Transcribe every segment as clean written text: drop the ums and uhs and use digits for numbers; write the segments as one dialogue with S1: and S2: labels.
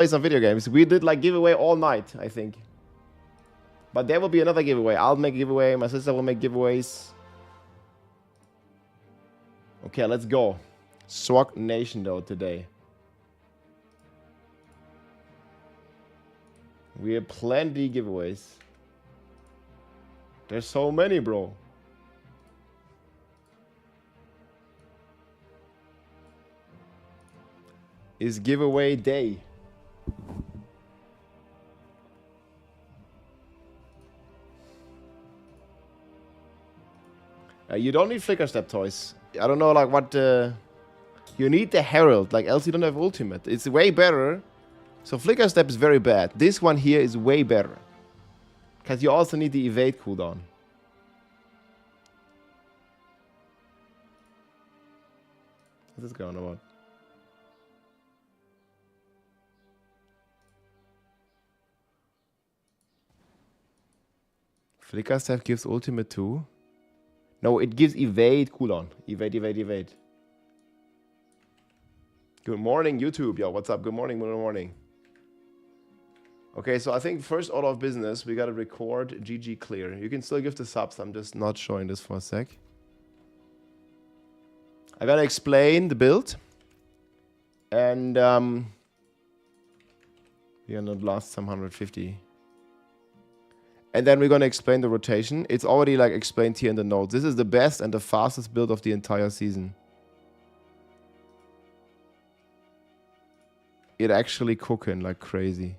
S1: play some video games. We did like giveaway all night, I think. But there will be another giveaway. I'll make a giveaway. My sister will make giveaways. Okay, let's go. Swag Nation though today. We have plenty giveaways. There's so many, bro. It's giveaway day. You don't need Flicker Step toys. I don't know, like, what... you need the Herald, like, else you don't have Ultimate. It's way better. So Flicker Step is very bad. This one here is way better. Because you also need the Evade cooldown. What's this going on about? Flicker Step gives Ultimate too? No, it gives Evade cooldown. Evade, evade, evade. Good morning, YouTube. Yo, what's up? Good morning, good morning. Okay, so I think first order of business, we gotta record GG clear. You can still give the subs. I'm just not showing this for a sec. I gotta explain the build. And we're gonna blast some 150. And then we're gonna explain the rotation. It's already like explained here in the notes. This is the best and the fastest build of the entire season. It actually cooking like crazy.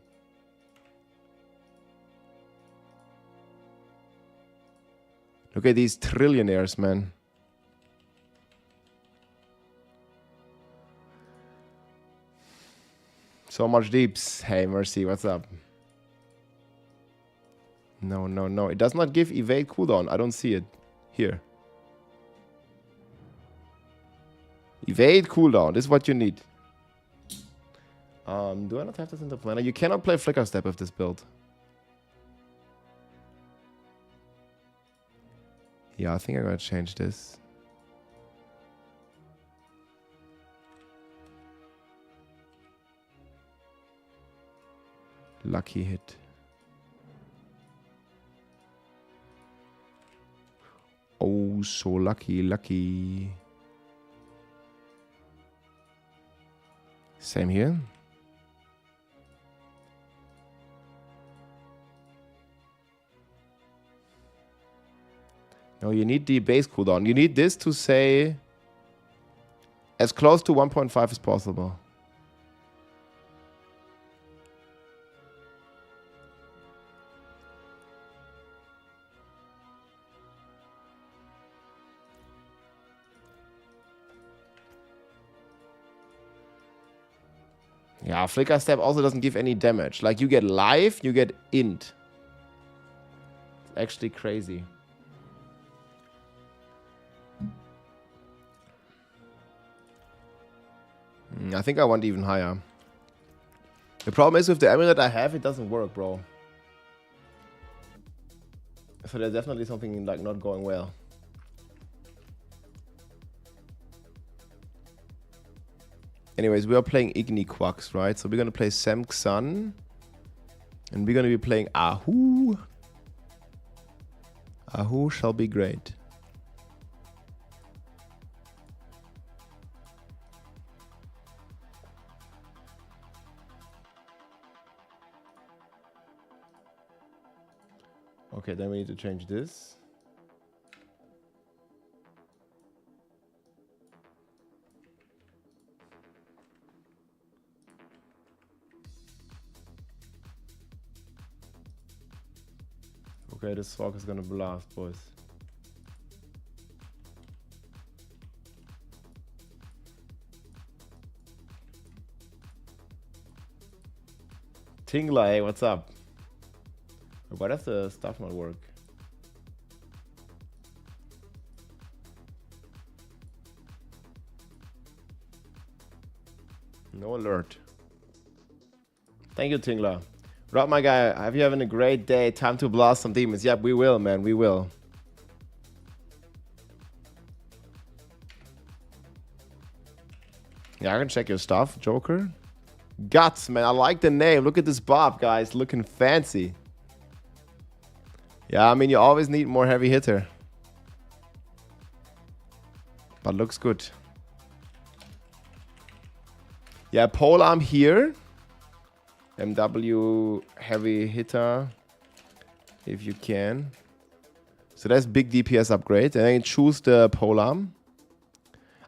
S1: Look at these trillionaires, man. So much deeps. Hey, Mercy, what's up? No, no, no. It does not give evade cooldown. I don't see it. Here. Evade cooldown. This is what you need. Do I not have this in the planner? You cannot play Flicker Step with this build. Yeah, I think I'm gonna change this. Lucky hit. Oh, so lucky, lucky. Same here. No, you need the base cooldown. You need this to say as close to 1.5 as possible. Yeah, Flicker Step also doesn't give any damage. Like, you get life, you get int. It's actually crazy. I think I want even higher. The problem is with the amulet I have, it doesn't work, bro. So there's definitely something like not going well. Anyways, we are playing Igni Quacks, right? So we're gonna play Samxan. And we're gonna be playing Ahu. Ahu shall be great. Okay, then we need to change this. Okay, this fog is gonna blast, boys. Tingla, hey, what's up? Why does the stuff not work? No alert. Thank you, Tingla. Rob, my guy, have you having a great day? Time to blast some demons. Yep, we will, man. We will. Yeah, I can check your stuff, Joker. Guts, man. I like the name. Look at this Bob, guys. Looking fancy. Yeah, I mean, you always need more heavy hitter. But looks good. Yeah, polearm here. MW heavy hitter. If you can. So that's big DPS upgrade. And then choose the polearm.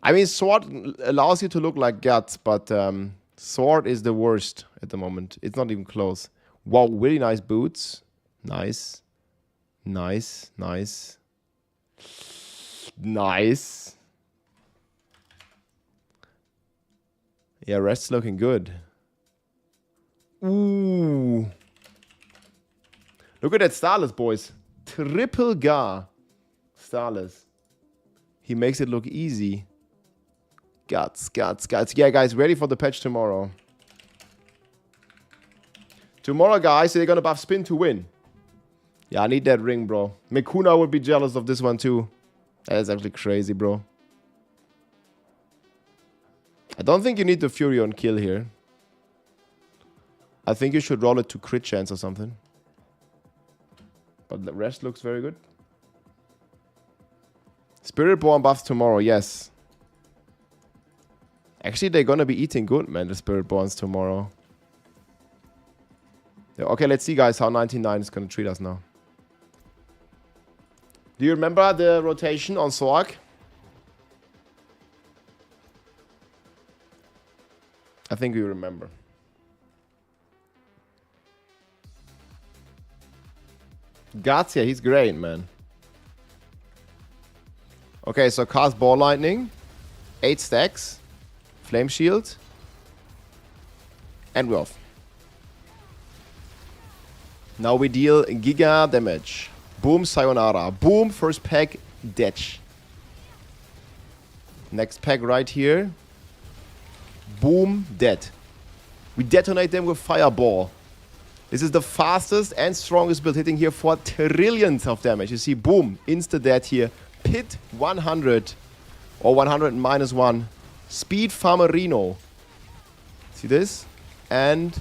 S1: I mean, sword allows you to look like guts, but sword is the worst at the moment. It's not even close. Wow, really nice boots. Nice. Nice, nice. Nice. Yeah, rest's looking good. Ooh. Look at that Starless, boys. Triple Gar. Starless. He makes it look easy. Guts, guts, guts. Yeah, guys, ready for the patch tomorrow. Tomorrow, guys, they're gonna buff spin to win. Yeah, I need that ring, bro. Mekuna would be jealous of this one, too. That is actually crazy, bro. I don't think you need the Fury on kill here. I think you should roll it to crit chance or something. But the rest looks very good. Spiritborn buffs tomorrow, yes. Actually, they're gonna be eating good, man, the Spiritborns tomorrow. Yeah, okay, let's see, guys, how 99 is gonna treat us now. Do you remember the rotation on Sorg? I think you remember. Guts, yeah, he's great, man. Okay, so cast Ball Lightning. 8 stacks. Flame Shield. And we're off. Now we deal Giga damage. Boom, sayonara. Boom, first pack, detch. Next pack right here. Boom, dead. We detonate them with Fireball. This is the fastest and strongest build, hitting here for trillions of damage. You see, boom, insta-dead here. Pit 100 or 100 minus 1. Speed Farmerino. See this? And...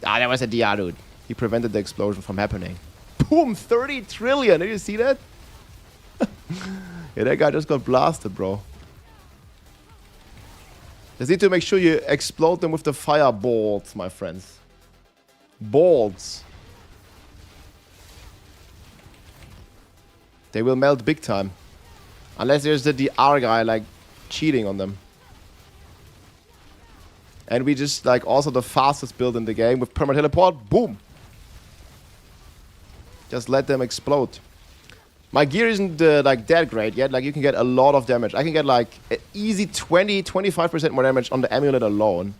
S1: ah, that was a Diablo. He prevented the explosion from happening. Boom, 30 trillion. Did you see that? Yeah, that guy just got blasted, bro. Just need to make sure you explode them with the fireballs, my friends. Balls. They will melt big time. Unless there's the DR guy, like, cheating on them. And we just, like, also the fastest build in the game with perma teleport. Boom. Just let them explode. My gear isn't, like, that great yet. Like, you can get a lot of damage. I can get, like, an easy 20-25% more damage on the amulet alone.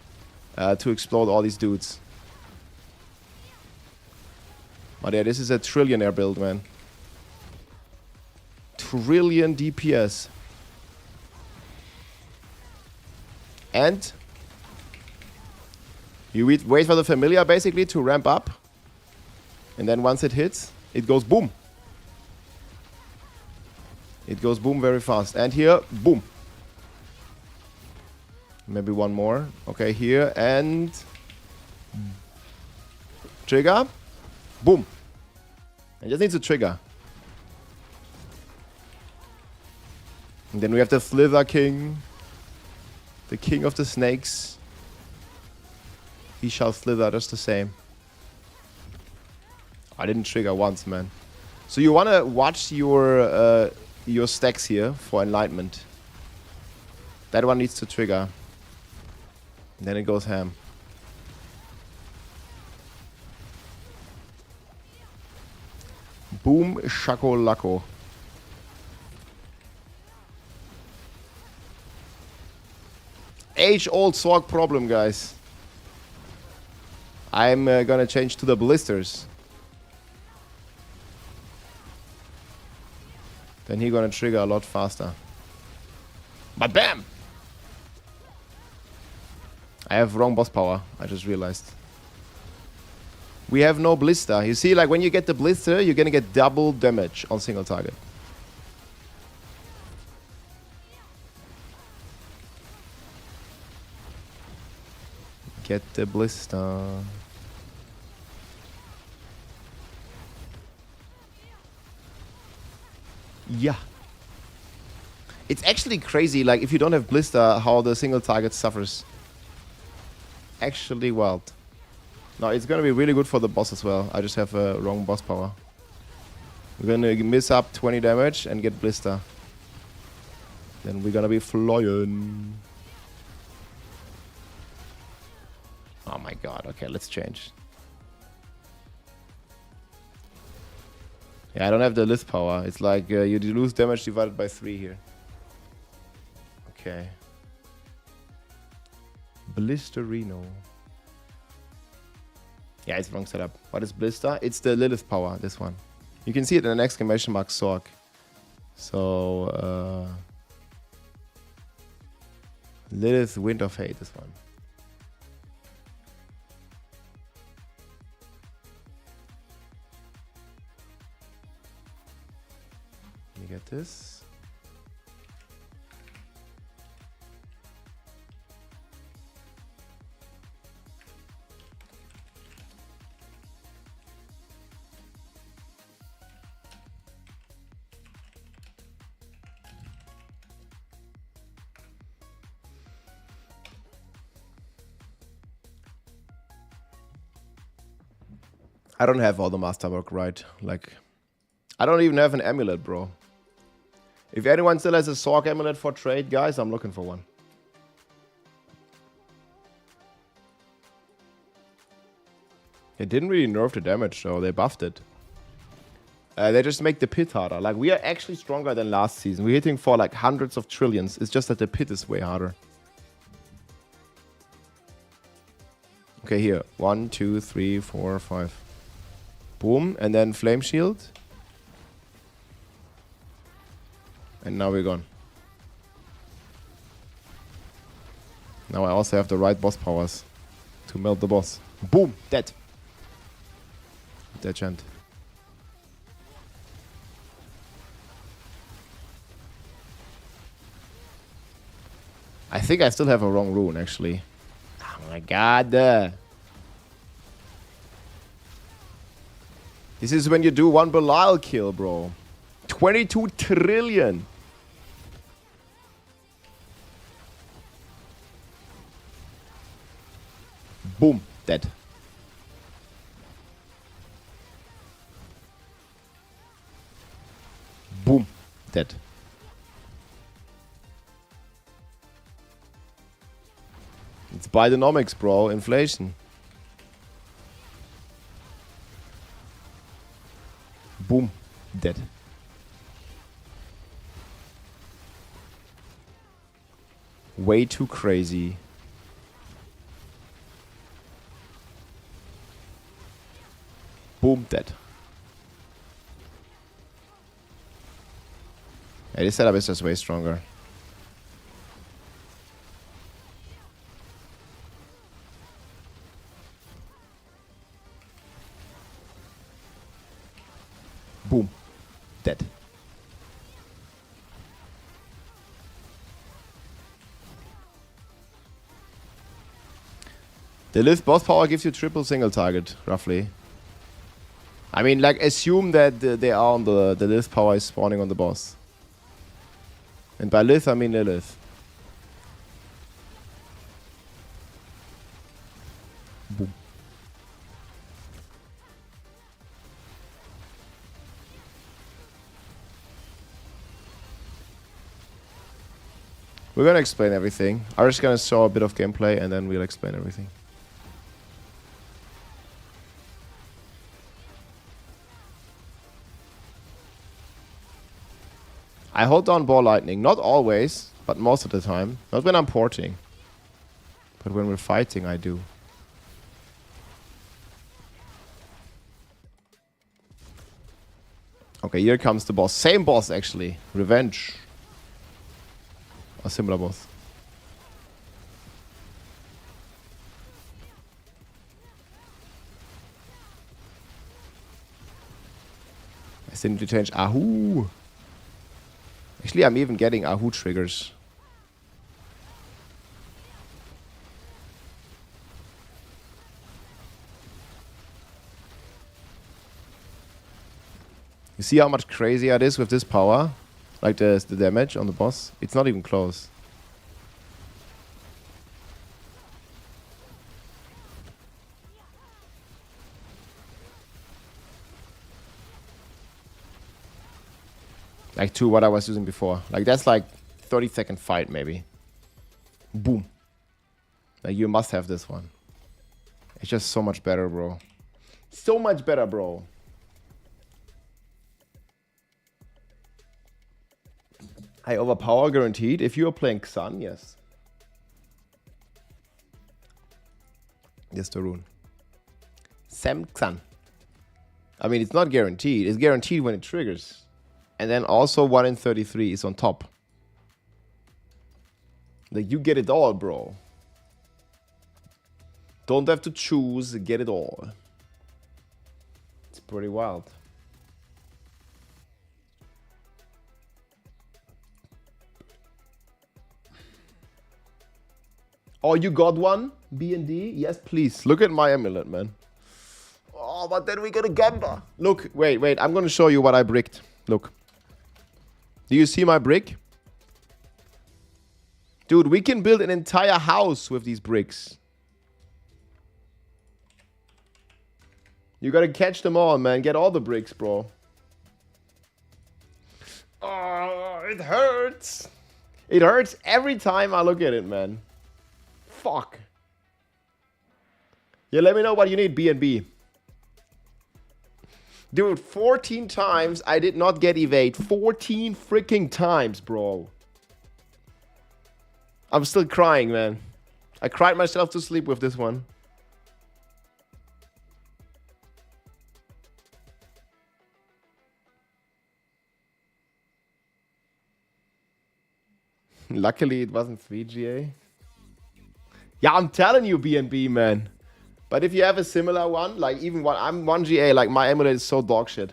S1: To explode all these dudes. But yeah, this is a trillionaire build, man. Trillion DPS. And you wait for the familiar basically to ramp up. And then once it hits, it goes boom. It goes boom very fast. And here, boom. Maybe one more. Okay, here and... trigger. Boom. It just needs a trigger. And then we have the Slither King. The king of the snakes. He shall slither just the same. I didn't trigger once, man. So you want to watch your stacks here for enlightenment. That one needs to trigger. And then it goes ham. Boom, shakolako. Age-old Sorg problem, guys. I'm gonna change to the blisters. Then he's gonna trigger a lot faster. But bam! I have wrong boss power, I just realized. We have no blister. You see, like when you get the blister, you're gonna get double damage on single target. get the blister. Yeah. It's actually crazy, like, if you don't have blister, how the single target suffers. Actually wild. No, it's gonna be really good for the boss as well. I just have a wrong boss power. We're gonna miss up 20 damage and get blister. Then we're gonna be flying. Oh my god, okay, let's change. Yeah, I don't have the list power. It's like you lose damage divided by 3 here. Okay. Blisterino. Yeah, it's wrong setup. What is blister? It's the Lilith power, this one. You can see it in an exclamation mark Sorg. So, Lilith Wind of Hate, this one. You get this. I don't have all the masterwork right. Like, I don't even have an amulet, bro. If anyone still has a Sorg amulet for trade, guys, I'm looking for one. It didn't really nerf the damage, though. They buffed it. They just make the pit harder. Like, we are actually stronger than last season. We're hitting for like hundreds of trillions. It's just that the pit is way harder. Okay, here. 1, 2, 3, 4, 5. Boom. And then flame shield. And now we're gone. Now I also have the right boss powers to melt the boss. Boom! Dead. Dead chant. I think I still have a wrong rune, actually. Oh my god. This is when you do one Belial kill, bro. 22 trillion. Boom. Dead. Boom. Dead. It's Bidenomics, bro. Inflation. Boom. Dead. Way too crazy. Boom. Dead. Yeah, this setup is just way stronger. Boom. Dead. The lift boss power gives you triple single target, roughly. I mean, like, assume that they are on the Lilith power is spawning on the boss. And by Lilith, I mean Lilith. Boom. We're gonna explain everything. I'm just gonna show a bit of gameplay and then we'll explain everything. I hold down ball lightning, not always, but most of the time. Not when I'm porting. But when we're fighting, I do. Okay, here comes the boss. Same boss, actually. Revenge. A similar boss. I still need to change Ahoo. Actually, I'm even getting Ahoo triggers. You see how much crazier it is with this power? Like the damage on the boss? It's not even close. Like to what I was using before. Like that's like 30-second fight maybe. Boom. Like you must have this one. It's just so much better, bro. So much better, bro. I overpower guaranteed. If you are playing Xan, yes. Yes, the rune. Sam Xan. I mean, it's not guaranteed. It's guaranteed when it triggers. And then also 1 in 33 is on top. Like, you get it all, bro. Don't have to choose, get it all. It's pretty wild. Oh, you got one? B&D? Yes, please. Look at my amulet, man. Oh, but then we got a Gamba. Look, wait. I'm going to show you what I bricked. Look. Do you see my brick? Dude, we can build an entire house with these bricks. You gotta catch them all, man. Get all the bricks, bro. Oh, it hurts. It hurts every time I look at it, man. Fuck. Yeah, let me know what you need, B&B. Dude, 14 times I did not get evade. 14 freaking times, bro. I'm still crying, man. I cried myself to sleep with this one. Luckily, it wasn't 3GA. Yeah, I'm telling you, B&B, man. But if you have a similar one, like even one, I'm 1GA, like my amulet is so dog shit.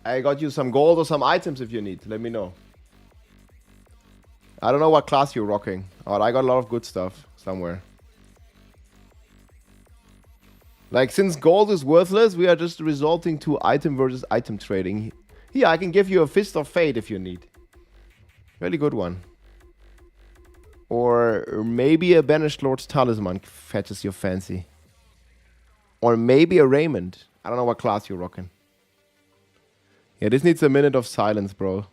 S1: I got you some gold or some items if you need. Let me know. I don't know what class you're rocking. Oh, I got a lot of good stuff somewhere. Like, since gold is worthless, we are just resorting to item versus item trading. Here, I can give you a Fist of Fate if you need. Really good one. Or maybe a Banished Lord's Talisman fetches your fancy. Or maybe a Raymond. I don't know what class you're rocking. Yeah, this needs a minute of silence, bro.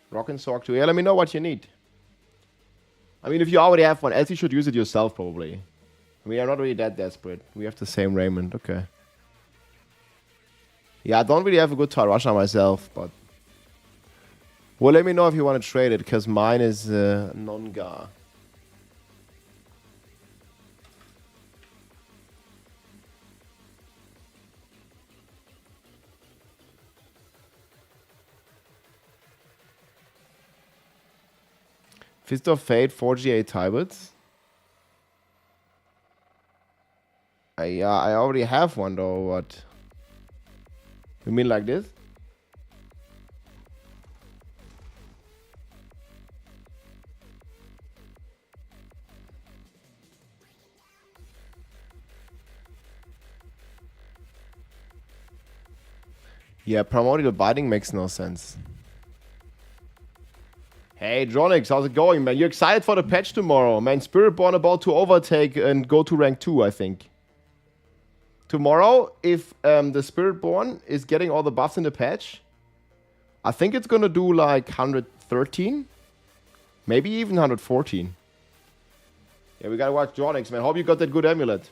S1: Rock and Sork too. Yeah, let me know what you need. I mean, if you already have one, else you should use it yourself, probably. We are not really that desperate. We have the same Raymond. Okay. Yeah, I don't really have a good Tarasha myself, but... Well, let me know if you want to trade it, because mine is non-gar. Fist of Fate, 4GA Tybots. I already have one though, what? You mean like this? Yeah, primordial biting makes no sense. Hey, Dronix, how's it going, man? You excited for the patch tomorrow? Man, Spiritborn about to overtake and go to rank 2, I think. Tomorrow, if the Spiritborn is getting all the buffs in the patch, I think it's gonna do like 113. Maybe even 114. Yeah, we gotta watch Dronix, man. Hope you got that good amulet.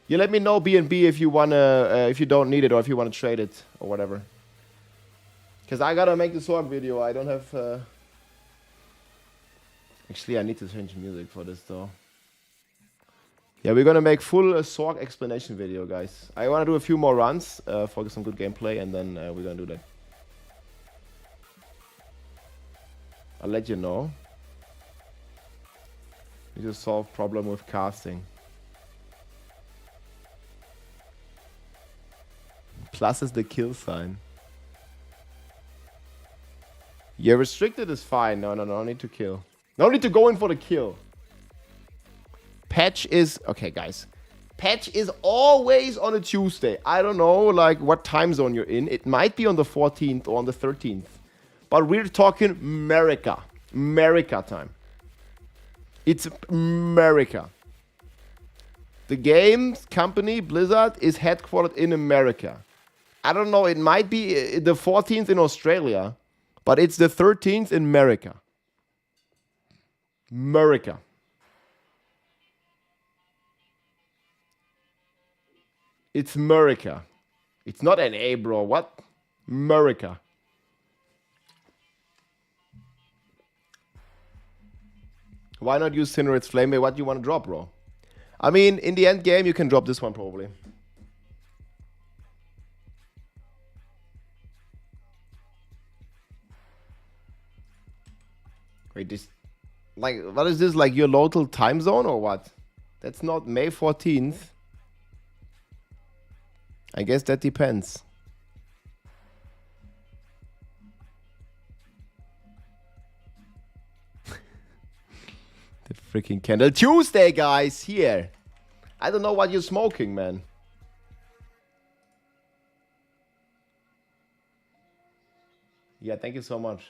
S1: You let me know, B&B, if you wanna, if you don't need it or if you wanna trade it or whatever. Because I gotta make the sword video. I don't have... Actually, I need to change music for this, though. Yeah, we're gonna make full Sorg explanation video, guys. I wanna do a few more runs for some good gameplay, and then we're gonna do that. I'll let you know. Need to solve problem with casting. Plus is the kill sign. Yeah, restricted is fine. No, no need to kill. No need to go in for the kill. Patch is... Okay, guys. Patch is always on a Tuesday. I don't know, like, what time zone you're in. It might be on the 14th or on the 13th. But we're talking America. America time. It's America. The games company, Blizzard, is headquartered in America. I don't know, it might be the 14th in Australia, but it's the 13th in America. America. It's America. It's not NA, bro. What? America. Why not use Cinerate's Flame? What do you want to drop, bro? I mean, in the end game, you can drop this one probably. Wait, this... Like, what is this? Like your local time zone or what? That's not May 14th. I guess that depends. The freaking candle. Tuesday, guys, here. I don't know what you're smoking, man. Yeah, thank you so much.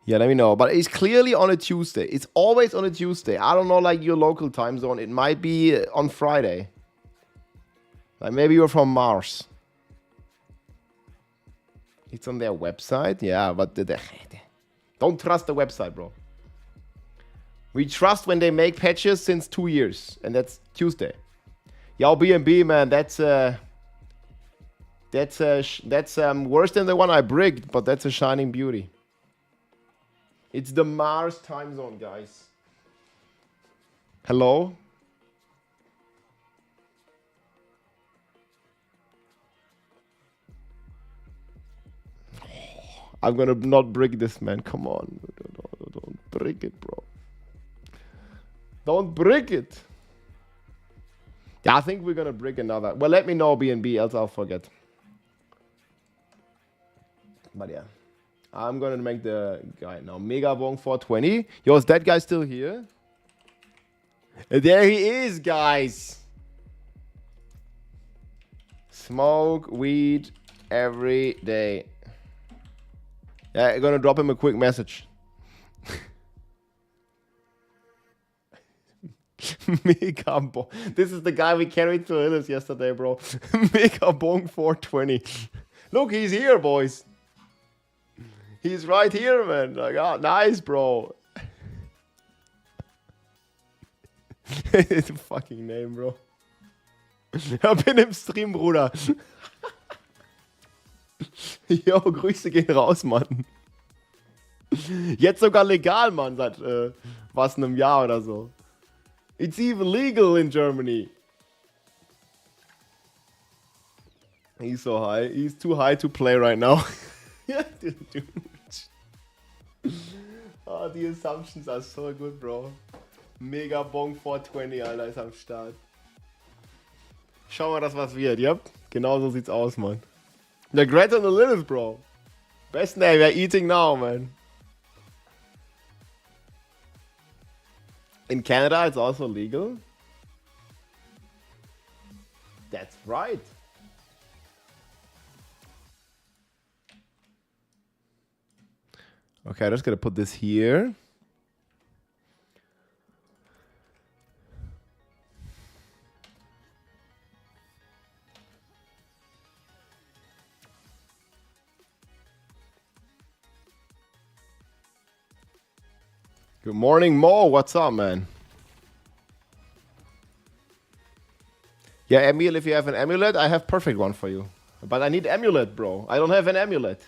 S1: Yeah, let me know. But it's clearly on a Tuesday. It's always on a Tuesday. I don't know, like, your local time zone. It might be on Friday. Like, maybe you're from Mars. It's on their website. Yeah, but... Don't trust the website, bro. We trust when they make patches since 2 years. And that's Tuesday. Yo, BNB, man, that's worse than the one I bricked, but that's a shining beauty. It's the Mars time zone, guys. Hello? I'm gonna not brick this, man. Come on. Don't brick it, bro. Don't brick it. Yeah, I think we're gonna brick another. Well, let me know, BNB, else I'll forget. But yeah. I'm gonna make the guy now. Mega Bong 420. Yo, is that guy still here? There he is, guys. Smoke weed every day. Yeah, I'm gonna drop him a quick message. Mega Bong. This is the guy we carried to Hillis yesterday, bro. Mega Bong 420. Look, he's here, boys. He's right here, man. Like, oh, nice, bro. It's a fucking name, bro. Ich bin im Stream, Bruder. Jo, Grüße gehen raus, Mann. Jetzt sogar legal, Mann, seit was, einem Jahr oder so. It's even legal in Germany. He's so high. He's too high to play right now. Dude. Oh, the assumptions are so good, bro. Mega Bong 420, Alter, ist am Start. Schauen wir, dass was wird. Yep, genau so sieht's aus, man. The Great and the Lilith, bro. Best name, we're eating now, man. In Canada, it's also legal. That's right. Okay, I'm just gonna put this here. Good morning, Mo. What's up, man? Yeah, Emil, if you have an amulet, I have perfect one for you. But I need amulet, bro. I don't have an amulet.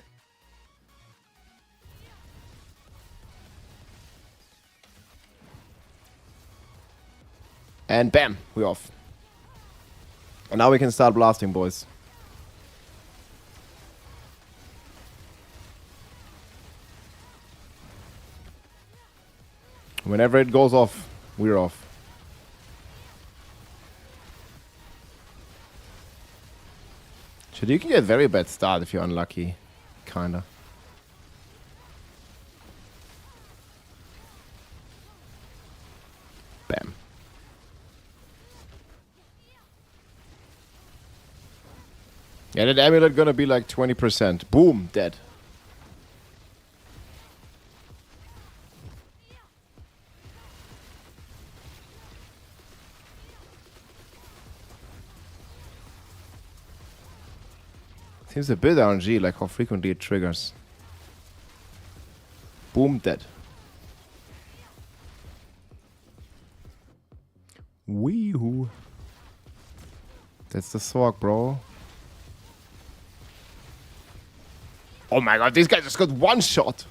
S1: And bam, we're off. And now we can start blasting, boys. Whenever it goes off, we're off. Shit, you can get very bad start if you're unlucky. Kinda. Bam. Yeah, that amulet gonna be like 20%. Boom, dead. Seems a bit RNG, like how frequently it triggers. Boom, dead. Wee-hoo. That's the Sorg, bro. Oh my god, this guy just got one shot.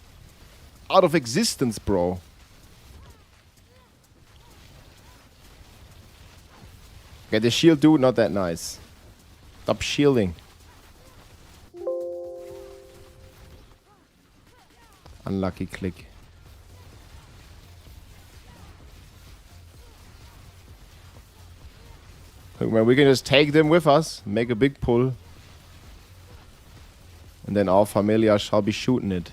S1: Out of existence, bro. Okay, the shield dude, not that nice. Stop shielding. Unlucky click. Look, man, we can just take them with us, make a big pull. And then our familia shall be shooting it.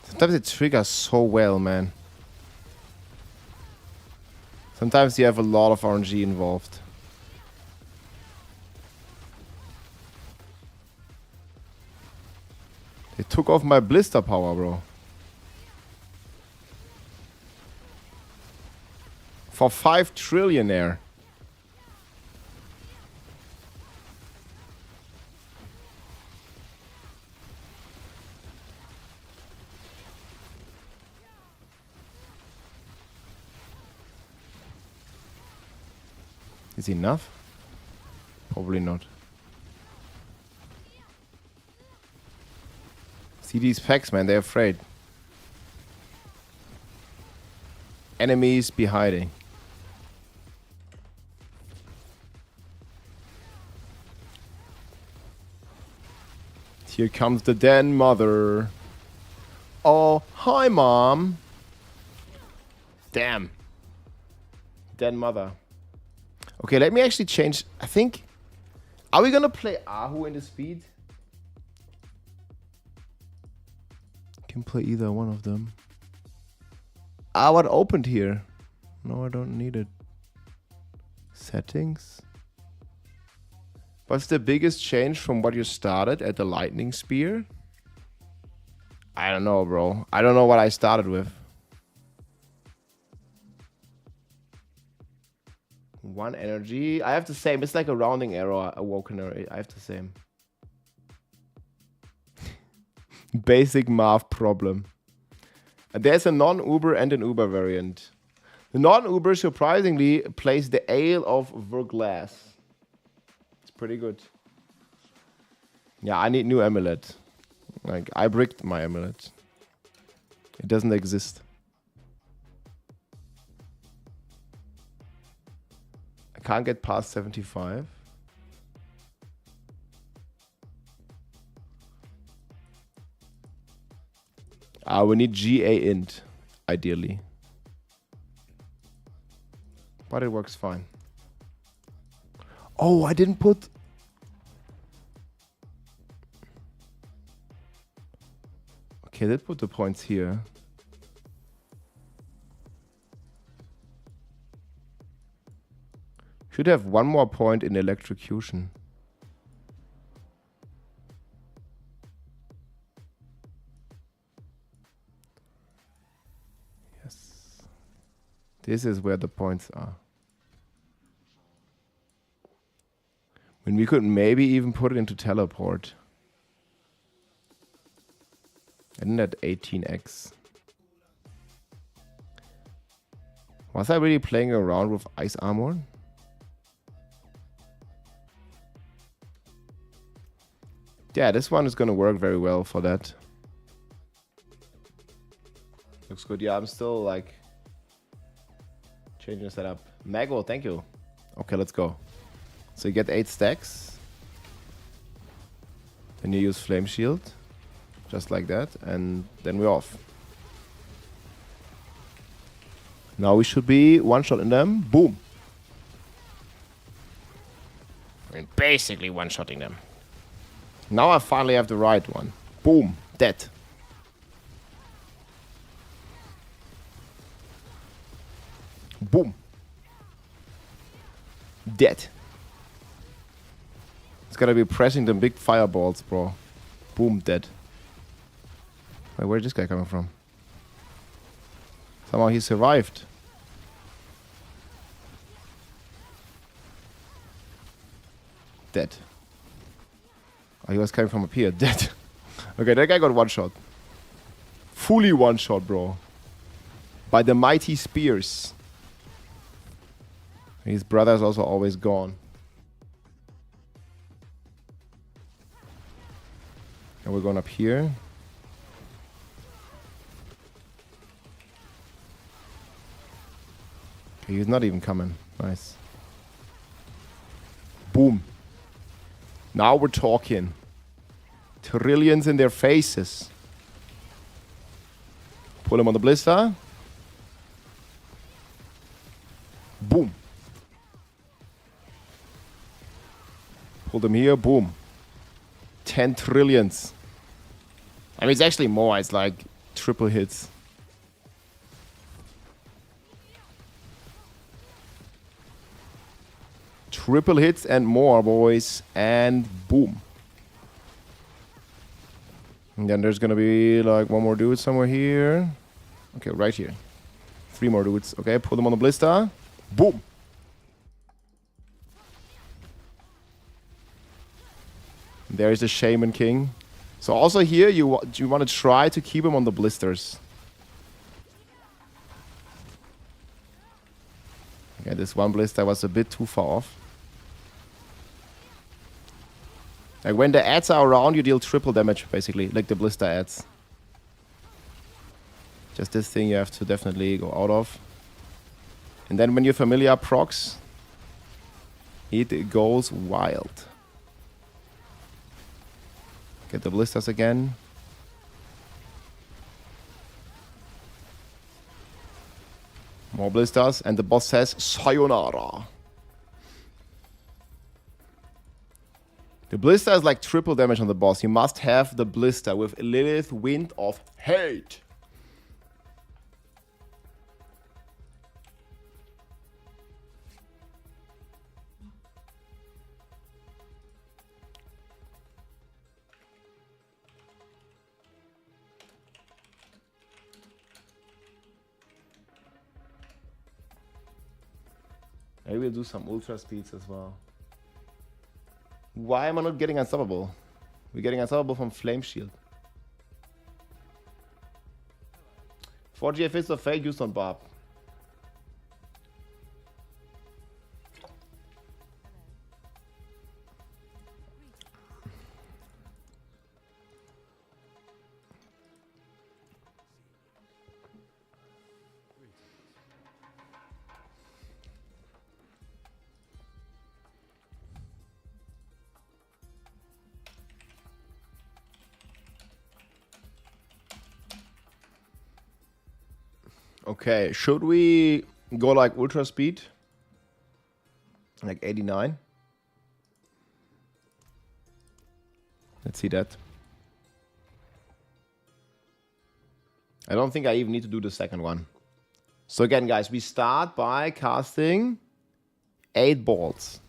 S1: Sometimes it triggers so well, man. Sometimes you have a lot of RNG involved. They took off my blister power, bro. For 5 trillionaire. Is enough? Probably not. See these packs, man, they're afraid. Enemies be hiding. Here comes the den mother. Oh, hi, mom. Damn. Den mother. Okay, let me actually change. I think. Are we gonna play Ahu in the speed? Can play either one of them. Ah, what opened here? No, I don't need it. Settings. What's the biggest change from what you started at the lightning spear? I don't know, bro. I don't know what I started with. 1 energy. I have the same. It's like a rounding error, awokener. I have the same. Basic math problem. There's a non-Uber and an Uber variant. The non-Uber surprisingly plays the Ale of Verglass. It's pretty good. Yeah, I need new amulet. Like, I bricked my amulet. It doesn't exist. I can't get past 75. We need GA int, ideally. But it works fine. Oh, I didn't put... Okay, let's put the points here. Should have 1 more point in electrocution. Yes. This is where the points are. And we could maybe even put it into teleport. Isn't that 18x? Was I really playing around with ice armor? Yeah, this one is gonna work very well for that. Looks good. Yeah, I'm still like changing the setup. Mago, thank you. Okay, let's go. So you get 8 stacks. Then you use Flame Shield. Just like that. And then we're off. Now we should be one-shotting them. Boom. I mean, basically one-shotting them. Now I finally have the right one. Boom. Dead. Boom. Dead. It's gotta be pressing them big fireballs, bro. Boom. Dead. Wait, where's this guy coming from? Somehow he survived. Dead. Oh, he was coming from up here. Dead. Okay, that guy got one shot. Fully one shot, bro. By the mighty spears. His brother's also always gone. And we're going up here. Okay, he's not even coming. Nice. Boom. Now we're talking. Trillions in their faces. Pull him on the blister. Boom. Pull them here. Boom. 10 trillions. I mean, it's actually more. It's like triple hits. Triple hits and more, boys. And boom. And then there's gonna be like one more dude somewhere here. Okay, right here. 3 more dudes. Okay, put them on the blister. Boom. There is the Shaman King. So also here you want to try to keep him on the blisters. Okay, this one blister was a bit too far off. Like when the ads are around, you deal triple damage, basically, like the blister ads. Just this thing you have to definitely go out of. And then when your familiar procs, it goes wild. Get the blisters again. More blisters, and the boss says, Sayonara. The blister is like triple damage on the boss. You must have the blister with Lilith Wind of Hate. Maybe we'll do some ultra speeds as well. Why am I not getting unstoppable? We're getting unstoppable from Flame Shield. 4G Fist of Fate used on Barb. Okay, should we go like ultra speed? Like 89? Let's see that. I don't think I even need to do the second one. So again, guys, we start by casting 8 balls.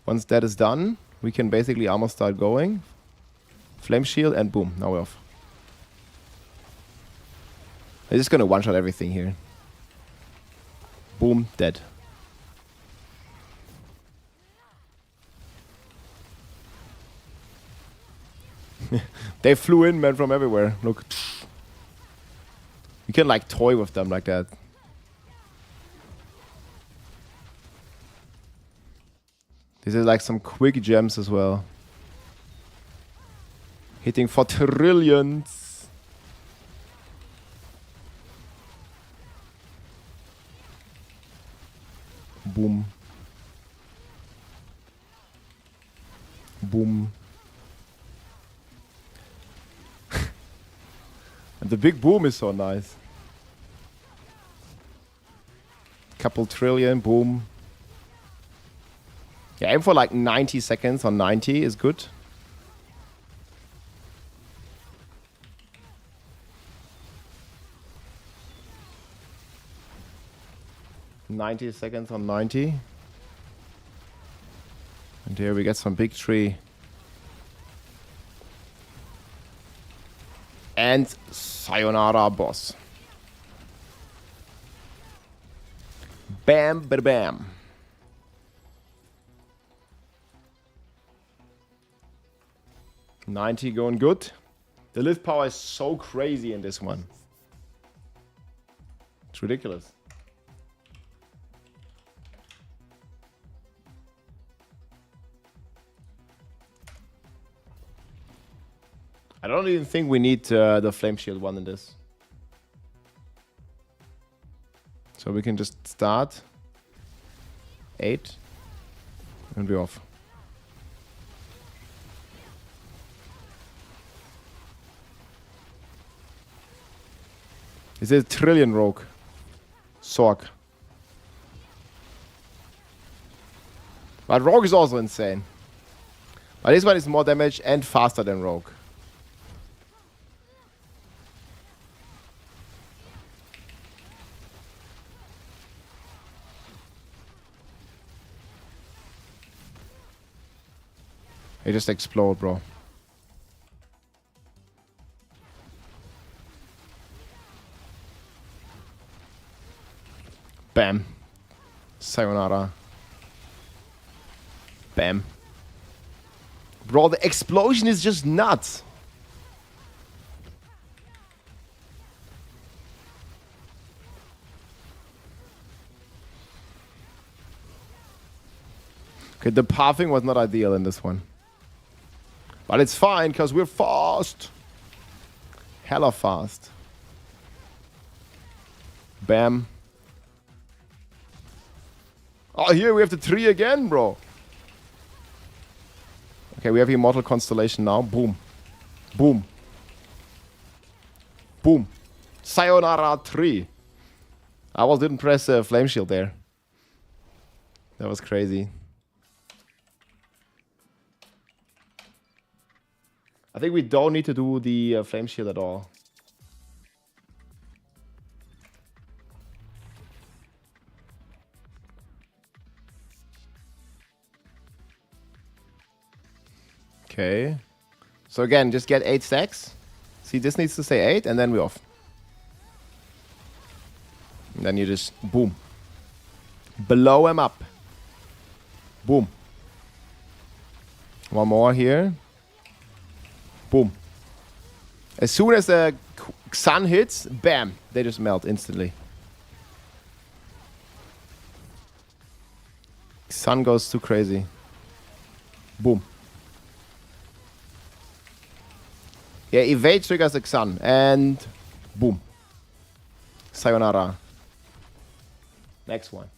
S1: Once that is done, we can basically almost start going. Flame Shield and boom, now we're off. I'm just gonna one-shot everything here. Boom, dead. They flew in, man, from everywhere. Look. You can like toy with them like that. This is like some quick gems as well. Hitting for trillions. Boom. Boom. And the big boom is so nice. Couple trillion, boom. Yeah, aim for like 90 seconds on 90 is good. $90 seconds on 90. And here we get some big tree. And sayonara, boss. Bam, bada bam. $90 going good. The lift power is so crazy in this one. It's ridiculous. I don't even think we need the flame shield one in this. So we can just start. 8. And we're off. Is it a trillion rogue? Sorg. But rogue is also insane. But this one is more damage and faster than rogue. They just explode, bro. Bam. Sayonara. Bam. Bro, the explosion is just nuts. Okay, the pathing was not ideal in this one. But it's fine, because we're fast. Hella fast. Bam. Oh, here we have the tree again, bro. Okay, we have Immortal Constellation now. Boom. Boom. Boom. Sayonara tree. I didn't press Flame Shield there. That was crazy. I think we don't need to do the Flame Shield at all. Okay. So again, just get 8 stacks. See, this needs to say 8, and then we're off. And then you just, boom. Blow him up. Boom. One more here. Boom. As soon as the sun hits, bam, they just melt instantly. Sun goes too crazy. Boom. Yeah, evade triggers the sun, and boom. Sayonara. Next one.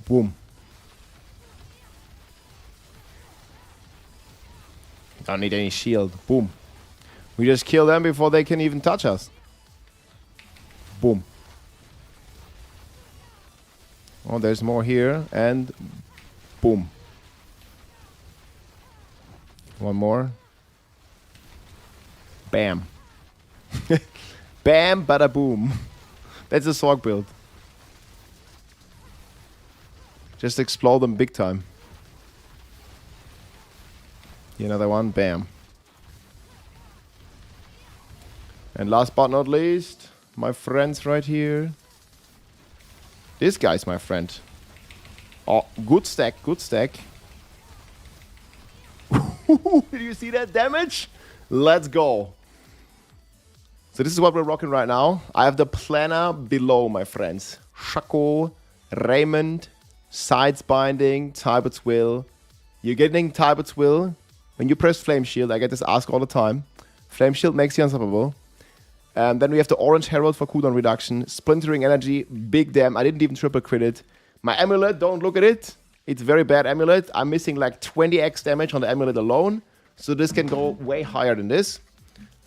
S1: Boom. Don't need any shield. Boom. We just kill them before they can even touch us. Boom. Oh, there's more here. And boom. One more. Bam. Bam, bada boom. That's a Sorg build. Just explode them big time. Another one, bam. And last but not least, my friends right here. This guy's my friend. Oh, good stack, good stack. Did you see that damage? Let's go. So this is what we're rocking right now. I have the planner below, my friends. Shaco, Raymond, Sides Binding, Talbot's Will. You're getting Talbot's Will. When you press Flame Shield, I get this ask all the time. Flame Shield makes you unstoppable. Then we have the Orange Herald for cooldown reduction. Splintering Energy, big damn. I didn't even triple crit it. My Amulet, don't look at it. It's very bad Amulet. I'm missing like 20x damage on the Amulet alone. So this can go way higher than this.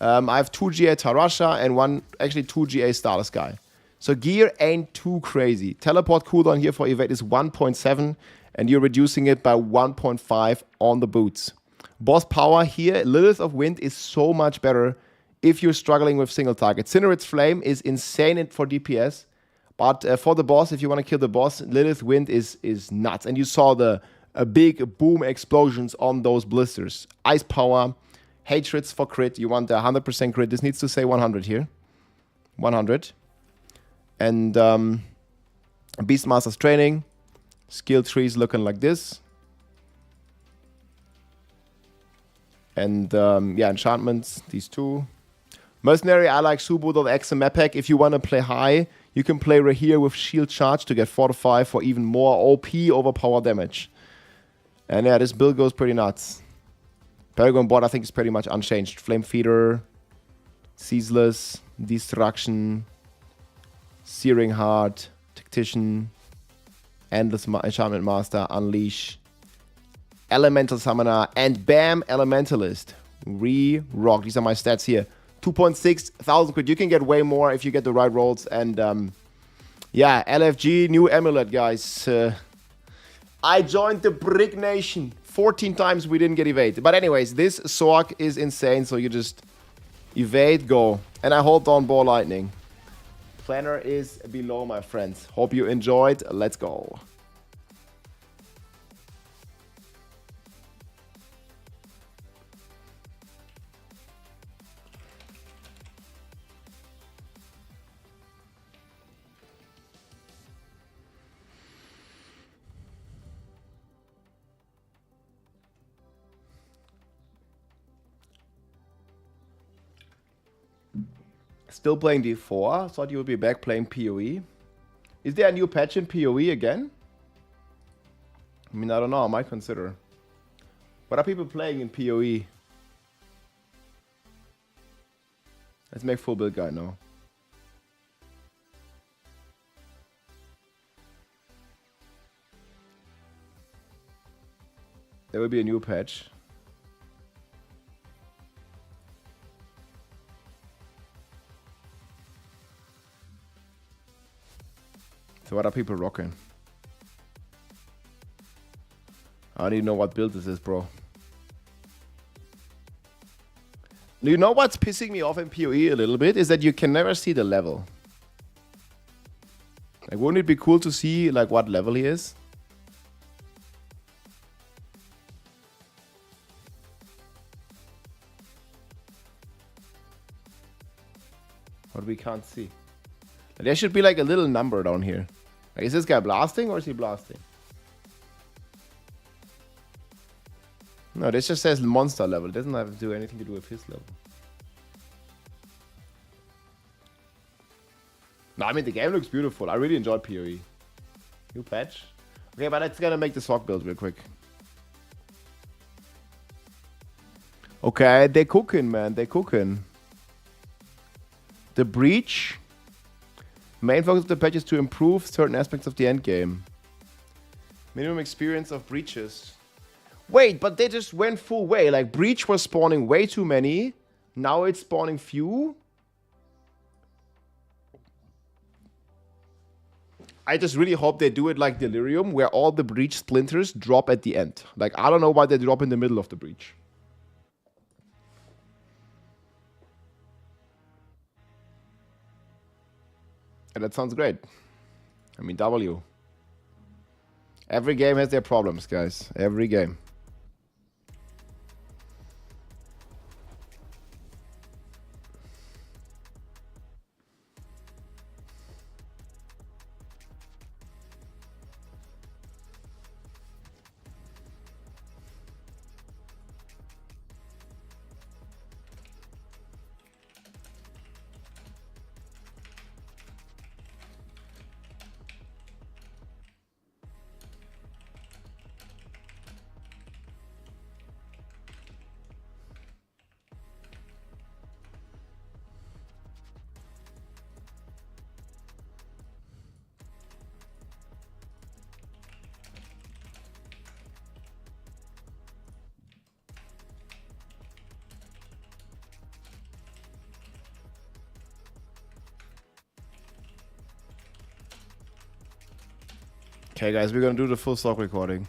S1: I have 2 GA Tarasha and 2 GA Starless Guy. So gear ain't too crazy. Teleport cooldown here for evade is 1.7 and you're reducing it by 1.5 on the boots. Boss power here, Lilith of Wind is so much better if you're struggling with single target. Cinerit's Flame is insane for DPS, but for the boss, if you want to kill the boss, Lilith Wind is nuts. And you saw the big boom explosions on those blisters. Ice power, Hatreds for crit. You want the 100% crit. This needs to say 100 here. 100. And Beastmaster's Training. Skill trees looking like this. And yeah, enchantments, these two. Mercenary, I like Subu.exe and map pack. If you want to play high, you can play Rahir with shield charge to get 4 to 5 for even more OP overpower damage. And yeah, this build goes pretty nuts. Paragon board, I think, is pretty much unchanged. Flame Feeder, Ceaseless, Destruction, Searing Heart, Tactician, Endless Enchantment Master, Unleash, Elemental Summoner, and bam, Elementalist. Re-rock. These are my stats here. 2.6 thousand crit. You can get way more if you get the right rolls. And yeah, LFG, new Amulet, guys. I joined the Brick Nation. 14 times we didn't get evade. But anyways, this Sork is insane. So you just evade, go. And I hold down Ball Lightning. Planner is below, my friends. Hope you enjoyed. Let's go. Still playing D4. Thought you would be back playing PoE. Is there a new patch in PoE again? I mean, I don't know. I might consider. What are people playing in PoE? Let's make full build guide now. There will be a new patch. So what are people rocking? I don't even know what build this is, bro. Do you know what's pissing me off in PoE a little bit? Is that you can never see the level. Like, wouldn't it be cool to see like what level he is? But we can't see. There should be like a little number down here. Like, is this guy blasting or is he blasting? No, this just says monster level. It doesn't have to do anything to do with his level. No, I mean, the game looks beautiful. I really enjoyed PoE. New patch. Okay, but let's gonna make the Sork build real quick. Okay, they're cooking, man. They're cooking. The Breach. Main focus of the patch is to improve certain aspects of the endgame. Minimum experience of breaches. Wait, but they just went full way. Like, Breach was spawning way too many. Now it's spawning few. I just really hope they do it like Delirium, where all the Breach splinters drop at the end. Like, I don't know why they drop in the middle of the Breach. And that sounds great. I mean, W. Every game has their problems, guys. Every game. Okay, guys, we're gonna do the full stock recording.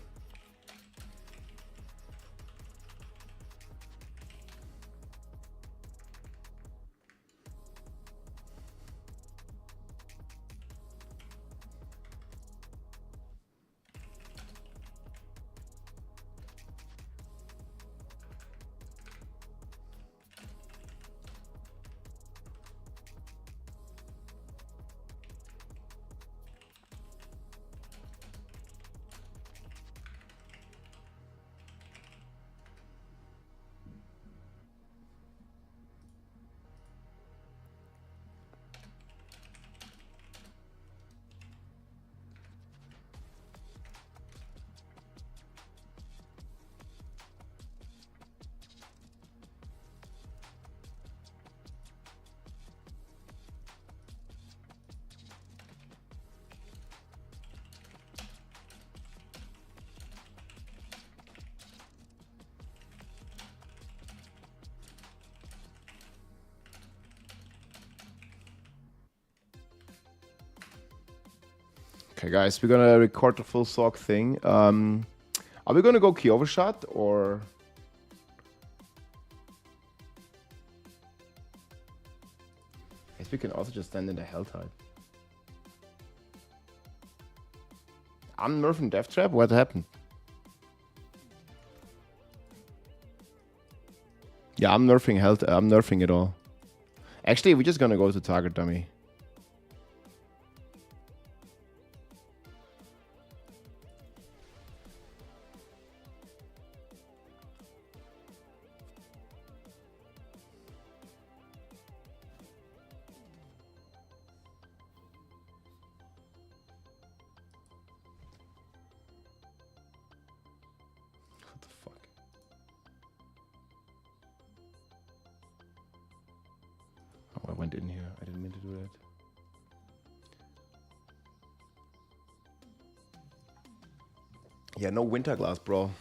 S1: Okay, guys, we're gonna record the full sock thing. Are we gonna go Kyoto shot or? I guess we can also just stand in the hell type. I'm nerfing Death Trap. What happened? Yeah, I'm nerfing health. I'm nerfing it all. Actually, we're just gonna go to target dummy. What the fuck? Oh, I went in here. I didn't mean to do that. Yeah, no winter glass, bro.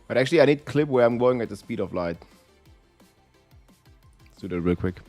S1: But actually, I need clip where I'm going at the speed of light. Let's do that real quick.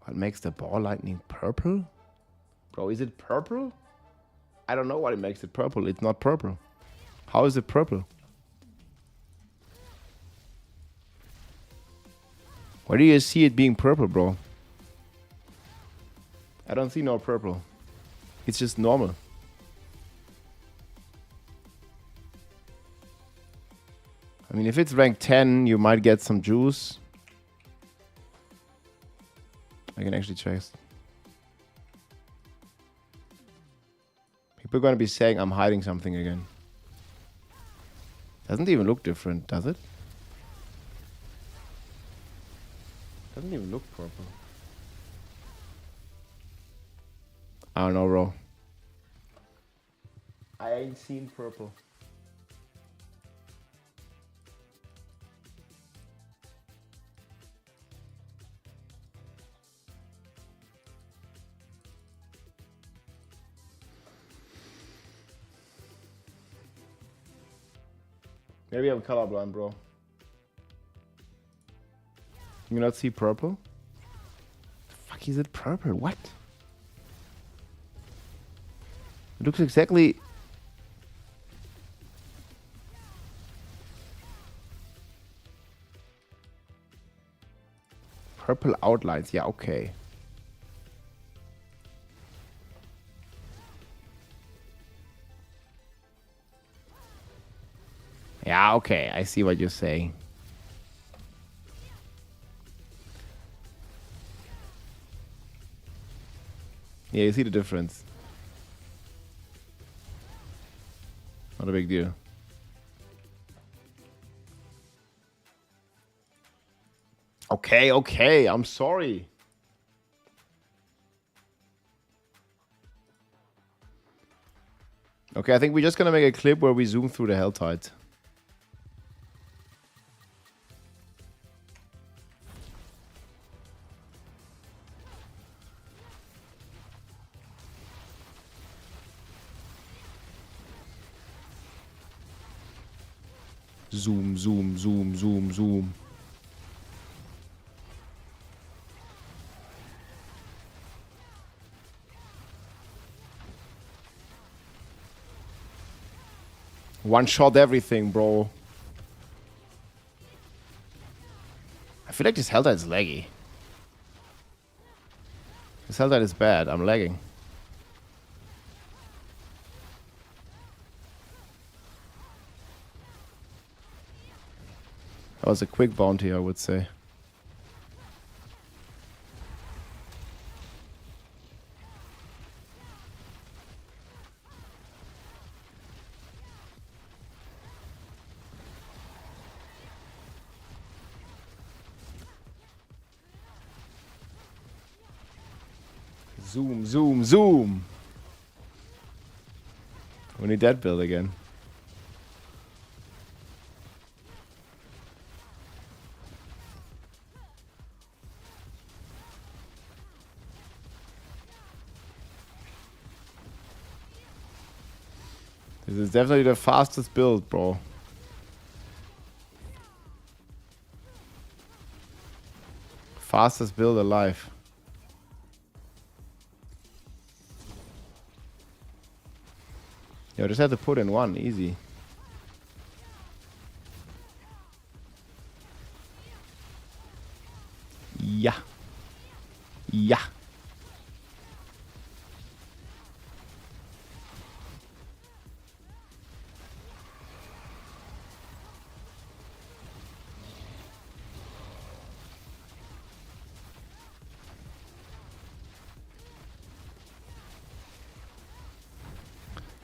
S1: What makes the ball lightning purple? Bro, is it purple? I don't know what it makes it purple. It's not purple. How is it purple? Where do you see it being purple, bro? I don't see no purple. It's just normal. I mean, if it's rank 10, you might get some juice. I can actually check. People are going to be saying I'm hiding something again. Doesn't even look different, does it? Doesn't even look purple. I don't know, bro. I ain't seen purple. Maybe I'm colorblind, bro. You not see purple? The fuck is it purple? What? It looks exactly... Purple outlines. Yeah, okay. Yeah, okay. I see what you're saying. Yeah, you see the difference. Not a big deal. Okay, okay, I'm sorry. Okay, I think we're just gonna make a clip where we zoom through the Helltide. Zoom, zoom, zoom, zoom, zoom. One shot everything, bro. I feel like this Helltide is laggy. This Helltide is bad. I'm lagging. That was a quick bounty, I would say. Zoom, zoom, zoom. We need that build again. This is definitely the fastest build, bro. Fastest build alive. Yo, just have to put in one, easy. Yeah. Yeah.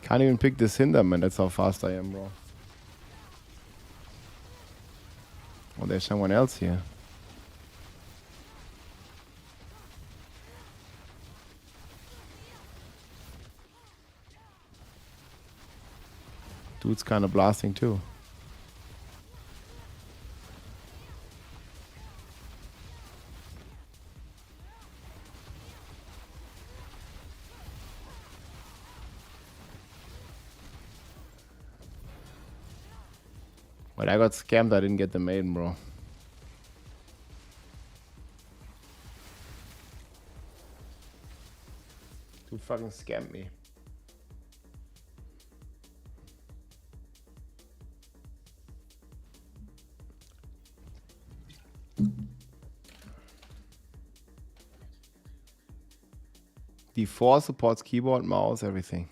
S1: Can't even pick this hinder, man. That's how fast I am, bro. Oh, there's someone else here. Dude's kind of blasting too. But I got scammed. I didn't get the maiden, bro. Dude fucking scammed me. D4 supports keyboard, mouse, everything.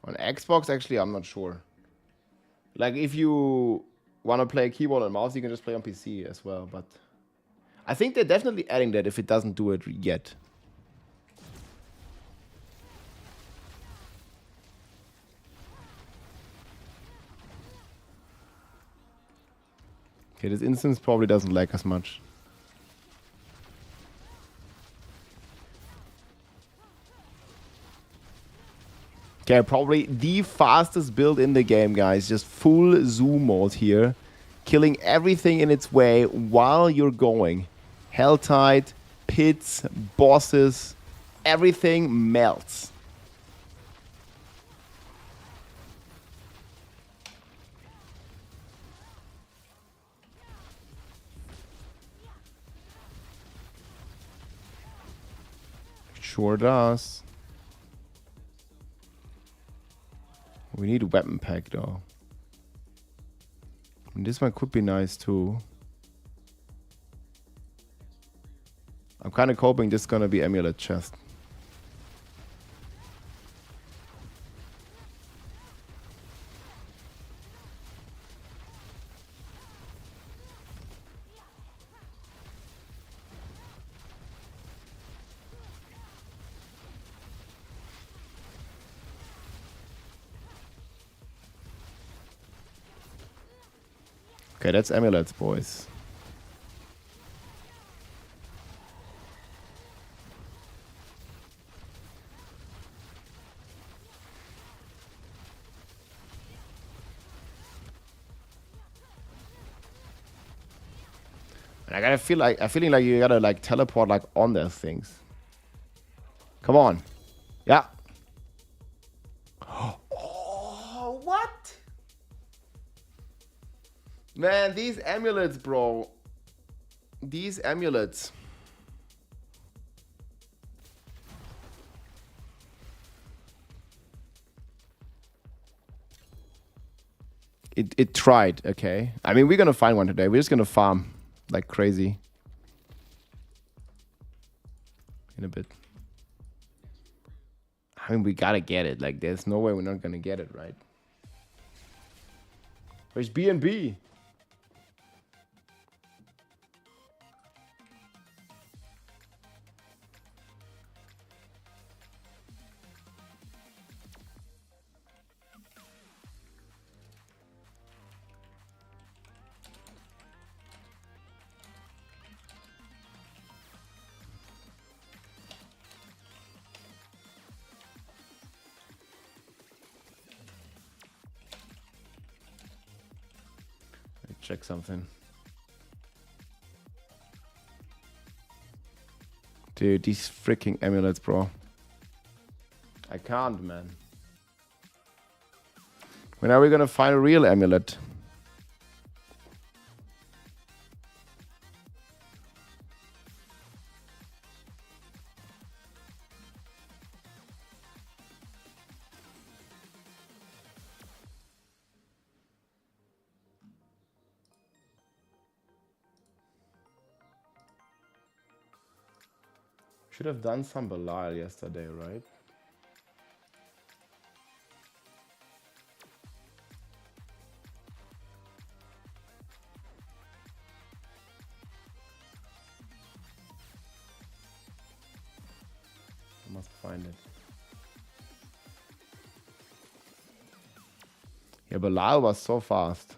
S1: On Xbox, actually, I'm not sure. Like, if you want to play keyboard and mouse, you can just play on PC as well. But I think they're definitely adding that if it doesn't do it yet. Okay, this instance probably doesn't lag as much. Okay, probably the fastest build in the game, guys. Just full zoom mode here. Killing everything in its way while you're going. Helltide, pits, bosses, everything melts. Sure does. We need a weapon pack though. And this one could be nice too. I'm kind of hoping this is gonna be amulet chest. Okay, that's amulets, boys. And I gotta feel like, I'm feeling like you gotta like teleport like on those things. Come on. Yeah. Oh, what? Man, these amulets, bro. These amulets. It tried, okay. I mean, we're gonna find one today. We're just gonna farm like crazy. In a bit. I mean, we gotta get it. Like, there's no way we're not gonna get it, right? Where's B&B? Check something. Dude, these freaking amulets, bro. I can't, man. When are we gonna find a real amulet? Should have done some Belial yesterday, right? I must find it. Yeah, Belial was so fast.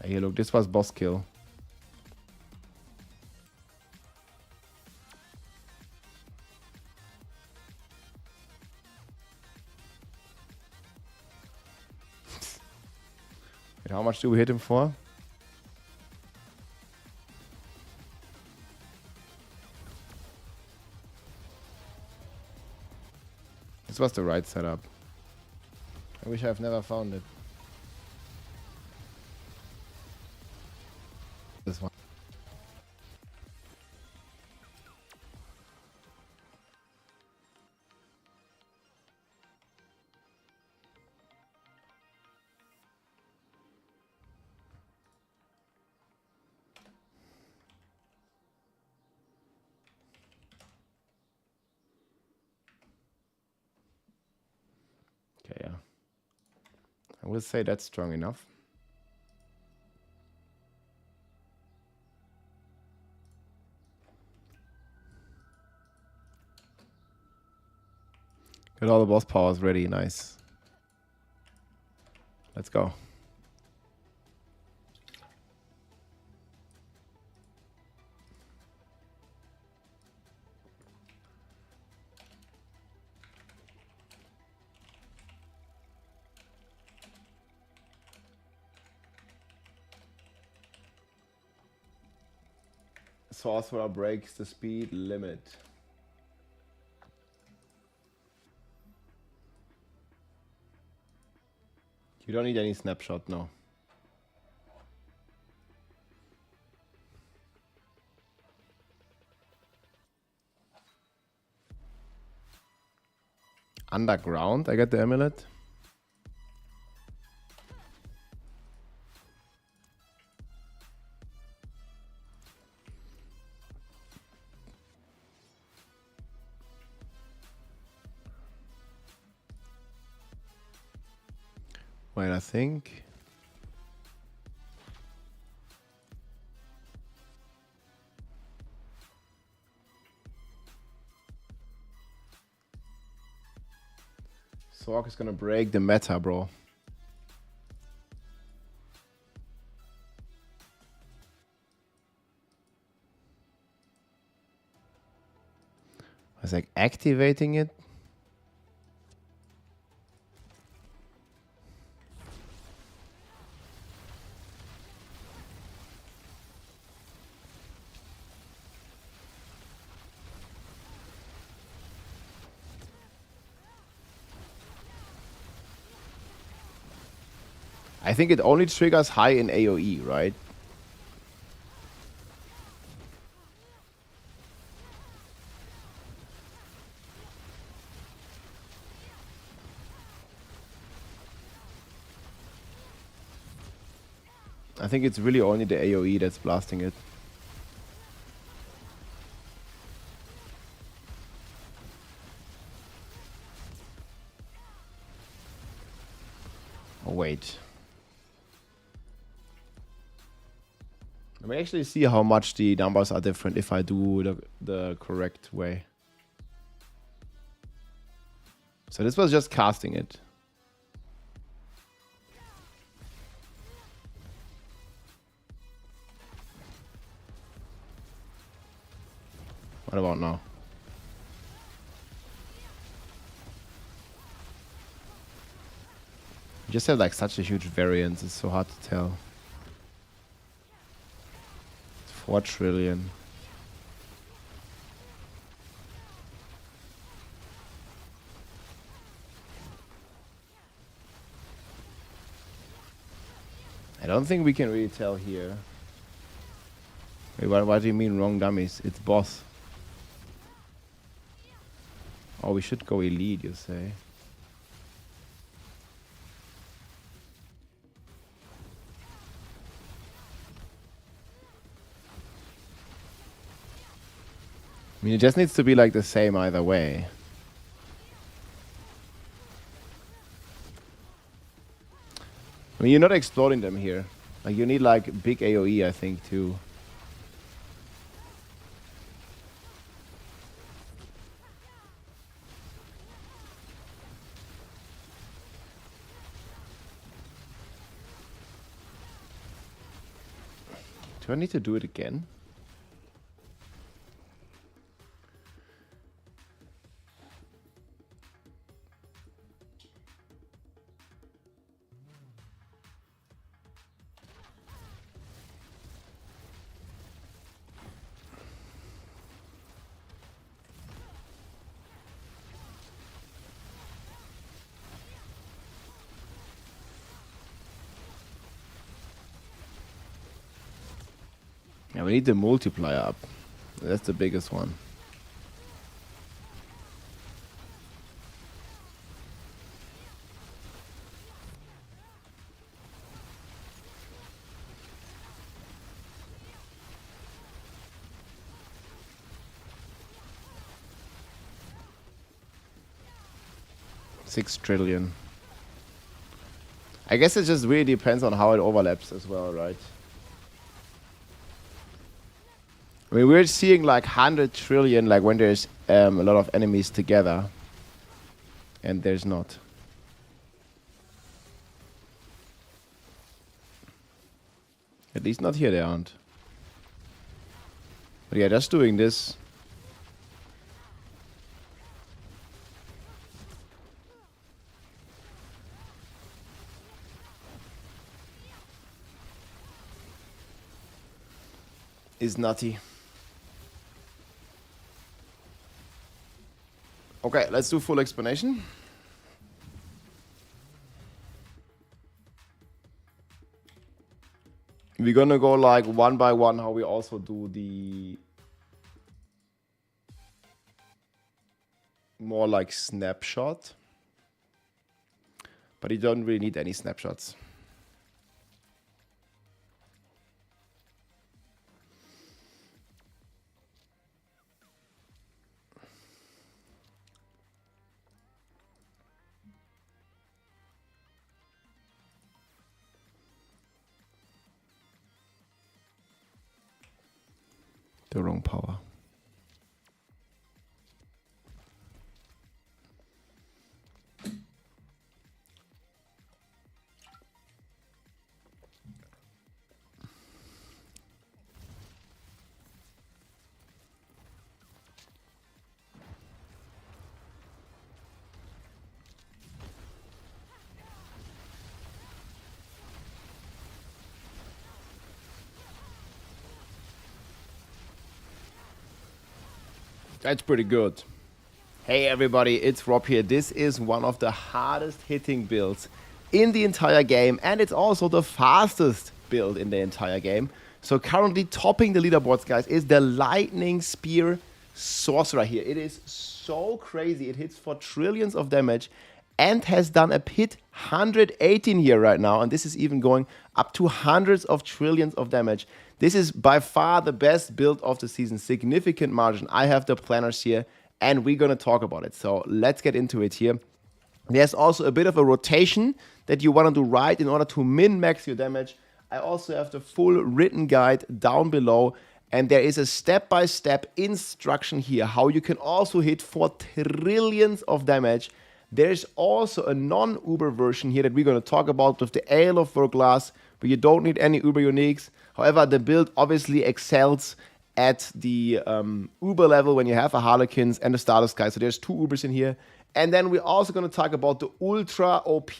S1: Hey, look, this was boss kill. Wait, how much do we hit him for? This was the right setup. I wish I've never found it. This one. Okay, yeah. I will say that's strong enough. Got all the boss powers ready, nice. Let's go. Sorcerer breaks the speed limit. You don't need any snapshot, no. Underground, I get the amulet. Wait, I think. Sork is gonna break the meta, bro. I was like activating it. I think it only triggers high in AoE, right? I think it's really only the AoE that's blasting it. Oh, wait. Let me actually see how much the numbers are different if I do the correct way. So this was just casting it. What about now? You just have like such a huge variance, it's so hard to tell. 4 trillion. I don't think we can really tell here. Wait, what do you mean wrong dummies? It's boss. Oh, we should go elite, you say? I mean, it just needs to be like the same either way. I mean, you're not exploding them here. Like, you need like big AoE, I think, too. Do I need to do it again? Yeah, we need the multiplier up. That's the biggest one. $6 trillion. I guess it just really depends on how it overlaps as well, right? I mean, we're seeing like 100 trillion, like when there's a lot of enemies together, and there's not. At least not here, they aren't. But yeah, just doing this. Is nutty. Okay, let's do full explanation. We're gonna go like one by one how we also do the more like snapshot. But you don't really need any snapshots. The wrong power. That's pretty good. Hey everybody, it's Rob here. This is one of the hardest hitting builds in the entire game, and it's also the fastest build in the entire game. So currently topping the leaderboards, guys, is the Lightning Spear Sorcerer here. It is so crazy. It hits for trillions of damage and has done a hit 118 here right now, and this is even going up to hundreds of trillions of damage. This is by far the best build of the season, significant margin. I have the planners here, and we're going to talk about it. So let's get into it here. There's also a bit of a rotation that you want to do right in order to min-max your damage. I also have the full written guide down below, and there is a step-by-step instruction here how you can also hit for trillions of damage. There's also a non-Uber version here that we're going to talk about with the Ale of Verglas, where you don't need any Uber uniques. However, the build obviously excels at the Uber level when you have a Harlequins and a Stardust guy. So there's 2 Ubers in here. And then we're also going to talk about the ultra OP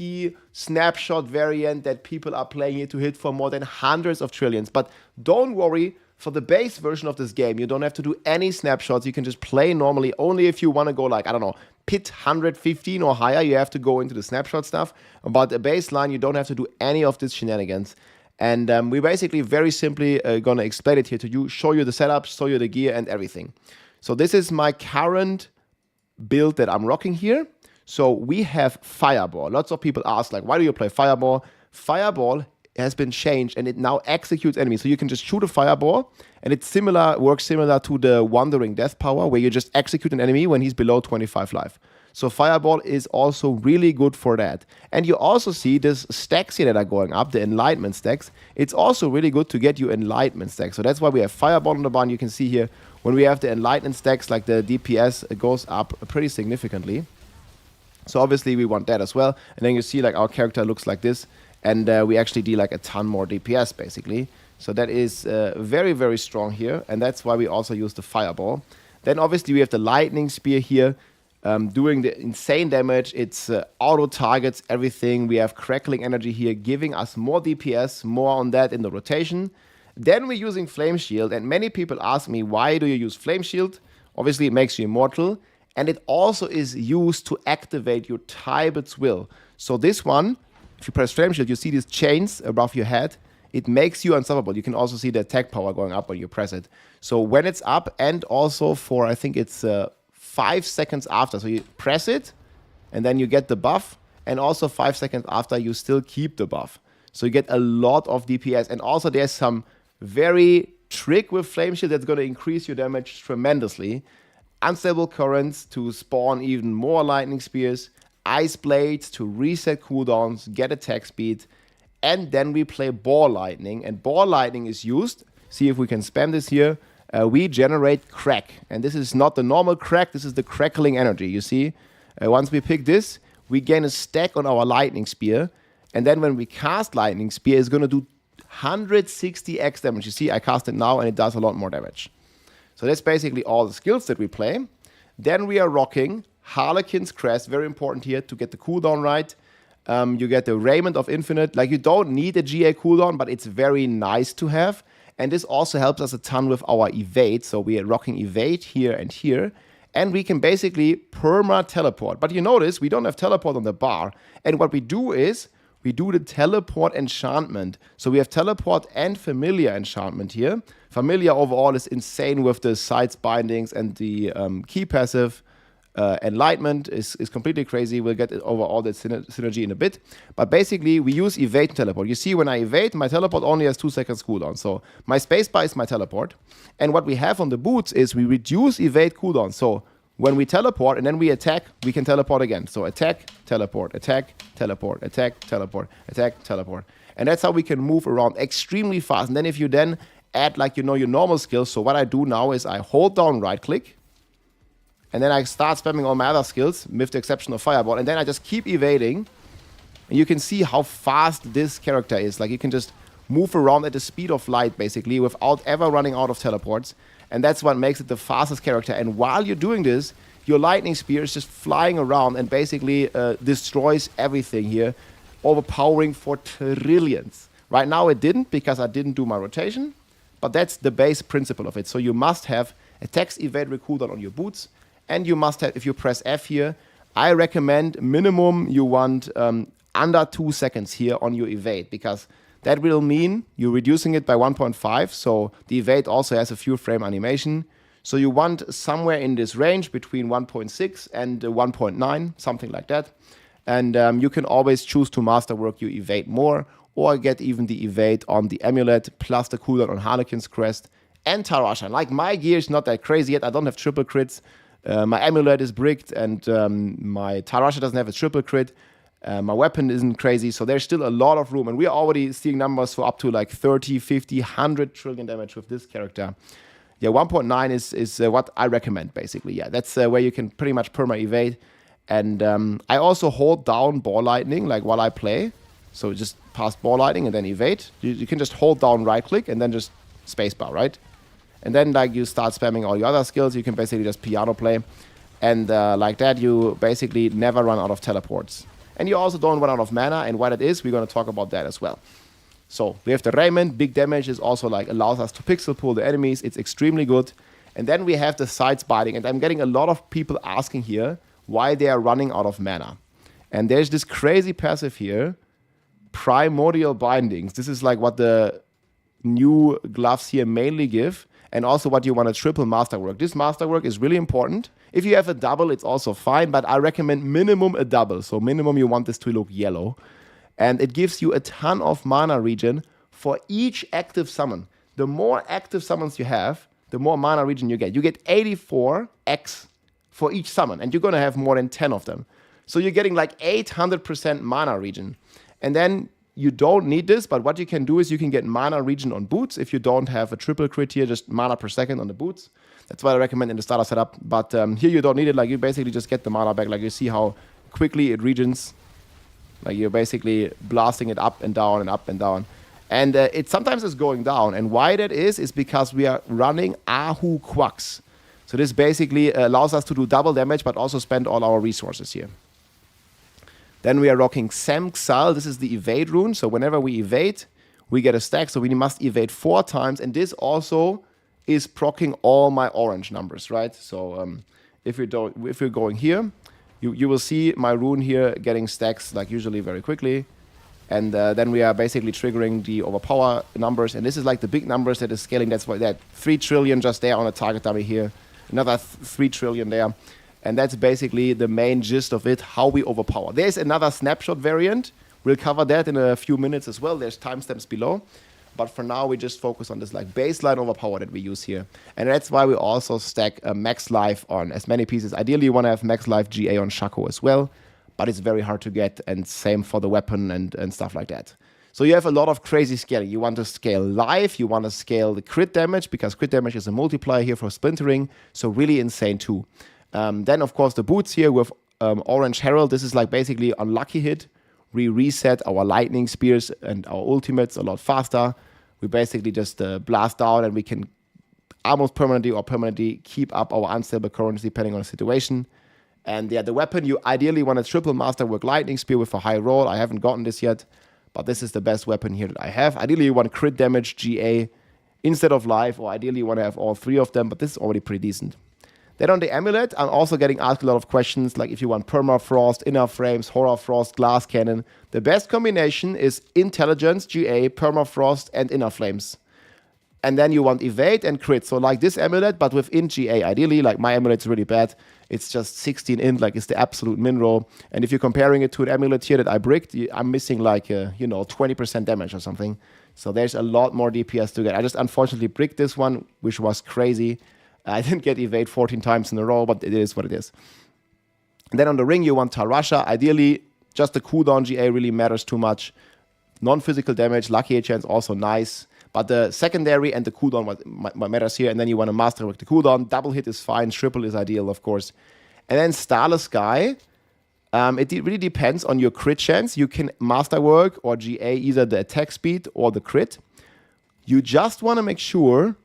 S1: snapshot variant that people are playing here to hit for more than hundreds of trillions. But don't worry, for the base version of this game, you don't have to do any snapshots. You can just play normally. Only if you want to go like, I don't know, pit 115 or higher, you have to go into the snapshot stuff. But the baseline, you don't have to do any of this shenanigans. And we're basically very simply going to explain it here to you, show you the setup, show you the gear and everything. So this is my current build that I'm rocking here. So we have Fireball. Lots of people ask, like, why do you play Fireball? Fireball has been changed and it now executes enemies. So you can just shoot a fireball and it works similar to the Wandering Death power, where you just execute an enemy when he's below 25 life. So Fireball is also really good for that. And you also see this stacks here that are going up, the Enlightenment stacks. It's also really good to get you Enlightenment stacks. So that's why we have Fireball on the barn. You can see here, when we have the Enlightenment stacks, like the DPS, it goes up pretty significantly. So obviously we want that as well. And then you see like our character looks like this. And we actually deal like a ton more DPS basically. So that is very, very strong here. And that's why we also use the Fireball. Then obviously we have the Lightning Spear here. Doing the insane damage. It's auto targets everything. We have crackling energy here, giving us more DPS, more on that in the rotation. Then we're using Flame Shield, and many people ask me, why do you use Flame Shield? Obviously it makes you immortal, and it also is used to activate your Tybet's Will. So this one, if you press Flame Shield, you see these chains above your head. It makes you unstoppable. You can also see the attack power going up when you press it. So when it's up, and also for, I think it's 5 seconds after. So you press it, and then you get the buff, and also 5 seconds after, you still keep the buff. So you get a lot of DPS, and also there's some very trick with Flame Shield that's going to increase your damage tremendously. Unstable Currents to spawn even more Lightning Spears, Ice Blades to reset cooldowns, get attack speed, and then we play Ball Lightning, and Ball Lightning is used, see if we can spam this here, we generate crack, and this is not the normal crack, this is the crackling energy, you see. Once we pick this, we gain a stack on our Lightning Spear, and then when we cast Lightning Spear, it's going to do 160x damage. You see, I cast it now, and it does a lot more damage. So that's basically all the skills that we play. Then we are rocking Harlequin's Crest, very important here to get the cooldown right. You get the Raiment of Infinite, like you don't need a GA cooldown, but it's very nice to have. And this also helps us a ton with our evade. So we are rocking evade here and here. And we can basically perma-teleport. But you notice we don't have teleport on the bar. And what we do is we do the teleport enchantment. So we have teleport and familiar enchantment here. Familiar overall is insane with the sides bindings and the key passive. Enlightenment is completely crazy. We'll get over all that synergy in a bit. But basically, we use evade and teleport. You see, when I evade, my teleport only has 2 seconds cooldown. So my spacebar is my teleport. And what we have on the boots is we reduce evade cooldown. So when we teleport and then we attack, we can teleport again. So attack, teleport, attack, teleport, attack, teleport, attack, teleport. And that's how we can move around extremely fast. And then if you then add like, your normal skills. So what I do now is I hold down right click. And then I start spamming all my other skills, with the exception of Fireball. And then I just keep evading. And you can see how fast this character is. Like, you can just move around at the speed of light, basically, without ever running out of teleports. And that's what makes it the fastest character. And while you're doing this, your Lightning Spear is just flying around and basically destroys everything here, overpowering for trillions. Right now it didn't, because I didn't do my rotation. But that's the base principle of it. So you must have attacks evade cooldown on your boots, and you must have, if you press F here, I recommend minimum you want under 2 seconds here on your evade, because that will mean you're reducing it by 1.5, so the evade also has a few frame animation. So you want somewhere in this range between 1.6 and 1.9, something like that. And you can always choose to masterwork your evade more, or get even the evade on the amulet, plus the cooldown on Harlequin's Crest and Tarasha. Like, my gear is not that crazy yet, I don't have triple crits. My amulet is bricked, and my Tarasha doesn't have a triple crit. My weapon isn't crazy, so there's still a lot of room. And we are already seeing numbers for up to like 30, 50, 100 trillion damage with this character. Yeah, 1.9 is what I recommend, basically. Yeah, that's where you can pretty much perma-evade. And I also hold down Ball Lightning, like, while I play. So just pass Ball Lightning and then evade. You can just hold down right-click and then just spacebar, right? And then, like, you start spamming all your other skills. You can basically just piano play. And like that, you basically never run out of teleports. And you also don't run out of mana, and why that is, we're going to talk about that as well. So we have the Raiment, big damage, is also like allows us to pixel pull the enemies. It's extremely good. And then we have the Sides Biting, and I'm getting a lot of people asking here why they are running out of mana. And there's this crazy passive here, Primordial Bindings. This is like what the new gloves here mainly give, and also what you want to triple masterwork. This masterwork is really important. If you have a double, it's also fine, but I recommend minimum a double. So minimum you want this to look yellow. And it gives you a ton of mana regen for each active summon. The more active summons you have, the more mana regen you get. You get 84x for each summon, and you're going to have more than 10 of them. So you're getting like 800% mana regen. And then you don't need this, but what you can do is you can get mana regen on boots. If you don't have a triple crit here, just mana per second on the boots. That's what I recommend in the starter setup. But here you don't need it. Like, you basically just get the mana back. Like, you see how quickly it regens. Like, you're basically blasting it up and down and up and down. And it sometimes is going down. And why that is because we are running Ahu Quacks. So this basically allows us to do double damage, but also spend all our resources here. Then we are rocking Samxal. This is the evade rune. So whenever we evade, we get a stack. So we must evade 4 times. And this also is proccing all my orange numbers, right? So if you're going here, you will see my rune here getting stacks, like, usually very quickly. And then we are basically triggering the overpower numbers. And this is like the big numbers that is scaling. That's why that 3 trillion just there on a target dummy here. Another 3 trillion there. And that's basically the main gist of it, how we overpower. There's another snapshot variant. We'll cover that in a few minutes as well. There's timestamps below. But for now, we just focus on this like baseline overpower that we use here. And that's why we also stack max life on as many pieces. Ideally, you want to have max life GA on Shaco as well. But it's very hard to get. And same for the weapon and stuff like that. So you have a lot of crazy scaling. You want to scale life. You want to scale the crit damage, because crit damage is a multiplier here for splintering. So really insane too. Then, of course, the boots here with Orange Herald. This is like basically unlucky hit. We reset our lightning spears and our ultimates a lot faster. We basically just blast down, and we can almost permanently keep up our unstable currents depending on the situation. And yeah, the weapon, you ideally want to triple masterwork lightning spear with a high roll. I haven't gotten this yet, but this is the best weapon here that I have. Ideally, you want crit damage GA instead of life, or ideally you want to have all 3 of them, but this is already pretty decent. Then on the amulet, I'm also getting asked a lot of questions, like if you want permafrost, inner frames, horror frost, glass cannon. The best combination is intelligence, GA, permafrost, and inner flames. And then you want evade and crit. So like this amulet, but within GA. Ideally, like my amulet's really bad. It's just 16 int, like it's the absolute min roll. And if you're comparing it to an amulet here that I bricked, I'm missing like, 20% damage or something. So there's a lot more DPS to get. I just unfortunately bricked this one, which was crazy. I didn't get evade 14 times in a row, but it is what it is. And then on the ring, you want Tarasha. Ideally, just the cooldown GA really matters too much. Non-physical damage, lucky chance also nice. But the secondary and the cooldown what matters here. And then you want to masterwork the cooldown. Double hit is fine. Triple is ideal, of course. And then Starless Sky. It really depends on your crit chance. You can masterwork or GA either the attack speed or the crit. You just want to make sure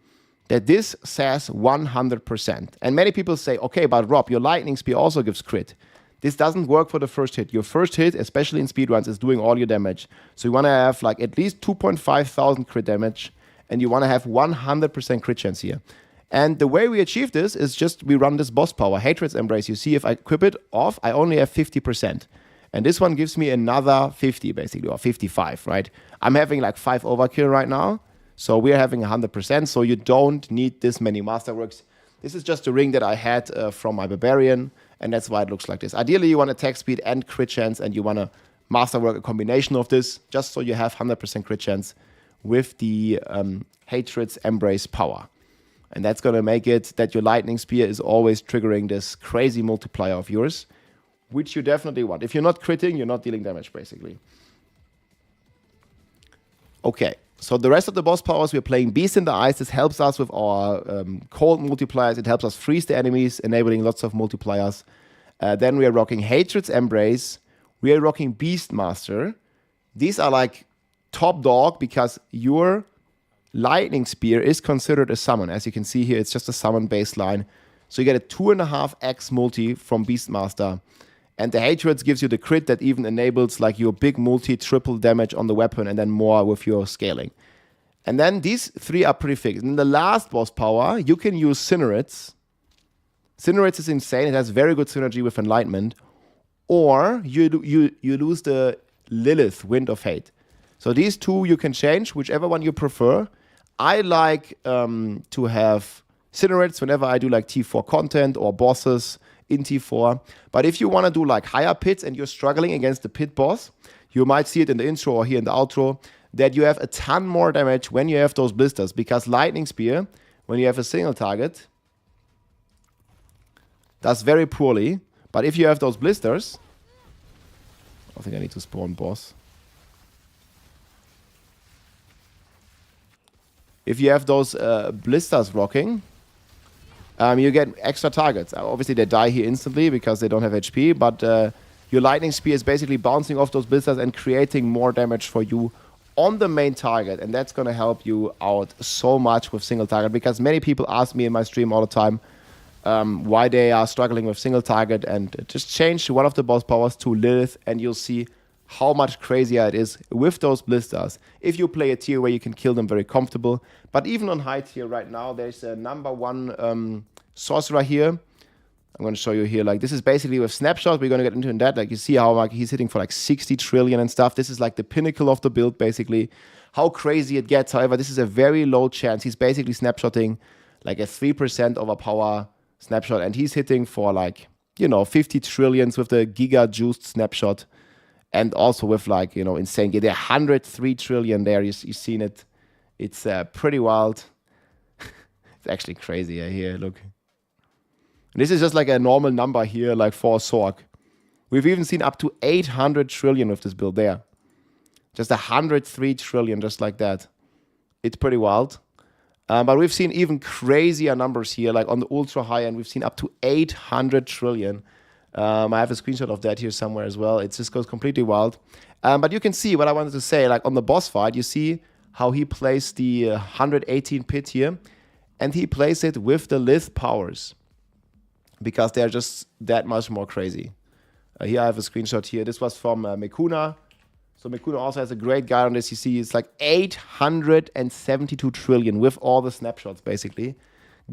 S1: that this says 100%. And many people say, okay, but Rob, your lightning spear also gives crit. This doesn't work for the first hit. Your first hit, especially in speedruns, is doing all your damage. So you want to have like at least 2,500 crit damage, and you want to have 100% crit chance here. And the way we achieve this is just we run this boss power, Hatred's Embrace. You see, if I equip it off, I only have 50%. And this one gives me another 50, basically, or 55, right? I'm having like 5 overkill right now. So we're having 100%. So you don't need this many Masterworks. This is just a ring that I had from my Barbarian. And that's why it looks like this. Ideally, you want attack speed and crit chance. And you want to Masterwork a combination of this, just so you have 100% crit chance with the Hatred's Embrace power. And that's going to make it that your Lightning Spear is always triggering this crazy multiplier of yours, which you definitely want. If you're not critting, you're not dealing damage, basically. Okay, so the rest of the boss powers, we're playing Beast in the Ice. This helps us with our cold multipliers. It helps us freeze the enemies, enabling lots of multipliers. Then we are rocking Hatred's Embrace. We are rocking Beastmaster. These are like top dog because your Lightning Spear is considered a summon. As you can see here, it's just a summon baseline. So you get a 2.5x multi from Beastmaster. And the Hatreds gives you the crit that even enables like your big multi, triple damage on the weapon and then more with your scaling. And then these 3 are pretty fixed. In the last boss power, you can use Cinerates. Cinerates is insane. It has very good synergy with Enlightenment. Or you lose the Lilith, Wind of Hate. So these 2 you can change, whichever one you prefer. I like to have Cinerates whenever I do like T4 content or bosses in T4. But if you want to do like higher pits and you're struggling against the pit boss, you might see it in the intro or here in the outro, that you have a ton more damage when you have those blisters. Because Lightning Spear, when you have a single target, does very poorly. But if you have those blisters, I think I need to spawn boss. If you have those blisters rocking, you get extra targets. Obviously, they die here instantly because they don't have HP, but your Lightning Spear is basically bouncing off those blisters and creating more damage for you on the main target. And that's going to help you out so much with single target, because many people ask me in my stream all the time why they are struggling with single target, and just change one of the boss powers to Lilith and you'll see how much crazier it is with those blisters. If you play a tier where you can kill them very comfortable. But even on high tier right now, there's a #1 sorcerer here. I'm going to show you here. Like, this is basically with snapshot. We're going to get into that. Like, you see how like he's hitting for like 60 trillion and stuff. This is like the pinnacle of the build, basically. How crazy it gets. However, this is a very low chance. He's basically snapshotting like a 3% overpower snapshot. And he's hitting for like, 50 trillions with the giga juiced snapshot. And also with like, insane. There are 103 trillion there. You've seen it. It's pretty wild. It's actually crazy here. Look. This is just like a normal number here, like for a Sorg. We've even seen up to 800 trillion with this build there. Just 103 trillion, just like that. It's pretty wild. But we've seen even crazier numbers here, like on the ultra high end. We've seen up to 800 trillion. I have a screenshot of that here somewhere as well. It just goes completely wild. But you can see what I wanted to say. Like on the boss fight, you see how he plays the 118 pit here. And he plays it with the Lith powers, because they're just that much more crazy. Here I have a screenshot here. This was from Mekuna. So Mekuna also has a great guide on this. You see it's like 872 trillion with all the snapshots, basically.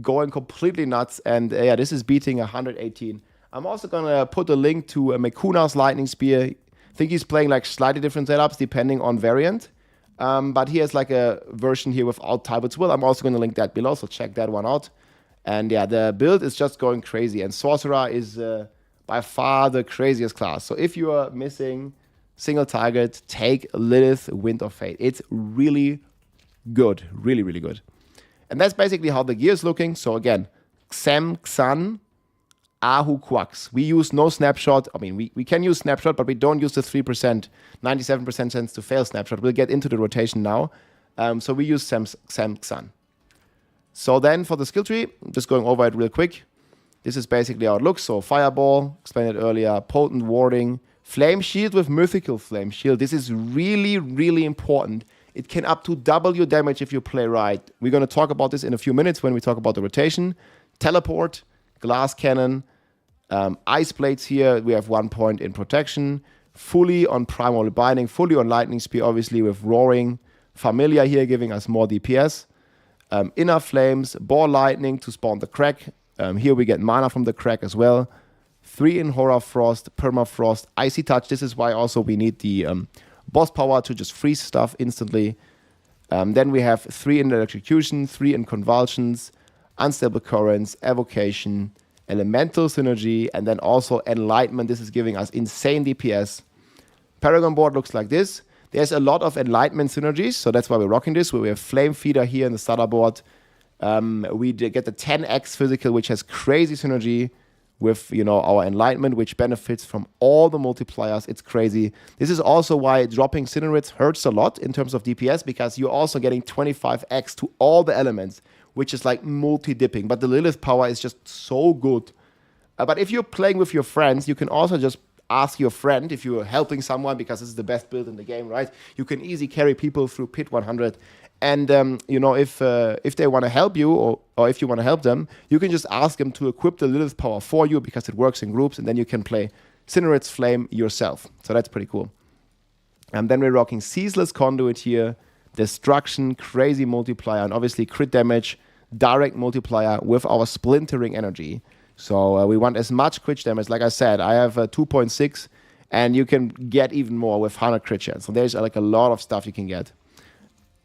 S1: Going completely nuts. And yeah, this is beating 118. I'm also going to put a link to Mekuna's Lightning Spear. I think he's playing like slightly different setups depending on variant. But he has like a version here without Talbot's Will. I'm also going to link that below, so check that one out. And yeah, the build is just going crazy. And Sorcerer is by far the craziest class. So if you are missing single target, take Lilith, Wind of Fate. It's really good. Really, really good. And that's basically how the gear is looking. So again, Xem, Xan, Ahu, Quax. We use no snapshot. I mean, we can use snapshot, but we don't use the 3%, 97% chance to fail snapshot. We'll get into the rotation now. So we use Xem, Xan. So then for the skill tree, just going over it real quick. This is basically how it looks. So Fireball, explained it earlier, Potent Warding, Flame Shield with Mythical Flame Shield. This is really, really important. It can up to double your damage if you play right. We're going to talk about this in a few minutes when we talk about the rotation. Teleport, Glass Cannon, Ice Blades here. We have 1 point in protection. Fully on Primal Binding, fully on Lightning Spear, obviously with Roaring. Familiar here giving us more DPS. Inner Flames, Ball Lightning to spawn the crack. Here we get mana from the crack as well. 3 in Horror Frost, Permafrost, Icy Touch. This is why also we need the boss power to just freeze stuff instantly. Then we have 3 in Electrocution, 3 in Convulsions, Unstable Currents, Evocation, Elemental Synergy, and then also Enlightenment. This is giving us insane DPS. Paragon board looks like this. There's a lot of Enlightenment synergies, so that's why we're rocking this. We have Flame Feeder here in the starter board. We get the 10x physical, which has crazy synergy with, you know, our Enlightenment, which benefits from all the multipliers. It's crazy. This is also why dropping Cinerates hurts a lot in terms of DPS, because you're also getting 25x to all the elements, which is like multi-dipping. But the Lilith power is just so good. But if you're playing with your friends, you can also just ask your friend if you're helping someone, because this is the best build in the game, right? You can easily carry people through Pit 100. And, you know, if they want to help you, or if you want to help them, you can just ask them to equip the Lilith power for you, because it works in groups, and then you can play Cinerate's Flame yourself. So that's pretty cool. And then we're rocking Ceaseless Conduit here, Destruction, crazy multiplier, and obviously crit damage, direct multiplier with our Splintering Energy. So we want as much crit damage. Like I said, I have 2.6, and you can get even more with 100 crit chance. So there's like a lot of stuff you can get.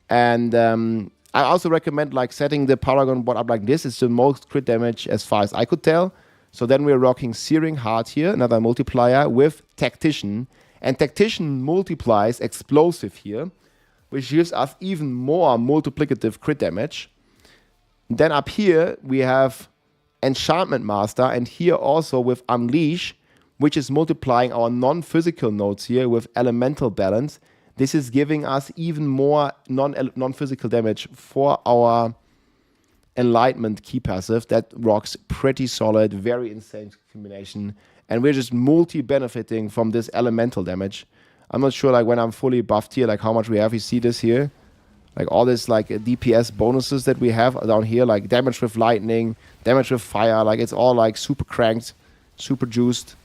S1: And I also recommend like setting the Paragon board up like this. It's the most crit damage as far as I could tell. So then we're rocking Searing Heart here, another multiplier with Tactician. And Tactician multiplies Explosive here, which gives us even more multiplicative crit damage. Then up here we have Enchantment Master, and here also with Unleash, which is multiplying our non-physical nodes here with Elemental Balance. This is giving us even more non-physical damage for our Enlightenment key passive. That rocks pretty solid, very insane combination. And we're just multi-benefiting from this elemental damage. I'm not sure like when I'm fully buffed here, like how much we have. You see this here? Like all this like DPS bonuses that we have down here, like damage with lightning, damage with fire, like it's all like super cranked, super juiced.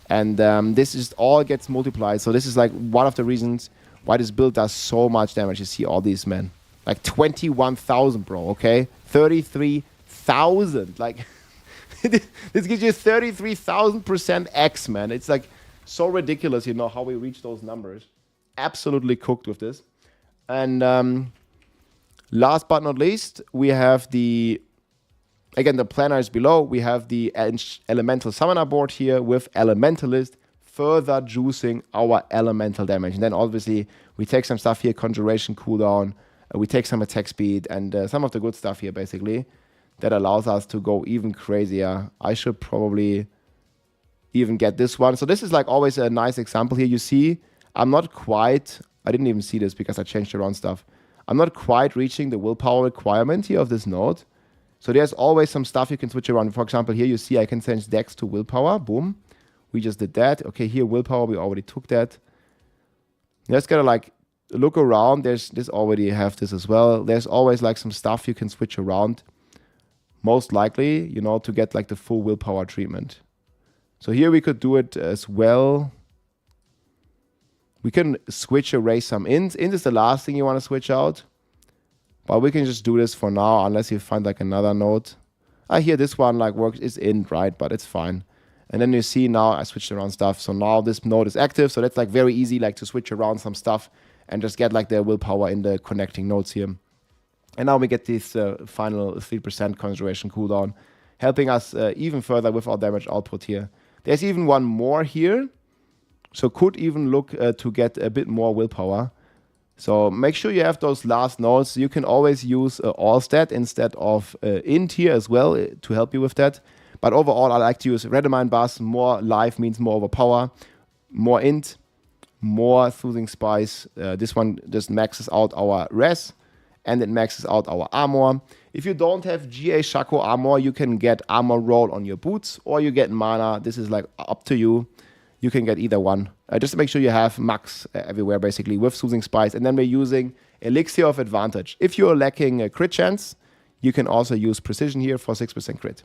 S1: And this just all gets multiplied. So this is like one of the reasons why this build does so much damage. You see all these, men. Like 21,000, bro, okay? 33,000. Like, this gives you 33,000% X, man. It's like so ridiculous, you know, how we reach those numbers. Absolutely cooked with this. And last but not least, we have the... Again, the planner is below. We have the Elemental Summoner board here with Elementalist, further juicing our elemental damage. And then obviously we take some stuff here, Conjuration cooldown, we take some attack speed, and some of the good stuff here basically that allows us to go even crazier. I should probably even get this one. So this is like always a nice example here. You see, I'm not quite, I didn't even see this because I changed around stuff. I'm not quite reaching the willpower requirement here of this node. So there's always some stuff you can switch around. For example, here you see I can change Dex to willpower. Boom. We just did that. Okay, here willpower, we already took that. Just gotta like look around. There's this already have this as well. There's always like some stuff you can switch around. Most likely, you know, to get like the full willpower treatment. So here we could do it as well. We can switch erase some int. Int is the last thing you want to switch out. But we can just do this for now, unless you find like another node. I hear this one like works, is int, right? But it's fine. And then you see now I switched around stuff. So now this node is active. So that's like very easy like to switch around some stuff and just get like the willpower in the connecting nodes here. And now we get this final 3% Conjuration cooldown, helping us even further with our damage output here. There's even one more here. So could even look to get a bit more willpower. So make sure you have those last nodes. You can always use all stat instead of int here as well to help you with that. But overall, I like to use Redemine Buzz. More life means more overpower. More int, more Soothing Spice. This one just maxes out our res, and it maxes out our armor. If you don't have GA Shaco armor, you can get armor roll on your boots, or you get mana. This is like up to you. You can get either one. Just to make sure you have max everywhere, basically, with Soothing Spice. And then we're using Elixir of Advantage. If you're lacking a crit chance, you can also use Precision here for 6% crit.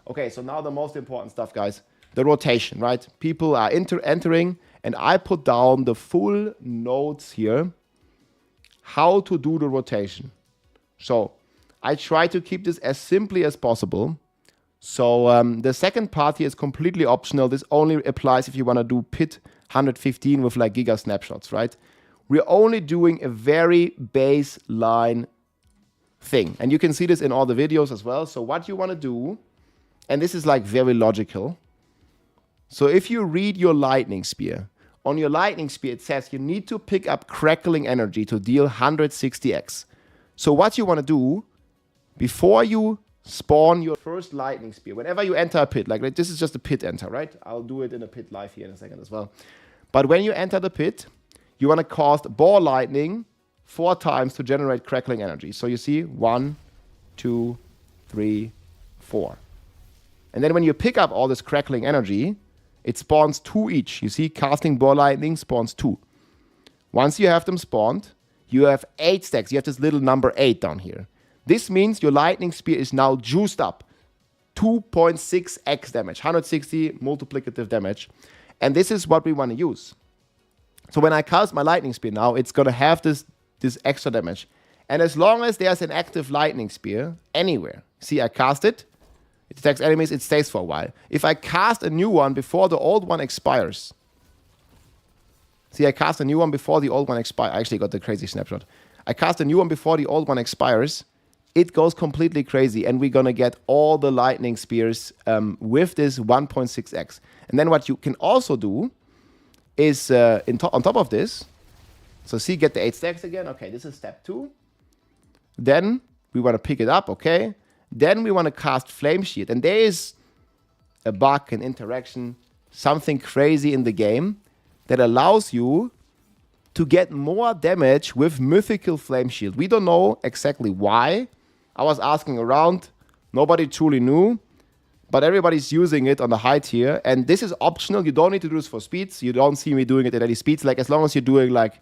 S1: Okay, so now the most important stuff, guys. The rotation, right? People are entering, and I put down the full notes here, how to do the rotation. So I try to keep this as simply as possible. So the second part here is completely optional. This only applies if you want to do pit 115 with like giga snapshots, right? We're only doing a very baseline thing. And you can see this in all the videos as well. So what you want to do, and this is like very logical. So if you read your lightning spear, on your lightning spear it says you need to pick up crackling energy to deal 160x. So what you want to do, before you spawn your first lightning spear, whenever you enter a pit, like this is just a pit enter, right? I'll do it in a pit live here in a second as well. But when you enter the pit, you want to cast ball lightning 4 times to generate crackling energy. So you see 1, 2, 3, 4. And then when you pick up all this crackling energy, it spawns 2 each. You see, casting ball lightning spawns 2. Once you have them spawned, you have 8 stacks. You have this little number 8 down here. This means your lightning spear is now juiced up. 2.6x damage, 160 multiplicative damage. And this is what we want to use. So when I cast my lightning spear now, it's going to have this extra damage. And as long as there's an active lightning spear anywhere, see, I cast it, it attacks enemies, it stays for a while. If I cast a new one before the old one expires, see, I cast a new one before the old one expires. I actually got the crazy snapshot. I cast a new one before the old one expires, it goes completely crazy, and we're going to get all the lightning spears with this 1.6x. And then what you can also do is, on top of this, so see, get the 8 stacks again. Okay, this is step 2. Then we want to pick it up, okay? Then we want to cast Flame Shield. And there is a bug, an interaction, something crazy in the game that allows you to get more damage with Mythical Flame Shield. We don't know exactly why. I was asking around. Nobody truly knew. But everybody's using it on the high tier. And this is optional. You don't need to do this for speeds. You don't see me doing it at any speeds. Like, as long as you're doing, like,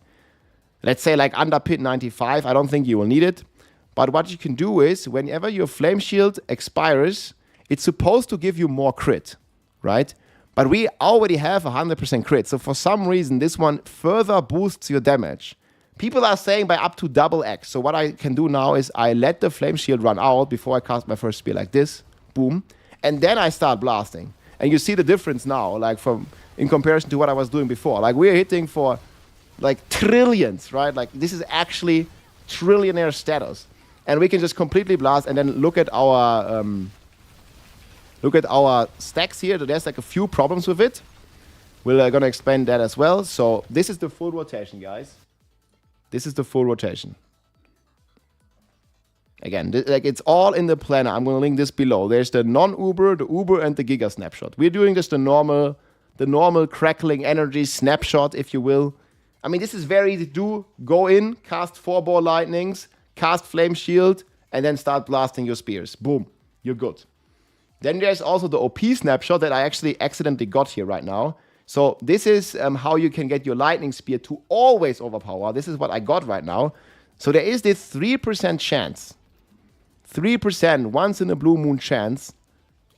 S1: let's say, like, under pit 95, I don't think you will need it. But what you can do is, whenever your Flame Shield expires, it's supposed to give you more crit, right? But we already have 100% crit. So for some reason, this one further boosts your damage. People are saying by up to double X. So what I can do now is I let the Flame Shield run out before I cast my first spear like this. Boom. And then I start blasting. And you see the difference now, like in comparison to what I was doing before. Like, we're hitting for like trillions, right? Like, this is actually trillionaire status. And we can just completely blast, and then look at our stacks here. There's like a few problems with it. We're gonna explain that as well. So this is the full rotation, guys. This is the full rotation. Again, like, it's all in the planner. I'm gonna link this below. There's the non-Uber, the Uber, and the Giga snapshot. We're doing just the normal crackling energy snapshot, if you will. I mean, this is very easy to do. Go in, cast 4 ball lightnings, cast Flame Shield, and then start blasting your spears. Boom, you're good. Then there's also the OP snapshot that I actually accidentally got here right now. So this is how you can get your lightning spear to always overpower. This is what I got right now. So there is this 3% chance, 3% once in a blue moon chance,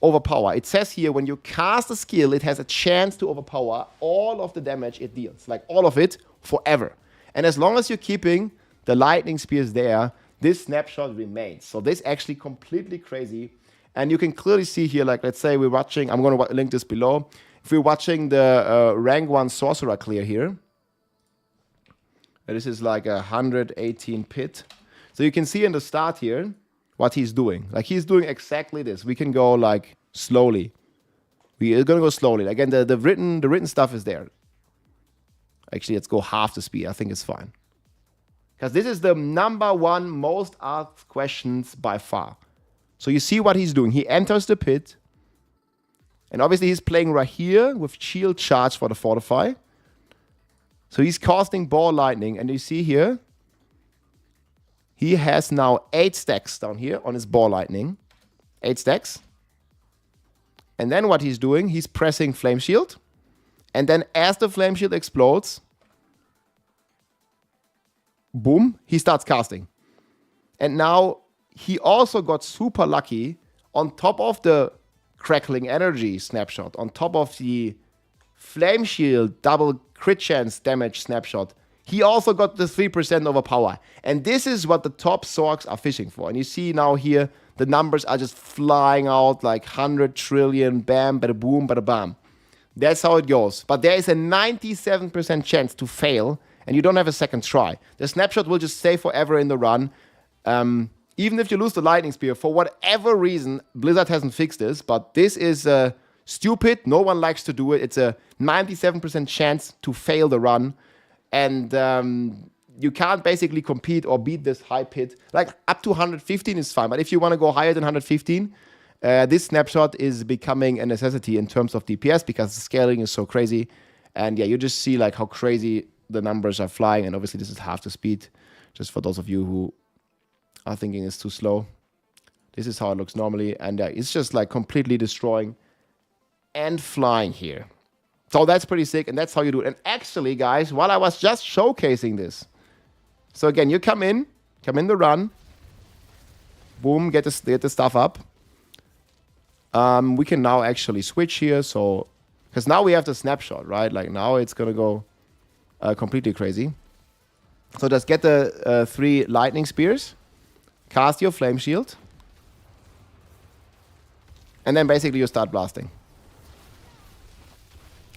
S1: overpower. It says here, when you cast a skill, it has a chance to overpower all of the damage it deals. Like, all of it, forever. And as long as you're keeping the lightning spears there, this snapshot remains. So this is actually completely crazy. And you can clearly see here, like, let's say we're watching, I'm going to link this below. If we're watching the rank 1 sorcerer clear here, this is like 118 pit. So you can see in the start here what he's doing. Like, he's doing exactly this. We can go like slowly. We're going to go slowly. Again, the written stuff is there. Actually, let's go half the speed. I think it's fine. Because this is the #1 most asked questions by far. So you see what he's doing. He enters the pit. And obviously he's playing right here with shield charge for the fortify. So he's casting ball lightning. And you see here, he has now 8 stacks down here on his ball lightning. 8 stacks. And then what he's doing, he's pressing Flame Shield. And then as the Flame Shield explodes, boom, he starts casting. And now he also got super lucky on top of the crackling energy snapshot, on top of the Flame Shield double crit chance damage snapshot. he also got the 3% overpower. And this is what the top Sorks are fishing for. And you see now here, the numbers are just flying out like 100 trillion, bam, bada boom, bada bam. That's how it goes. But there is a 97% chance to fail, and you don't have a second try. The snapshot will just stay forever in the run. Even if you lose the lightning spear, for whatever reason, Blizzard hasn't fixed this, but this is stupid. No one likes to do it. It's a 97% chance to fail the run. And you can't basically compete or beat this high pit. Like up to 115 is fine, but if you want to go higher than 115, this snapshot is becoming a necessity in terms of DPS because the scaling is so crazy. And yeah, you just see like how crazy the numbers are flying. And obviously this is half the speed, just for those of you who are thinking it's too slow. This is how it looks normally. And it's just like completely destroying and flying here. So that's pretty sick, and that's how you do it. And actually, guys, while I was just showcasing this, so again, you come in the run, boom, get the stuff up. We can now actually switch here, so because now we have the snapshot, right? Like now it's gonna go completely crazy. So just get the 3 lightning spears, cast your flame shield, and then basically you start blasting.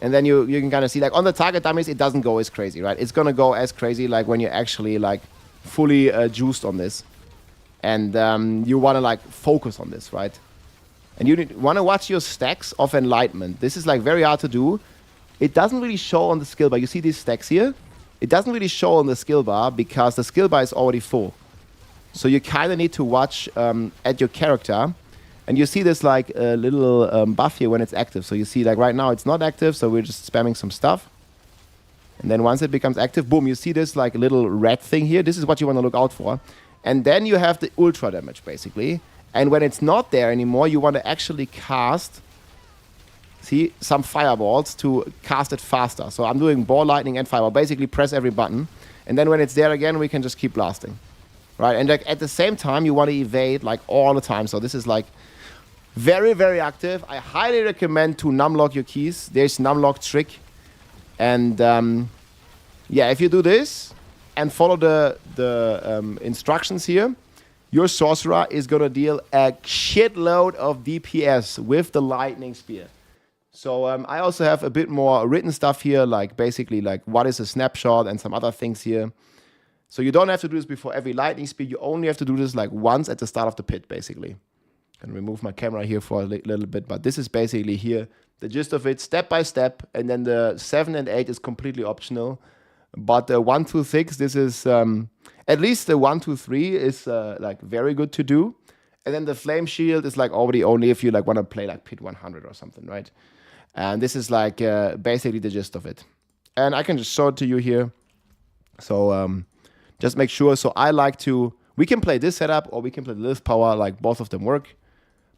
S1: And then you can kind of see, like, on the target dummies, it doesn't go as crazy, right? It's going to go as crazy, like, when you're actually, like, fully juiced on this. And you want to, like, focus on this, right? And you want to watch your stacks of enlightenment. This is, like, very hard to do. It doesn't really show on the skill bar. You see these stacks here? It doesn't really show on the skill bar because the skill bar is already full. So you kind of need to watch at your character. And you see this like little buff here when it's active. So you see like right now it's not active, so we're just spamming some stuff. And then once it becomes active, boom, you see this like little red thing here. This is what you want to look out for. And then you have the ultra damage basically. And when it's not there anymore, you want to actually cast, see, some fireballs to cast it faster. So I'm doing ball, lightning, and fireball. Basically press every button. And then when it's there again, we can just keep blasting. Right? And like, at the same time, you want to evade like all the time. So this is like very, very active. I highly recommend to numlock your keys. There's numlock trick. And yeah, if you do this and follow the instructions here, your sorcerer is going to deal a shitload of DPS with the lightning spear. So I also have a bit more written stuff here, like basically like what is a snapshot and some other things here. So you don't have to do this before every lightning speed. You only have to do this like once at the start of the pit, basically. I can remove my camera here for a little bit, but this is basically here the gist of it, step by step. And then the 7 and 8 is completely optional. But the 1, 2, 6, this is at least the 1, 2, 3 is like very good to do. And then the flame shield is like already only if you like want to play like pit 100 or something, right? And this is like basically the gist of it. And I can just show it to you here. So just make sure. So I like to, we can play this setup or we can play this power, like both of them work.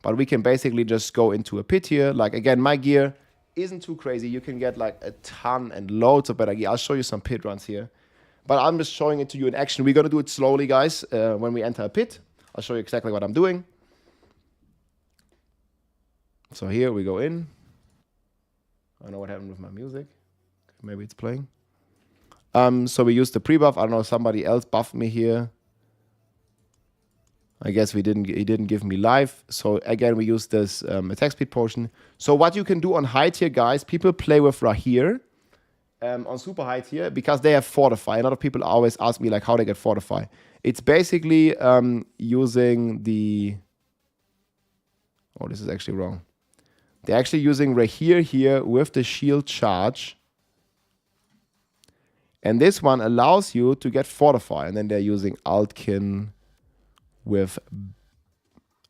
S1: But we can basically just go into a pit here. Like again, my gear isn't too crazy. You can get like a ton and loads of better gear. I'll show you some pit runs here. But I'm just showing it to you in action. We're going to do it slowly, guys, when we enter a pit. I'll show you exactly what I'm doing. So here we go in. I don't know what happened with my music. Maybe it's playing. So we used the pre-buff. I don't know, somebody else buffed me here. I guess he didn't give me life. So again, we use this attack speed potion. So what you can do on high tier, guys, people play with Rahir on super high tier because they have Fortify. A lot of people always ask me like how they get Fortify. It's basically using the... Oh, this is actually wrong. They're actually using Rahir here with the shield charge. And this one allows you to get Fortify. And then they're using Altkin with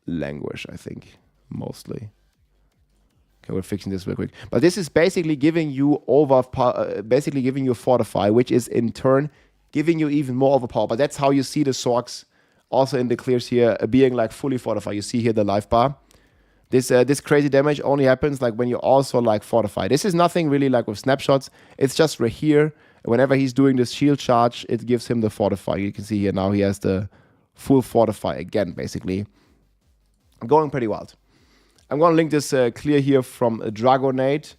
S1: Languish, I think, mostly. Okay, we're fixing this real quick. But this is basically giving you giving you Fortify, which is in turn giving you even more overpower. But that's how you see the Sorks also in the clears here being like fully Fortify. You see here the life bar. This crazy damage only happens like when you also like Fortify. This is nothing really like with snapshots. It's just right here. Whenever he's doing this shield charge, it gives him the Fortify. You can see here now he has the full Fortify again, basically. Going pretty wild. I'm going to link this clear here from Dragonade.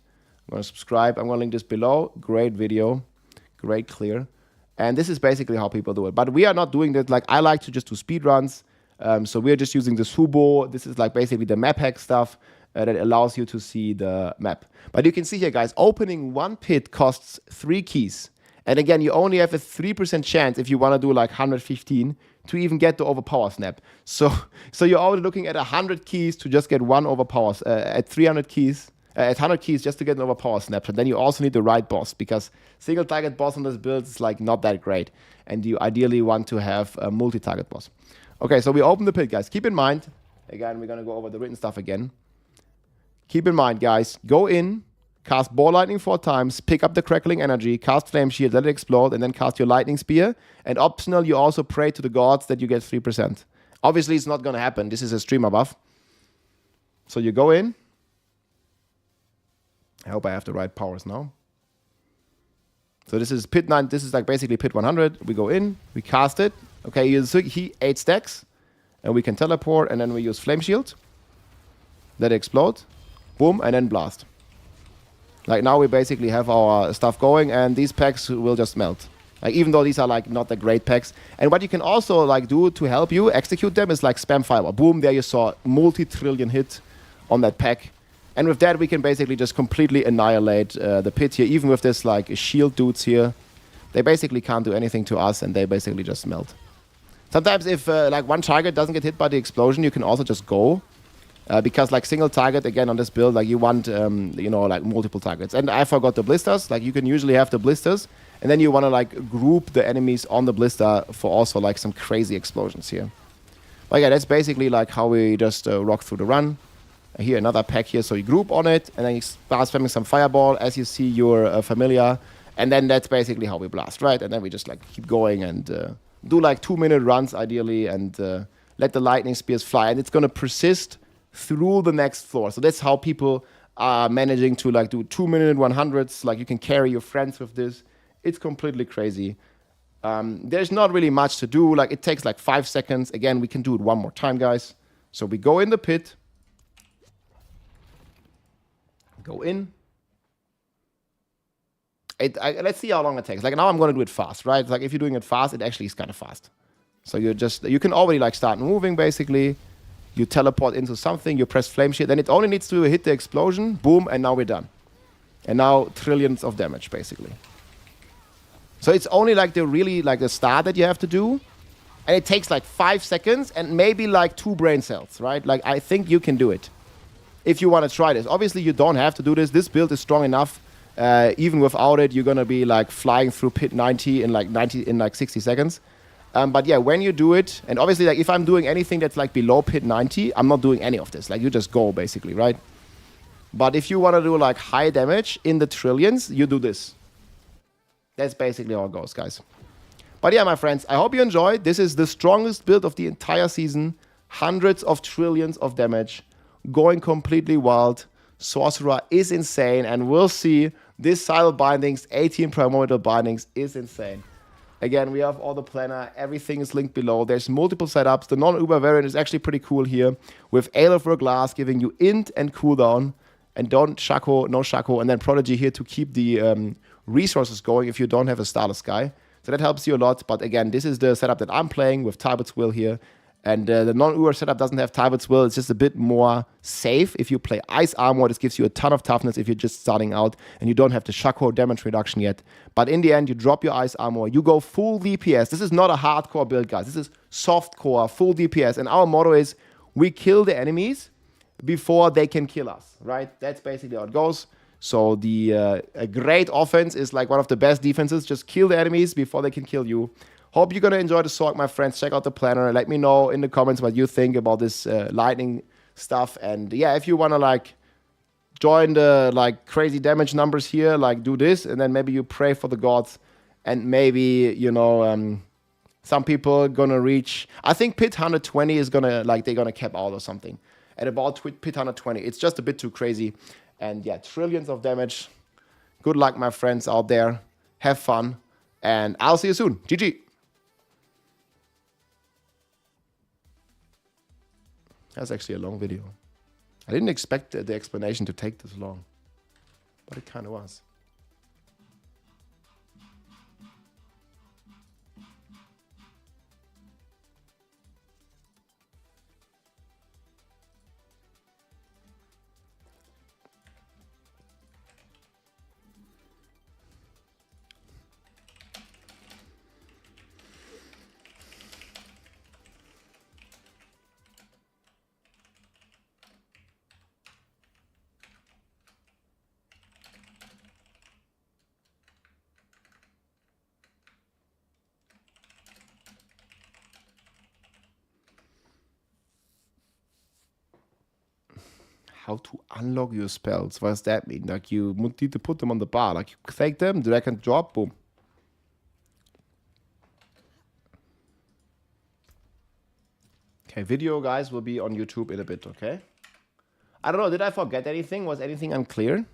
S1: I'm going to subscribe. I'm going to link this below. Great video. Great clear. And this is basically how people do it. But we are not doing that. Like, I like to just do speed runs. So we're just using the Subo. This is like basically the map hack stuff that allows you to see the map. But you can see here, guys, opening one pit costs 3 keys. And again, you only have a 3% chance if you want to do like 115 to even get the overpower snap. So you're already looking at 100 keys to just get one overpower, at 300 keys. At 100 keys just to get an overpower snapshot. Then you also need the right boss, because single target boss on this build is like not that great, and you ideally want to have a multi-target boss. Okay, so we open the pit, guys. Keep in mind, again, we're gonna go over the written stuff again. Keep in mind, guys, go in, cast Ball Lightning 4 times, pick up the Crackling Energy, cast Flame Shield, let it explode, and then cast your Lightning Spear. And optional, you also pray to the gods that you get 3%. Obviously, it's not gonna happen. This is a streamer buff. So you go in. I hope I have the right powers now. So this is pit 9. This is like basically pit 100. We go in, we cast it. Okay, he 8 stacks, and we can teleport, and then we use Flame Shield. Let it explode. Boom, and then blast. Like now we basically have our stuff going, and these packs will just melt. Like even though these are like not the great packs. And what you can also like do to help you execute them is like spam fireball. Boom, there you saw multi-trillion hit on that pack. And with that, we can basically just completely annihilate the pit here. Even with this like shield dudes here, they basically can't do anything to us, and they basically just melt. Sometimes if like one target doesn't get hit by the explosion, you can also just go. Because like single target, again, on this build, like you want, you know, like multiple targets. And I forgot the blisters. Like you can usually have the blisters, and then you want to like group the enemies on the blister for also like some crazy explosions here. But yeah, that's basically like how we just rock through the run. Here, another pack here, so you group on it, and then you start spamming some fireball as you see your familiar, and then that's basically how we blast, right? And then we just like keep going and do like 2-minute runs ideally, and let the lightning spears fly, and it's gonna persist through the next floor. So that's how people are managing to like do 2-minute 100s. Like you can carry your friends with this. It's completely crazy. There's not really much to do. Like it takes like 5 seconds. Again, we can do it one more time, guys. So we go in the pit. Go in. Let's see how long it takes. Like now I'm going to do it fast, right? Like if you're doing it fast, it actually is kind of fast. So you can already like start moving basically. You teleport into something, you press flame shield, then it only needs to hit the explosion, boom, and now we're done. And now trillions of damage basically. So it's only like the start that you have to do. And it takes like 5 seconds and maybe like 2 brain cells, right? Like I think you can do it. If you want to try this. Obviously, you don't have to do this. This build is strong enough. Even without it, you're going to be like flying through pit 90 in like 60 seconds. But yeah, when you do it, and obviously like if I'm doing anything that's like below pit 90, I'm not doing any of this. Like you just go basically, right? But if you want to do like high damage in the trillions, you do this. That's basically how it goes, guys. But yeah, my friends, I hope you enjoyed. This is the strongest build of the entire season. Hundreds of trillions of damage. Going completely wild. Sorcerer is insane, and we'll see. This Sidle Bindings, 18 Primordial Bindings is insane. Again, we have all the planner. Everything is linked below. There's multiple setups. The non-Uber variant is actually pretty cool here, with Ale of Glass giving you int and cooldown, and don't Shaco, no Shaco, and then Prodigy here to keep the resources going if you don't have a Starless Sky. So that helps you a lot. But again, this is the setup that I'm playing with Talbot's Will here. And the non-Uber setup doesn't have Talbot's Will. It's just a bit more safe. If you play Ice Armor, this gives you a ton of toughness if you're just starting out and you don't have the Shaco damage reduction yet. But in the end, you drop your Ice Armor. You go full DPS. This is not a hardcore build, guys. This is softcore, full DPS. And our motto is, we kill the enemies before they can kill us, right? That's basically how it goes. So the a great offense is like one of the best defenses. Just kill the enemies before they can kill you. Hope you're going to enjoy the Sorg, my friends. Check out the planner. Let me know in the comments what you think about this lightning stuff. And yeah, if you want to like join the like crazy damage numbers here, like do this. And then maybe you pray for the gods. And maybe, you know, some people going to reach, I think pit 120 is going to, like, they're going to cap out or something. At about pit 120. It's just a bit too crazy. And yeah, trillions of damage. Good luck, my friends out there. Have fun. And I'll see you soon. GG. That's actually a long video. I didn't expect the explanation to take this long, but it kind of was. How to unlock your spells. What does that mean? Like you need to put them on the bar. Like you take them, drag and drop, boom. Okay, video guys will be on YouTube in a bit, okay? I don't know, did I forget anything? Was anything unclear?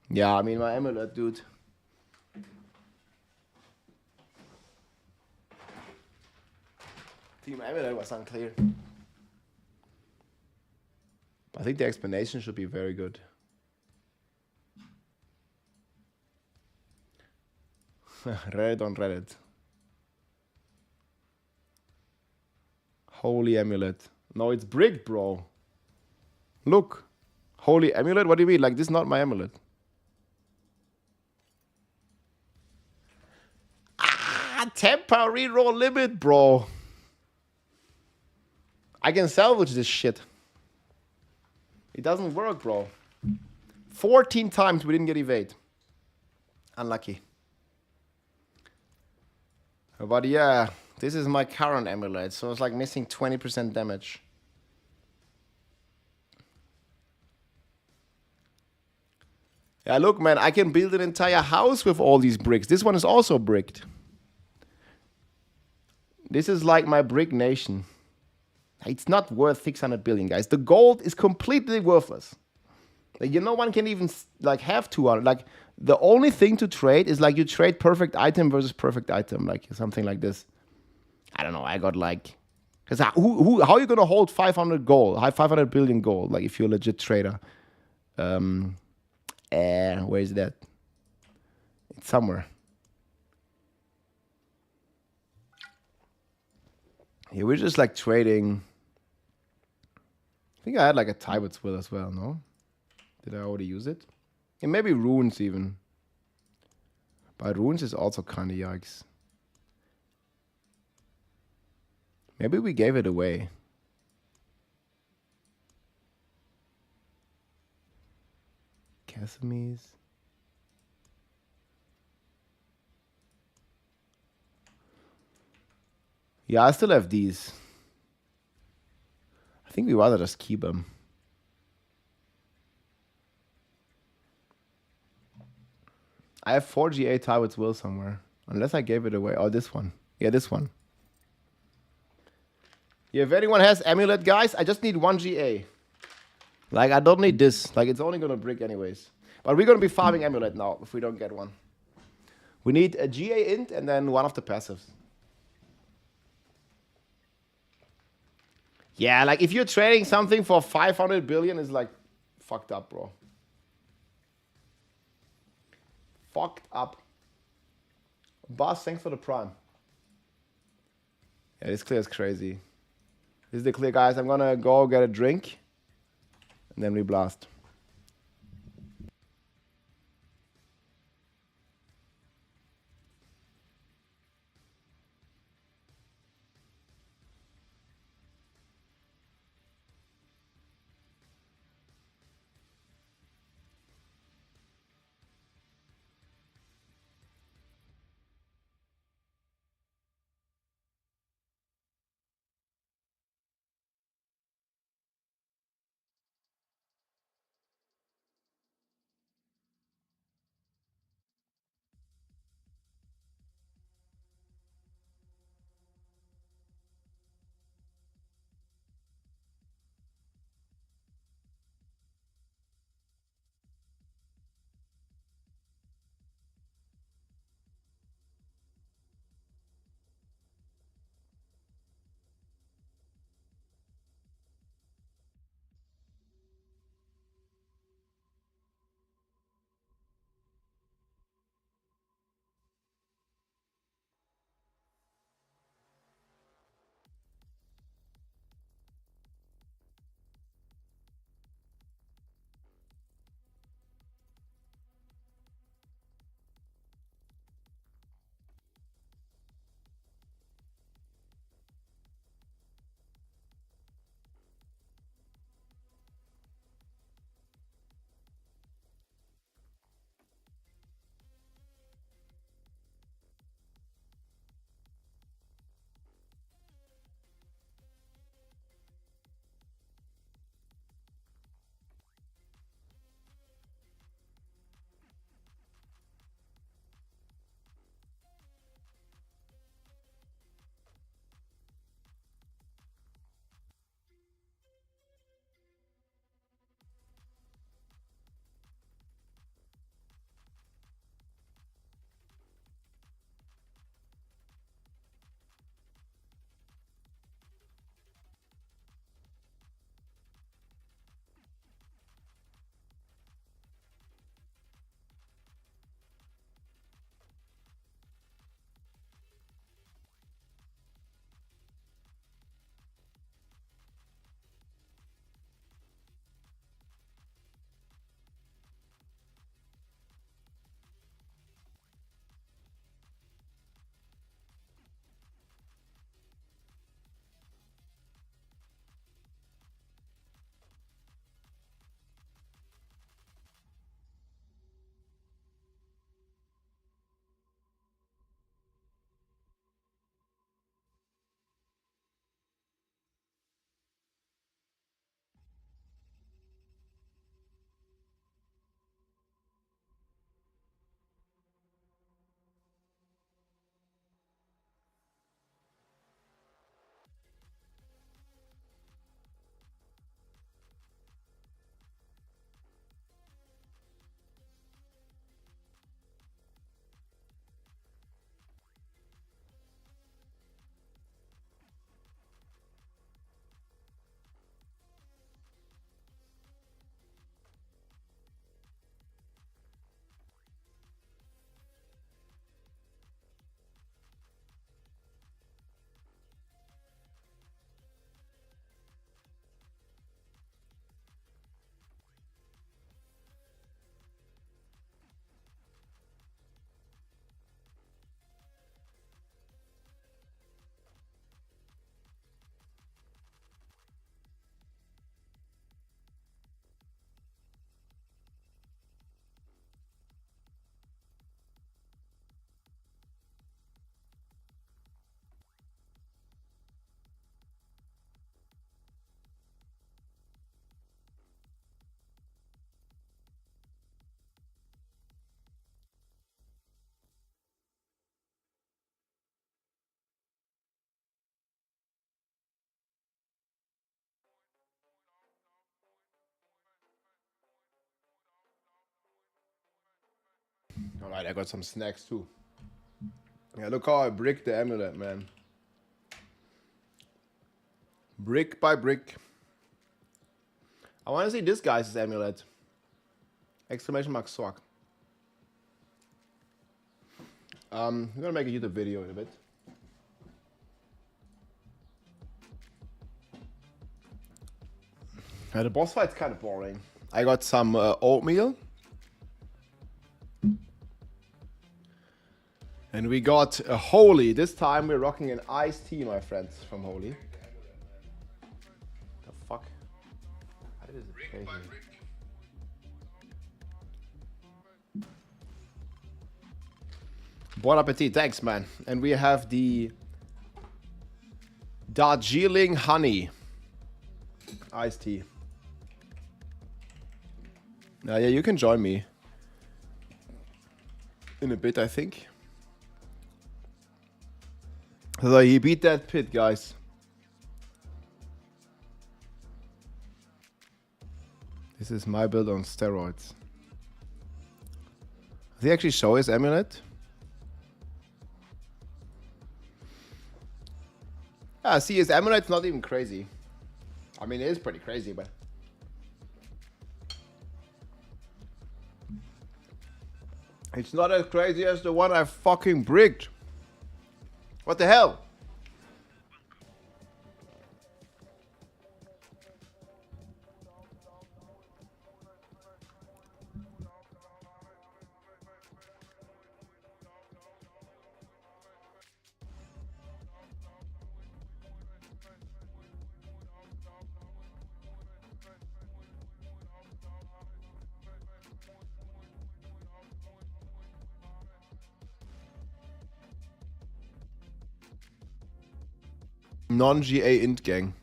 S1: Yeah, I mean my amulet, dude. Team amulet was unclear. I think the explanation should be very good. Reddit on Reddit. Holy amulet. No, it's brick, bro. Look. Holy amulet? What do you mean? Like, this is not my amulet. Ah, Temper reroll limit, bro. I can salvage this shit. It doesn't work, bro. 14 times we didn't get evade. Unlucky. But yeah, this is my current amulet, so it's like missing 20% damage. Yeah, look, man, I can build an entire house with all these bricks. This one is also bricked. This is like my brick nation. It's not worth 600 billion, guys. The gold is completely worthless. Like, you know, one can even like have 200. Like, the only thing to trade is like you trade perfect item versus perfect item, like something like this. I don't know. I got like, because how are you gonna hold 500 gold, 500 billion gold? Like if you're a legit trader. Where is that? It's somewhere. Yeah, we're just like trading. I think I had like a Tybot's will as well, no? Did I already use it? And maybe runes even. But runes is also kind of yikes. Maybe we gave it away. Casimir's. Yeah, I still have these. I think we rather just keep them. I have 4 GA Tyward's Will somewhere. Unless I gave it away. Oh, this one. Yeah, this one. Yeah, if anyone has Amulet, guys, I just need 1 GA. Like, I don't need this. Like, it's only going to brick anyways. But we're going to be farming Amulet now if we don't get one. We need a GA int and then one of the passives. Yeah, like, if you're trading something for 500 billion, it's like fucked up, bro. Fucked up. Boss, thanks for the prime. Yeah, this clear is crazy. This is the clear, guys. I'm gonna go get a drink. And then we blast. Alright, I got some snacks too. Yeah, look how I brick the amulet, man. Brick by brick. I want to see this guy's amulet. Exclamation mark sock. I'm gonna make a YouTube video in a bit. The boss fight's kind of boring. I got some oatmeal. And we got a Holy. This time we're rocking an iced tea, my friends, from Holy. The fuck? How did it pay here? Bon appetit, thanks, man. And we have the Darjeeling honey iced tea. Now, yeah, you can join me in a bit, I think. So he beat that pit, guys. This is my build on steroids. Does he actually show his amulet? Ah, see, his amulet's not even crazy. I mean, it is pretty crazy, but... it's not as crazy as the one I fucking bricked. What the hell? Non-GA int gang.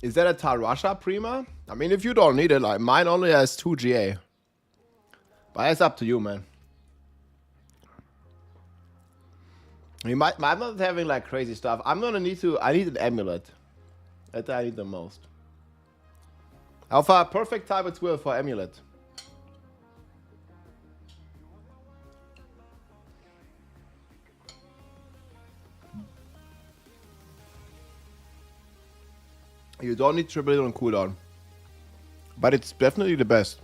S1: Is that a Tarasha Prima? I mean, if you don't need it, like mine only has 2 GA. But it's up to you, man. You might not having like crazy stuff. I need an amulet. That I need the most. Alpha, perfect type at will for amulet. You don't need triple hit on cooldown. But it's definitely the best.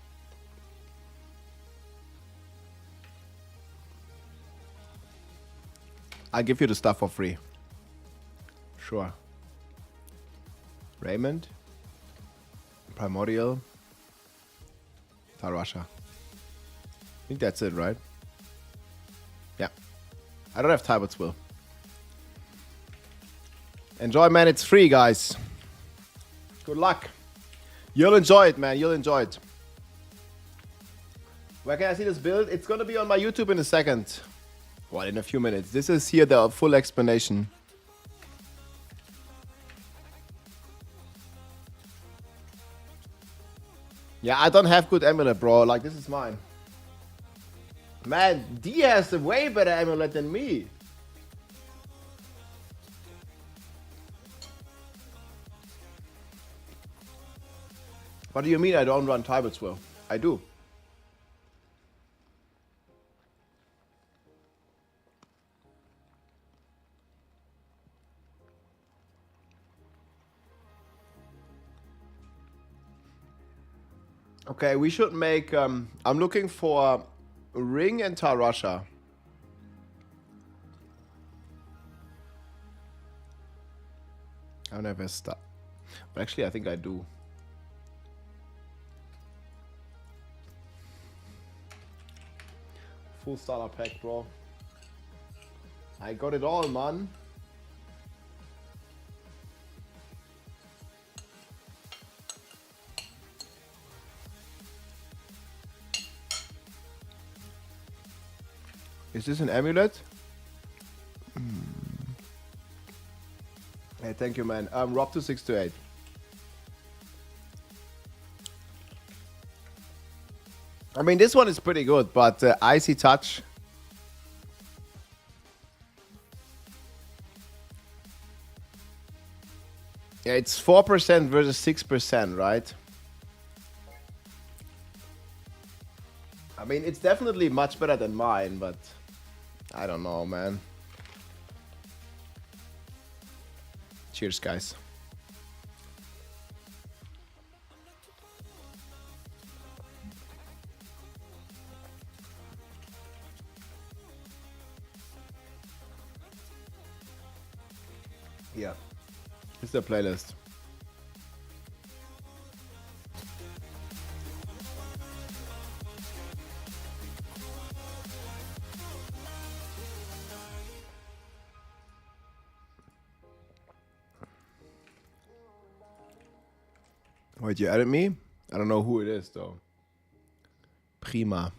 S1: I'll give you the stuff for free. Sure. Raymond. Primordial. Tarasha. I think that's it, right? Yeah. I don't have Tybert's will. Enjoy, man. It's free, guys. Good luck. You'll enjoy it, man. You'll enjoy it. Where can I see this build? It's going to be on my YouTube in a second. Well, in a few minutes. This is here the full explanation. Yeah, I don't have good amulet, bro. Like, this is mine. Man, D has a way better amulet than me. What do you mean I don't run Tybert's will? I do. Okay, we should make... I'm looking for Ring and Tarasha. I don't have a star. But actually, I think I do. Full starter pack, bro. I got it all, man. Is this an amulet? Hey, thank you, man. Rob 2628. I mean, this one is pretty good, but Icy Touch. Yeah, it's 4% versus 6%, right? I mean, it's definitely much better than mine, but I don't know, man. Cheers, guys. Yeah. It's the playlist. Wait, you added me? I don't know who it is, though. Prima.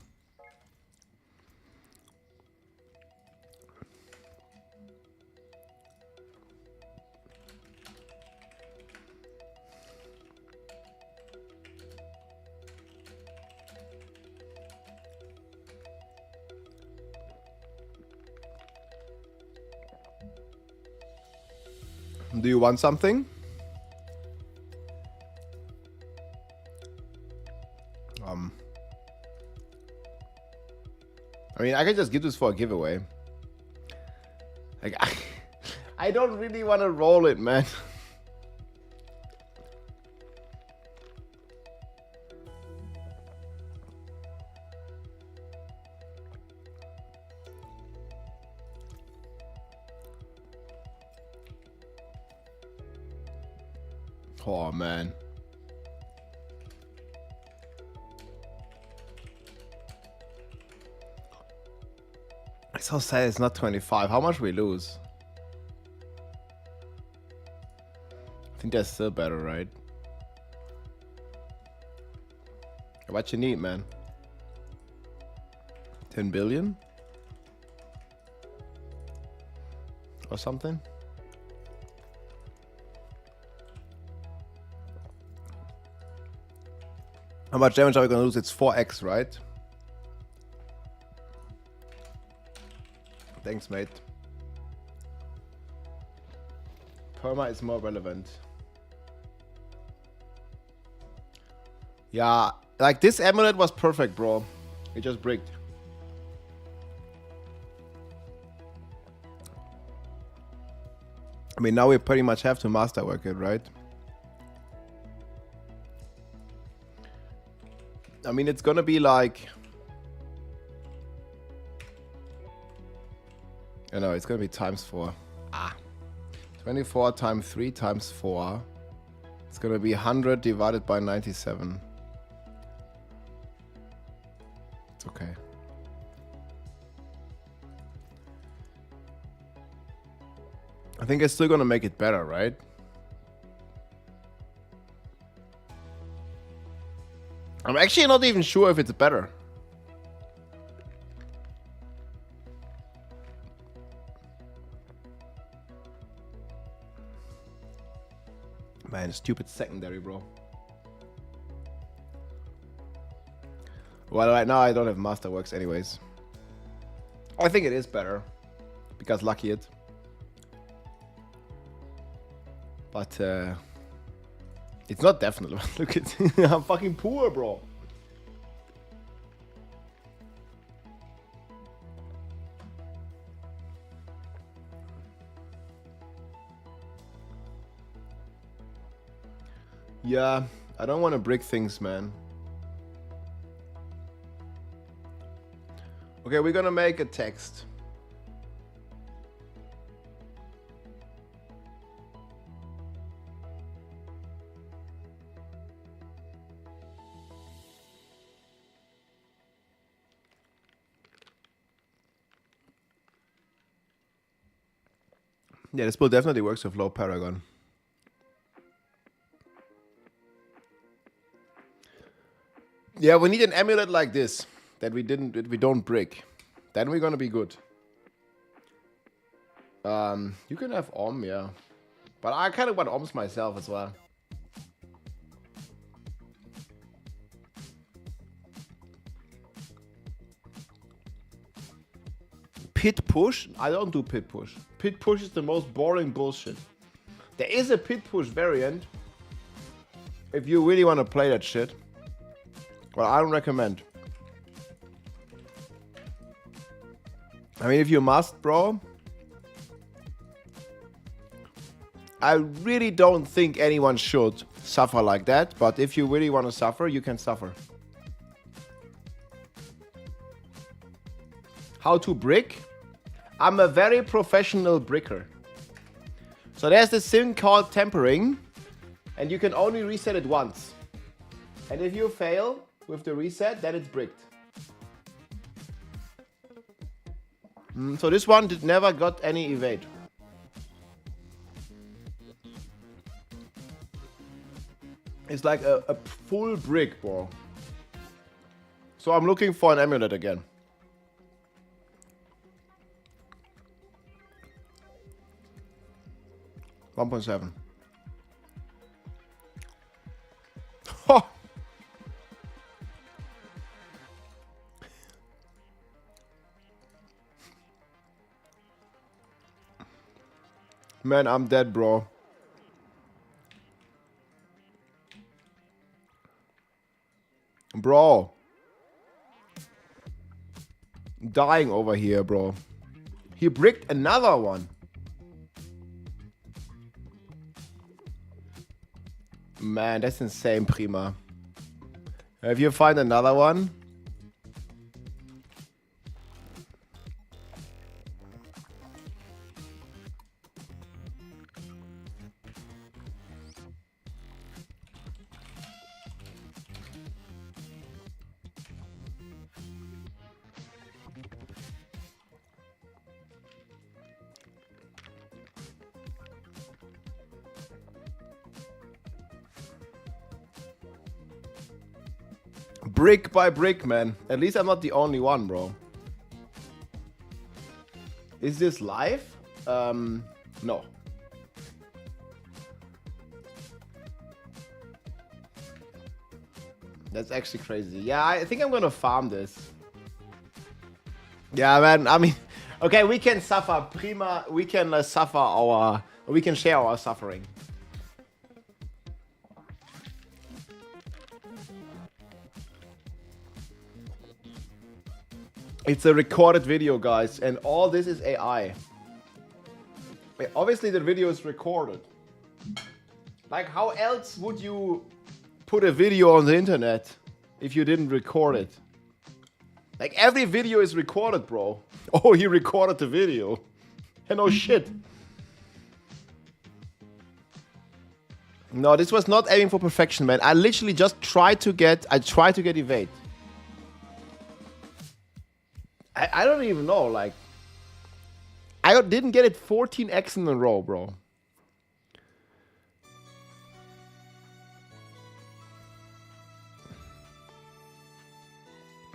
S1: Do you want something? I mean, I can just give this for a giveaway. Like, I don't really want to roll it, man. Oh, man. It's so sad it's not 25. How much we lose? I think that's still better, right? What you need, man? 10 billion? Or something? How much damage are we gonna lose? It's 4x, right? Thanks, mate. Perma is more relevant. Yeah, like this amulet was perfect, bro. It just bricked. I mean, now we pretty much have to masterwork it, right? I mean, it's gonna be like... I know, it's gonna be times 4. 24 times 3 times 4. It's gonna be 100 divided by 97. It's okay. I think it's still gonna make it better, right? I'm actually not even sure if it's better. Man, stupid secondary, bro. Well, right now I don't have Masterworks anyways. I think it is better. Because lucky it. But, it's not definitely. Look at I'm fucking poor, bro. Yeah, I don't want to brick things, man. Okay, we're gonna make a text. Yeah, this build definitely works with low Paragon. Yeah, we need an amulet like this that we don't brick. Then we're gonna be good. You can have yeah. But I kind of want Oms myself as well. Pit push? I don't do pit push. Pit push is the most boring bullshit. There is a pit push variant. If you really want to play that shit. Well, I don't recommend. I mean, if you must, bro. I really don't think anyone should suffer like that, but if you really want to suffer, you can suffer. How to brick? I'm a very professional bricker. So there's this thing called tempering, and you can only reset it once. And if you fail with the reset, then it's bricked. So this one never got any evade. It's like a full brick, bro. So I'm looking for an amulet again. $1.7. Oh. Man, I'm dead, bro. Bro. Dying over here, bro. He bricked another one. Man, that's insane, Prima. If you find another one. Brick by brick, man. At least I'm not the only one, bro. Is this live? No. That's actually crazy. Yeah, I think I'm gonna farm this. Yeah, man. I mean, okay, we can suffer. Prima, we can suffer our... We can share our suffering. It's a recorded video, guys, and all this is AI. Obviously, the video is recorded. Like, how else would you put a video on the internet if you didn't record it? Like, every video is recorded, bro. Oh, he recorded the video. And no shit. No, this was not aiming for perfection, man. I literally just tried to get evade. I don't even know, like... I didn't get it 14x in a row, bro.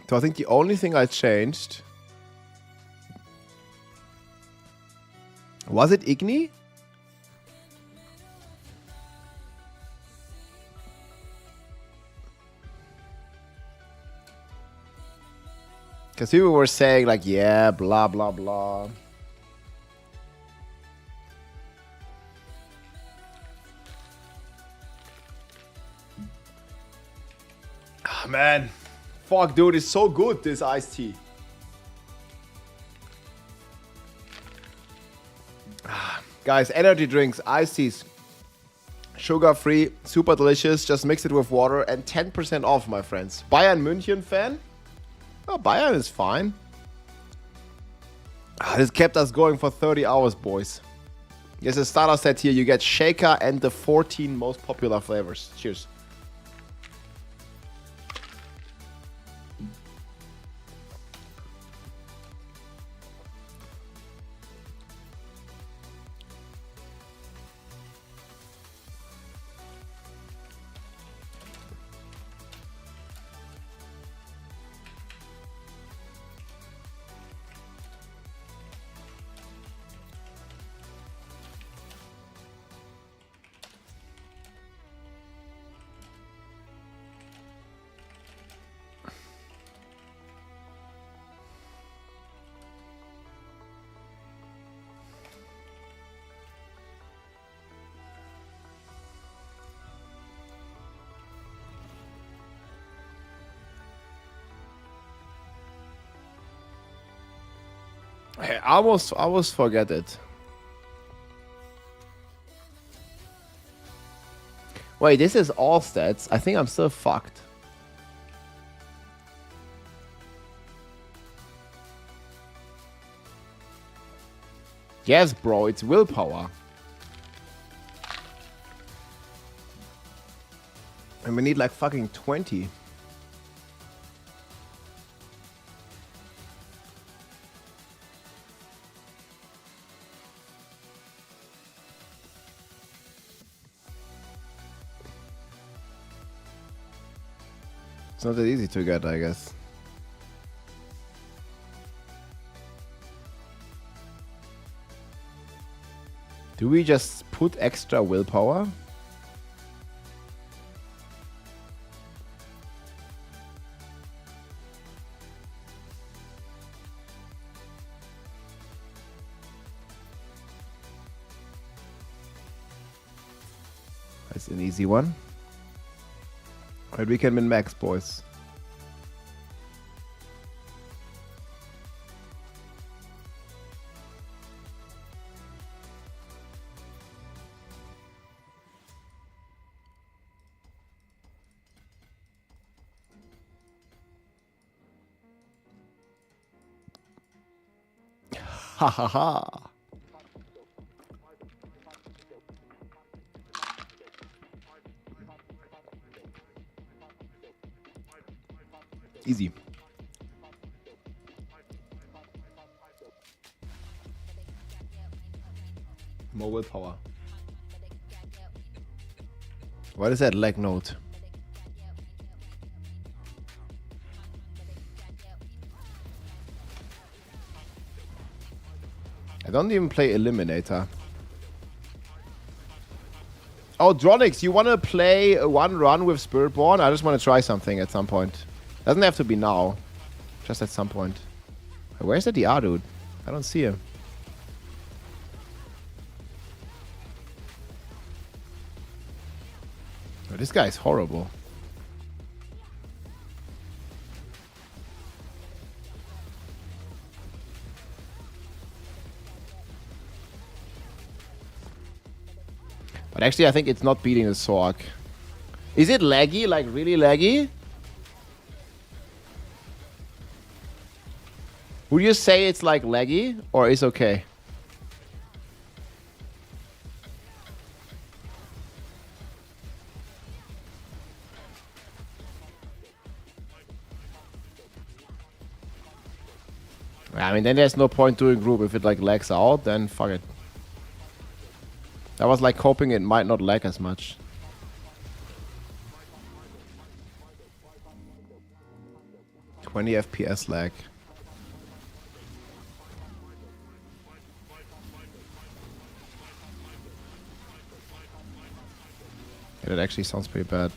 S1: So I think the only thing I changed... Was it Igni? Because people were saying, like, yeah, blah, blah, blah. Ah, man. Fuck, dude, it's so good, this iced tea. Guys, energy drinks, iced teas. Sugar-free, super delicious. Just mix it with water and 10% off, my friends. Bayern München fan? Oh, Bayern is fine. This kept us going for 30 hours, boys. There's a starter set here. You get shaker and the 14 most popular flavors. Cheers. I almost forget it. Wait, this is all stats. I think I'm still fucked. Yes, bro, it's willpower. And we need like fucking 20. It's not that easy to get, I guess. Do we just put extra willpower? That's an easy one. Alright, we can win max, boys. Ha ha ha. Easy. More willpower. What is that leg note? I don't even play Eliminator. Oh, Dronix, you want to play one run with Spiritborn? I just want to try something at some point. Doesn't have to be now. Just at some point. Where's the DR dude? I don't see him. Oh, this guy's horrible. But actually, I think it's not beating the Sork. Is it laggy? Like, really laggy? Would you say it's, like, laggy? Or is okay? I mean, then there's no point doing group. If it, like, lags out, then fuck it. I was, like, hoping it might not lag as much. "20 FPS lag." Yeah, that actually sounds pretty bad.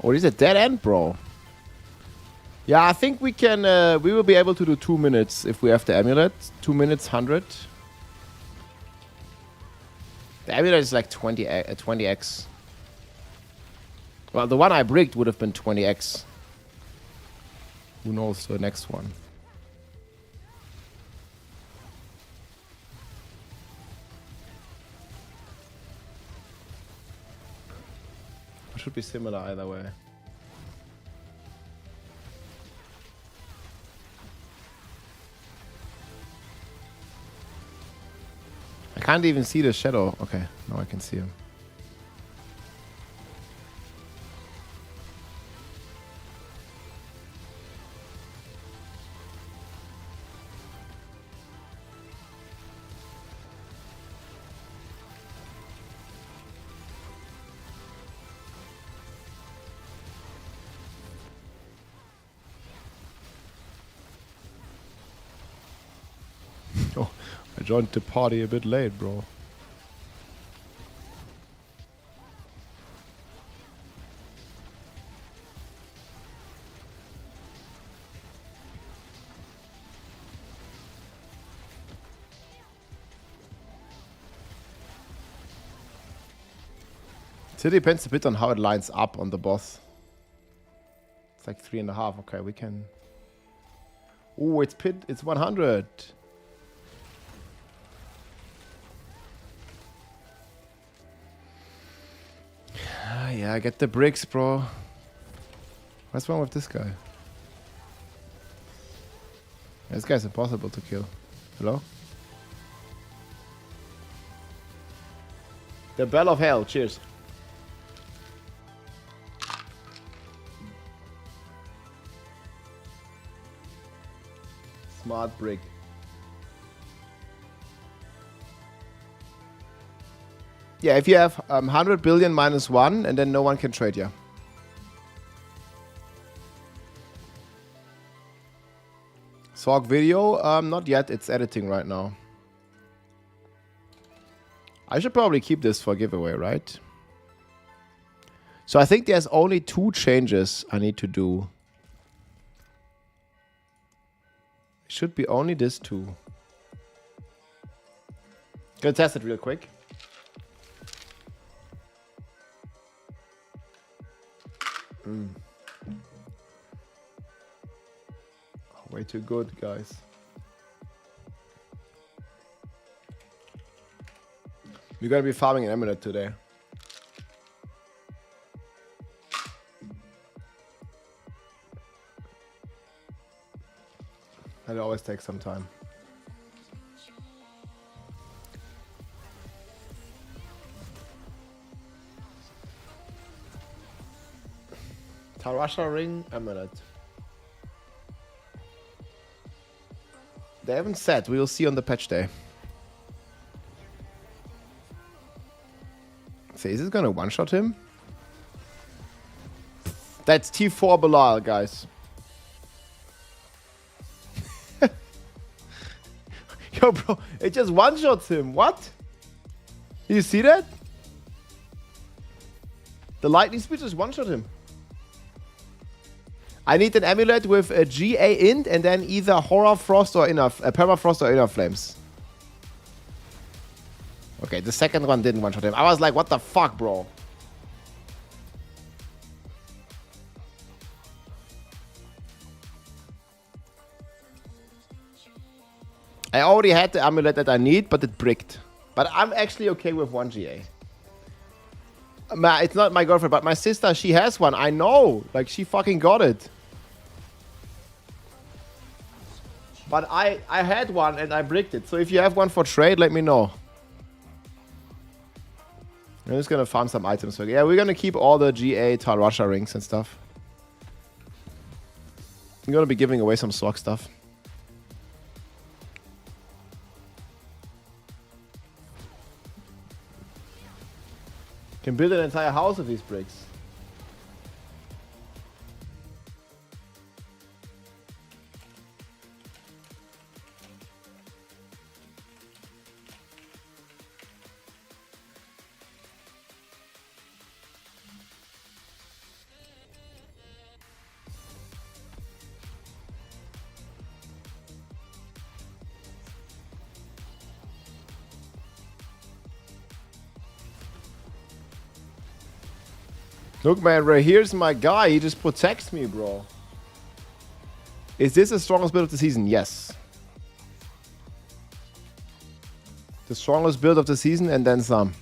S1: Oh, this is a dead end, bro. Yeah, I think we can. We will be able to do 2 minutes if we have the amulet. 2 minutes, 100. The amulet is like 20x. Well, the one I bricked would have been 20x. Who knows the next one? It should be similar either way. I can't even see the shadow. Okay, now I can see him. Oh, I joined the party a bit late, bro. It depends a bit on how it lines up on the boss. It's like 3.5. Okay, we can... Oh, it's 100. Yeah, get the bricks, bro. What's wrong with this guy? This guy's impossible to kill. Hello? The Bell of Hell. Cheers. Smart brick. Yeah, if you have 100 billion minus 1, and then no one can trade you. Sorg video? Not yet. It's editing right now. I should probably keep this for giveaway, right? So I think there's only 2 changes I need to do. It should be only this 2. Gonna test it real quick. Way too good, guys. We're gonna be farming an amulet today. It always takes some time. Tarasha ring amulet. They haven't said. We will see on the patch day. So is this gonna one-shot him? That's T4 Belial, guys. Yo, bro, it just one-shots him. What? You see that? The lightning speed just one-shot him. I need an amulet with a GA int and then either Horror Frost or Permafrost or Inner Flames. Okay, the second one didn't one-shot him. I was like, what the fuck, bro? I already had the amulet that I need, but it bricked. But I'm actually okay with 1 GA. It's not my girlfriend, but my sister, she has one. I know. Like, she fucking got it. But I had one and I bricked it. So if you have one for trade, let me know. I'm just gonna farm some items. So yeah, we're gonna keep all the GA Tarasha rings and stuff. I'm gonna be giving away some Sorg stuff. Can build an entire house with these bricks. Look, man, right here's my guy. He just protects me, bro. Is this the strongest build of the season? Yes. The strongest build of the season and then some.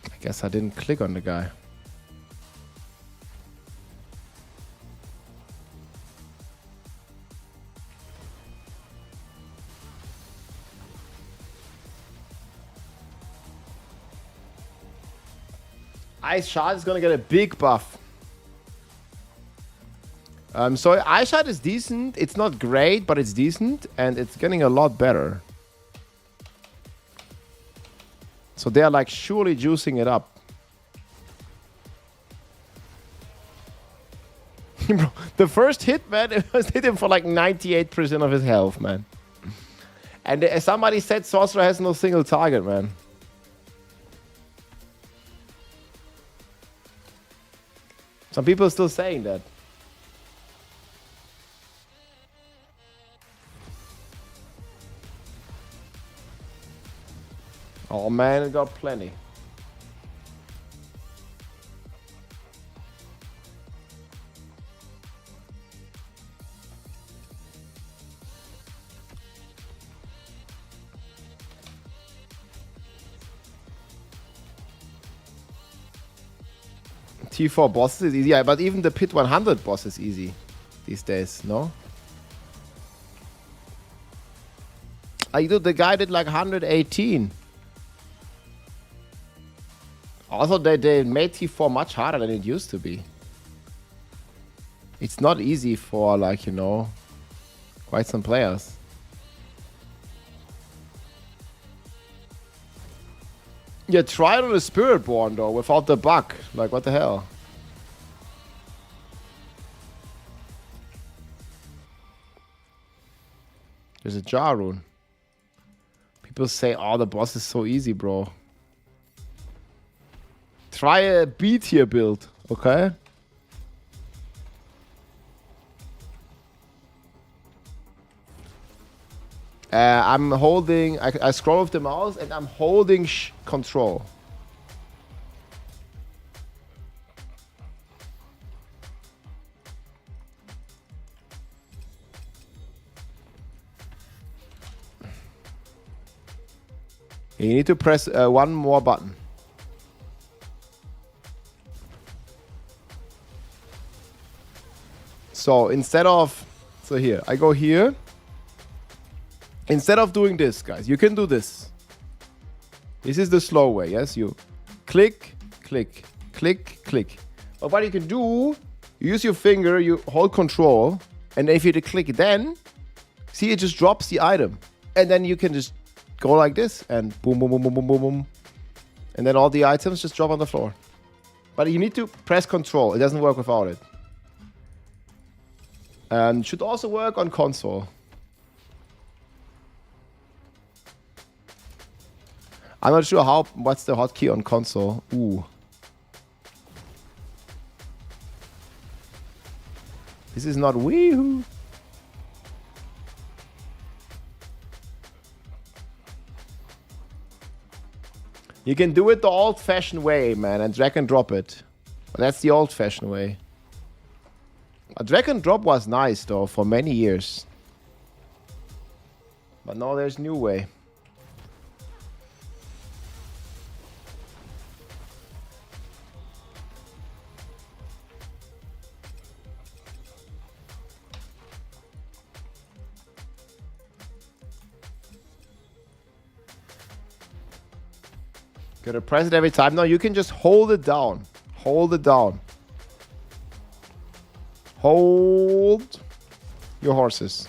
S1: I guess I didn't click on the guy. Ice Shard is gonna get a big buff. So Ice Shard is decent. It's not great, but it's decent, and it's getting a lot better. So they are like surely juicing it up. The first hit, man, it was hit him for like 98% of his health, man. And as somebody said, Sorcerer has no single target, man. Some people are still saying that. Oh man, it got plenty. T4 bosses is easy, yeah, but even the Pit 100 boss is easy these days, no? The guy did like 118. Also, they made T4 much harder than it used to be. It's not easy for, like, you know, quite some players. Yeah, try it on a Spiritborn, though, without the bug. Like, what the hell? There's a jar rune. People say, oh, the boss is so easy, bro. Try a B tier build, okay? I'm holding... I scroll with the mouse and I'm holding control. You need to press one more button. So instead of... So here, I go here. Instead of doing this, guys, you can do this. This is the slow way, yes? You click, click, click, click. But what you can do, you use your finger, you hold control, and if you click then, see, it just drops the item. And then you can just go like this, and boom, boom, boom, boom, boom, boom, boom. And then all the items just drop on the floor. But you need to press control. It doesn't work without it. And should also work on console. I'm not sure what's the hotkey on console. Ooh. This is not Wii. You can do it the old-fashioned way, man, and drag and drop it. But that's the old-fashioned way. A drag and drop was nice, though, for many years. But now there's new way. Gotta press it every time. No, you can just hold it down. Hold it down. Hold your horses.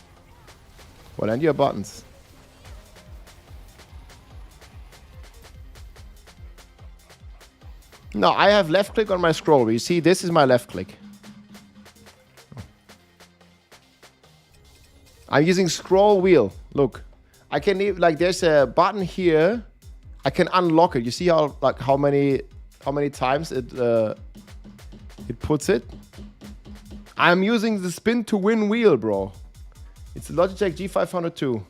S1: Well, and your buttons. No, I have left click on my scroll. You see, this is my left click. I'm using scroll wheel. Look, I can leave, like, there's a button here. I can unlock it. You see how many times it puts it? I'm using the spin to win wheel, bro. It's a Logitech G502.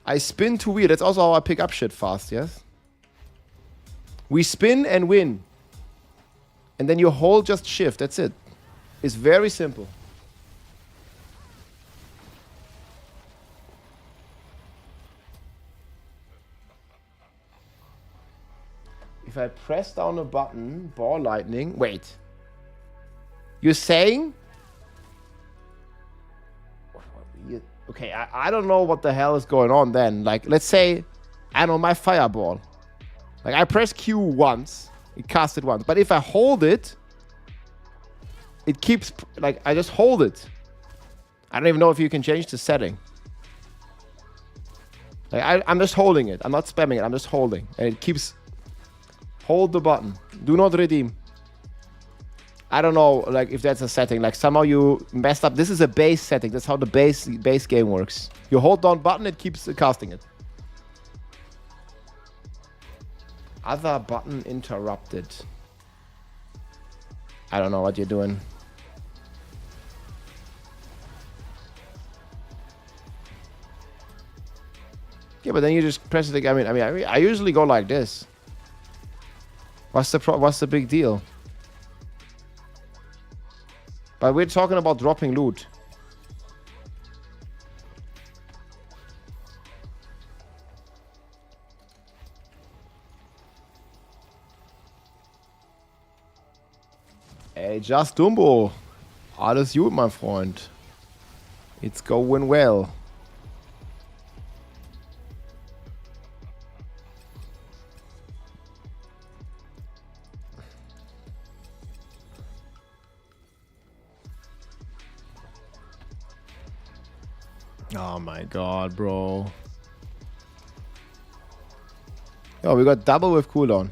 S1: I spin to wheel. That's also how I pick up shit fast, yes? We spin and win. And then you hold just shift. That's it. It's very simple. If I press down a button, ball lightning. Wait. You're saying? Okay, I don't know what the hell is going on then. Like, let's say, I don't know, my fireball. Like, I press Q once. It casts it once. But if I hold it, it keeps, like, I just hold it. I don't even know if you can change the setting. Like, I'm just holding it. I'm not spamming it. I'm just holding. And it keeps... Hold the button. Do not redeem. I don't know, like, if that's a setting. Like, somehow you messed up. This is a base setting. That's how the base game works. You hold down button, it keeps casting it. Other button interrupted. I don't know what you're doing. Yeah, but then you just press it again. I usually go like this. What's the big deal? But we're talking about dropping loot. Hey, just Dumbo. Alles gut, mein Freund. It's going well. Oh my god, bro. Yo, we got double with cooldown.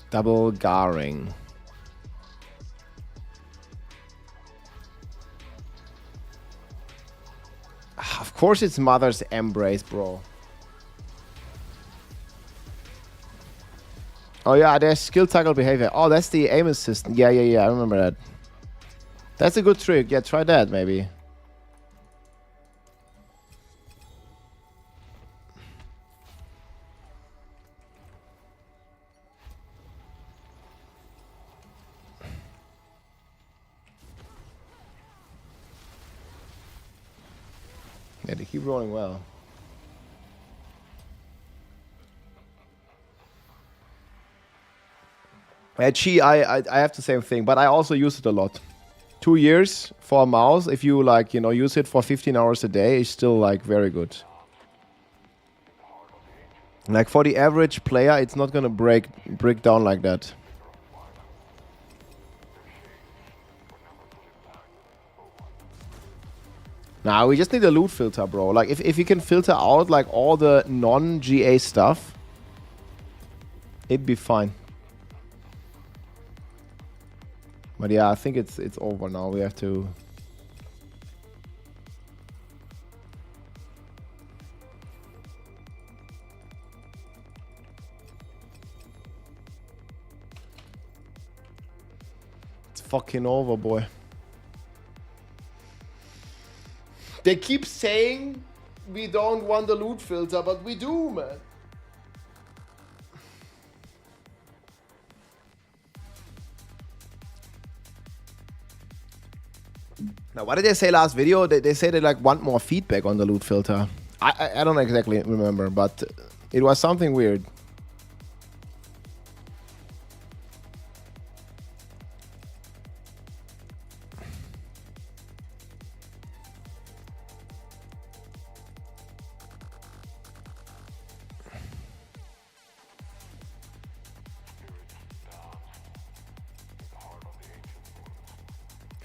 S1: Double garring. Of course it's Mother's Embrace, bro. Oh yeah, there's skill toggle behavior. Oh, that's the aim assist. Yeah, I remember that. That's a good trick. Yeah, try that maybe. Yeah, they keep rolling well. Chi, I have the same thing, but I also use it a lot. 2 years for a mouse, if you like, use it for 15 hours a day, is still like very good. Like for the average player, it's not gonna break down like that. Nah, we just need a loot filter, bro. Like, if you can filter out, like, all the non-GA stuff, it'd be fine. But yeah, I think it's over now. We have to... It's fucking over, boy. They keep saying we don't want the loot filter, but we do, man. Now, what did they say last video? They said they like want more feedback on the loot filter. I don't exactly remember, but it was something weird.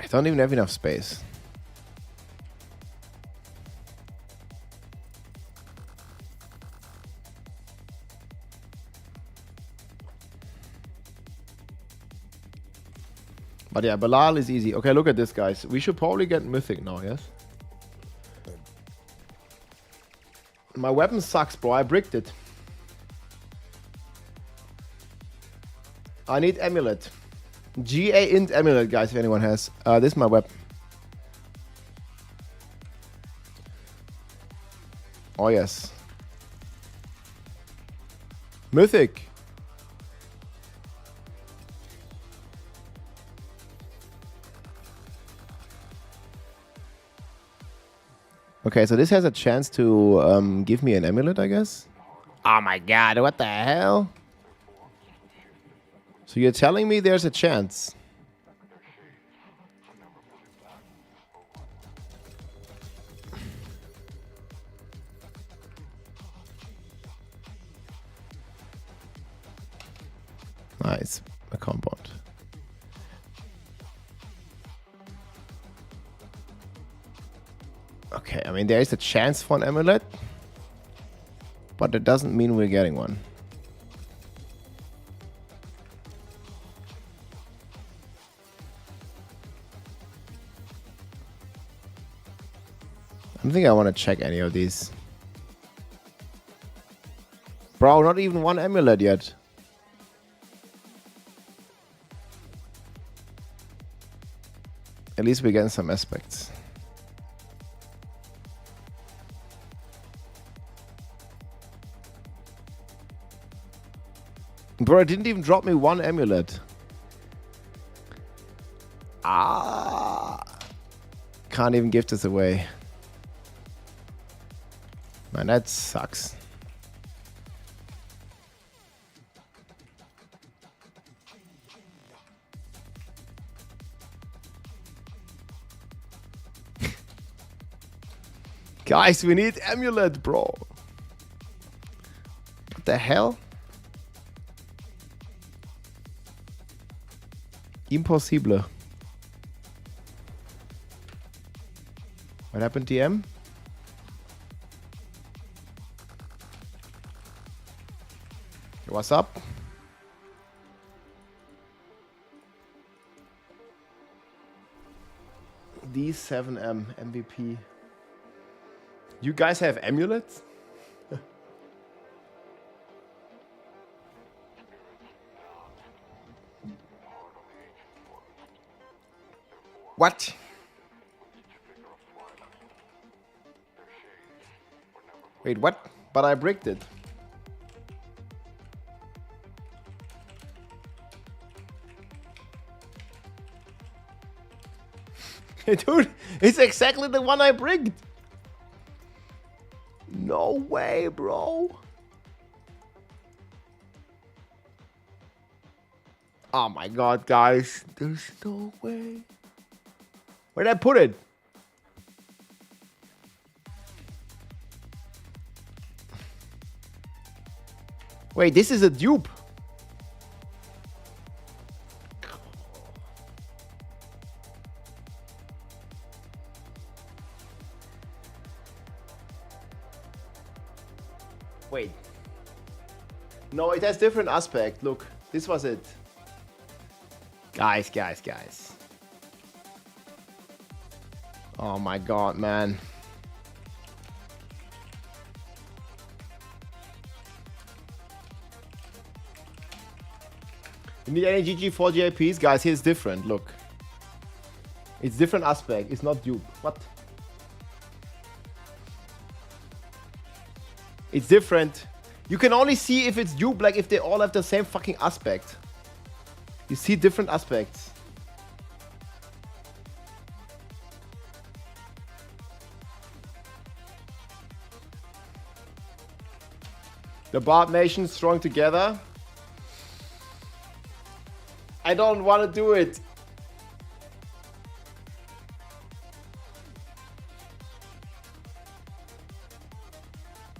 S1: I don't even have enough space. But yeah, Balal is easy. Okay, look at this, guys. We should probably get Mythic now, yes? My weapon sucks, bro. I bricked it. I need Amulet. GA int Amulet, guys, if anyone has. This is my weapon. Oh, yes. Mythic. Okay, so this has a chance to give me an amulet, I guess. Oh my god, what the hell? So you're telling me there's a chance? Nice, a compound. I mean, there is a chance for an amulet, but that doesn't mean we're getting one. I don't think I want to check any of these. Bro, not even one amulet yet. At least we're getting some aspects. Bro, it didn't even drop me one amulet. Ah. Can't even give this away. Man, that sucks. Guys, we need amulet, bro. What the hell? Impossible. What happened, DM? What's up? D7M MVP. You guys have amulets? What? Wait, what? But I bricked it. Dude, it's exactly the one I bricked. No way, bro. Oh my god, guys. There's no way. Where'd I put it? Wait, this is a dupe. Wait. No, it has different aspect. Look, this was it. Guys. Oh my god, man. You need any GG4 GIPs? Guys, here's different. Look. It's different aspect. It's not dupe. What? It's different. You can only see if it's dupe, like if they all have the same fucking aspect. You see different aspects. The Barb Nation strong together. I don't want to do it.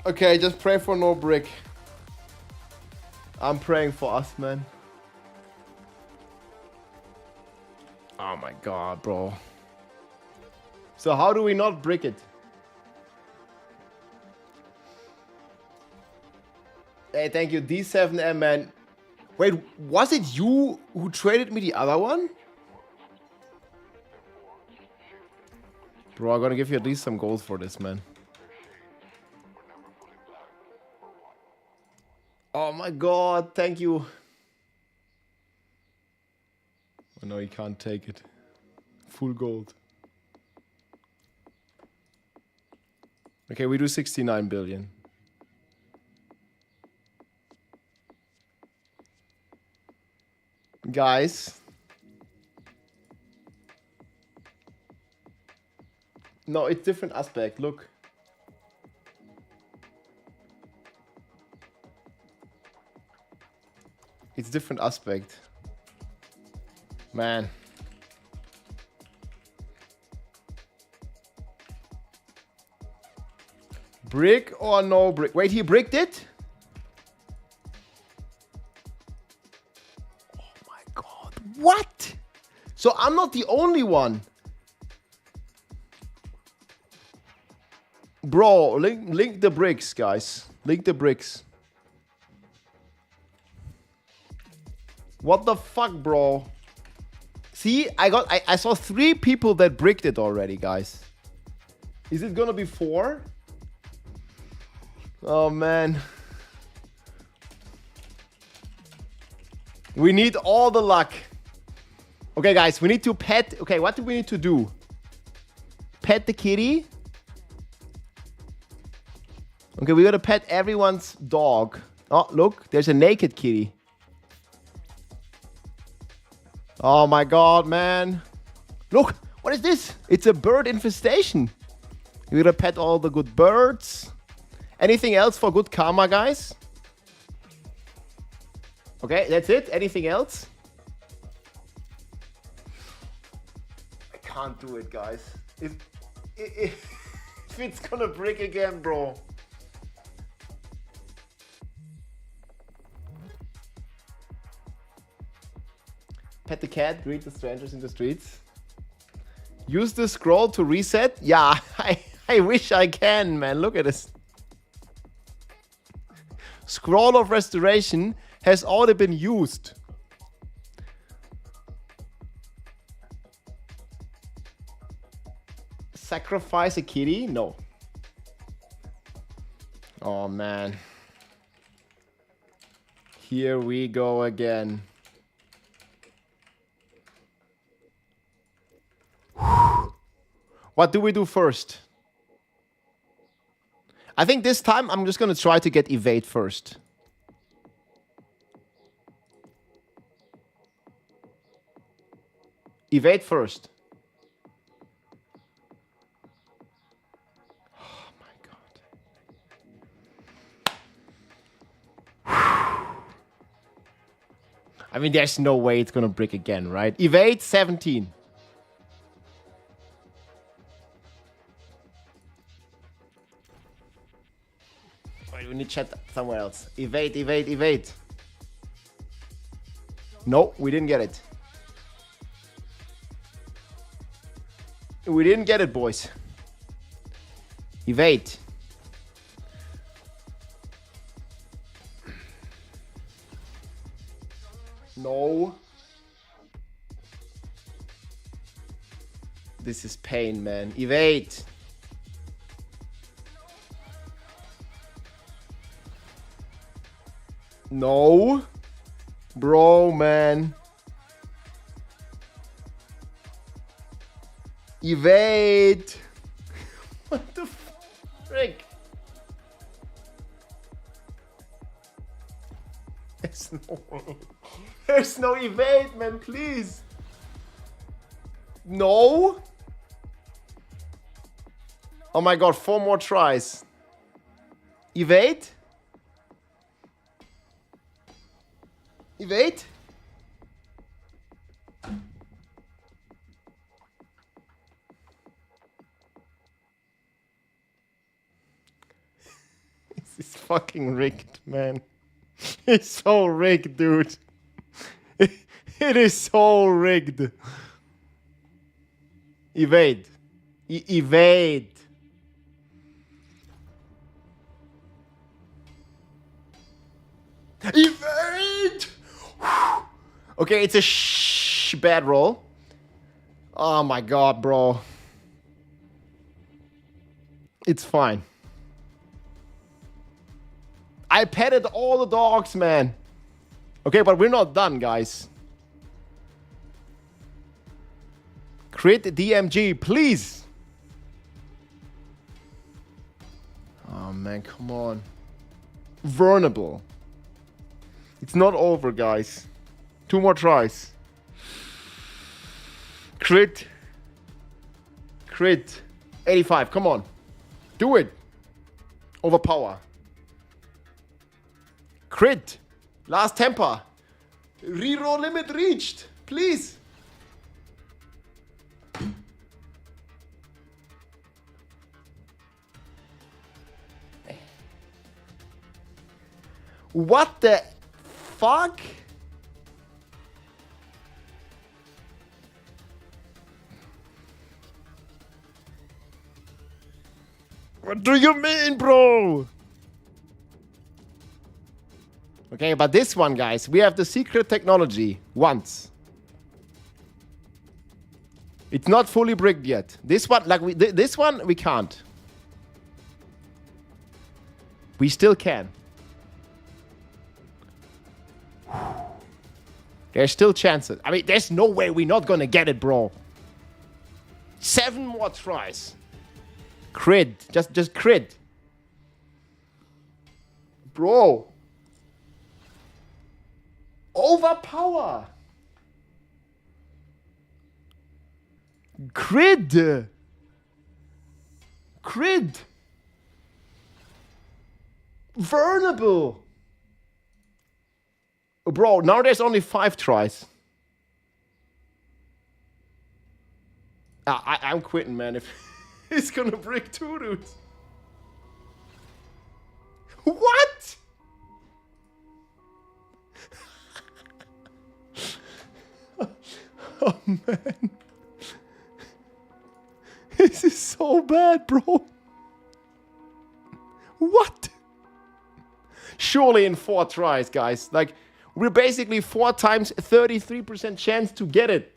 S1: Okay, just pray for no brick. I'm praying for us, man. Oh my god, bro. So how do we not brick it? Hey, thank you, D7M, man. Wait, was it you who traded me the other one? Bro, I'm gonna give you at least some gold for this, man. Oh my god, thank you. Oh no, you can't take it. Full gold. Okay, we do 69 billion. Guys. No, it's different aspect, look. It's different aspect. Man. Brick or no brick? Wait, he bricked it? Oh my god. What? So I'm not the only one. Bro, link the bricks, guys. Link the bricks. What the fuck, bro? See, I saw 3 people that bricked it already, guys. Is it gonna be 4? Oh, man. We need all the luck. Okay, guys, we need to pet... Okay, what do we need to do? Pet the kitty. Okay, we gotta pet everyone's dog. Oh, look, there's a naked kitty. Oh my god, man. Look, what is this? It's a bird infestation. We gotta pet all the good birds. Anything else for good karma, guys? Okay, that's it. Anything else? I can't do it, guys. If it's gonna break again, bro. Pet the cat, greet the strangers in the streets. Use the scroll to reset. Yeah, I wish I can, man. Look at this. Scroll of restoration has already been used. Sacrifice a kitty? No. Oh, man. Here we go again. What do we do first? I think this time I'm just gonna try to get evade first. Evade first. Oh my god. I mean, there's no way it's gonna break again, right? Evade 17. Wait, we need to chat somewhere else. Evade, evade, evade. No, we didn't get it. We didn't get it, boys. Evade. No. This is pain, man. Evade. No. Bro, man. Evade. What the frick? There's no way. There's no evade, man, please. No. Oh my god, 4 more tries. Evade? Evade? This is fucking rigged, man. It's so rigged, dude. It is so rigged. Evade. Evade. Evade! Okay, it's a bad roll. Oh my god, bro. It's fine. I petted all the dogs, man. Okay, but we're not done, guys. Crit DMG, please. Oh man, come on. Vulnerable. It's not over, guys. 2 more tries. Crit. Crit. 85, come on. Do it. Overpower. Crit. Last temper. Reroll limit reached. Please. What the fuck? What do you mean, bro? Okay, but this one, guys, we have the secret technology once. It's not fully bricked yet. This one, like this one, we can't. We still can. There's still chances. I mean, there's no way we're not gonna get it, bro. 7 more tries. Crit. Just crit. Bro. Overpower. Crit. Crit. Vulnerable. Bro, now there's only 5 tries. I'm quitting, man. If it's gonna brick 2, dude. What? Oh, man. This is so bad, bro. What? Surely in 4 tries, guys. Like, we're basically 4 times 33% chance to get it.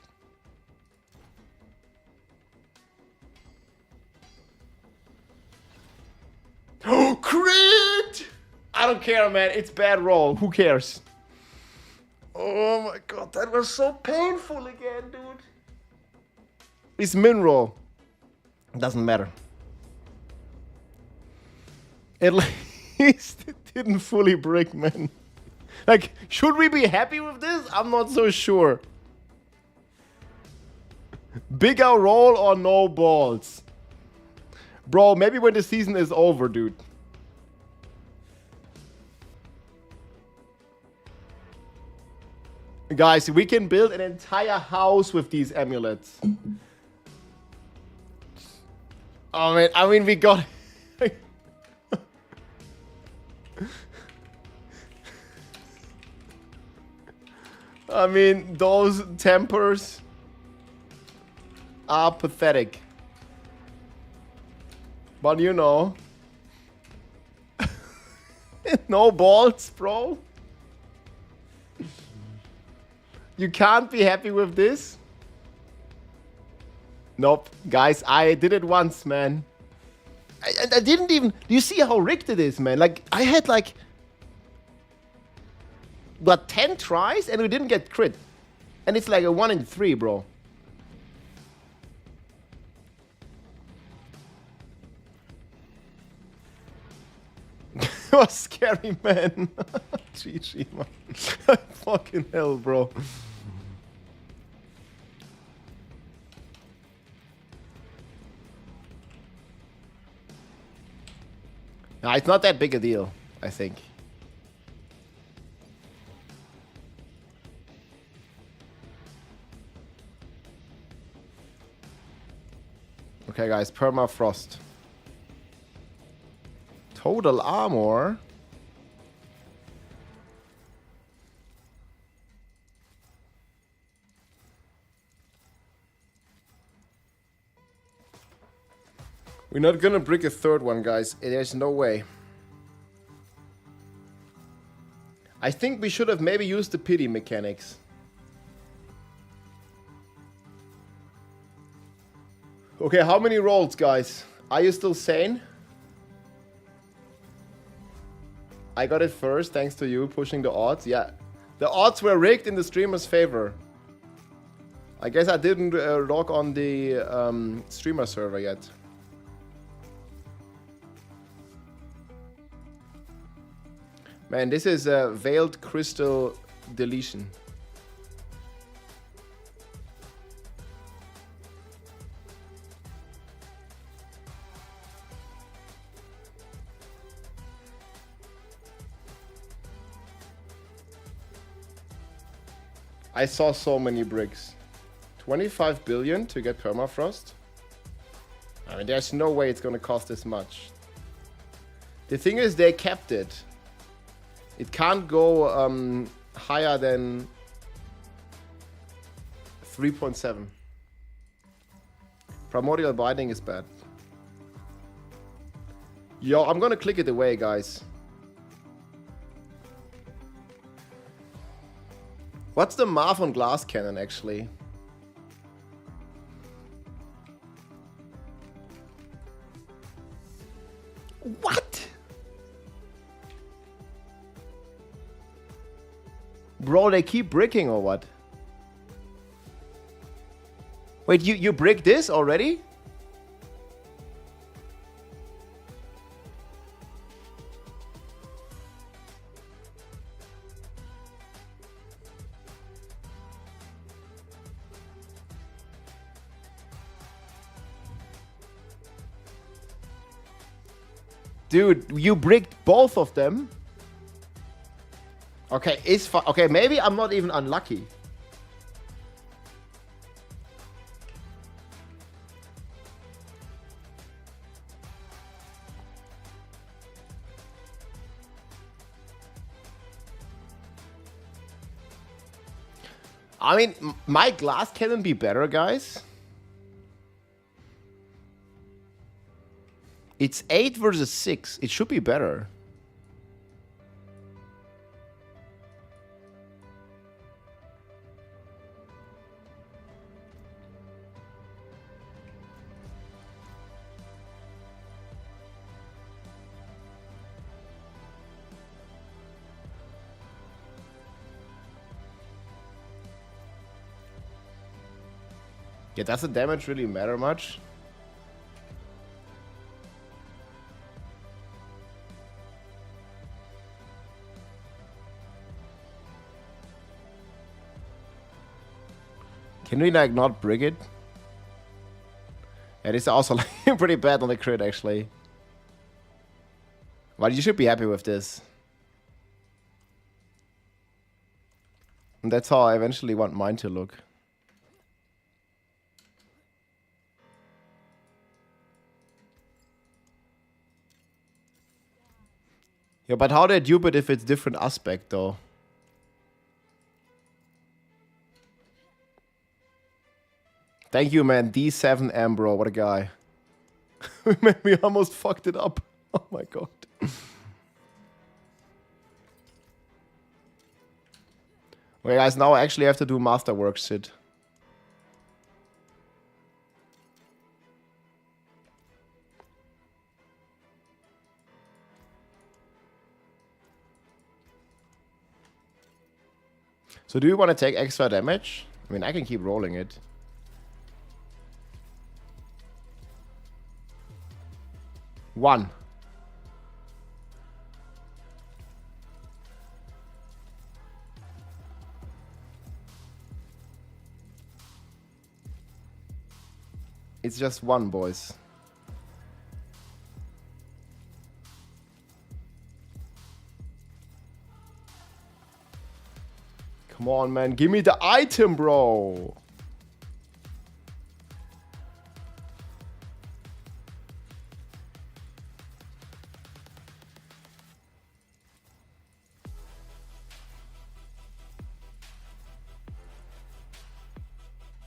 S1: Oh, crit! I don't care, man. It's bad roll. Who cares? Oh my god, that was so painful again, dude. It's min roll. Doesn't matter. At least it didn't fully break, man. Like, should we be happy with this? I'm not so sure. Bigger roll or no balls? Bro, maybe when the season is over, dude. Guys, we can build an entire house with these amulets. Oh man, I mean, we got... I mean, those tempers are pathetic. But you know... no balls, bro. You can't be happy with this? Nope. Guys, I did it once, man. I didn't even... Do you see how rigged it is, man? Like, I had like... Got 10 tries and we didn't get crit. And it's like a 1 in 3, bro. It was scary, man. GG, man. Fucking hell, bro. Nah, it's not that big a deal, I think. Okay, guys, permafrost. Total armor. We're not gonna brick a third one, guys. There's no way. I think we should have maybe used the pity mechanics. Okay, how many rolls, guys? Are you still sane? I got it first, thanks to you pushing the odds. Yeah, the odds were rigged in the streamer's favor. I guess I didn't log on the streamer server yet. Man, this is a veiled crystal deletion. I saw so many bricks. 25 billion to get permafrost? I mean, there's no way it's gonna cost this much. The thing is, they kept it. It can't go higher than 3.7. Primordial binding is bad. Yo, I'm gonna click it away, guys. What's the math on glass cannon, actually? What? Bro, they keep bricking or what? Wait, you brick this already? Dude, you bricked both of them? Okay, it's fine. Okay, maybe I'm not even unlucky. I mean, my glass cannon be better, guys. It's 8 versus 6. It should be better. Yeah, does the damage really matter much? Can we like not brick it? It is also like pretty bad on the crit actually. But you should be happy with this. And that's how I eventually want mine to look. Yeah, but how they dupe it if it's different aspect though? Thank you, man. D7M, bro. What a guy. We almost fucked it up. Oh my god. Okay, guys, now I actually have to do masterwork shit. So do you want to take extra damage? I mean, I can keep rolling it. One. It's just one, boys. Come on, man. Give me the item, bro.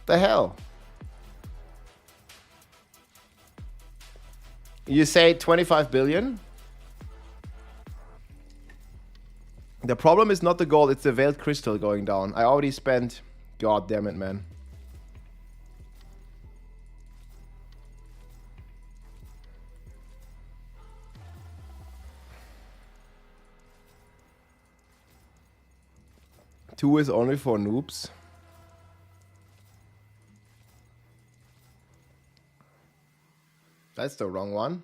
S1: The hell? You say 25 billion? The problem is not the gold, it's the veiled crystal going down. I already spent... God damn it, man. Two is only for noobs. That's the wrong one.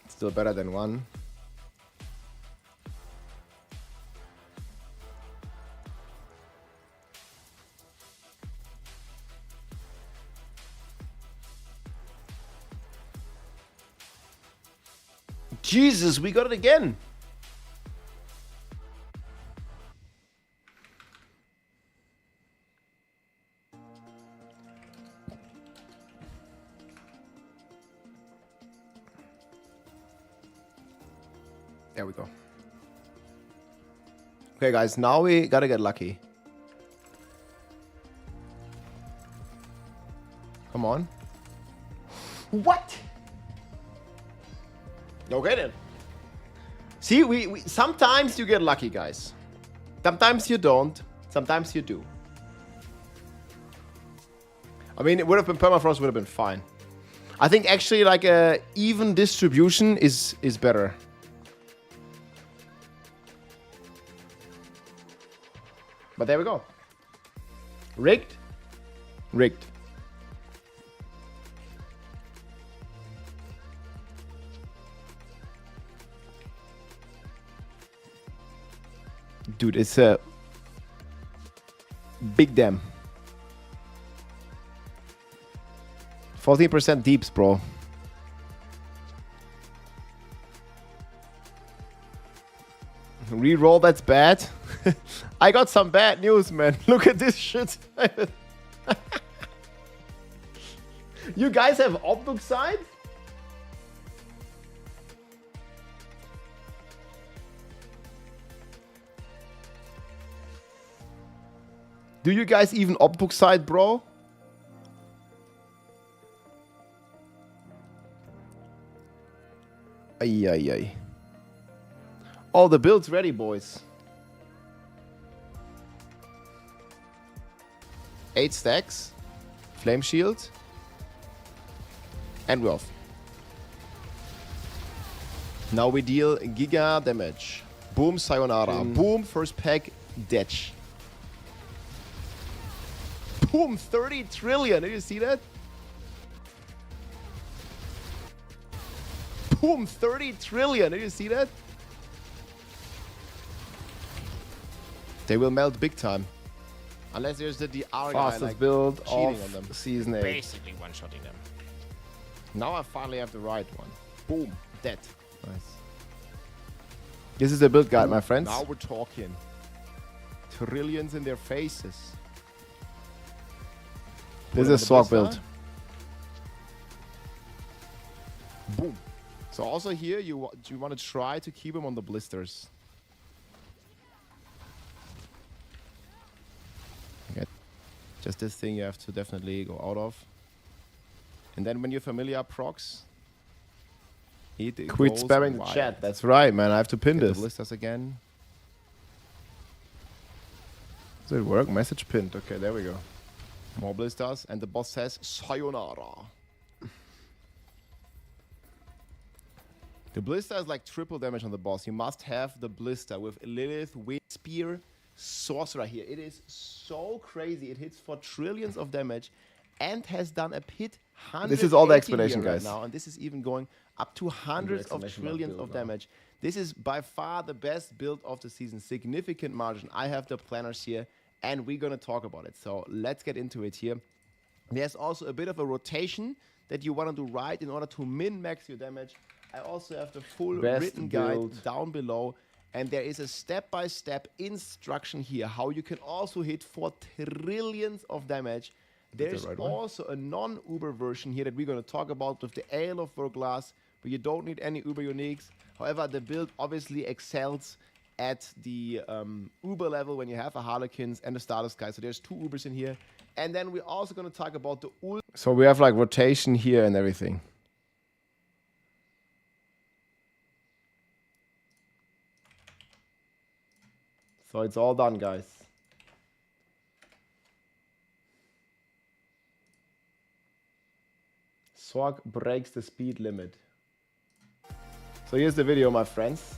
S1: Still better than one. Jesus, we got it again. There we go. Okay, guys, now we gotta get lucky. Come on. What? Okay then. See, we sometimes you get lucky, guys. Sometimes you don't. Sometimes you do. I mean, it would have been permafrost, would have been fine. I think actually like a even distribution is better. But there we go. Rigged? Rigged. Dude, it's a big dam. 14% deeps, bro. Reroll, that's bad. I got some bad news, man. Look at this shit. You guys have Obduxide? Do you guys even Obduxide, bro? Ay, ay, ay. Oh, the build's ready, boys. 8 stacks. Flame shield. And we're off. Now we deal giga damage. Boom, sayonara. Boom, first pack, detch. Boom, 30 trillion. Did you see that? Boom, 30 trillion. Did you see that? They will melt big time. Unless there's the DR guy like
S2: build
S1: cheating
S2: of
S1: on them.
S2: season 8.
S3: Basically one-shotting them.
S1: Now I finally have the right one. Boom, dead. Nice. This is the build guide, my friends. Now we're talking. Trillions in their faces. This is a swag build. Boom. So also here, you want to try to keep him on the blisters. Okay. Just this thing you have to definitely go out of. And then when you're familiar procs, quit spamming the chat. That's right, man. I have to pin this. The blisters again. Does it work? Message pinned. Okay, there we go. More blisters, and the boss says sayonara. The blister is like triple damage on the boss. You must have the blister with Lilith, Wind Spear, Sorcerer here. It is so crazy. It hits for trillions of damage and has done a pit 100.
S2: This is all the explanation, guys.
S1: Right now, and this is even going up to hundreds of trillions of damage. This is by far the best build of the season. Significant margin. I have the planners here, and we're going to talk about it. So let's get into it here. There's also a bit of a rotation that you want to do right in order to min-max your damage. I also have the full written guide down below. And there is a step-by-step instruction here how you can also hit for trillions of damage. There's also a non-Uber version here that we're going to talk about with the Ale of Verglas, but you don't need any Uber uniques. However, the build obviously excels at the Uber level when you have a Harlequins and a Stardust guy. So there's 2 Ubers in here. And then we're also going to talk about the ult. So we have like rotation here and everything. So it's all done, guys. Sorg breaks the speed limit. So here's the video, my friends.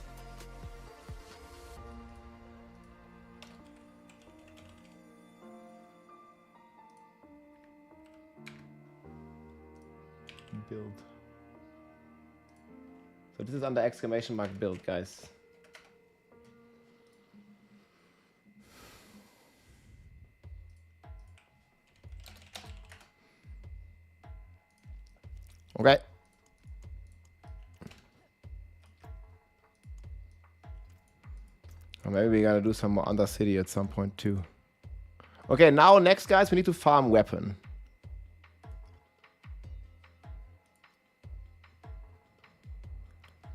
S1: Build. So this is under exclamation mark build, guys. Okay. Or maybe we're gonna do some more Undercity at some point too. Okay, now next, guys, we need to farm weapon.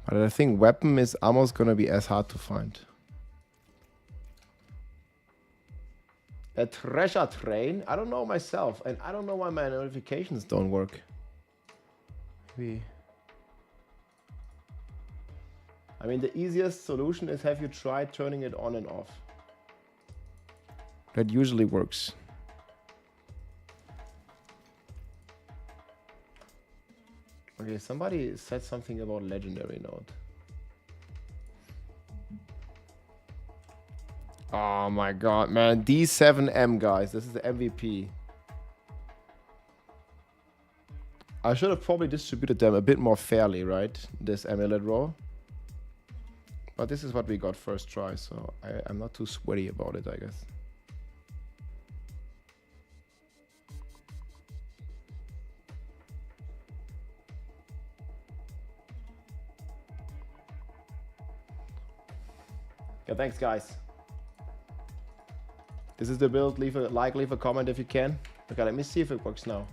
S1: But I think weapon is almost gonna be as hard to find A treasure train? I don't know myself, and I don't know why my notifications don't work. Maybe. I mean, the easiest solution is have you tried turning it on and off. That usually works. Okay, somebody said something about legendary node. Oh my god, man. D7M, guys. This is the MVP. I should have probably distributed them a bit more fairly, right? This amulet row. But this is what we got first try, so I'm not too sweaty about it, I guess. Yeah, thanks, guys. This is the build. Leave a like, leave a comment if you can. Okay, let me see if it works now.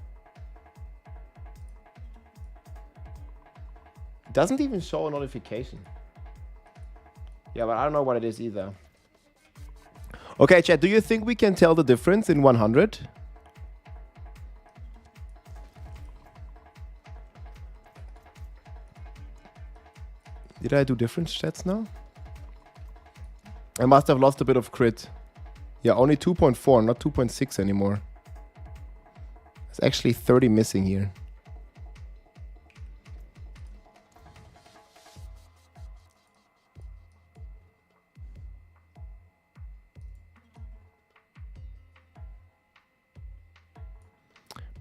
S1: It doesn't even show a notification. Yeah, but I don't know what it is either. Okay, chat, do you think we can tell the difference in 100? Did I do different chats now? I must have lost a bit of crit. Yeah, only 2.4, not 2.6 anymore. There's actually 30 missing here.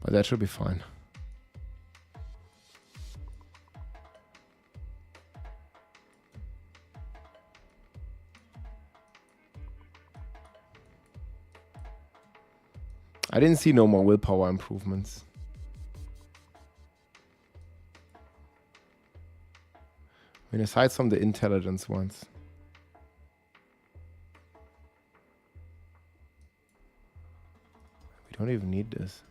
S1: But that should be fine. I didn't see no more willpower improvements. I mean, aside from the intelligence ones. We don't even need this.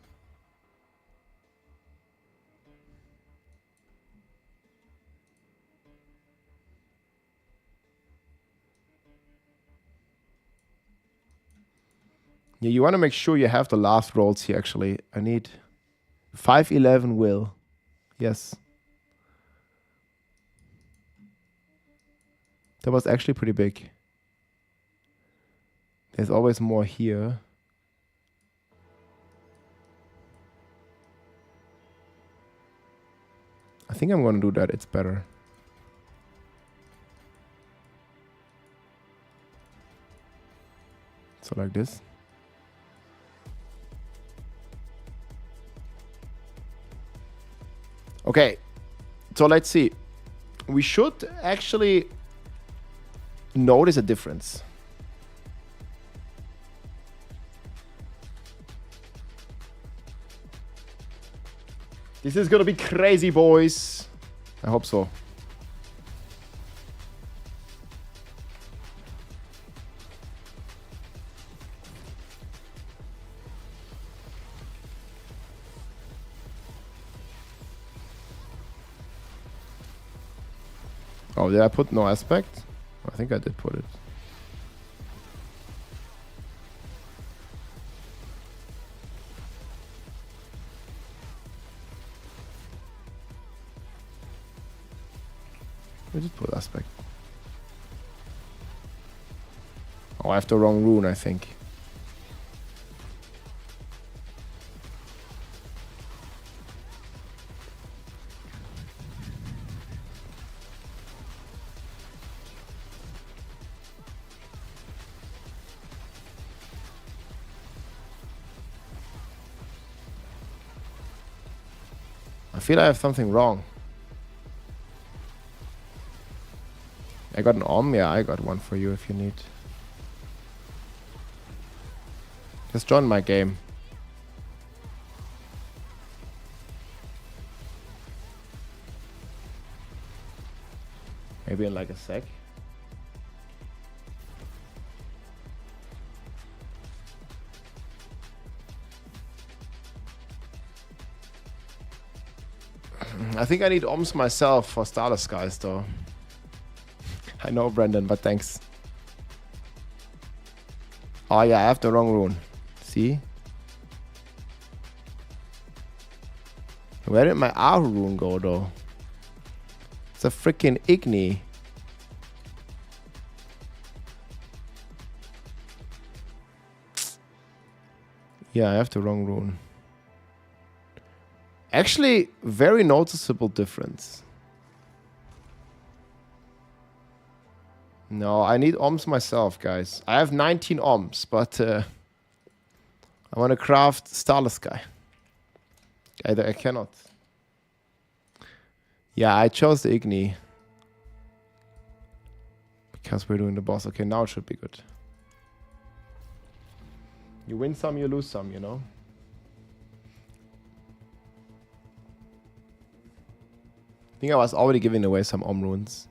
S1: Yeah, you want to make sure you have the last rolls here, actually. I need 511 will. Yes. That was actually pretty big. There's always more here. I think I'm going to do that. It's better. So like this. Okay, so let's see. We should actually notice a difference. This is gonna be crazy, boys. I hope so. Oh, did I put no aspect? I think I did put it. I did put aspect. Oh, I have the wrong rune, I think. I feel I have something wrong. I got an yeah, I got one for you if you need. Just join my game. Maybe in like a sec. I think I need OMS myself for Starless Skies though. I know, Brendan, but thanks. Oh yeah, I have the wrong rune. 60. Where did my Ahu rune go though? It's a freaking Igni. Yeah, I have the wrong rune. Actually, very noticeable difference. No, I need ohms myself, guys. I have 19 ohms, but I want to craft Starless Sky. I cannot. Yeah, I chose the Igni. Because we're doing the boss. Okay, now it should be good. You win some, you lose some, you know? I think I was already giving away some Om runes.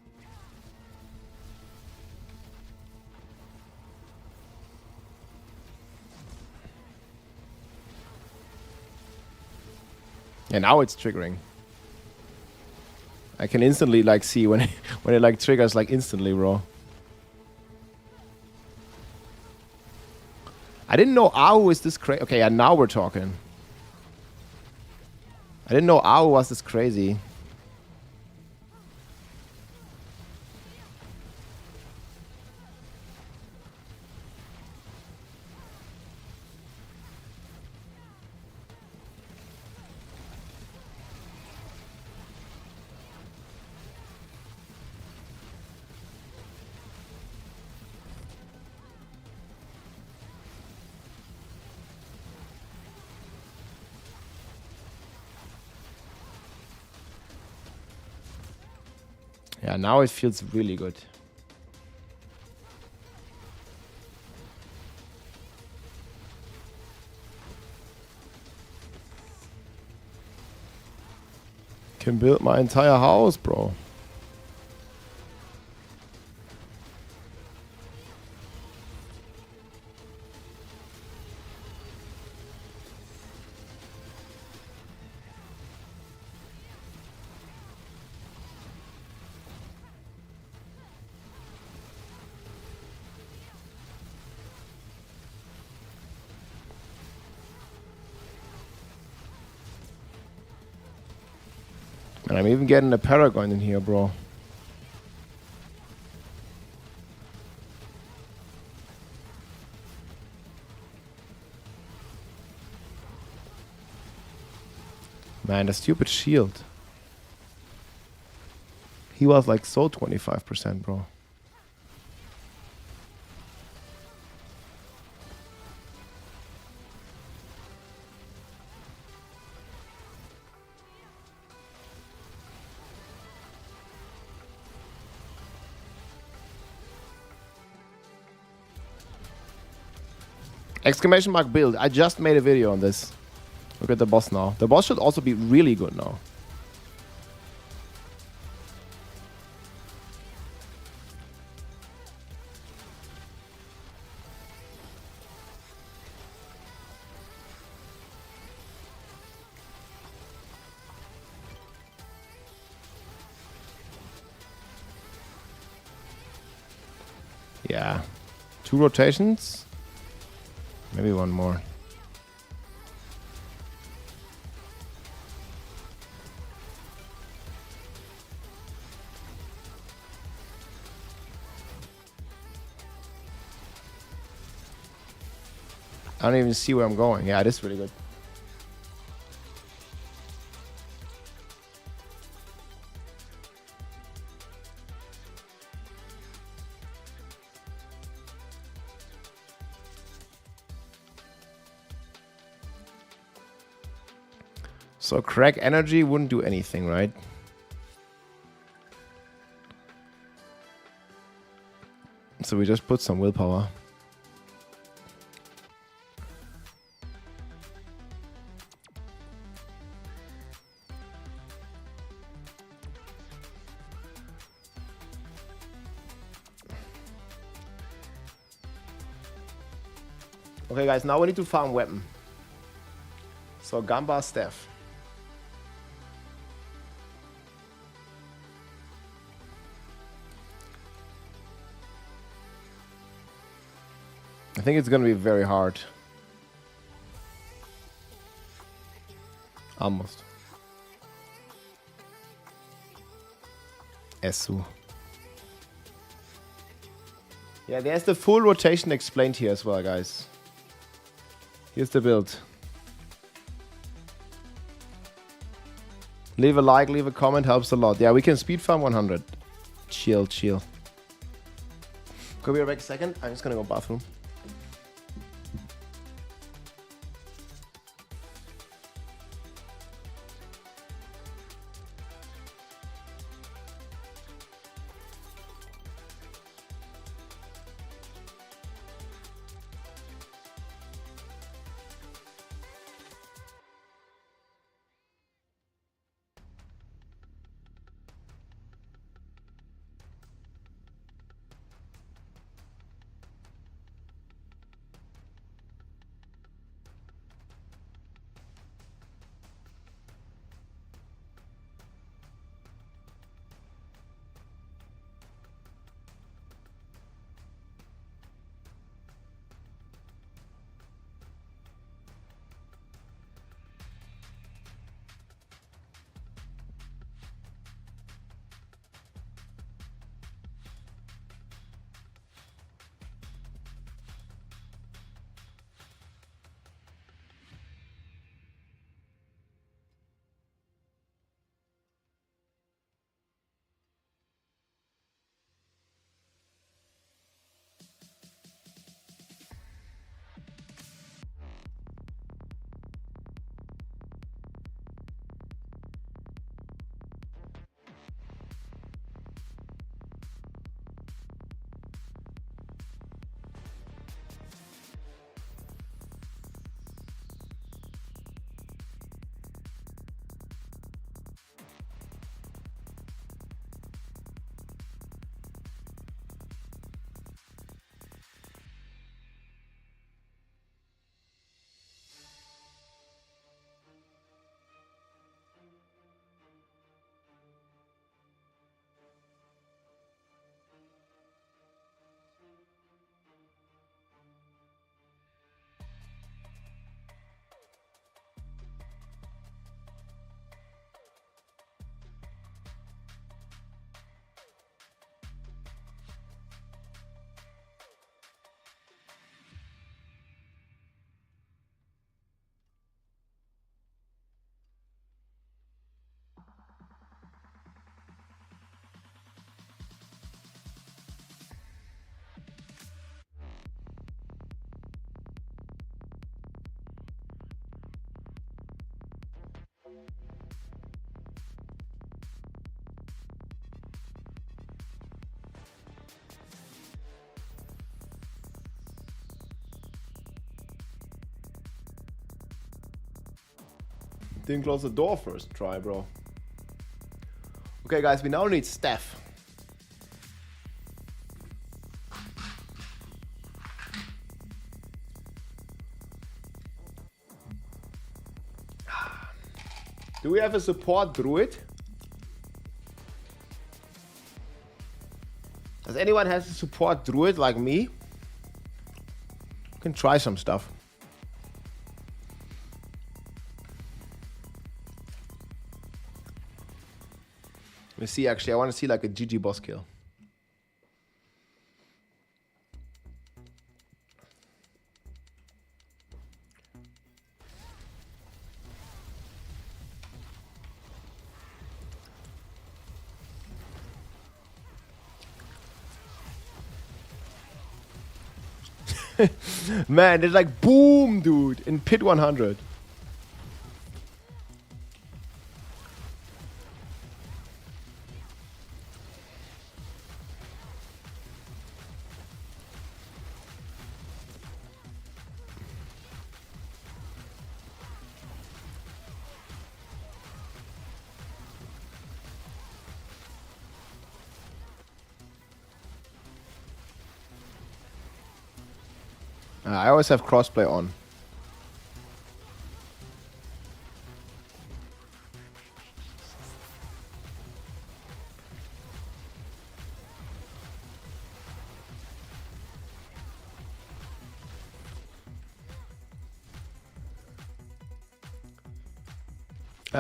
S1: And now it's triggering. I can instantly like see when it like triggers like instantly, bro. I didn't know Ahu is this crazy. Okay, yeah, now we're talking. I didn't know Ahu was this crazy. Yeah, now it feels really good. Can build my entire house, bro. And I'm even getting a Paragon in here, bro. Man, the stupid shield. He was like so 25%, bro. Exclamation mark build. I just made a video on this. Look at the boss now. The boss should also be really good now. Yeah. 2 rotations. Maybe one more. I don't even see where I'm going. Yeah, it is really good. So crack energy wouldn't do anything, right? So we just put some willpower. Okay, guys, now we need to farm weapon. So Gamba staff. I think it's gonna be very hard. Almost. Esu. Yeah, there's the full rotation explained here as well, guys. Here's the build. Leave a like, leave a comment, helps a lot. Yeah, we can speed farm 100. Chill, chill. Can we be back a second? I'm just gonna go bathroom. Didn't close the door first try, bro. Okay, guys, we now need Steph. Do we have a support druid? Does anyone has a support druid like me? Can try some stuff. Let me see, actually, I want to see like a GG boss kill. Man, it's like boom, dude, in pit 100. I always have crossplay on.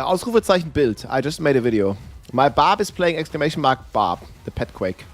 S1: Ausrufezeichen Bild. I just made a video. My Barb is playing exclamation mark Barb. The pet quake.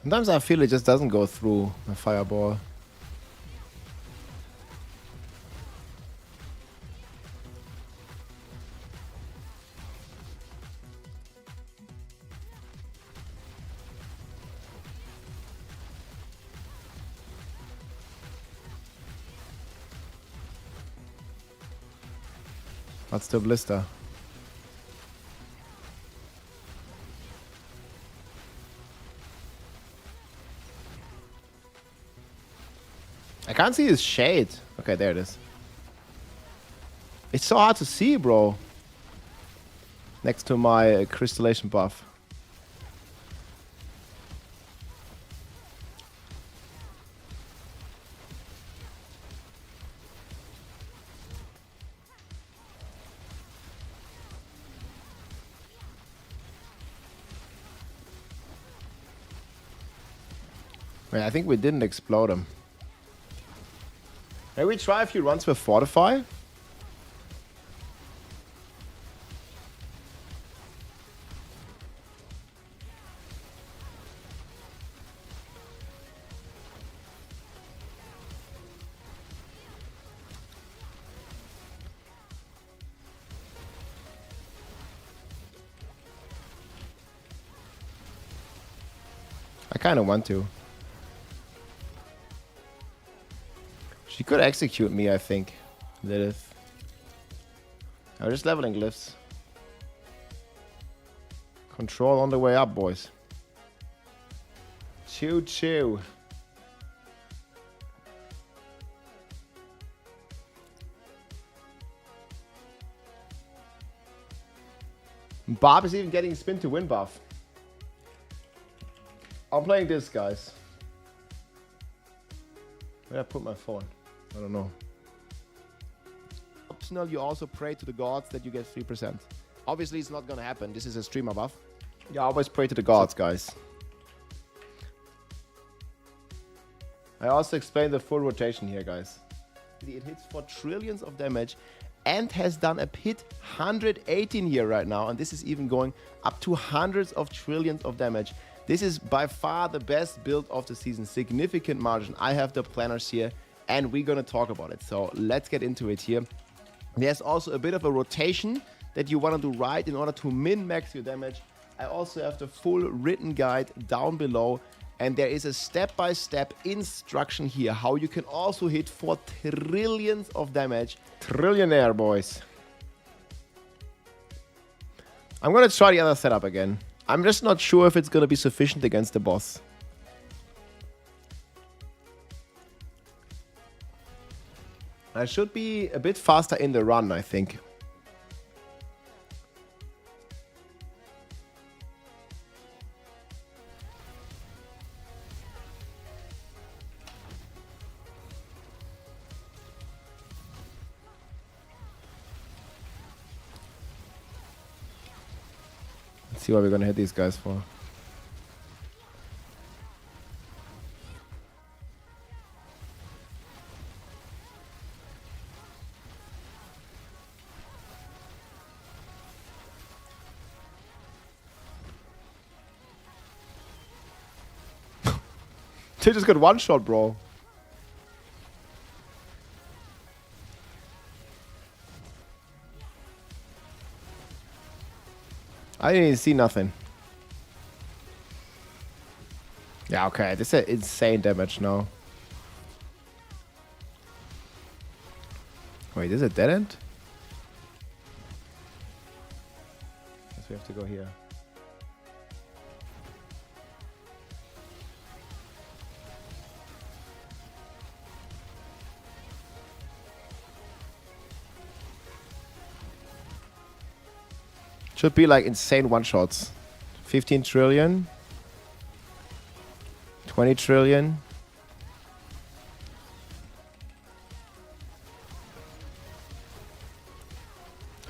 S1: Sometimes I feel it just doesn't go through my fireball. What's the blister? I can't see his shade. Okay, there it is. It's so hard to see, bro. Next to my crystallization buff. Wait, I think we didn't explode him. Maybe we try a few runs with Fortify? I kind of want to. She could execute me, I think. Lilith. I'm just leveling glyphs. Control on the way up, boys. Chew, chew. Bob is even getting spin to win buff. I'm playing this, guys. Where did I put my phone? I don't know. Optional, you also pray to the gods that you get 3%. Obviously, it's not gonna happen. This is a streamer buff. You always pray to the gods, guys. I also explained the full rotation here, guys. It hits for trillions of damage and has done a hit 118 here right now. And this is even going up to hundreds of trillions of damage. This is by far the best build of the season. Significant margin. I have the planners here and we're gonna talk about it. So let's get into it here. There's also a bit of a rotation that you want to do right in order to min-max your damage. I also have the full written guide down below. And there is a step-by-step instruction here how you can also hit for trillions of damage. Trillionaire, boys. I'm gonna try the other setup again. I'm just not sure if it's gonna be sufficient against the boss. I should be a bit faster in the run, I think. Let's see what we're gonna hit these guys for. They just got one shot, bro. I didn't even see nothing. Yeah, okay. This is insane damage now. Wait, this is a dead end? Guess we have to go here. Should be like insane one-shots. 15 trillion. 20 trillion.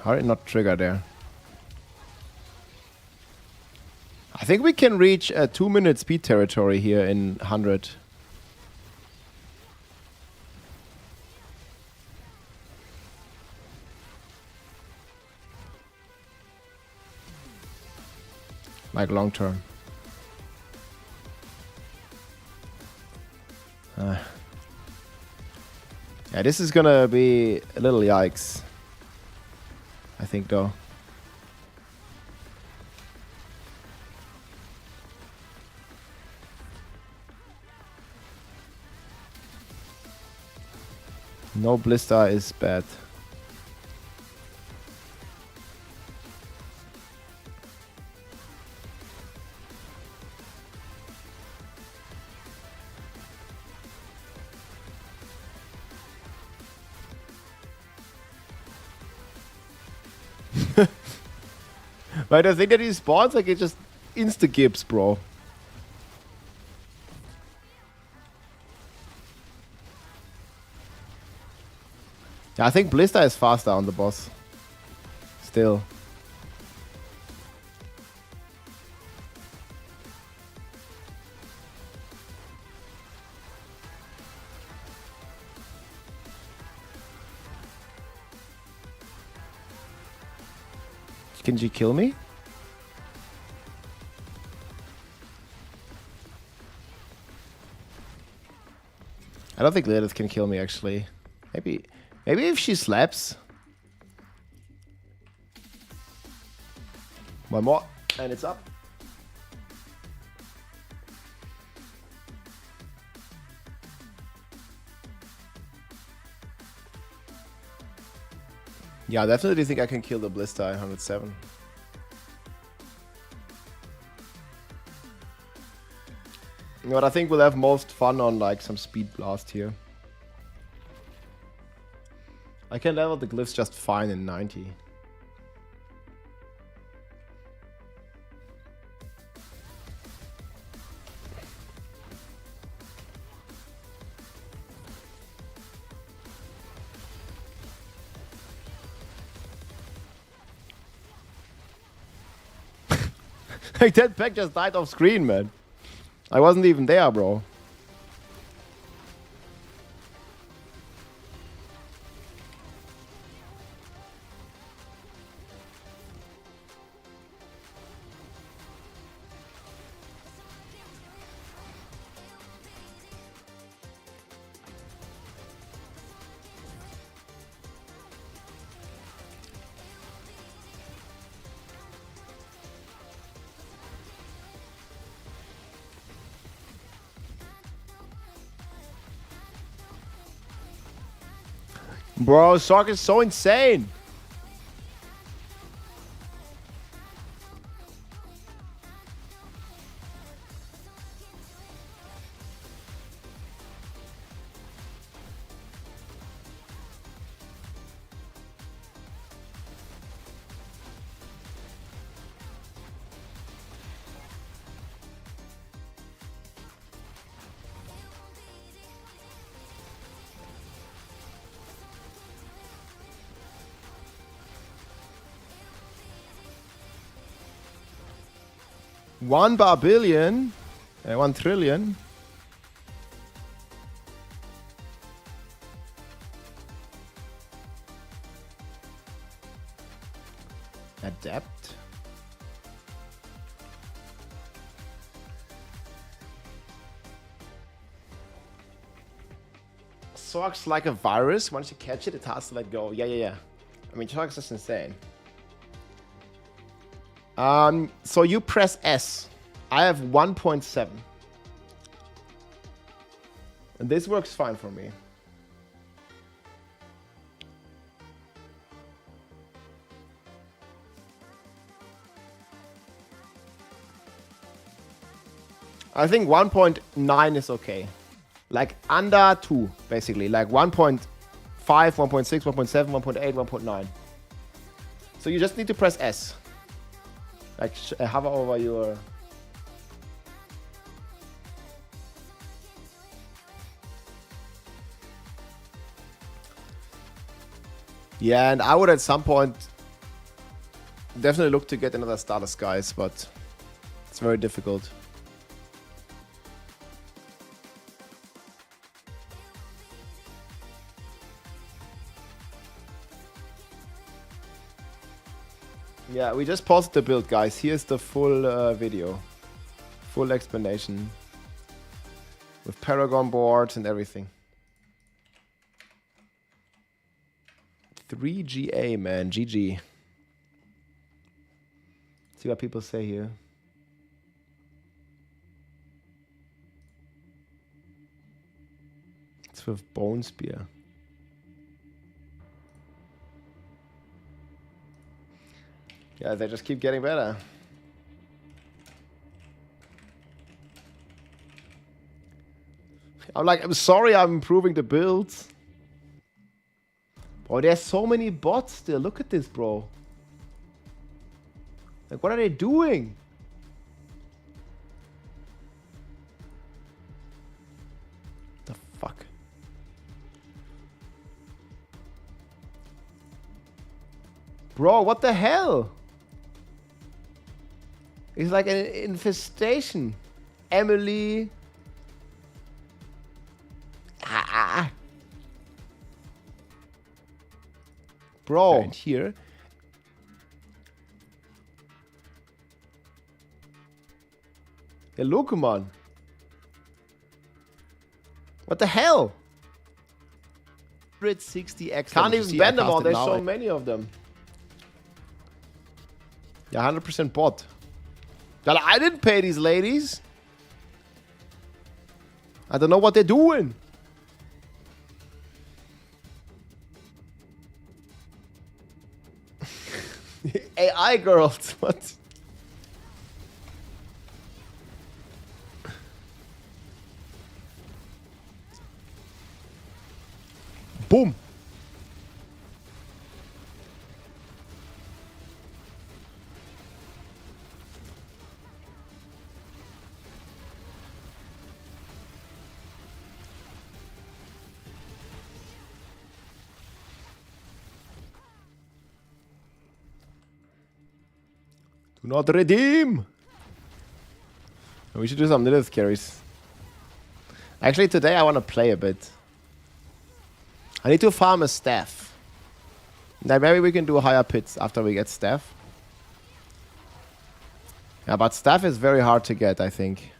S1: How did it not trigger there? I think we can reach a 2-minute speed territory here in 100. Like long term. Yeah, this is gonna be a little yikes. I think though. No blister is bad. But the thing that he spawns, like, it just insta-gips, bro. Yeah, I think Blister is faster on the boss. Still. Can you kill me? I don't think Lilith can kill me, actually. Maybe if she slaps. One more, and it's up. Yeah, I definitely think I can kill the Blister at 107. But I think we'll have most fun on like some speed blast here. I can level the glyphs just fine in 90. Like that pack just died off screen, man. I wasn't even there, bro. Bro, Sock is so insane. 1 billion. 1 trillion. Adapt. Sucks like a virus. Once you catch it, it's hard to let go. Yeah. I mean, Sharks is insane. So you press S. I have 1.7. And this works fine for me. I think 1.9 is okay. Like under 2, basically. Like 1.5, 1.6, 1.7, 1.8, 1.9. So you just need to press S. Like hover over your... Yeah, and I would at some point definitely look to get another Starless Skies, but it's very difficult. Yeah, we just paused the build, guys. Here's the full video. Full explanation. With Paragon boards and everything. 3GA, man. GG. See what people say here. It's with Bone Spear. Yeah, they just keep getting better. I'm sorry I'm improving the builds. Boy, there's so many bots still. Look at this, bro. Like, what are they doing? The fuck? Bro, what the hell? It's like an infestation. Emily. Bro. And here. Yeah, look, man. What the hell?
S2: 160x.
S1: Can't even ban them all. There's so many of them. Yeah, 100% bot. I didn't pay these ladies. I don't know what they're doing. AI girls. What? Boom. Do not redeem. We should do some Lilith carries. Actually, today I want to play a bit. I need to farm a staff. Then maybe we can do higher pits after we get staff. Yeah, but staff is very hard to get, I think.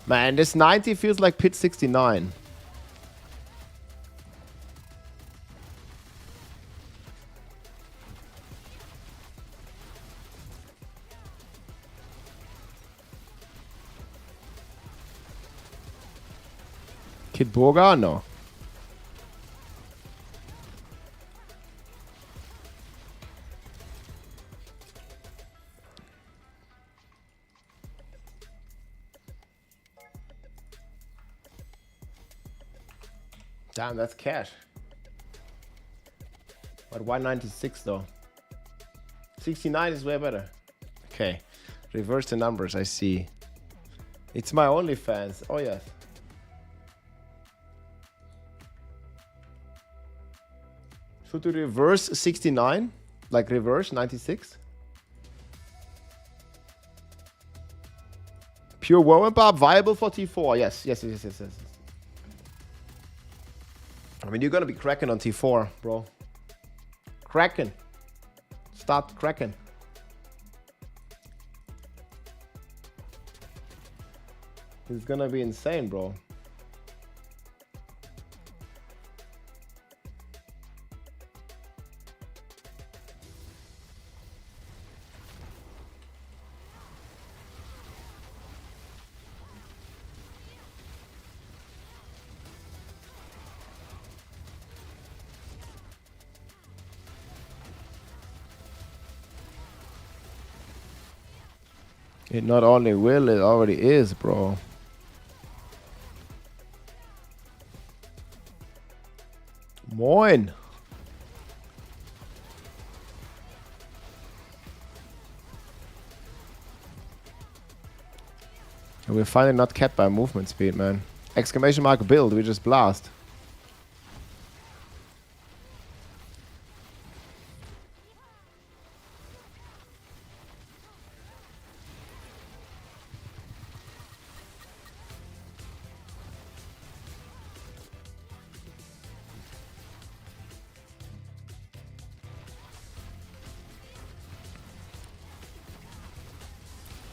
S1: Man, this 90 feels like pit 69. Kid Burger? No. Damn, that's cash. But why 96 though? 69 is way better. Okay. Reverse the numbers, I see. It's my OnlyFans. Oh, yes. Should we reverse 69? Like reverse 96? Pure Warren Bar, viable for T4. Yes. I mean, you're gonna be cracking on T4, bro. Cracking. Start cracking. It's gonna be insane, bro. It not only will, it already is, bro. Moin. We're finally not capped by movement speed, man. Exclamation mark build, we just blast.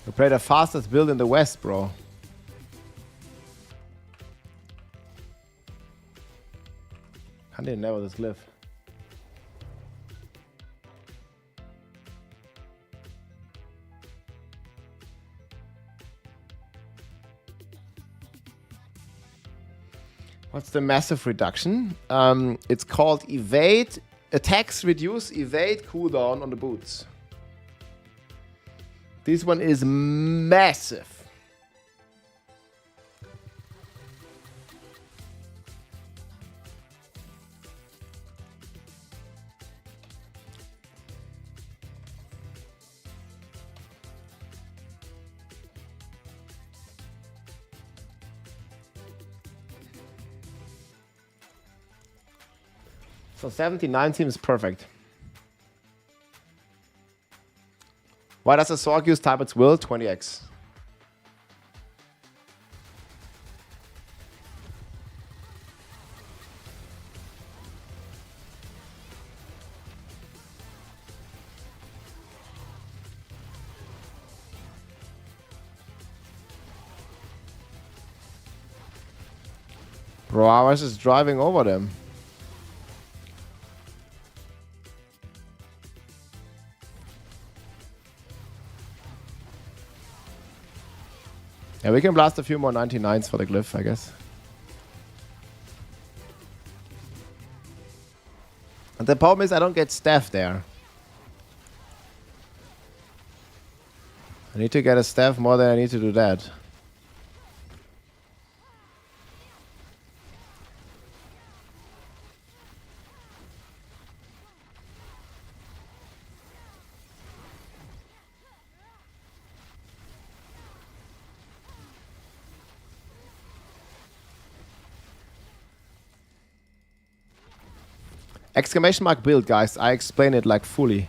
S1: We play the fastest build in the West, bro. Can they never this glyph? What's the massive reduction? It's called evade. Attacks reduce evade cooldown on the boots. This one is massive. So 79 seems perfect. Why does a Sorg use type its will? 20x. Bro, I was just driving over them. Yeah, we can blast a few more 99s for the glyph, I guess. And the problem is I don't get staff there. I need to get a staff more than I need to do that. Exclamation mark build, guys. I explain it like fully.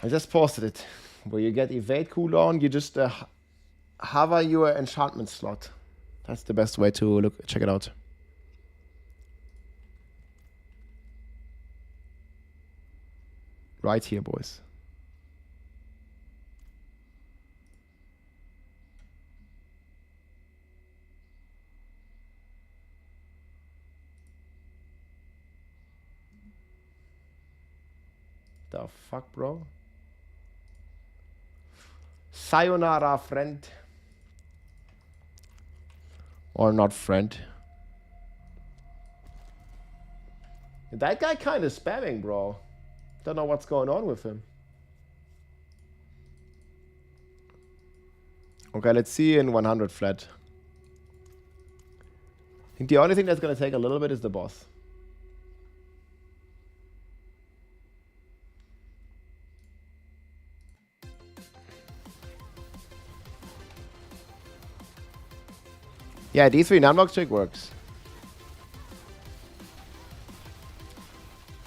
S1: I just posted it. Where you get evade cooldown, you just hover your enchantment slot. That's the best way to check it out. Right here, boys. The fuck, bro? Sayonara, friend. Or not friend. That guy kind of spamming, bro. Don't know what's going on with him. Okay, let's see in 100 flat. I think the only thing that's going to take a little bit is the boss. Yeah, D3 non-block trick works.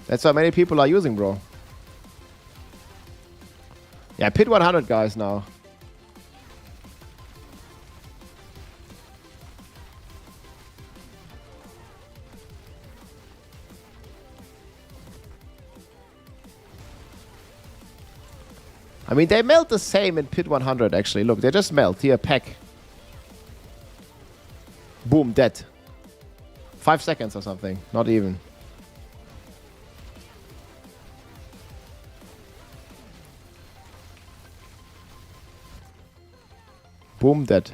S1: That's what many people are using, bro. Yeah, pit 100 guys now. I mean, they melt the same in pit 100, actually. Look, they just melt. Here, pack. Boom, dead. 5 seconds or something. Not even. Boom, dead.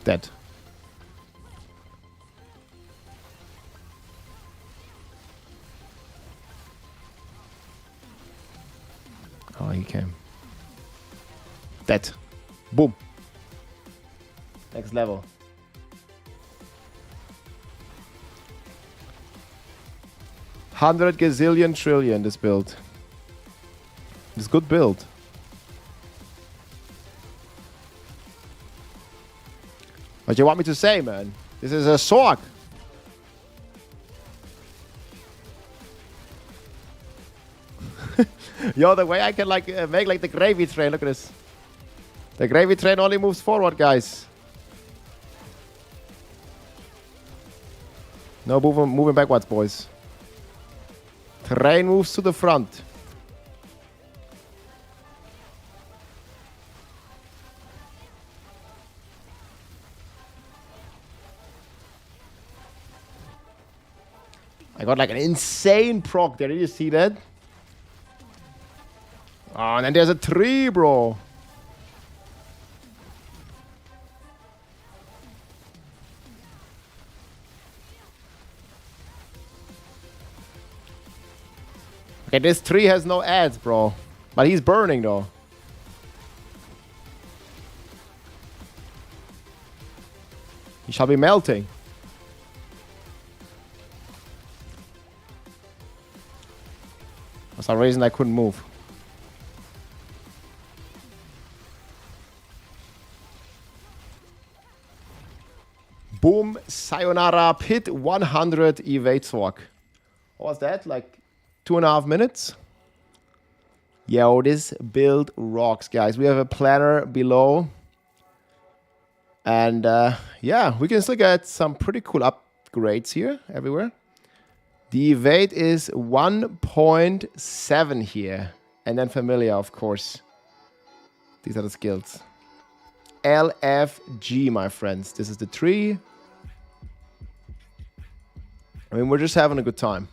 S1: Dead. Oh, he came. Dead. Boom. Next level. $100 gazillion trillion this build. This good build. What you want me to say, man? This is a sword. Yo, the way I can like make like the gravy train. Look at this. The gravy train only moves forward, guys. No moving backwards, boys. Train moves to the front. I got like an insane proc there. Did you see that? Oh, and then there's a tree, bro. Okay, this tree has no ads, bro. But he's burning, though. He shall be melting. For some reason, I couldn't move. Boom, sayonara, pit 100 evade swag. What was that? Like 2.5 minutes? Yo, this build rocks, guys. We have a planner below. And yeah, we can still get some pretty cool upgrades here everywhere. The evade is 1.7 here. And then familiar, of course. These are the skills. LFG, my friends. This is the tree. I mean, we're just having a good time.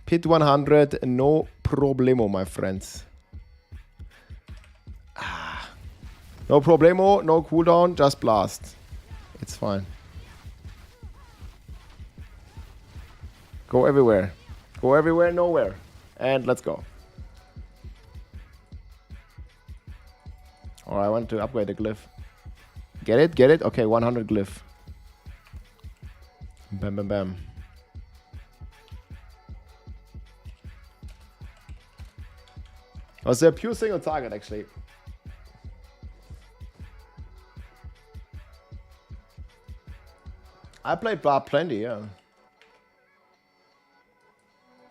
S1: Pit 100, no problemo, my friends. No problemo, no cooldown, just blast. It's fine. Go everywhere. Go everywhere, nowhere. And let's go. Oh, I want to upgrade the glyph. Get it? Get it? Okay, 100 glyph. Bam, bam, bam. Was a pure single target, actually. I played Bar plenty, yeah.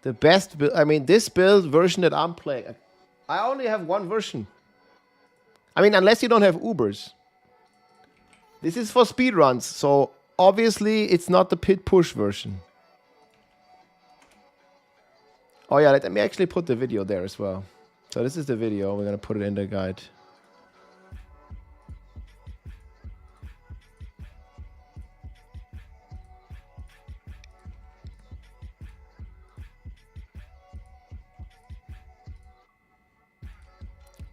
S1: The best build, I mean, this build version that I'm playing, I only have one version. I mean, unless you don't have Ubers. This is for speedruns, so obviously it's not the pit push version. Oh yeah, let me actually put the video there as well. So this is the video, we're gonna put it in the guide.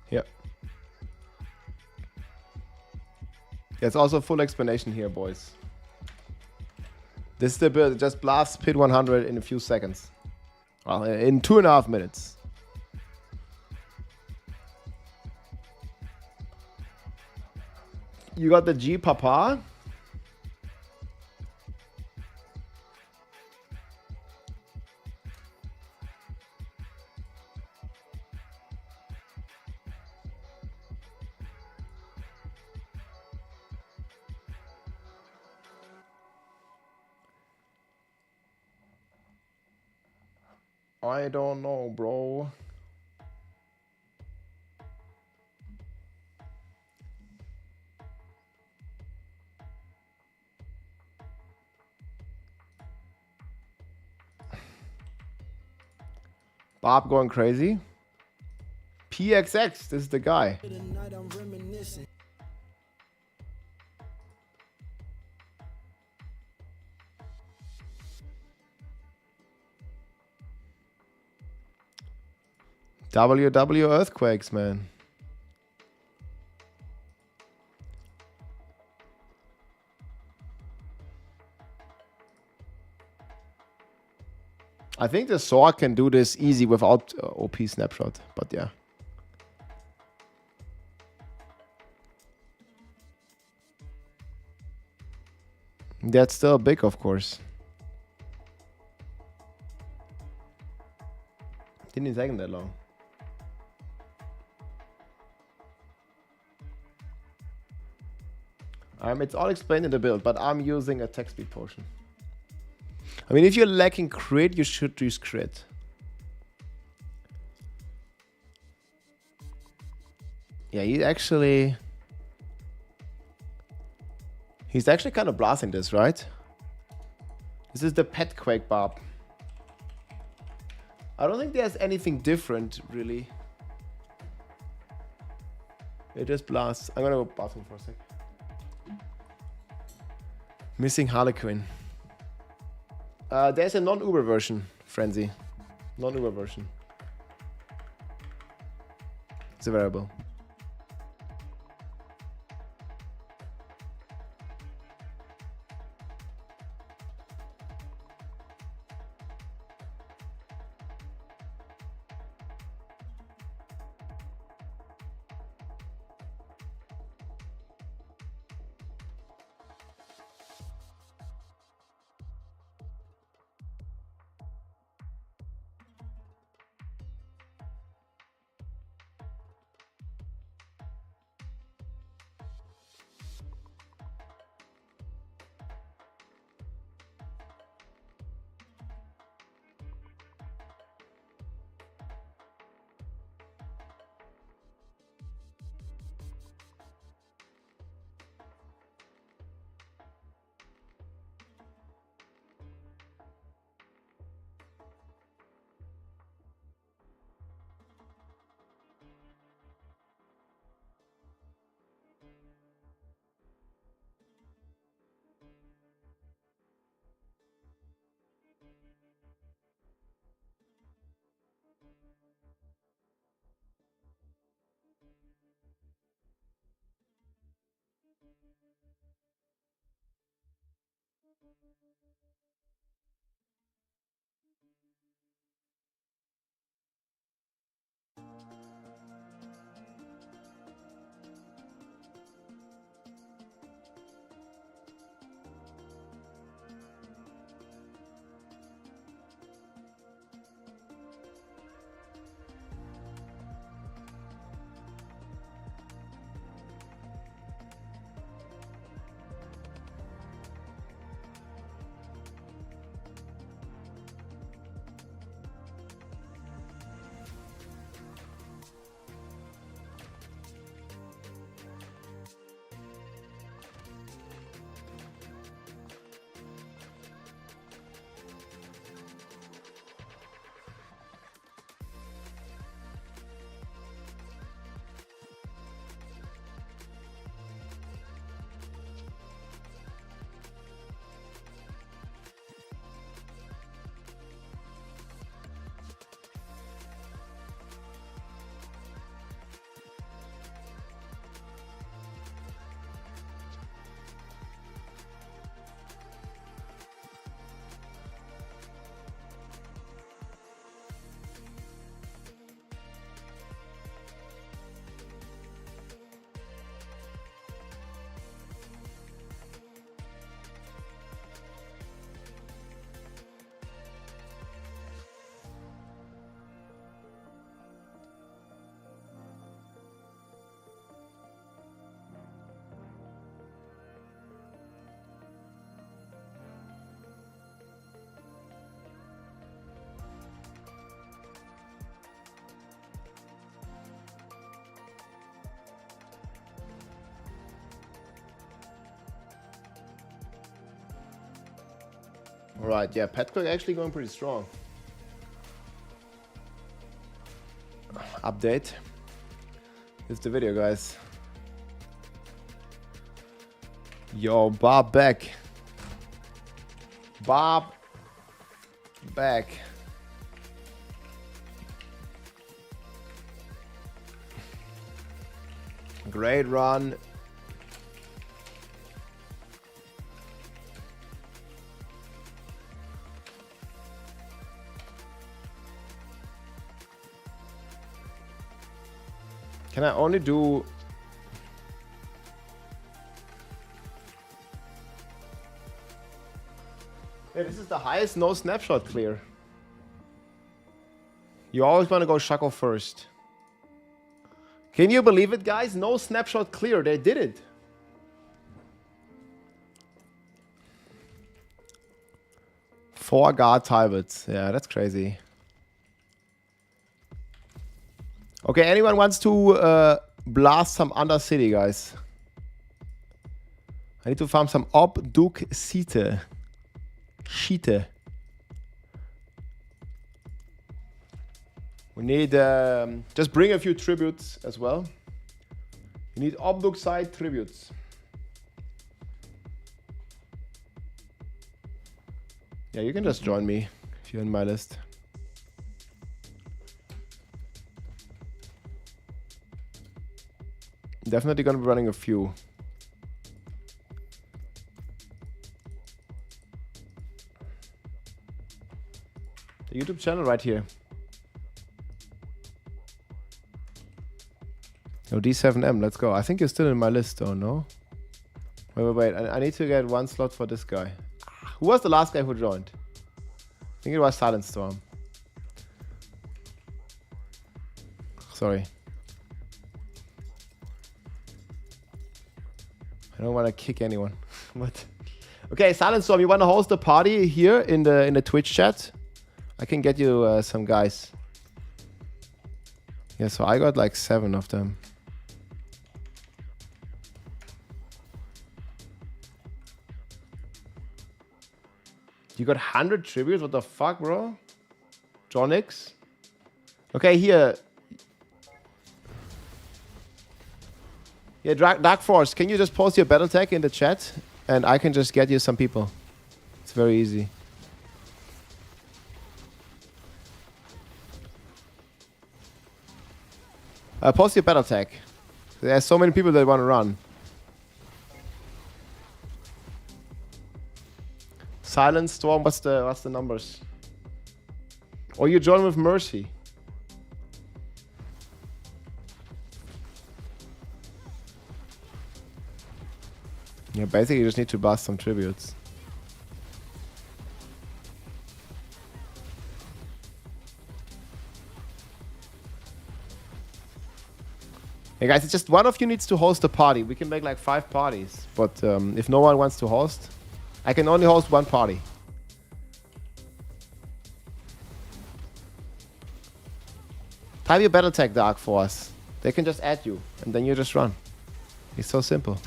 S1: Yep. There's also a full explanation here, boys. This is the build. It just blasts pit 100 in a few seconds. Well, in 2.5 minutes. You got the G Papa. I don't know, bro. Bob going crazy. PXX, this is the guy. WW Earthquakes, man. I think the sword can do this easy without OP snapshot, but yeah. That's still big, of course. Didn't even take him that long. It's all explained in the build, but I'm using a tech speed potion. I mean, if you're lacking crit, you should use crit. Yeah, he's actually kind of blasting this, right? This is the pet quake Bob. I don't think there's anything different, really. It just blasts. I'm gonna go bathroom for a sec. Missing Harlequin. There's a non-Uber version, Frenzy. Non-Uber version. It's available. Alright, yeah, Petcock actually going pretty strong. Update. Here's the video, guys. Yo, Bob back. Bob back. Great run. Can I only do... Yeah, this is the highest no snapshot clear. You always want to go Shaco first. Can you believe it, guys? No snapshot clear. They did it. Four guard Talbots. Yeah, that's crazy. Okay, anyone wants to blast some Undercity, guys? I need to farm some Obduxite. Sheete. We need... just bring a few tributes as well. You need Obduxite tributes. Yeah, you can just join me if you're in my list. Definitely gonna be running a few. The YouTube channel right here. Oh, D7M, let's go. I think you're still in my list, oh no? Wait. I need to get one slot for this guy. Who was the last guy who joined? I think it was Silent Storm. Sorry. I don't want to kick anyone. But okay, Silent Storm, you want to host a party here in the Twitch chat? I can get you some guys. Yeah, so I got like 7 of them. You got 100 tributes? What the fuck, bro? Jonix? Okay, here. Yeah, Dark Force, can you just post your battle tag in the chat? And I can just get you some people. It's very easy. Post your battle tag. There's so many people that want to run. Silent Storm, what's the numbers? Or you join with Mercy. Yeah, basically you just need to bust some tributes. Hey guys, it's just one of you needs to host a party. We can make like 5 parties. But if no one wants to host, I can only host 1 party. Type your battle tag, Dark Force. They can just add you, and then you just run. It's so simple.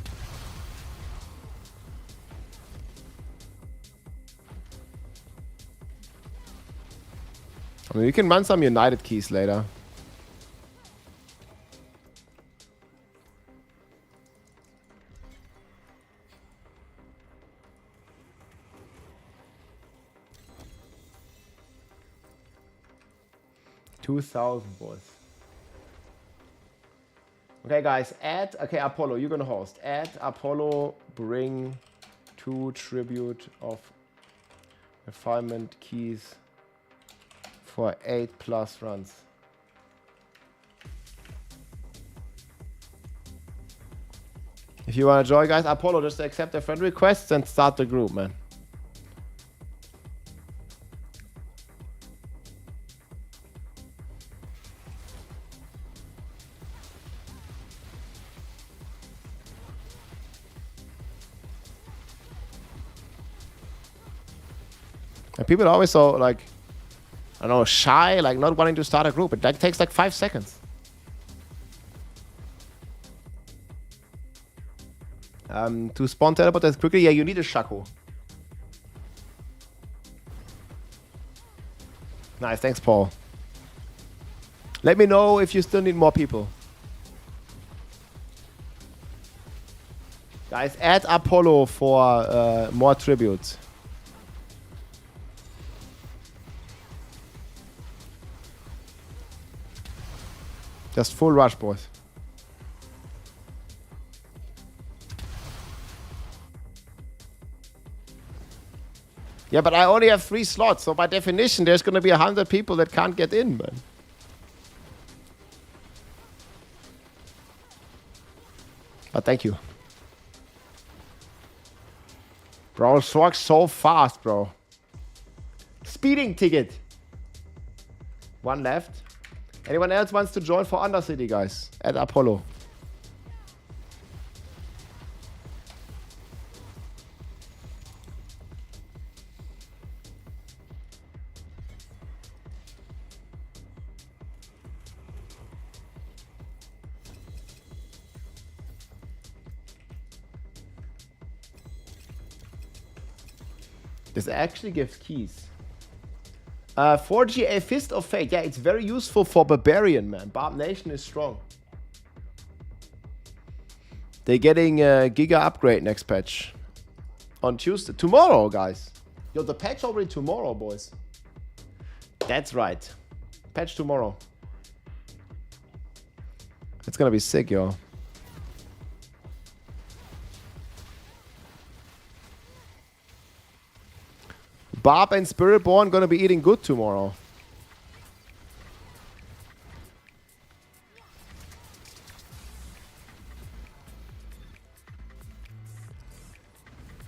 S1: I mean, we can run some United keys later. $2,000, boys. Okay, guys, add... Okay, Apollo, you're gonna host. Add Apollo, bring 2 tribute of refinement keys for 8+ runs. If you want to join, guys, Apollo, just accept the friend requests and start the group, man. And people are always so, like, I don't know, shy, like not wanting to start a group. It like, takes like 5 seconds. To spawn teleport as quickly, yeah, you need a Shaco. Nice, thanks, Paul. Let me know if you still need more people. Guys, add Apollo for more tributes. Just full rush, boys. Yeah, but I only have 3 slots, so by definition, there's gonna be 100 people that can't get in, man. But thank you. Bro, it works so fast, bro. Speeding ticket. 1 left. Anyone else wants to join for Undercity, guys? At Apollo. This actually gives keys. 4GA Fist of Fate. Yeah, it's very useful for Barbarian, man. Barb Nation is strong. They're getting a Giga upgrade next patch. On Tuesday. Tomorrow, guys. Yo, the patch already tomorrow, boys. That's right. Patch tomorrow. It's gonna be sick, yo. Barb and Spiritborn gonna be eating good tomorrow.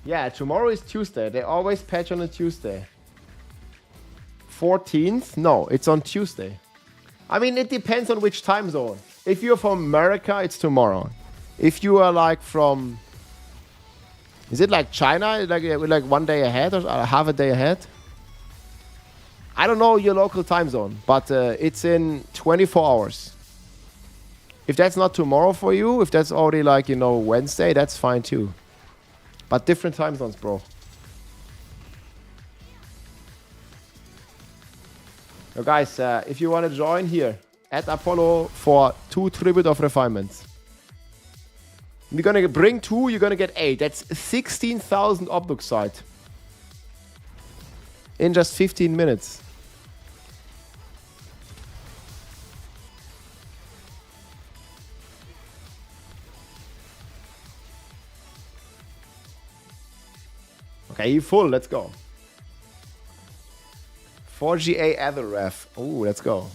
S1: Yeah, tomorrow is Tuesday. They always patch on a Tuesday. 14th? No, it's on Tuesday. I mean, it depends on which time zone. If you're from America, it's tomorrow. If you are like from... Is it like China? Like 1 day ahead or half a day ahead? I don't know your local time zone, but it's in 24 hours. If that's not tomorrow for you, if that's already like, you know, Wednesday, that's fine too. But different time zones, bro. So guys, if you want to join here, at Apollo for 2 Tribute of Refinements. You're gonna bring 2, you're gonna get 8. That's 16,000 Obduxite. In just 15 minutes. Okay, you full, let's go. 4GA Etherref. Oh, let's go.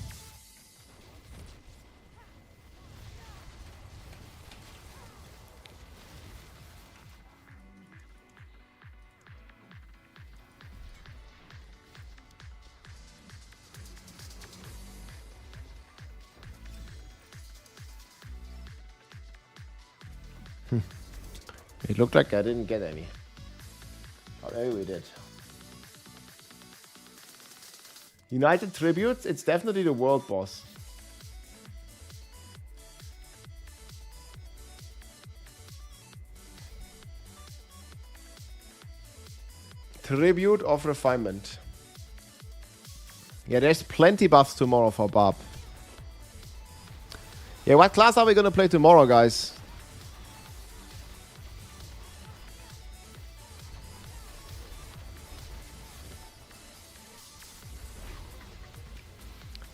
S1: It looked like I didn't get any. Oh, maybe we did. United Tributes, it's definitely the world boss. Tribute of Refinement. Yeah, there's plenty buffs tomorrow for Barb. Yeah, what class are we gonna play tomorrow, guys?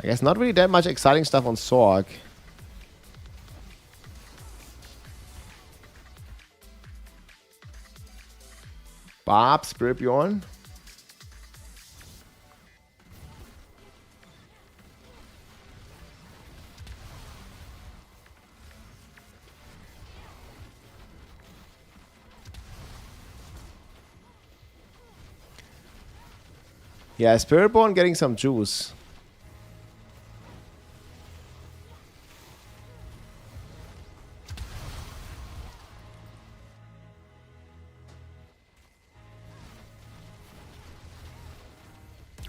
S1: I guess not really that much exciting stuff on Sorg. Barb, Spirit Bjorn. Yeah, Spiritborn getting some juice.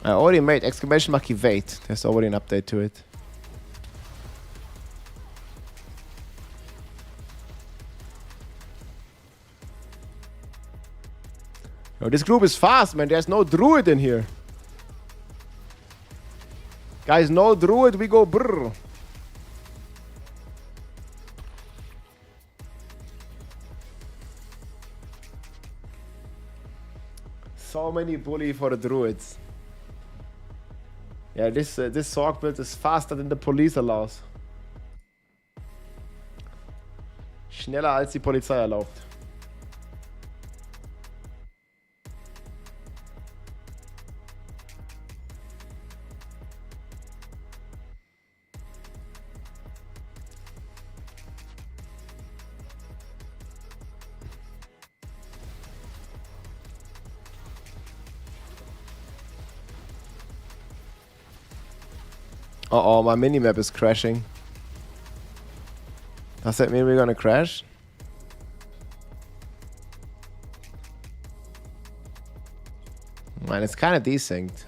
S1: I already made exclamation mark evade. There's already an update to it. Oh, this group is fast, man. There's no druid in here. Guys, no druid, we go brr. So many bully for the druids. Yeah, this Sorg build is faster than the police allows. Schneller als die Polizei erlaubt. Uh-oh, my minimap is crashing. Does that mean we're gonna crash? Man, it's kind of desynced.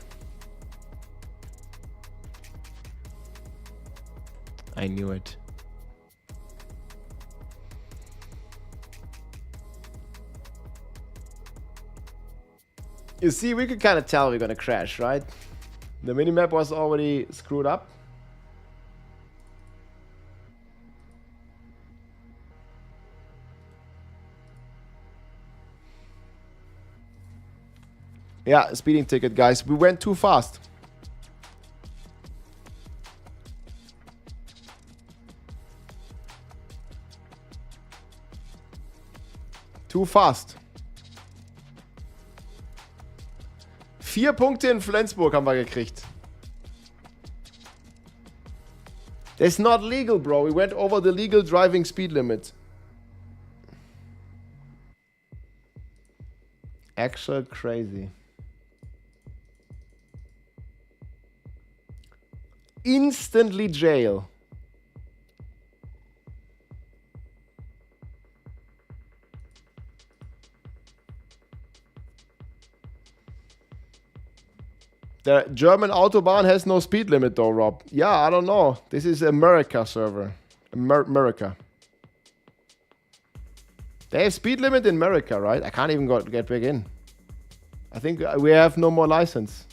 S1: I knew it. You see, we could kind of tell we're gonna crash, right? The minimap was already screwed up. Yeah, speeding ticket, guys. We went too fast. Too fast. 4 Punkte in Flensburg haben wir gekriegt. That's not legal, bro. We went over the legal driving speed limit. Actual crazy. Instantly jail. The German Autobahn has no speed limit though, Rob. Yeah, I don't know. This is America server. America. They have speed limit in America, right? I can't even get back in. I think we have no more license.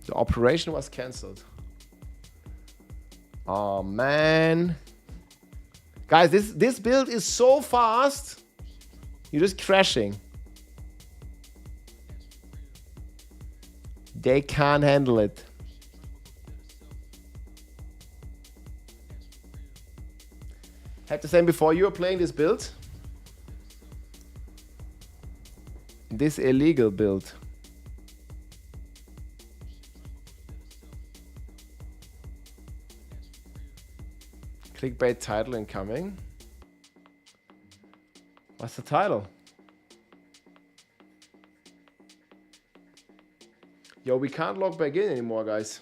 S1: The operation was cancelled. Oh man. Guys, this build is so fast. You're just crashing. They can't handle it. Had the same before you were playing this build. This illegal build. Clickbait title incoming. What's the title? Yo, we can't log back in anymore, guys.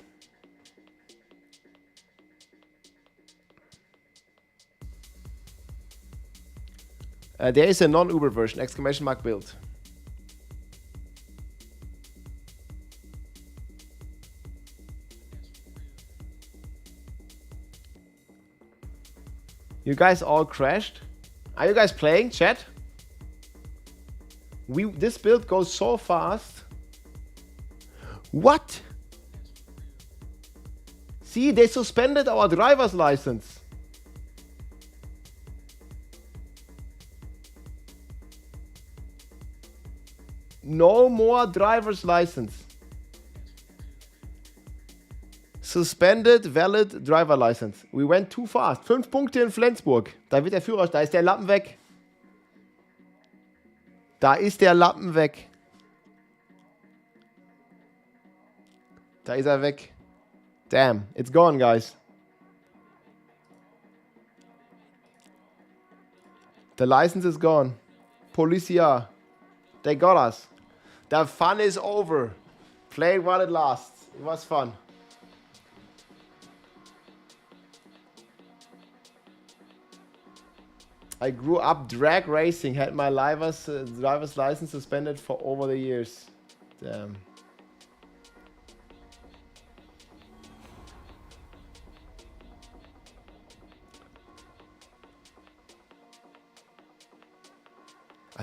S1: There is a non-Uber version, exclamation mark build. You guys all crashed? Are you guys playing, chat? This build goes so fast. What? See, they suspended our driver's license. No more driver's license. Suspended valid driver license. We went too fast. 5 Punkte in Flensburg. Da wird der Führer, da ist der Lappen weg. Da ist der Lappen weg. Da ist er weg. Damn, it's gone, guys. The license is gone. Policia. They got us. The fun is over. Play while it lasts. It was fun. I grew up drag racing, had my driver's license suspended for over the years. Damn.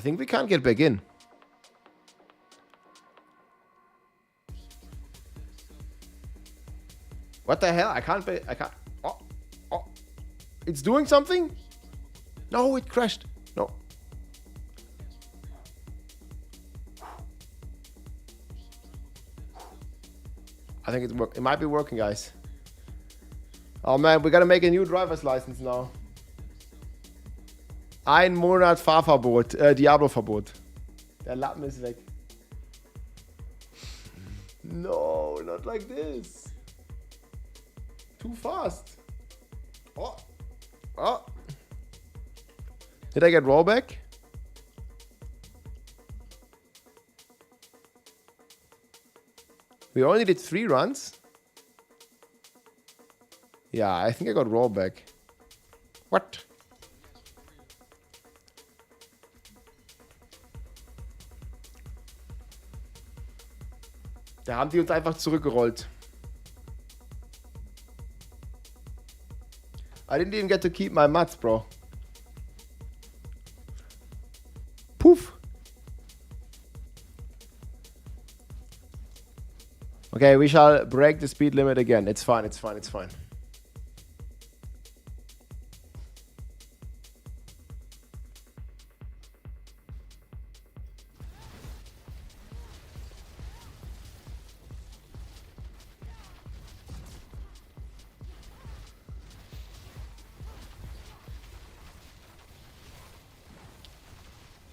S1: I think we can't get back in. What the hell? I can't. Oh, oh. It's doing something? No, it crashed. No. I think it might be working, guys. Oh man, we gotta make a new driver's license now. Ein Monat Fahrverbot, Diablo-Verbot. Der Lappen ist weg. No, not like this. Too fast. Oh. Oh. Did I get rollback? We only did 3 runs. Yeah, I think I got rollback. What? Da haben die uns einfach zurückgerollt. I didn't even get to keep my mats, bro. Poof. Okay, we shall break the speed limit again. It's fine, it's fine, it's fine.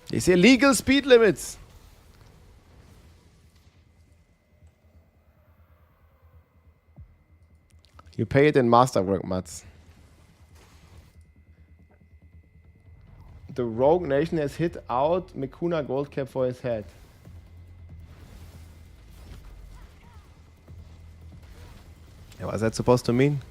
S1: These illegal speed limits. You pay it in masterwork, Mats. The rogue nation has hit out Mikuna gold cap for his head. Yeah, what's that supposed to mean?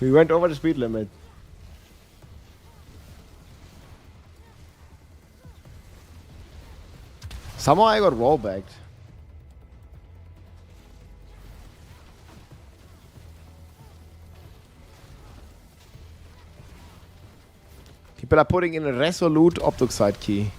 S1: We went over the speed limit. Somehow I got rollbacked. People are putting in a resolute Optoxide key.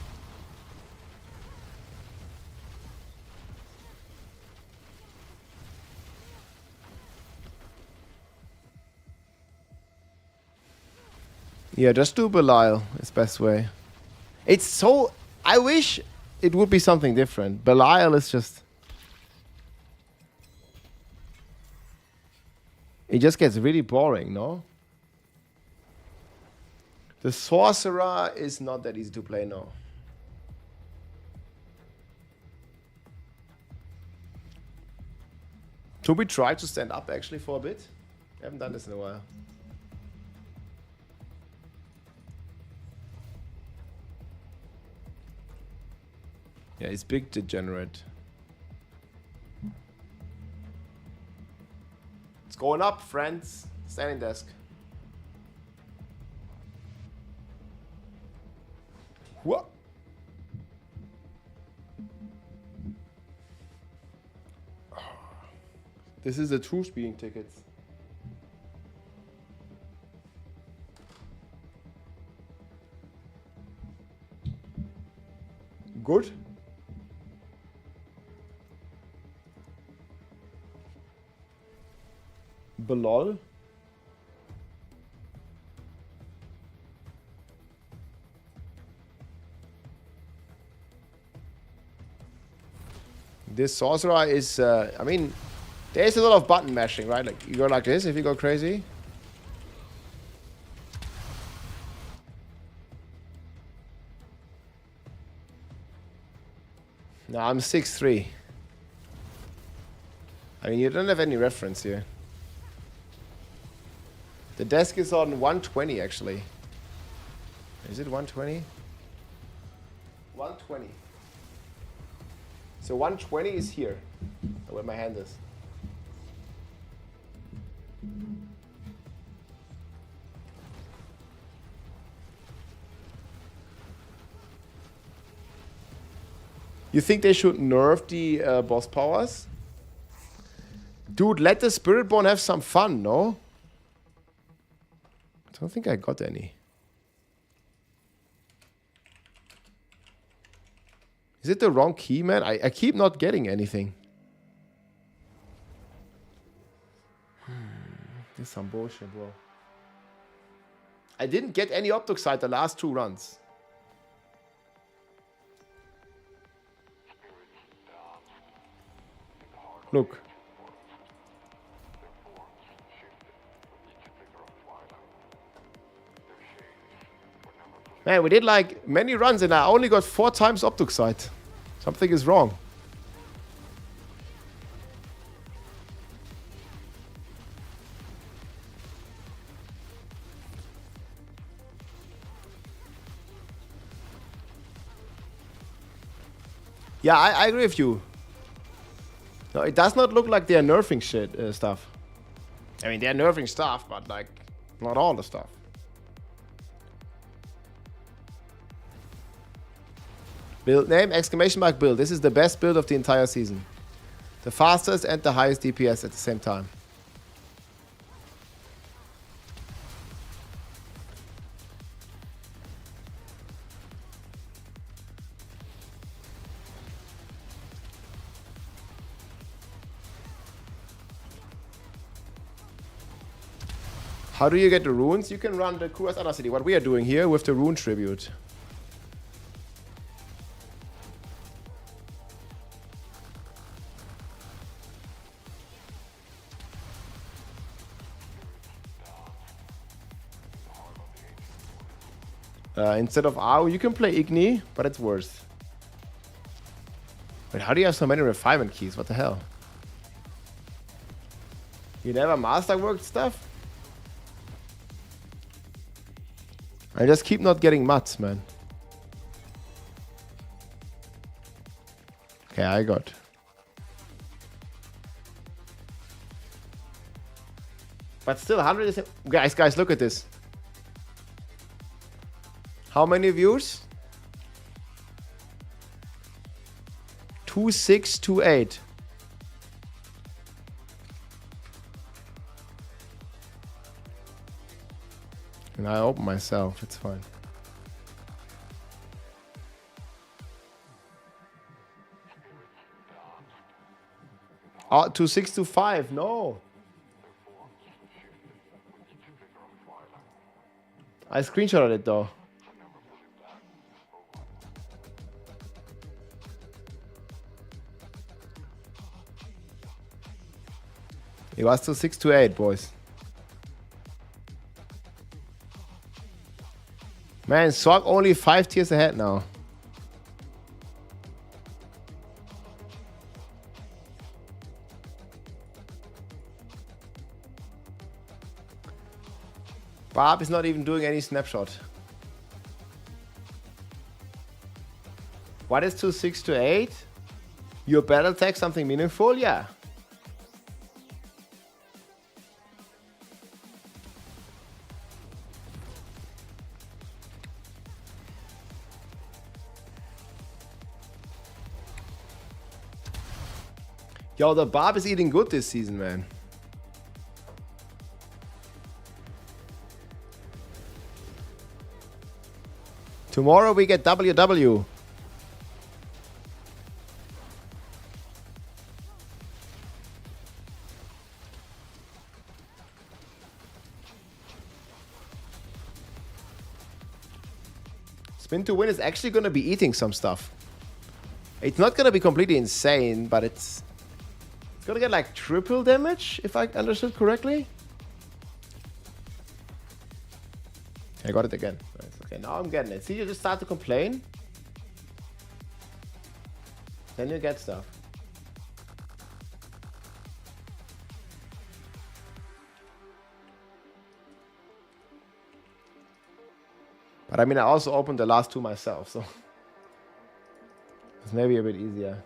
S1: Yeah, just do Belial. It's best way. It's so... I wish it would be something different. Belial is just... It just gets really boring, no? The Sorcerer is not that easy to play, no. Should we try to stand up actually for a bit? I haven't done this in a while. Yeah, it's big degenerate. It's going up, friends. Standing desk. What? This is the true speeding tickets. Good. Belol. This sorcerer is, I mean, there's a lot of button mashing, right? Like, you go like this if you go crazy. No, I'm 6'3". I mean, you don't have any reference here. The desk is on 120, actually. Is it 120? 120. So 120 is here, where my hand is. You think they should nerf the boss powers? Dude, let the Spiritborn have some fun, no? I don't think I got any. Is it the wrong key, man? I keep not getting anything. This is some bullshit, bro. I didn't get any Optoxide the last 2 runs. Look. Man, we did like many runs and I only got 4 times Optoxide. Something is wrong. Yeah, I agree with you. No, it does not look like they're nerfing shit stuff. I mean, they're nerfing stuff, but like, not all the stuff. Build name, exclamation mark build. This is the best build of the entire season. The fastest and the highest DPS at the same time. How do you get the runes? You can run the Kuras Other City. What we are doing here with the rune tribute. Instead of AO, you can play Igni, but it's worse. Wait, how do you have so many refinement keys? What the hell? You never masterworked stuff? I just keep not getting mats, man. Okay, I got. But still, 100 is... Guys, look at this. How many views? 2628. And I open myself, it's fine. Oh, 2625, no. I screenshotted it though. It was 2628, boys. Man, Sorg only 5 tiers ahead now. Barb is not even doing any snapshot. What is 2628? Your battle tag something meaningful? Yeah. Yo, the Barb is eating good this season, man. Tomorrow we get WW. Spin to win is actually going to be eating some stuff. It's not going to be completely insane, but it's going to get like triple damage, if I understood correctly. I got it again. Nice. Okay, now I'm getting it. See, you just start to complain. Then you get stuff. But I mean, I also opened the last 2 myself, so it's maybe a bit easier.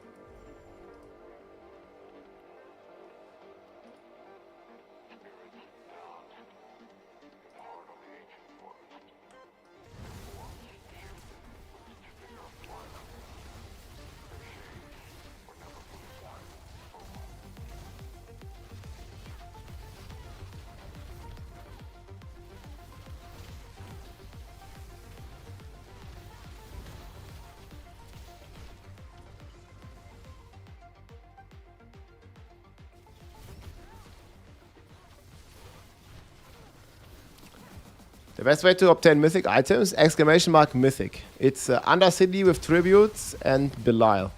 S1: The best way to obtain mythic items, exclamation mark mythic. It's Undercity with tributes and Belial.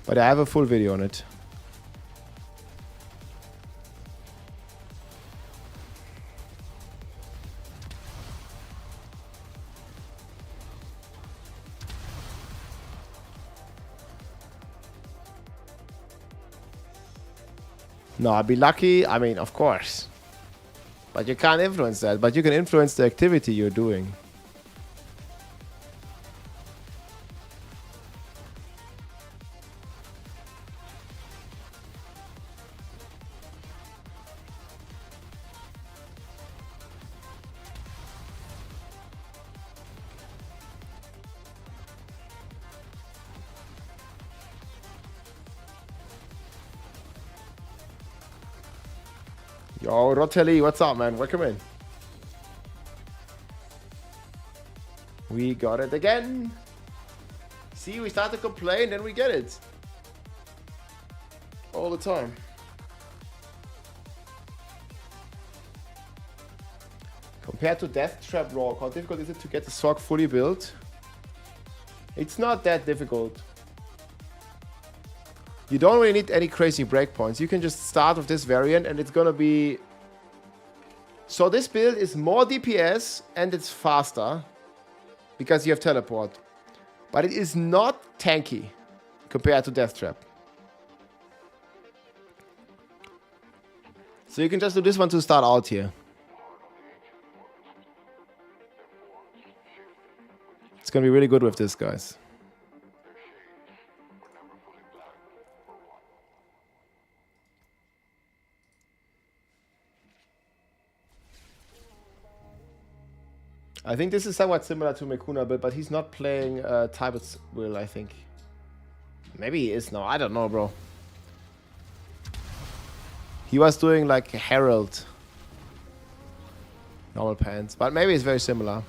S1: But I have a full video on it. No, I'd be lucky. I mean, of course. But you can't influence that. But you can influence the activity you're doing. Yo, Rotelli, what's up, man? Welcome in. We got it again. See, we start to complain, then we get it. All the time. Compared to Death Trap Rock, how difficult is it to get the Sorg fully built? It's not that difficult. You don't really need any crazy breakpoints. You can just start with this variant and it's gonna be... So this build is more DPS and it's faster because you have teleport. But it is not tanky compared to Death Trap. So you can just do this one to start out here. It's gonna be really good with this, guys. I think this is somewhat similar to Mekuna build, but he's not playing Tybet's will, I think. Maybe he is now. I don't know, bro. He was doing like Herald. Normal pants. But maybe it's very similar.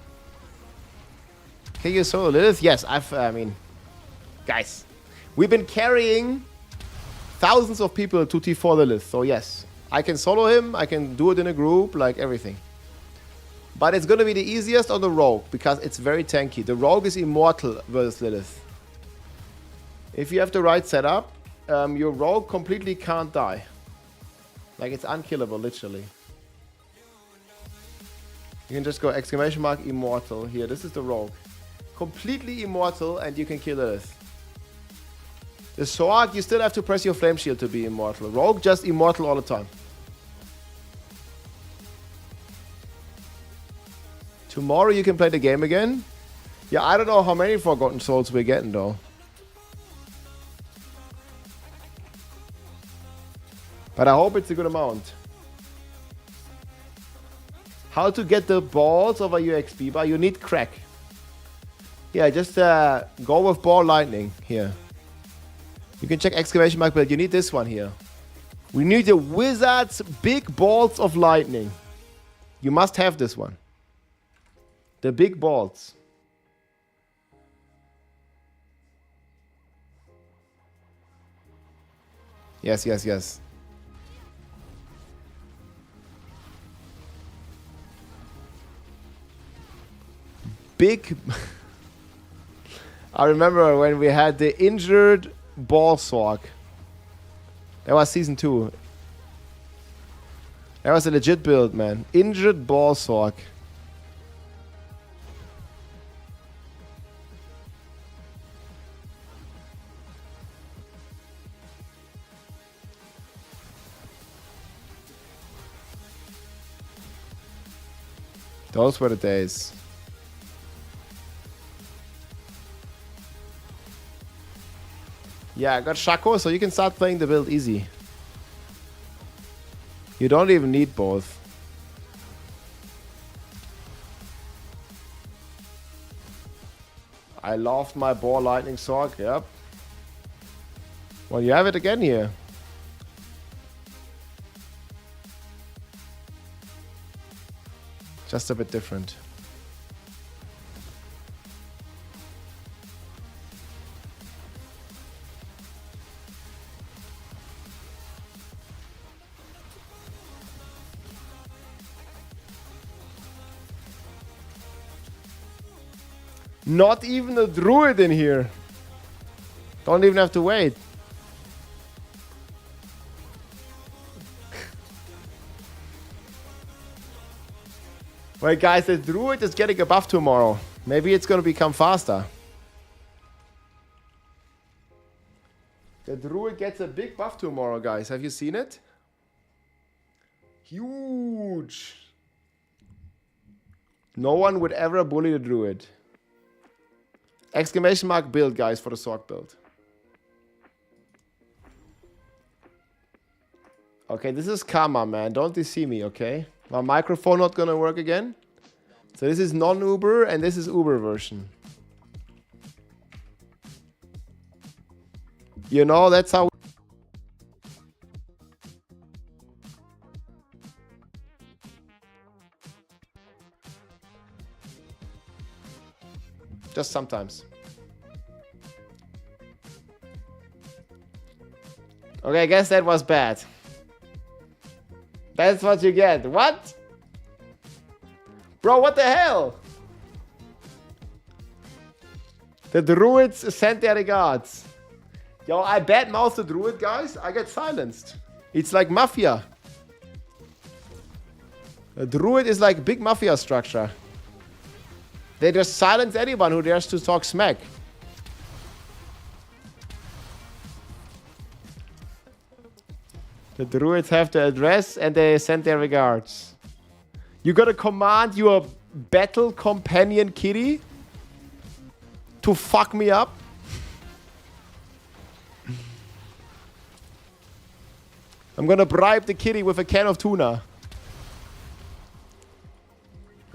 S1: Can you solo Lilith? Yes, I mean... Guys. We've been carrying thousands of people to T4 Lilith. So yes. I can solo him. I can do it in a group. Like everything. But it's going to be the easiest on the Rogue, because it's very tanky. The Rogue is immortal versus Lilith. If you have the right setup, your Rogue completely can't die. Like, it's unkillable, literally. You can just go exclamation mark immortal here. This is the Rogue. Completely immortal, and you can kill Lilith. The Sorg, you still have to press your flame shield to be immortal. Rogue, just immortal all the time. Tomorrow you can play the game again. Yeah, I don't know how many Forgotten Souls we're getting though. But I hope it's a good amount. How to get the balls over your XP bar? You need crack. Yeah, just go with ball lightning here. You can check exclamation mark build. You need this one here. We need the Wizard's big balls of lightning. You must have this one. The big balls. Yes, yes, yes. Big... I remember when we had the injured ball Sorg. That was season 2. That was a legit build, man. Injured ball Sorg. Those were the days. Yeah, I got Shaco, so you can start playing the build easy. You don't even need both. I loved my ball lightning Sorg, yep. Well, you have it again here. Just a bit different. Not even a druid in here. Don't even have to wait. Wait, guys, the druid is getting a buff tomorrow. Maybe it's going to become faster. The druid gets a big buff tomorrow, guys. Have you seen it? Huge. No one would ever bully the druid. Exclamation mark build, guys, for the Sorg build. Okay, this is karma, man. Don't deceive me, okay? My microphone not gonna work again. So this is non-Uber and this is Uber version. You know, that's how... Just sometimes. Okay, I guess that was bad. That's what you get. What? Bro, what the hell? The druids sent their regards. Yo, I badmouth the druid, guys. I get silenced. It's like mafia. The druid is like big mafia structure. They just silence anyone who dares to talk smack. The druids have the address and they send their regards. You gotta command your battle companion kitty to fuck me up? I'm gonna bribe the kitty with a can of tuna.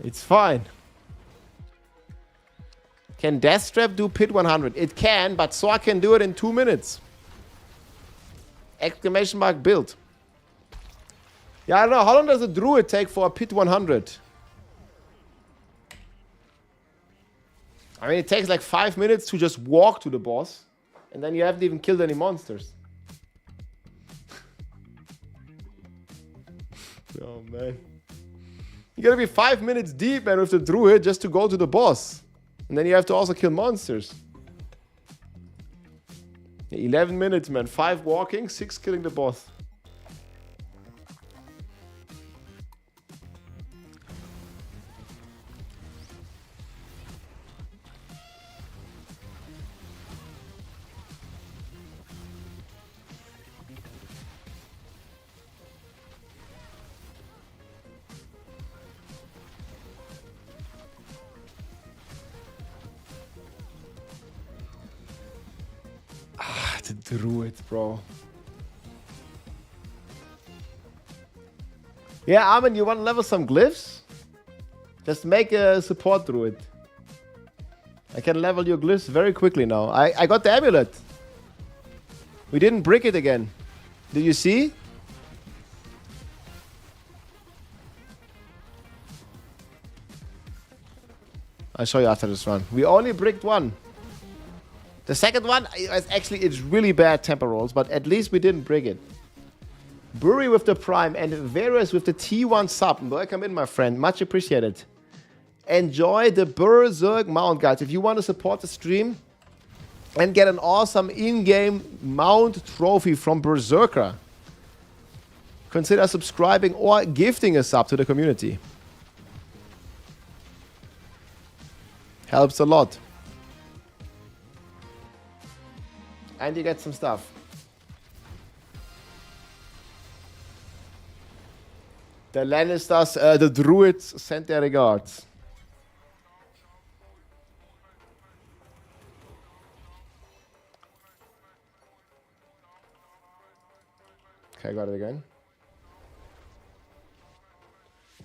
S1: It's fine. Can Deathstrap do Pit 100? It can, but Sorg can do it in 2 minutes. Exclamation mark build. Yeah, I don't know. How long does a druid take for a Pit 100? I mean, it takes like 5 minutes to just walk to the boss. And then you haven't even killed any monsters. Oh, man. You gotta be 5 minutes deep, man, with the druid just to go to the boss. And then you have to also kill monsters. 11 minutes, man. 5 walking, 6 killing the boss. The druid, bro. Yeah, Armin, you want to level some glyphs? Just make a support druid. I can level your glyphs very quickly now. I got the amulet. We didn't brick it again. Did you see? I'll show you after this run. We only bricked one. The second one is actually, it's really bad tempo rolls, but at least we didn't brick it. Bury with the Prime and Varus with the T1 sub. Welcome in, my friend. Much appreciated. Enjoy the Berserk mount, guys. If you want to support the stream and get an awesome in-game mount trophy from Berserker, consider subscribing or gifting a sub to the community. Helps a lot. And you get some stuff. The Lannisters, the Druids sent their regards. Okay, got it again.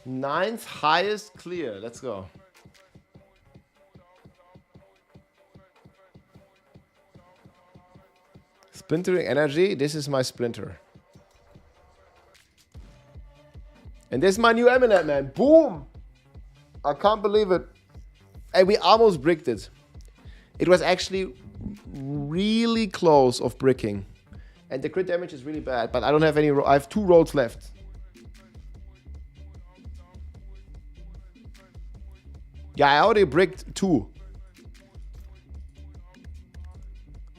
S1: 9th highest clear. Let's go. Splintering energy. This is my splinter. And this is my new amulet, man. Boom! I can't believe it. And we almost bricked it. It was actually really close of bricking. And the crit damage is really bad, but I don't have any... I have 2 rolls left. Yeah, I already bricked 2.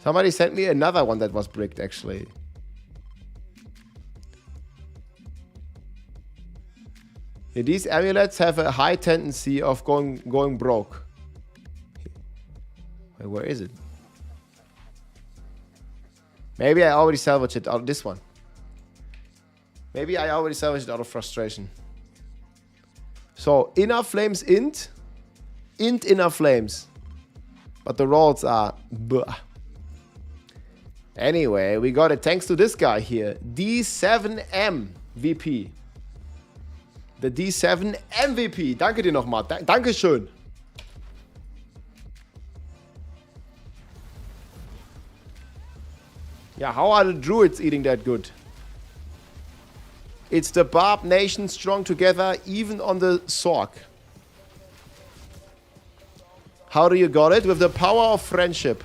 S1: Somebody sent me another one that was bricked, actually. Yeah, these amulets have a high tendency of going broke. Wait, where is it? Maybe I already salvaged it out of this one. Maybe I already salvaged it out of frustration. So, inner flames int inner flames. But the rolls are blah. Anyway, we got it thanks to this guy here. D7M VP. The D7 MVP. Danke dir nochmal. Dankeschön. Yeah, how are the druids eating that good? It's the Barb Nation strong together, even on the Sork. How do you got it? With the power of friendship.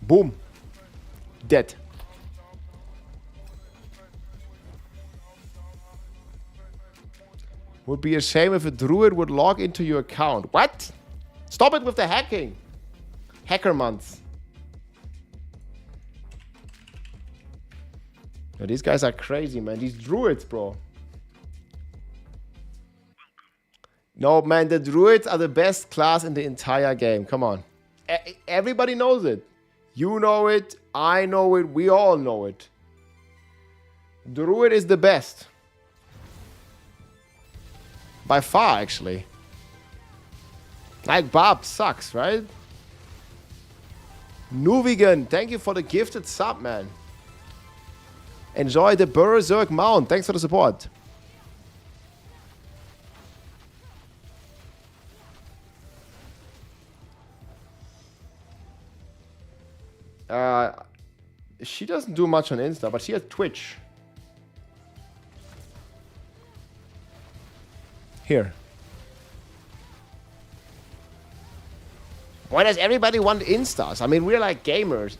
S1: Boom. Dead. Would be a shame if a druid would log into your account. What? Stop it with the hacking. Hacker months. Yo, these guys are crazy, man. These druids, bro. No, man, the druids are the best class in the entire game. Come on. Everybody knows it. You know it. I know it. We all know it. Druid is the best. By far, actually. Like, Barb sucks, right? Nuvigan, thank you for the gifted sub, man. Enjoy the Berserk Mount. Thanks for the support. She doesn't do much on Insta, but she has Twitch. Here. Why does everybody want Instas? I mean, we're like gamers.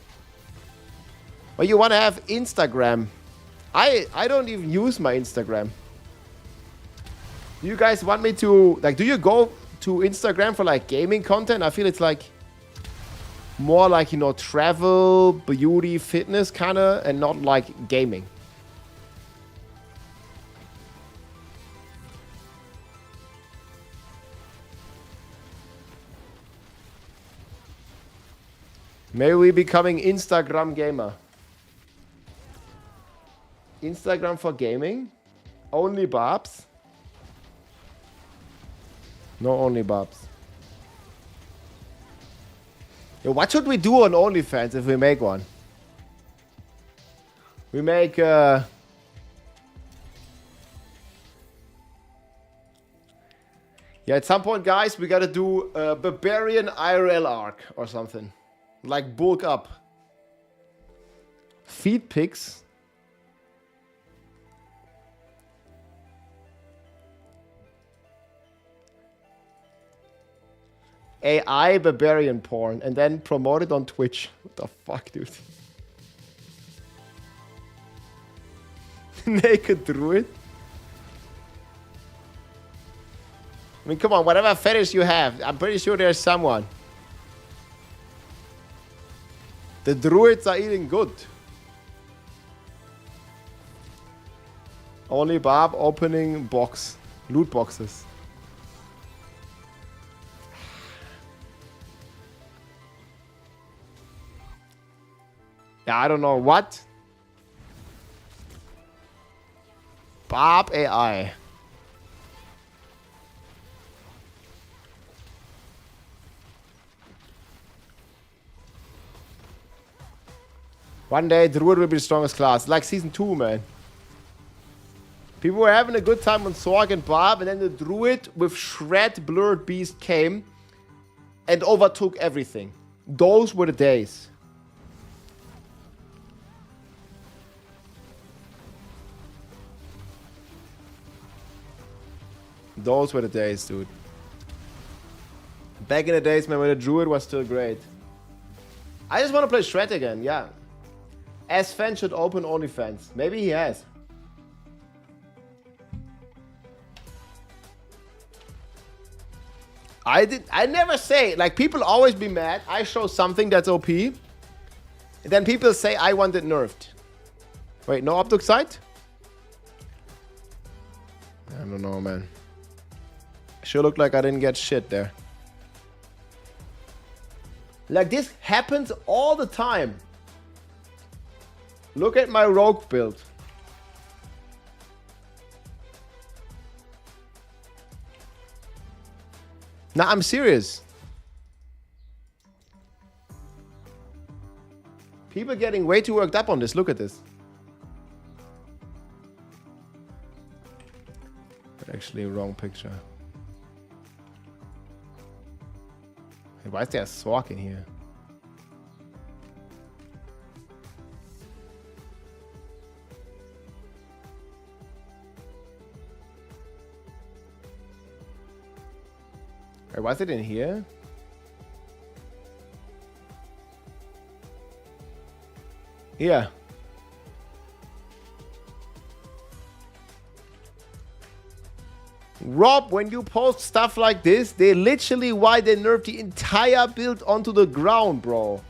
S1: Well, you want to have Instagram. I don't even use my Instagram. Do you guys want me to... Like, do you go to Instagram for, like, gaming content? I feel it's, like... More like, you know, travel, beauty, fitness kind of, and not like gaming. Maybe we becoming Instagram gamer. Instagram for gaming? Only Barbs? No, only Barbs. Yo, what should we do on OnlyFans if we make one? We make yeah, at some point, guys, we gotta do a Barbarian IRL arc or something. Like bulk up. Feed pics. AI barbarian porn and then promote it on Twitch. What the fuck, dude? Naked druid? I mean, come on, whatever fetish you have, I'm pretty sure there's someone. The druids are eating good. Only Barb opening box. Loot boxes. Yeah, I don't know what. Barb AI. One day, Druid will be the strongest class. Like Season 2, man. People were having a good time on Sorg and Barb, and then the Druid with Shred Blurred Beast came and overtook everything. Those were the days. Those were the days, dude. Back in the days, man, when the Druid was still great. I just want to play Shred again, yeah. S-Fan should open OnlyFans. Maybe he has. I never say, like, people always be mad. I show something that's OP. And then people say I want it nerfed. Wait, no Optic Sight? I don't know, man. Sure looked like I didn't get shit there. Like, this happens all the time. Look at my rogue build. Nah, I'm serious. People getting way too worked up on this. Look at this. Actually, wrong picture. Hey, why is there a Sork in here? Wait, why is it in here? Yeah. Rob, when you post stuff like this, they literally why they nerfed the entire build onto the ground, bro.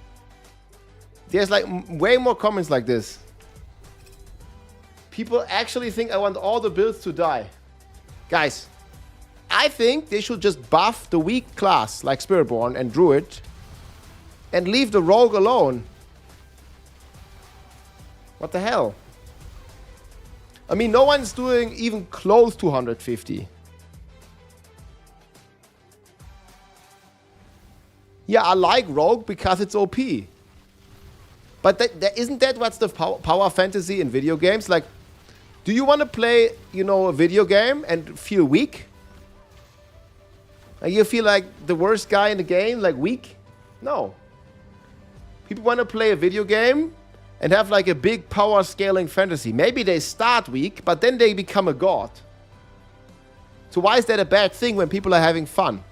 S1: There's like way more comments like this. People actually think I want all the builds to die. Guys, I think they should just buff the weak class like Spiritborn and Druid and leave the Rogue alone. What the hell? I mean, no one's doing even close to 150. Yeah, I like Rogue because it's OP. But isn't that what's the power fantasy in video games? Like, do you want to play, you know, a video game and feel weak? Like, you feel like the worst guy in the game, like weak? No. People want to play a video game and have like a big power scaling fantasy. Maybe they start weak, but then they become a god. So why is that a bad thing when people are having fun?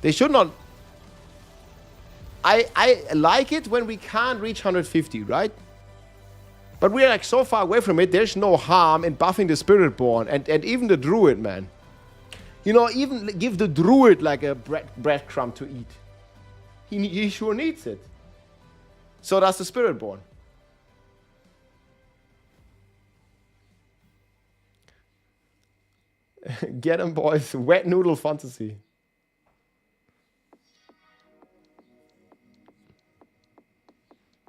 S1: They should not. I like it when we can't reach 150, right? But we're like so far away from it, there's no harm in buffing the Spiritborn and even the Druid, man. You know, even give the Druid like a breadcrumb to eat. He sure needs it. So does the Spiritborn. Get 'em, boys. Wet noodle fantasy.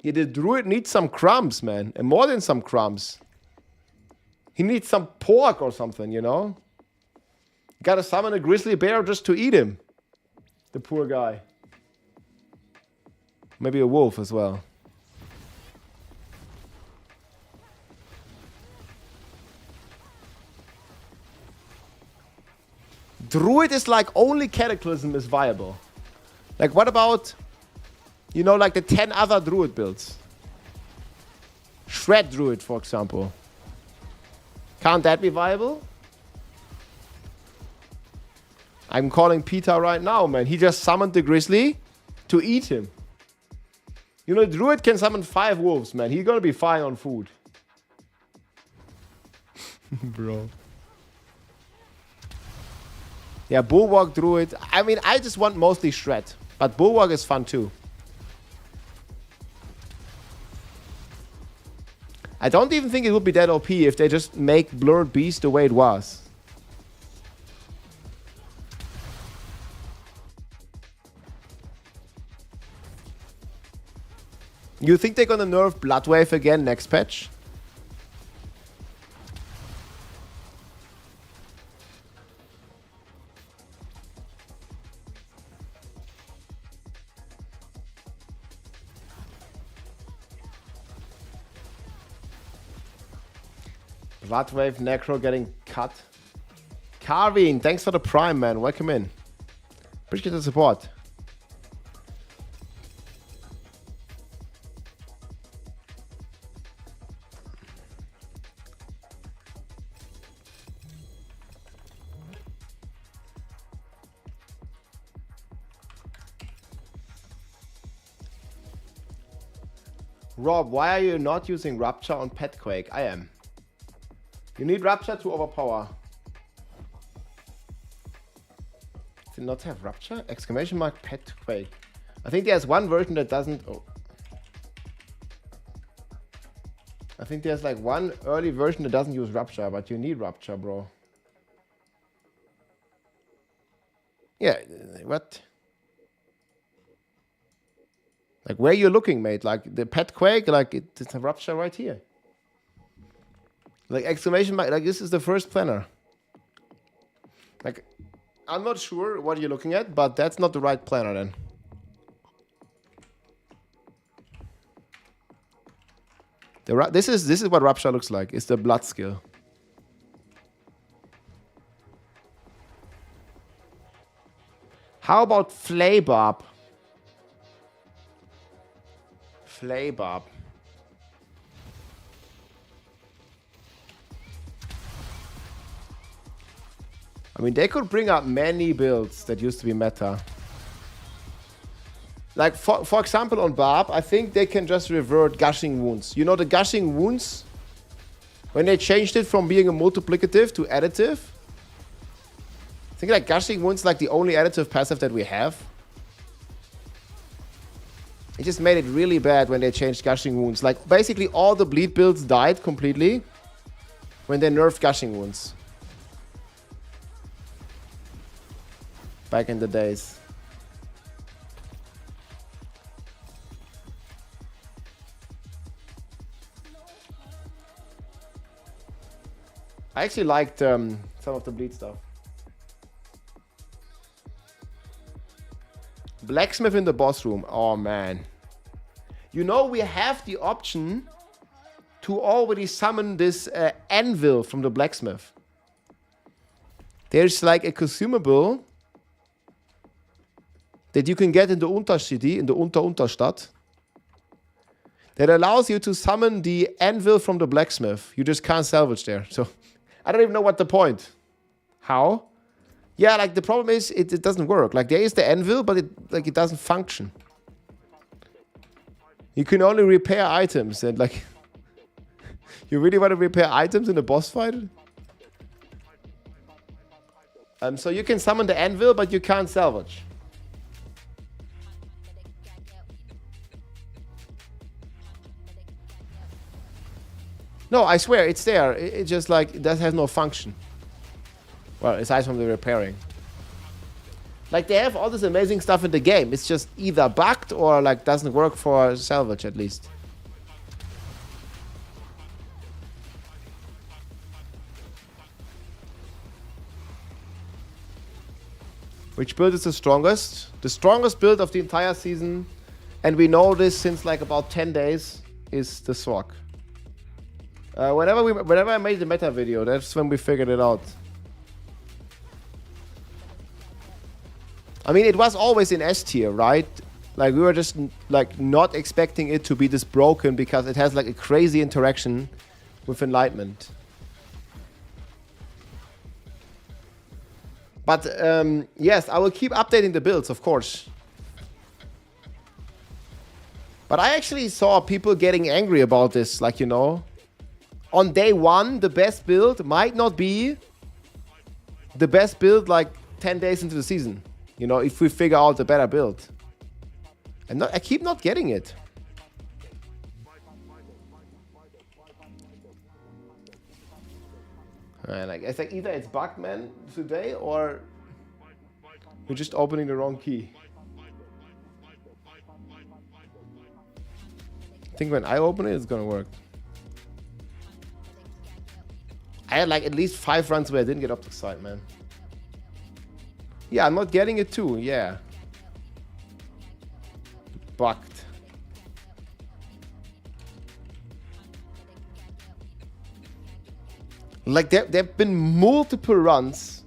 S1: Yeah, the Druid needs some crumbs, man. And more than some crumbs. He needs some pork or something, you know? Gotta summon a grizzly bear just to eat him. The poor guy. Maybe a wolf as well. Druid is like only Cataclysm is viable. Like, what about, you know, like the 10 other Druid builds? Shred Druid, for example. Can't that be viable? I'm calling Peter right now, man. He just summoned the grizzly to eat him. You know, Druid can summon 5 wolves, man. He's gonna be fine on food. Bro. Yeah, Bulwark Druid. I mean, I just want mostly Shred. But Bulwark is fun too. I don't even think it would be that OP if they just make Blurred Beast the way it was. You think they're gonna nerf Bloodwave again next patch? Bloodwave Necro getting cut. Carvin, thanks for the Prime, man. Welcome in. Appreciate the support. Rob, why are you not using Rupture on Petquake? I am. You need Rupture to overpower. did not have Rupture? Exclamation mark pet quake. I think there's one version that doesn't... Oh. I think there's like one early version that doesn't use Rupture, but you need Rupture, bro. Yeah, what? Like, where you looking, mate? Like, the pet quake, like, it's a Rupture right here. Like, exclamation mark, like, this is the first planner. Like, I'm not sure what you're looking at, but that's not the right planner then. This is what Rupture looks like. It's the blood skill. How about Flaybarb? Flaybarb. I mean, they could bring up many builds that used to be meta. Like, for example, on Barb, I think they can just revert Gushing Wounds. You know, the Gushing Wounds, when they changed it from being a multiplicative to additive, I think like Gushing Wounds like the only additive passive that we have. It just made it really bad when they changed Gushing Wounds. Like, basically all the bleed builds died completely when they nerfed Gushing Wounds. Back in the days. I actually liked some of the bleed stuff. Blacksmith in the boss room. Oh man. You know, we have the option to already summon this anvil from the blacksmith. There's like a consumable that you can get in the Untercity, in the Unterstadt, that allows you to summon the anvil from the blacksmith. You just can't salvage there. So I don't even know what the point. How? Yeah, like the problem is it doesn't work. Like there is the anvil, but it doesn't function. You can only repair items and like you really want to repair items in a boss fight? So you can summon the anvil, but you can't salvage. No, I swear, it's there. It just like, that has no function. Well, aside from the repairing. Like, they have all this amazing stuff in the game. It's just either bugged or like doesn't work for salvage at least. Which build is the strongest? The strongest build of the entire season, and we know this since like about 10 days, is the Sork. Whenever I made the meta video, that's when we figured it out. I mean, it was always in S tier, right? Like, we were just like not expecting it to be this broken because it has like a crazy interaction with Enlightenment. But yes, I will keep updating the builds, of course. But I actually saw people getting angry about this, like, you know. On day one, the best build might not be the best build like 10 days into the season. You know, if we figure out a better build. And I keep not getting it. Like, it's like either it's bugged, man, today, or you're just opening the wrong key. I think when I open it, it's gonna work. I had like at least 5 runs where I didn't get Optic Sight, man. Yeah, I'm not getting it too, yeah. Bugged. Like there have been multiple runs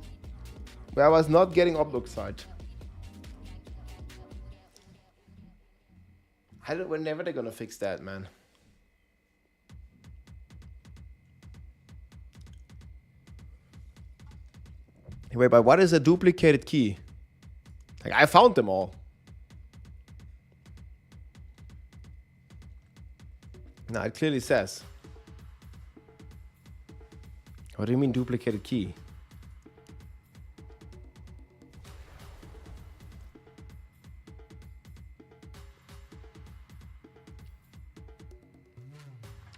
S1: where I was not getting Optic Sight. Whenever they're gonna fix that, man. Wait, but what is a duplicated key? Like, I found them all. No, it clearly says. What do you mean duplicated key?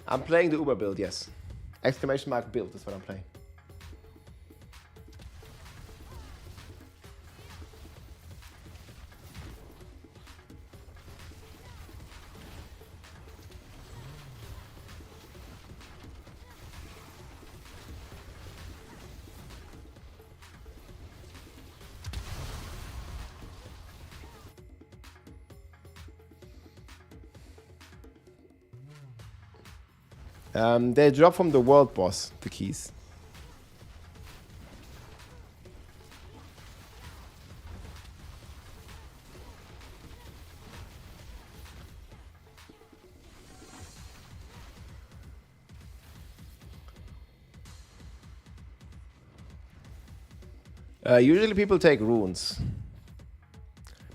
S1: I'm playing the Uber build, yes. Exclamation mark build is what I'm playing. They drop from the world boss, the keys. Usually people take runes.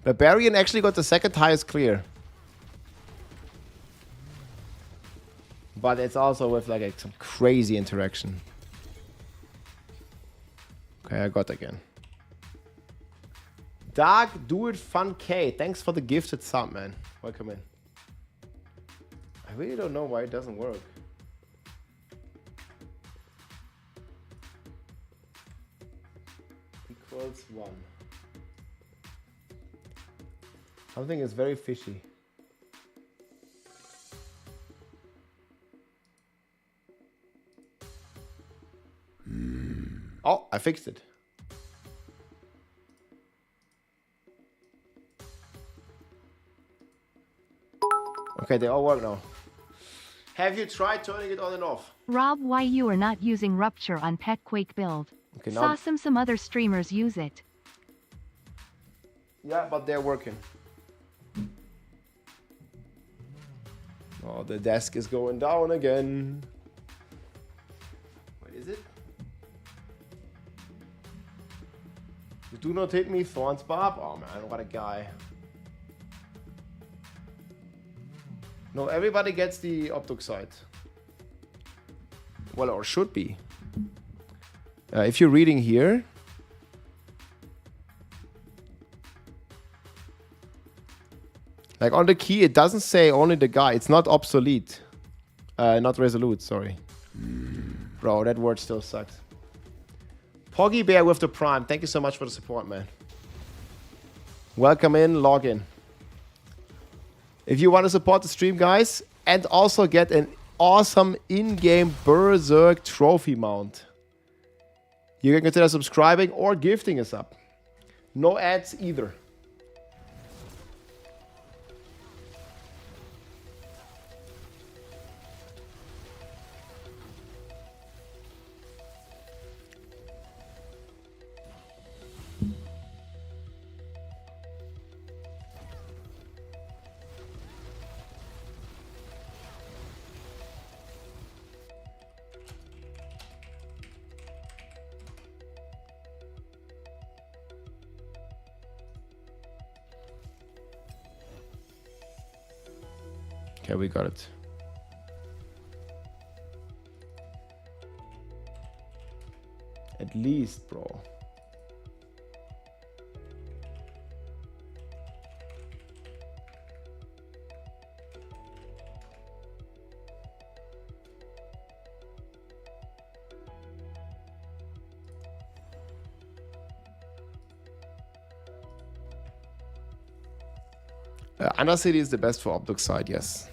S1: Barbarian actually got the second highest clear. But it's also with like some crazy interaction. Okay, I got again. Dark Do It Fun K. Thanks for the gifted sub, man. Welcome in. I really don't know why it doesn't work. Equals 1. Something is very fishy. Oh, I fixed it. Okay, they all work now. Have you tried turning it on and off?
S2: Rob, why you are not using Rupture on Pet Quake build?
S1: Okay,
S2: Saw some other streamers use it.
S1: Yeah, but they're working. Oh, the desk is going down again. What is it? Do not hit me, Thorns Bob. Oh man, what a guy. No, everybody gets the Optoxide. Well, or should be. If you're reading here. Like on the key, it doesn't say only the guy. It's not obsolete. Not resolute, sorry. Bro, that word still sucks. Poggy Bear with the Prime. Thank you so much for the support, man. Welcome in, log in. If you want to support the stream, guys, and also get an awesome in-game Berserk trophy mount, you can consider subscribing or gifting us up. No ads either. Okay, we got it. At least, bro. Undercity is the best for Optoxide, yes.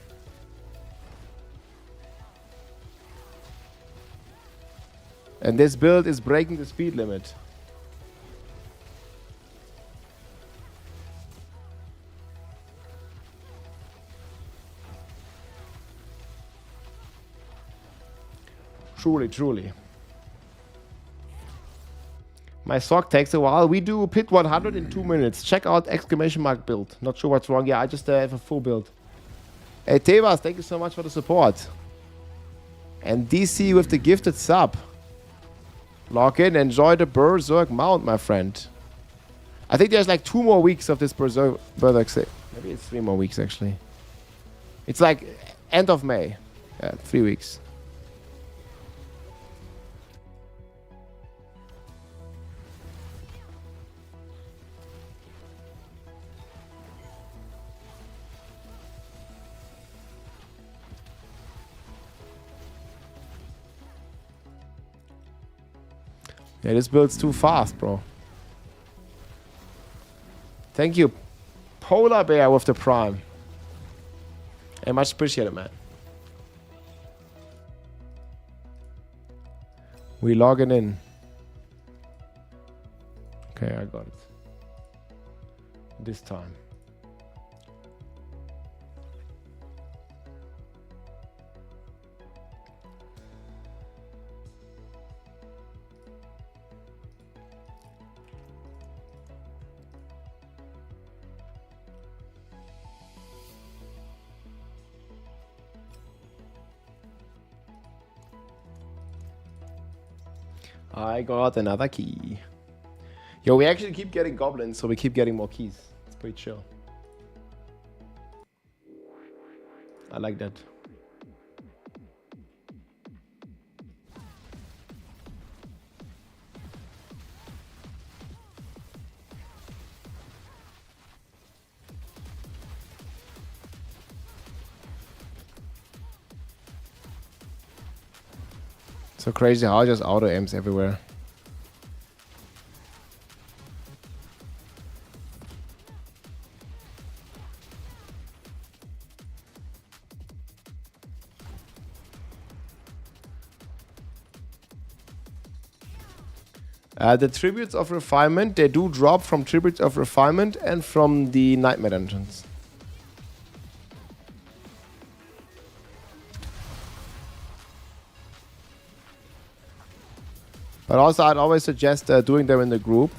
S1: And this build is breaking the speed limit. Truly, truly. My sock takes a while. We do pit 100 in 2 minutes. Check out exclamation mark build. Not sure what's wrong. Yeah, I just have a full build. Hey, Tevas, thank you so much for the support. And DC with the gifted sub. Log in, enjoy the Berserk mount, my friend. I think there's like 2 more weeks of this Berserk. Maybe it's 3 more weeks, actually. It's like end of May. Yeah, 3 weeks. Yeah, this build's too fast, bro. Thank you, Polar Bear with the Prime. Hey, much appreciated, man. We logging in. Okay, I got it. This time. I got another key. Yo, we actually keep getting goblins, so we keep getting more keys. It's pretty chill. I like that. So crazy how I just auto aims everywhere. The Tributes of Refinement, they do drop from Tributes of Refinement and from the Nightmare Dungeons. But also, I'd always suggest doing them in the group.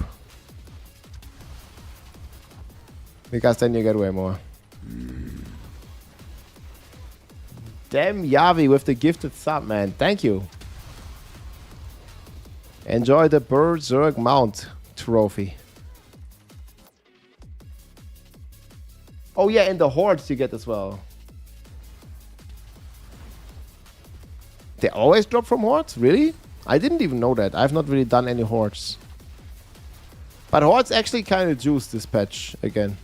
S1: Because then you get way more. Damn Yavi with the gifted sub, man. Thank you. Enjoy the Berserk Mount trophy. Oh yeah, and the hordes you get as well. They always drop from hordes? Really? I didn't even know that. I've not really done any hordes. But hordes actually kind of juice this patch again.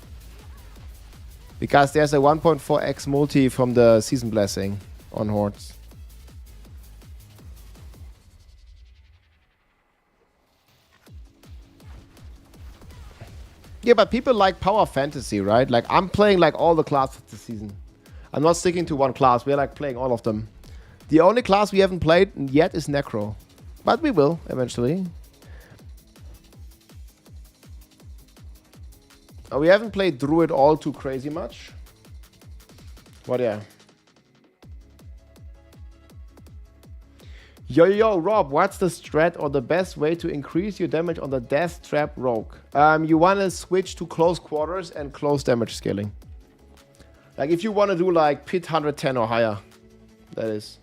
S1: Because there's a 1.4x multi from the Season Blessing on hordes. Yeah, but people like power fantasy, right? Like, I'm playing like all the classes this season. I'm not sticking to one class. We're like playing all of them. The only class we haven't played yet is Necro. But we will, eventually. We haven't played Druid all too crazy much. But yeah. Yo, Rob, what's the strat or the best way to increase your damage on the Death Trap Rogue? You want to switch to close quarters and close damage scaling. Like, if you want to do, like, Pit 110 or higher. That is.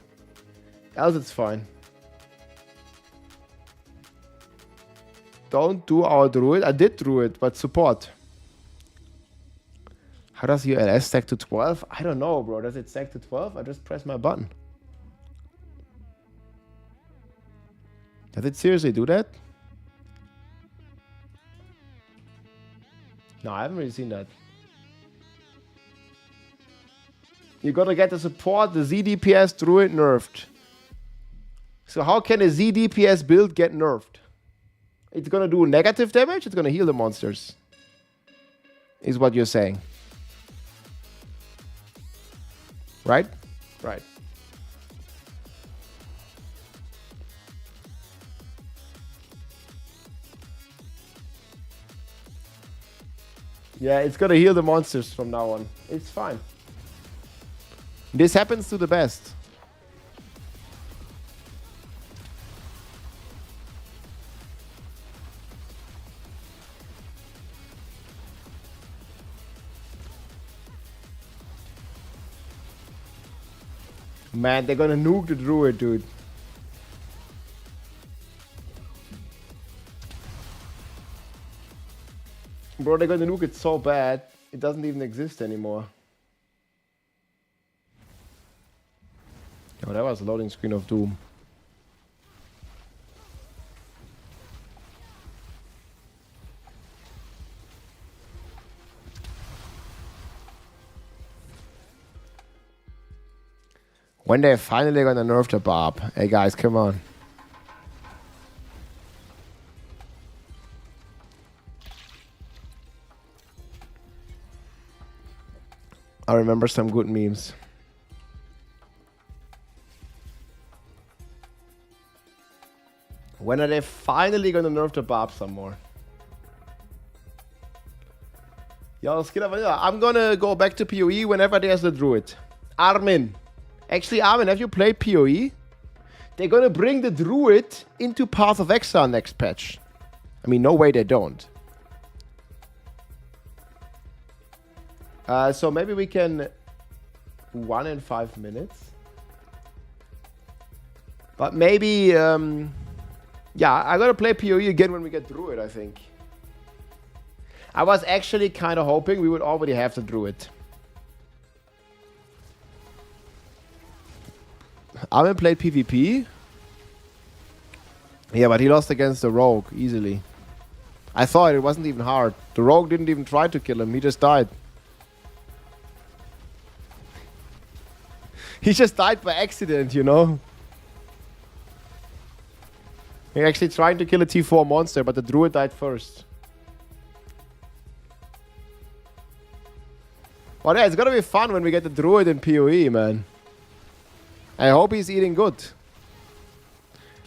S1: Else it's fine. Don't do our Druid. I did Druid, but support. How does your LS stack to 12? I don't know, bro. Does it stack to 12? I just press my button. Does it seriously do that? No, I haven't really seen that. You gotta get the support, the ZDPS Druid nerfed. So how can a ZDPS build get nerfed? It's gonna do negative damage, it's gonna heal the monsters. Is what you're saying. Right? Right. Yeah, it's gonna heal the monsters from now on. It's fine. This happens to the best. Man, they're gonna nuke the Druid, dude. Bro, they're gonna nuke it so bad, it doesn't even exist anymore. Oh, that was a loading screen of doom. When they're finally gonna nerf the Barb. Hey guys, come on. I remember some good memes. When are they finally gonna nerf the Barb some more? Yo, I'm gonna go back to PoE whenever there's a Druid. Armin. Actually, Armin, have you played PoE? They're gonna bring the Druid into Path of Exile next patch. I mean, no way they don't. So maybe we can 1 in 5 minutes. But maybe, yeah, I'm gonna play PoE again when we get Druid, I think. I was actually kind of hoping we would already have the Druid. Armin played PvP. Yeah, but he lost against the Rogue easily. I thought it wasn't even hard. The Rogue didn't even try to kill him. He just died. He just died by accident, you know? He actually tried to kill a T4 monster, but the Druid died first. But yeah, it's gonna be fun when we get the Druid in PoE, man. I hope he's eating good.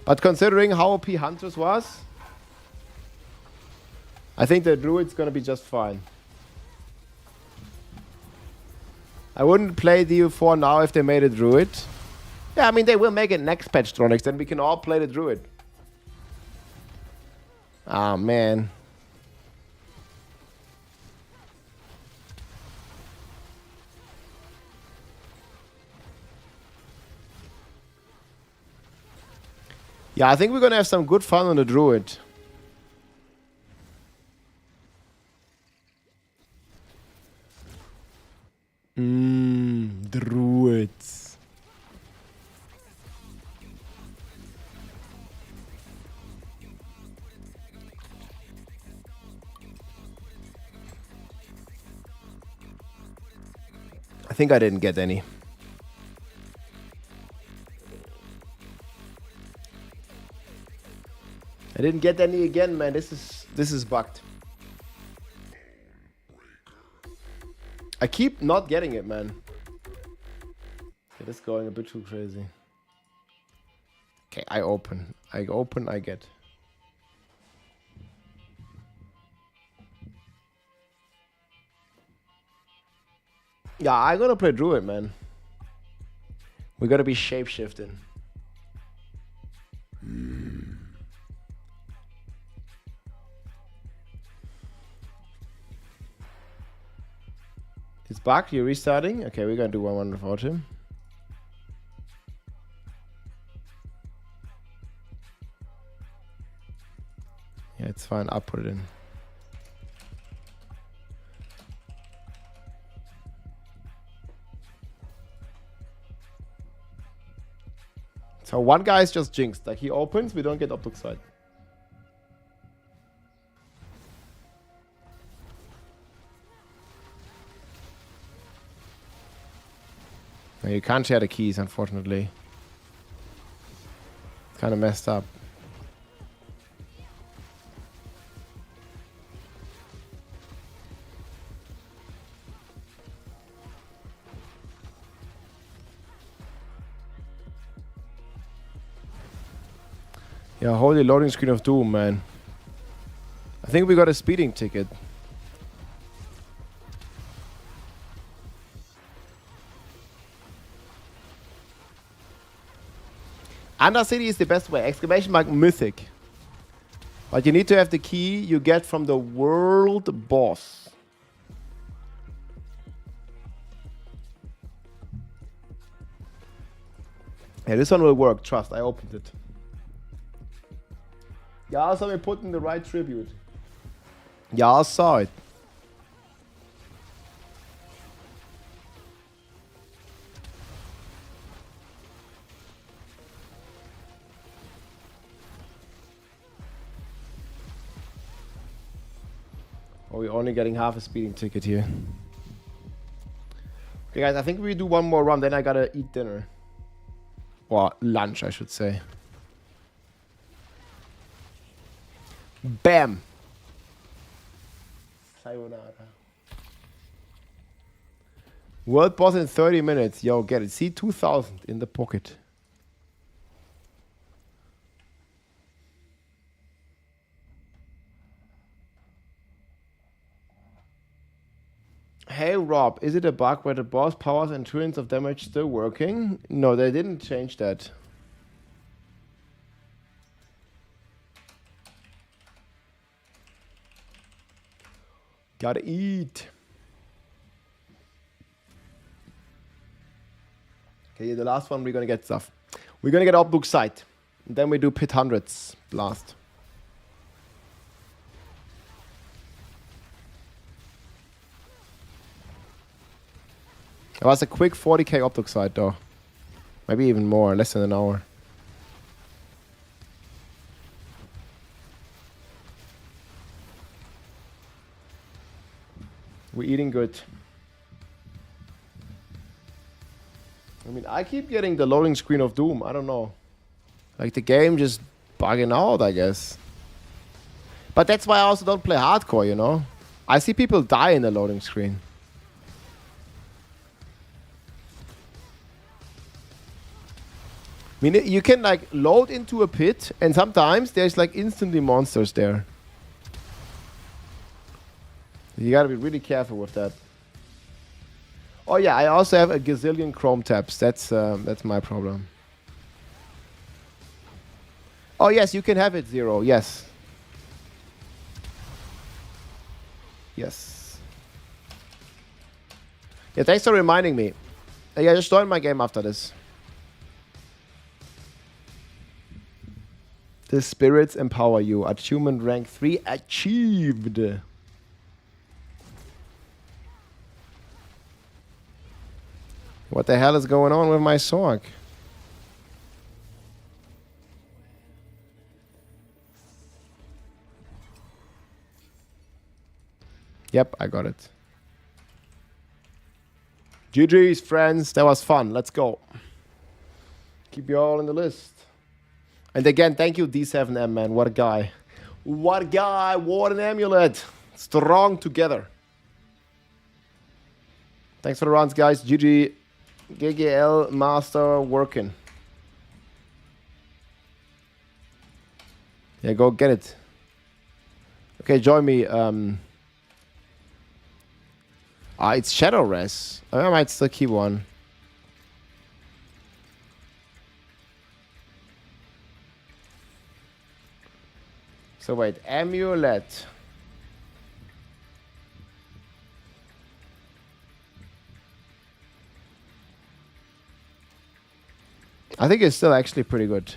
S1: But considering how OP Huntress was, I think the Druid's gonna be just fine. I wouldn't play DU4 now if they made a Druid. Yeah, I mean, they will make it next patch, Tronics, then we can all play the Druid. Ah, man. Yeah, I think we're gonna have some good fun on the Druid. Druids. I think I didn't get any. I didn't get any again, man. This is bugged. I keep not getting it, man. It is going a bit too crazy. Okay, I open, I get. Yeah, I'm gonna play Druid, man. We gotta be shape-shifting. It's bugged, you're restarting? Okay, we're gonna do 1-1 without him. Yeah, it's fine, I'll put it in. So one guy is just jinxed. Like, he opens, we don't get Optic Sight. No, you can't share the keys, unfortunately. It's kind of messed up. Yeah, holy loading screen of doom, man. I think we got a speeding ticket. Undercity is the best way. Exclamation mark mythic. But you need to have the key you get from the world boss. Yeah, this one will work. Trust, I opened it. Yeah, so we put in the right tribute. Yeah, I saw it. Oh, we're only getting half a speeding ticket here. Okay, guys, I think we do one more run, then I gotta eat dinner. Or lunch, I should say. Bam! Sayonara. World boss in 30 minutes. Yo, get it. See, 2,000 in the pocket. Hey Rob, is it a bug where the boss powers and trillions of damage still working? No, they didn't change that. Gotta eat. Okay, the last one we're gonna get stuff. We're gonna get Outlook Sight. And then we do Pit Hundreds blast. It was a quick 40k Optic Sight though. Maybe even more, less than an hour. We're eating good. I mean, I keep getting the loading screen of Doom. I don't know. Like the game just bugging out, I guess. But that's why I also don't play hardcore, you know? I see people die in the loading screen. I mean, you can like load into a pit and sometimes there's like instantly monsters there. You gotta be really careful with that. Oh yeah, I also have a gazillion chrome tabs. That's my problem. Oh yes, you can have it 0. Yes. Yes. Yeah, thanks for reminding me. Yeah, just join my game after this. The spirits empower you. Achievement rank 3 achieved. What the hell is going on with my Sorg? Yep, I got it. GG's, friends. That was fun. Let's go. Keep you all in the list. And again, thank you, D7M, man. What a guy. What a guy. What an amulet. Strong together. Thanks for the runs, guys. GG. GGL Master working. Yeah, go get it. Okay, join me. It's Shadow Res. I might still keep one. So wait, amulet. I think it's still actually pretty good.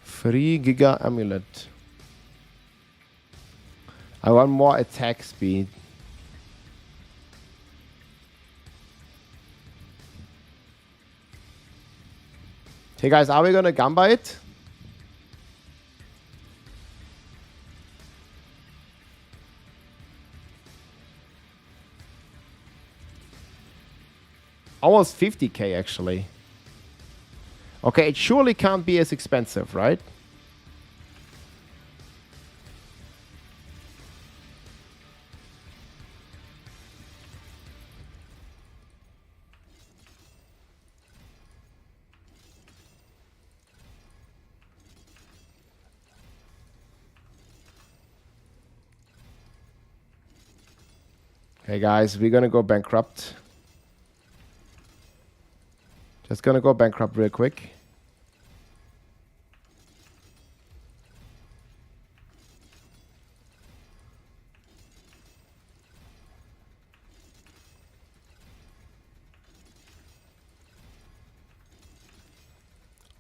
S1: Free Giga Amulet. I want more attack speed. Hey guys, are we gonna Gamba it? Almost 50k actually. Okay, it surely can't be as expensive, right? Hey guys, we're gonna go bankrupt. Just gonna go bankrupt real quick.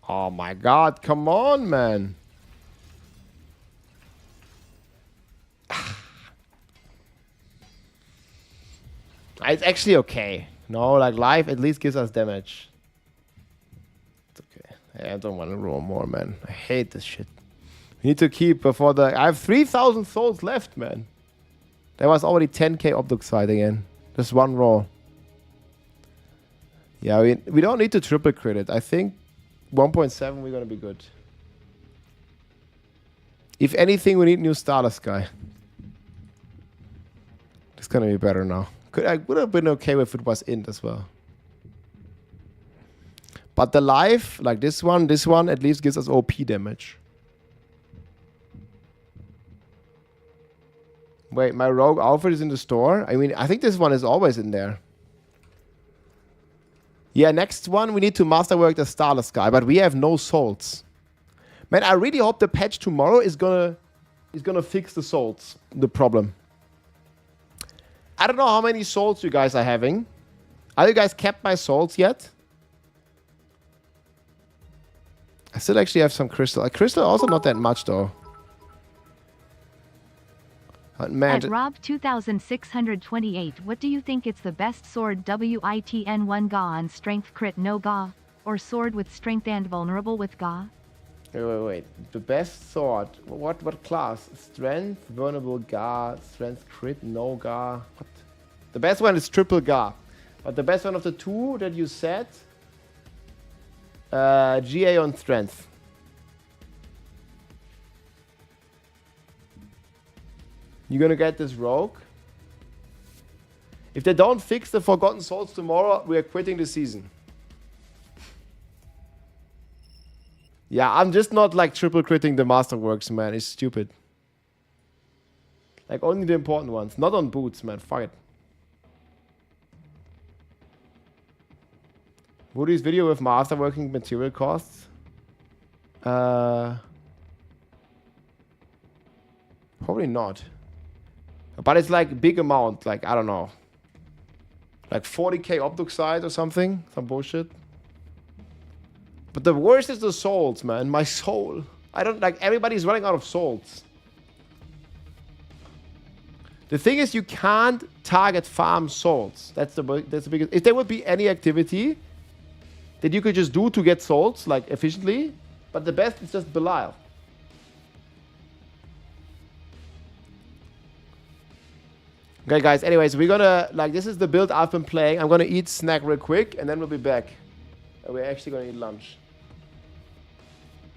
S1: Oh my god, come on, man. It's actually okay. No, like life at least gives us damage. It's okay. I don't want to roll more, man. I hate this shit. We need to keep before the... I have 3,000 souls left, man. There was already 10k Obduct side again. Just one roll. Yeah, we don't need to triple crit it. I think 1.7 we're gonna be good. If anything, we need new starter sky. It's gonna be better now. I would have been okay if it was int as well. But the life, like this one at least gives us OP damage. Wait, my rogue outfit is in the store? I mean, I think this one is always in there. Yeah, next one, we need to masterwork the starter sky, but we have no souls. Man, I really hope the patch tomorrow is gonna fix the souls, the problem. I don't know how many souls you guys are having. Are you guys kept my souls yet? I still actually have some crystal. Crystal also not that much though. Man,
S2: At Rob 2628, what do you think it's the best sword? WITN 1 Ga on strength crit no Ga, or sword with strength and vulnerable with Ga?
S1: Wait. The best sword. What class? Strength, vulnerable Ga, strength crit, no Ga. What? The best one is triple Ga. But the best one of the two that you said, GA on strength. You're gonna get this rogue. If they don't fix the Forgotten Souls tomorrow, we are quitting the season. Yeah, I'm just not like triple critting the masterworks, man. It's stupid. Like only the important ones. Not on boots, man. Fuck it. Woody's video with masterworking material costs? Probably not. But it's like big amount. Like, I don't know. Like 40k Optoxide or something. Some bullshit. But the worst is the souls, man. My soul. I don't like, everybody's running out of souls. The thing is, you can't target farm souls. That's the biggest. If there would be any activity that you could just do to get souls, like efficiently, but the best is just Belial. Okay, guys. Anyways, we're gonna, like, this is the build I've been playing. I'm gonna eat snack real quick, and then we'll be back. And we're actually gonna eat lunch.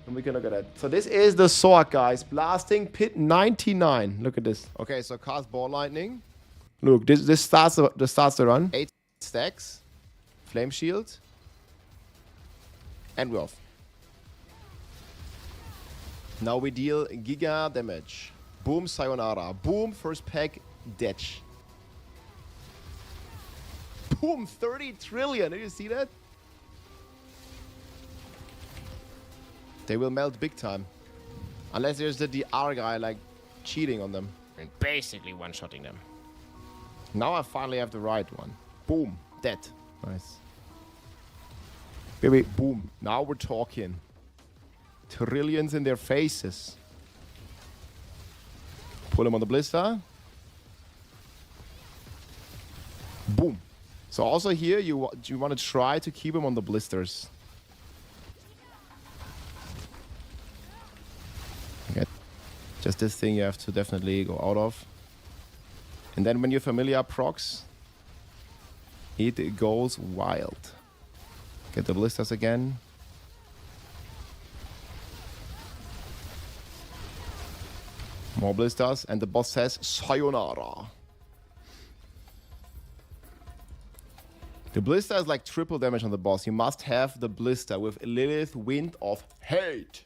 S1: And we can look at that. So this is the sword, guys. Blasting Pit 99. Look at this. Okay, so cast Ball Lightning. Look, this starts the run. 8 stacks. Flame Shield. And we're off. Now we deal Giga damage. Boom, Sayonara. Boom, first pack, Detch. Boom, 30 trillion. Did you see that? They will melt big time. Unless there's the DR guy, like, cheating on them. And basically one-shotting them. Now I finally have the right one. Boom. Dead. Nice. Baby, boom. Now we're talking. Trillions in their faces. Pull him on the blister. Boom. So also here, you want to try to keep him on the blisters. Okay. Just this thing you have to definitely go out of. And then when your familiar procs, it goes wild. Get the blisters again. More blisters, and the boss says Sayonara. The blister is like triple damage on the boss. You must have the blister with Lilith Wind of Hate.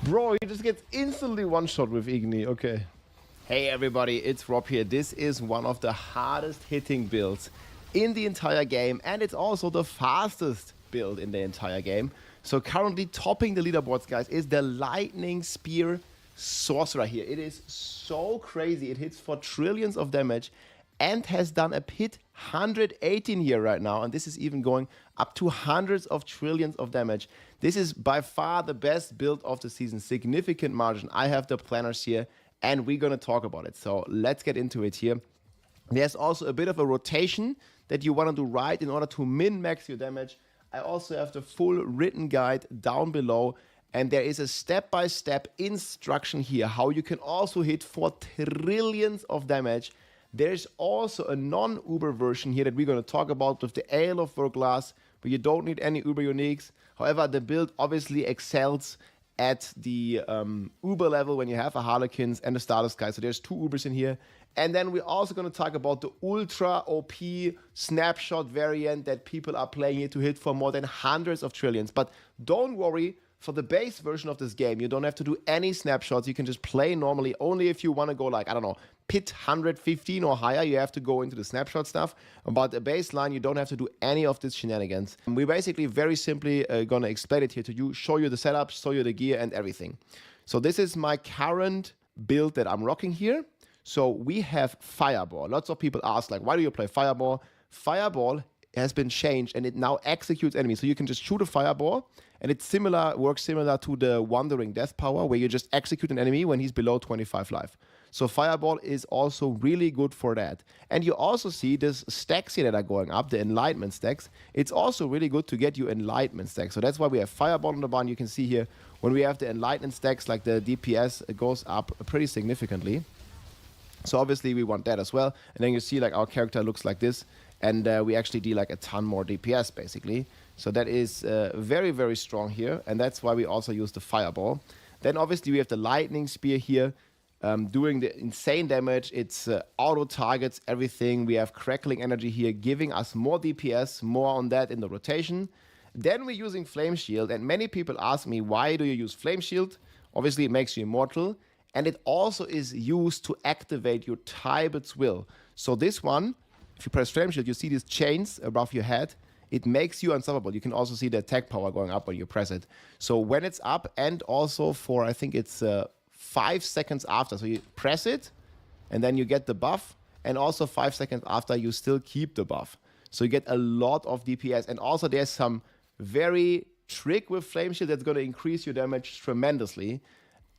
S1: Bro, he just gets instantly one-shot with Igni. Okay. Hey everybody, it's Rob here. This is one of the hardest hitting builds in the entire game, and it's also the fastest build in the entire game. So currently topping the leaderboards, guys, is the Lightning Spear Sorcerer here. It is so crazy. It hits for trillions of damage and has done a pit 118 here right now, and this is even going up to hundreds of trillions of damage. This is by far the best build of the season. Significant margin. I have the planners here, and we're going to talk about it. So let's get into it here. There's also a bit of a rotation that you want to do right in order to min-max your damage. I also have the full written guide down below, and there is a step-by-step instruction here how you can also hit for trillions of damage. There's also a non-Uber version here that we're going to talk about with the Ale of Verglas, but you don't need any Uber uniques. However, the build obviously excels at the Uber level when you have a Harlequins and a Stardust Sky. So there's 2 Ubers in here. And then we're also going to talk about the ultra OP snapshot variant that people are playing here to hit for more than hundreds of trillions. But don't worry, for the base version of this game, you don't have to do any snapshots. You can just play normally. Only if you want to go like, I don't know, pit 115 or higher, you have to go into the snapshot stuff. But the baseline, you don't have to do any of this shenanigans. We're basically very simply going to explain it here to you, show you the setup, show you the gear and everything. So this is my current build that I'm rocking here. So we have Fireball. Lots of people ask, like, why do you play Fireball? Fireball has been changed and it now executes enemies. So you can just shoot a fireball and it works similar to the Wandering Death Power, where you just execute an enemy when he's below 25 life. So Fireball is also really good for that. And you also see this stacks here that are going up, the Enlightenment stacks. It's also really good to get you Enlightenment stacks. So that's why we have Fireball on the barn. You can see here when we have the Enlightenment stacks, like the DPS, it goes up pretty significantly. So obviously we want that as well. And then you see like our character looks like this. And we actually deal like a ton more DPS basically. So that is very, very strong here. And that's why we also use the Fireball. Then obviously we have the Lightning Spear here. Doing the insane damage. It's auto targets everything. We have Crackling Energy here giving us more DPS. More on that in the rotation. Then we're using Flame Shield. And many people ask me, why do you use Flame Shield? Obviously it makes you immortal. And it also is used to activate your Tybet's Will. So this one, if you press Flame Shield, you see these chains above your head. It makes you unstoppable. You can also see the attack power going up when you press it. So when it's up, and also for, I think it's 5 seconds after. So you press it, and then you get the buff. And also 5 seconds after, you still keep the buff. So you get a lot of DPS. And also there's some very trick with Flame Shield that's going to increase your damage tremendously.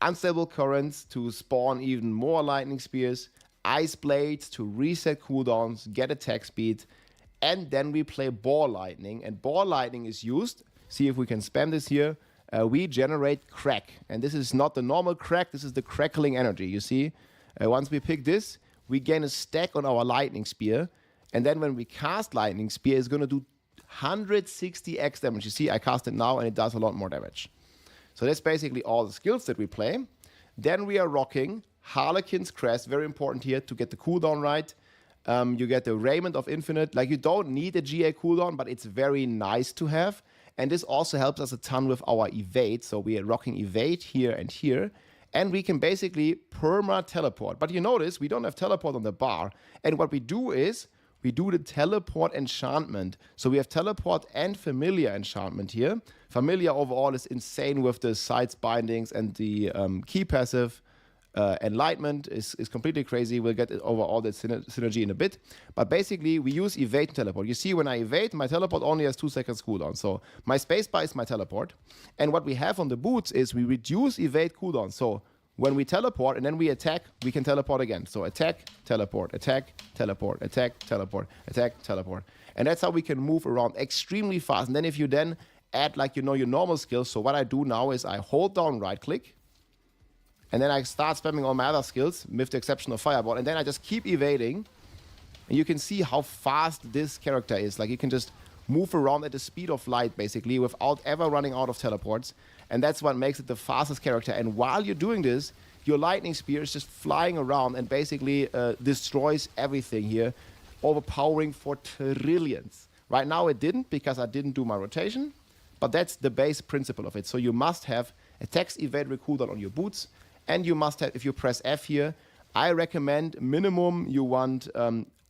S1: Unstable Currents to spawn even more Lightning Spears. Ice Blades to reset cooldowns, get attack speed. And then we play Ball Lightning. And Ball Lightning is used. See if we can spam this here. We generate crack. And this is not the normal crack. This is the crackling energy. You see? Once we pick this, we gain a stack on our Lightning Spear. And then when we cast Lightning Spear, it's going to do 160x damage. You see, I cast it now and it does a lot more damage. So that's basically all the skills that we play. Then we are rocking Harlequin's Crest. Very important here to get the cooldown right. You get the Raiment of Infinite. Like, you don't need a GA cooldown, but it's very nice to have. And this also helps us a ton with our evade. So we are rocking evade here and here. And we can basically perma teleport. But you notice we don't have teleport on the bar. And what we do is we do the teleport enchantment. So we have teleport and familiar enchantment here. Familiar overall is insane with the sides bindings, and the key passive enlightenment is completely crazy. We'll get over all that synergy in a bit. But basically, we use evade and teleport. You see, when I evade, my teleport only has 2 seconds cooldown. So my spacebar is my teleport. And what we have on the boots is we reduce evade cooldown. So when we teleport and then we attack, we can teleport again. So attack, teleport, attack, teleport, attack, teleport, attack, teleport. And that's how we can move around extremely fast. And then if you then add, like, you know, your normal skills. So what I do now is I hold down right click. And then I start spamming all my other skills, with the exception of Fireball. And then I just keep evading. And you can see how fast this character is. Like, you can just move around at the speed of light, basically, without ever running out of teleports. And that's what makes it the fastest character. And while you're doing this, your Lightning Spear is just flying around and basically destroys everything here, overpowering for trillions. Right now it didn't, because I didn't do my rotation. But that's the base principle of it. So you must have attacks, evade, cooldown on your boots. And you must have, if you press F here, I recommend minimum you want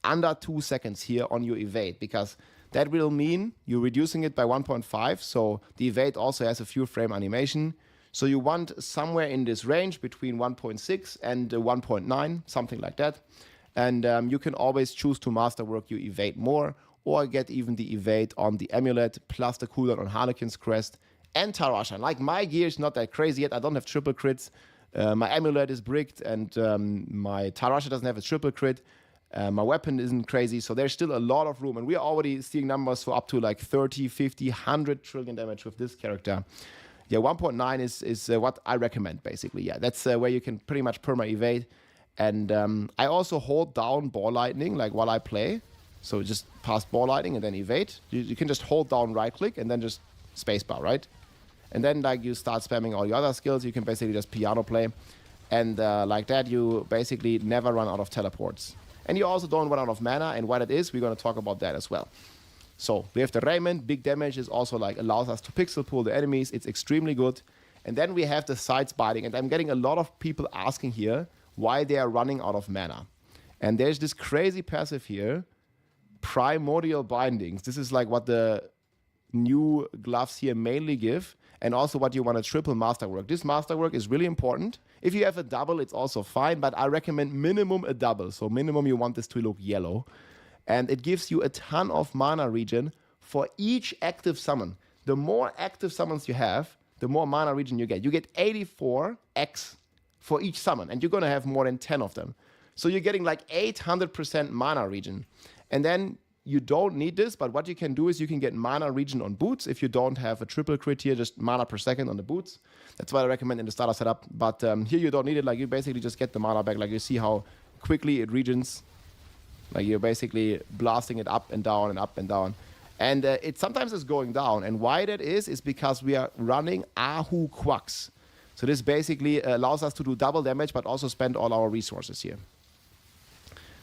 S1: under 2 seconds here on your evade, because that will mean you're reducing it by 1.5. So the evade also has a few frame animation. So you want somewhere in this range between 1.6 and 1.9, something like that. And you can always choose to masterwork your evade more, or get even the evade on the amulet plus the cooldown on Harlequin's Crest and Tarasha. Like, my gear is not that crazy yet. I don't have triple crits. My amulet is bricked, and my Tarasha doesn't have a triple crit. My weapon isn't crazy, so there's still a lot of room. And we're already seeing numbers for up to like 30, 50, 100 trillion damage with this character. Yeah, 1.9 is what I recommend, basically. Yeah, that's where you can pretty much perma evade. And I also hold down Ball Lightning, like, while I play. So just pass Ball Lightning and then evade. You can just hold down right click and then just spacebar, right? And then like you start spamming all your other skills. You can basically just piano play. And like that, you basically never run out of teleports. And you also don't run out of mana. And what it is, we're going to talk about that as well. So we have the Raiment. Big damage is also like allows us to pixel pull the enemies. It's extremely good. And then we have the sides biting. And I'm getting a lot of people asking here why they are running out of mana. And there's this crazy passive here, Primordial Bindings. This is like what the new gloves here mainly give. And also what you want to triple masterwork. This masterwork is really important. If you have a double, it's also fine. But I recommend minimum a double. So minimum you want this to look yellow. And it gives you a ton of mana regen for each active summon. The more active summons you have, the more mana regen you get. You get 84x for each summon, and you're going to have more than 10 of them. So you're getting like 800% mana regen. And then you don't need this, but what you can do is you can get mana regen on boots. If you don't have a triple crit here, just mana per second on the boots. That's what I recommend in the starter setup. But here you don't need it. Like you basically just get the mana back. Like you see how quickly it regens. Like you're basically blasting it up and down and up and down. And it sometimes is going down. And why that is because we are running Ahu Quacks. So this basically allows us to do double damage, but also spend all our resources here.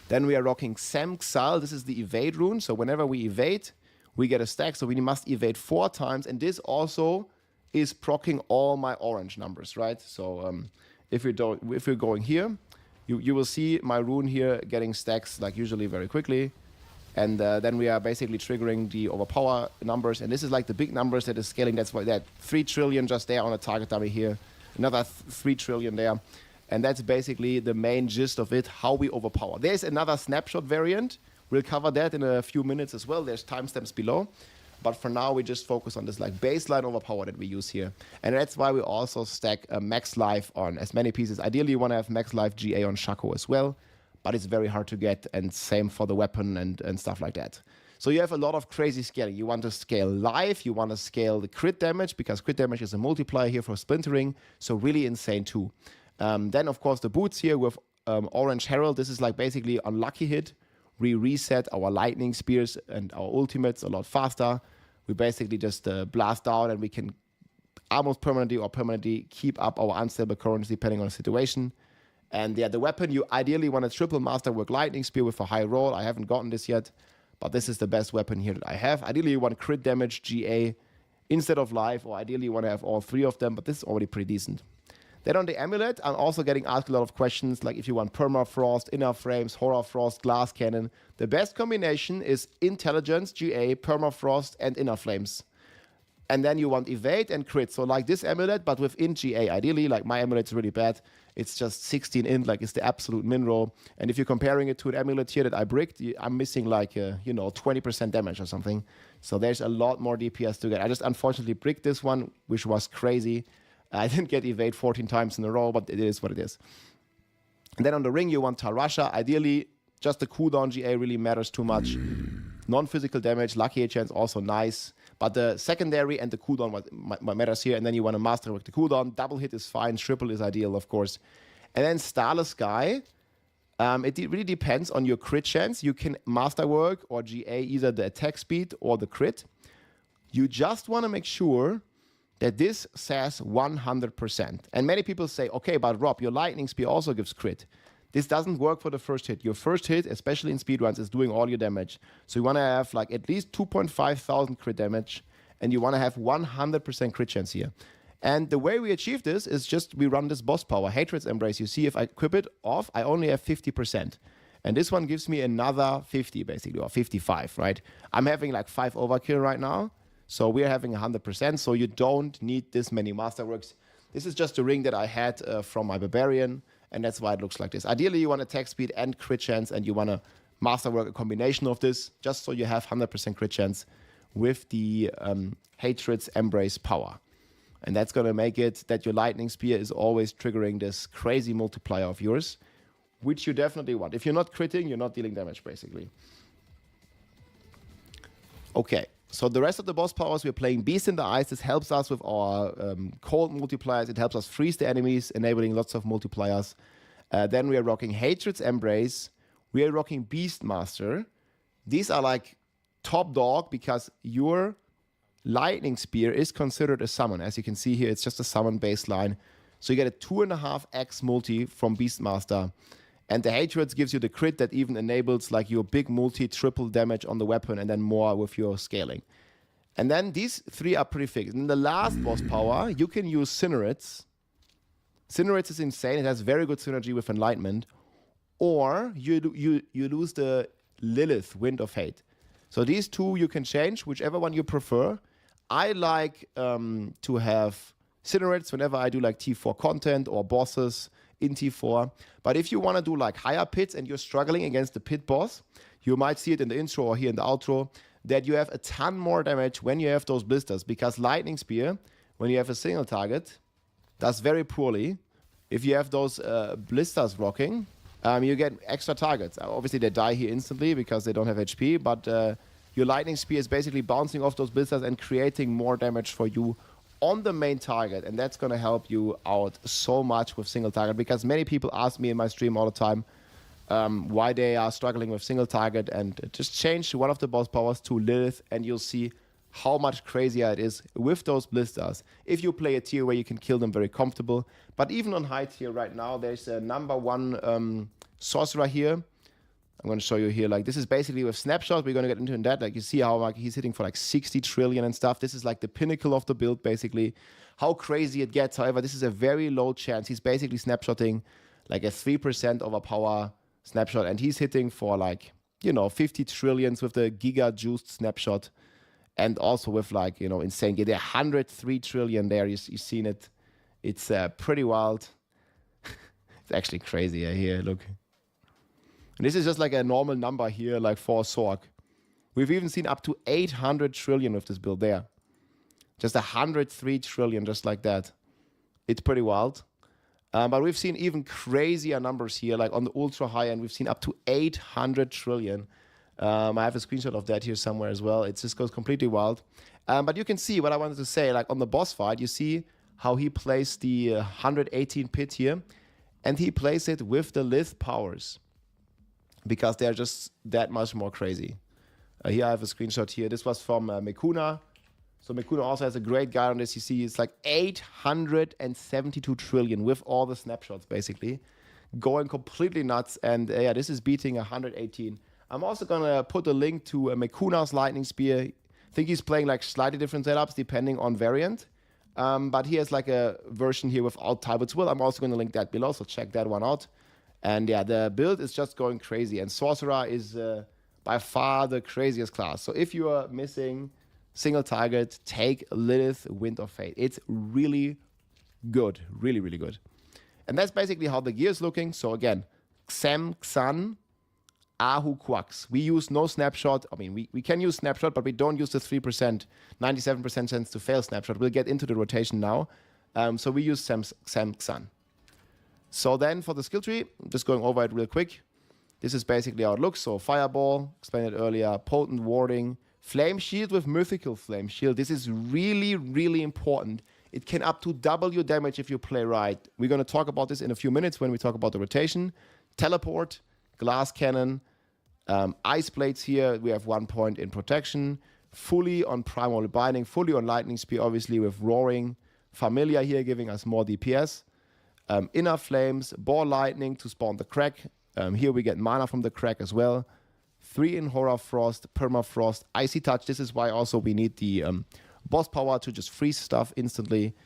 S1: Then we are rocking Samxal. This is the evade rune. So whenever we evade, we get a stack. So we must evade 4 times. And this also is proccing all my orange numbers, right? So if you're going here, you will see my rune here getting stacks like usually very quickly. And then we are basically triggering the overpower numbers. And this is like the big numbers that is scaling. That's why that 3 trillion just there on a target dummy here. Another 3 trillion there. And that's basically the main gist of it, how we overpower. There's another snapshot variant. We'll cover that in a few minutes as well. There's timestamps below. But for now, we just focus on this like baseline overpower that we use here. And that's why we also stack max life on as many pieces. Ideally, you want to have max life GA on Shaco as well. But it's very hard to get. And same for the weapon and stuff like that. So you have a lot of crazy scaling. You want to scale life. You want to scale the crit damage because crit damage is a multiplier here for splintering. So really insane too. Then, of course, the boots here with Orange Herald. This is like basically unlucky hit. We reset our lightning spears and our ultimates a lot faster. We basically just blast down and we can almost permanently keep up our unstable currency depending on the situation. And yeah, the weapon, you ideally want a triple masterwork lightning spear with a high roll. I haven't gotten this yet, but this is the best weapon here that I have. Ideally, you want crit damage GA instead of life, or ideally you want to have all 3 of them, but this is already pretty decent. Then on the amulet, I'm also getting asked a lot of questions, like if you want permafrost, inner frames, horror frost, glass cannon. The best combination is intelligence, GA, permafrost, and inner flames. And then you want evade and crit. So like this amulet, but within GA. Ideally, like my amulet's really bad. It's just 16 int, like it's the absolute min roll. And if you're comparing it to an amulet here that I bricked, I'm missing like, 20% damage or something. So there's a lot more DPS to get. I just unfortunately bricked this one, which was crazy. I didn't get evade 14 times in a row, but it is what it is. And then on the ring, you want Tarasha. Ideally, just the cooldown GA really matters too much. Non-physical damage, lucky chance, also nice. But the secondary and the cooldown what matters here. And then you want to masterwork the cooldown. Double hit is fine. Triple is ideal, of course. And then Starless Sky. It really depends on your crit chance. You can masterwork or GA either the attack speed or the crit. You just want to make sure that this says 100%. And many people say, okay, but Rob, your lightning spear also gives crit. This doesn't work for the first hit. Your first hit, especially in speedruns, is doing all your damage. So you want to have like at least 2,500 crit damage, and you want to have 100% crit chance here. And the way we achieve this is just we run this boss power, Hatred's Embrace. You see, if I equip it off, I only have 50%. And this one gives me another 50, basically, or 55, right? I'm having like 5 overkill right now. So we're having 100%, so you don't need this many masterworks. This is just a ring that I had from my Barbarian, and that's why it looks like this. Ideally, you want attack speed and crit chance, and you want to masterwork a combination of this, just so you have 100% crit chance with the Hatred's Embrace power. And that's going to make it that your Lightning Spear is always triggering this crazy multiplier of yours, which you definitely want. If you're not critting, you're not dealing damage, basically. Okay. So the rest of the boss powers, we're playing Beast in the Ice. This helps us with our cold multipliers. It helps us freeze the enemies, enabling lots of multipliers. Then we are rocking Hatred's Embrace. We are rocking Beastmaster. These are like top dog because your Lightning Spear is considered a summon. As you can see here, it's just a summon baseline. So you get a 2.5x multi from Beastmaster. And the Hatreds gives you the crit that even enables like your big multi triple damage on the weapon and then more with your scaling. And then these three are pretty fixed. In the last boss power, you can use Cinerates. Cinerates is insane. It has very good synergy with Enlightenment. Or you lose the Lilith, Wind of Hate. So these two you can change, whichever one you prefer. I like to have Cinerates whenever I do like T4 content or bosses in T4. But if you want to do like higher pits and you're struggling against the pit boss, you might see it in the intro or here in the outro, that you have a ton more damage when you have those blisters, because Lightning Spear, when you have a single target, does very poorly. If you have those blisters rocking, you get extra targets. Obviously, they die here instantly because they don't have HP, but your Lightning Spear is basically bouncing off those blisters and creating more damage for you on the main target, and that's going to help you out so much with single target, because many people ask me in my stream all the time why they are struggling with single target, and just change one of the boss powers to Lilith and you'll see how much crazier it is with those blisters if you play a tier where you can kill them very comfortable. But even on high tier right now, there's a number 1 sorcerer here. I'm going to show you here, like this is basically with snapshot. We're going to get into that. Like you see how like he's hitting for like 60 trillion and stuff. This is like the pinnacle of the build, basically. How crazy it gets. However, this is a very low chance. He's basically snapshotting like a 3% overpower snapshot, and he's hitting for like, 50 trillions with the giga juiced snapshot, and also with like, insane. There are 103 trillion there. You've seen it. It's pretty wild. It's actually crazy here. Look. And this is just like a normal number here, like for a Sorg. We've even seen up to 800 trillion with this build there. Just 103 trillion, just like that. It's pretty wild. But we've seen even crazier numbers here, like on the ultra high end, we've seen up to 800 trillion. I have a screenshot of that here somewhere as well. It just goes completely wild. But you can see what I wanted to say, like on the boss fight, you see how he plays the 118 pit here, and he plays it with the Lith powers, because they're just that much more crazy. Here I have a screenshot here. This was from Mekuna. So Mekuna also has a great guide on this. You see it's like 872 trillion with all the snapshots, basically. Going completely nuts. And yeah, this is beating 118. I'm also going to put a link to Mekuna's Lightning Spear. I think he's playing like slightly different setups depending on variant. But he has like a version here without Talbot's Will. I'm also going to link that below, so check that one out. And yeah, the build is just going crazy. And Sorcerer is by far the craziest class. So if you are missing single target, take Lilith, Wind of Fate. It's really good. Really, really good. And that's basically how the gear is looking. So again, Xem, Xan, Ahu, Quax. We use no snapshot. I mean, we can use snapshot, but we don't use the 3%, 97% chance to fail snapshot. We'll get into the rotation now. So we use Xem, Xan. So then for the skill tree, just going over it real quick. This is basically how it looks. So Fireball, explained it earlier, Potent Warding, Flame Shield with Mythical Flame Shield. This is really, really important. It can up to double your damage if you play right. We're going to talk about this in a few minutes when we talk about the rotation. Teleport, Glass Cannon, Ice Blades here. We have 1 point in protection. Fully on Primal Binding, fully on Lightning Spear, obviously with Roaring. Familiar here giving us more DPS. Inner Flames, Ball Lightning to spawn the Crack. Here we get mana from the Crack as well. 3 in Horror Frost, Permafrost, Icy Touch. This is why also we need the boss power to just freeze stuff instantly.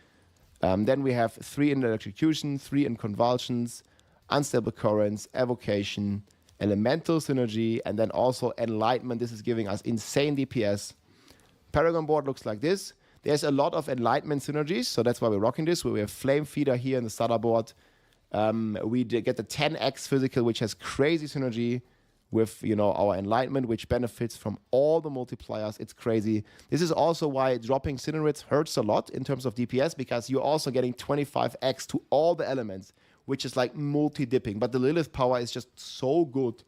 S1: Then we have 3 in Electrocution, 3 in Convulsions, Unstable Currents, Evocation, Elemental Synergy, and then also Enlightenment. This is giving us insane DPS. Paragon board looks like this. There's a lot of Enlightenment synergies, so that's why we're rocking this. We have Flame Feeder here in the starter board. We get the 10x physical, which has crazy synergy with, our Enlightenment, which benefits from all the multipliers. It's crazy. This is also why dropping Cinerates hurts a lot in terms of DPS, because you're also getting 25x to all the elements, which is like multi-dipping. But the Lilith power is just so good.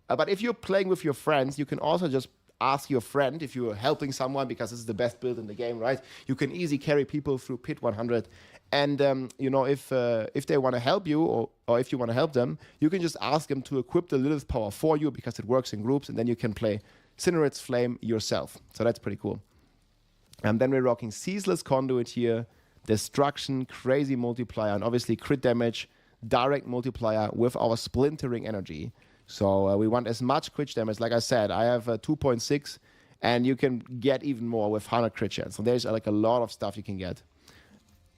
S1: But if you're playing with your friends, you can also just ask your friend if you're helping someone, because this is the best build in the game, right? You can easily carry people through Pit 100. And, if they want to help you or if you want to help them, you can just ask them to equip the Lilith power for you, because it works in groups, and then you can play Cinerate's Flame yourself. So that's pretty cool. And then we're rocking Ceaseless Conduit here, Destruction, Crazy Multiplier, and obviously crit damage, direct multiplier with our Splintering Energy. So we want as much crit damage. Like I said, I have 2.6, and you can get even more with 100 crit chance. So there's like a lot of stuff you can get.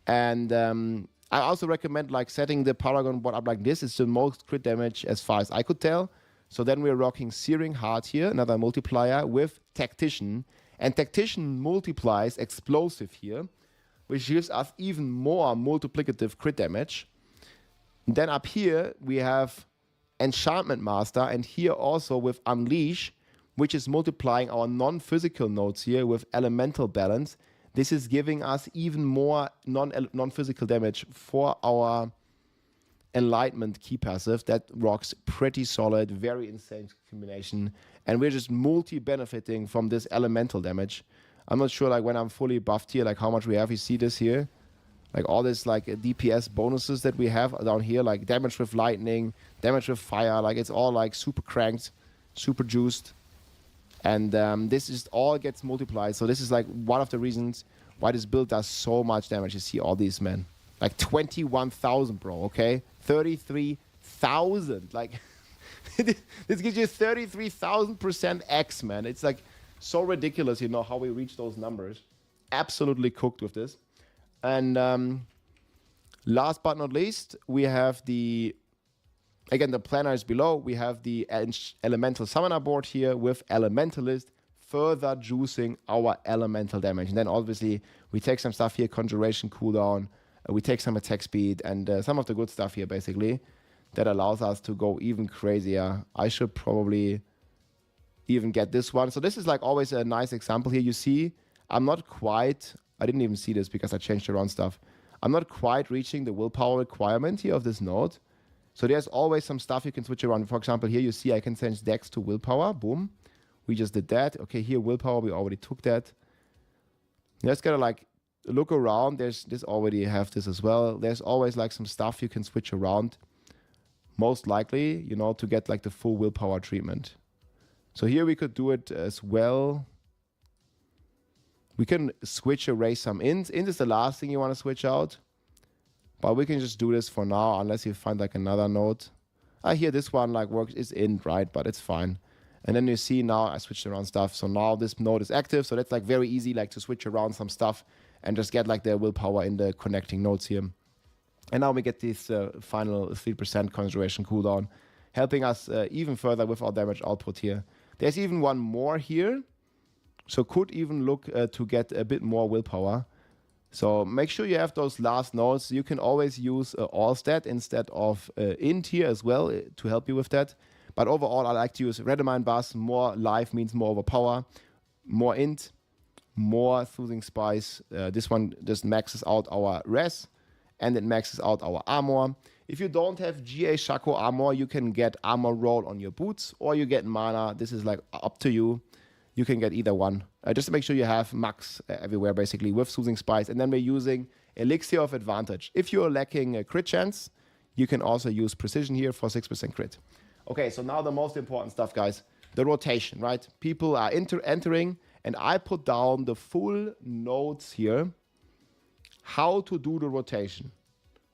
S1: And I also recommend like setting the Paragon board up like this. It's the most crit damage as far as I could tell. So then we're rocking Searing Heart here, another multiplier with Tactician. And Tactician multiplies Explosive here, which gives us even more multiplicative crit damage. And then up here we have Enchantment Master, and here also with Unleash, which is multiplying our non-physical nodes here with Elemental Balance. This is giving us even more non-physical damage for our Enlightenment key passive. That rocks pretty solid, very insane combination. And we're just multi-benefiting from this elemental damage. I'm not sure like when I'm fully buffed here, like how much we have. You see this here? Like all this like DPS bonuses that we have down here, like damage with lightning, damage with fire, like it's all like super cranked, super juiced. And this just all gets multiplied. So this is like one of the reasons why this build does so much damage. You see all these, men. Like 21,000, bro, okay? 33,000. Like, this gives you 33,000% X, man. It's like so ridiculous, you know, how we reach those numbers. Absolutely cooked with this. And last but not least, we have the... Again, the planner is below. We have the Elemental Summoner board here with Elementalist, further juicing our elemental damage. And then obviously we take some stuff here, Conjuration cooldown, we take some attack speed, and some of the good stuff here basically that allows us to go even crazier. I should probably even get this one. So this is like always a nice example here. You see, I'm not quite, I didn't even see this because I changed around stuff. I'm not quite reaching the willpower requirement here of this node. So there's always some stuff you can switch around. For example, here you see I can change Dex to willpower. Boom. We just did that. Okay, here willpower, we already took that. Just gotta like look around. There's this already have this as well. There's always like some stuff you can switch around. Most likely, you know, to get like the full willpower treatment. So here we could do it as well. We can switch erase some ints. Int is the last thing you want to switch out. But we can just do this for now, unless you find like another node. I hear this one like works, is int, right? But it's fine. And then you see now I switched around stuff. So now this node is active. So that's like very easy, like to switch around some stuff and just get like the willpower in the connecting nodes here. And now we get this final 3% Conjuration cooldown, helping us even further with our damage output here. There's even one more here. So could even look to get a bit more willpower. So make sure you have those last nodes. You can always use all stat instead of int here as well to help you with that. But overall, I like to use Redemine Buzz. More life means more overpower. More int, more Soothing Spice. This one just maxes out our res, and it maxes out our armor. If you don't have GA Shaco armor, you can get armor roll on your boots, or you get mana. This is like up to you. You can get either one. Just to make sure you have max everywhere, basically, with Soothing Spice. And then we're using Elixir of Advantage. If you're lacking a crit chance, you can also use Precision here for 6% crit. Okay, so now the most important stuff, guys. The rotation, right? People are entering, and I put down the full notes here, how to do the rotation.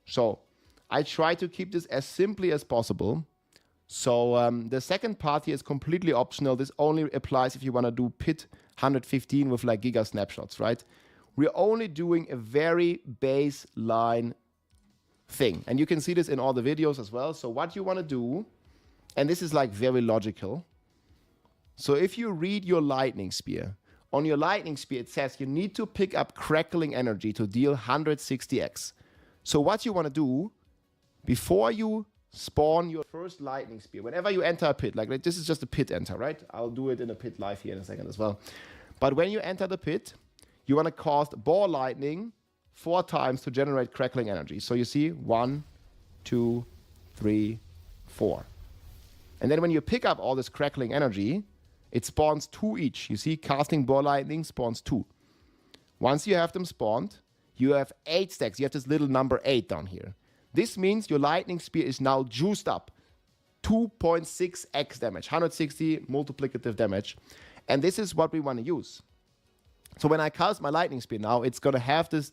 S1: So I try to keep this as simply as possible. So the second part here is completely optional. This only applies if you want to do pit 115 with like giga snapshots, right? We're only doing a very baseline thing. And you can see this in all the videos as well. So what you want to do, and this is like very logical. So if you read your Lightning Spear, on your Lightning Spear it says you need to pick up Crackling Energy to deal 160x. So what you want to do, before you spawn your first Lightning Spear, whenever you enter a pit, like this is just a pit enter, right? I'll do it in a pit live here in a second as well. But when you enter the pit, you want to cast Ball Lightning 4 times to generate Crackling Energy. So you see 1, 2, 3, 4. And then when you pick up all this Crackling Energy, it spawns 2 each. You see, casting Ball Lightning spawns 2. Once you have them spawned, you have 8 stacks. You have this little number 8 down here. This means your Lightning Spear is now juiced up. 2.6x damage, 160 multiplicative damage. And this is what we want to use. So when I cast my lightning spear now, it's gonna have this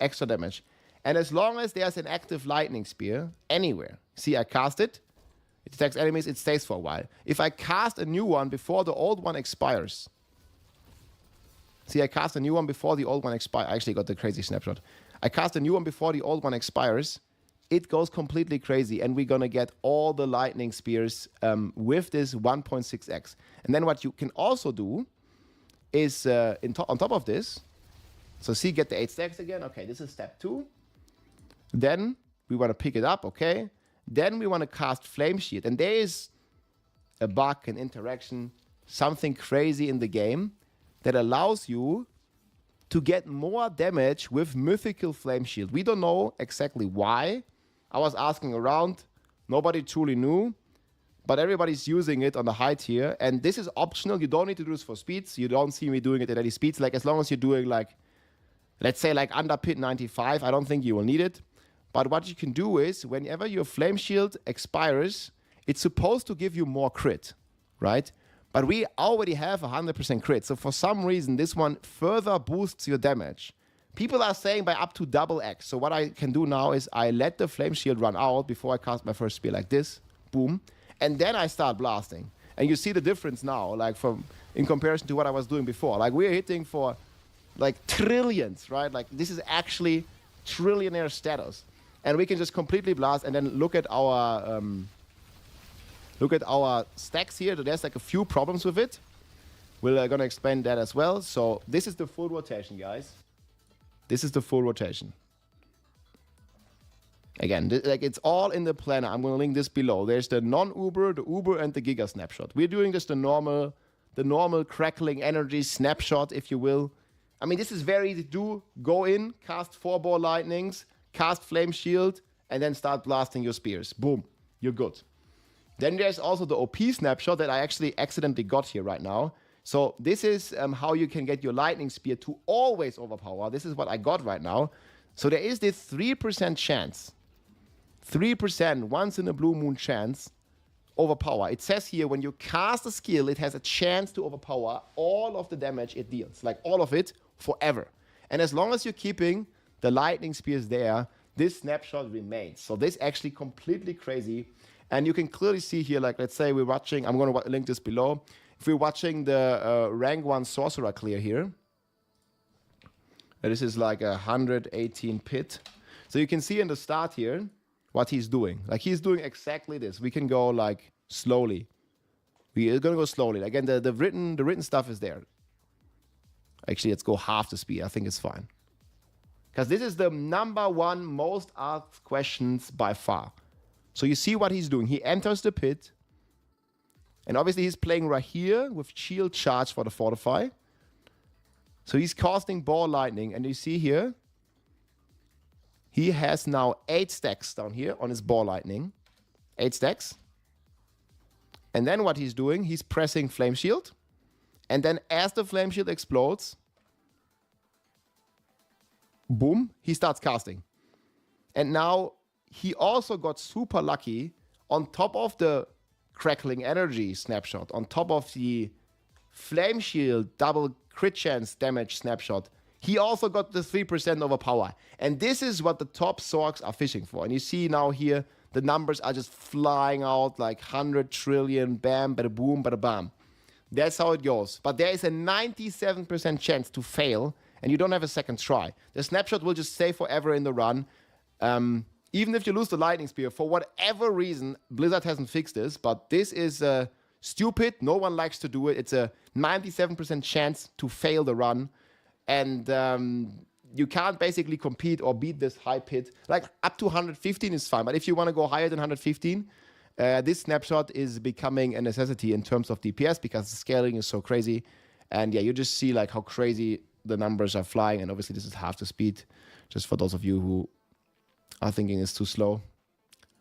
S1: extra damage. And as long as there's an active lightning spear anywhere, see, I cast it, it attacks enemies, it stays for a while. If I cast a new one before the old one expires, see, I cast a new one before the old one expires. I actually got the crazy snapshot. I cast a new one before the old one expires. It goes completely crazy, and we're gonna get all the lightning spears with this 1.6x. And then what you can also do is on top of this, so see, get the 8 stacks again. Okay, this is step 2. Then we want to pick it up, okay? Then we want to cast Flame Shield, and there is a bug, an interaction, something crazy in the game that allows you to get more damage with Mythical Flame Shield. We don't know exactly why. I was asking around. Nobody truly knew. But everybody's using it on the high tier. And this is optional. You don't need to do this for speeds. You don't see me doing it at any speeds. Like, as long as you're doing, like, let's say, like, under pit 95, I don't think you will need it. But what you can do is, whenever your Flame Shield expires, it's supposed to give you more crit, right? But we already have 100% crit. So for some reason, this one further boosts your damage. People are saying by up to double X. So what I can do now is I let the Flame Shield run out before I cast my first spear like this. Boom. And then I start blasting. And you see the difference now, like in comparison to what I was doing before. Like, we're hitting for like trillions, right? Like, this is actually trillionaire status. And we can just completely blast and then look at our stacks here. There's like a few problems with it. We're gonna explain that as well. So this is the full rotation, guys. This is the full rotation. Again, like, it's all in the planner. I'm gonna link this below. There's the non-Uber, the Uber, and the Giga snapshot. We're doing just the normal crackling energy snapshot, if you will. I mean, this is very easy to do. Go in, cast 4 ball lightnings, cast Flame Shield, and then start blasting your spears. Boom, you're good. Then there's also the OP snapshot that I actually accidentally got here right now. So this is how you can get your lightning spear to always overpower. This is what I got right now. So there is this 3% chance, 3% once in a blue moon chance, overpower. It says here, when you cast a skill, it has a chance to overpower all of the damage it deals. Like, all of it, forever. And as long as you're keeping the lightning spears there, this snapshot remains. So this is actually completely crazy. And you can clearly see here, like, let's say we're watching, I'm going to link this below. If we're watching the rank 1 sorcerer clear here, this is like 118 pit. So you can see in the start here what he's doing. Like, he's doing exactly this. We can go like slowly. We're going to go slowly. Again, the written stuff is there. Actually, let's go half the speed. I think it's fine. Because this is the #1 most asked questions by far. So you see what he's doing. He enters the pit. And obviously he's playing right here with shield charge for the fortify. So he's casting ball lightning. And you see here, he has now 8 stacks down here on his ball lightning. 8 stacks. And then what he's doing, he's pressing flame shield. And then as the flame shield explodes, boom, he starts casting. And now he also got super lucky on top of the crackling energy snapshot, on top of the flame shield double crit chance damage snapshot. He also got the 3% overpower. And this is what the top sorks are fishing for. And you see now here, the numbers are just flying out like 100 trillion, bam, bada boom, bada bam. That's how it goes. But there is a 97% chance to fail, and you don't have a second try. The snapshot will just stay forever in the run. Even if you lose the lightning spear, for whatever reason, Blizzard hasn't fixed this, but this is stupid. No one likes to do it. It's a 97% chance to fail the run. And you can't basically compete or beat this high pit. Like, up to 115 is fine, but if you want to go higher than 115, this snapshot is becoming a necessity in terms of DPS because the scaling is so crazy. And yeah, you just see like how crazy the numbers are flying. And obviously this is half the speed, just for those of you who are thinking it's too slow.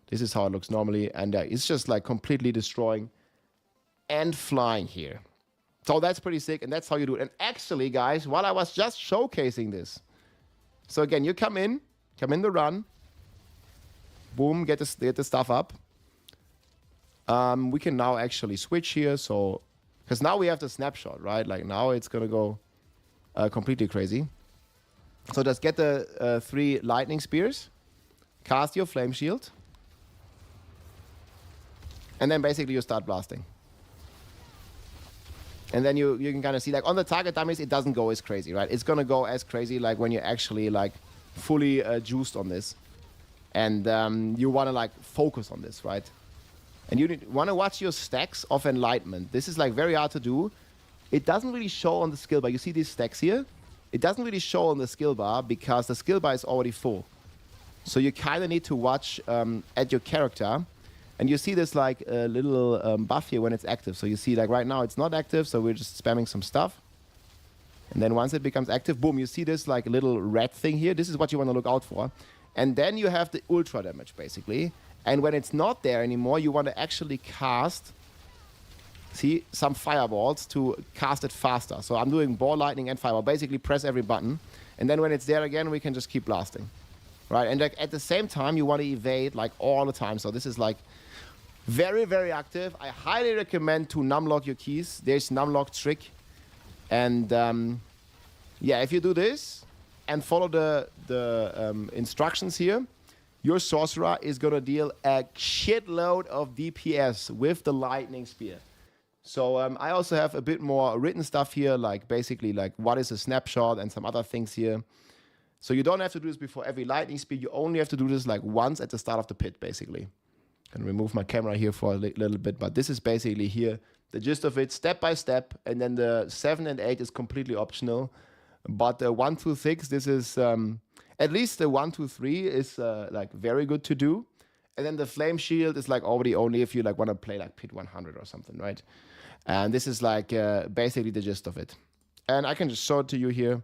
S1: This is how it looks normally. And it's just like completely destroying and flying here. So that's pretty sick, and that's how you do it. And actually, guys, while I was just showcasing this, so again, you come in the run, boom, get the stuff up. We can now actually switch here, so because now we have the snapshot, right? Like, now it's gonna go completely crazy. So just get the 3 lightning spears, cast your flame shield, and then basically you start blasting. And then you can kind of see, like, on the target dummies, it doesn't go as crazy, right? It's going to go as crazy, like, when you're actually, like, fully juiced on this. And you want to, like, focus on this, right? And you want to watch your stacks of enlightenment. This is, like, very hard to do. It doesn't really show on the skill bar. You see these stacks here? It doesn't really show on the skill bar because the skill bar is already full. So you kind of need to watch at your character. And you see this like little buff here when it's active. So you see like right now it's not active, so we're just spamming some stuff. And then once it becomes active, boom, you see this like little red thing here. This is what you want to look out for. And then you have the ultra damage basically. And when it's not there anymore, you want to actually cast, see, some fireballs to cast it faster. So I'm doing ball, lightning, and fireball. Basically press every button. And then when it's there again, we can just keep blasting. Right? And like, at the same time, you want to evade like all the time. So this is like very, very active. I highly recommend to numlock your keys. There's numlock trick. And yeah, if you do this and follow the instructions here, your sorcerer is going to deal a shitload of DPS with the lightning spear. So I also have a bit more written stuff here, like basically like what is a snapshot and some other things here. So you don't have to do this before every lightning speed. You only have to do this like once at the start of the pit, basically. Can remove my camera here for a little bit, but this is basically here the gist of it, step by step. And then the 7 and 8 is completely optional. But the 1, 2, 6, this is at least the 1, 2, 3 is like very good to do. And then the flame shield is like already only if you like want to play like pit 100 or something, right? And this is like basically the gist of it. And I can just show it to you here.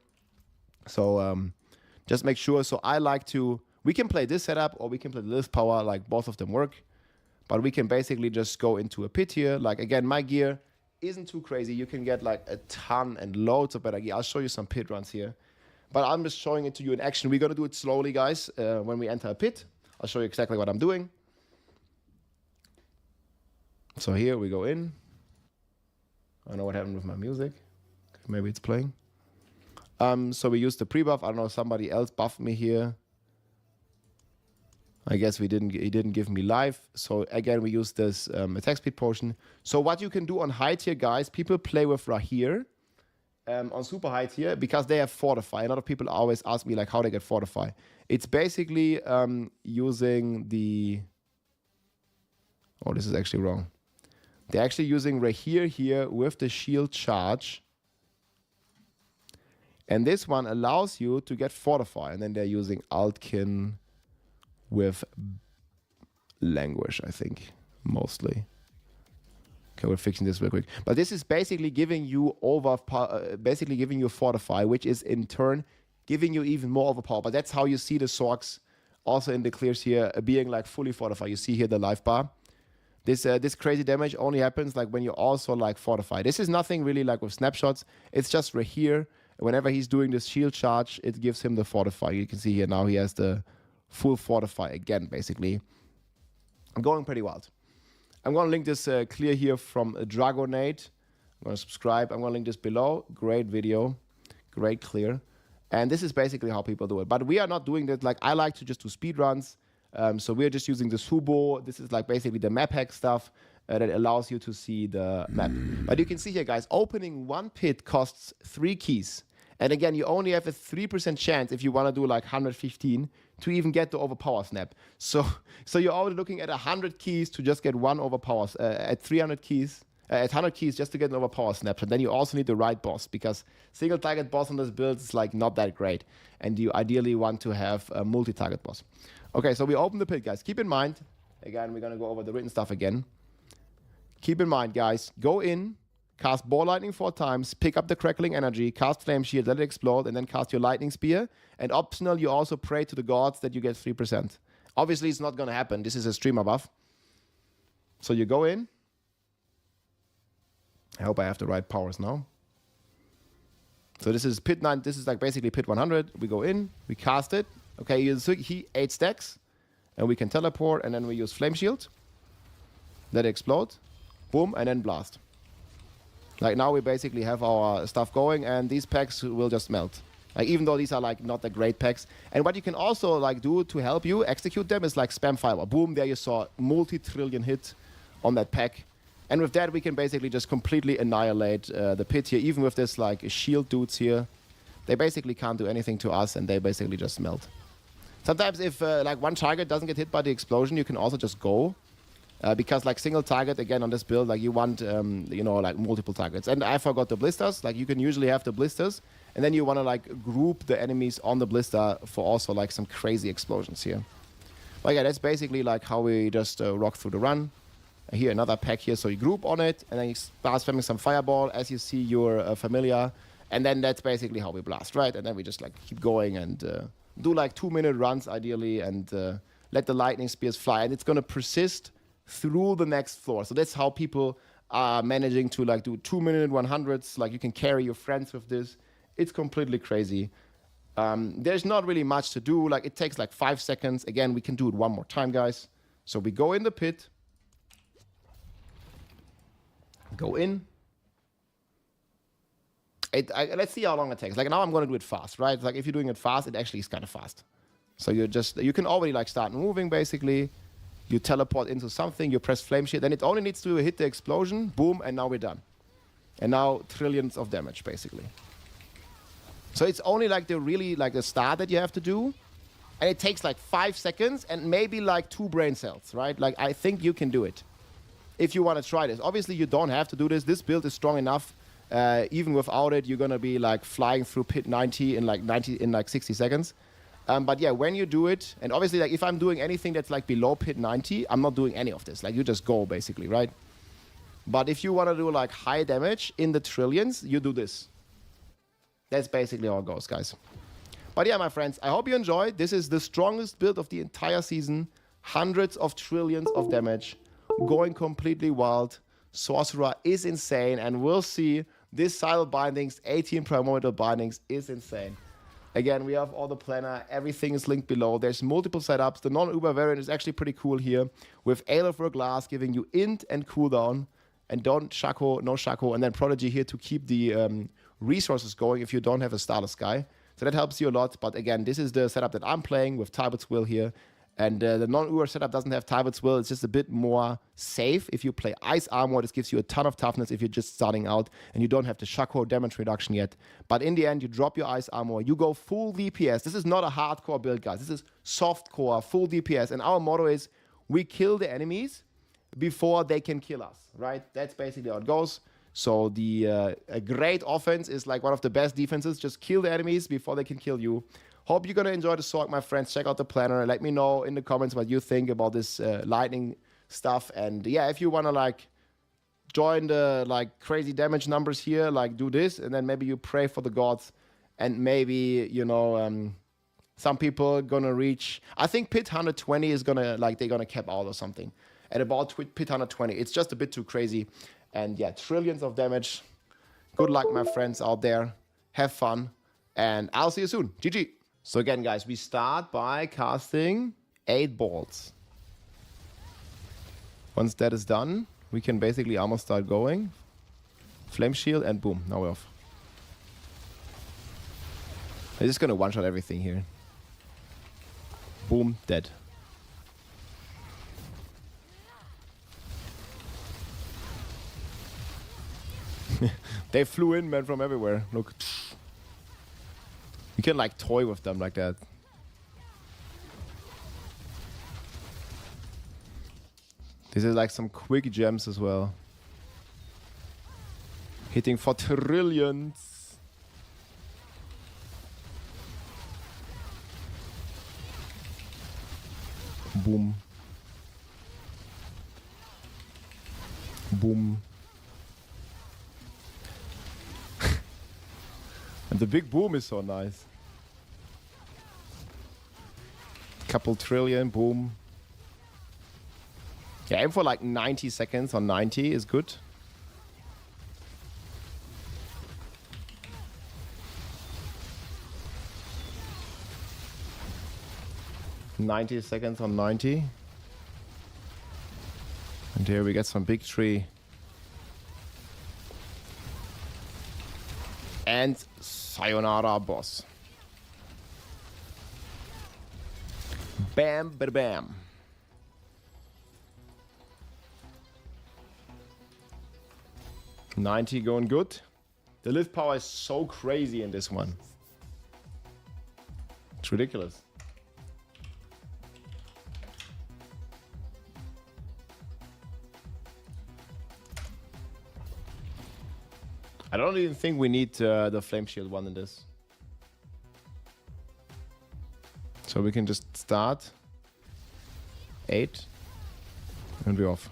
S1: So just make sure. So I like to, we can play this setup or we can play this power, like both of them work. But we can basically just go into a pit here. Like again, my gear isn't too crazy. You can get like a ton and loads of better gear. I'll show you some pit runs here. But I'm just showing it to you in action. We're going to do it slowly, guys, when we enter a pit. I'll show you exactly what I'm doing. So here we go in. I don't know what happened with my music. Maybe it's playing. So we used the pre-buff. I don't know, somebody else buffed me here. I guess he didn't give me life. So again, we use this attack speed potion. So what you can do on high tier, guys, people play with Rahir on super high tier because they have fortify. A lot of people always ask me like how they get fortify. It's basically using the... Oh, this is actually wrong. They're actually using Rahir here with the shield charge. And this one allows you to get fortify. And then they're using Altkin with languish, I think, mostly. Okay, we're fixing this real quick. But this is basically giving you basically giving you fortify, which is in turn giving you even more overpower. But that's how you see the Sorks also in the clears here being like fully fortified. You see here the life bar. This crazy damage only happens like when you also like fortify. This is nothing really like with snapshots. It's just right here. Whenever he's doing this shield charge, it gives him the fortify. You can see here now he has the full fortify again, basically. I'm going pretty wild. I'm going to link this clear here from Dragonade. I'm going to subscribe. I'm going to link this below. Great video. Great clear. And this is basically how people do it. But we are not doing that. Like, I like to just do speed runs. So we're just using the Subo. This is like basically the map hack stuff that allows you to see the map. But you can see here, guys, opening one pit costs 3 keys. And again, you only have a 3% chance if you want to do like 115 to even get the overpower snap. So you're already looking at 100 keys to just get one overpower, at 300 keys, at 100 keys just to get an overpower snap. And then you also need the right boss because single target boss on this build is like not that great. And you ideally want to have a multi-target boss. Okay, so we open the pit, guys. Keep in mind, again, we're going to go over the written stuff again. Keep in mind, guys, go in, cast Ball Lightning 4 times, pick up the Crackling Energy, cast Flame Shield, let it explode, and then cast your Lightning Spear. And optional, you also pray to the gods that you get 3%. Obviously, it's not going to happen. This is a streamer buff. So you go in. I hope I have the right powers now. So this is pit 9. This is like basically pit 100. We go in, we cast it. Okay, he 8 stacks. And we can teleport, and then we use Flame Shield. Let it explode. Boom, and then blast. Like now we basically have our stuff going, and these packs will just melt. Like even though these are like not the great packs. And what you can also like do to help you execute them is like spam fireball. Boom, there you saw multi-trillion hit on that pack. And with that we can basically just completely annihilate the pit here. Even with this like shield dudes here, they basically can't do anything to us, and they basically just melt. Sometimes if like one target doesn't get hit by the explosion, you can also just go. Because like single target, again on this build, like you want, you know, like multiple targets. And I forgot the blisters. Like you can usually have the blisters, and then you want to like group the enemies on the blister for also like some crazy explosions here. But yeah, that's basically like how we just rock through the run. Here another pack here, so you group on it, and then you start spamming some fireball as you see your familiar, and then that's basically how we blast, right? And then we just like keep going and do like 2-minute runs ideally, and let the lightning spears fly, and it's gonna persist through the next floor. So that's how people are managing to like do 2-minute 100s. Like you can carry your friends with this. It's completely crazy. There's not really much to do. Like it takes like 5 seconds. Again, we can do it one more time, guys. So we go in the pit. Go in. Let's see how long it takes. Like now I'm going to do it fast, right? Like if you're doing it fast, it actually is kind of fast. So you can already like start moving basically. You teleport into something, you press flame shield, then it only needs to hit the explosion, boom, and now we're done. And now trillions of damage basically. So it's only like the start that you have to do. And it takes like 5 seconds and maybe like 2 brain cells, right? Like I think you can do it. If you want to try this. Obviously you don't have to do this. This build is strong enough. Even without it, you're gonna be like flying through pit 90 in like 60 seconds. But yeah, when you do it, and obviously like if I'm doing anything that's like below pit 90, I'm not doing any of this. Like you just go basically, right? But if you want to do like high damage in the trillions, you do this. That's basically how it goes, guys. But yeah, my friends, I hope you enjoyed. This is the strongest build of the entire season. Hundreds of trillions of damage. Going completely wild. Sorcerer is insane. And we'll see. This Silent Bindings, 18 Primordial Bindings is insane. Again, we have all the planner. Everything is linked below. There's multiple setups. The non-Uber variant is actually pretty cool here. With Ale of Glass giving you int and cooldown. And don't Shaco, no Shaco. And then Prodigy here to keep the resources going if you don't have a Starless Sky. So that helps you a lot. But again, this is the setup that I'm playing with Talbot's Will here. And the non-Uber setup doesn't have Talbot's Will. It's just a bit more safe. If you play Ice Armor, this gives you a ton of toughness if you're just starting out and you don't have the Shaco damage reduction yet. But in the end, you drop your Ice Armor. You go full DPS. This is not a hardcore build, guys. This is softcore, full DPS. And our motto is, we kill the enemies before they can kill us, right? That's basically how it goes. So a great offense is like one of the best defenses. Just kill the enemies before they can kill you. Hope you're going to enjoy the Sorg, my friends. Check out the planner. Let me know in the comments what you think about this lightning stuff. And yeah, if you want to like join the like crazy damage numbers here, like do this. And then maybe you pray for the gods. And maybe, you know, some people going to reach, I think pit 120 is going to like, they're going to cap out or something. At about pit 120. It's just a bit too crazy. And yeah, trillions of damage. Good luck, my friends out there. Have fun. And I'll see you soon. GG. So again, guys, we start by casting 8 balls. Once that is done, we can basically almost start going. Flame shield and boom, now we're off. I'm just gonna one-shot everything here. Boom, dead. They flew in, man, from everywhere. Look. You can like toy with them like that. This is like some quick gems as well. Hitting for trillions. Boom. Boom. And the big boom is so nice. Couple trillion, boom. Yeah, aim for like 90 seconds on 90 is good. $90 seconds on 90. And here we get some big tree. And sayonara, boss. Bam, bada bam. $90 going good. The lift power is so crazy in this one. It's ridiculous. I don't even think we need the flame shield one in this. So we can just start. 8. And we're off.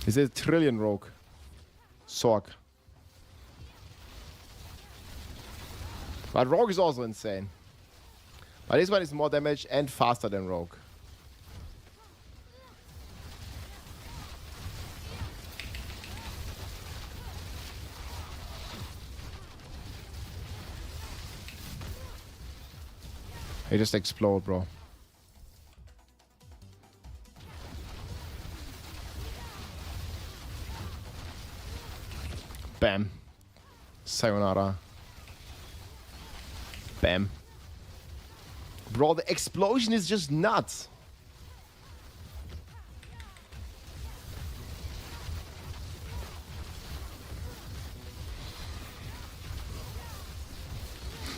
S1: Is it a trillion rogue? Sorg. But rogue is also insane. But this one is more damage and faster than rogue. They just explode, bro. Bam. Sayonara. Bam. Bro, the explosion is just nuts.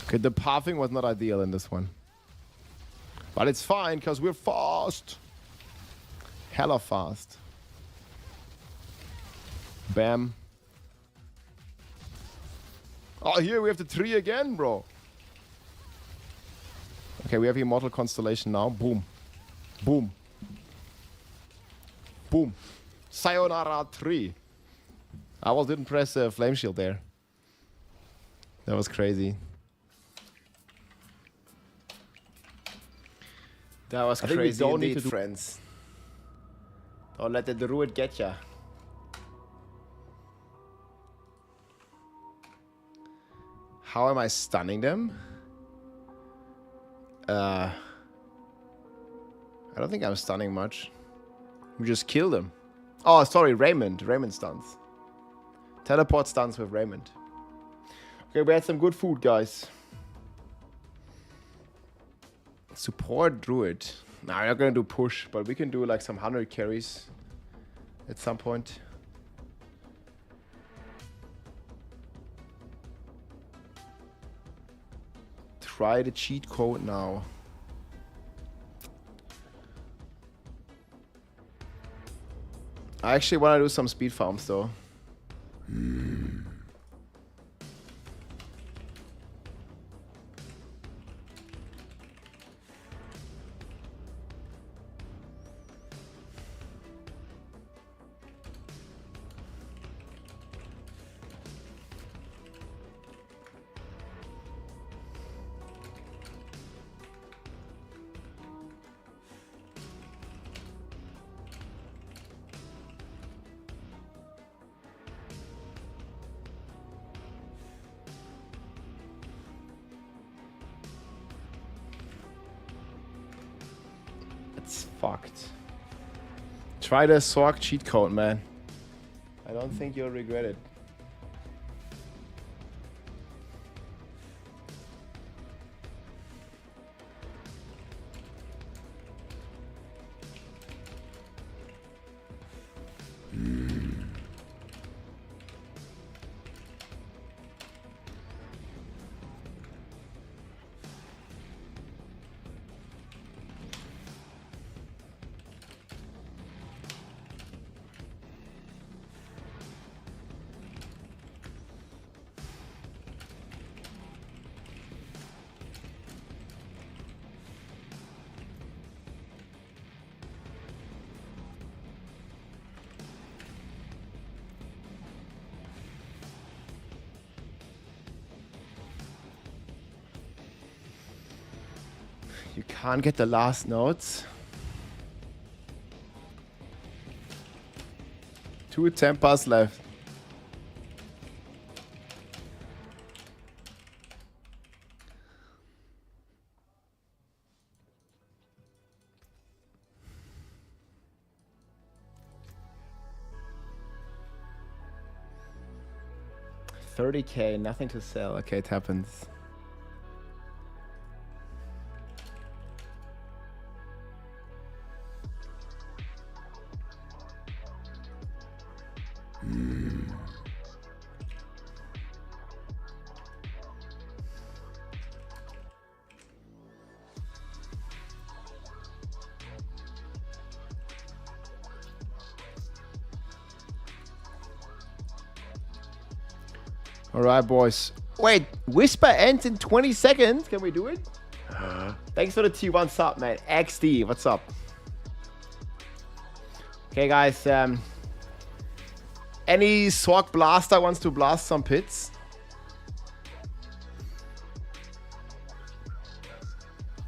S1: Okay, the pathing was not ideal in this one. But it's fine, because we're fast. Hella fast. Bam. Oh, here we have the tree again, bro. Okay, we have Immortal Constellation now. Boom. Boom. Boom. Sayonara tree. I almost didn't press Flame Shield there. That was crazy. That was crazy indeed, friends. Don't let the druid get ya. How am I stunning them? I don't think I'm stunning much. We just kill them. Oh, sorry, Raymond. Raymond stuns. Teleport stuns with Raymond. Okay, we had some good food, guys. Support druid. Nah, we're not gonna do push, but we can do like some 100 carries at some point. Try the cheat code now. I actually want to do some speed farms though. It's fucked. Try the Sorg cheat code, man. I don't think you'll regret it. You can't get the last notes. 2 Tempas left. 30k, nothing to sell. Okay, it happens. All right, boys. Wait, Whisper ends in 20 seconds. Can we do it? Thanks for the T1 sub, man. XD, what's up? Okay, guys. Any Sorg Blaster wants to blast some pits?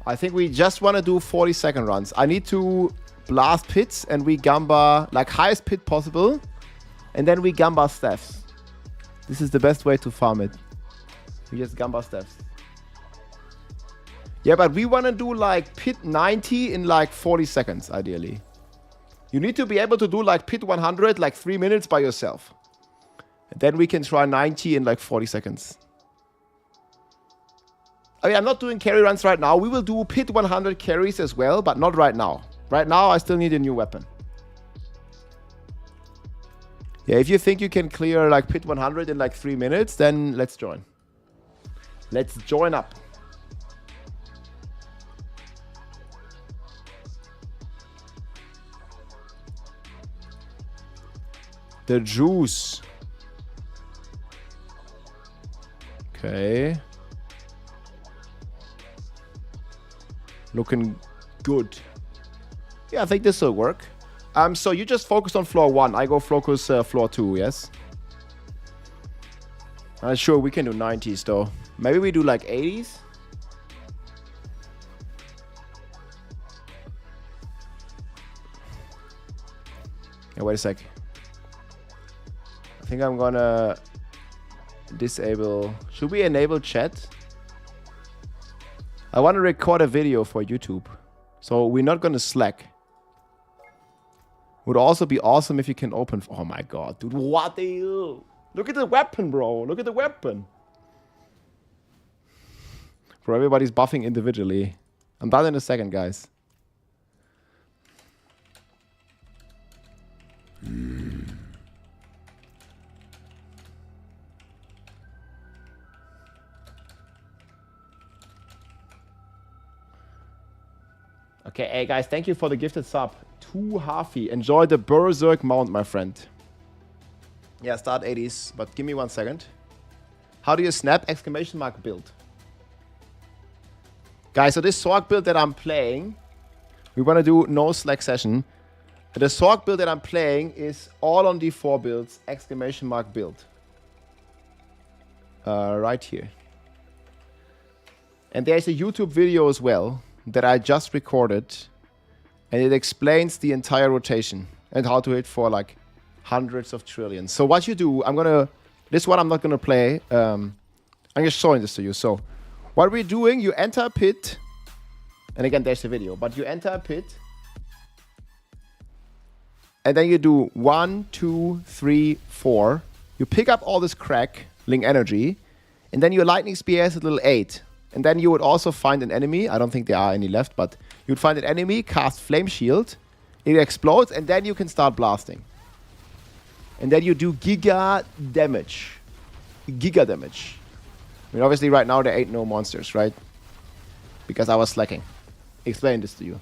S1: I think we just want to do 40-second runs. I need to blast pits and we gamba like highest pit possible. And then we gamba staffs. This is the best way to farm it. We just gamba staffs. Yeah, but we want to do like pit 90 in like 40 seconds, ideally. You need to be able to do like pit 100 like 3 minutes by yourself. And then we can try 90 in like 40 seconds. I mean, I'm not doing carry runs right now. We will do pit 100 carries as well, but not right now. Right now, I still need a new weapon. Yeah, if you think you can clear like pit 100 in like 3 minutes, then let's join. Let's join up. The juice. Okay. Looking good. Yeah, I think this will work. So you just focus on floor 1. I go focus floor 2, yes? Sure, we can do 90s though. Maybe we do like 80s? Yeah, wait a sec. I think I'm gonna disable... Should we enable chat? I want to record a video for YouTube. So we're not gonna Slack. Would also be awesome if you can open... Oh my god, dude, what the hell? Look at the weapon, bro. Look at the weapon. Bro, everybody's buffing individually. I'm done in a second, guys. Okay, hey guys, thank you for the gifted sub. Too halfy. Enjoy the Berserk mount, my friend. Yeah, start 80s, but give me 1 second. How do you snap? Exclamation mark build. Guys, so this Sorg build that I'm playing, we want to do no Slack session. The Sorg build that I'm playing is all on D4 builds, exclamation mark build. Right here. And there's a YouTube video as well that I just recorded. And it explains the entire rotation and how to hit for like hundreds of trillions. So what you do, this one I'm not gonna play. I'm just showing this to you. So what we're doing, you enter a pit. And again, there's the video, but you enter a pit. And then you do 1, 2, 3, 4. You pick up all this crack, Ling energy. And then your lightning spear has a little 8. And then you would also find an enemy. I don't think there are any left, but you'd find an enemy, cast Flame Shield. It explodes, and then you can start blasting. And then you do giga damage. Giga damage. I mean, obviously right now there ain't no monsters, right? Because I was slacking. Explain this to you.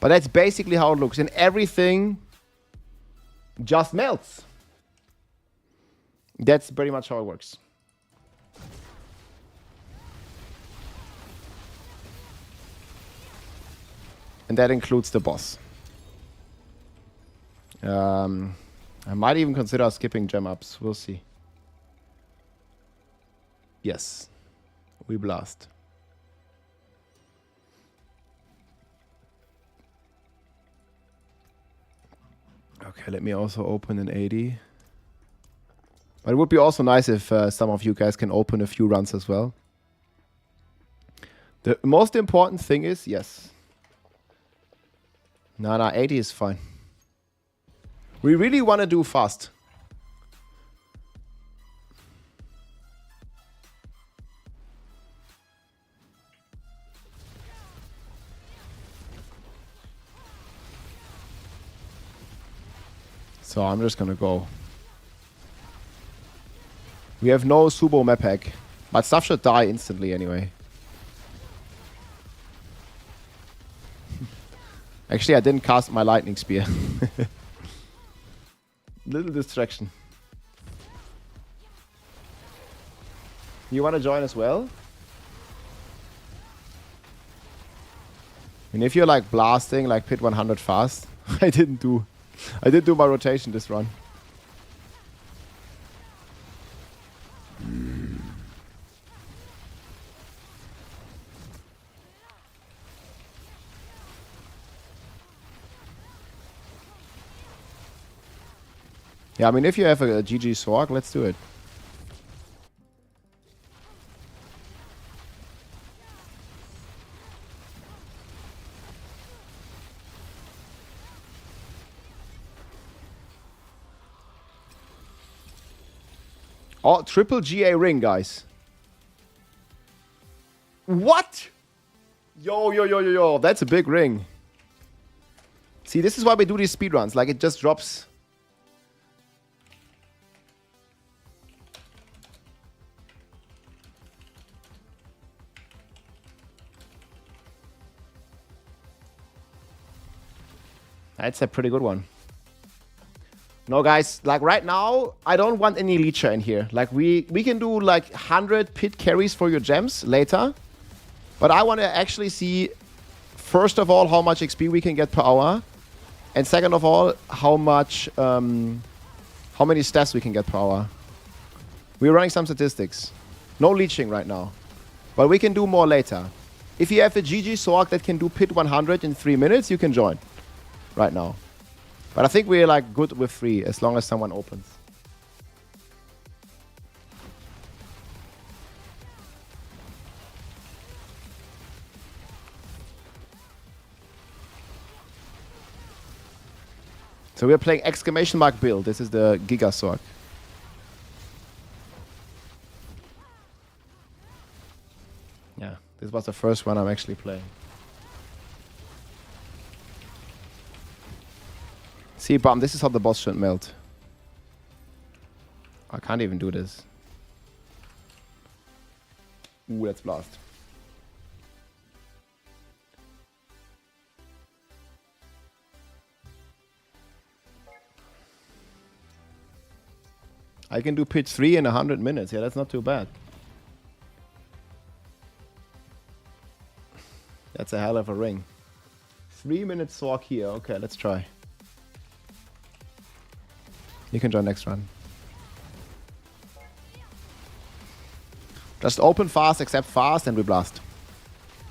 S1: But that's basically how it looks. And everything just melts. That's pretty much how it works. And that includes the boss. I might even consider skipping gem ups. We'll see. Yes. We blast. Okay, let me also open an 80. But it would be also nice if some of you guys can open a few runs as well. The most important thing is, yes. No, 80 is fine. We really want to do fast. So I'm just gonna go. We have no Subo map hack, but stuff should die instantly anyway. Actually, I didn't cast my lightning spear. Little distraction. You want to join as well? And if you're like blasting like pit 100 fast, I did do my rotation this run. Yeah, I mean, if you have a GG Sorg, let's do it. Oh, triple GA ring, guys. What? Yo. That's a big ring. See, this is why we do these speedruns. Like, it just drops. That's a pretty good one. No, guys, like right now, I don't want any leecher in here. Like we can do like 100 pit carries for your gems later. But I want to actually see, first of all, how much XP we can get per hour. And second of all, how many stats we can get per hour. We're running some statistics. No leeching right now. But we can do more later. If you have a GG Sorg that can do pit 100 in 3 minutes, you can join. Right now. But I think we're like good with 3 as long as someone opens. So we're playing exclamation mark build. This is the Giga Sorg. Yeah, this was the first one I'm actually playing. See, Bum, this is how the boss should melt. I can't even do this. Ooh, let's blast. I can do pit 3 in 100 minutes. Yeah, that's not too bad. That's a hell of a ring. 3 minutes Sorg here. Okay, let's try. You can join next run. Just open fast, accept fast, and we blast.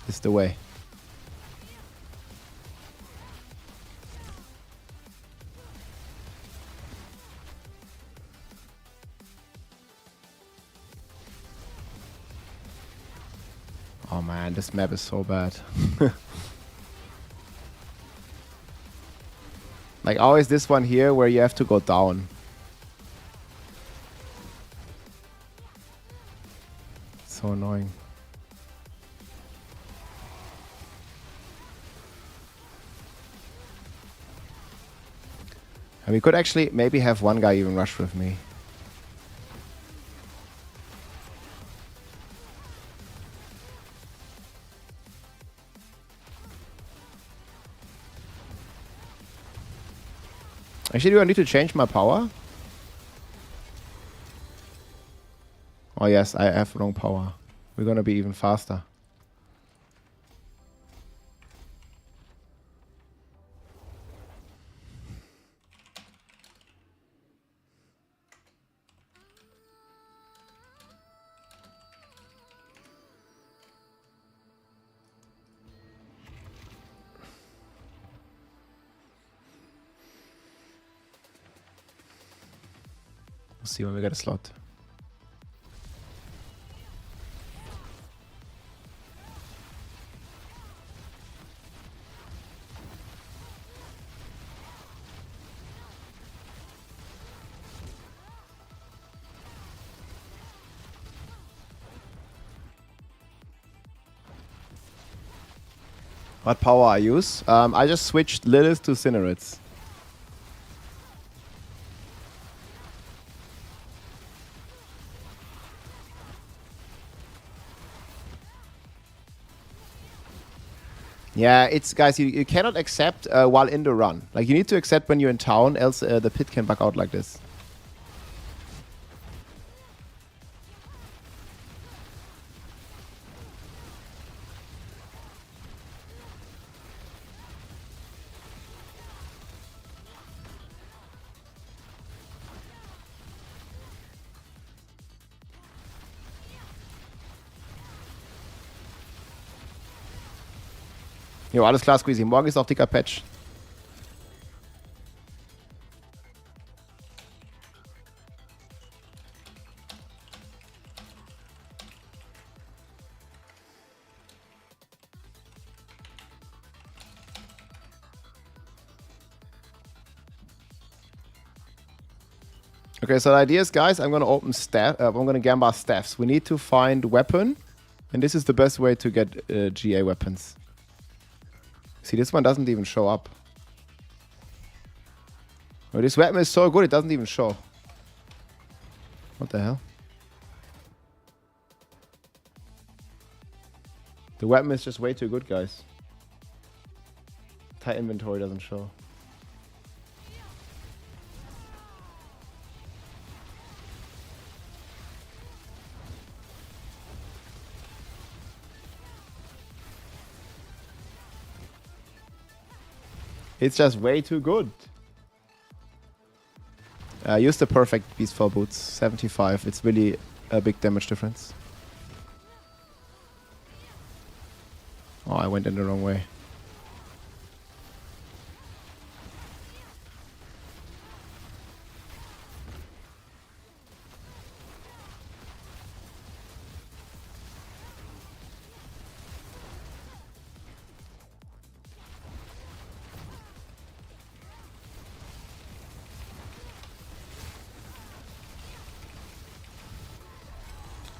S1: This is the way. Oh man, this map is so bad. Like always this one here where you have to go down. So annoying. And we could actually maybe have one guy even rush with me. Actually, do I need to change my power? Oh yes, I have wrong power. We're gonna be even faster. We'll see when we get a slot. What power I use? I just switched Lilith to Cinerates. Yeah, it's guys. You cannot accept while in the run. Like you need to accept when you're in town, else the pit can bug out like this. Jo, alles klar, Squeezy. Morgen ist auch dicker Patch. Okay, so the idea is, guys, I'm gonna open staff. I'm gonna gambar staffs. We need to find weapon, and this is the best way to get GA weapons. See, this one doesn't even show up. Oh, this weapon is so good, it doesn't even show. What the hell? The weapon is just way too good, guys. Tight inventory doesn't show. It's just way too good. Use the perfect Beastfall boots, 75. It's really a big damage difference. Oh, I went in the wrong way.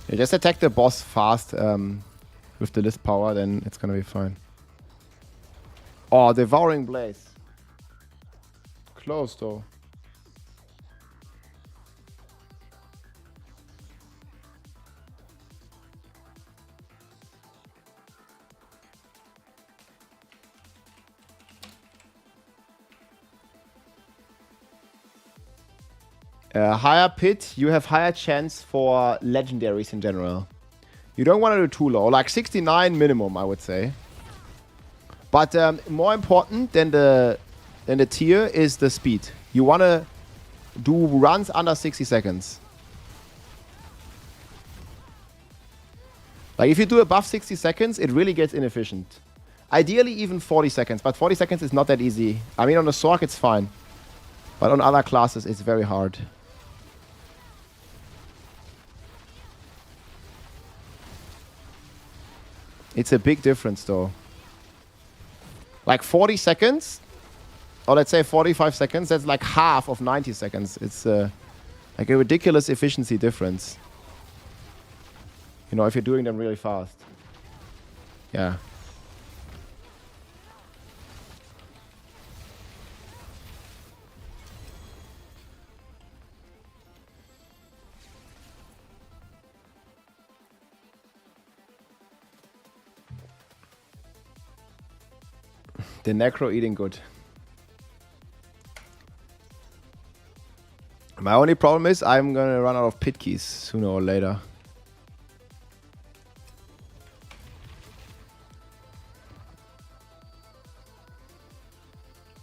S1: You just attack the boss fast with the list power, then it's gonna be fine. Oh, Devouring Blaze. Close though. Higher pit, you have higher chance for legendaries in general. You don't want to do too low, like 69 minimum, I would say. But more important than the tier is the speed. You want to do runs under 60 seconds. Like if you do above 60 seconds, it really gets inefficient. Ideally even 40 seconds, but 40 seconds is not that easy. I mean on the Sorc it's fine. But on other classes it's very hard. It's a big difference though. Like 40 seconds, or let's say 45 seconds, that's like half of 90 seconds. It's like a ridiculous efficiency difference. You know, if you're doing them really fast. Yeah. The necro eating good. My only problem is I'm gonna run out of pit keys sooner or later.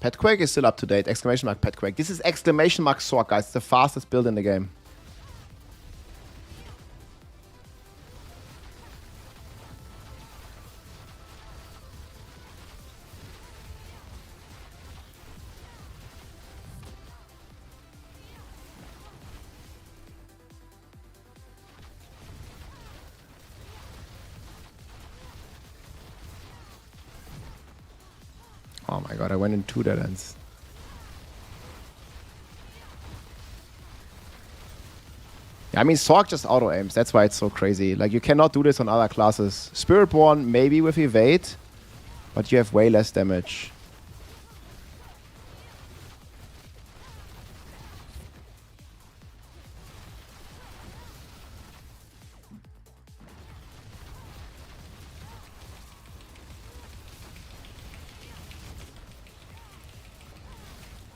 S1: Petquake is still up to date. Exclamation mark Petquake. This is exclamation mark Sorc, guys. It's the fastest build in the game. Oh my god, I went in 2 dead ends. I mean, Sorc just auto-aims. That's why it's so crazy. Like, you cannot do this on other classes. Spiritborn, maybe with evade, but you have way less damage.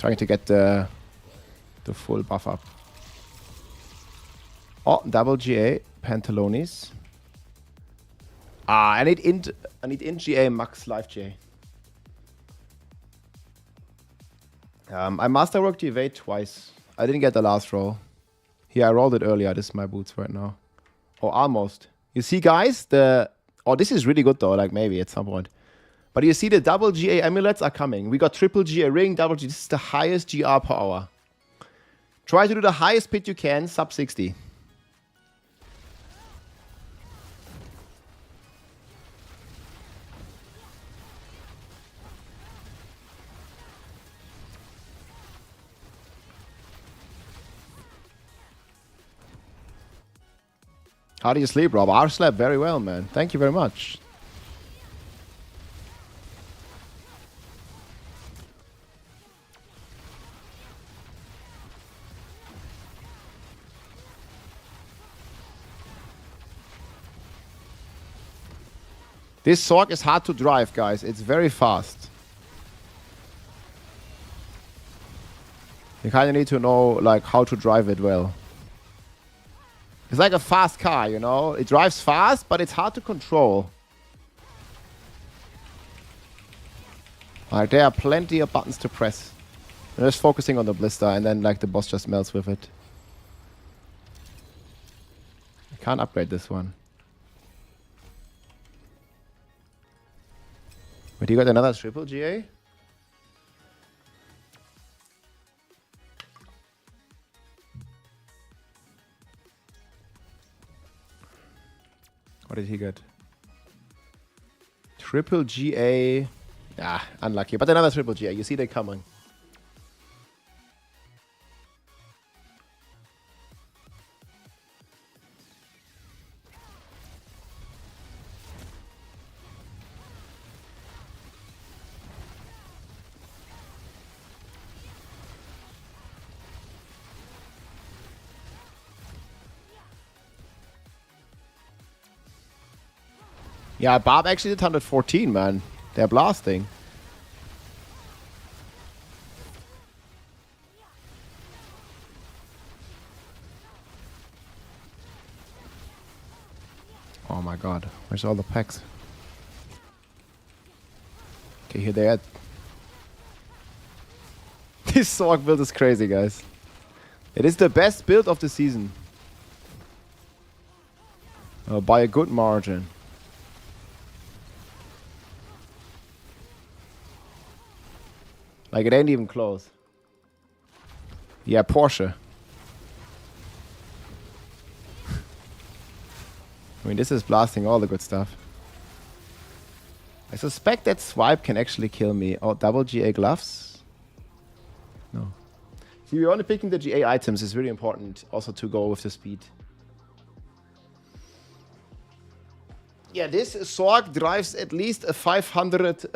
S1: Trying to get the full buff up. Oh, double GA, Pantalones. I need int GA, max life GA. I masterworked the evade twice. I didn't get the last roll. Here, I rolled it earlier. This is my boots right now. Oh, almost. You see, guys, oh, this is really good though, like maybe at some point. But you see the double GA amulets are coming. We got triple GA ring, double G. This is the highest GR per hour. Try to do the highest pit you can, sub 60. How do you sleep, Rob? I slept very well, man. Thank you very much. This Sorg is hard to drive, guys. It's very fast. You kind of need to know like how to drive it well. It's like a fast car, you know? It drives fast, but it's hard to control. Like, there are plenty of buttons to press. I'm just focusing on the blister, and then like the boss just melts with it. I can't upgrade this one. But you got another triple GA? What did he get? Triple GA. Ah, unlucky. But another triple GA. You see they coming. Yeah, Bob actually did 114, man. They're blasting. Oh my god. Where's all the packs? Okay, here they are. This Sorg build is crazy, guys. It is the best build of the season. By a good margin. Like, it ain't even close. Yeah, Porsche. I mean, this is blasting all the good stuff. I suspect that swipe can actually kill me. Oh, double GA gloves? No. See, we're only picking the GA items. It's really important also to go with the speed. Yeah, this Sorg drives at least a 500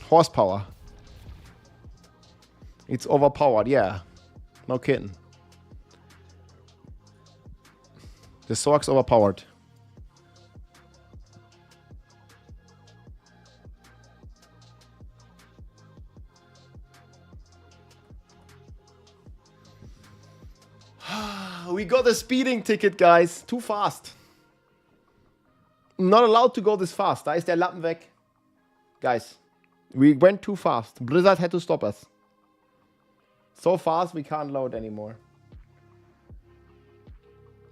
S1: horsepower. It's overpowered, yeah. No kidding. The Sorg's overpowered. We got a speeding ticket, guys. Too fast. Not allowed to go this fast. Da ist der Lappen weg. Guys, we went too fast. Blizzard had to stop us. So fast we can't load anymore.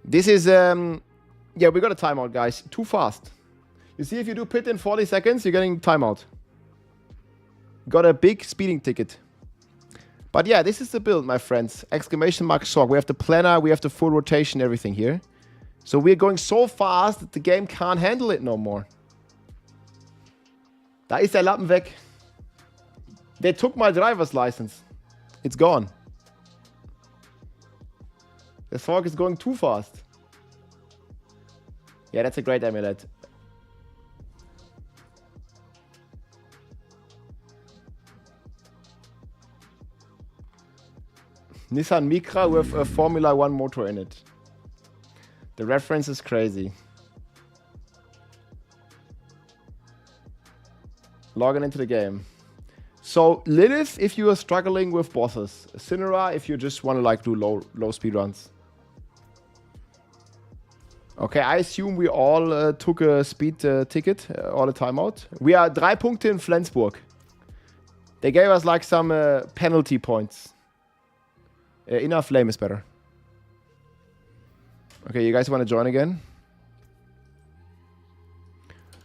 S1: This is, yeah, we got a timeout, guys. Too fast. You see, if you do pit in 40 seconds, you're getting timeout. Got a big speeding ticket. But yeah, this is the build, my friends. Exclamation mark Sorg. We have the planner, we have the full rotation, everything here. So we're going so fast that the game can't handle it no more. Da ist der Lappen weg. They took my driver's license. It's gone. The Sorg is going too fast. Yeah, that's a great amulet. Nissan Micra with a Formula 1 motor in it. The reference is crazy. Logging into the game. So Lilith, if you are struggling with bosses. Cinera, if you just want to like do low speed runs. Okay, I assume we all took a speed ticket, all the timeout. We are 3 Punkte in Flensburg. They gave us like some penalty points. Inner Flame is better. Okay, you guys want to join again?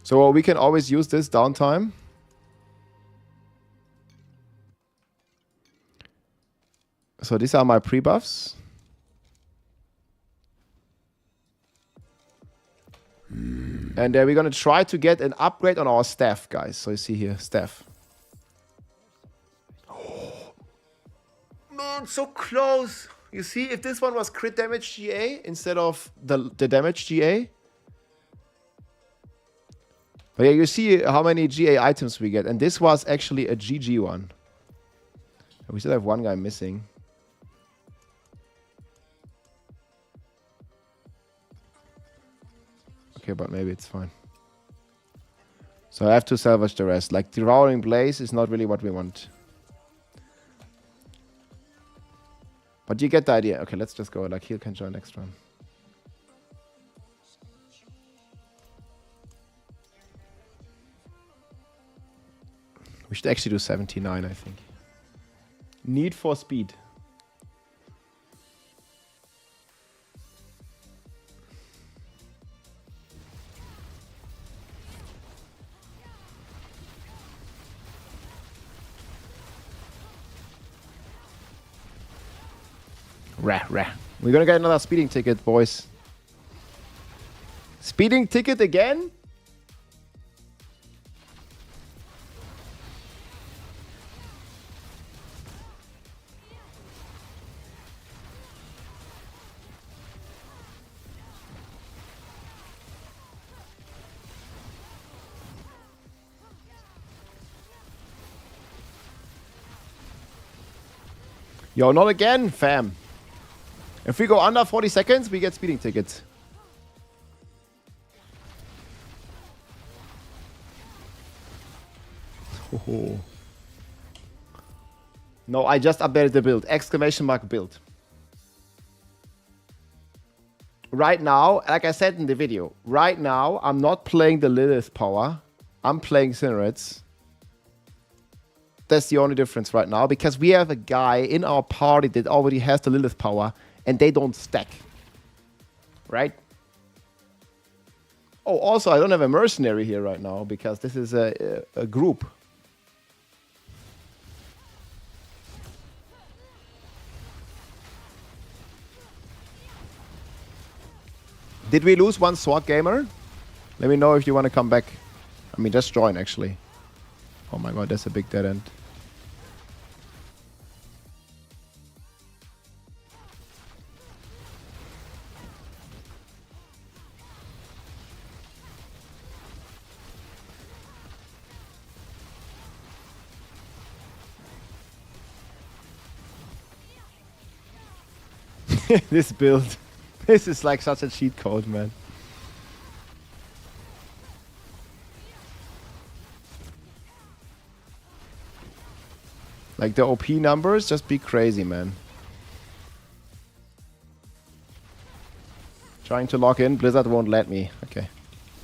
S1: So we can always use this downtime. So these are my pre-buffs. And we're going to try to get an upgrade on our staff, guys. So you see here, staff. Oh, man, so close. You see, if this one was crit damage GA instead of the damage GA. But yeah, you see how many GA items we get. And this was actually a GG one. We still have one guy missing. Okay, but maybe it's fine. So I have to salvage the rest. Like, Devouring Blaze is not really what we want. But you get the idea. Okay, let's just go. Like, heal can join next round. We should actually do 79, I think. Need for speed. Rah. We're gonna get another speeding ticket, boys. Speeding ticket again? Yo, not again, fam. If we go under 40 seconds, we get speeding tickets. Oh. No, I just updated the build. Exclamation mark build. Right now, like I said in the video, right now, I'm not playing the Lilith power. I'm playing Cinerates. That's the only difference right now, because we have a guy in our party that already has the Lilith power, and they don't stack. Right? Oh, also, I don't have a mercenary here right now, because this is a group. Did we lose one sword gamer? Let me know if you want to come back. I mean, just join, actually. Oh my god, that's a big dead end. This build. This is like such a cheat code, man. Like, the OP numbers just be crazy, man. Trying to log in. Blizzard won't let me. Okay.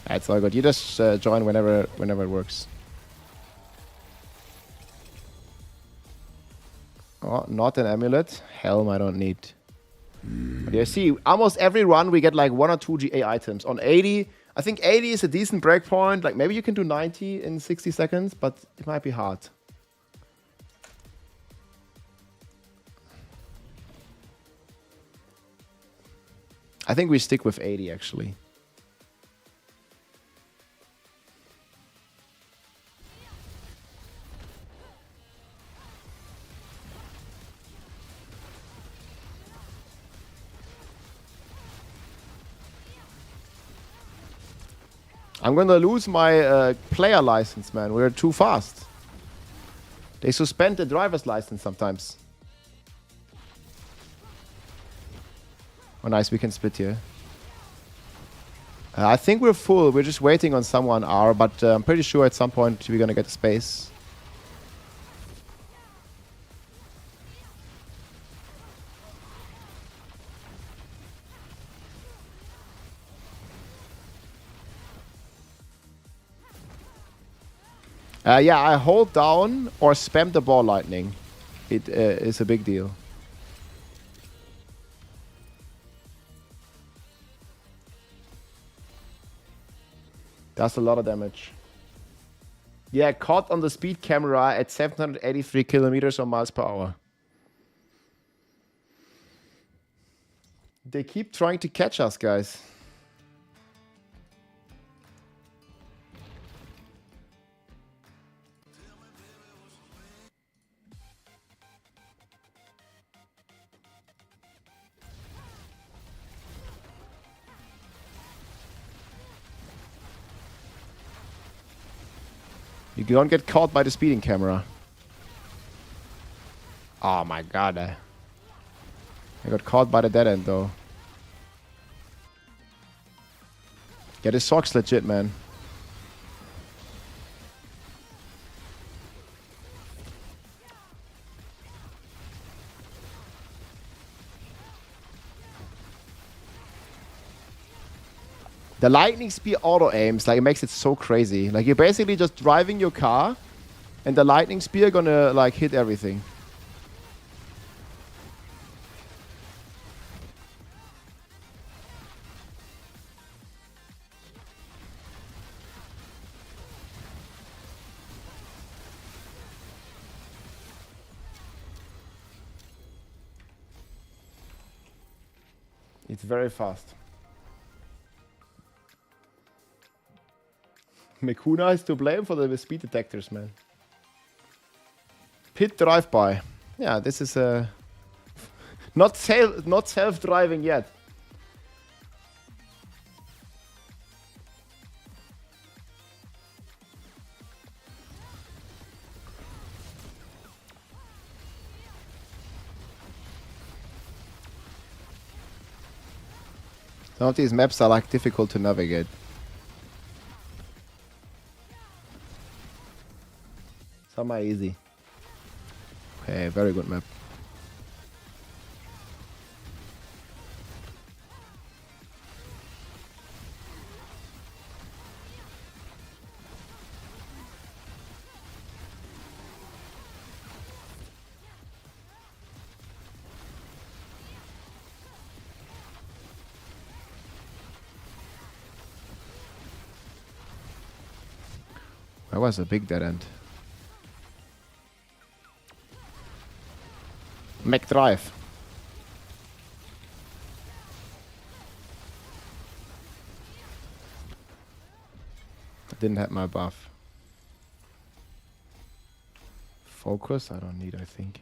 S1: That's all good. You just join whenever it works. Oh, not an amulet. Helm I don't need. But you see, almost every run we get like 1 or 2 GA items. On 80, I think 80 is a decent breakpoint. Like, maybe you can do 90 in 60 seconds, but it might be hard. I think we stick with 80, actually. I'm gonna lose my player license, man. We're too fast. They suspend the driver's license sometimes. Oh, nice. We can split here. I think we're full. We're just waiting on someone R, but I'm pretty sure at some point we're gonna get a space. Yeah, I hold down or spam the ball lightning. It is a big deal. That's a lot of damage. Yeah, caught on the speed camera at 783 kilometers or miles per hour. They keep trying to catch us, guys. You don't get caught by the speeding camera. Oh my god. I got caught by the dead end though. Yeah, this sucks legit, man. The lightning speed auto aims, like it makes it so crazy. Like you're basically just driving your car and the lightning spear gonna like hit everything. It's very fast. Mekuna is to blame for the speed detectors, man. Pit drive-by. Yeah, this is not self-driving yet. Some of these maps are like difficult to navigate. Some are easy. Okay, very good map. That was a big dead end. Mech drive. I didn't have my buff. Focus, I don't need, I think.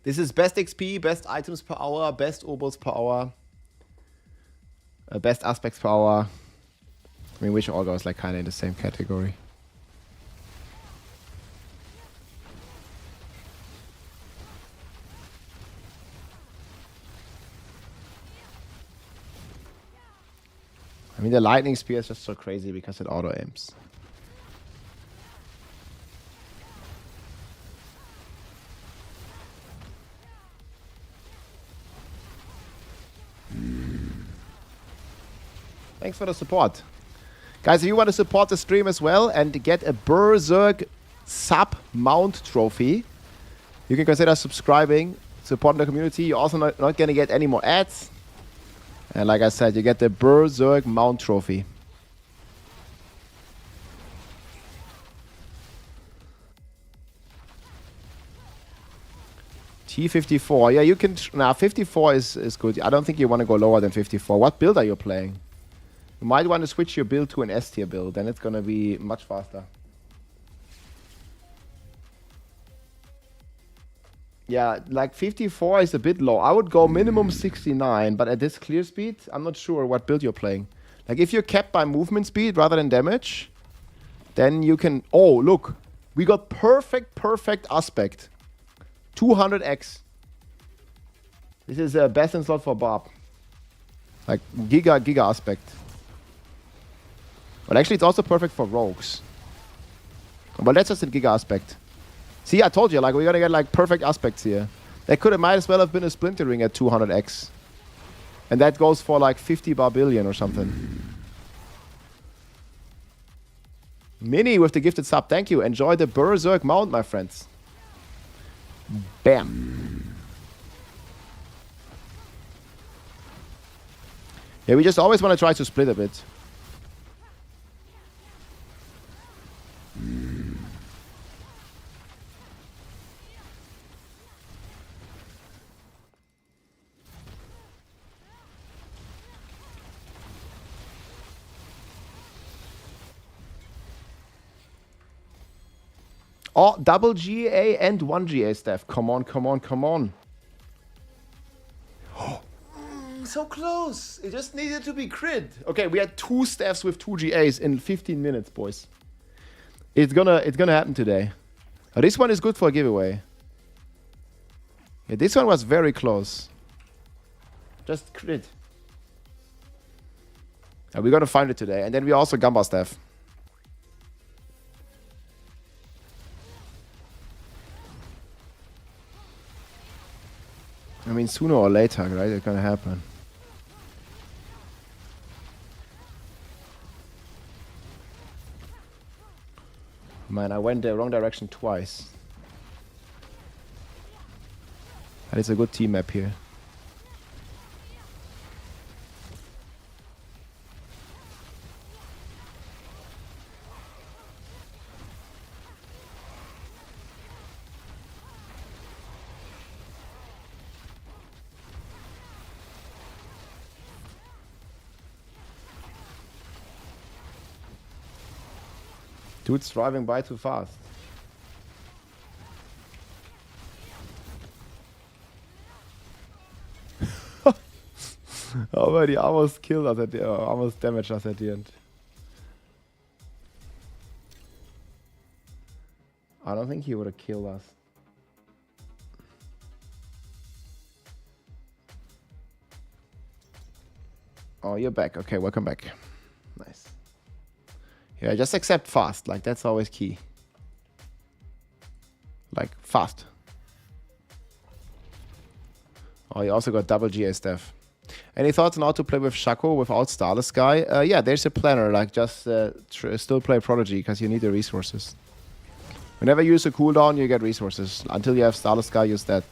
S1: This is best XP, best items per hour, best obols per hour, best aspects per hour. I mean, which all goes like kind of in the same category. I mean, the lightning spear is just so crazy because it auto aims. Thanks for the support. Guys, if you want to support the stream as well and get a Berserk sub mount trophy, you can consider subscribing, supporting the community. You're also not going to get any more ads. And like I said, you get the Berserk mount trophy. T54. Yeah, you can... Nah, 54 is good. I don't think you want to go lower than 54. What build are you playing? You might want to switch your build to an S tier build, then it's gonna be much faster. Yeah, like 54 is a bit low. I would go minimum 69, but at this clear speed, I'm not sure what build you're playing. Like if you're capped by movement speed rather than damage, then you can... Oh, look. We got perfect aspect. 200x. This is a best in slot for Bob. Like giga aspect. But actually, it's also perfect for rogues. But that's just a Giga aspect. See, I told you, like, we're gonna get, like, perfect aspects here. That might as well have been a splintering at 200x. And that goes for, like, 50 billion or something. Mini with the gifted sub, thank you. Enjoy the Berserk mount, my friends. Bam. Yeah, we just always want to try to split a bit. Oh, double GA and 1 GA staff. Come on, come on, come on. So close. It just needed to be crit. Okay, we had 2 staffs with 2 GAs in 15 minutes, boys. It's gonna happen today. This one is good for a giveaway. Yeah, this one was very close. Just crit. We're gonna find it today. And then we also Gamba staff. I mean, sooner or later, right? It's gonna happen. Man, I went the wrong direction twice. But it's a good team map here. Dude's driving by too fast. Oh, but he almost killed us at the almost damaged us at the end. I don't think he would have killed us. Oh, you're back. Okay, welcome back. Nice. Yeah, just accept fast. Like, that's always key. Like, fast. Oh, you also got double GA staff. Any thoughts on how to play with Shaco without Starless Sky? Yeah, there's a planner. Like, just still play Prodigy because you need the resources. Whenever you use a cooldown, you get resources. Until you have Starless Sky, use that.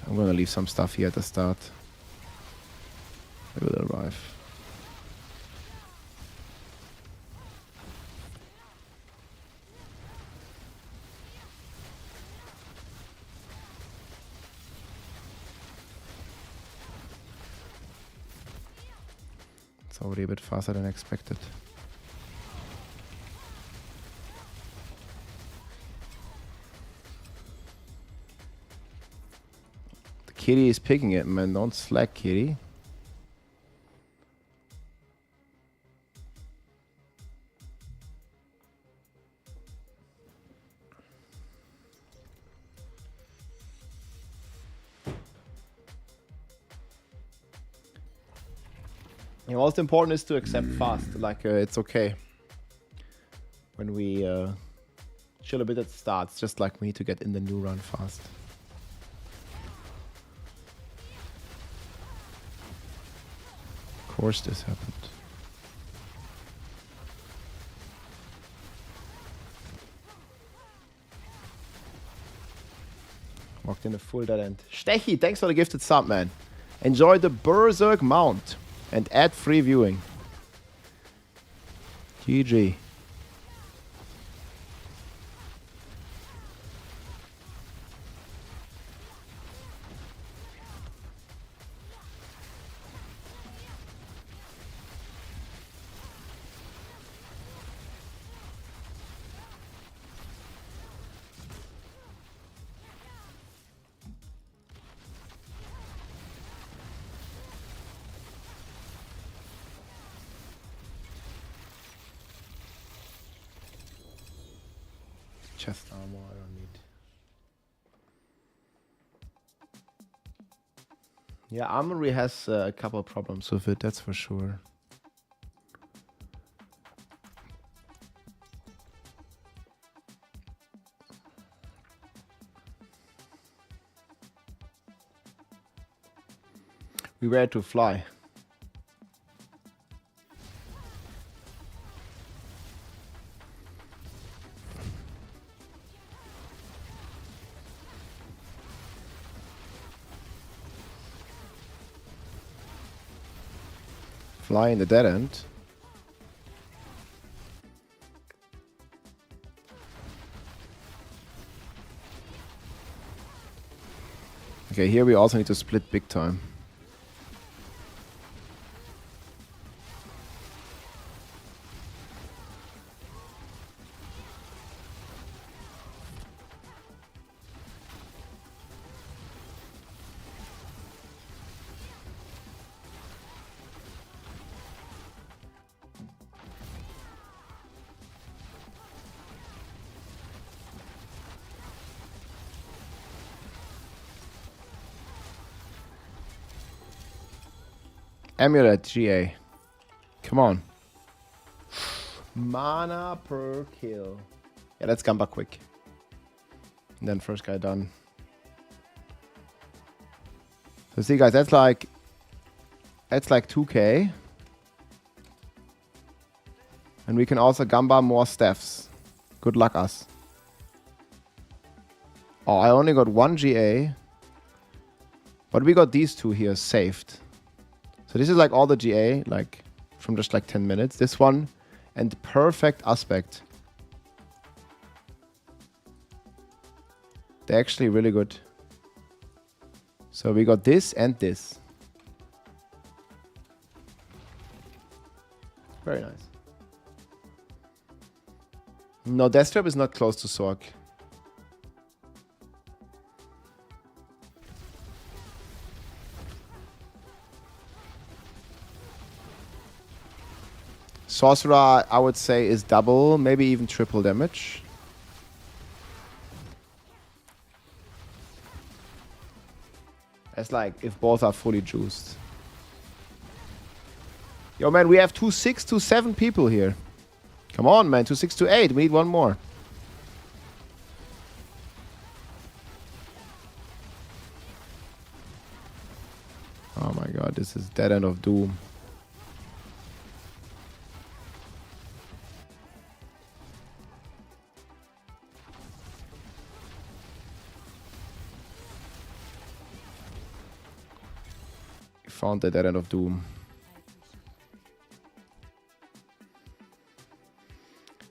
S1: I'm gonna leave some stuff here at the start. They will arrive. It's already a bit faster than expected. Kitty is picking it, man. Don't slack, Kitty. The most important is to accept fast. Like, it's okay. When we chill a bit at the start, it's just like we need to get in the new run fast. Of course this happened. Walked in a full dead end. Stechi, thanks for the gifted sub, man. Enjoy the Berserk mount and add free viewing. GG. chest armor I don't need. Yeah, armory has a couple of problems with it, that's for sure. We were to fly. Fly in the dead end. Okay, here we also need to split big time. Amulet GA. Come on. Mana per kill. Yeah, let's Gamba quick. And then first guy done. So see guys, that's like 2k. And we can also Gamba more staffs. Good luck us. Oh, I only got 1 GA. But we got these two here saved. So this is like all the GA, like from just like 10 minutes. This one and perfect aspect. They're actually really good. So we got this and this. Very nice. No, Deathtrap is not close to Sork. Sorcerer, I would say, is double, maybe even triple damage. It's like if both are fully juiced. Yo, man, we have 2-6 to 7 people here. Come on, man, 2-6 to 8. We need one more. Oh my god, this is dead end of doom. Found the dead end of doom.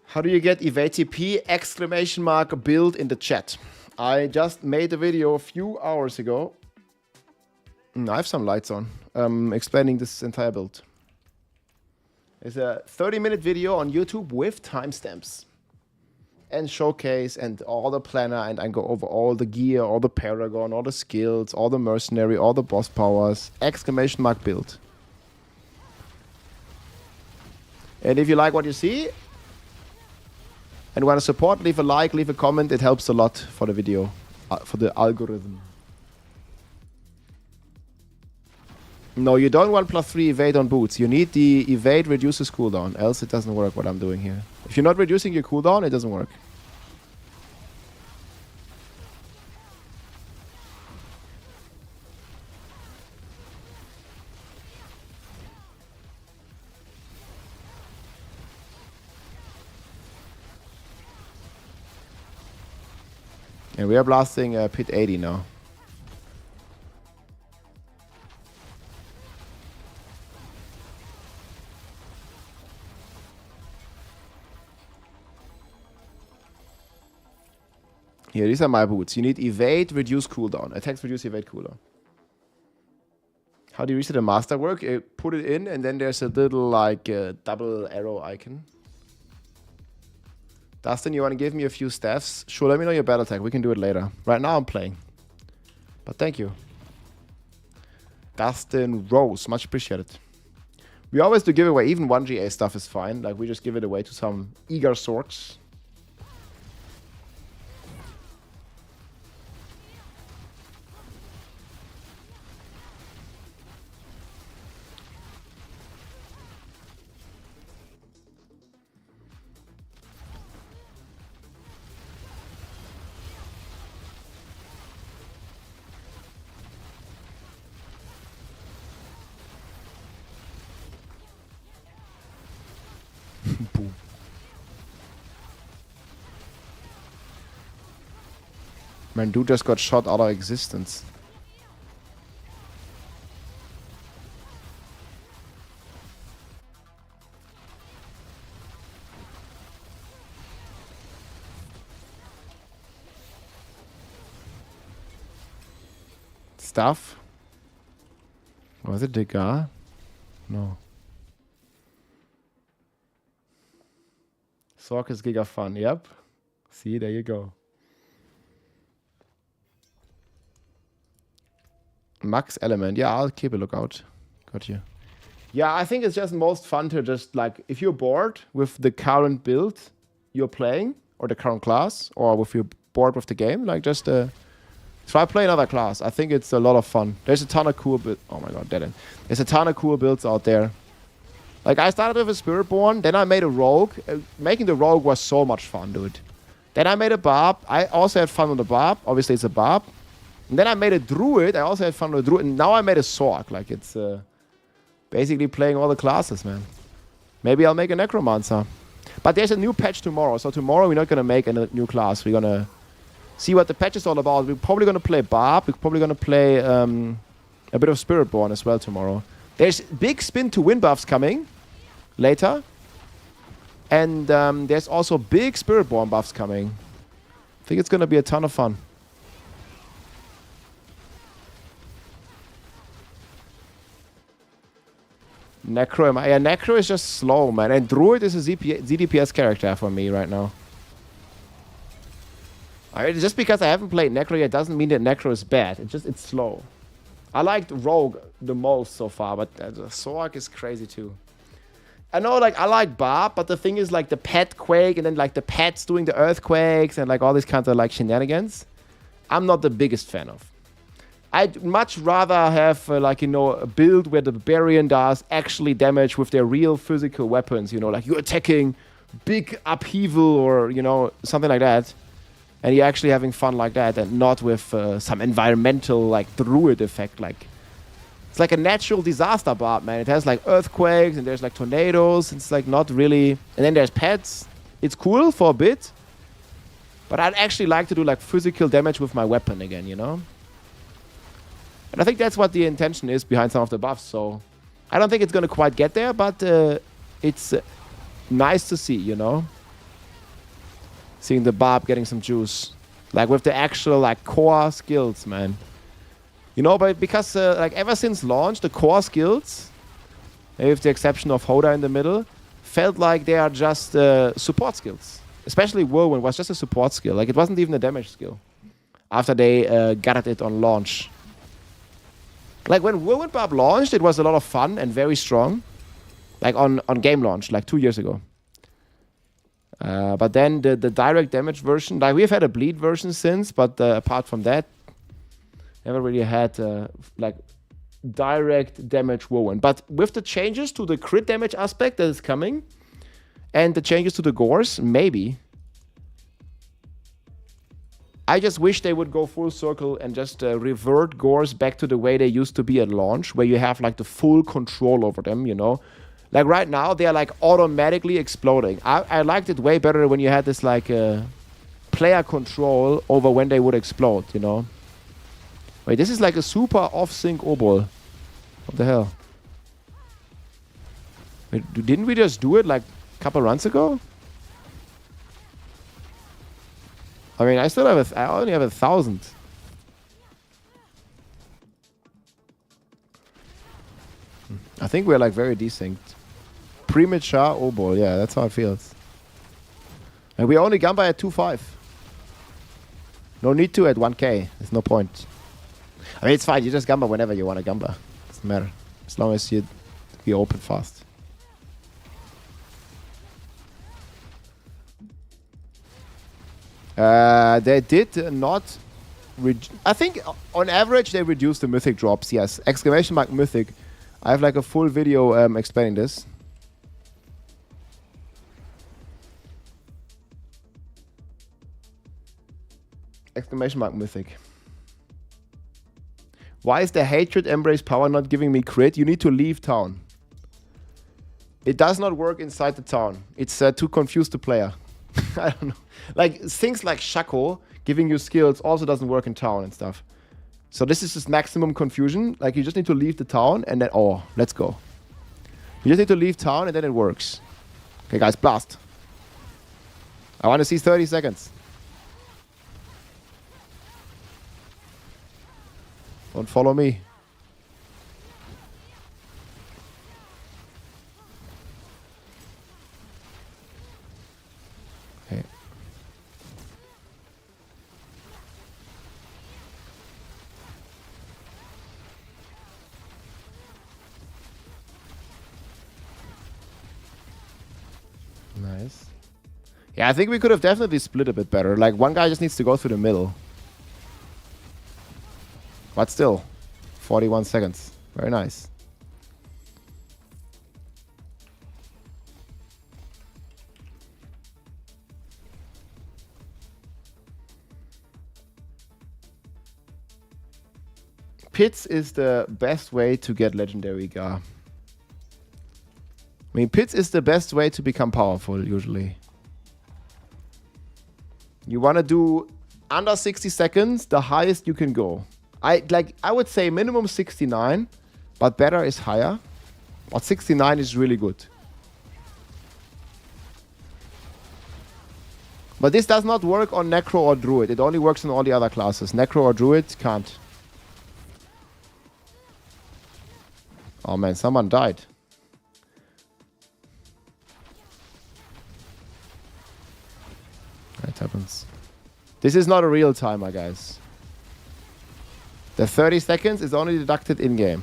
S1: How do you get EVTP? Exclamation mark build in the chat. I just made a video a few hours ago. I have some lights on. Explaining this entire build. It's a 30-minute video on YouTube with timestamps. And showcase and all the planner, and I go over all the gear, all the paragon, all the skills, all the mercenary, all the boss powers. Exclamation mark build. And if you like what you see and want to support, leave a like, leave a comment. It helps a lot for the video, for the algorithm. No, you don't want +3 evade on boots. You need the evade reduces cooldown, else it doesn't work what I'm doing here. If you're not reducing your cooldown, it doesn't work. And we are blasting pit 80 now. Here, these are my boots. You need evade, reduce cooldown. Attacks reduce evade cooldown. How do you reset a masterwork? Put it in, and then there's a little like double arrow icon. Dustin, you want to give me a few staffs? Sure, let me know your battle tag. We can do it later. Right now I'm playing. But thank you. Dustin Rose, much appreciated. We always do giveaway. Even 1 GA stuff is fine. Like we just give it away to some eager sorts. Boom. Man, dude just got shot out of existence. Stuff. Was it Degas? No. Sork is giga fun. Yep. See, there you go. Max Element. Yeah, I'll keep a lookout. Got you. Yeah, I think it's just most fun to just like, if you're bored with the current build you're playing, or the current class, or if you're bored with the game, like just try play another class. I think it's a lot of fun. There's a ton of cool builds. Oh my god, dead end. There's a ton of cool builds out there. Like, I started with a Spiritborn, then I made a Rogue. Making the Rogue was so much fun, dude. Then I made a Barb. I also had fun with the Barb. Obviously, it's a Barb. And then I made a Druid. I also had fun with a Druid. And now I made a Sork. Like, it's basically playing all the classes, man. Maybe I'll make a Necromancer. But there's a new patch tomorrow. So tomorrow we're not going to make a new class. We're going to see what the patch is all about. We're probably going to play Barb. We're probably going to play a bit of Spiritborn as well tomorrow. There's big spin to win buffs coming later. And there's also big Spiritborn buffs coming. I think it's going to be a ton of fun. Necro, yeah, Necro is just slow, man. And Druid is a ZDPS character for me right now. Just because I haven't played Necro yet doesn't mean that Necro is bad. It's slow. I liked Rogue the most so far, but Sork is crazy too. I know, like, I like Barb, but the thing is, like, the pet quake and then, like, the pets doing the earthquakes and, like, all these kinds of, like, shenanigans, I'm not the biggest fan of. I'd much rather have, like, you know, a build where the Barbarian does actually damage with their real physical weapons, you know, like you're attacking big upheaval or, you know, something like that. And you're actually having fun like that and not with some environmental, like, Druid effect, like... It's like a natural disaster Barb, man. It has like earthquakes and there's like tornadoes. It's like not really... And then there's pets. It's cool for a bit. But I'd actually like to do like physical damage with my weapon again, you know? And I think that's what the intention is behind some of the buffs. So I don't think it's going to quite get there, but it's nice to see, you know? Seeing the Barb getting some juice. Like with the actual like core skills, man. You know, but because like ever since launch, the core skills, maybe with the exception of Hoda in the middle, felt like they are just support skills. Especially Whirlwind was just a support skill. Like it wasn't even a damage skill. After they got it on launch. Like when Whirlwind Barb launched, it was a lot of fun and very strong. Like on game launch, like 2 years ago. But then the direct damage version, like we've had a bleed version since, but apart from that, never really had like direct damage Whirlwind. But with the changes to the crit damage aspect that is coming, and the changes to the gores, maybe. I just wish they would go full circle and just revert gores back to the way they used to be at launch, where you have like the full control over them, you know? Like right now, they are like automatically exploding. I liked it way better when you had this like player control over when they would explode, you know? Wait, this is like a super off-sync Obol. What the hell? Wait, didn't we just do it like a couple runs ago? I mean, I still have I only have 1,000. I think we're like very desynced. Premature Obol, yeah, that's how it feels. And we only Gamba at 2.5. No need to at 1k. There's no point. I mean, it's fine. You just Gamba whenever you want to Gamba. Doesn't matter. As long as you open fast. They did not... I think on average they reduced the mythic drops, yes. Exclamation mark mythic. I have like a full video explaining this. Exclamation mark mythic. Why is the hatred embrace power not giving me crit? You need to leave town. It does not work inside the town. It's to confuse the player. I don't know. Like, things like Shaco giving you skills also doesn't work in town and stuff. So this is just maximum confusion. Like, you just need to leave the town and then... Oh, let's go. You just need to leave town and then it works. Okay, guys, blast. I want to see 30 seconds. Don't follow me. Okay. Nice. Yeah, I think we could have definitely split a bit better. Like, one guy just needs to go through the middle. But still, 41 seconds. Very nice. Pits is the best way to get legendary Gar. I mean, Pits is the best way to become powerful, usually. You want to do under 60 seconds, the highest you can go. I would say minimum 69, but better is higher. But 69 is really good. But this does not work on Necro or Druid. It only works on all the other classes. Necro or Druid can't. Oh man, someone died. That happens. This is not a real timer, guys. The 30 seconds is only deducted in-game.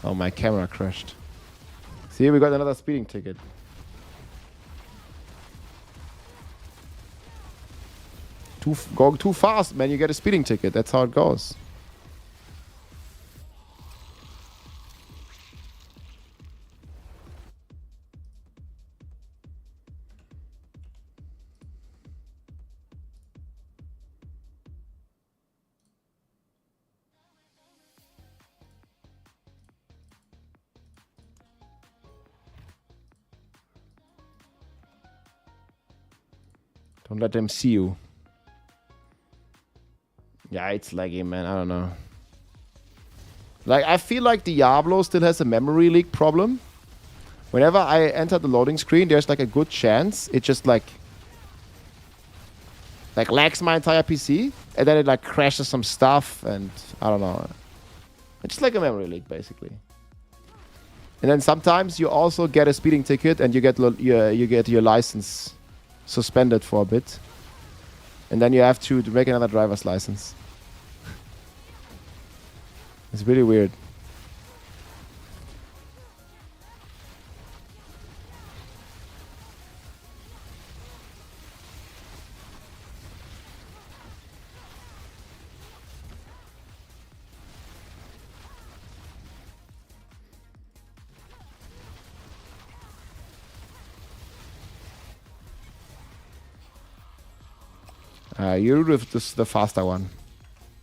S1: Oh, my camera crashed. See, we got another speeding ticket. Going too fast, man. You get a speeding ticket. That's how it goes. Don't let them see you. Yeah, it's laggy, man. I don't know. Like, I feel like Diablo still has a memory leak problem. Whenever I enter the loading screen, there's like a good chance it just like lags my entire PC, and then it like crashes some stuff, and I don't know. It's just like a memory leak, basically. And then sometimes you also get a speeding ticket, and you get your license suspended for a bit, and then you have to make another driver's license. It's really weird. You root with this, the faster one.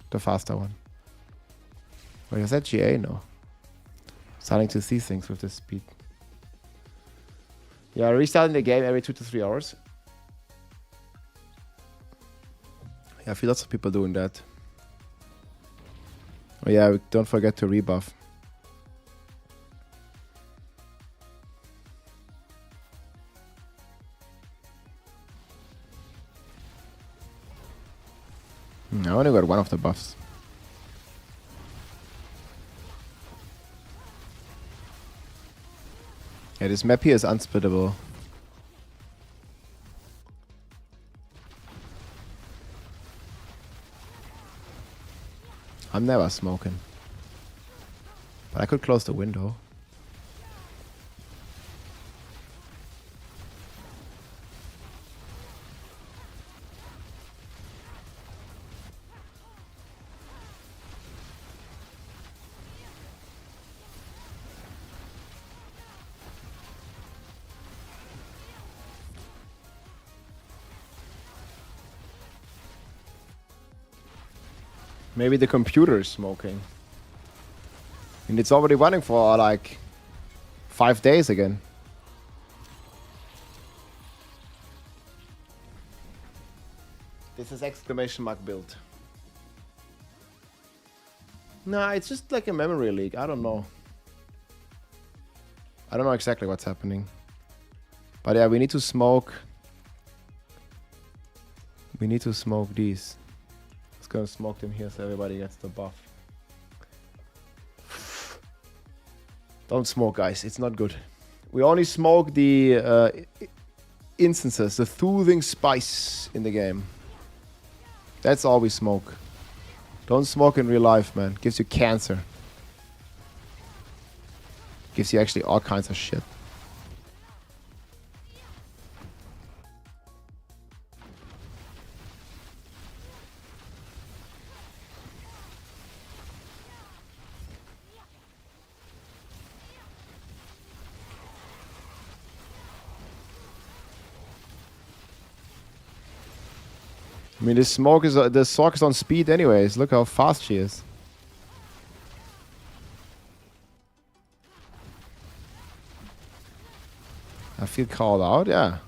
S1: The faster one. Wait, is that GA? No. Starting to see things with this speed. Yeah, restarting the game every 2 to 3 hours. Yeah, I feel lots of people doing that. Oh yeah, don't forget to rebuff. I only got one of the buffs. Yeah, this map here is unsplittable. I'm never smoking. But I could close the window. Maybe the computer is smoking. And it's already running for like 5 days again. This is exclamation mark build. Nah, it's just like a memory leak. I don't know. I don't know exactly what's happening. But yeah, we need to smoke. We need to smoke these. Let's go smoke them here so everybody gets the buff. Don't smoke, guys. It's not good. We only smoke the instances, the soothing spice in the game. That's all we smoke. Don't smoke in real life, man. Gives you cancer. Gives you actually all kinds of shit. I mean, this smoke is the Sork is on speed anyways. Look how fast she is. I feel called out, yeah.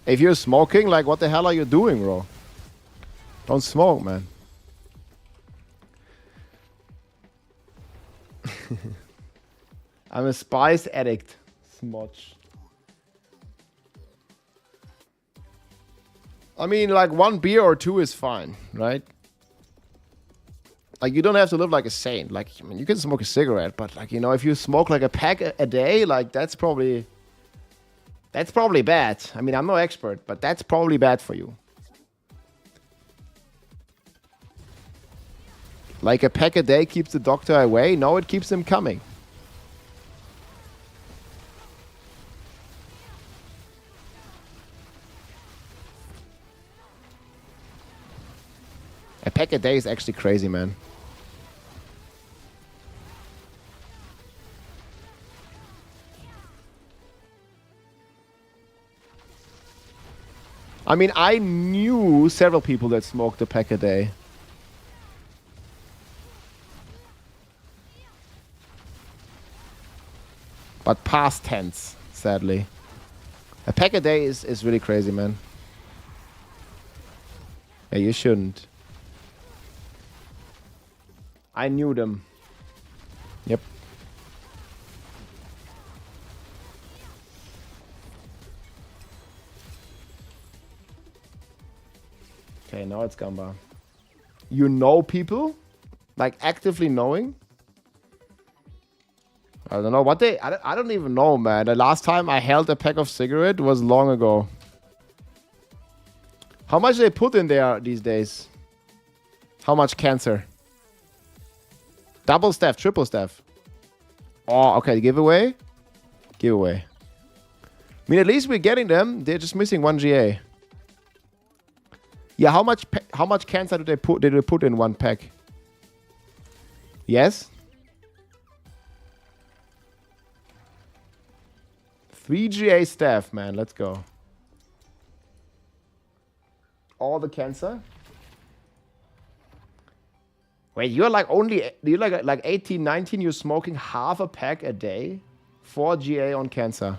S1: If you're smoking, like, what the hell are you doing, bro? Don't smoke, man. I'm a spice addict. Smudge. I mean, like, 1 beer or 2 is fine, right? Like, you don't have to live like a saint. Like, I mean, you can smoke a cigarette, but, like, you know, if you smoke, like, a pack a day, like, that's probably bad. I mean, I'm no expert, but that's probably bad for you. Like, a pack a day keeps the doctor away? No, it keeps him coming. A pack a day is actually crazy, man. I mean, I knew several people that smoked a pack a day. But past tense, sadly. A pack a day is really crazy, man. Yeah, you shouldn't. I knew them. Yep. Okay, now it's Gamba. You know people? Like, actively knowing? I don't know what they... I don't even know, man. The last time I held a pack of cigarette was long ago. How much they put in there these days? How much cancer? Double staff, triple staff. Oh, okay, giveaway? Giveaway. I mean, at least we're getting them. They're just missing 1 GA. Yeah, how much cancer did they put in 1 pack? Yes? 3 GA staff, man. Let's go. All the cancer? Wait, you're like 18, 19, you're smoking half a pack a day? 4 GA on cancer.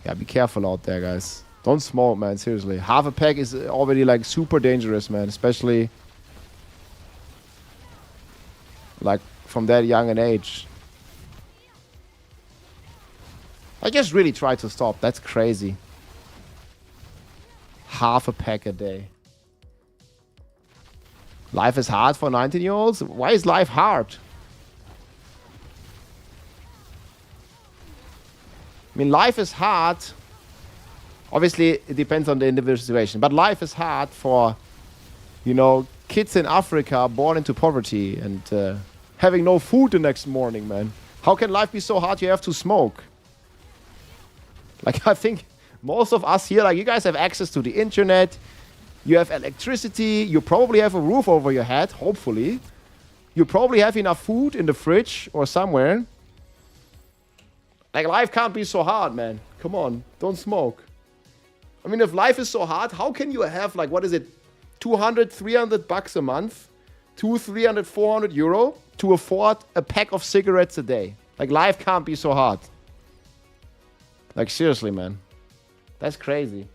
S1: Yeah, be careful out there, guys. Don't smoke, man, seriously. Half a pack is already like super dangerous, man. Especially like from that young an age. I just really try to stop. That's crazy. Half a pack a day. Life is hard for 19-year-olds? Why is life hard? I mean, life is hard. Obviously, it depends on the individual situation. But life is hard for, you know, kids in Africa born into poverty and having no food the next morning, man. How can life be so hard you have to smoke? Like, I think most of us here, like, you guys have access to the internet. You have electricity. You probably have a roof over your head, hopefully. You probably have enough food in the fridge or somewhere. Like, life can't be so hard, man. Come on, don't smoke. I mean, if life is so hard, how can you have, like, what is it, 200, 300 bucks a month 300, 400 euro to afford a pack of cigarettes a day. Like, life can't be so hard. Like, seriously, man. That's crazy.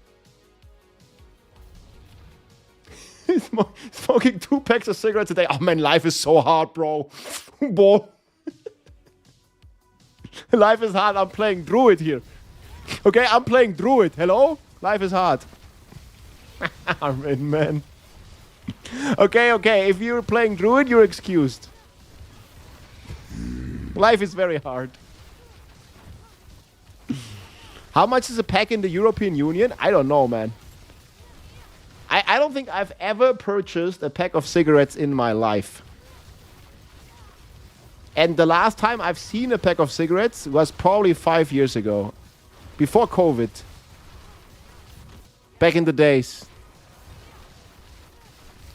S1: Smoking 2 packs of cigarettes a day. Oh, man, life is so hard, bro. Bro. Life is hard. I'm playing Druid here. Okay, I'm playing Druid. Hello? Life is hard. Man. Okay. If you're playing Druid, you're excused. Life is very hard. How much is a pack in the European Union? I don't know, man. I don't think I've ever purchased a pack of cigarettes in my life. And the last time I've seen a pack of cigarettes was probably 5 years ago. Before COVID. Back in the days.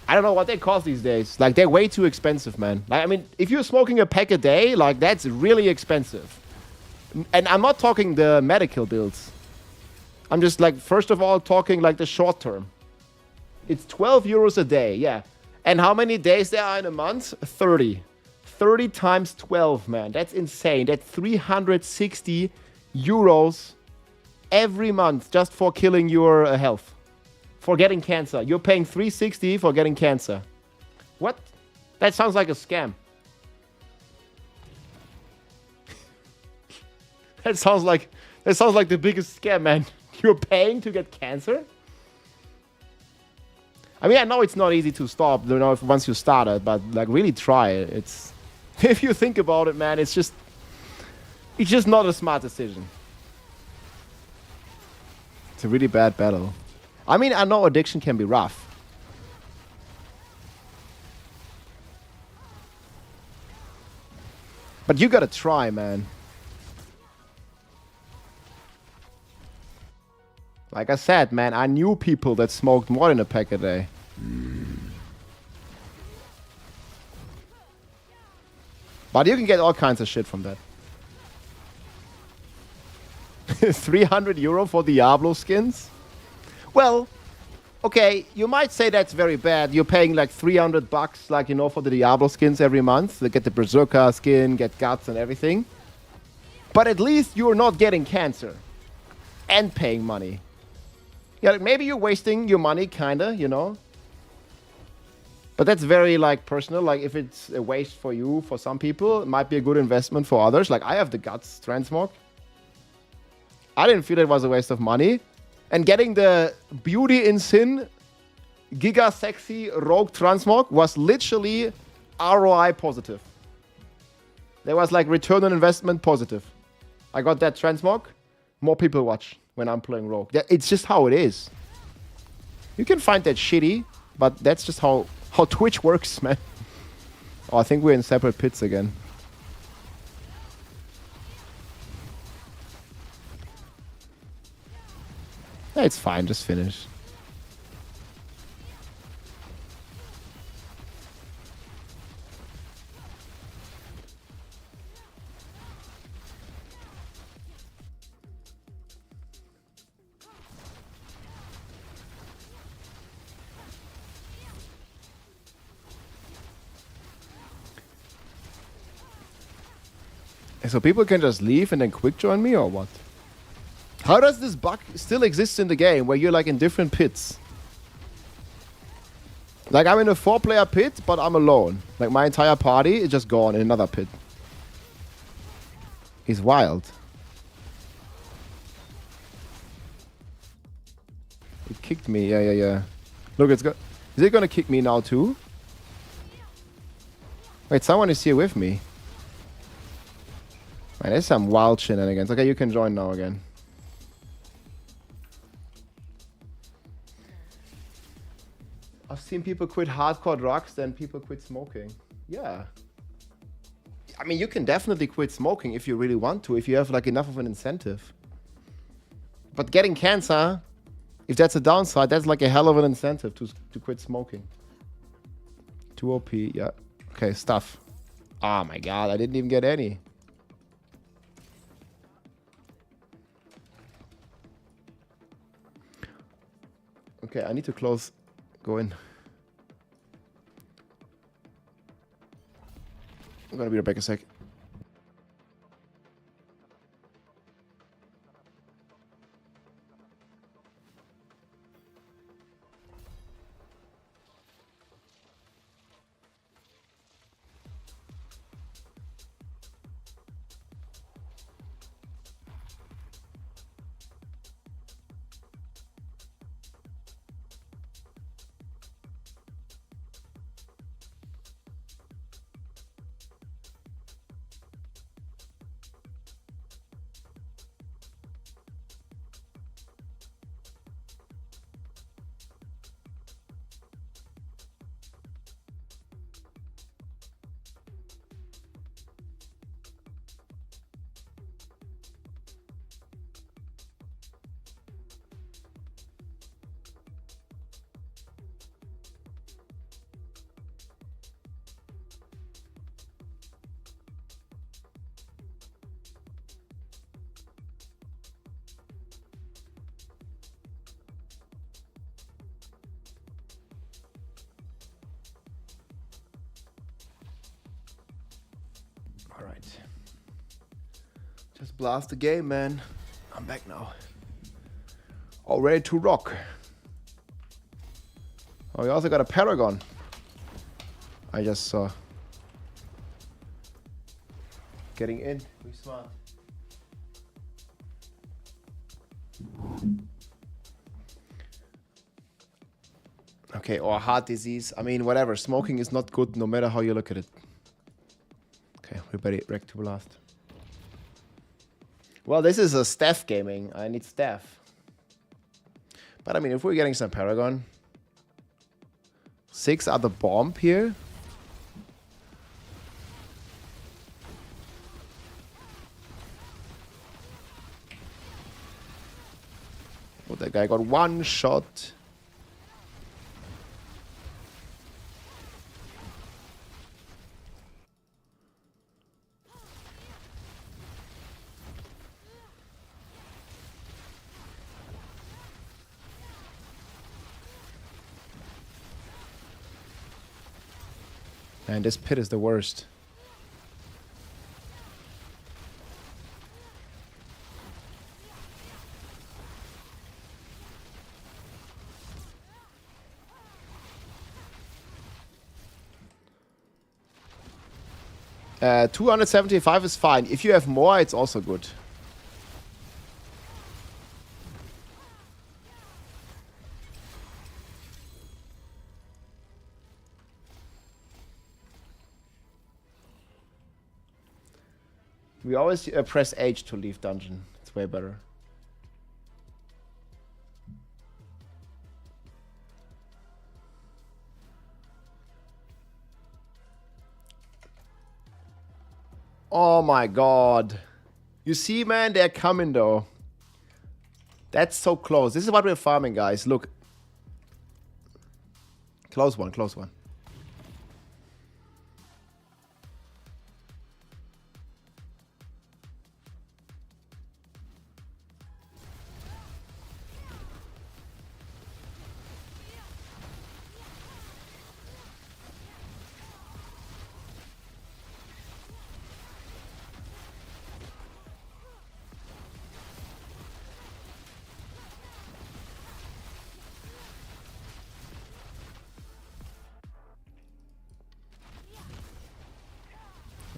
S1: I don't know what they cost these days. Like, they're way too expensive, man. Like, I mean, if you're smoking a pack a day, like, that's really expensive. And I'm not talking the medical bills. I'm just, like, first of all, talking, like, the short term. It's 12 euros a day, yeah. And how many days there are in a month? 30. 30 times 12, man. That's insane. That's 360 euros every month just for killing your health. For getting cancer. You're paying 360 for getting cancer. What? That sounds like a scam. That sounds like the biggest scam, man. You're paying to get cancer? I mean, I know it's not easy to stop, you know, once you start it, but like, really try it. It's, if you think about it, man, it's just not a smart decision. It's a really bad battle. I mean, I know addiction can be rough. But you gotta try, man. Like I said, man, I knew people that smoked more than a pack a day. 'But you can get all kinds of shit from that. 300 euro for Diablo skins? Well, okay, you might say that's very bad. You're paying like 300 bucks, like, you know, for the Diablo skins every month. They get the Berserker skin, get guts and everything. But at least you're not getting cancer. And paying money. Yeah, maybe you're wasting your money, kinda, you know. But that's very, like, personal. Like, if it's a waste for you, for some people, it might be a good investment for others. Like, I have the guts transmog. I didn't feel it was a waste of money. And getting the Beauty in Sin Giga Sexy Rogue Transmog was literally ROI positive. There was, like, return on investment positive. I got that transmog. More people watch when I'm playing Rogue. It's just how it is. You can find that shitty, but that's just how Twitch works, man. Oh, I think we're in separate pits again. Yeah, it's fine, just finish. So people can just leave and then quick join me, or what? How does this bug still exist in the game where you're like in different pits? Like, I'm in a 4-player pit, but I'm alone. Like, my entire party is just gone in another pit. He's wild. It kicked me. Yeah. Look, is it gonna kick me now too? Wait, someone is here with me. Man, there's some wild shenanigans. Okay, you can join now again. I've seen people quit hardcore drugs, then people quit smoking. Yeah. I mean, you can definitely quit smoking if you really want to, if you have like enough of an incentive. But getting cancer, if that's a downside, that's like a hell of an incentive to quit smoking. 2 OP, yeah. Okay, stuff. Oh my god, I didn't even get any. Okay, I need to go in. I'm gonna be right back a sec. Alright. Just blast the game, man. I'm back now. All ready to rock. Oh, we also got a Paragon. I just saw. Getting in. We smart. Okay, or heart disease. I mean, whatever. Smoking is not good no matter how you look at it. Okay, we're ready to blast. Well, this is a staff gaming. I need staff. But I mean, if we're getting some Paragon. 6 are the bomb here. Oh, that guy got 1 shot. Man, this pit is the worst. Uh, 275 is fine. If you have more, it's also good. We always press H to leave dungeon. It's way better. Oh my god. You see, man, they're coming though. That's so close. This is what we're farming, guys. Look. Close one, close one.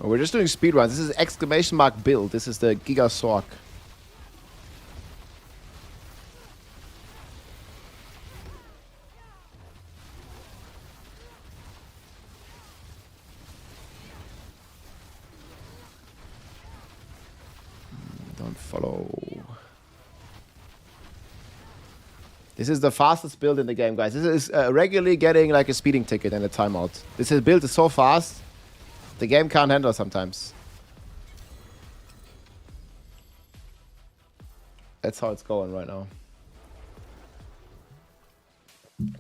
S1: Oh, we're just doing speedruns. This is exclamation mark build. This is the Giga Sork. Don't follow. This is the fastest build in the game, guys. This is regularly getting like a speeding ticket and a timeout. This build is so fast. The game can't handle sometimes. That's how it's going right now.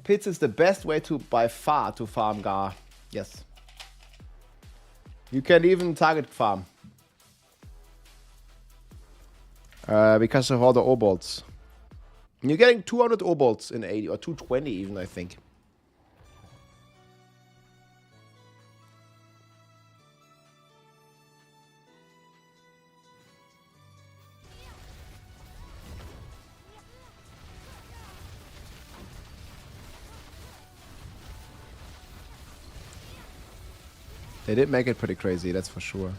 S1: Pits is the best way to, by far, to farm Gar. Yes. You can even target farm. Because of all the O-bolts. You're getting 200 O-bolts in 80, or 220 even, I think. They did make it pretty crazy, that's for sure.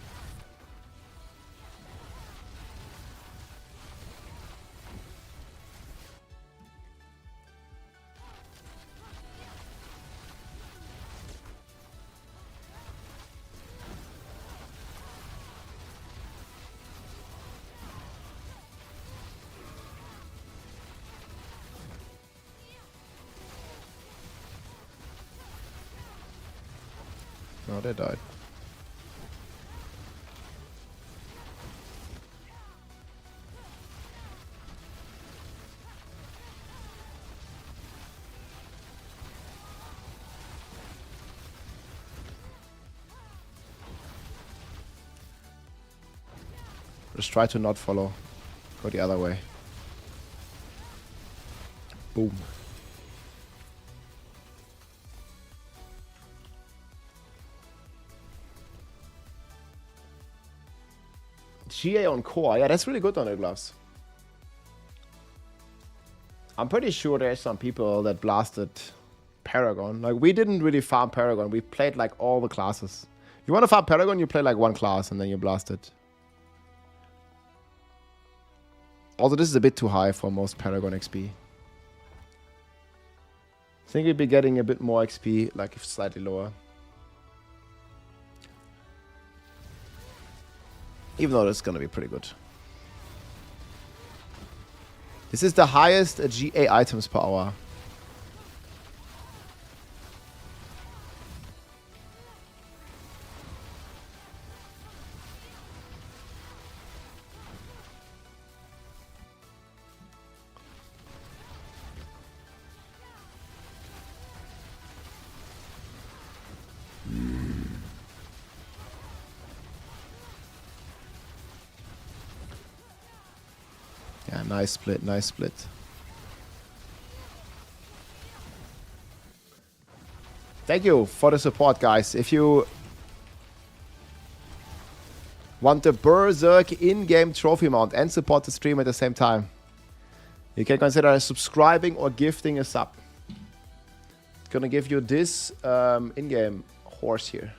S1: No, they died. Just try to not follow. Go the other way. Boom. GA on core. Yeah, that's really good on the gloves. I'm pretty sure there's some people that blasted Paragon. Like, we didn't really farm Paragon. We played, like, all the classes. If you want to farm Paragon, you play, like, one class and then you blast it. Also, this is a bit too high for most Paragon XP. I think we'd be getting a bit more XP, like, slightly lower. Even though it's gonna be pretty good. This is the highest GA items per hour. Yeah, nice split, nice split. Thank you for the support, guys. If you want the Berserk in-game trophy mount and support the stream at the same time, you can consider subscribing or gifting a sub. It's gonna give you this in-game horse here.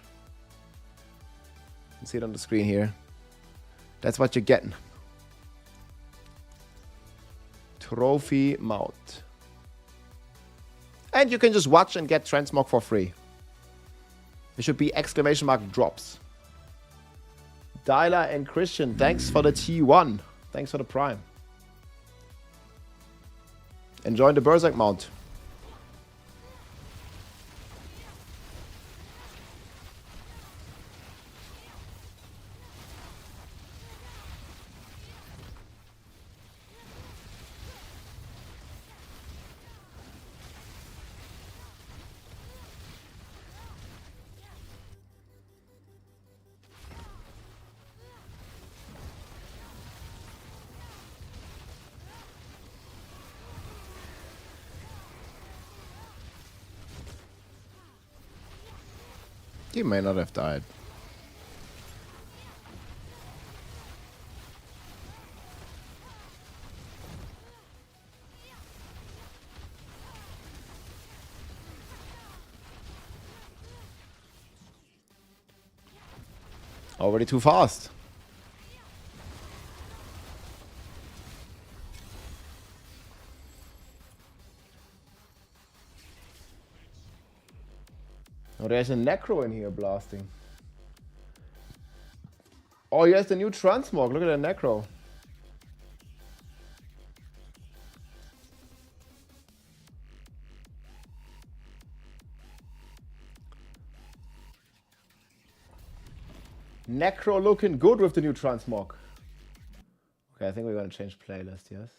S1: You can see it on the screen here. That's what you're getting. Trophy mount. And you can just watch and get transmog for free. It should be exclamation mark drops. Dyla and Christian, thanks for the T1. Thanks for the Prime. Enjoy the Berserk mount. He may not have died. Already too fast. Oh, there's a Necro in here blasting. Oh, he has the new transmog. Look at the Necro. Necro looking good with the new transmog. Okay, I think we're gonna change playlist, yes.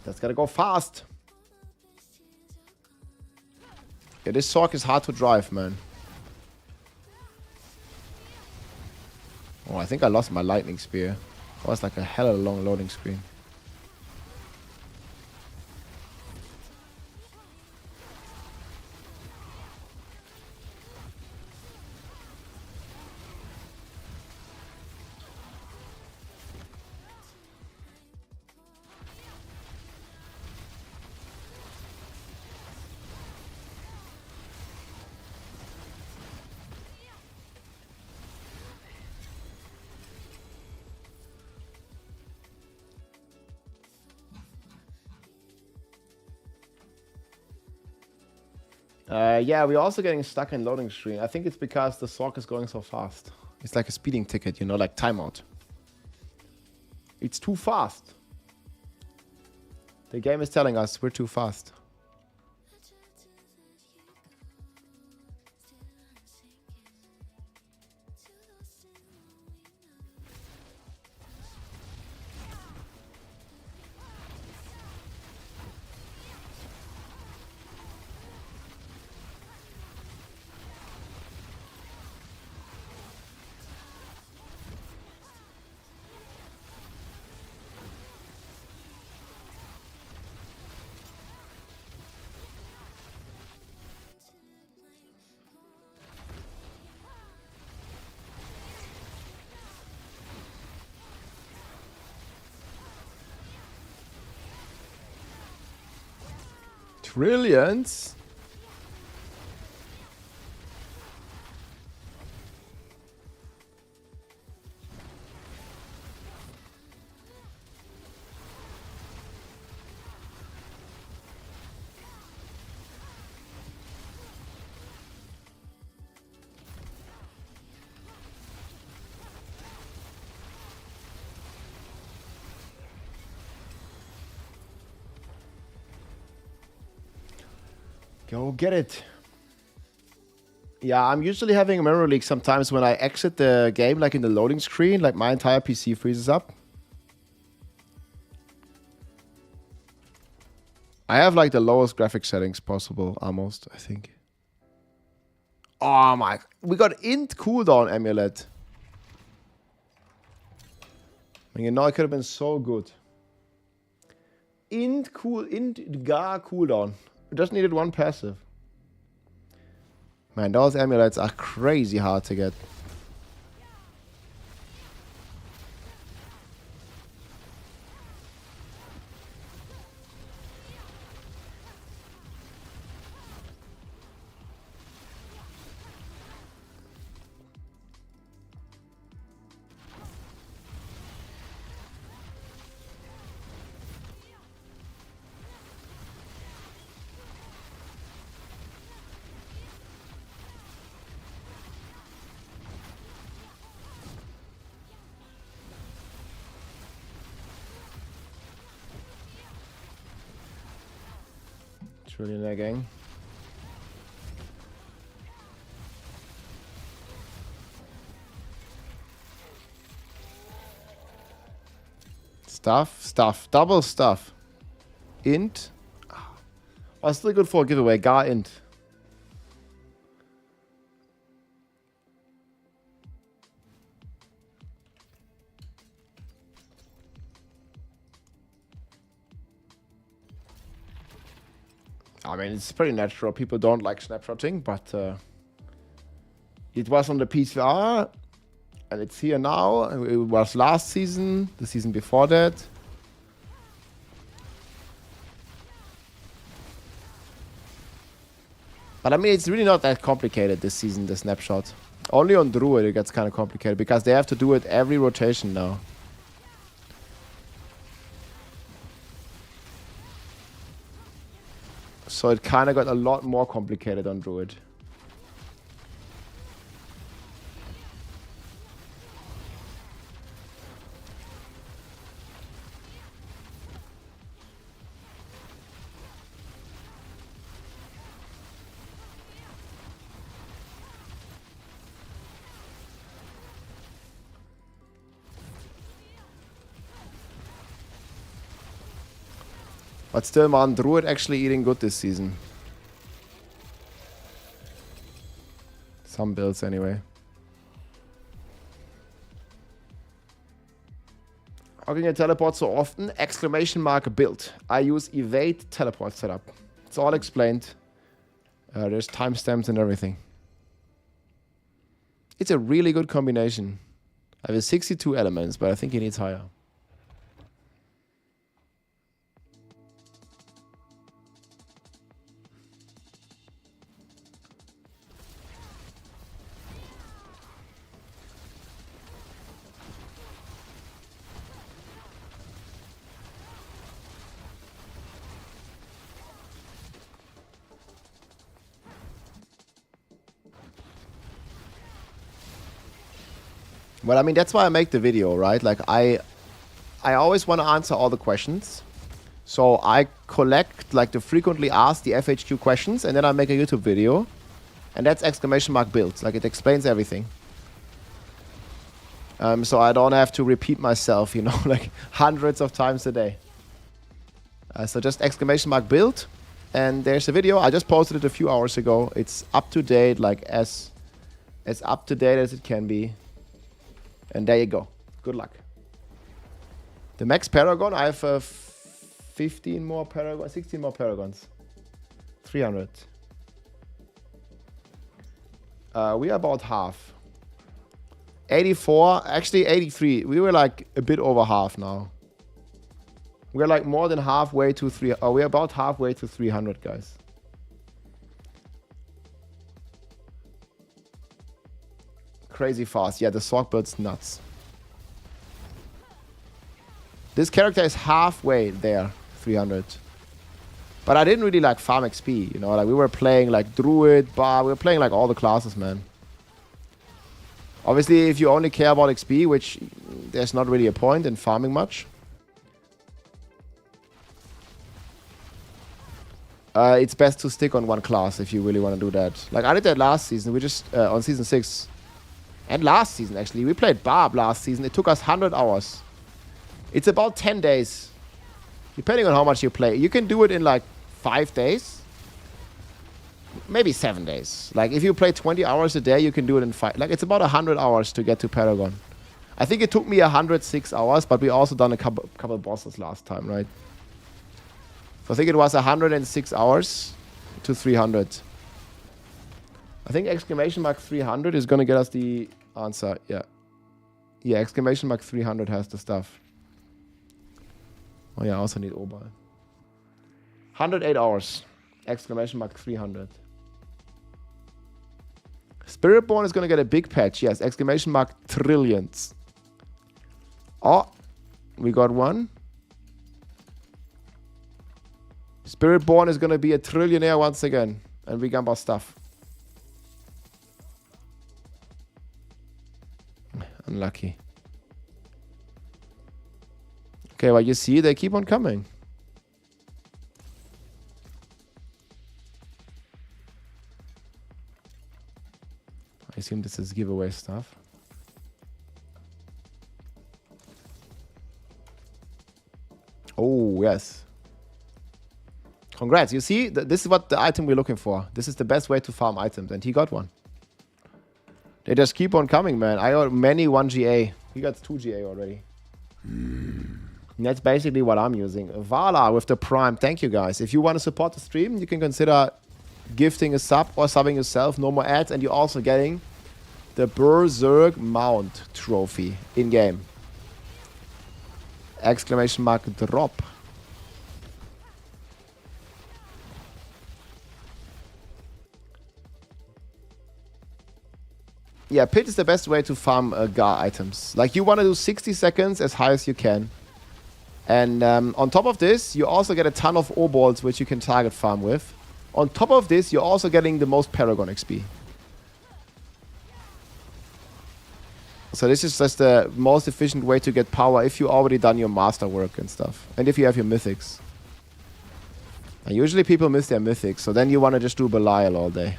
S1: That's gotta go fast. Yeah, this Sork is hard to drive, man. Oh, I think I lost my lightning spear. That was like a hell of a long loading screen. Yeah, we're also getting stuck in loading screen. I think it's because the Sork is going so fast. It's like a speeding ticket, you know, like timeout. It's too fast. The game is telling us we're too fast. Trillions? Go get it. Yeah, I'm usually having a memory leak sometimes when I exit the game, like in the loading screen, like my entire PC freezes up. I have like the lowest graphic settings possible, almost, I think. Oh my, we got int cooldown amulet. I mean, you know, it could have been so good. Int gar cooldown. We just needed one passive. Man, those amulets are crazy hard to get. Trillionaire gang. Stuff. Double stuff. Int. Oh, still good for a giveaway. Gar int. I mean, it's pretty natural. People don't like snapshotting, but it was on the PCR, and it's here now. It was last season, the season before that. But I mean, it's really not that complicated this season, the snapshot. Only on Druid it gets kind of complicated, because they have to do it every rotation now. So it kind of got a lot more complicated on Druid. But still, man, Druid actually eating good this season. Some builds anyway. How can you teleport so often? Exclamation mark build. I use evade teleport setup. It's all explained. There's timestamps and everything. It's a really good combination. I have 62 elements, but I think he needs higher. Well, I mean, that's why I make the video, right? Like, I always want to answer all the questions. So I collect, like, the frequently asked, the FAQ questions, and then I make a YouTube video. And that's ! built. Like, it explains everything. So I don't have to repeat myself, you know, like, hundreds of times a day. So just ! built. And there's a video. I just posted it a few hours ago. It's up to date, like, as up to date as it can be. And there you go. Good luck. The max Paragon, I have 15 more Paragons, 16 more Paragons. 300. We are about half. 84, actually 83. We were like a bit over half now. We're like more than halfway to we're about halfway to 300, guys. Crazy fast. Yeah, the sword build's nuts. This character is halfway there, 300. But I didn't really like farm XP, you know, like we were playing like Druid, Bar, we were playing like all the classes, man. Obviously, if you only care about XP, which there's not really a point in farming much. It's best to stick on one class if you really want to do that. Like I did that last season, we just, on season 6. And last season, actually. We played Barb last season. It took us 100 hours. It's about 10 days. Depending on how much you play. You can do it in like 5 days. Maybe 7 days. Like if you play 20 hours a day, you can do it in 5. Like it's about 100 hours to get to Paragon. I think it took me 106 hours, but we also done a couple bosses last time, right? So I think it was 106 hours to 300. I think ! 300 is going to get us the answer. Yeah. Yeah, ! 300 has the stuff. Oh yeah, I also need Obal. 108 hours. ! 300. Spiritborn is going to get a big patch. Yes, ! trillions. Oh, we got one. Spiritborn is going to be a trillionaire once again. And we got our stuff. Unlucky. Okay, well, you see, they keep on coming. I assume this is giveaway stuff. Oh, yes. Congrats. You see, this is what the item we're looking for. This is the best way to farm items, and he got one. They just keep on coming, man. I got many 1GA. He got 2GA already. And that's basically what I'm using. Vala with the Prime. Thank you, guys. If you want to support the stream, you can consider gifting a sub or subbing yourself. No more ads. And you're also getting the Berserk Mount trophy in-game. ! Drop. Yeah, pit is the best way to farm Gar items. Like, you want to do 60 seconds as high as you can. And on top of this, you also get a ton of O-balls which you can target farm with. On top of this, you're also getting the most Paragon XP. So this is just the most efficient way to get power if you already done your master work and stuff. And if you have your mythics. And usually people miss their mythics, so then you want to just do Belial all day.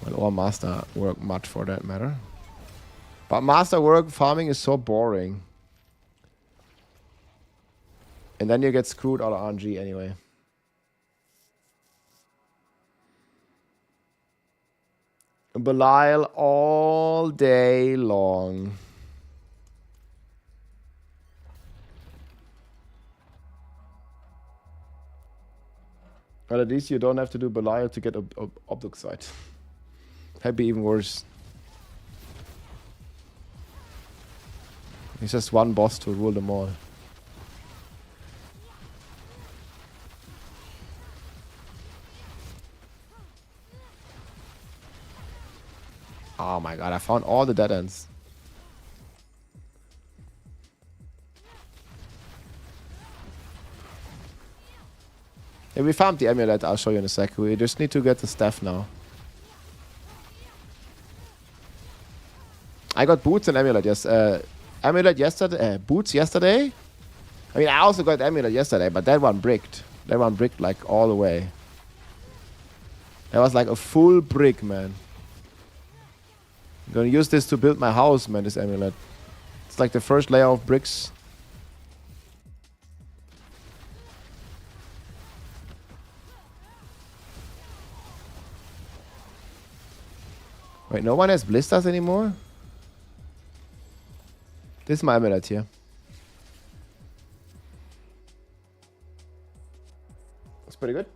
S1: Well, or master work much for that matter. But master work farming is so boring. And then you get screwed out of RNG anyway. Belial all day long. Well, at least you don't have to do Belial to get Obduxite. That'd be even worse. It's just one boss to rule them all. Oh my god, I found all the dead ends. Yeah, we found the amulet. I'll show you in a sec. We just need to get the staff now. I got boots and amulet. Yes, amulet yesterday. Boots yesterday. I mean, I also got amulet yesterday, but that one bricked. That one bricked like all the way. That was like a full brick, man. I'm gonna use this to build my house, man. This amulet. It's like the first layer of bricks. Wait, no one has blisters anymore? This is my amulet here. It's pretty good.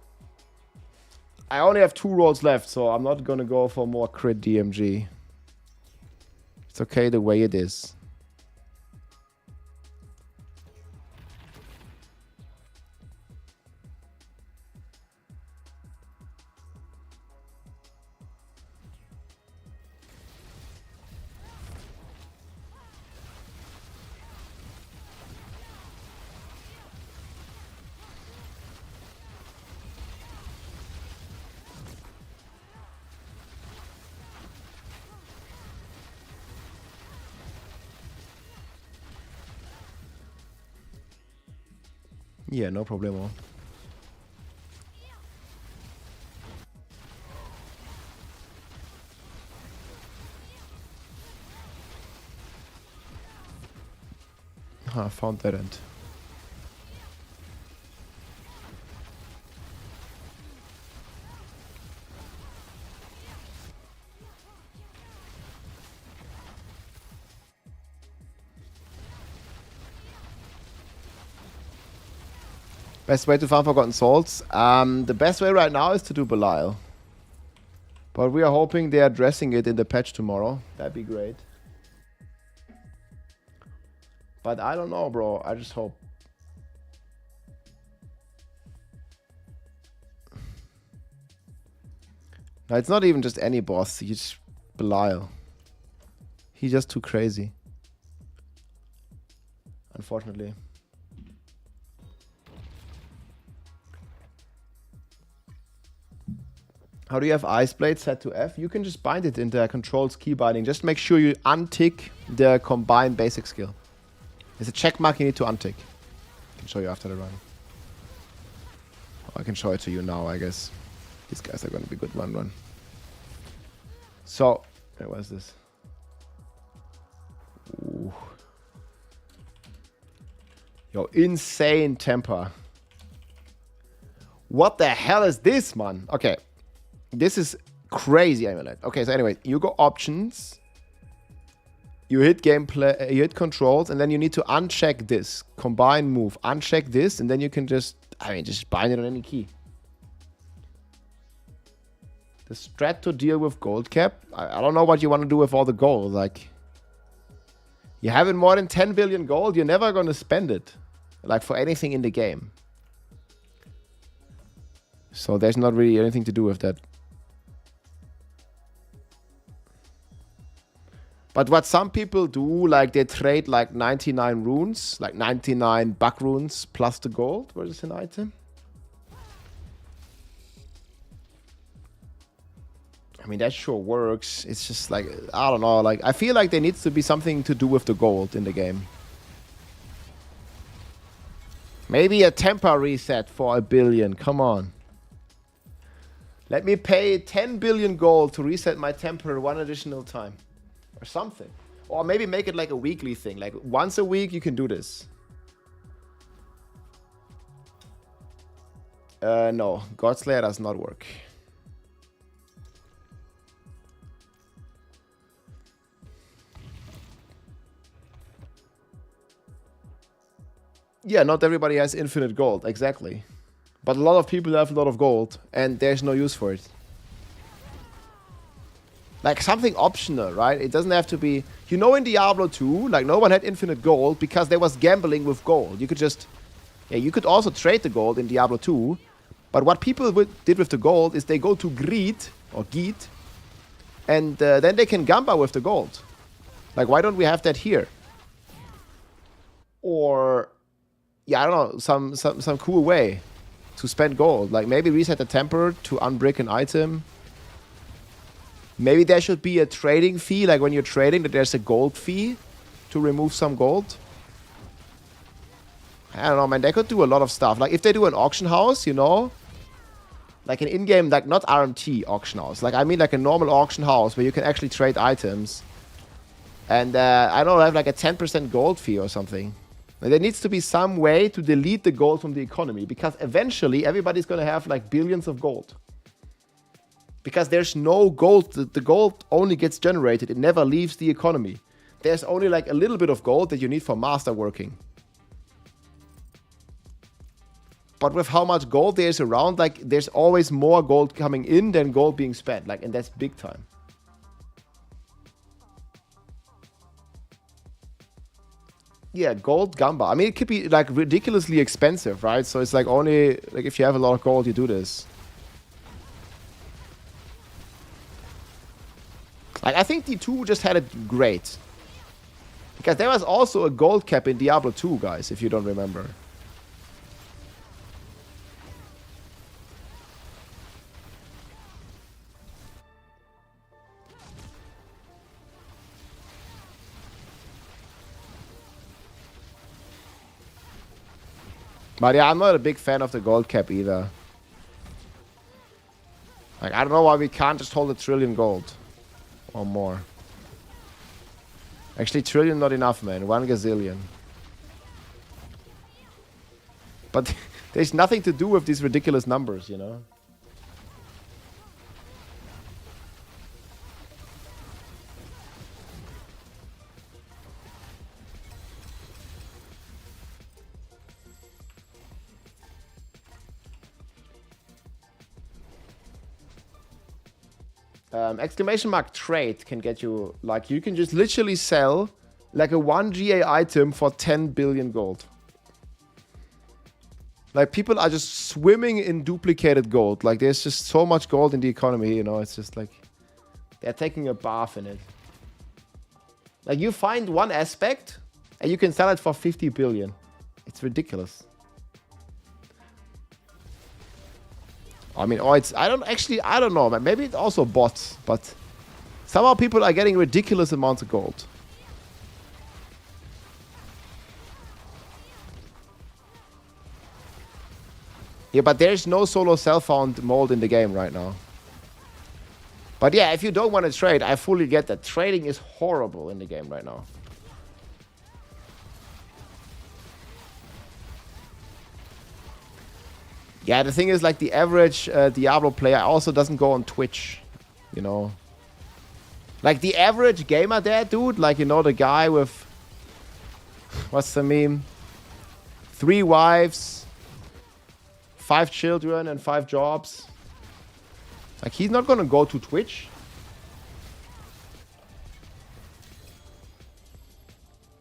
S1: I only have 2 rolls left, so I'm not gonna go for more crit DMG. It's okay the way it is. Yeah, no problemo. I found that end. Best way to farm Forgotten Souls? The best way right now is to do Belial. But we are hoping they are addressing it in the patch tomorrow. That'd be great. But I don't know, bro. I just hope. No, it's not even just any boss. He's Belial. He's just too crazy. Unfortunately. How do you have Ice Blade set to F? You can just bind it in the controls key binding. Just make sure you untick the combined basic skill. There's a check mark you need to untick. I can show you after the run. I can show it to you now, I guess. These guys are going to be good run. So, wait, what is this? Ooh. Yo, insane temper. What the hell is this, man? Okay. This is crazy amulet. Okay, so anyway, you go options. You hit gameplay, you hit controls, and then you need to uncheck this. Combine move. Uncheck this, and then you can just, just bind it on any key. The strat to deal with gold cap. I don't know what you want to do with all the gold. Like, you have more than 10 billion gold, you're never going to spend it. Like, for anything in the game. So there's not really anything to do with that. But what some people do, like they trade like 99 runes, like 99 buck runes plus the gold versus an item. I mean, that sure works. It's just like, I don't know, like I feel like there needs to be something to do with the gold in the game. Maybe a temper reset for 1 billion, come on. Let me pay 10 billion gold to reset my temper 1 additional time. Or something. Or maybe make it like a weekly thing. Like once a week you can do this. No. Godslayer does not work. Yeah, not everybody has infinite gold. Exactly. But a lot of people have a lot of gold. And there's no use for it. Like something optional, right? It doesn't have to be... You know, in Diablo 2, like no one had infinite gold because there was gambling with gold. You could just... Yeah, you could also trade the gold in Diablo 2. But what people did with the gold is they go to greed, or Geet, and then they can gamba with the gold. Like, why don't we have that here? Or... Yeah, I don't know, some cool way to spend gold. Like maybe reset the temper to unbrick an item. Maybe there should be a trading fee, like when you're trading, that there's a gold fee to remove some gold. I don't know, man. They could do a lot of stuff. Like if they do an auction house, you know, like an in-game, like not RMT auction house. Like I mean like a normal auction house where you can actually trade items. And I don't know, have like a 10% gold fee or something. And there needs to be some way to delete the gold from the economy, because eventually everybody's going to have like billions of gold. Because there's no gold. The gold only gets generated. It never leaves the economy. There's only like a little bit of gold that you need for masterworking. But with how much gold there is around, like there's always more gold coming in than gold being spent. Like, and that's big time. Yeah, gold gamba. I mean, it could be like ridiculously expensive, right? So it's like only like if you have a lot of gold, you do this. Like, I think D2 just had it great. Because there was also a gold cap in Diablo 2, guys, if you don't remember. But yeah, I'm not a big fan of the gold cap either. Like, I don't know why we can't just hold 1 trillion gold. Or more. Actually, trillion not enough, man. 1 gazillion. But there's nothing to do with these ridiculous numbers, you know? Exclamation mark trade can get you, like, you can just literally sell like a 1 GA item for 10 billion gold. Like, people are just swimming in duplicated gold. Like, there's just so much gold in the economy, you know? It's just like, they're taking a bath in it. Like, you find one aspect and you can sell it for 50 billion. It's ridiculous. I mean, I don't know, man. Maybe it's also bots, but somehow people are getting ridiculous amounts of gold. Yeah, but there's no solo self-found mold in the game right now. But yeah, if you don't want to trade, I fully get that. Trading is horrible in the game right now. Yeah, the thing is, like, the average Diablo player also doesn't go on Twitch, you know. Like, the average gamer there, dude, like, you know, the guy with, what's the meme? 3 wives, 5 children, and 5 jobs. Like, he's not gonna go to Twitch.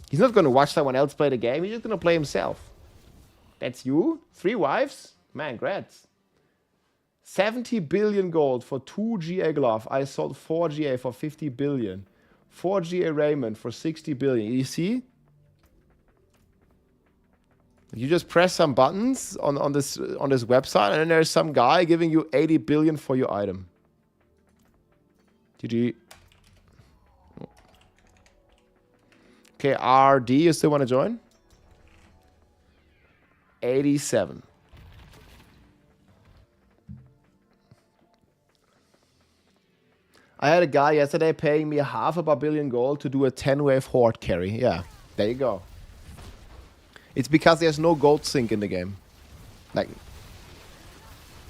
S1: He's not gonna watch someone else play the game. He's just gonna play himself. That's you? 3 wives? Man, grats. 70 billion gold for 2 GA glove. I sold 4 GA for 50 billion. 4 GA Raymond for 60 billion. You see? You just press some buttons on this website, and then there's some guy giving you 80 billion for your item. GG. Okay, RD, you still want to join? 87. I had a guy yesterday paying me half a billion gold to do a 10-wave horde carry. Yeah, there you go. It's because there's no gold sink in the game. Like,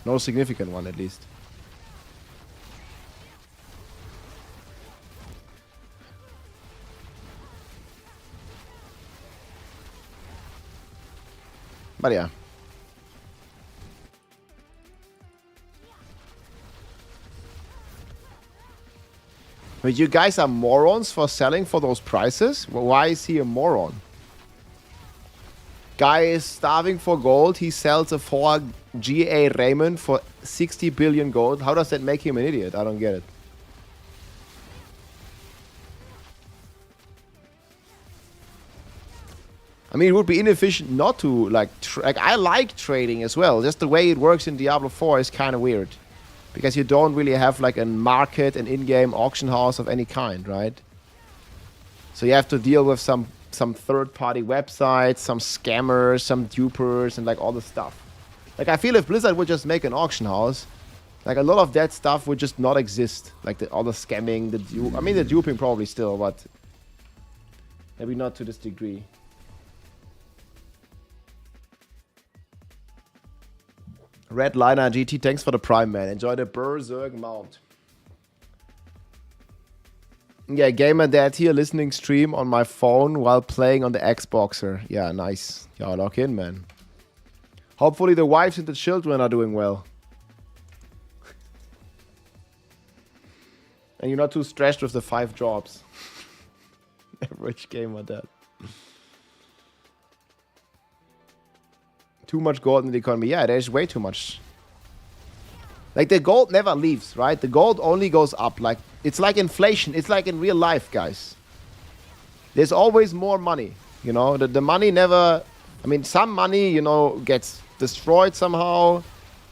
S1: no significant one at least. But yeah. But you guys are morons for selling for those prices? Well, why is he a moron? Guy is starving for gold. He sells a 4 GA Raymond for 60 billion gold. How does that make him an idiot? I don't get it. I mean, it would be inefficient not to, like I like trading as well. Just the way it works in Diablo 4 is kind of weird. Because you don't really have, like, a market, an in-game auction house of any kind, right? So you have to deal with some third-party websites, some scammers, some dupers, and, like, all the stuff. Like, I feel if Blizzard would just make an auction house, like, a lot of that stuff would just not exist. Like, all the scamming, I mean, the duping probably still, but maybe not to this degree. Red Liner GT, thanks for the Prime, man. Enjoy the Berserk mount. Yeah, Gamer Dad here, listening stream on my phone while playing on the Xboxer. Yeah, nice. Yeah, lock in, man. Hopefully the wives and the children are doing well. And you're not too stressed with the 5 jobs. Average Gamer Dad. Too much gold in the economy. Yeah, there's way too much. Like, the gold never leaves, right? The gold only goes up. Like, it's like inflation. It's like in real life, guys. There's always more money, you know? The money never... I mean, some money, you know, gets destroyed somehow.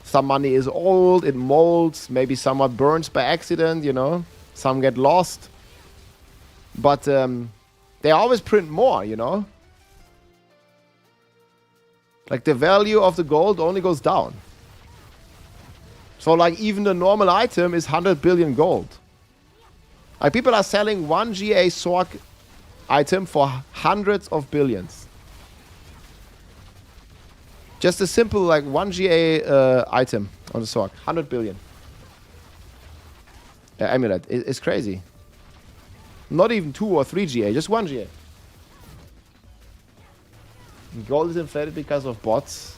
S1: Some money is old, it molds, maybe somewhat burns by accident, you know? Some get lost. But they always print more, you know? Like, the value of the gold only goes down. So, like, even the normal item is 100 billion gold. Like, people are selling one GA sword item for hundreds of billions. Just a simple, like, one GA item on the sword. 100 billion. Amulet. It's crazy. Not even 2 or 3 GA, just 1 GA. Gold is inflated because of bots.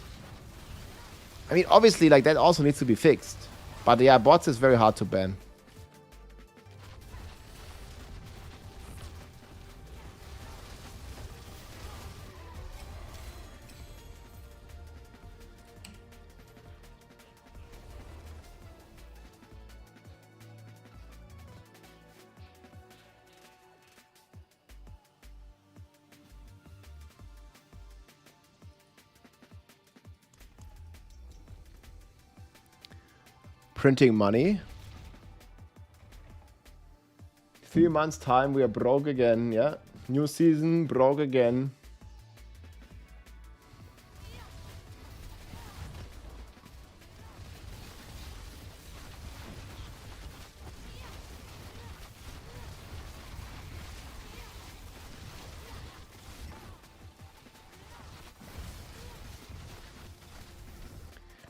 S1: I mean, obviously, like, that also needs to be fixed. But yeah, bots is very hard to ban. Printing money. 3 months time, we are broke again. Yeah, new season, broke again.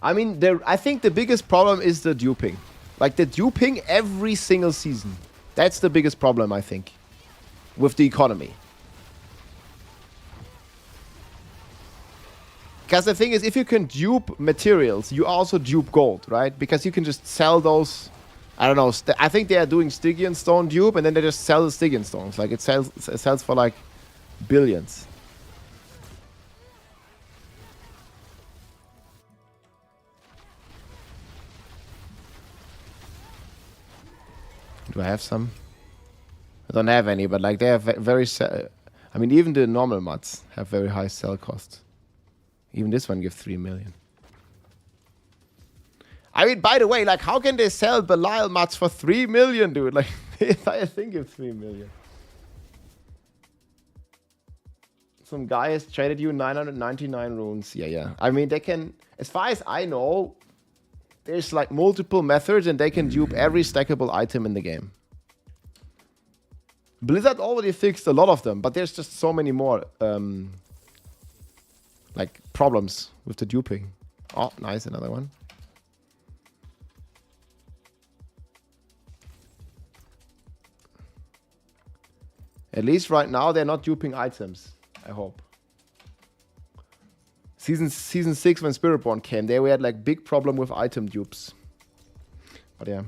S1: I mean, I think the biggest problem is the duping. Like, the duping every single season. That's the biggest problem, I think, with the economy. Because the thing is, if you can dupe materials, you also dupe gold, right? Because you can just sell those, I don't know, I think they are doing Stygian stone dupe, and then they just sell the Stygian stones. Like, it sells for, like, billions. Do I have some? I don't have any, but, like, they have very... I mean, even the normal mods have very high sell costs. Even this one gives 3 million. I mean, by the way, like, how can they sell Belial mods for 3 million, dude? Like, I think it's 3 million. Some guy has traded you 999 runes. Yeah. I mean, they can... As far as I know... There's, like, multiple methods, and they can dupe every stackable item in the game. Blizzard already fixed a lot of them, but there's just so many more, like, problems with the duping. Oh, nice, another one. At least right now, they're not duping items, I hope. Season 6, when Spiritborn came, there we had, like, big problem with item dupes. But yeah.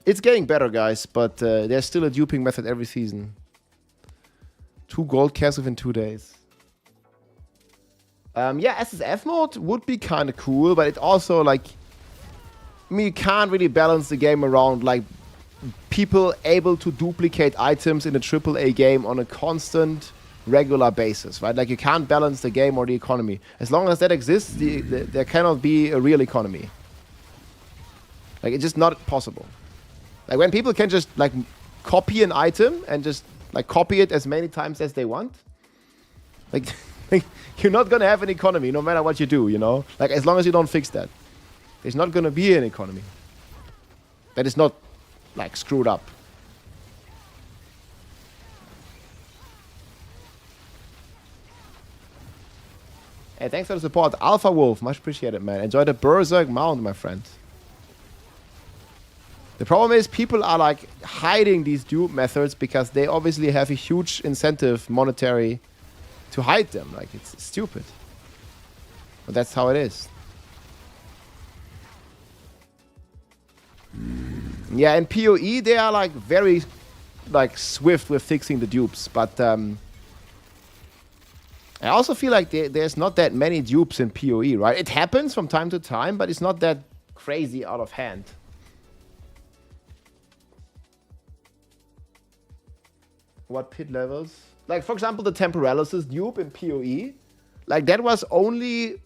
S1: It's getting better, guys, but there's still a duping method every season. 2 gold casts within 2 days. Yeah, SSF mode would be kind of cool, but it also, like... I mean, you can't really balance the game around, like, people able to duplicate items in a AAA game on a constant regular basis, right? Like you can't balance the game or the economy. As long as that exists, there cannot be a real economy. Like it's just not possible. Like when people can just like copy an item and just like copy it as many times as they want, like you're not gonna have an economy no matter what you do, you know? Like as long as you don't fix that, there's not gonna be an economy that is not like screwed up. Hey, thanks for the support, Alpha Wolf. Much appreciated, man. Enjoy the Berserk Mount, my friend. The problem is people are like hiding these dupe methods because they obviously have a huge incentive monetary to hide them. Like it's stupid. But that's how it is. Yeah, in PoE they are like very like swift with fixing the dupes, but I also feel like there's not that many dupes in PoE, right? It happens from time to time, but it's not that crazy out of hand. What pit levels? Like, for example, the Temporalis' dupe in PoE. Like, that was only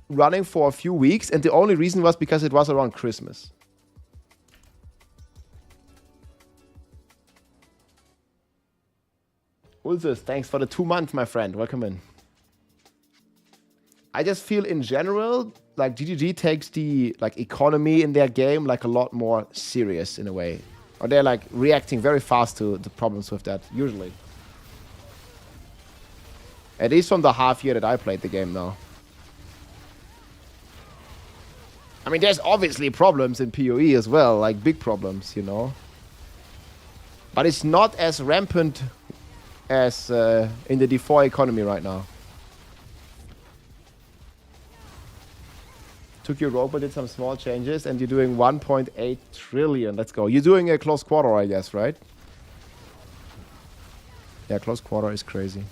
S1: running for a few weeks, and the only reason was because it was around Christmas. Ulzus, thanks for the 2 months, my friend. Welcome in. I just feel in general, like, GGG takes the, like, economy in their game, like, a lot more serious in a way. Or they're like reacting very fast to the problems with that, usually. At least from the half year that I played the game now. I mean, there's obviously problems in PoE as well, like big problems, you know. But it's not as rampant as in the D4 economy right now. Took your robot, did some small changes, and you're doing 1.8 trillion. Let's go. You're doing a close quarter, I guess, right? Yeah, close quarter is crazy.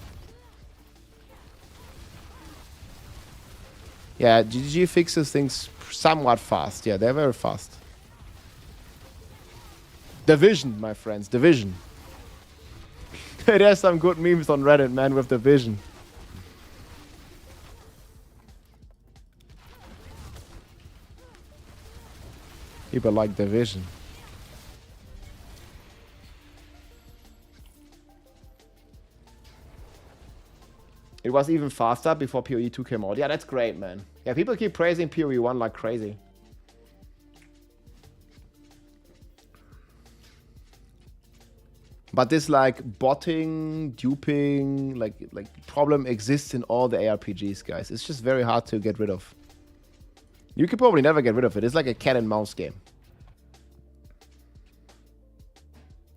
S1: Yeah, GG fixes things somewhat fast. Yeah, they're very fast. Division, my friends. Division. There's some good memes on Reddit, man, with Division. People like Division. It was even faster before PoE 2 came out. Yeah, that's great, man. Yeah, people keep praising PoE 1 like crazy. But this like botting, duping, like problem exists in all the ARPGs, guys. It's just very hard to get rid of. You could probably never get rid of it. It's like a cat and mouse game.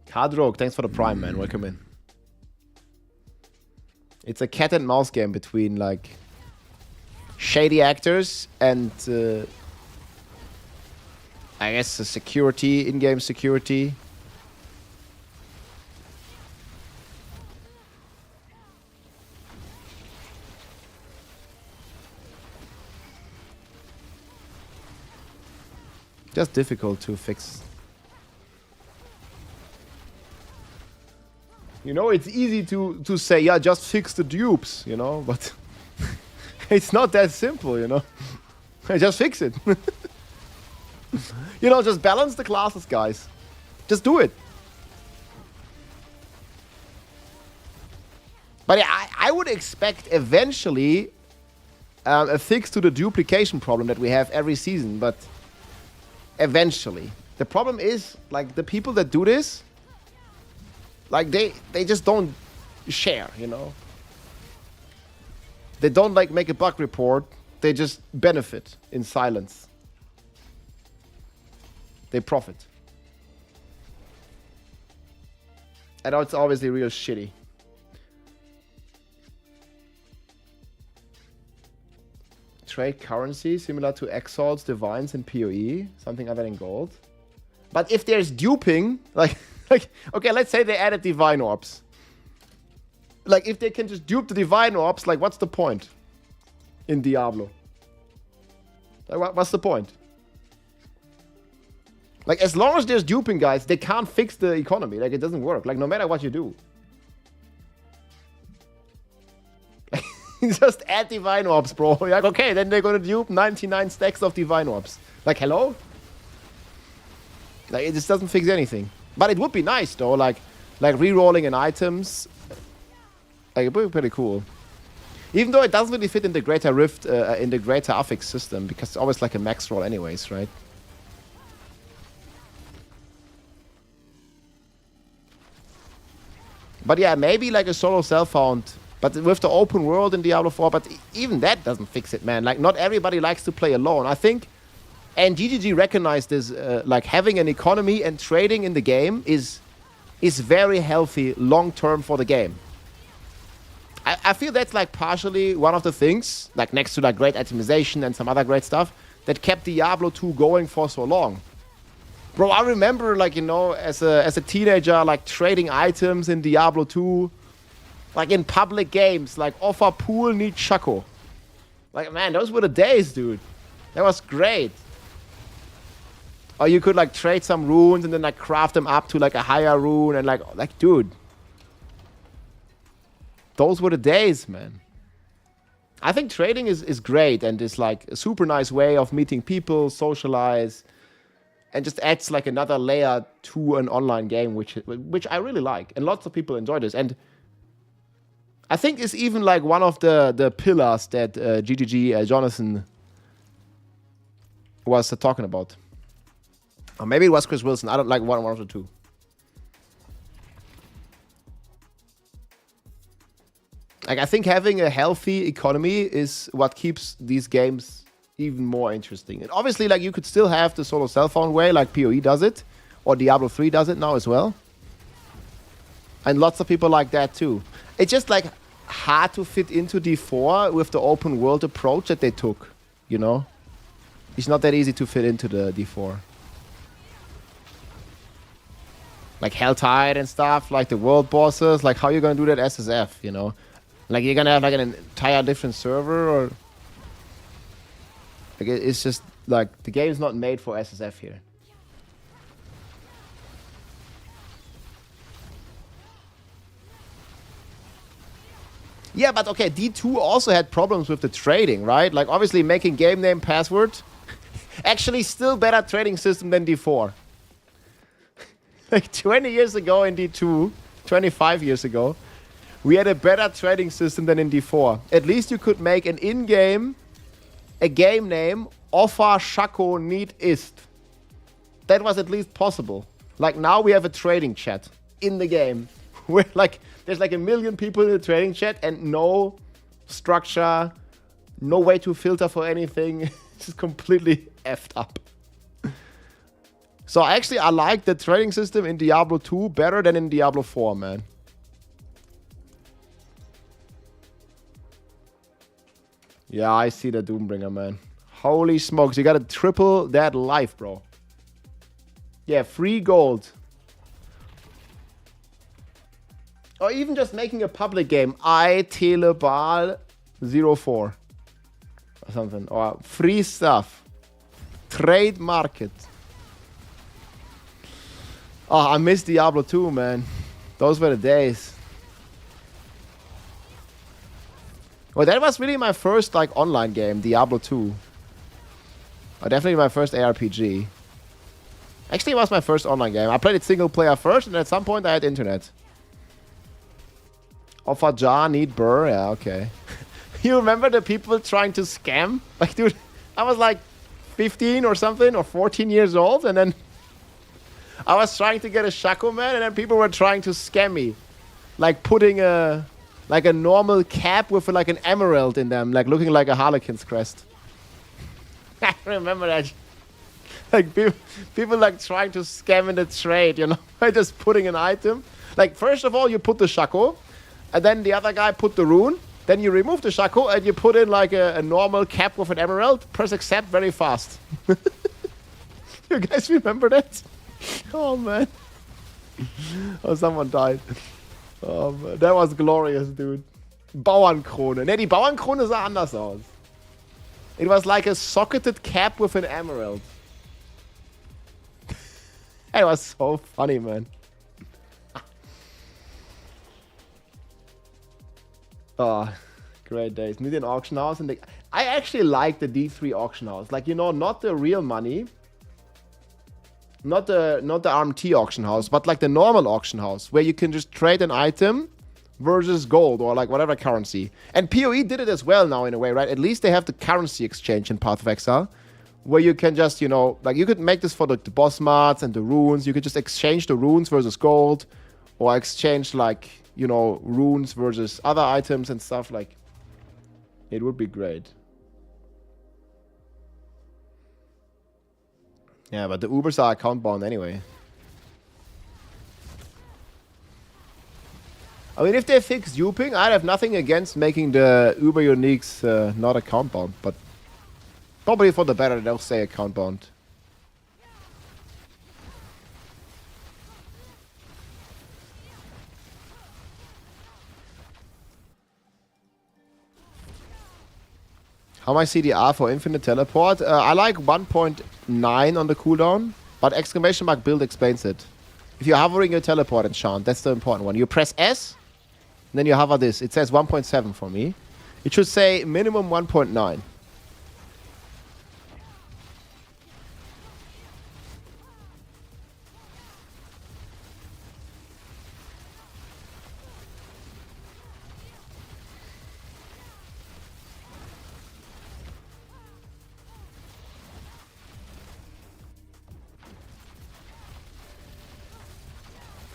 S1: Cardrogue, thanks for the prime, man. Welcome in. It's a cat and mouse game between like shady actors and I guess the security, in-game security. Just difficult to fix. You know, it's easy to say, yeah, just fix the dupes, you know, but it's not that simple, you know. Just fix it. You know, just balance the classes, guys. Just do it. But yeah, I would expect eventually a fix to the duplication problem that we have every season, but eventually. The problem is, like, the people that do this, like, they just don't share, you know? They don't, like, make a bug report. They just benefit in silence. They profit. And it's obviously real shitty. Trade currency similar to Exalts, Divines, and PoE. Something other than gold. But if there's duping, like, okay, let's say they added Divine Orbs. Like, if they can just dupe the Divine Orbs, like, what's the point in Diablo? Like, what's the point? Like, as long as there's duping, guys, they can't fix the economy. Like, it doesn't work. Like, no matter what you do. Just add divine orbs, bro. You're like, okay, then they're gonna dupe 99 stacks of divine orbs. Like, hello? Like, it just doesn't fix anything. But it would be nice though, like re-rolling in items. Like, it would be pretty cool. Even though it doesn't really fit in the Greater Rift, in the Greater Affix system, because it's always like a max roll anyways, right? But yeah, maybe like a solo self-found, but with the open world in Diablo 4, but even that doesn't fix it, man. Like, not everybody likes to play alone. I think, and GGG recognized this, like having an economy and trading in the game is very healthy long-term for the game. I feel that's like partially one of the things, like next to like great itemization and some other great stuff, that kept Diablo 2 going for so long. Bro, I remember, like, you know, as a teenager, like trading items in Diablo 2, like in public games, like offer pool need Shaco. Like, man, those were the days, dude. That was great. Or you could like trade some runes and then like craft them up to like a higher rune and like dude. Those were the days, man. I think trading is great and is like a super nice way of meeting people, socialize, and just adds like another layer to an online game, which I really like. And lots of people enjoy this. And I think it's even like one of the pillars that GGG Jonathan was talking about. Or maybe it was Chris Wilson. I don't like one of the two. Like, I think having a healthy economy is what keeps these games even more interesting. And obviously, like, you could still have the solo self-found way, like PoE does it, or Diablo 3 does it now as well. And lots of people like that too. It's just like hard to fit into D4 with the open world approach that they took, you know? It's not that easy to fit into the D4. Like Helltide and stuff, like the world bosses, like how you gonna do that SSF, you know? Like, you're gonna have like an entire different server, or like it's just like the game's not made for SSF here. Yeah, but okay, D2 also had problems with the trading, right? Like, obviously making game name password actually still better trading system than D4. Like 20 years ago in D2, 25 years ago, we had a better trading system than in D4. At least you could make an in-game, a game name, offer Shaco need ist. That was at least possible. Like, now we have a trading chat in the game. Where like, there's like 1 million people in the trading chat and no structure, no way to filter for anything. It's just completely effed up. So actually, I like the trading system in Diablo 2 better than in Diablo 4, man. Yeah, I see the Doombringer, man. Holy smokes, you gotta triple that life, bro. Yeah, free gold. Or even just making a public game. Telebal 04. Or something. Or free stuff. Trade market. Oh, I miss Diablo 2, man. Those were the days. Well, that was really my first, like, online game, Diablo 2. Definitely my first ARPG. Actually, it was my first online game. I played it single player first, and at some point I had internet. Offer jar, need burr. Yeah, okay. You remember the people trying to scam? Like, dude, I was like 15 or something, or 14 years old, and then I was trying to get a Shaco, man, and then people were trying to scam me. Like, putting a normal cap with like an emerald in them, like looking like a Harlequin's crest. I remember that. Like, people like trying to scam in the trade, you know, by just putting an item. Like, first of all, you put the Shaco, and then the other guy put the rune. Then you remove the Shaco, and you put in like a normal cap with an emerald. Press accept very fast. You guys remember that? Oh, man. Oh, someone died. Oh, man. That was glorious, dude. Bauernkrone. Ne, die Bauernkrone sah anders aus. It was like a socketed cap with an emerald. It was so funny, man. Oh, Great days. Need an auction house. And I actually like the D3 auction house. Like, you know, not the real money. Not the RMT auction house, but like the normal auction house where you can just trade an item versus gold or like whatever currency. And PoE did it as well now in a way, right? At least they have the currency exchange in Path of Exile where you can just, you know, like you could make this for the boss mods and the runes. You could just exchange the runes versus gold or exchange like, you know, runes versus other items and stuff. Like, it would be great. Yeah, but the Ubers are account bound anyway. I mean, if they fix duping, I'd have nothing against making the Uber uniques not account bound, but probably for the better they'll stay account bound. How much CDR for infinite teleport? I like 1.9 on the cooldown, but exclamation mark build explains it. If you're hovering, you teleport enchant. That's the important one. You press S, and then you hover this. It says 1.7 for me. It should say minimum 1.9.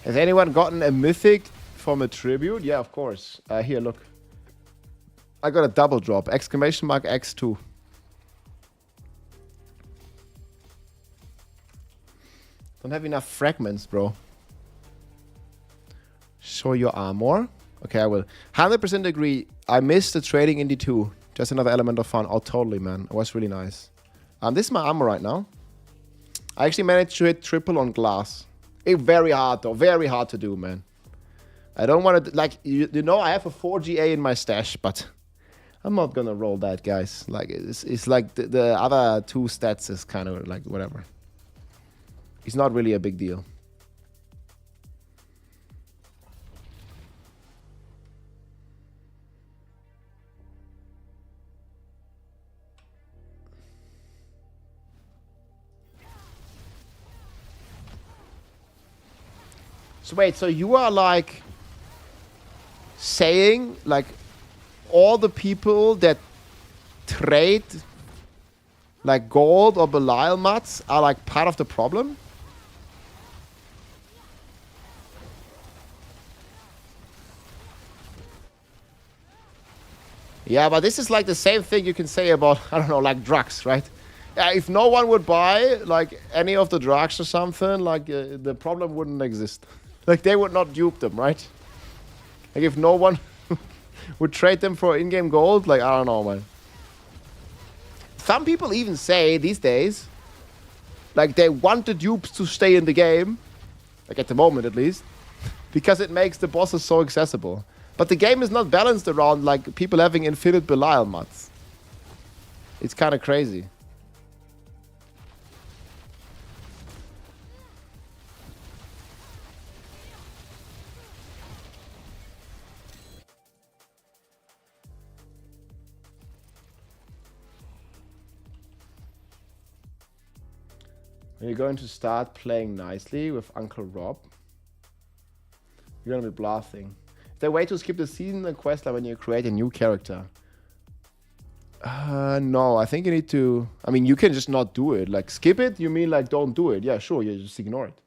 S1: Has anyone gotten a mythic from a tribute? Yeah, of course. Here, look. I got a double drop. Exclamation mark X2. Don't have enough fragments, bro. Show your armor. Okay, I will. 100% agree. I missed the trading in D2. Just another element of fun. Oh, totally, man. It was really nice. This is my armor right now. I actually managed to hit triple on glass. It's very hard, though. Very hard to do, man. I don't want to... Like, you know, I have a 4 GA in my stash, but... I'm not gonna roll that, guys. Like, it's like the other two stats is kind of like, whatever. It's not really a big deal. So wait, so you are like saying like all the people that trade like gold or Belial mats are like part of the problem? Yeah, but this is like the same thing you can say about, I don't know, like drugs, right? If no one would buy like any of the drugs or something, like the problem wouldn't exist. Like, they would not dupe them, right? Like, if no one would trade them for in-game gold, like, I don't know, man. Some people even say, these days, like, they want the dupes to stay in the game, like, at the moment, at least, because it makes the bosses so accessible. But the game is not balanced around, like, people having infinite Belial mods. It's kind of crazy. You're going to start playing nicely with Uncle Rob. You're going to be blasting. Is there a way to skip the season and quest line when you create a new character? No, I think you need to... I mean, you can just not do it. Like, skip it? You mean, like, don't do it? Yeah, sure, you just ignore it.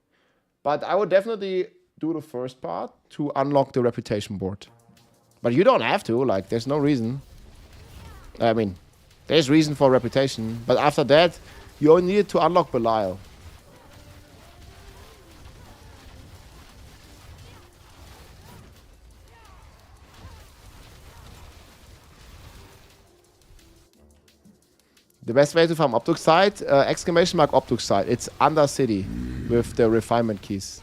S1: But I would definitely do the first part to unlock the reputation board. But you don't have to. Like, there's no reason. I mean, there's reason for reputation. But after that, you only need to unlock Belial. The best way to farm Obduxite, exclamation mark Obduxite. It's under city with the refinement keys.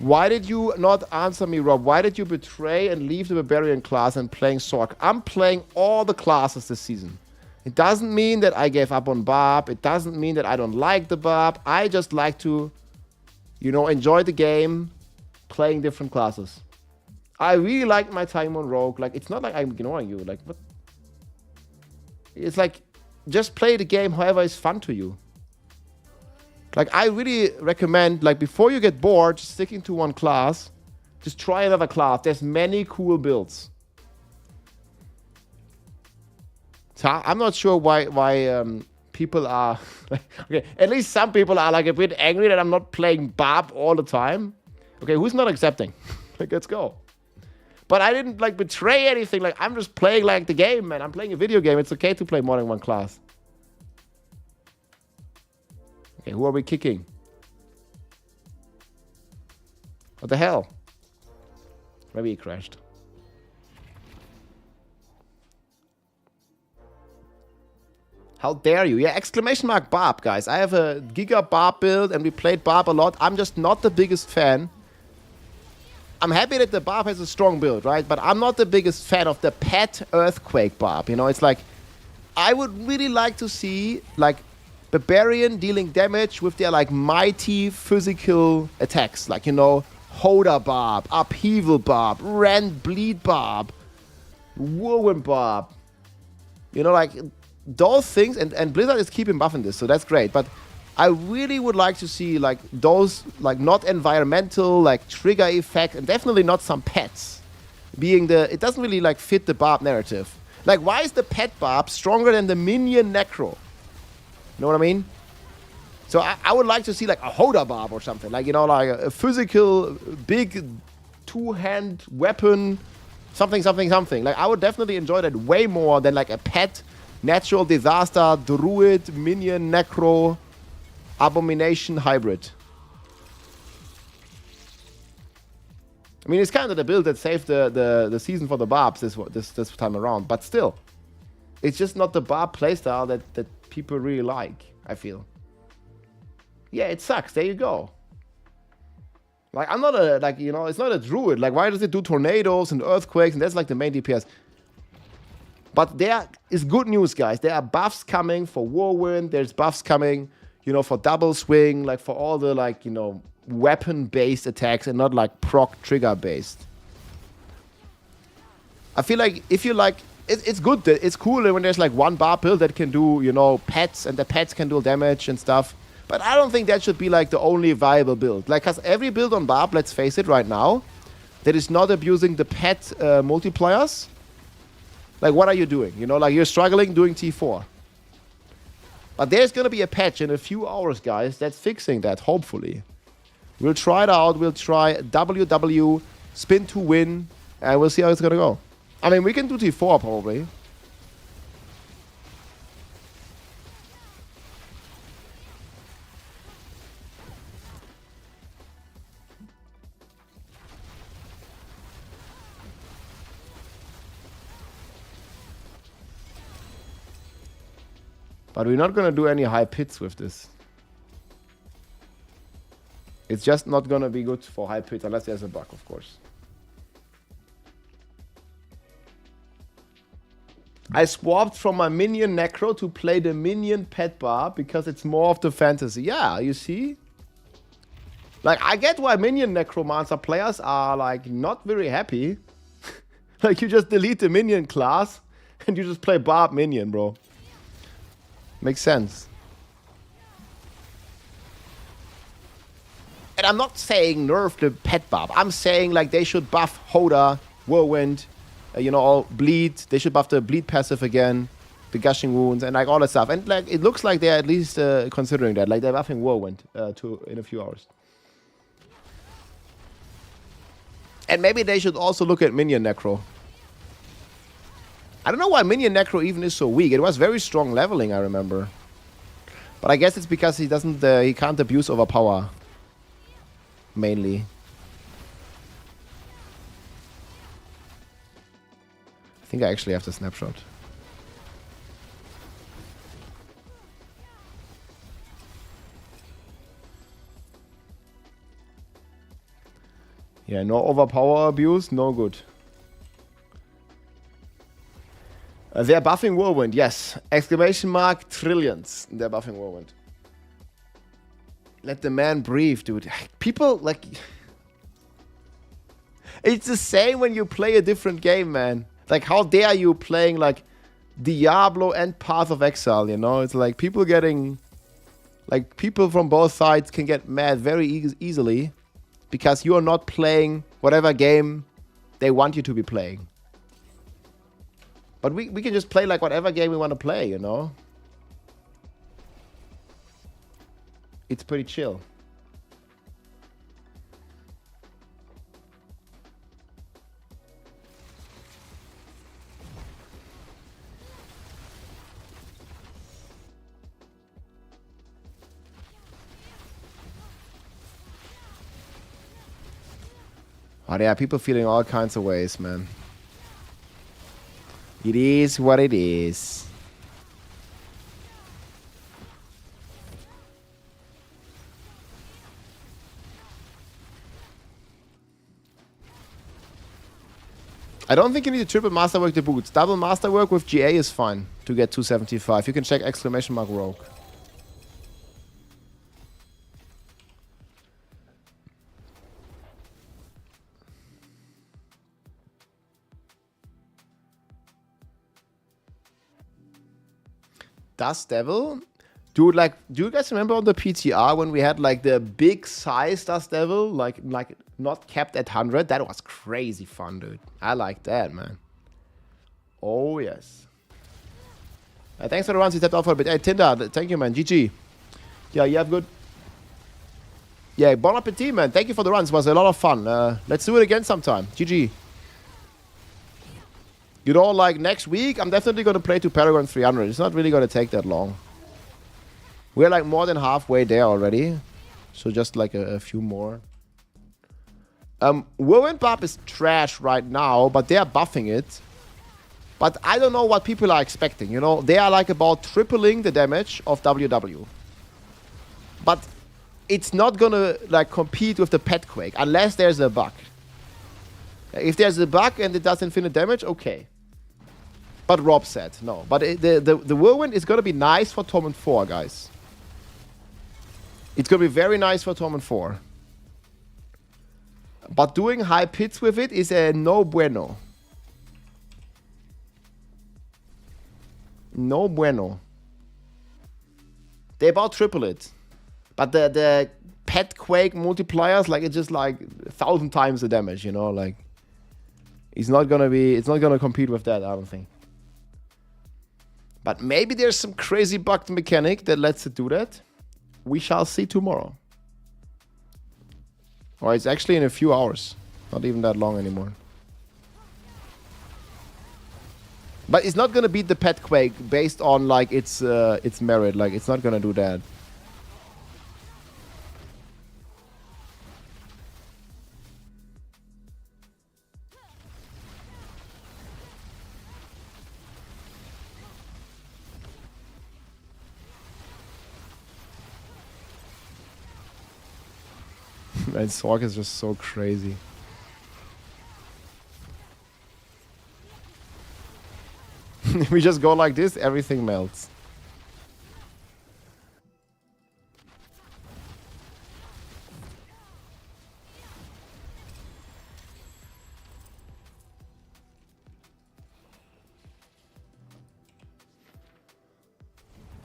S1: Why did you not answer me, Rob? Why did you betray and leave the Barbarian class and playing Sork? I'm playing all the classes this season. It doesn't mean that I gave up on Barb. It doesn't mean that I don't like the Barb. I just like to, you know, enjoy the game, playing different classes. I really like my time on Rogue. Like, it's not like I'm ignoring you. Like, what? It's like, just play the game however is fun to you. Like, I really recommend, like, before you get bored, just sticking to one class, just try another class. There's many cool builds. So I'm not sure why people are, like, okay, at least some people are, like, a bit angry that I'm not playing Barb all the time. Okay, who's not accepting? Like, let's go. But I didn't, like, betray anything. Like, I'm just playing, like, the game, man. I'm playing a video game. It's okay to play more than one class. Okay, who are we kicking? What the hell? Maybe he crashed. How dare you? Yeah, exclamation mark Barb, guys. I have a Giga Barb build and we played Barb a lot. I'm just not the biggest fan. I'm happy that the Barb has a strong build, right? But I'm not the biggest fan of the pet Earthquake Barb. You know, it's like, I would really like to see, like, Barbarian dealing damage with their, like, mighty physical attacks. Like, you know, Hoda Barb, Upheaval Barb, Rend Bleed Barb, Whirlwind Barb. You know, like, those things, and Blizzard is keeping buffing this, so that's great. But I really would like to see, like, those, like, not environmental, like, trigger effect, and definitely not some pets being the, it doesn't really, like, fit the Barb narrative. Like, why is the pet Barb stronger than the minion Necro? You know what I mean? So I would like to see, like, a Hoda Barb or something. Like, you know, like a physical, big, two-hand weapon, something. Like, I would definitely enjoy that way more than, like, a pet, natural disaster, druid, minion, necro, abomination hybrid. I mean, it's kind of the build that saved the season for the Barbs this time around. But still, it's just not the Barb playstyle that people really like, I feel. Yeah, it sucks. There you go. Like, I'm not a, like, you know, it's not a druid. Like, why does it do tornadoes and earthquakes? And that's, like, the main DPS. But there is good news, guys. There are buffs coming for Whirlwind. There's buffs coming, you know, for Double Swing. Like, for all the, like, you know, weapon-based attacks and not, like, proc trigger-based. I feel like if you, like, it's good. It's cool when there's, like, one Barb build that can do, you know, pets. And the pets can do damage and stuff. But I don't think that should be, like, the only viable build. Like, because every build on Barb, let's face it right now, that is not abusing the pet multipliers. Like, what are you doing? You know, like, you're struggling doing T4. But there's going to be a patch in a few hours, guys, that's fixing that, hopefully. We'll try it out. We'll try WW, spin to win, and we'll see how it's going to go. I mean, we can do T4, probably. But we're not going to do any high pits with this. It's just not going to be good for high pits unless there's a bug, of course. I swapped from my minion Necro to play the minion Pet Barb because it's more of the fantasy. Yeah, you see? Like, I get why minion Necromancer players are, like, not very happy. Like, you just delete the minion class and you just play Barb minion, bro. Makes sense. And I'm not saying nerf the Pet Barb. I'm saying, like, they should buff Hoda, Whirlwind, you know, all bleed. They should buff the bleed passive again, the gushing wounds, and, like, all that stuff. And, like, it looks like they're at least considering that. Like, they're buffing Whirlwind in a few hours. And maybe they should also look at Minion Necro. I don't know why Minion Necro even is so weak. It was very strong leveling, I remember. But I guess it's because he doesn't, he can't abuse overpower. Mainly. I think I actually have the snapshot. Yeah, no overpower abuse, no good. They're buffing Whirlwind, yes. Exclamation mark, trillions. They're buffing Whirlwind. Let the man breathe, dude. People, like... It's the same when you play a different game, man. Like, how dare you playing, like, Diablo and Path of Exile, you know? It's like people getting... Like, people from both sides can get mad very easily because you are not playing whatever game they want you to be playing. But we can just play, like, whatever game we want to play, you know? It's pretty chill. Oh, there are people feeling all kinds of ways, man. It is what it is. I don't think you need a triple masterwork to boot. Double masterwork with GA is fine to get 275. You can check exclamation mark rogue. Dust Devil? Dude, like, do you guys remember on the PTR when we had, like, the big size Dust Devil? Like not capped at 100? That was crazy fun, dude. I like that, man. Oh, yes. Thanks for the runs. You stepped off for a bit. Hey, Tinder, thank you, man. GG. Yeah, you have good... Yeah, bon appetit, man. Thank you for the runs. It was a lot of fun. Let's do it again sometime. GG. You know, like, next week, I'm definitely going to play to Paragon 300. It's not really going to take that long. We're, like, more than halfway there already. So just, like, a few more. Whirlwind buff is trash right now, but they are buffing it. But I don't know what people are expecting, you know? They are, like, about tripling the damage of WW. But it's not going to, like, compete with the Pet Quake unless there's a bug. If there's a bug and it does infinite damage, okay. But Rob said no. But the Whirlwind is going to be nice for Torment 4, guys. It's going to be very nice for Torment 4. But doing high pits with it is a no bueno. No bueno. They about triple it. But the Pet Quake multipliers, like, it's just like 1,000 times the damage, you know? Like, it's not going to compete with that, I don't think. But maybe there's some crazy bugged mechanic that lets it do that. We shall see tomorrow. Or it's actually in a few hours. Not even that long anymore. But it's not gonna beat the Pet Quake based on, like, its merit. Like, it's not gonna do that. And Sork is just so crazy. We just go like this, everything melts.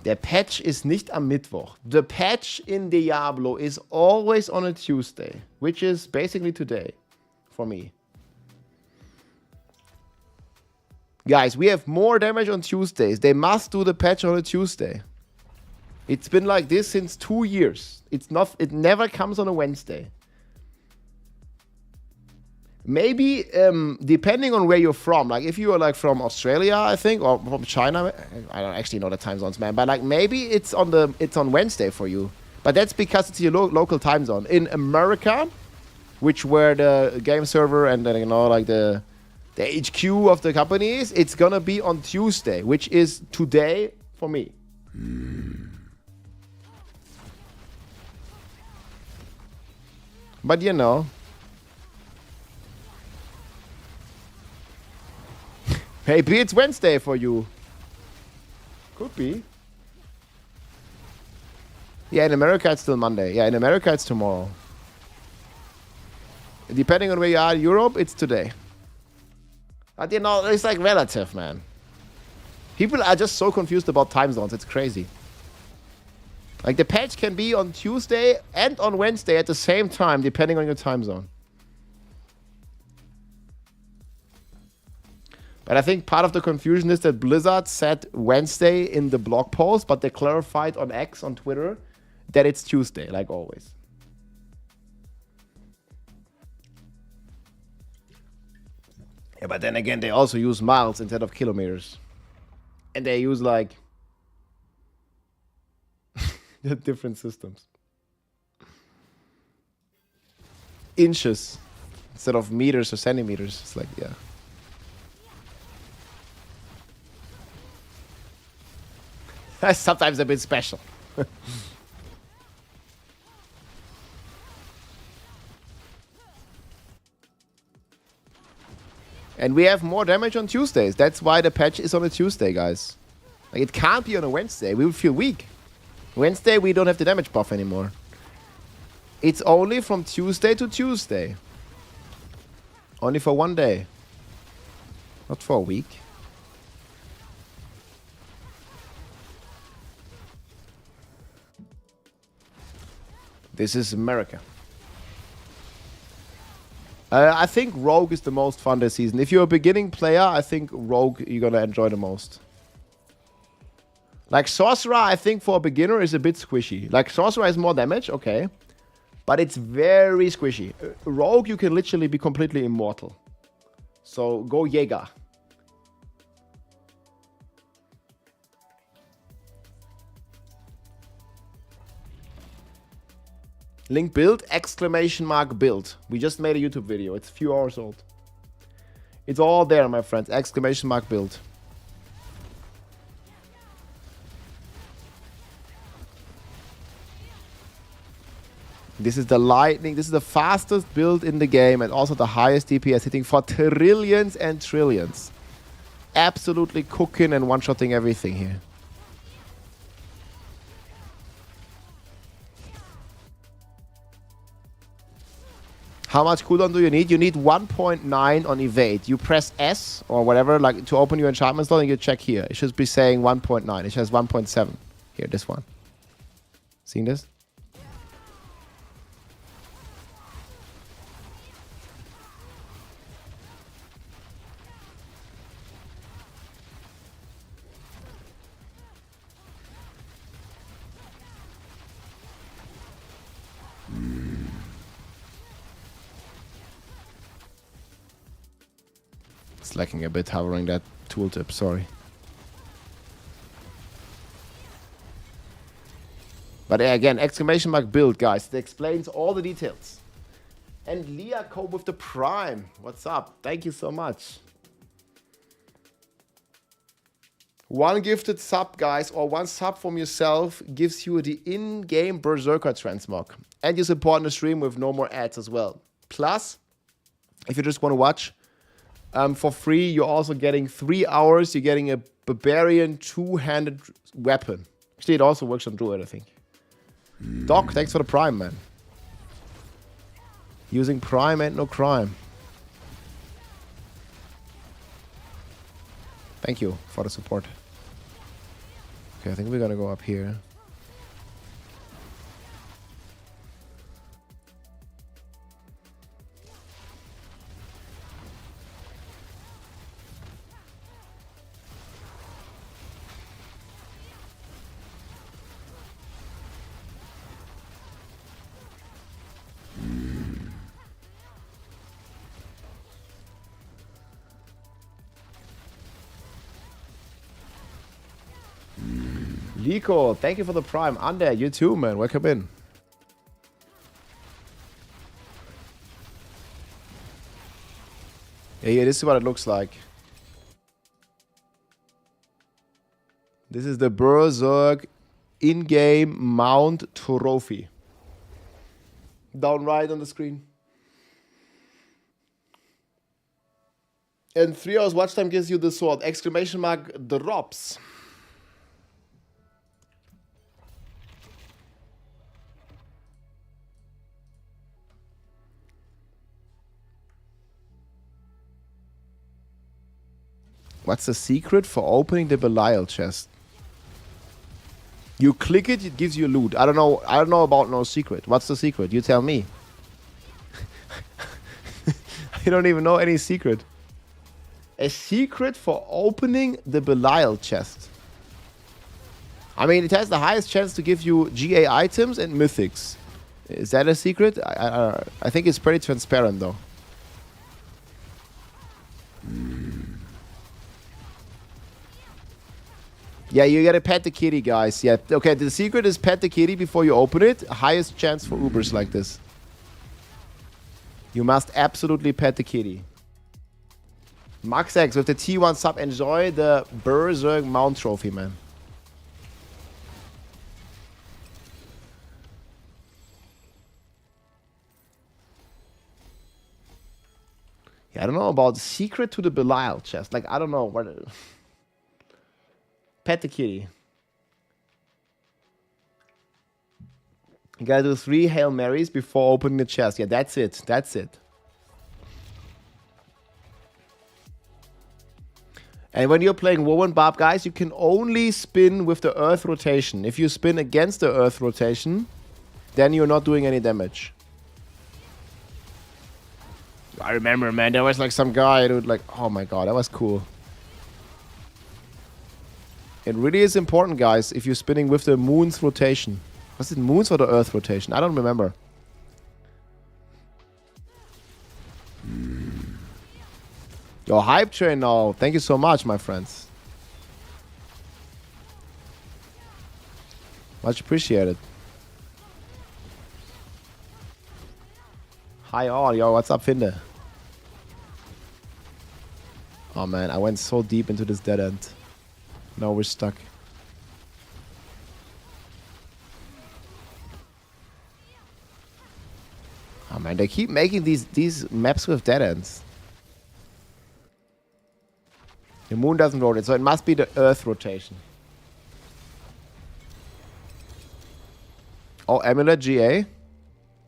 S1: Der Patch ist nicht am Mittwoch. The patch in Diablo is always on a Tuesday, which is basically today for me. Guys, we have more damage on Tuesdays. They must do the patch on a Tuesday. It's been like this since 2 years. It never comes on a Wednesday. Maybe, depending on where you're from, like if you are like from Australia, I think, or from China, I don't actually know the time zones, man. But like maybe it's on Wednesday for you. But that's because it's your local time zone. In America, which where the game server and then, you know, like the HQ of the company is, it's gonna be on Tuesday, which is today for me. But you know. Maybe it's Wednesday for you. Could be. Yeah, in America it's still Monday. Yeah, in America it's tomorrow. Depending on where you are in Europe, it's today. But you know, it's like relative, man. People are just so confused about time zones. It's crazy. Like the patch can be on Tuesday and on Wednesday at the same time, depending on your time zone. But I think part of the confusion is that Blizzard said Wednesday in the blog post, but they clarified on X, on Twitter, that it's Tuesday, like always. Yeah, but then again, they also use miles instead of kilometers. And they use like different systems. Inches instead of meters or centimeters. It's like, yeah. That's sometimes a bit special. And we have more damage on Tuesdays. That's why the patch is on a Tuesday, guys. Like, it can't be on a Wednesday. We would feel weak. Wednesday, we don't have the damage buff anymore. It's only from Tuesday to Tuesday. Only for one day. Not for a week. This is America. I think Rogue is the most fun this season. If you're a beginning player, I think Rogue you're gonna enjoy the most. Like Sorcerer, I think for a beginner is a bit squishy. Like Sorcerer has more damage, okay. But it's very squishy. Rogue, you can literally be completely immortal. So go Jäger. Link build, exclamation mark build. We just made a YouTube video. It's a few hours old. It's all there, my friends. Exclamation mark build. This is the lightning. This is the fastest build in the game and also the highest DPS, hitting for trillions and trillions. Absolutely cooking and one-shotting everything here. How much cooldown do you need? You need 1.9 on evade. You press S or whatever, like to open your enchantment slot, and you check here. It should be saying 1.9. It has 1.7. Here, this one. Seeing this? It's lacking a bit hovering that tooltip, sorry. But again, exclamation mark build, guys. It explains all the details. And Leah Cope with the Prime. What's up? Thank you so much. One gifted sub, guys, or one sub from yourself gives you the in-game Berserker transmog. And you support the stream with no more ads as well. Plus, if you just want to watch, for free, you're also getting 3 hours. You're getting a Barbarian two-handed weapon. Actually, it also works on Druid, I think. Doc, thanks for the Prime, man. Using Prime ain't no crime. Thank you for the support. Okay, I think we're gonna go up here. Lico, thank you for the Prime. Ander, you too, man. Welcome in. Yeah, this is what it looks like. This is the Berserk in-game mount trophy. Down right on the screen. And 3 hours watch time gives you the sword. Exclamation mark drops. What's the secret for opening the Belial chest? You click it, it gives you loot. I don't know about no secret. What's the secret? You tell me. I don't even know any secret. A secret for opening the Belial chest. I mean, it has the highest chance to give you GA items and mythics. Is that a secret? I think it's pretty transparent though. Yeah, you gotta pet the kitty, guys. Yeah, okay, the secret is pet the kitty before you open it. Highest chance for Ubers like this. You must absolutely pet the kitty. Max X with the T1 sub. Enjoy the Berserk Mount Trophy, man. Yeah, I don't know about the secret to the Belial chest. Like, I don't know what... Pet the kitty. You gotta do 3 Hail Marys before opening the chest. Yeah, that's it. That's it. And when you're playing WoW and Barb, guys, you can only spin with the Earth rotation. If you spin against the Earth rotation, then you're not doing any damage. I remember, man, there was like some guy who like, oh my god, that was cool. It really is important, guys, if you're spinning with the moon's rotation. Was it moon's or the earth rotation? I don't remember. Yo, hype train now. Thank you so much, my friends. Much appreciated. Hi all, yo, what's up, Finde? Oh man, I went so deep into this dead end. Now we're stuck. Oh man, they keep making these maps with dead ends. The moon doesn't rotate, so it must be the earth rotation. Oh, Amulet GA?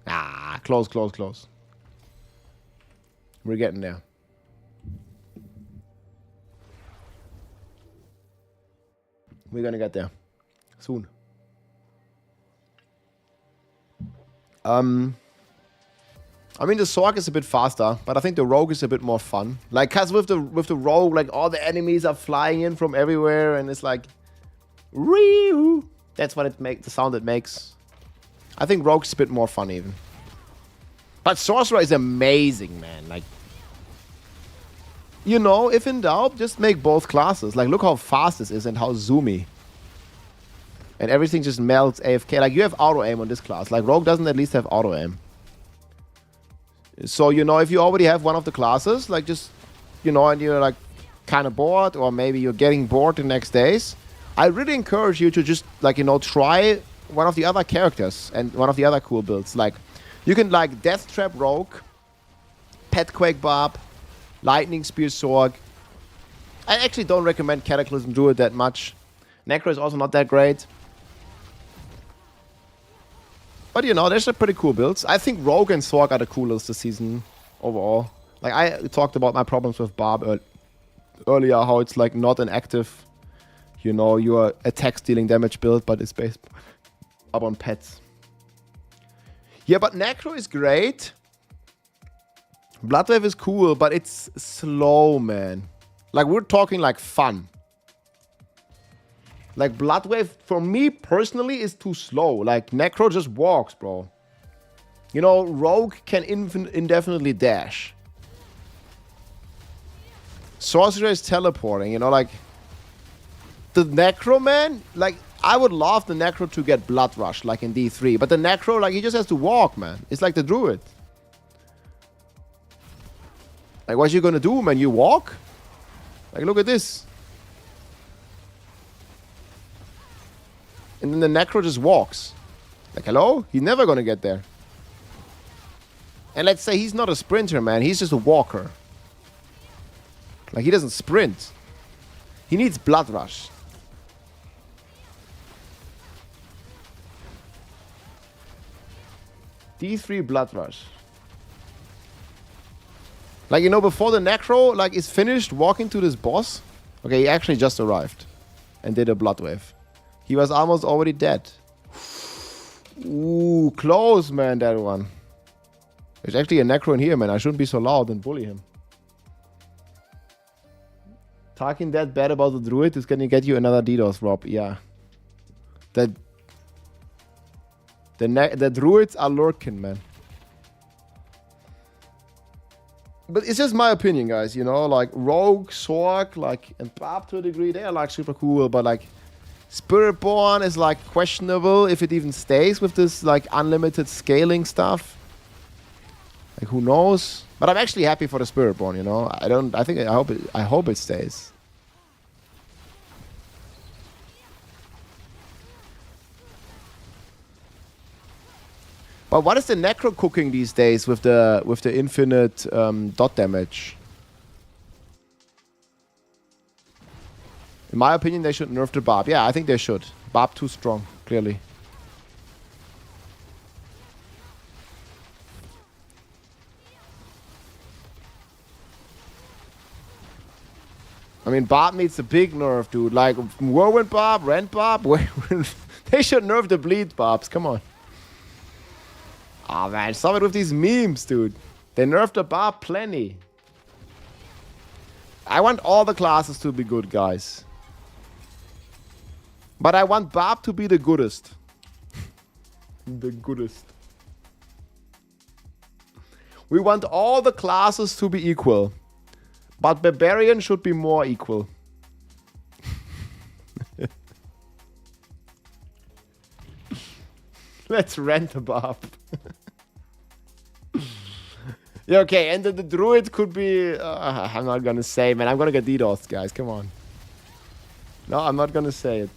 S1: Ah, close, close, close. We're getting there. We're gonna get there soon. I mean, the Sorg is a bit faster, but I think the Rogue is a bit more fun. Like, cause with the Rogue, like all the enemies are flying in from everywhere, and it's like, Ree-oo. That's what it makes. The sound it makes. I think Rogue's a bit more fun even. But Sorcerer is amazing, man. Like, you know, if in doubt, just make both classes. Like, look how fast this is and how zoomy. And everything just melts AFK. Like, you have auto-aim on this class. Like, Rogue doesn't at least have auto-aim. So, you know, if you already have one of the classes, like, just, you know, and you're, like, kind of bored, or maybe you're getting bored the next days, I really encourage you to just, like, you know, try one of the other characters and one of the other cool builds. Like, you can, like, Death Trap Rogue, Petquake Barb, Lightning Spear Sorg. I actually don't recommend Cataclysm Druid that much. Necro is also not that great. But you know, there's some pretty cool builds. I think Rogue and Sorg are the coolest this season overall. Like, I talked about my problems with Barb earlier, how it's like not an active, you know, your attack stealing damage build, but it's based up on pets. Yeah, but Necro is great. Bloodwave is cool, but it's slow, man. Like, we're talking like fun. Like, Bloodwave, for me personally, is too slow. Like, Necro just walks, bro. You know, Rogue can indefinitely dash. Sorcerer is teleporting, you know, like... The Necro, man, like, I would love the Necro to get Blood Rush, like in D3. But the Necro, like, he just has to walk, man. It's like the Druid. Like, what you gonna do, man? You walk? Like, look at this. And then the Necro just walks. Like, hello? He's never gonna get there. And let's say he's not a sprinter, man. He's just a walker. Like, he doesn't sprint. He needs Blood Rush. D3 Blood Rush. Like, you know, before the Necro, like, is finished walking to this boss. Okay, he actually just arrived. And did a Blood Wave. He was almost already dead. Ooh, close, man, that one. There's actually a Necro in here, man. I shouldn't be so loud and bully him. Talking that bad about the Druid is gonna get you another DDoS, Rob. Yeah. The Druids are lurking, man. But it's just my opinion, guys. You know, like Rogue, Sork, like, and Barb to a degree, they are like super cool. But like, Spiritborn is like questionable if it even stays with this like unlimited scaling stuff. Like, who knows? But I'm actually happy for the Spiritborn. You know, I hope it stays. But what is the Necro cooking these days with the infinite dot damage? In my opinion, they should nerf the Barb. Yeah, I think they should. Barb too strong, clearly. I mean, Barb needs a big nerf, dude. Like, Whirlwind Barb, Rent Barb. They should nerf the Bleed Barbs. Come on. Oh man, stop it with these memes, dude. They nerfed the Barb plenty. I want all the classes to be good, guys. But I want Barb to be the goodest. The goodest. We want all the classes to be equal. But Barbarian should be more equal. Let's rent a Barb. Yeah, okay, and then the Druid could be... I'm not gonna say, man. I'm gonna get DDoS, guys. Come on. No, I'm not gonna say it.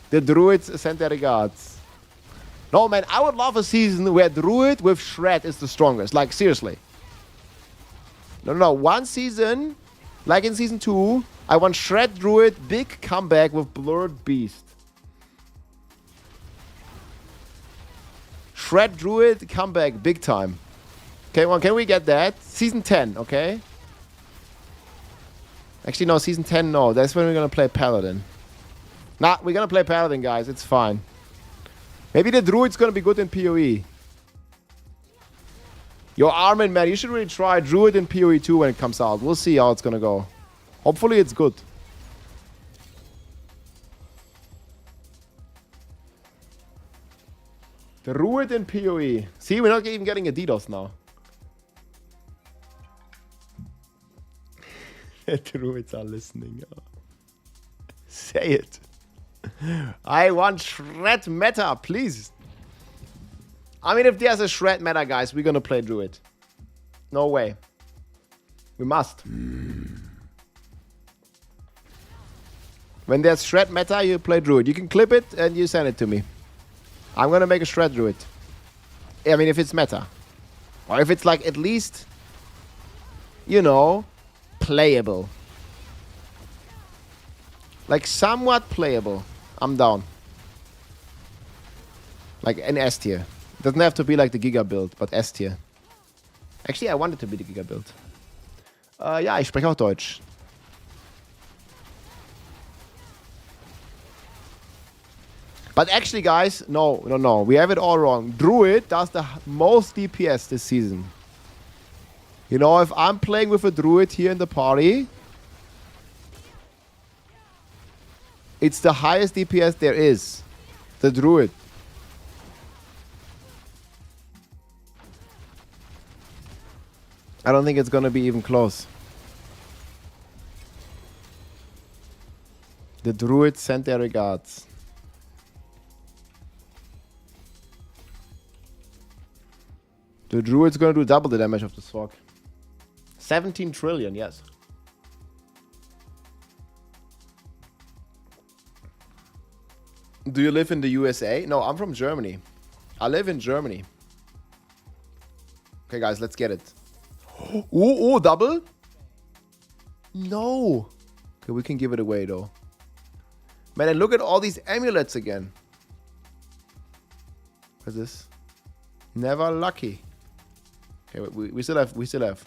S1: The Druids send their regards. No, man, I would love a season where Druid with Shred is the strongest. Like, seriously. No. One season, like in Season 2, I want Shred Druid, big comeback with Blurred Beast. Shred Druid, comeback, big time. Okay, well, can we get that? Season 10, okay? Actually, no, Season 10, no. That's when we're gonna play Paladin. Nah, we're gonna play Paladin, guys. It's fine. Maybe the Druid's gonna be good in PoE. Yo, Armin, man, you should really try Druid in PoE 2 when it comes out. We'll see how it's gonna go. Hopefully it's good. The Druid in PoE. See, we're not even getting a DDoS now. The Druids are listening. Say it. I want Shred meta, please. I mean, if there's a Shred meta, guys, we're gonna play Druid. No way. We must. When there's Shred meta, you play Druid. You can clip it and you send it to me. I'm gonna make a Shred Druid. I mean, if it's meta. Or if it's like at least, you know, playable. Like somewhat playable. I'm down. Like an S tier. Doesn't have to be like the Giga build, but S tier. Actually, I want it to be the Giga build. Ja, ich spreche auch Deutsch. But actually, guys, no. We have it all wrong. Druid does the most DPS this season. You know, if I'm playing with a Druid here in the party, it's the highest DPS there is. The Druid. I don't think it's gonna be even close. The Druid sent their regards. The Druid's gonna do double the damage of the Sork. 17 trillion, yes. Do you live in the USA? No, I'm from Germany. I live in Germany. Okay, guys, let's get it. Ooh, double? No. Okay, we can give it away though. Man, and look at all these amulets again. What's this? Never lucky. Okay, we still have.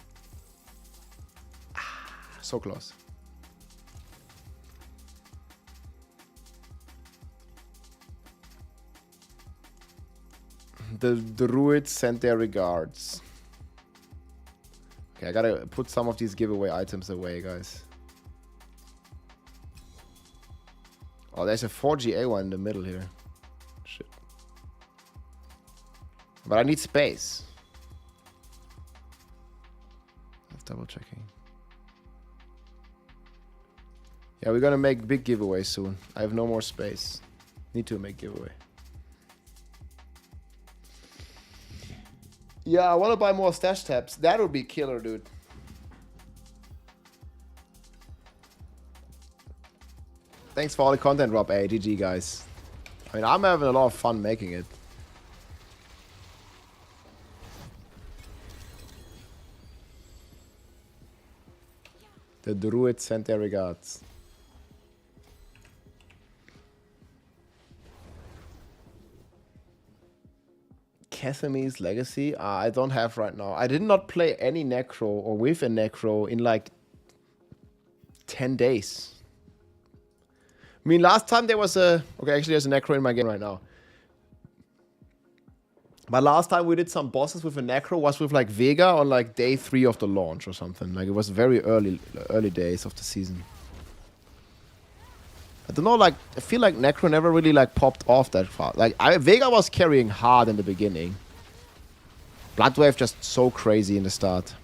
S1: So close. The druids sent their regards. Okay, I gotta put some of these giveaway items away, guys. Oh, there's a 4GA one in the middle here. Shit. But I need space. I'm double checking. Yeah, we're gonna make big giveaways soon. I have no more space. Need to make giveaway. Yeah, I want to buy more stash tabs. That would be killer, dude. Thanks for all the content, Rob. Hey, GG, guys. I mean, I'm having a lot of fun making it. The druids sent their regards. Cathemi's Legacy? I don't have right now. I did not play any Necro or with a Necro in like 10 days. I mean, last time there was a... Okay, actually there's a Necro in my game right now. But last time we did some bosses with a Necro was with like Vega on like day 3 of the launch or something. Like it was very early days of the season. I don't know, like, I feel like Necro never really, like, popped off that far. Like, Vega was carrying hard in the beginning. Bloodwave just so crazy in the start.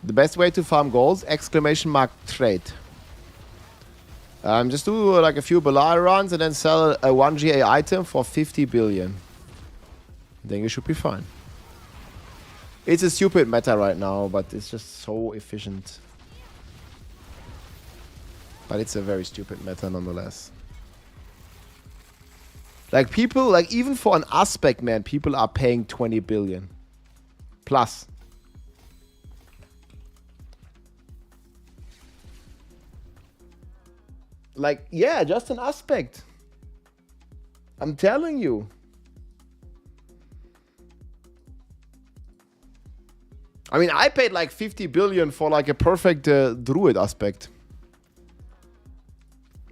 S1: The best way to farm goals? Exclamation mark trade. Just do like a few Belial runs and then sell a 1GA item for 50 billion. Then you should be fine. It's a stupid meta right now, but it's just so efficient. But it's a very stupid meta nonetheless. Like people, like even for an aspect, man, people are paying 20 billion. Plus. Like, yeah, just an aspect. I'm telling you. I mean, I paid like 50 billion for like a perfect druid aspect.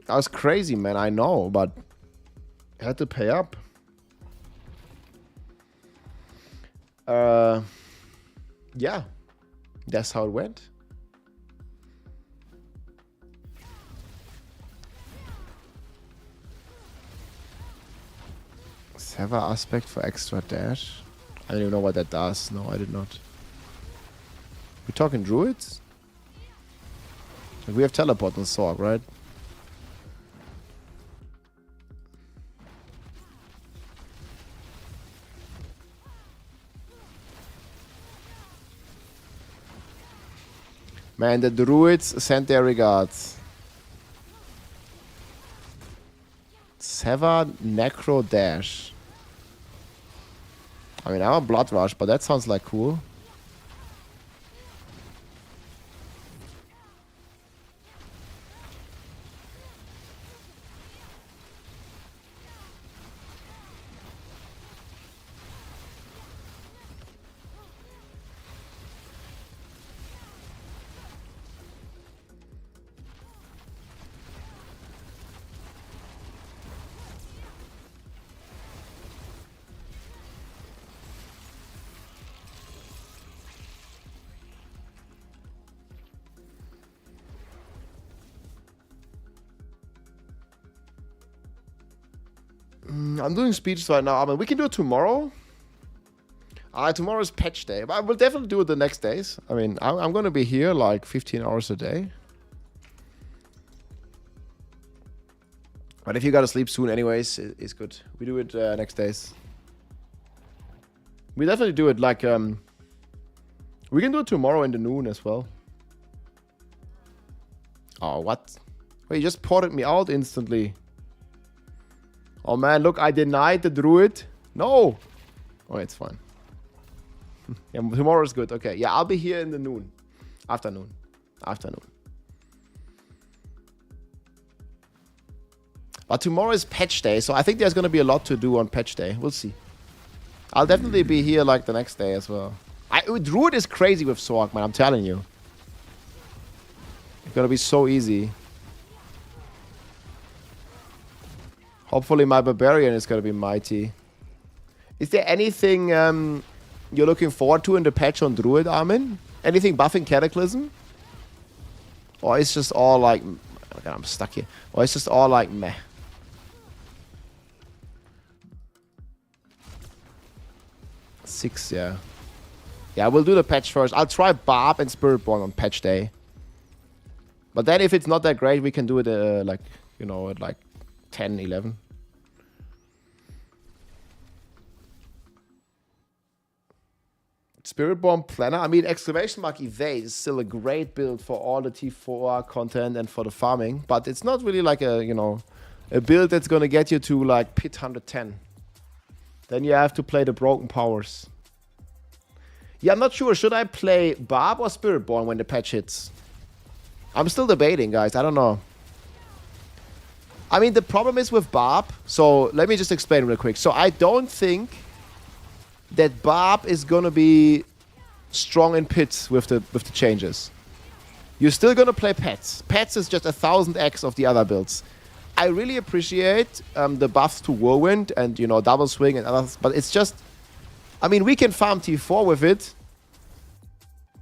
S1: That was crazy, man. I know, but I had to pay up. Yeah, that's how it went. Sever aspect for extra dash? I don't even know what that does. No, I did not. We're talking druids? Like we have teleport on Sorg, right? Man, the druids sent their regards. Sever Necro Dash. I mean, I'm a Blood Rush, but that sounds like cool. I'm doing speeches right now. I mean, we can do it tomorrow. Tomorrow is patch day, but I will definitely do it the next days. I mean, I'm going to be here like 15 hours a day. But if you got to sleep soon anyways, it's good. We do it next days. We definitely do it like... we can do it tomorrow in the noon as well. Oh, what? Well, you just ported me out instantly. Oh man, look, I denied the druid. No! Oh, it's fine. Yeah, tomorrow is good. Okay, yeah, I'll be here in the noon. Afternoon. But tomorrow is patch day, so I think there's gonna be a lot to do on patch day. We'll see. I'll definitely be here like the next day as well. Druid is crazy with Sorg, man, I'm telling you. It's gonna be so easy. Hopefully my Barbarian is gonna be mighty. Is there anything you're looking forward to in the patch on Druid, Armin? Anything buffing Cataclysm? Or it's just all like... Oh God, I'm stuck here. Or it's just all like meh. Six, yeah. Yeah, we'll do the patch first. I'll try Barb and Spiritborn on patch day. But then if it's not that great, we can do it like, you know, at like 10, 11. Spiritborn Planner. I mean, exclamation mark evade is still a great build for all the T4 content and for the farming. But it's not really like a, you know, a build that's going to get you to like pit 110. Then you have to play the broken powers. Yeah, I'm not sure. Should I play Barb or Spiritborn when the patch hits? I'm still debating, guys. I don't know. I mean, the problem is with Barb. So let me just explain real quick. So I don't think that Barb is gonna be strong in pits with the changes. You're still gonna play Pets. Pets is just 1000x of the other builds. I really appreciate the buffs to Whirlwind and, you know, Double Swing and others, but it's just... I mean, we can farm T4 with it,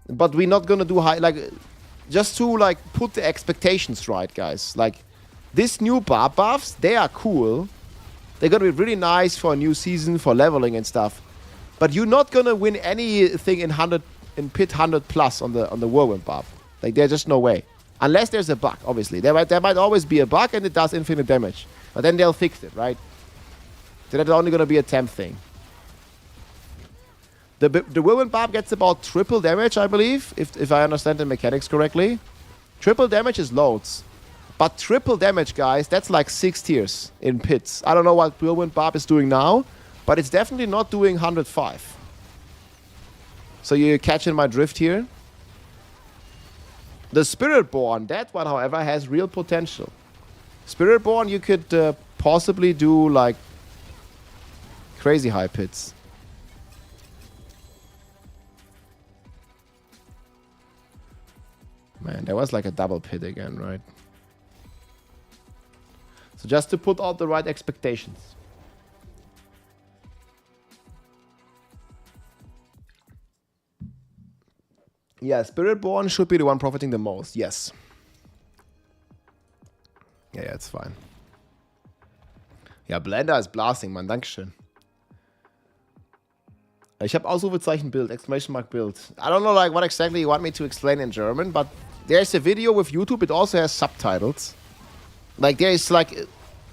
S1: but we're not gonna do high... Like, just to, like, put the expectations right, guys. Like, this new Barb buffs, they are cool. They're gonna be really nice for a new season, for leveling and stuff. But you're not gonna win anything in pit 100 plus on the Whirlwind Barb. Like, there's just no way. Unless there's a bug, obviously. There might always be a bug and it does infinite damage. But then they'll fix it, right? So that's only going to be a temp thing. The Whirlwind Barb gets about triple damage, I believe, if I understand the mechanics correctly. Triple damage is loads. But triple damage, guys, that's like 6 tiers in pits. I don't know what Whirlwind Barb is doing now, but it's definitely not doing 105. So you're catching my drift here. The Spiritborn, that one, however, has real potential. Spiritborn, you could possibly do, like, crazy high pits. Man, there was like a double pit again, right? So just to put out the right expectations. Yeah, Spiritborn should be the one profiting the most, yes. Ja, it's fine. Ja, Blender ist blasting, man, dankeschön. Ich habe Ausrufezeichen Bild, exclamation mark Bild. I don't know like what exactly you want me to explain in German, but there's a video with YouTube, it also has subtitles. Like there's like,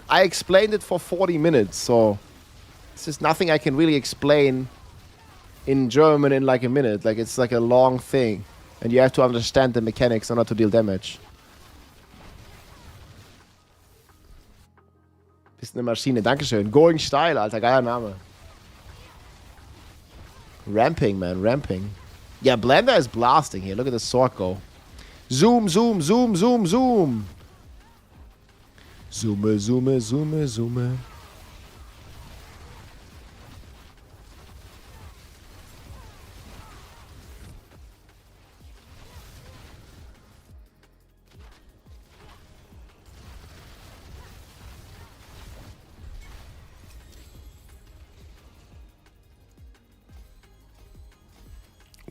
S1: I explained it for 40 minutes, so it's just nothing I can really explain in German in like a minute. Like it's like a long thing. And you have to understand the mechanics in order to deal damage. Bist eine Maschine, dankeschön. Going Style, Alter, geiler Name. Ramping, man, ramping. Yeah, Blender is blasting here. Look at the sword go. Zoom, zoom, zoom, zoom, zoom. Zoome, zoome, zoome, zoome.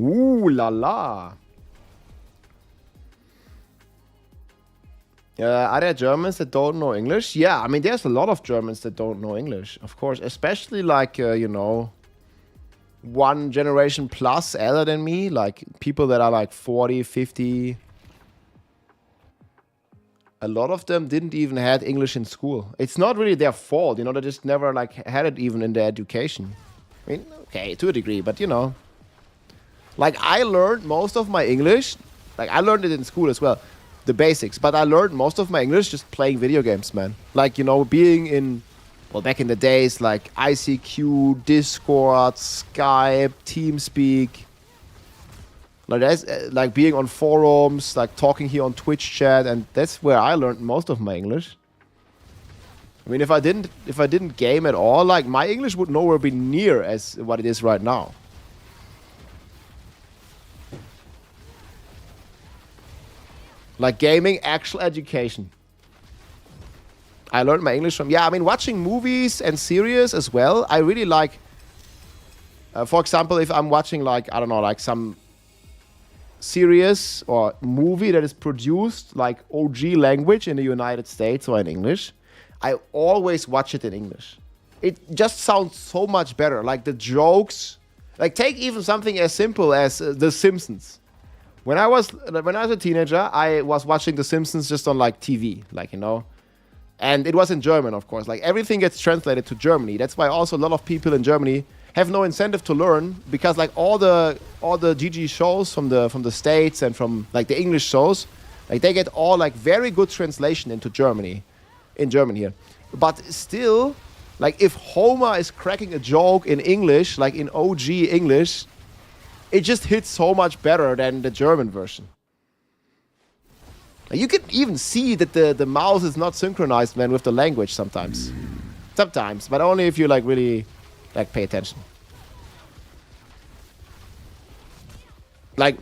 S1: Ooh la la. Are there Germans that don't know English? Yeah, I mean, there's a lot of Germans that don't know English, of course. Especially like, you know, one generation plus elder than me. Like people that are like 40, 50. A lot of them didn't even had English in school. It's not really their fault, you know, they just never like had it even in their education. I mean, okay, to a degree, but you know. Like, I learned most of my English, like, I learned it in school as well. the basics. But I learned most of my English just playing video games, man. Like, you know, being in, well, back in the days, like ICQ, Discord, Skype, TeamSpeak. Like, that's, like being on forums, like talking here on Twitch chat, and that's where I learned most of my English. I mean, if I didn't game at all, like my English would nowhere be near as what it is right now. Like gaming, actual education. I learned my English from, yeah, I mean, watching movies and series as well. I really like, for example, if I'm watching like, I don't know, like some series or movie that is produced like OG language in the United States or in English, I always watch it in English. It just sounds so much better. Like the jokes, like take even something as simple as The Simpsons. When I was a teenager, I was watching The Simpsons just on like TV, like, you know, and it was in German, of course. Like everything gets translated to Germany. That's why also a lot of people in Germany have no incentive to learn, because like all the GG shows from the States and from like the English shows, like they get all like very good translation into Germany, in German here. But still, like if Homer is cracking a joke in English, like in OG English, it just hits so much better than the German version. You can even see that the mouse is not synchronized, man, with the language sometimes. Sometimes, but only if you like really like pay attention. Like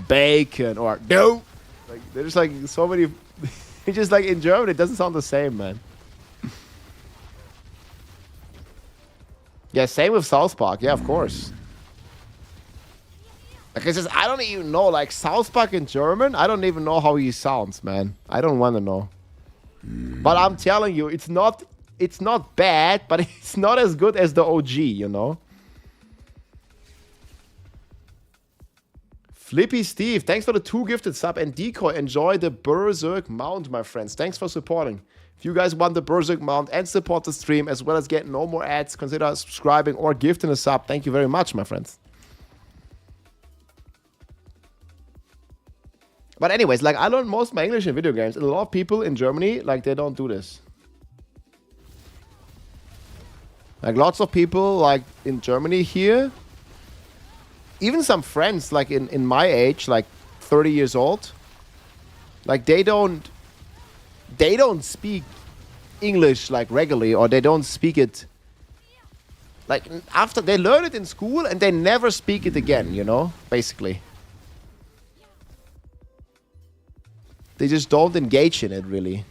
S1: bacon or no. Like there's like so many. It's just like in German it doesn't sound the same, man. Yeah, same with South Park. Yeah, of course. Like it's just, I don't even know, like South Park in German, I don't even know how he sounds, man. I don't want to know. But I'm telling you, it's not bad, but it's not as good as the OG, you know? Flippy Steve, thanks for the 2 gifted sub, and Decoy, enjoy the Berserk mount, my friends. Thanks for supporting. If you guys want the Berserk mount and support the stream, as well as get no more ads, consider subscribing or gifting a sub. Thank you very much, my friends. But anyways, like I learned most of my English in video games, and a lot of people in Germany, like they don't do this. Like lots of people like in Germany here, even some friends like in my age, like 30 years old, like they don't speak English like regularly, or they don't speak it like after they learn it in school and they never speak it again, you know, basically. They just don't engage in it, really.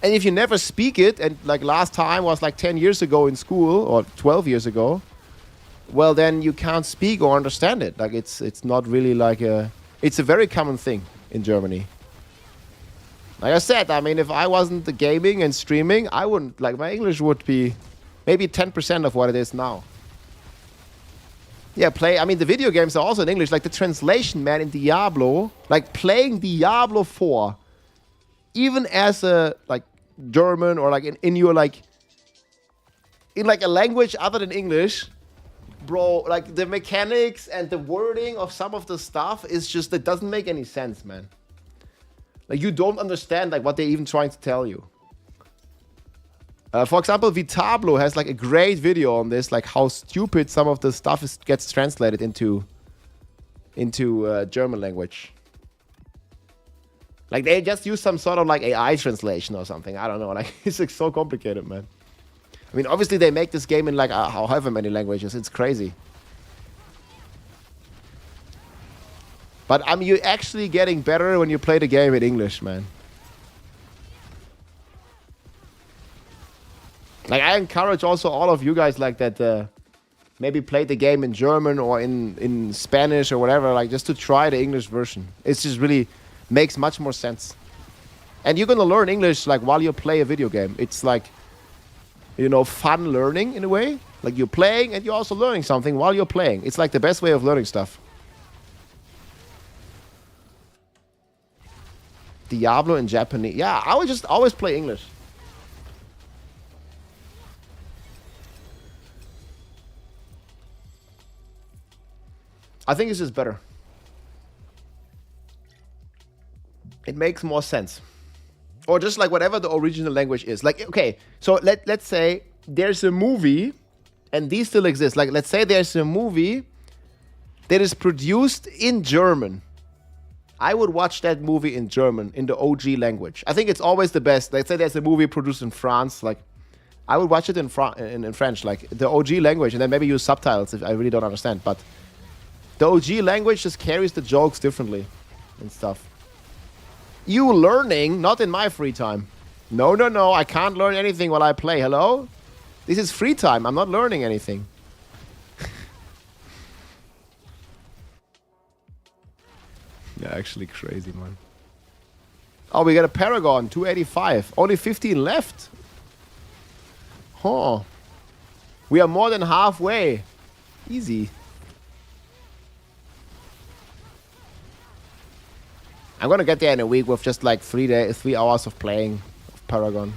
S1: And if you never speak it, and like last time was like 10 years ago in school, or 12 years ago, well, then you can't speak or understand it. Like it's not really like a... It's a very common thing in Germany. Like I said, I mean, if I wasn't the gaming and streaming, I wouldn't... Like, my English would be maybe 10% of what it is now. Yeah, I mean, the video games are also in English. Like, the translation, man, in Diablo, like, playing Diablo 4, even as a, like, German or, like, in your, like, in, like, a language other than English, bro, like, the mechanics and the wording of some of the stuff is just, it doesn't make any sense, man. Like, you don't understand, like, what they're even trying to tell you. For example, Diablo has like a great video on this, like how stupid some of the stuff gets translated into German language. Like they just use some sort of like AI translation or something. I don't know. Like it's like so complicated, man. I mean, obviously they make this game in like however many languages. It's crazy. But I mean, you're actually getting better when you play the game in English, man. Like, I encourage also all of you guys like that maybe play the game in German or in Spanish or whatever, like just to try the English version. It's just really makes much more sense. And you're gonna learn English like while you play a video game. It's like, you know, fun learning in a way. Like you're playing and you're also learning something while you're playing. It's like the best way of learning stuff. Diablo in Japanese. Yeah, I would just always play English. I think it's just better. It makes more sense. Or just like whatever the original language is. Like, okay, so let's say there's a movie, and these still exist. Like, let's say there's a movie that is produced in German. I would watch that movie in German, in the OG language. I think it's always the best. Let's say there's a movie produced in France. Like, I would watch it in French, like the OG language, and then maybe use subtitles if I really don't understand. But the OG language just carries the jokes differently and stuff. You learning, not in my free time. No, no, no, I can't learn anything while I play. Hello? This is free time. I'm not learning anything. Yeah, actually crazy, man. Oh, we got a Paragon, 285. Only 15 left. Huh. We are more than halfway. Easy. I'm gonna get there in a week with just like 3 hours of playing of Paragon.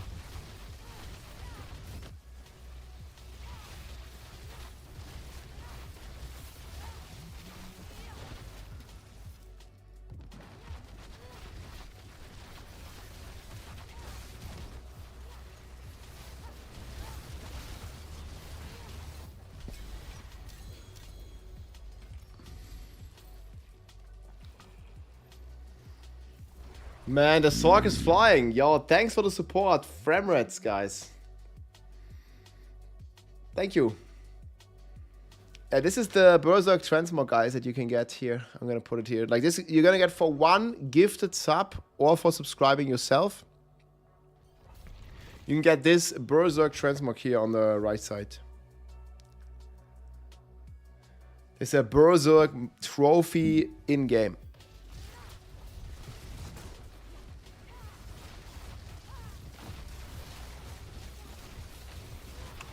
S1: Man, the Sork is flying. Yo, thanks for the support. Framrats, guys. Thank you. This is the Berserk Transmog, guys, that you can get here. I'm gonna put it here. Like this, you're gonna get for 1 gifted sub or for subscribing yourself. You can get this Berserk Transmog here on the right side. It's a Berserk trophy in-game.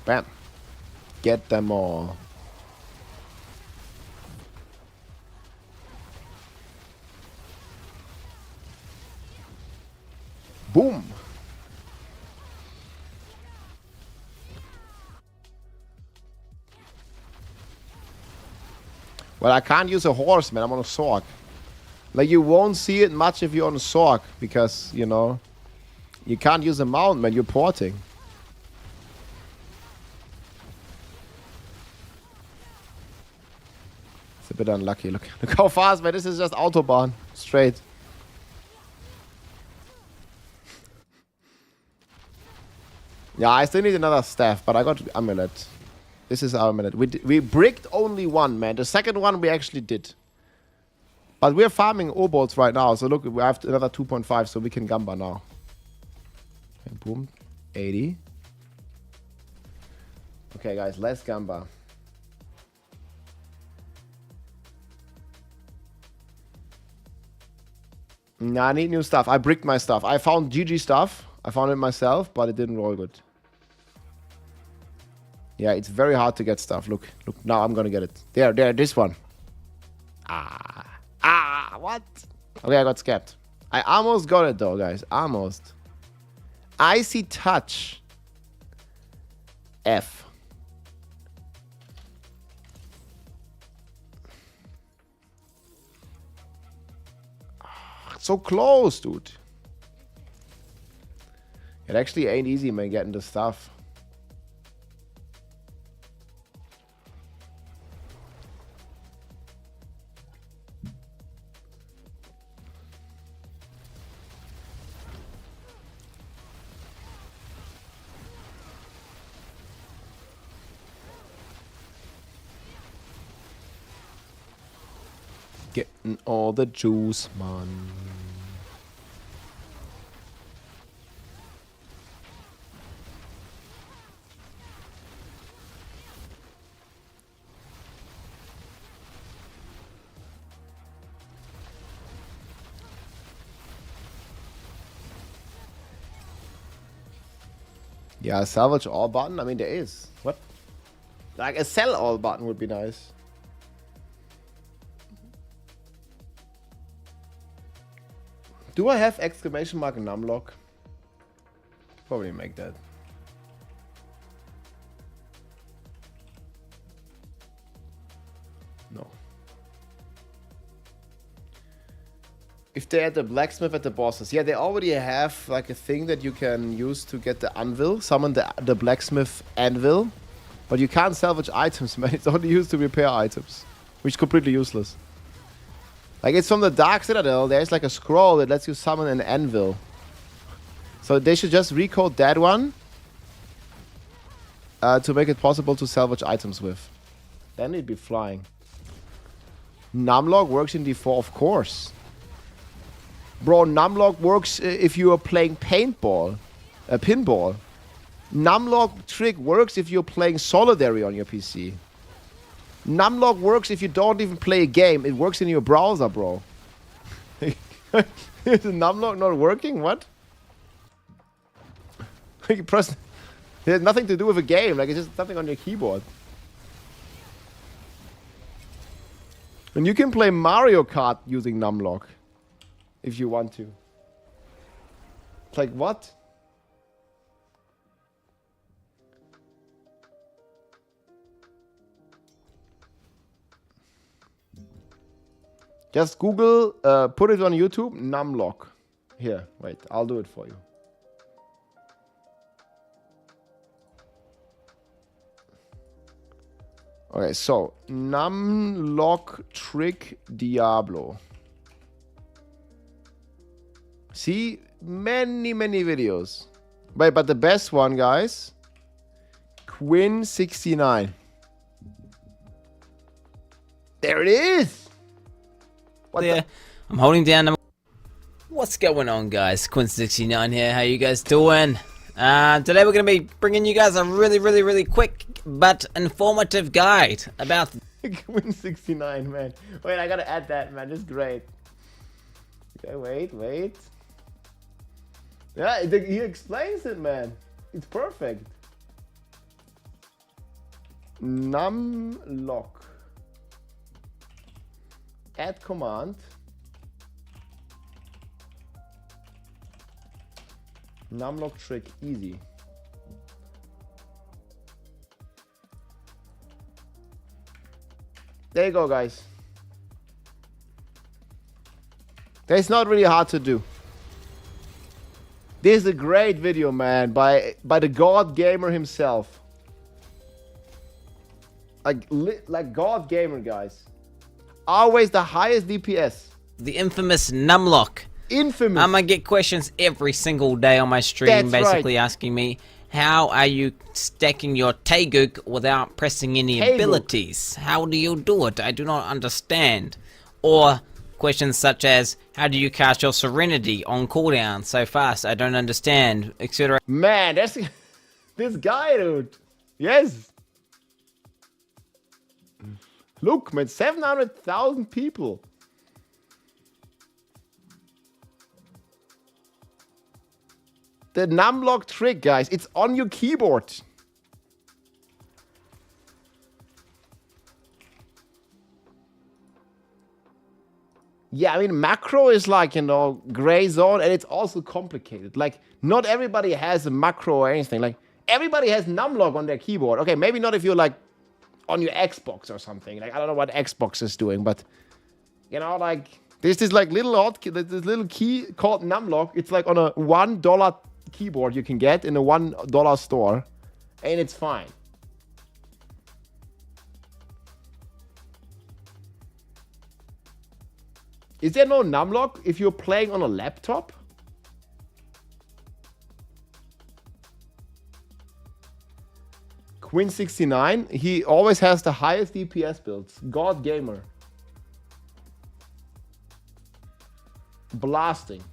S1: Bam. Get them all. Boom. Well, I can't use a horse, man. I'm on a Sork. Like, you won't see it much if you're on a Sork because, you know, you can't use a mount, man. You're porting. It's a bit unlucky. Look how fast, man. This is just Autobahn. Straight. Yeah, I still need another staff, but I got amulet. This is our amulet. We bricked only one, man. The second one we actually did. But we're farming obols right now. So look, we have another 2.5, so we can gamba now. Okay, boom. 80. Okay, guys, let's gamba. Nah, I need new stuff. I bricked my stuff. I found GG stuff. I found it myself, but it didn't roll good. Yeah, it's very hard to get stuff. Look, now I'm gonna get it. There, this one. What? Okay, I got scared. I almost got it though, guys. Almost. Icy touch. F. So close, dude. It actually ain't easy, man, getting the stuff. Getting all the juice, man. Yeah, salvage all button? I mean, there is. What? Like a sell all button would be nice. Do I have exclamation mark numlock? Probably make that. No. If they add the blacksmith at the bosses. Yeah, they already have like a thing that you can use to get the anvil. Summon the blacksmith anvil. But you can't salvage items, man. It's only used to repair items. Which is completely useless. Like, it's from the Dark Citadel. There's like a scroll that lets you summon an anvil. So they should just recode that one. To make it possible to salvage items with. Then it'd be flying. Numlock works in D4, of course. Bro, numlock works if you are playing pinball. Numlock trick works if you're playing Solidary on your PC. Numlock works if you don't even play a game. It works in your browser, bro. Is the numlock not working? What? You press... It has nothing to do with a game. Like, it's just something on your keyboard. And you can play Mario Kart using numlock. If you want to. It's like, what? Just Google, put it on YouTube, numlock. Here, wait, I'll do it for you. Okay, so, numlock trick Diablo. See, many videos. But the best one, guys, Quinn69. There it is. What
S3: there. I'm holding down the... What's going on, guys? Quinn69 here. How you guys doing? Today we're going to be bringing you guys a really quick but informative guide about...
S1: Quinn69, man. Wait, I gotta add that, man. It's great. Okay, wait. Yeah, he explains it, man. It's perfect. Numlock. Add command. Numlock trick, easy. There you go, guys. That's not really hard to do. This is a great video, man, by the God Gamer himself. Like God Gamer, guys. Always the highest DPS.
S3: The infamous numlock.
S1: Infamous.
S3: I'm gonna get questions every single day on my stream,
S1: That's
S3: basically
S1: right.
S3: asking me, how are you stacking your Taeguk without pressing any abilities? How do you do it? I do not understand. Or questions such as, how do you cast your Serenity on cooldown so fast? I don't understand, etc.
S1: Man, that's this guy, dude. Yes. Look, man, 700,000 people. The numlock trick, guys. It's on your keyboard. Yeah, I mean, macro is like, you know, gray zone, and it's also complicated. Like, not everybody has a macro or anything. Like, everybody has numlock on their keyboard. Okay, maybe not if you're, like, on your Xbox or something. Like, I don't know what Xbox is doing, but, you know, like, there's this, like, little hotkey, this little key called numlock. It's, like, on a $1 keyboard you can get in a $1 store, and it's fine. Is there no numlock if you're playing on a laptop? Quinn69, he always has the highest DPS builds. God Gamer. Blasting.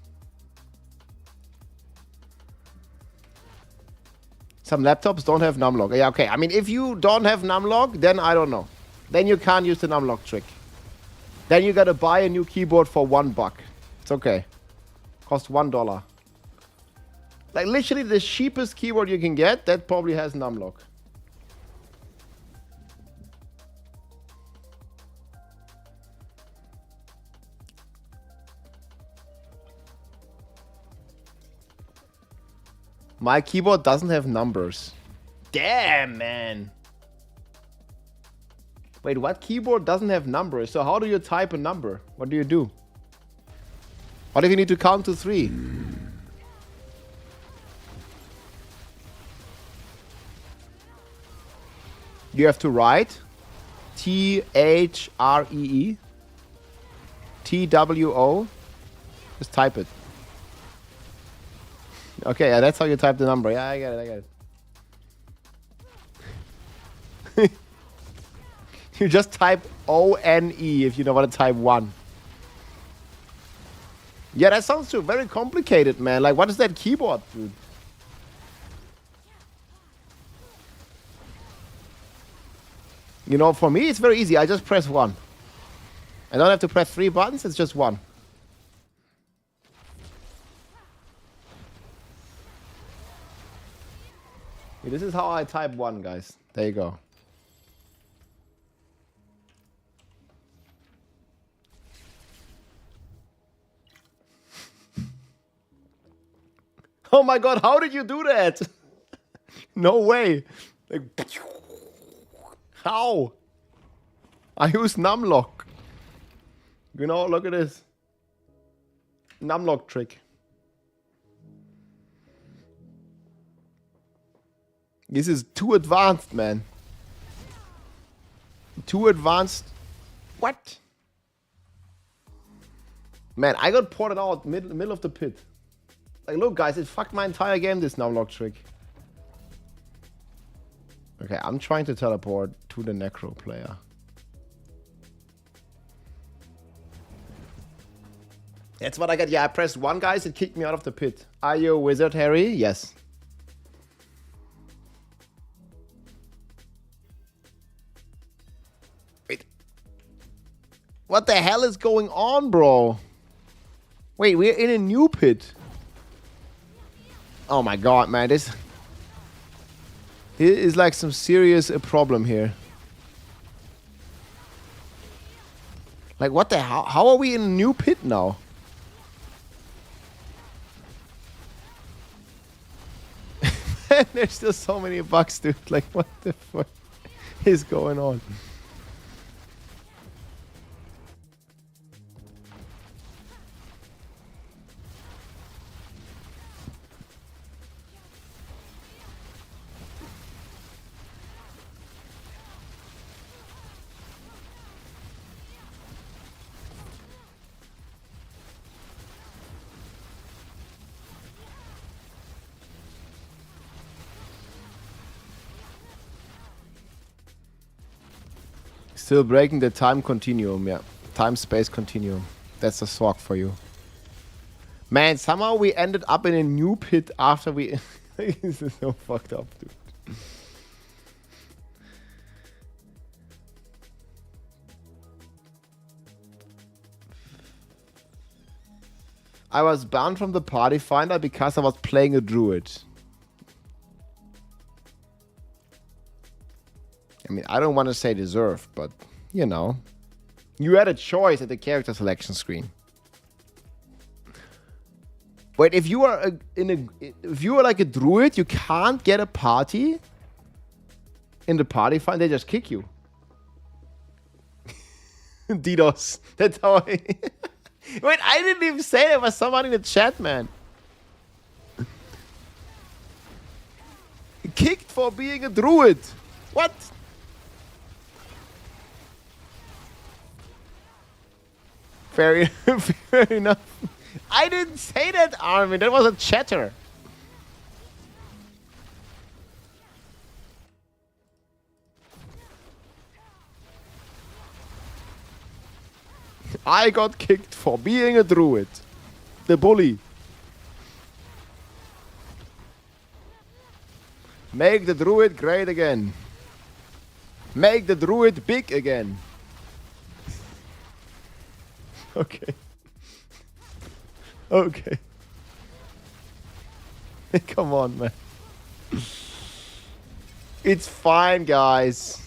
S1: Some laptops don't have numlock. Yeah, okay. I mean, if you don't have numlock, then I don't know. Then you can't use the numlock trick. Then you gotta buy a new keyboard for $1. It's okay. Cost $1. Like literally the cheapest keyboard you can get, that probably has numlock. My keyboard doesn't have numbers. Damn, man. Wait, what keyboard doesn't have numbers? So how do you type a number? What do you do? What if you need to count to 3? You have to write THREE TWO. Just type it. Okay, yeah, that's how you type the number. Yeah, I get it. You just type ONE if you don't want to type 1. Yeah, that sounds too very complicated, man. Like, what is that keyboard, dude? You know, for me, it's very easy. I just press 1. I don't have to press 3 buttons. It's just 1. This is how I type 1, guys. There you go. Oh my god, how did you do that? No way. Like, how? I use numlock. You know, look at this. Numlock trick. This is too advanced, man. Too advanced. What? Man, I got ported out middle of the pit. Like, look, guys, it fucked my entire game, this numlock trick. Okay, I'm trying to teleport to the Necro player. That's what I got. Yeah, I pressed 1, guys. It kicked me out of the pit. Are you a wizard, Harry? Yes. Wait. What the hell is going on, bro? Wait, we're in a new pit. Oh my god, man. This is like some serious problem here. Like, what the hell? How are we in a new pit now? There's still so many bugs, dude. Like, what the fuck is going on? Still breaking the time continuum, yeah. Time-space continuum. That's a swag for you. Man, somehow we ended up in a new pit after we... This is so fucked up, dude. I was banned from the party finder because I was playing a druid. I mean, I don't want to say deserve, but, you know. You had a choice at the character selection screen. Wait, if you are if you are like a druid, you can't get a party in the party find. They just kick you. DDoS. That's how I... Wait, I didn't even say there was someone in the chat, man. Kicked for being a druid. What? Fair enough. I didn't say that, Armin. That was a chatter. I got kicked for being a druid. The bully. Make the druid great again. Make the druid big again. Okay. Okay. Come on, man. It's fine, guys.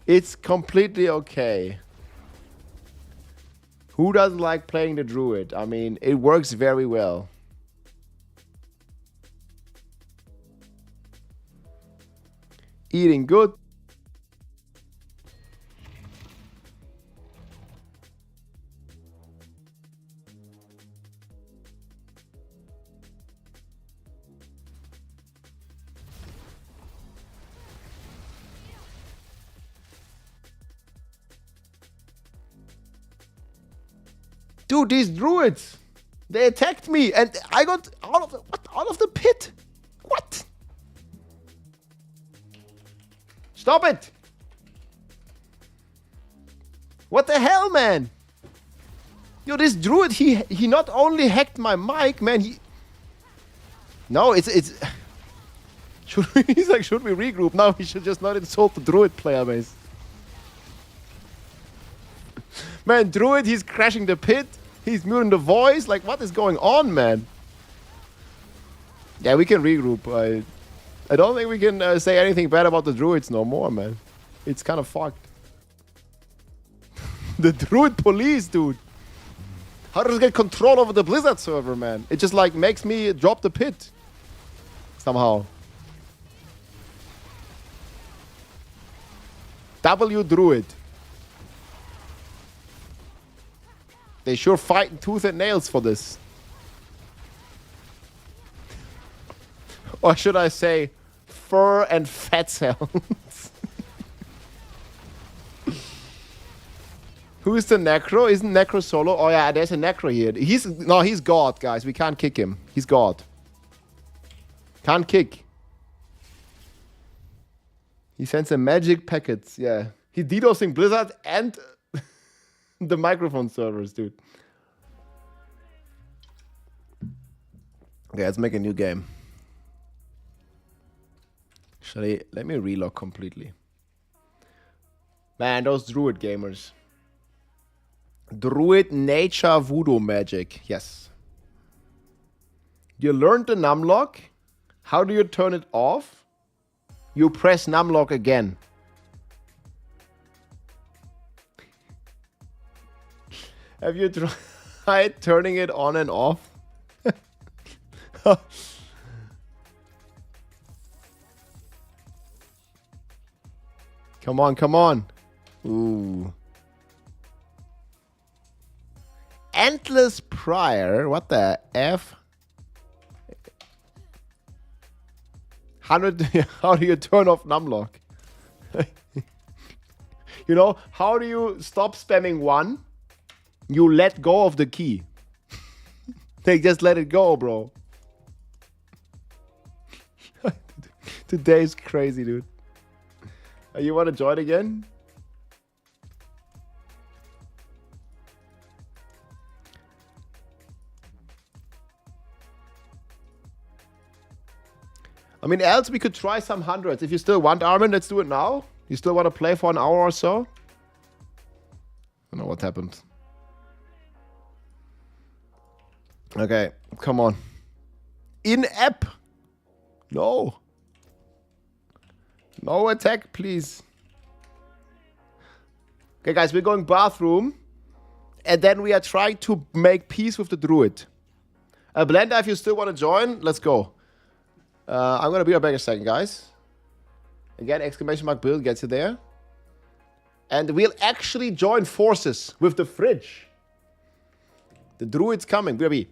S1: It's completely okay. Who doesn't like playing the druid? I mean, it works very well. Eating good. Dude, these druids, they attacked me and I got out of the pit. What? Stop it. What the hell, man? Yo, this druid, he not only hacked my mic, man, No, it's he's like, should we regroup? No, we should just not insult the druid player base. Man, druid, he's crashing the pit. He's muting the voice. Like, what is going on, man? Yeah, we can regroup. I don't think we can say anything bad about the druids no more, man. It's kind of fucked. The druid police, dude. How does it get control over the Blizzard server, man? It just like makes me drop the pit. Somehow. W Druid. They sure fight tooth and nails for this. Or should I say, fur and fat cells? Who is the Necro? Isn't Necro solo? Oh yeah, there's a Necro here. He's God, guys. We can't kick him. He's God. Can't kick. He sends a magic packets. Yeah. He's DDoSing Blizzard and the microphone servers, dude. Okay, let's make a new game. Let me relog completely. Man, those Druid gamers. Druid Nature Voodoo Magic. Yes. You learned the numlock. How do you turn it off? You press numlock again. Have you tried turning it on and off? Come on, come on. Ooh. Endless Prior. What the F? 100. How do you turn off numlock? You know, how do you stop spamming one? You let go of the key. They just let it go, bro. Today is crazy, dude. You want to join again? I mean, else we could try some hundreds. If you still want, Armin, let's do it now. You still want to play for an hour or so? I don't know what happened. Okay, come on. In-app. No. No attack, please. Okay, guys, we're going bathroom. And then we are trying to make peace with the druid. Blender, if you still want to join, let's go. I'm going to be right back in a second, guys. Again, exclamation mark build gets you there. And we'll actually join forces with the fridge. The druid's coming. BRB.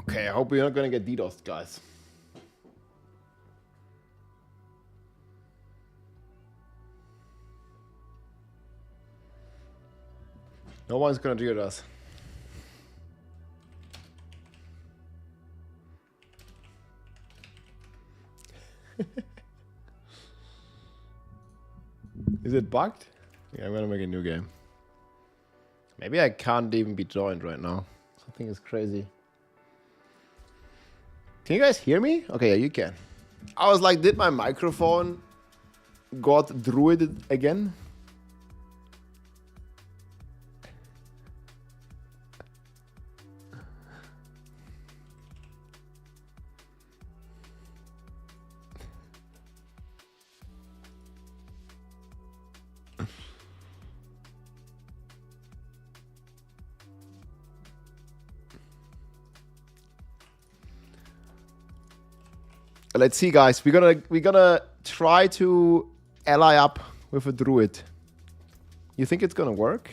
S1: Okay, I hope we're not gonna get DDoSed, guys. No one's gonna do us. Is it bugged? Yeah, I'm gonna make a new game. Maybe I can't even be joined right now. Something is crazy. Can you guys hear me? Okay, yeah, you can. I was like, did my microphone got druided again? Let's see, guys. We're gonna try to ally up with a druid. You think it's gonna work?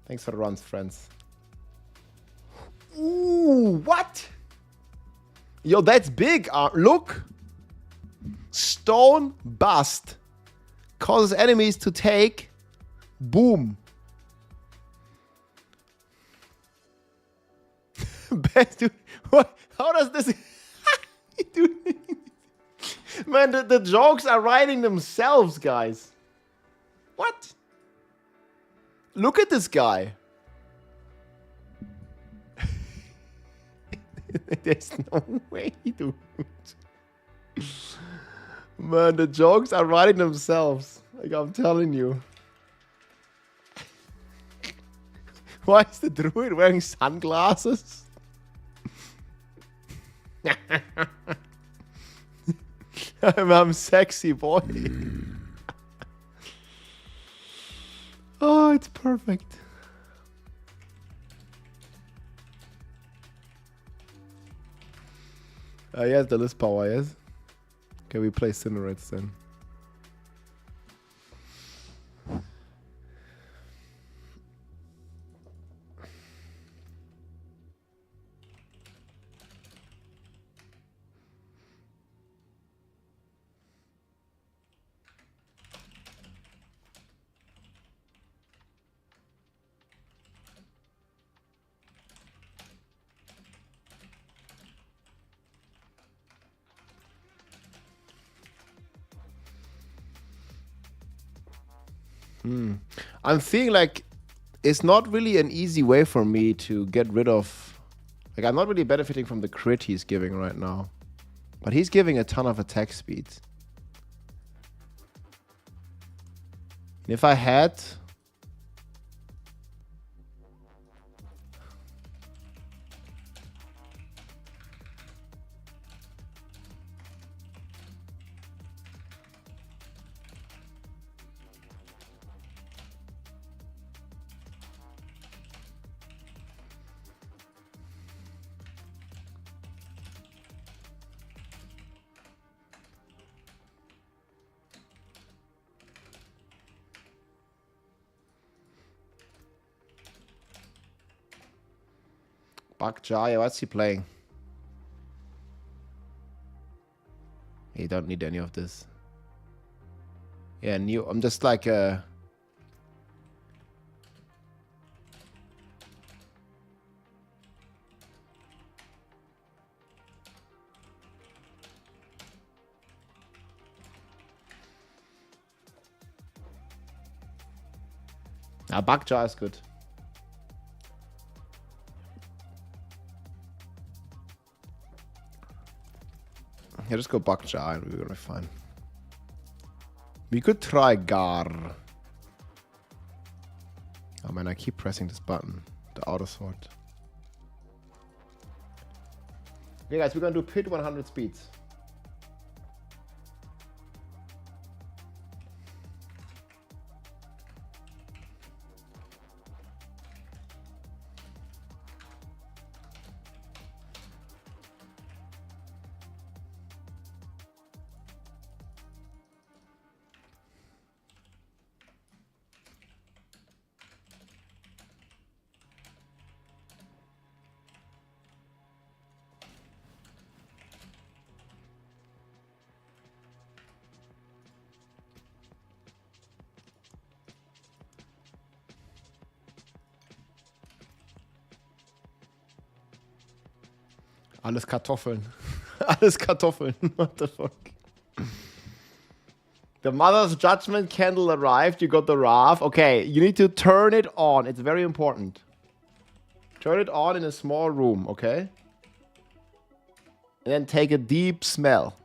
S1: Thanks for the runs, friends. Ooh, what? Yo, that's big. Look. Stone bust. Causes enemies to take. Boom. Best dude. What? How does this... Dude. Man, the jokes are writing themselves, guys. What? Look at this guy. There's no way, dude. Man, the jokes are writing themselves. Like I'm telling you. Why is the druid wearing sunglasses? I'm sexy, boy. Oh, it's perfect. Yes, the list power, yes. Okay, we play Cinerates then. I'm feeling like it's not really an easy way for me to get rid of... Like, I'm not really benefiting from the crit he's giving right now. But he's giving a ton of attack speed. If I had... Bakjaya, what's he playing? You don't need any of this. Yeah, new. I'm just like Bakjaya is good. Yeah, just go Bakjaya and we're gonna be fine. We could try Gar. Oh man, I keep pressing this button. The auto sword. Okay guys, we're gonna do pit 100 speeds. Alles Kartoffeln. Alles Kartoffeln. What the fuck? The Mother's Judgment candle arrived. You got the Wrath. Okay, you need to turn it on. It's very important. Turn it on in a small room, okay? And then take a deep smell.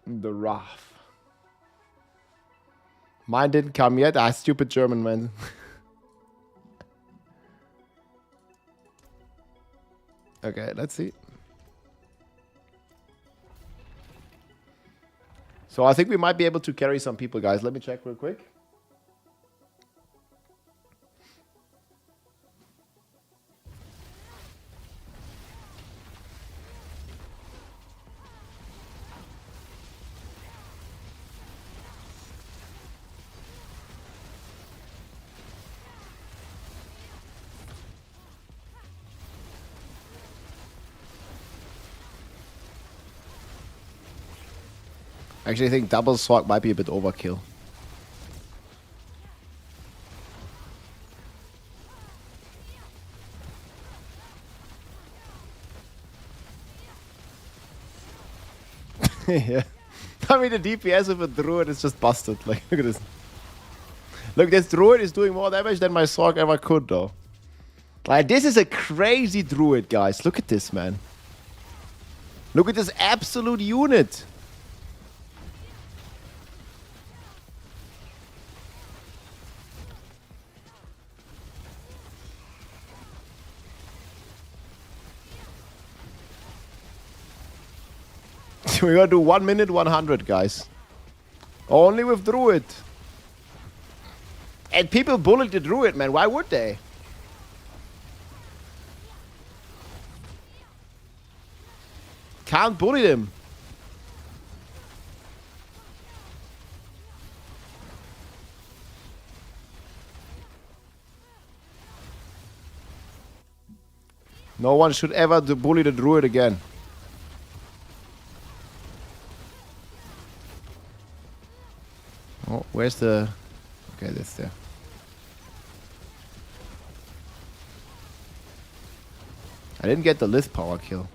S1: The Wrath. Mine didn't come yet. Ah, stupid German man. Okay, let's see. So I think we might be able to carry some people, guys. Let me check real quick. Actually, I think double sword might be a bit overkill. Yeah. I mean, the DPS of a druid is just busted. Like, look at this. Look, this druid is doing more damage than my sword ever could, though. Like, this is a crazy druid, guys. Look at this, man. Look at this absolute unit. We're gonna do 1 minute 100, guys. Only with Druid. And people bully the Druid, man. Why would they? Can't bully them. No one should ever bully the Druid again. Oh, where's the... Okay, that's there. I didn't get the list power kill.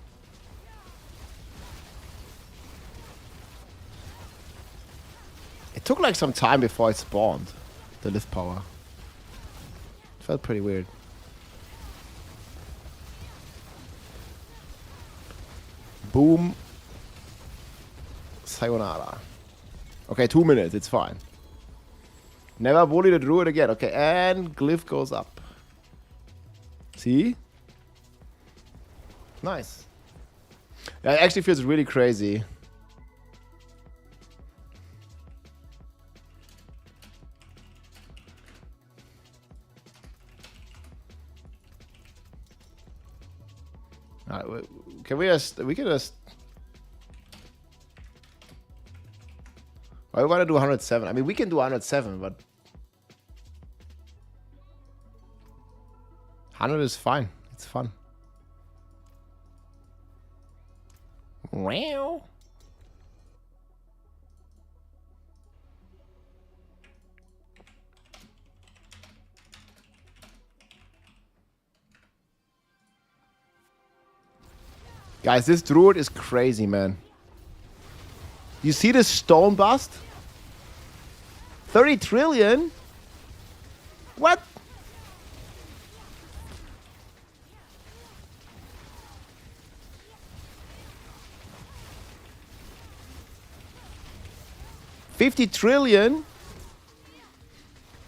S1: It took like some time before it spawned, the list power. It felt pretty weird. Boom. Sayonara. Okay, 2 minutes, it's fine. Never bully the druid again. Okay, and glyph goes up. See? Nice. Yeah, it actually feels really crazy. Alright, can we just... We can just... I want to do 107. I mean, we can do 107, but 100 is fine. It's fun. Wow. Guys, this druid is crazy, man. You see this stone bust? 30 trillion? What? $50 trillion?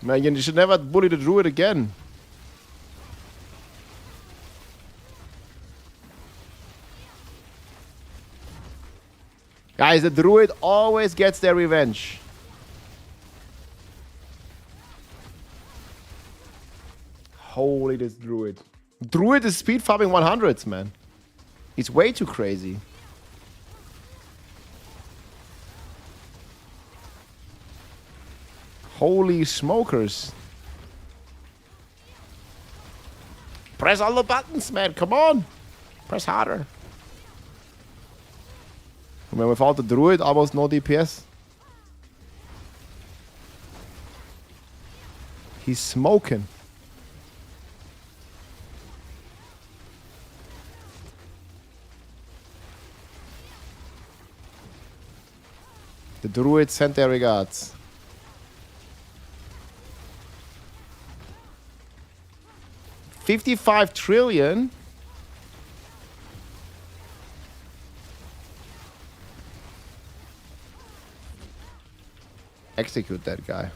S1: Man, you should never bully the druid again. Guys, the druid always gets their revenge. Holy, this druid. Druid is speed farming 100s, man. It's way too crazy. Holy smokers. Press all the buttons, man. Come on. Press harder. I mean, without the druid, almost no DPS. He's smoking. The druid sent their regards. $55 trillion? Execute that guy.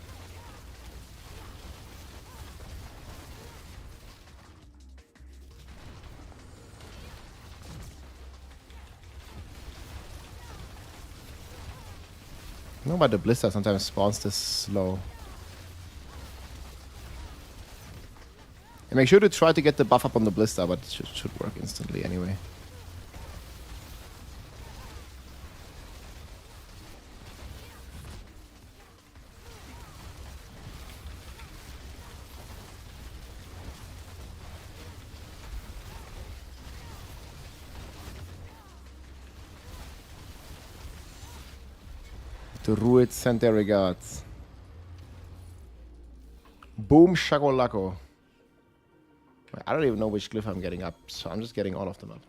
S1: No, but the blister sometimes spawns this slow. And make sure to try to get the buff up on the blister, but it should work instantly anyway. The Druids sent their regards. Boom shakalako. I don't even know which glyph I'm getting up, so I'm just getting all of them up.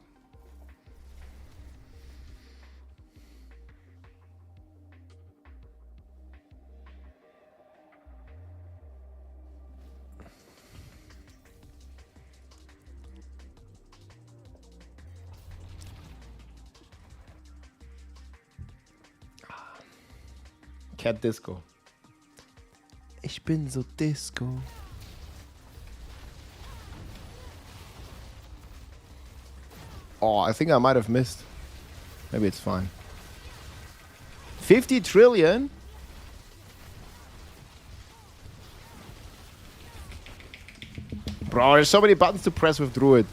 S1: Cat Disco. Ich bin so Disco. Oh, I think I might have missed. Maybe it's fine. 50 trillion? Bro, there's so many buttons to press with Druid.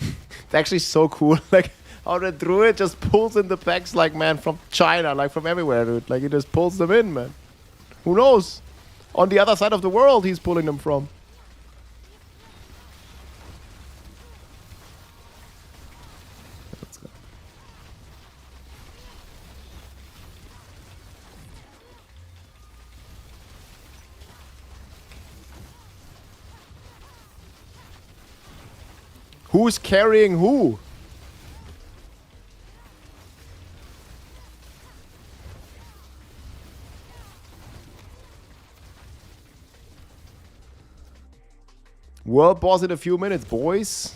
S1: It's actually so cool. Like, how the Druid just pulls in the packs, like, man, from China, like, from everywhere, dude. Like, he just pulls them in, man. Who knows? On the other side of the world, he's pulling them from. Let's go. Who's carrying who? World boss in a few minutes, boys.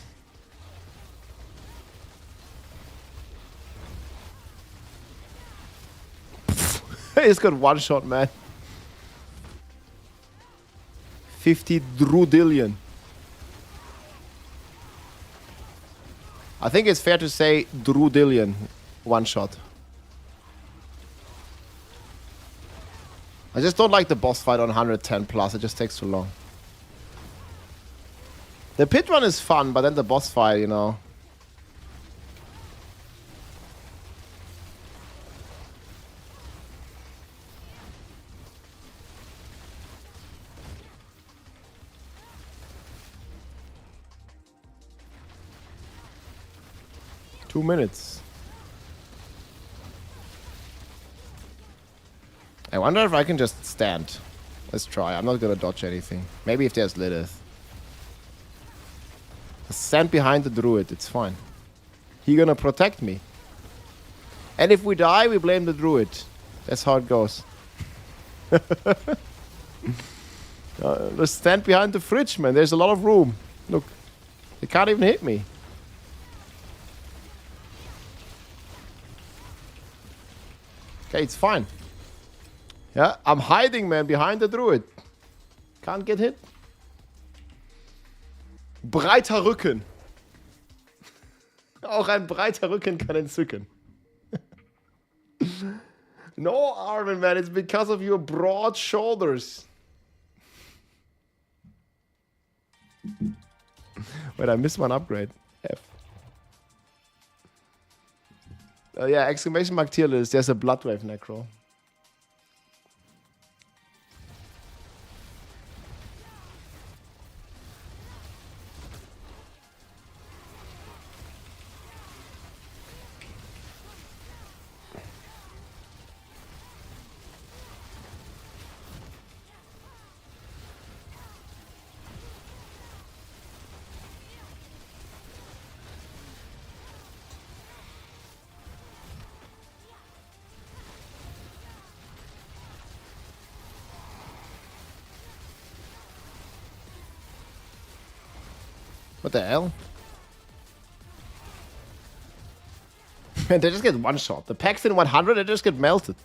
S1: He's got one shot, man. 50 drudillion. I think it's fair to say drudillion. One shot. I just don't like the boss fight on 110 plus. It just takes too long. The pit run is fun, but then the boss fight, you know. Two minutes. I wonder if I can just stand. Let's try. I'm not gonna dodge anything. Maybe if there's Lilith. Stand behind the Druid, it's fine. He gonna protect me. And if we die, we blame the Druid. That's how it goes. Let's stand behind the fridge, man. There's a lot of room. Look, they can't even hit me. Okay, it's fine. Yeah, I'm hiding, man, behind the Druid. Can't get hit. Breiter Rücken. Auch ein breiter Rücken kann entzücken. No, Armin, man, it's because of your broad shoulders. Wait, I missed one upgrade. F. Oh yeah, exclamation mark tier list. There's a Bloodwave Necro. What the hell? And they just get one shot. The packs in 100, they just get melted.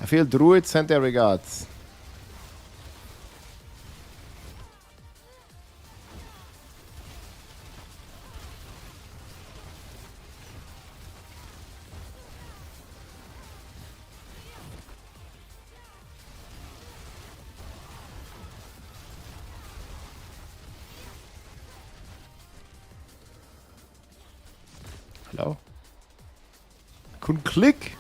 S1: I feel Druid sent their regards. Hello? I couldn't click.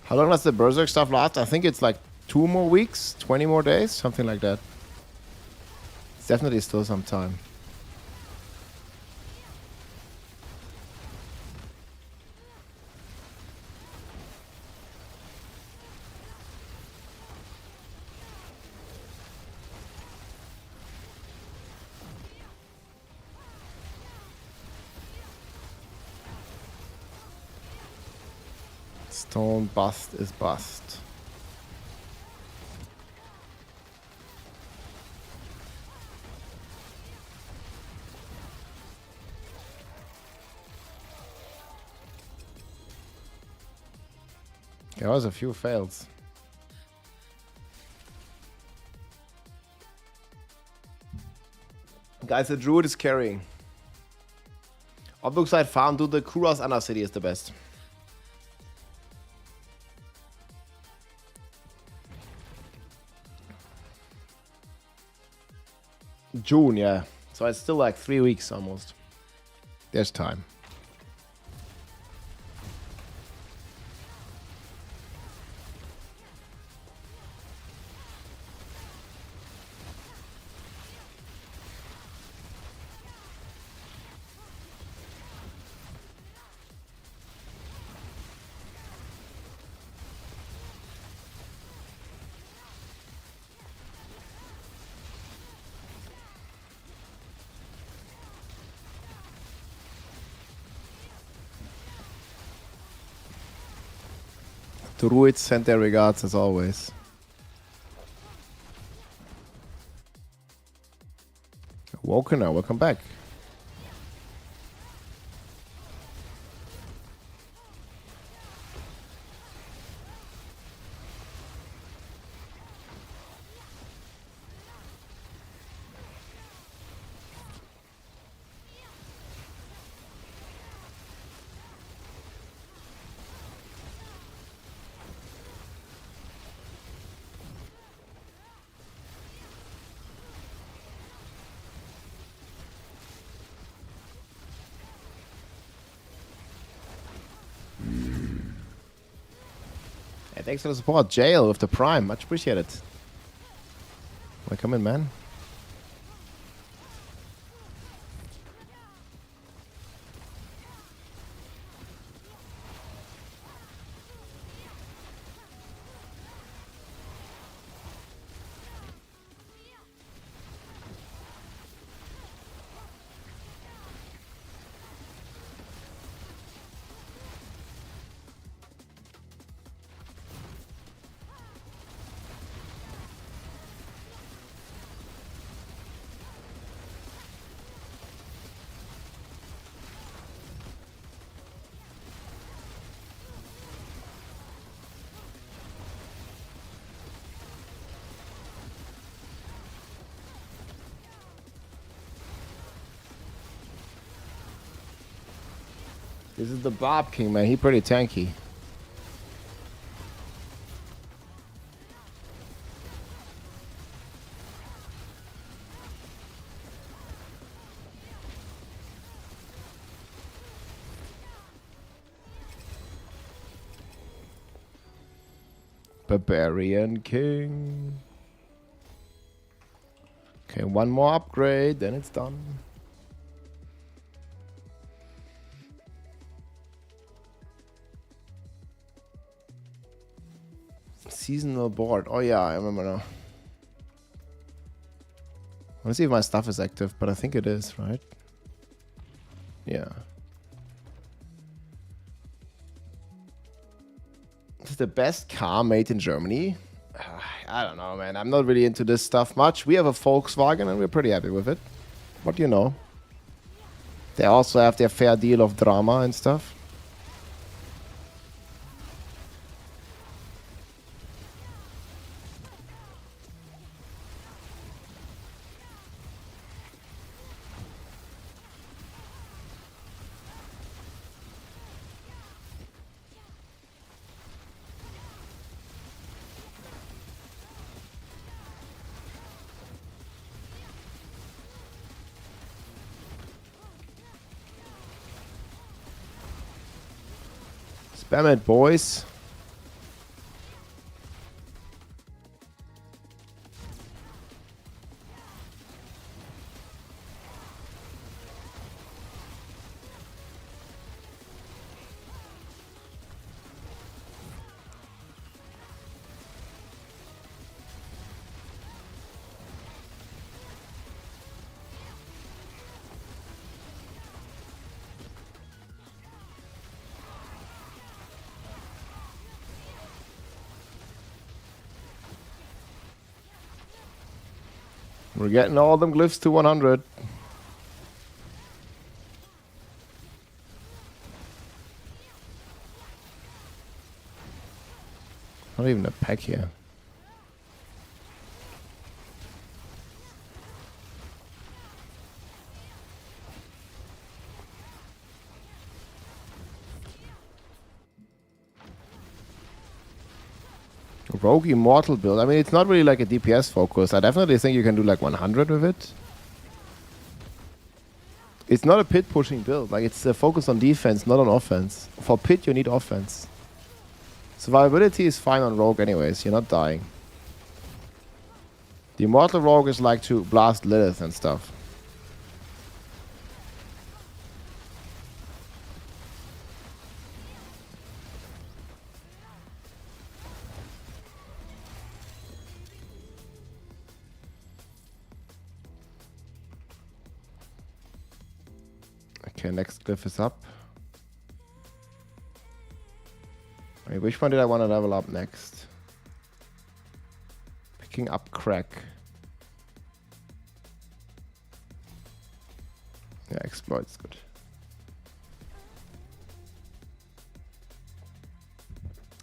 S1: How long does the Berserk stuff last? I think it's like 2 more weeks, 20 more days, something like that. It's definitely still some time. Stone bust is bust. There was a few fails. Guys, the Druid is carrying. Obrookside Farm, do the Kuros Anna City is the best. June, yeah. So it's still like 3 weeks almost. There's time. The Druids send their regards as always. Wokener, welcome back. Hey, thanks for the support. Jail with the Prime. Much appreciated. Welcome in, man. This is the Bob King, man. He pretty tanky. Barbarian King. Okay, one more upgrade, then it's done. Seasonal board. Oh yeah, I remember now. I want to see if my stuff is active, but I think it is, right? Yeah. This is the best car made in Germany. I don't know, man. I'm not really into this stuff much. We have a Volkswagen and we're pretty happy with it. But you know, they also have their fair deal of drama and stuff. Spam it, boys. We're getting all them glyphs to 100. Not even a pack here. Rogue Immortal build. I mean, it's not really like a DPS focus. I definitely think you can do like 100 with it. It's not a pit pushing build. Like, it's a focus on defense, not on offense. For pit, you need offense. Survivability is fine on Rogue anyways. You're not dying. The Immortal Rogue is like to blast Lilith and stuff. Okay, next glyph is up. Wait, which one did I want to level up next? Picking up Crack. Yeah, exploit's good.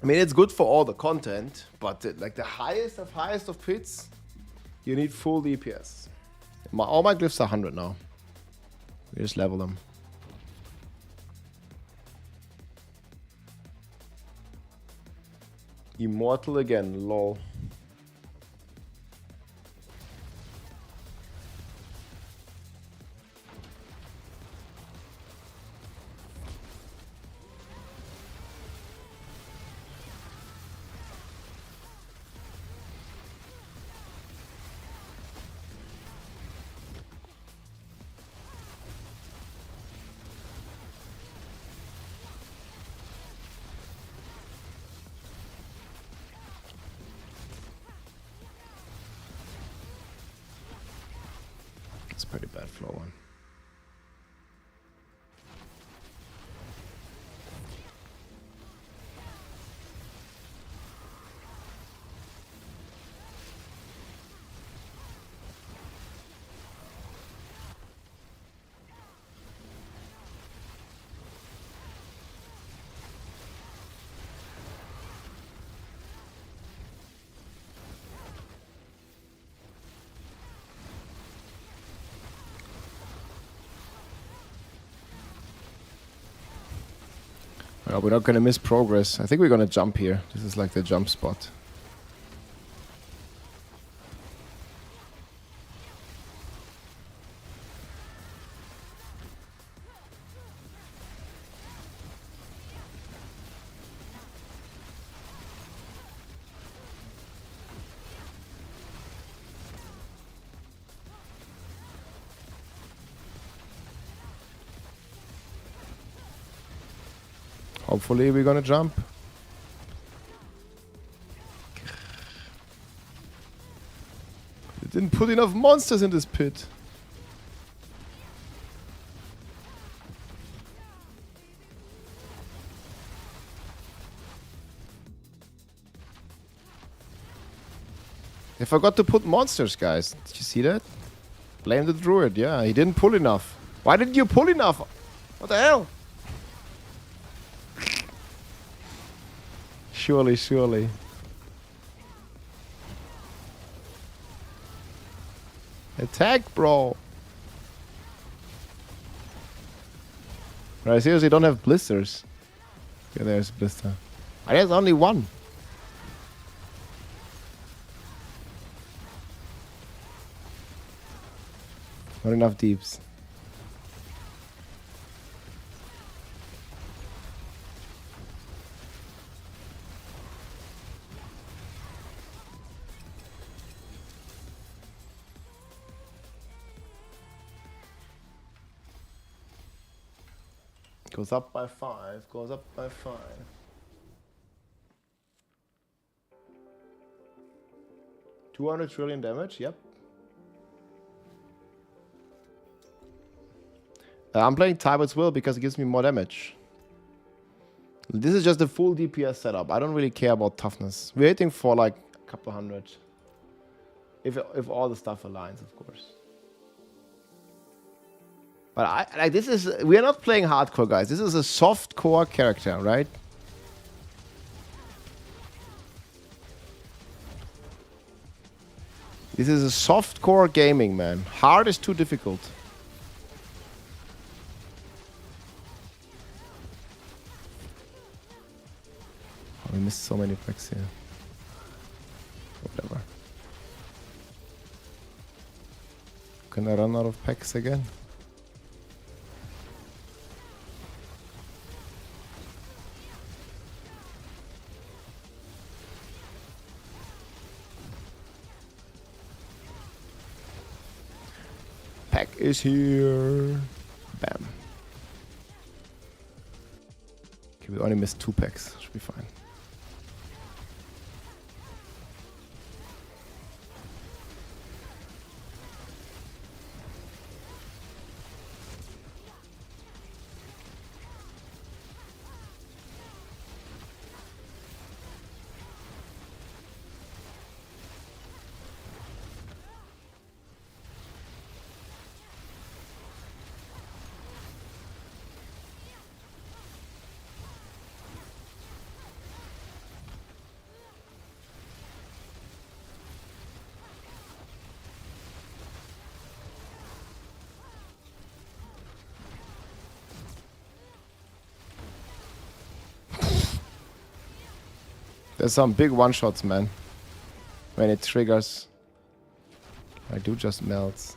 S1: I mean, it's good for all the content, but like the highest of pits, you need full DPS. All my glyphs are 100 now. We just level them. Immortal again, lol. It's pretty bad flow one. We're not gonna miss progress. I think we're gonna jump here. This is like the jump spot. Hopefully we're gonna jump. They didn't put enough monsters in this pit. They forgot to put monsters, guys. Did you see that? Blame the druid. Yeah, he didn't pull enough. Why didn't you pull enough? What the hell? Surely, surely. Attack, bro. I seriously don't have blisters. Yeah, there's a blister. There's only one. Not enough deeps. Goes up by 5. Goes up by 5. $200 trillion damage. Yep. I'm playing Tybert's Will because it gives me more damage. This is just a full DPS setup. I don't really care about toughness. We're hitting for like a couple hundred. If all the stuff aligns, of course. But we are not playing hardcore, guys. This is a soft core character, right? This is a soft core gaming, man. Hard is too difficult. We missed so many packs here. Whatever. Can I run out of packs again? Pack is here. Bam. Okay, we only missed 2 packs. Should be fine. There's some big one-shots, man. When it triggers. I do just melts.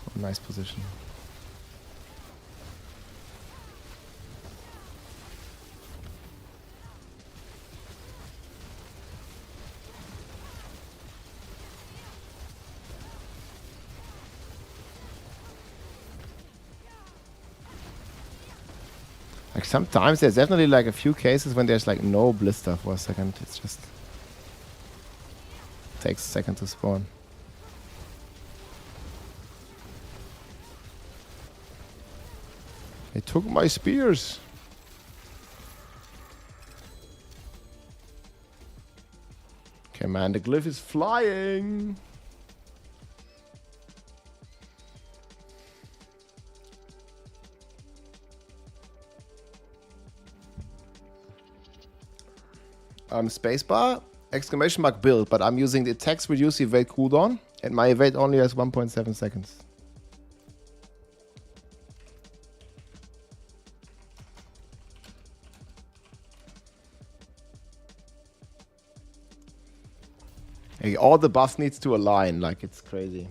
S1: Oh, nice position. Like sometimes there's definitely like a few cases when there's like no blister for a second. It's just takes a second to spawn. They took my spears. Okay, man, the glyph is flying. Spacebar, exclamation mark build, but I'm using the attacks reduce evade cooldown, and my evade only has 1.7 seconds. Hey, all the buffs needs to align, like it's crazy.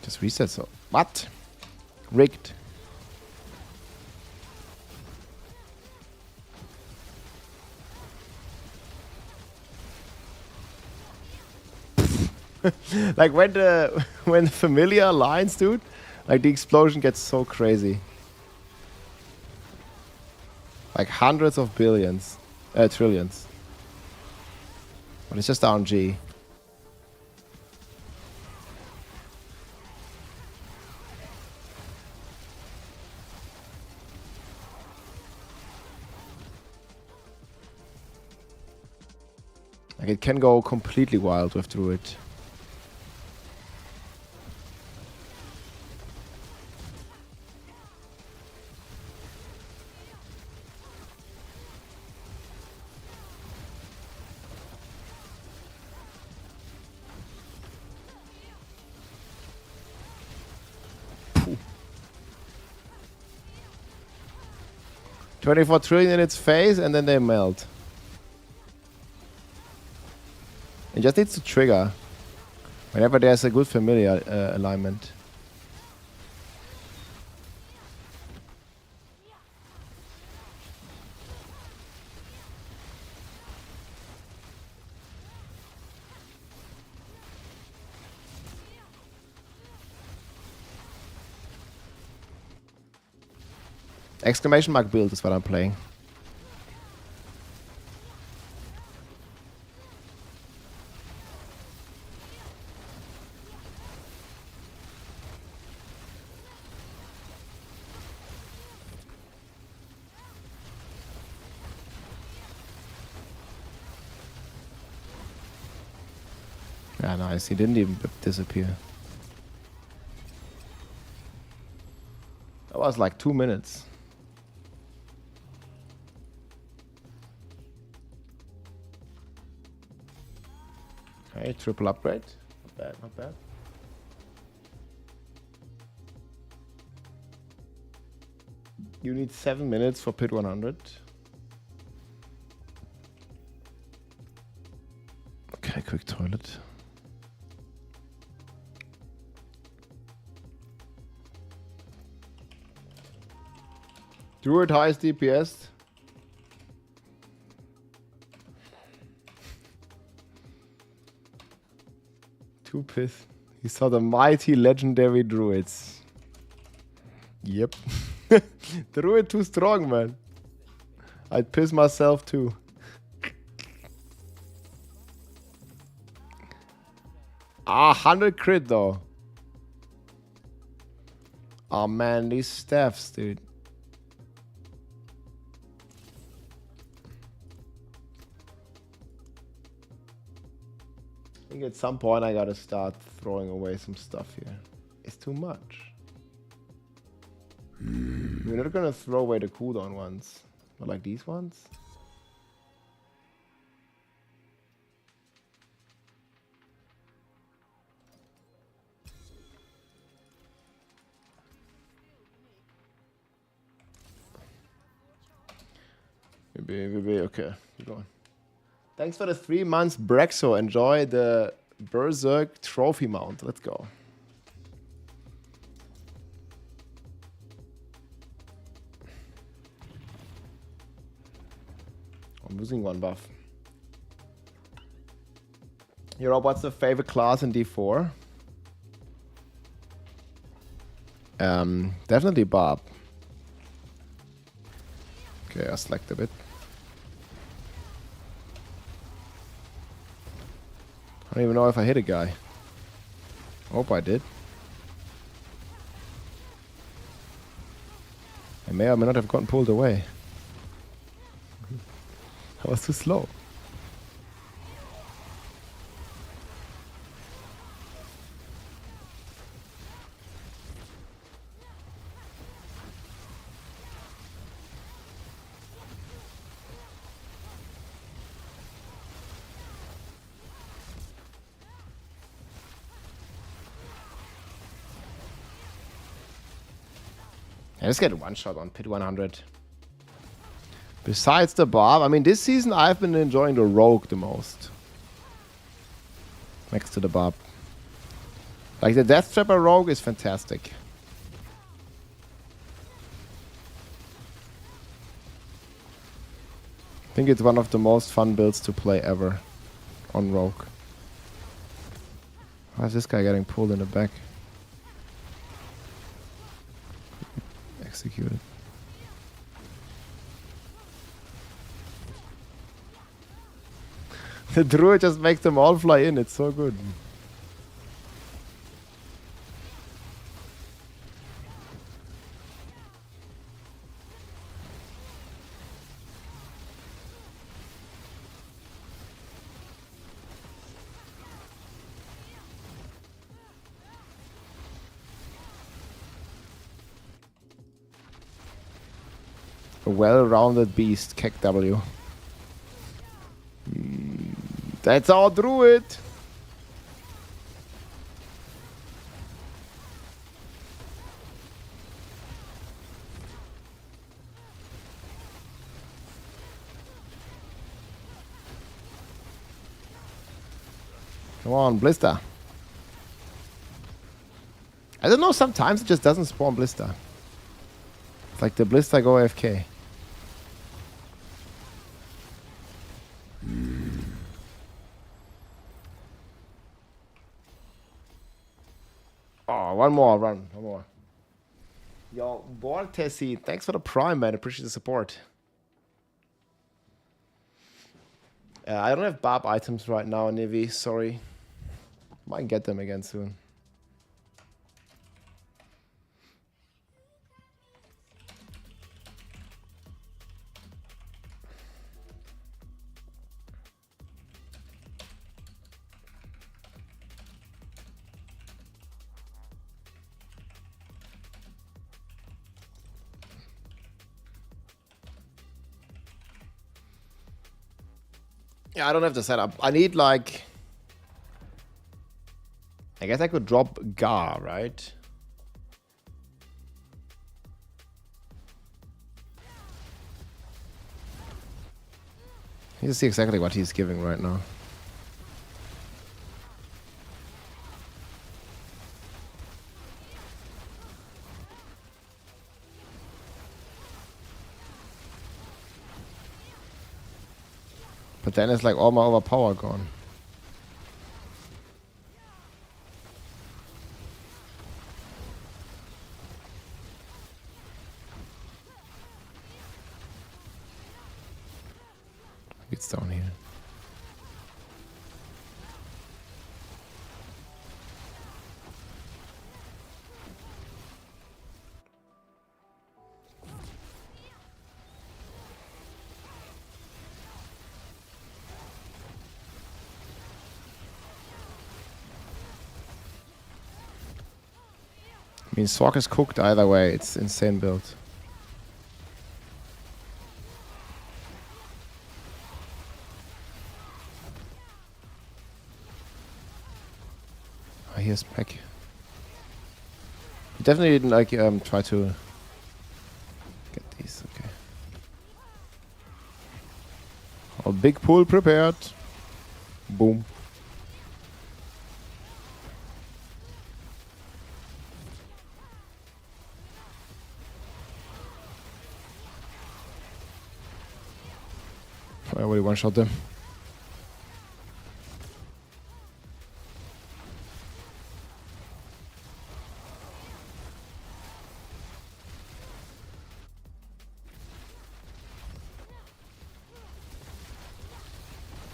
S1: Just reset, so... What? Rigged. Like when the familiar aligns, dude, like the explosion gets so crazy. Like hundreds of billions, trillions. But it's just RNG. Like it can go completely wild with Druid. Pooh. 24 trillion in its face and then they melt. It just needs to trigger whenever there's a good familiar alignment. Exclamation mark build is what I'm playing. Yeah, nice. He didn't even disappear. That was like 2 minutes. Okay, triple upgrade. Not bad, not bad. You need 7 minutes for pit 100. Okay, quick toilet. Druid highest DPS. Two piss. He saw the mighty legendary druids. Yep. Druid too strong, man. I'd piss myself too. Ah, 100 crit though. Oh man, these staffs, dude. I think at some point I gotta start throwing away some stuff here. It's too much. We're not gonna throw away the cooldown ones, but like these ones. Maybe, okay, keep going. Thanks for the 3 months, Brexo. Enjoy the Berserk trophy mount. Let's go. I'm losing 1 buff. Europe, what's the favorite class in D4? Definitely Bob. Okay, I slacked a bit. I don't even know if I hit a guy. Hope I did. I may or may not have gotten pulled away. I was too slow. I just get one shot on pit 100. Besides the Barb, I mean, this season I've been enjoying the Rogue the most. Next to the Barb. Like the Death Trapper Rogue is fantastic. I think it's one of the most fun builds to play ever on Rogue. Why is this guy getting pulled in the back? Executed. The druid just makes them all fly in. It's so good. A well-rounded beast, Keck W. That's our druid. Come on, Blister. I don't know, sometimes it just doesn't spawn Blister. It's like the Blister go AFK. Oh, one more, one more. Yo, Bortesi, thanks for the prime, man. Appreciate the support. I don't have Barb items right now, Nivi. Sorry. Might get them again soon. Yeah, I don't have the setup. I need like... I guess I could drop Gar, right? You see exactly what he's giving right now. But then it's like all my overpower gone. It's down here. I mean, Sork is cooked either way. It's insane build. Oh, here's Peck. You definitely didn't like try to get these. Okay. Oh, big pool prepared. Boom. I already one-shot them.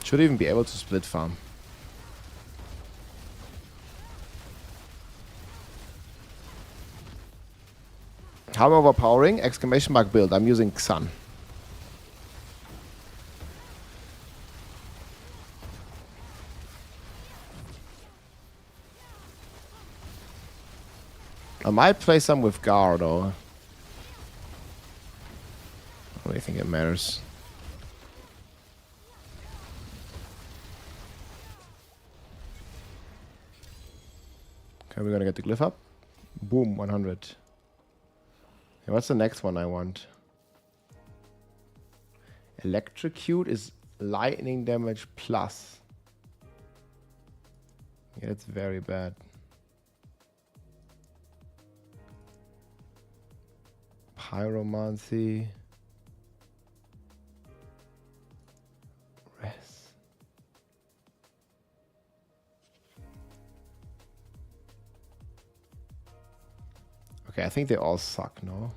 S1: Should even be able to split farm. How am I overpowering? Exclamation mark build. I'm using Xan. I might play some with Gar though. I don't really think it matters. Okay, we're gonna get the glyph up. Boom, 100. Okay, what's the next one I want? Electrocute is lightning damage plus. Yeah, that's very bad. Pyromancy. Res. Okay, I think they all suck, no?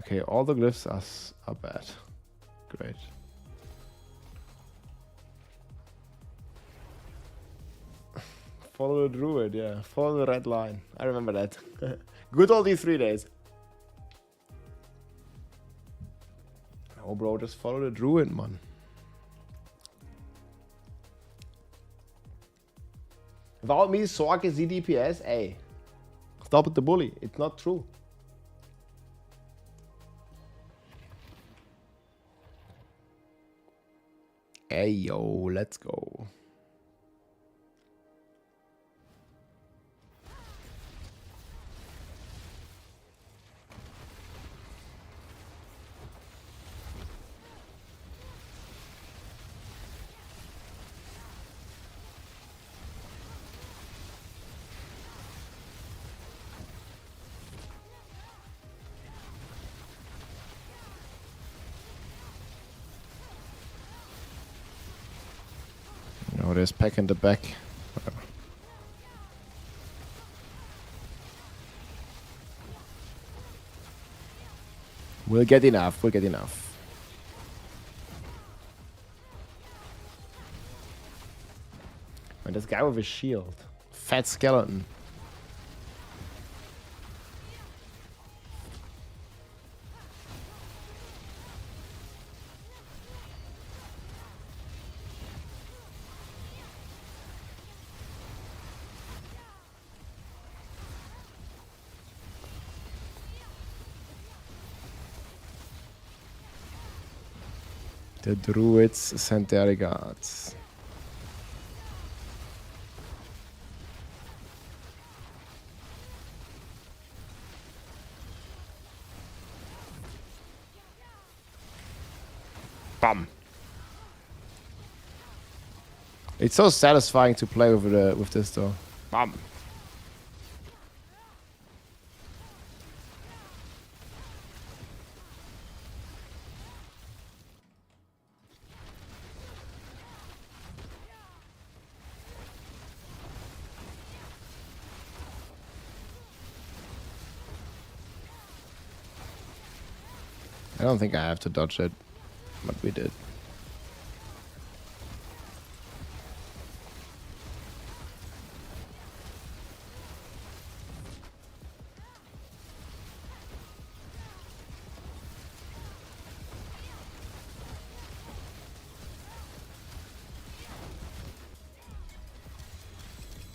S1: Okay, all the glyphs are bad. Great. Follow the druid, yeah. Follow the red line. I remember that. Good all these 3 days. Oh, bro, just follow the druid, man. Without me, Sorg is ZDPS. Hey, stop with the bully. It's not true. Hey, yo, let's go. Oh, there's Pack in the back. Whatever. We'll get enough. We'll get enough. And this guy with his shield. Fat skeleton. The druids sent their regards. Bam. It's so satisfying to play with this though. Bam. I don't think I have to dodge it, but we did.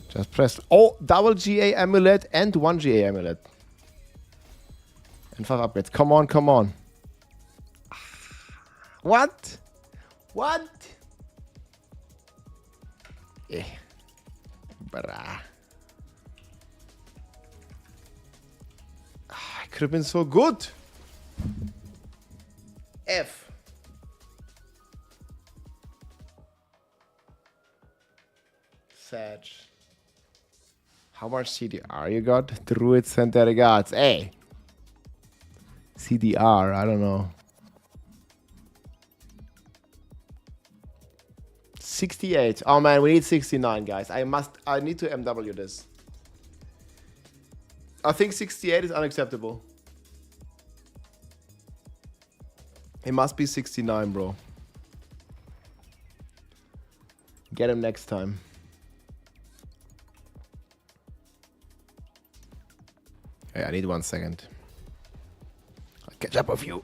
S1: Just pressed. Oh, double GA amulet and 1 GA amulet. And 5 upgrades. Come on, come on. What? What? Eh. Brah. I could have been so good. F. Sag. How much CDR you got? Druid sent their regards. Hey. CDR, I don't know. 68. Oh man, we need 69, guys. I need to MW this. I think 68 is unacceptable. It must be 69, bro. Get him next time. Hey, I need 1 second. I'll catch up with you.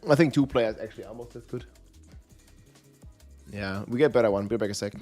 S1: I think 2 players actually almost as good. Yeah, we get better one. Be back a sec.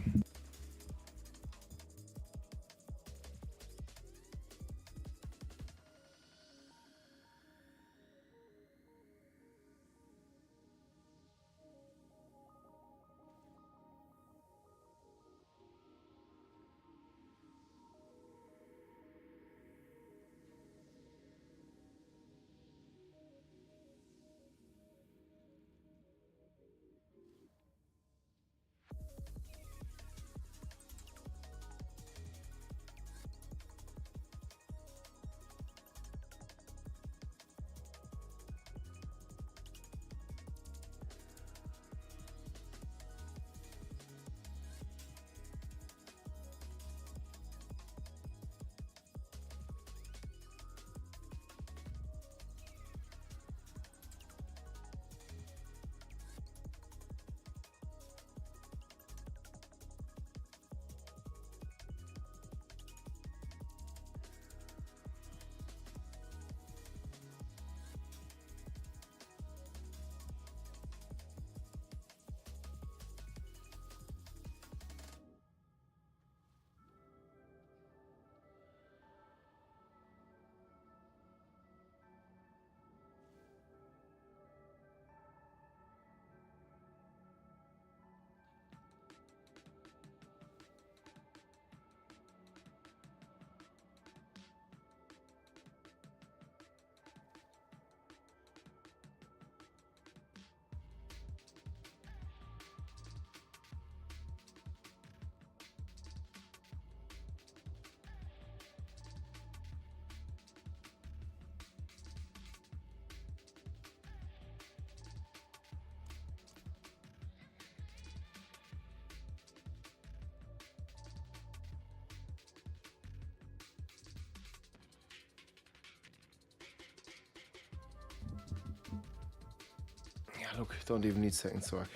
S1: Look, don't even need second Zork.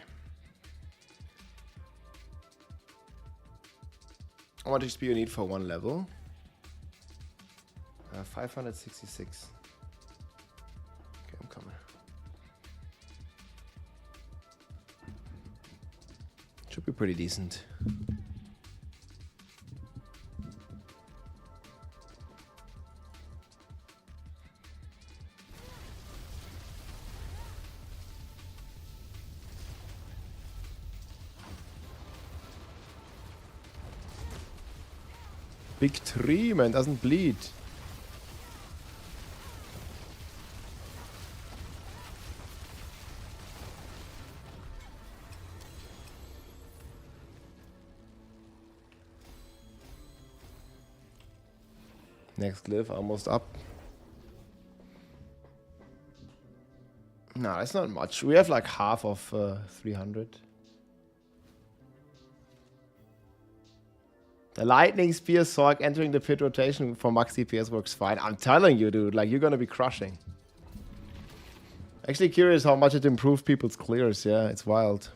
S1: How much XP you need for one level? 566. Okay, I'm coming. Should be pretty decent. Big tree, man, doesn't bleed. Next glyph, almost up. No, that's not much. We have like half of 300. The lightning spear Zork entering the pit rotation for max DPS works fine. I'm telling you, dude, like you're gonna be crushing. Actually curious how much it improved people's clears. Yeah, it's wild.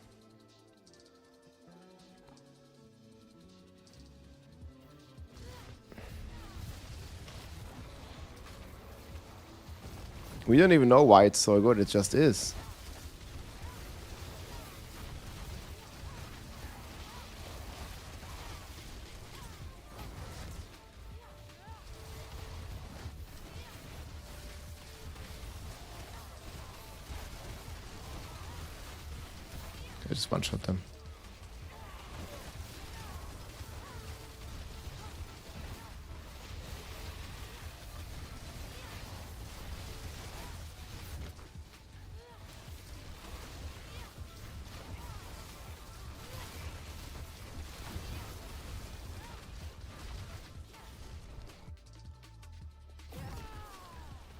S1: We don't even know why it's so good, it just is. I just one-shot them.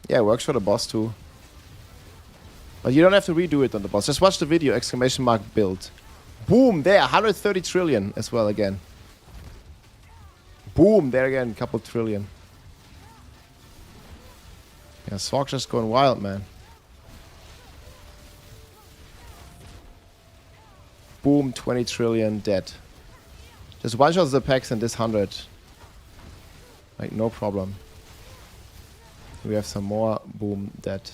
S1: Yeah, it works for the boss too. But you don't have to redo it on the boss. Just watch the video, exclamation mark build. Boom, there, 130 trillion as well again. Boom, there again, couple trillion. Yeah, Zork's just going wild, man. Boom, 20 trillion dead. Just one shot the packs and this 100. Like, no problem. We have some more. Boom, dead.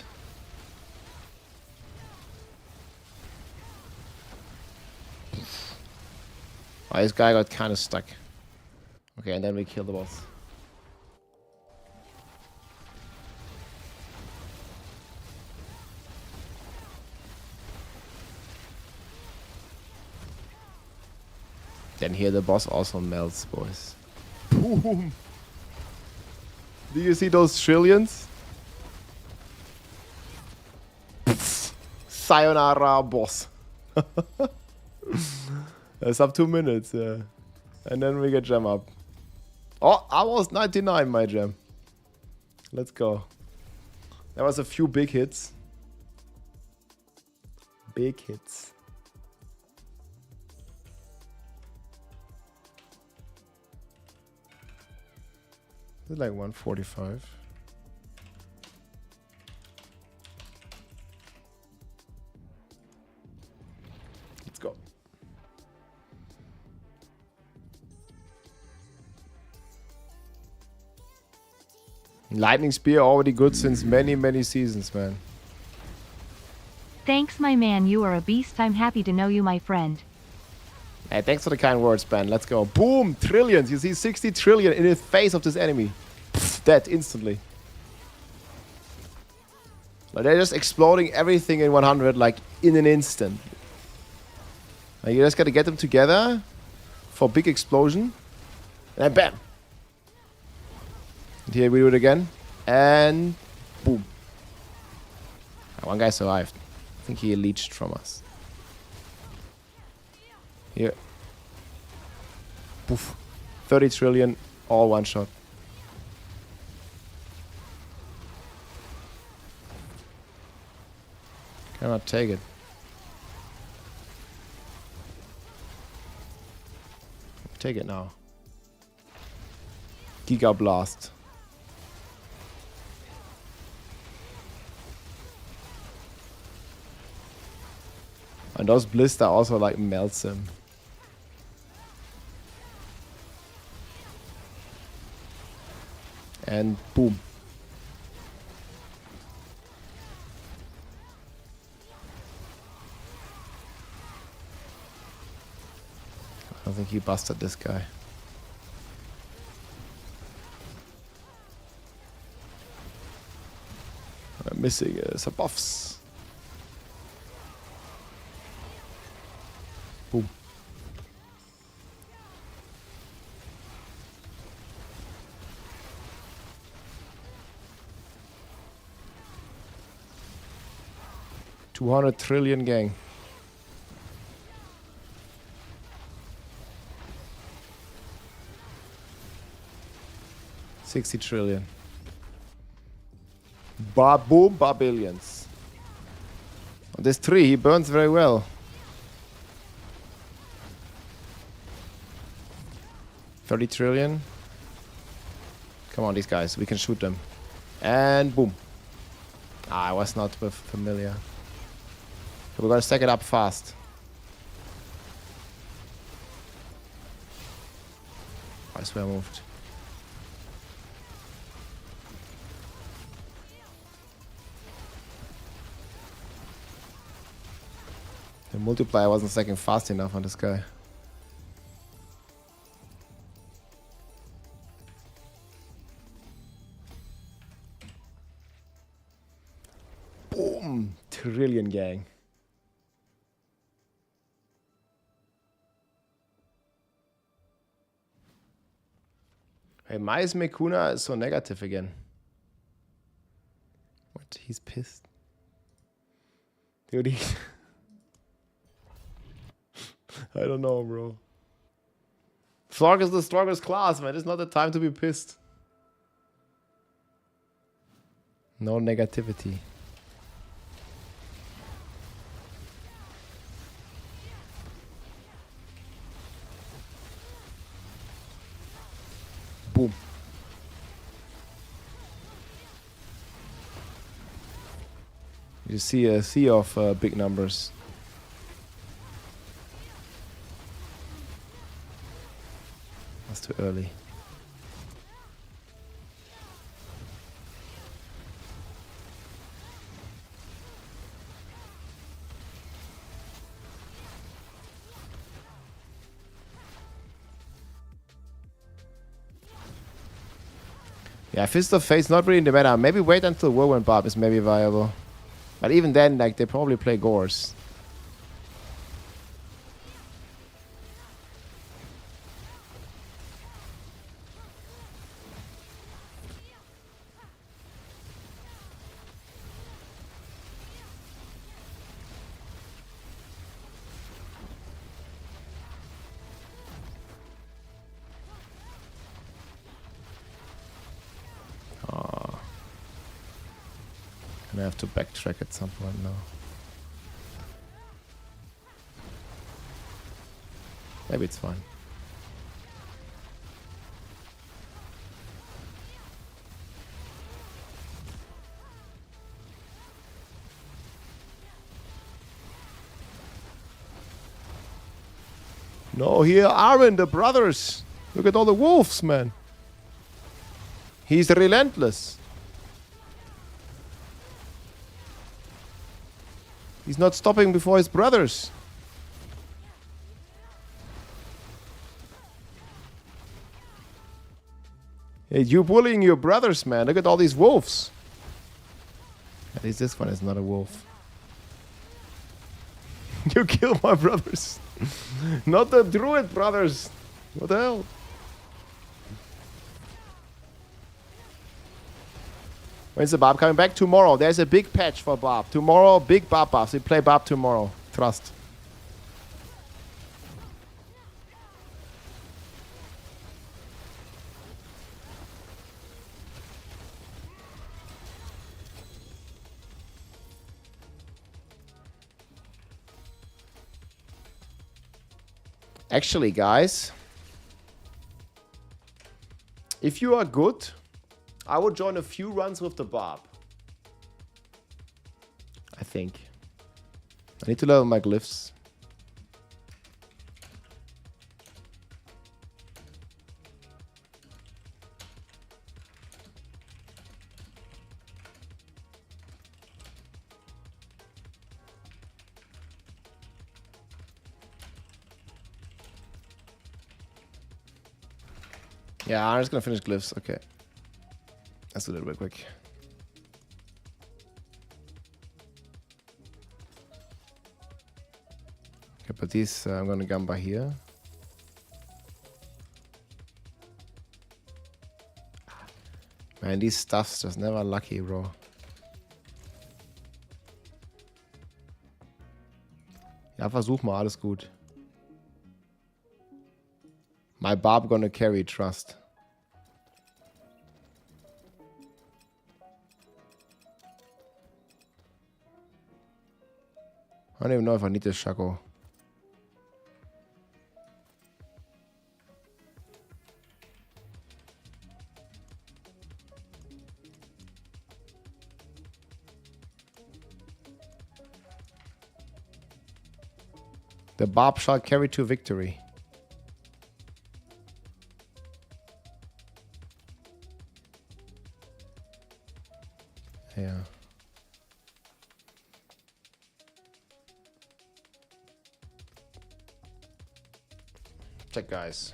S1: Oh, this guy got kind of stuck. Okay, and then we kill the boss. Then here the boss also melts, boys. Boom! Do you see those trillions? Pfft. Sayonara, boss. It's up 2 minutes, yeah. And then we get gem up. Oh, I was 99, my gem. Let's go. There was a few big hits. Big hits. Is it like 145? Let's go. Lightning Spear already good since many seasons, man.
S2: Thanks, my man. You are a beast. I'm happy to know you, my friend.
S1: Hey, thanks for the kind words, Ben. Let's go. Boom! Trillions. You see 60 trillion in the face of this enemy. Pfft, dead instantly. Like, they're just exploding everything in 100, like, in an instant. Like, you just gotta get them together for a big explosion. And then bam! And here we do it again. And boom. One guy survived. I think he leached from us. Here. Poof. 30 trillion, all one shot. Cannot take it. Take it now. Giga Blast. And those blister also like melts him. And boom. I think he busted this guy. I'm missing some buffs. Boom. $200 trillion, gang. $60 trillion. Boom, billions. On this tree, he burns very well. 30 trillion. Come on, these guys. We can shoot them. And boom. I was not familiar. So we're gonna stack it up fast. I swear I moved. The multiplier wasn't stacking fast enough on this guy. Boom! Trillion, gang. Hey, Mais Mekuna is so negative again. What? He's pissed. Dude, I don't know, bro. Throg is the strongest class, man. It's not the time to be pissed. No negativity. Boom. You see a sea of big numbers. That's too early. Yeah, Fist of Fate's not really in the meta. Maybe wait until Whirlwind Barb is maybe viable. But even then, like, they probably play Gores. I have to backtrack at some point now. Maybe it's fine. No, here, Armin, the brothers. Look at all the wolves, man. He's relentless. He's not stopping before his brothers. Hey, you bullying your brothers, man. Look at all these wolves. At least this one is not a wolf. You killed my brothers. Not the druid brothers. What the hell? When's the Barb coming back? Tomorrow. There's a big patch for Barb. Tomorrow, big Barb buffs. We play Barb tomorrow. Trust. Actually, guys, if you are good, I would join a few runs with the Barb. I think. I need to level my glyphs. Yeah, I'm just gonna finish glyphs. Okay. Let's do that real quick. Okay, but these I'm gonna gamba here. Man, these stuffs just never lucky, bro. Ja, versuch mal, alles gut. My barb gonna carry, trust. I don't even know if I need this Shaco. The barb shall carry to victory. Yeah. Check, guys.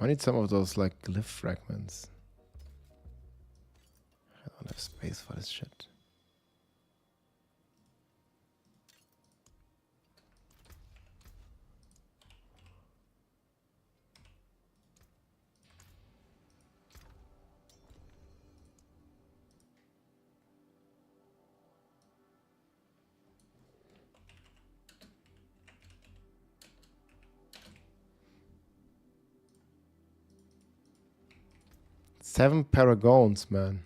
S1: I need some of those like glyph fragments. I don't have space for this shit. Seven paragons, man.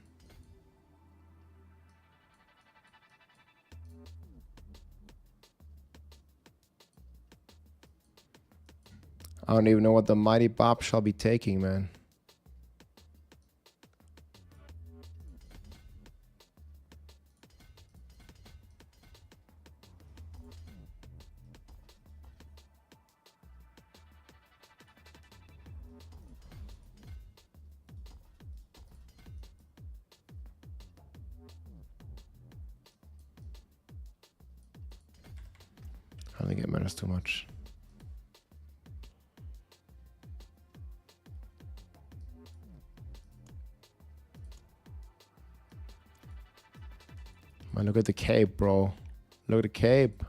S1: I don't even know what the mighty barb shall be taking, man. I think it matters too much. Man, look at the cape, bro. Look at the cape.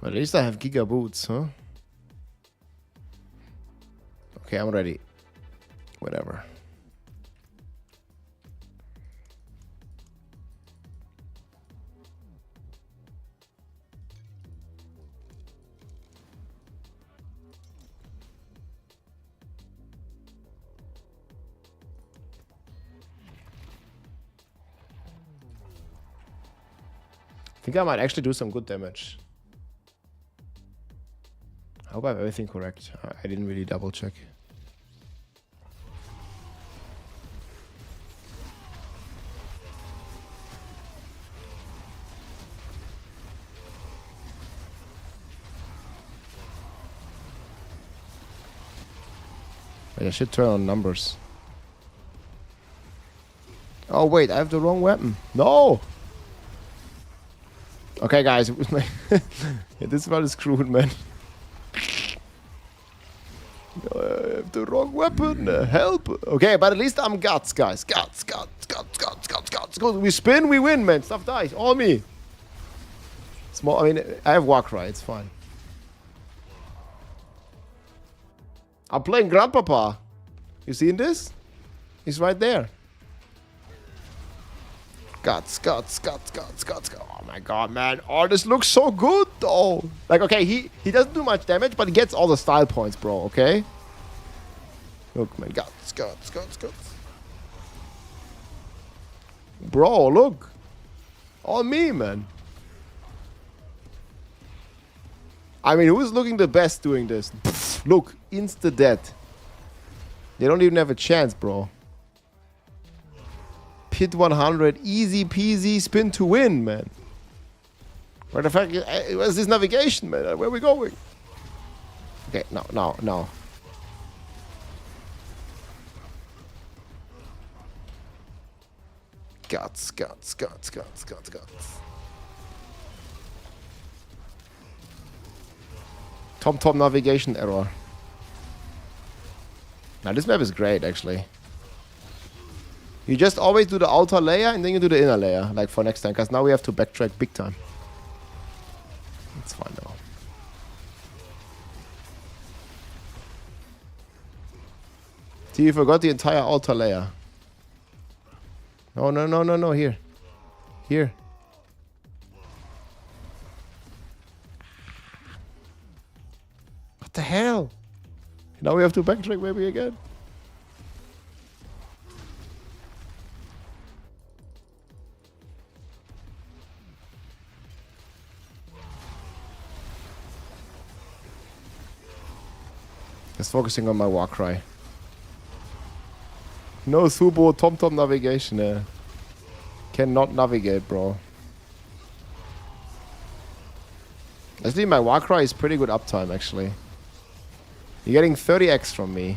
S1: Well, at least I have Giga boots, huh? Okay, I'm ready. Whatever. I think I might actually do some good damage. I hope I have everything correct. I didn't really double check. Wait, I should turn on numbers. Oh wait, I have the wrong weapon. No! Okay guys, yeah, this one is screwed, man. I have the wrong weapon. Help. Okay, but at least I'm guts, guys. Guts. Good. We spin, we win, man. Stuff dies. All me. Small. I mean, I have Warcry. It's fine. I'm playing Grandpapa. You seen this? He's right there. Guts. Oh my god, man. Oh, this looks so good, though. Like, okay, he doesn't do much damage, but he gets all the style points, bro, okay? Look, man. Guts. Bro, look. All me, man. I mean, who's looking the best doing this? Look, insta-dead. They don't even have a chance, bro. Pit 100, easy peasy, spin to win, man. Where the fuck where's this navigation, man? Where are we going? Okay, no. Guts. Tom navigation error. Now this map is great, actually. You just always do the outer layer and then you do the inner layer, like for next time, because now we have to backtrack big time. It's fine though. See, you forgot the entire outer layer. No, here. Here. What the hell? Now we have to backtrack maybe again. Just focusing on my Warcry. No Subo TomTom navigation. Cannot navigate, bro. Actually, my Warcry is pretty good uptime, actually. You're getting 30x from me.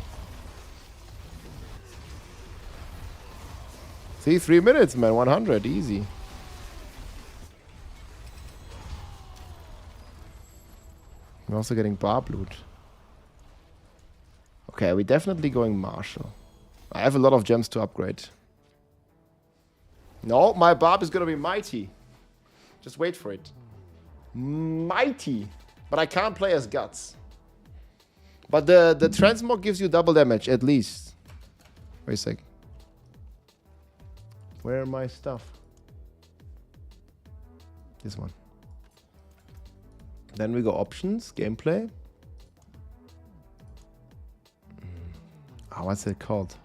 S1: See, 3 minutes, man. 100, easy. I'm also getting barb loot. Okay, we're definitely going Marshall. I have a lot of gems to upgrade. No, my barb is gonna be mighty. Just wait for it. Mighty. But I can't play as Guts. But the transmog gives you double damage, at least. Wait a sec. Where are my stuff? This one. Then we go options, gameplay. Oh, what's it called?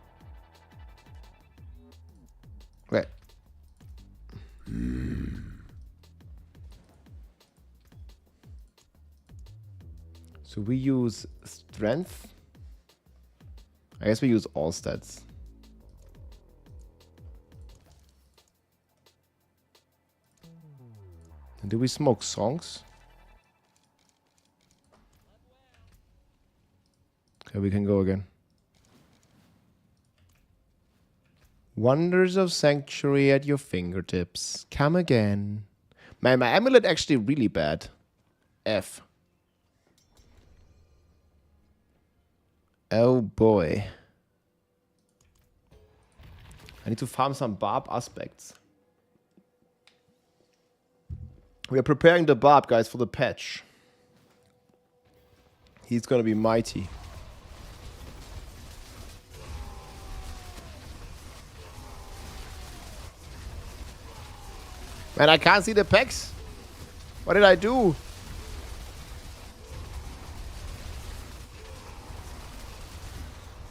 S1: Wait. So we use strength. I guess we use all stats. And do we smoke songs? Okay, we can go again. Wonders of Sanctuary at your fingertips. Come again. Man, my amulet actually really bad. F. Oh boy. I need to farm some barb aspects. We are preparing the barb, guys, for the patch. He's gonna be mighty. Man, I can't see the packs. What did I do?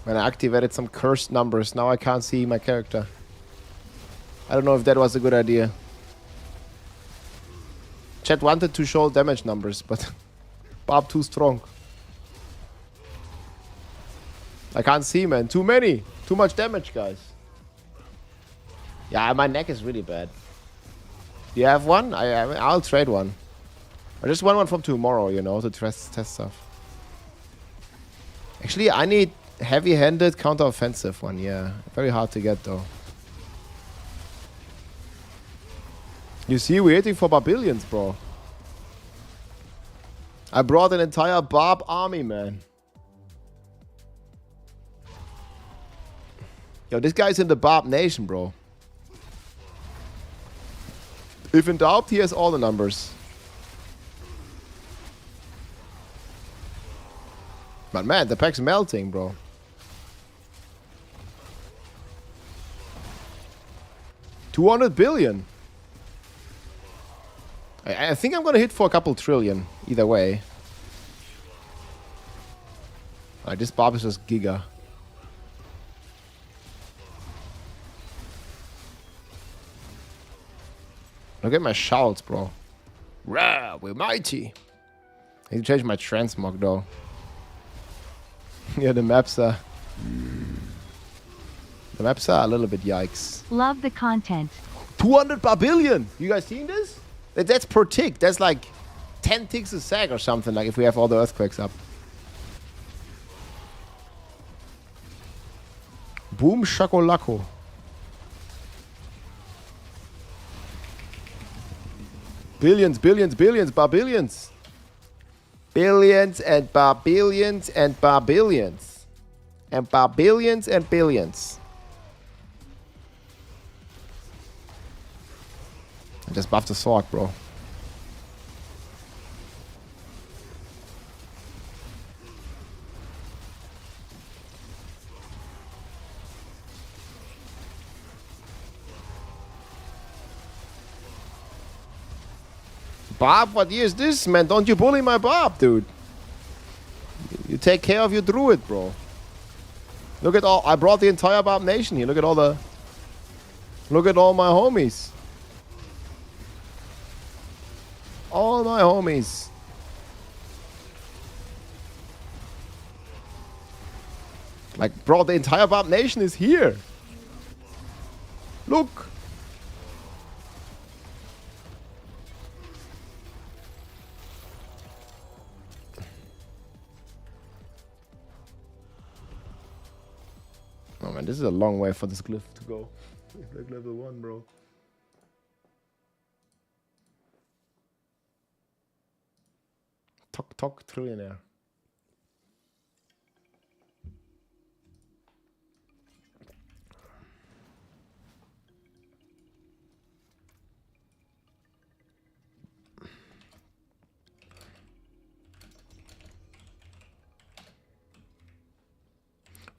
S1: Man, I activated some cursed numbers. Now I can't see my character. I don't know if that was a good idea. Chat wanted to show damage numbers, but Barb too strong. I can't see, man. Too many. Too much damage, guys. Yeah, my neck is really bad. Do you have one? I'll trade one. I just want one from tomorrow, you know, to test stuff. Actually, I need heavy-handed counter-offensive one, yeah. Very hard to get, though. You see, we're waiting for Barbarians, bro. I brought an entire Barb army, man. Yo, this guy's in the Bob Nation, bro. If in doubt, he has all the numbers. But man, the pack's melting, bro. $200 billion. I think I'm gonna hit for a couple trillion, either way. Alright, this Bob is just giga. Look at my shouts, bro. Rah, we're mighty. I need to change my transmog, though. Yeah, the maps are... The maps are a little bit yikes.
S2: Love the content.
S1: 200 billion! You guys seen this? That's per tick. That's like 10 ticks a sec or something, like if we have all the earthquakes up. Boom shakalako. Billions, billions, billions, billions. Billions and billions and billions. And billions and billions. I just buffed the sword, bro. Bob, what year is this, man? Don't you bully my Bob, dude. You take care of your druid, bro. Look at all... I brought the entire Bob Nation here. Look at all the... Look at all my homies. All my homies. Like, bro, the entire Bob Nation is here. Look. Oh man, this is a long way for this glyph to go. It's like level 1, bro. Tok trillionaire.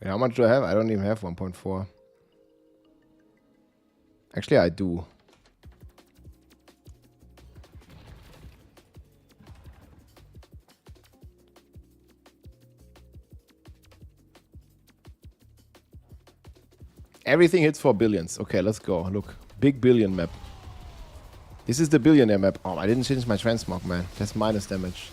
S1: Wait, how much do I have? I don't even have 1.4. Actually, I do. Everything hits for billions. Okay, let's go. Look. Big billion map. This is the billionaire map. Oh, I didn't change my transmog, man. That's minus damage.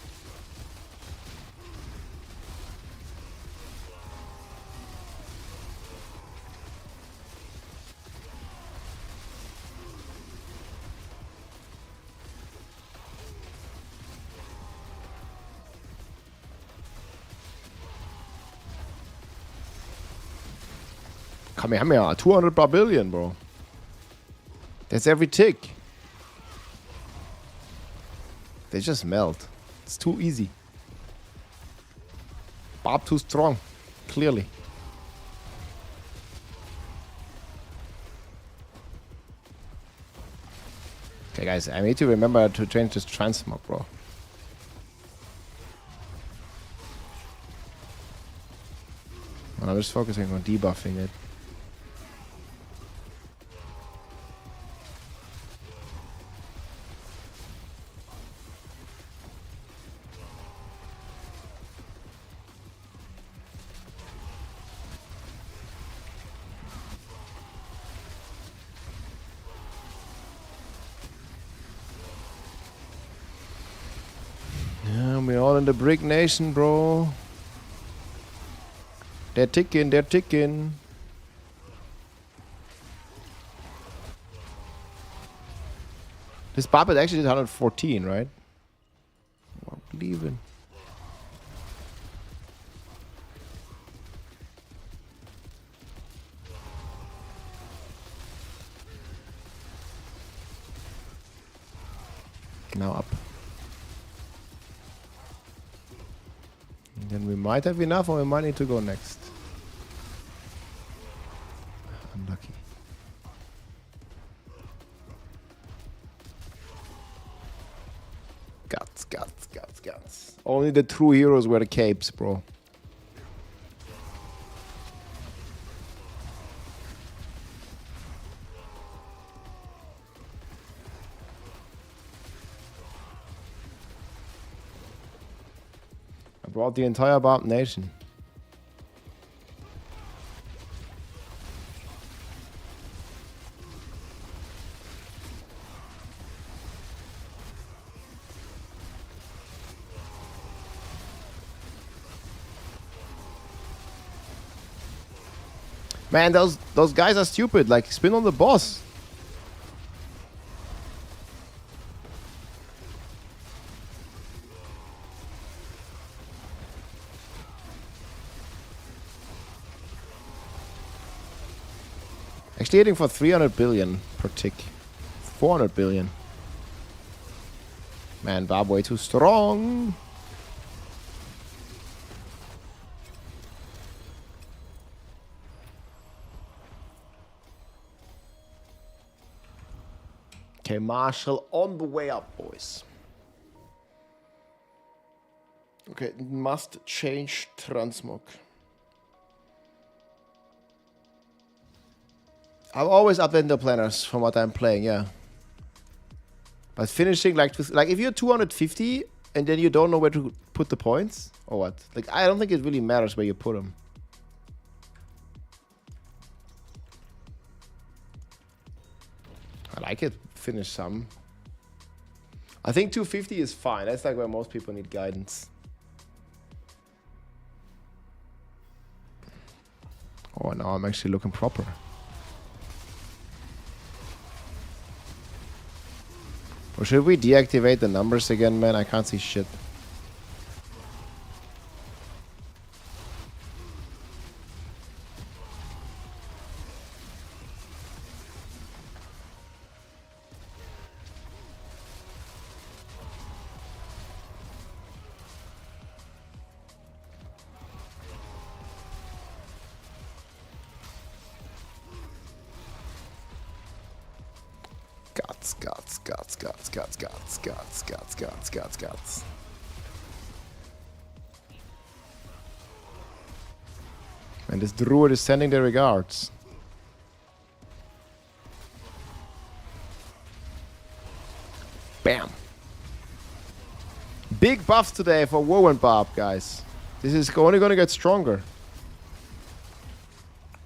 S1: Kamehameha, 200 billion, bro. That's every tick. They just melt. It's too easy. Bob too strong. Clearly. Okay, guys, I need to remember to change this transmog, bro. And I'm just focusing on debuffing it. We're all in the brick nation, bro. They're ticking, they're ticking. This puppet actually did 114, right? I'm leaving. Now up. Then we might have enough, or we might need to go next. Guts, guts, guts, guts. Only the true heroes wear the capes, bro. I brought the entire Barb Nation. Man, those guys are stupid. Like, spin on the boss. Actually hitting for 300 billion per tick. 400 billion. Man, Barb way too strong. Okay, Marshall on the way up, boys. Okay, must change transmog. I'm always updating the planners from what I'm playing, yeah. But finishing like if you're 250 and then you don't know where to put the points or what? Like, I don't think it really matters where you put them. I like it. Finish some. I think 250 is fine. That's like where most people need guidance. Oh, now I'm actually looking proper. Or should we deactivate the numbers again, man? I can't see shit. Guts. And this druid is sending their regards. Bam. Big buffs today for Woe and Barb, guys. This is only gonna get stronger.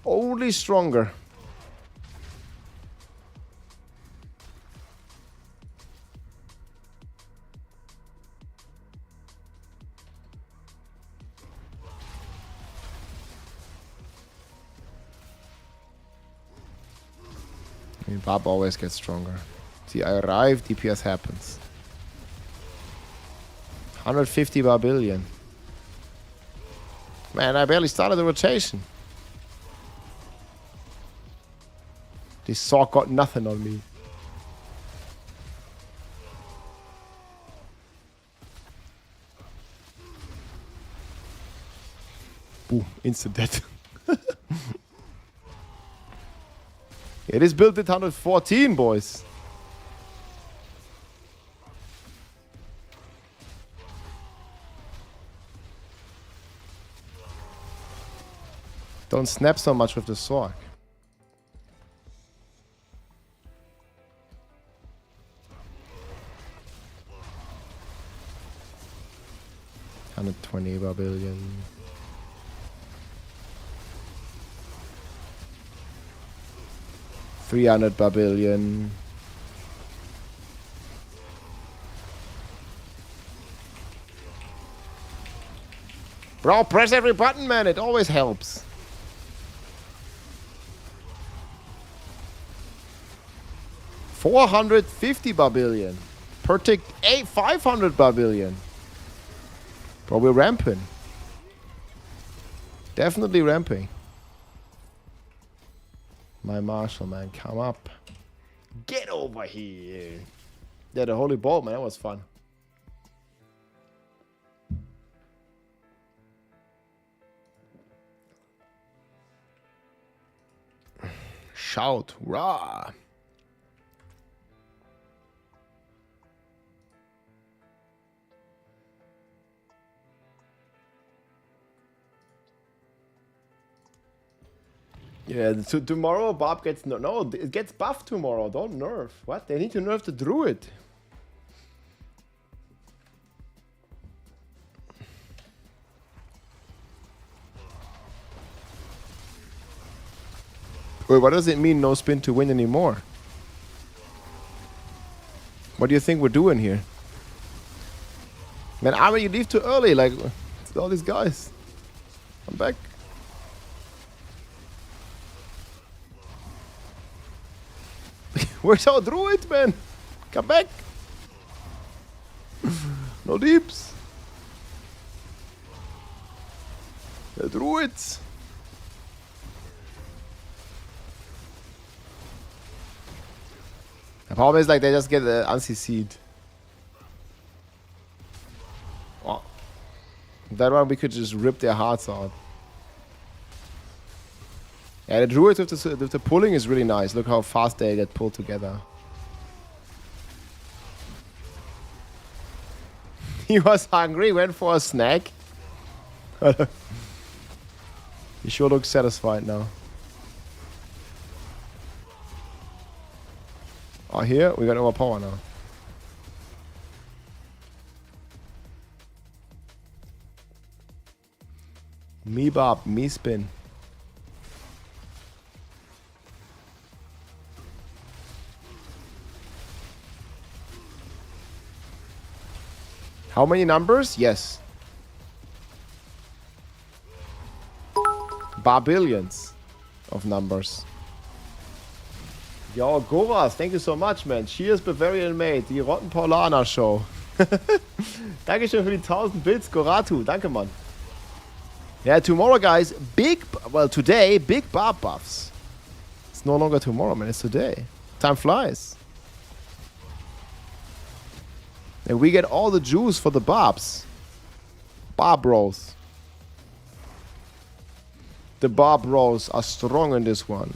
S1: Only stronger. I mean, Barb always gets stronger. See, I arrive, DPS happens. 150 Barbillion. Man, I barely started the rotation. This Sork got nothing on me. Boom, instant death. It is built at 114, boys. Don't snap so much with the Sork. $120 Barbillion. $300 Barbillion. Bro, press every button, man. It always helps. $450 Barbillion. Per tick, 500 Barbillion. Bro, we're ramping. Definitely ramping. My Marshall, man, come up. Get over here. Yeah, the Holy Bolt, man, that was fun. Shout, rah. Yeah, tomorrow Bob gets no, it gets buffed tomorrow. Don't nerf. What? They need to nerf the druid. Wait, what does it mean no spin to win anymore? What do you think we're doing here? Man, Armin, you leave too early. Like, all these guys. I'm back. Where's our druid, man? Come back. No deeps. The druids. The problem is like they just get uncc'd. Oh. That one we could just rip their hearts out. Yeah, the druid with the pulling is really nice. Look how fast they get pulled together. He was hungry, went for a snack. He sure looks satisfied now. Oh, here we got overpower now. Me bob, me spin. How many numbers? Yes. Barbillions of numbers. Yo, Goras, thank you so much, man. Cheers, Bavarian Mate, die Rotten Paulaner Show. Dankeschön für die 1000 Bits, Goratu. Danke, Mann. Yeah, tomorrow, guys, today, big barb buffs. It's no longer tomorrow, man, it's today. Time flies. And we get all the juice for the barbs. Barb rolls. The barb rolls are strong in this one.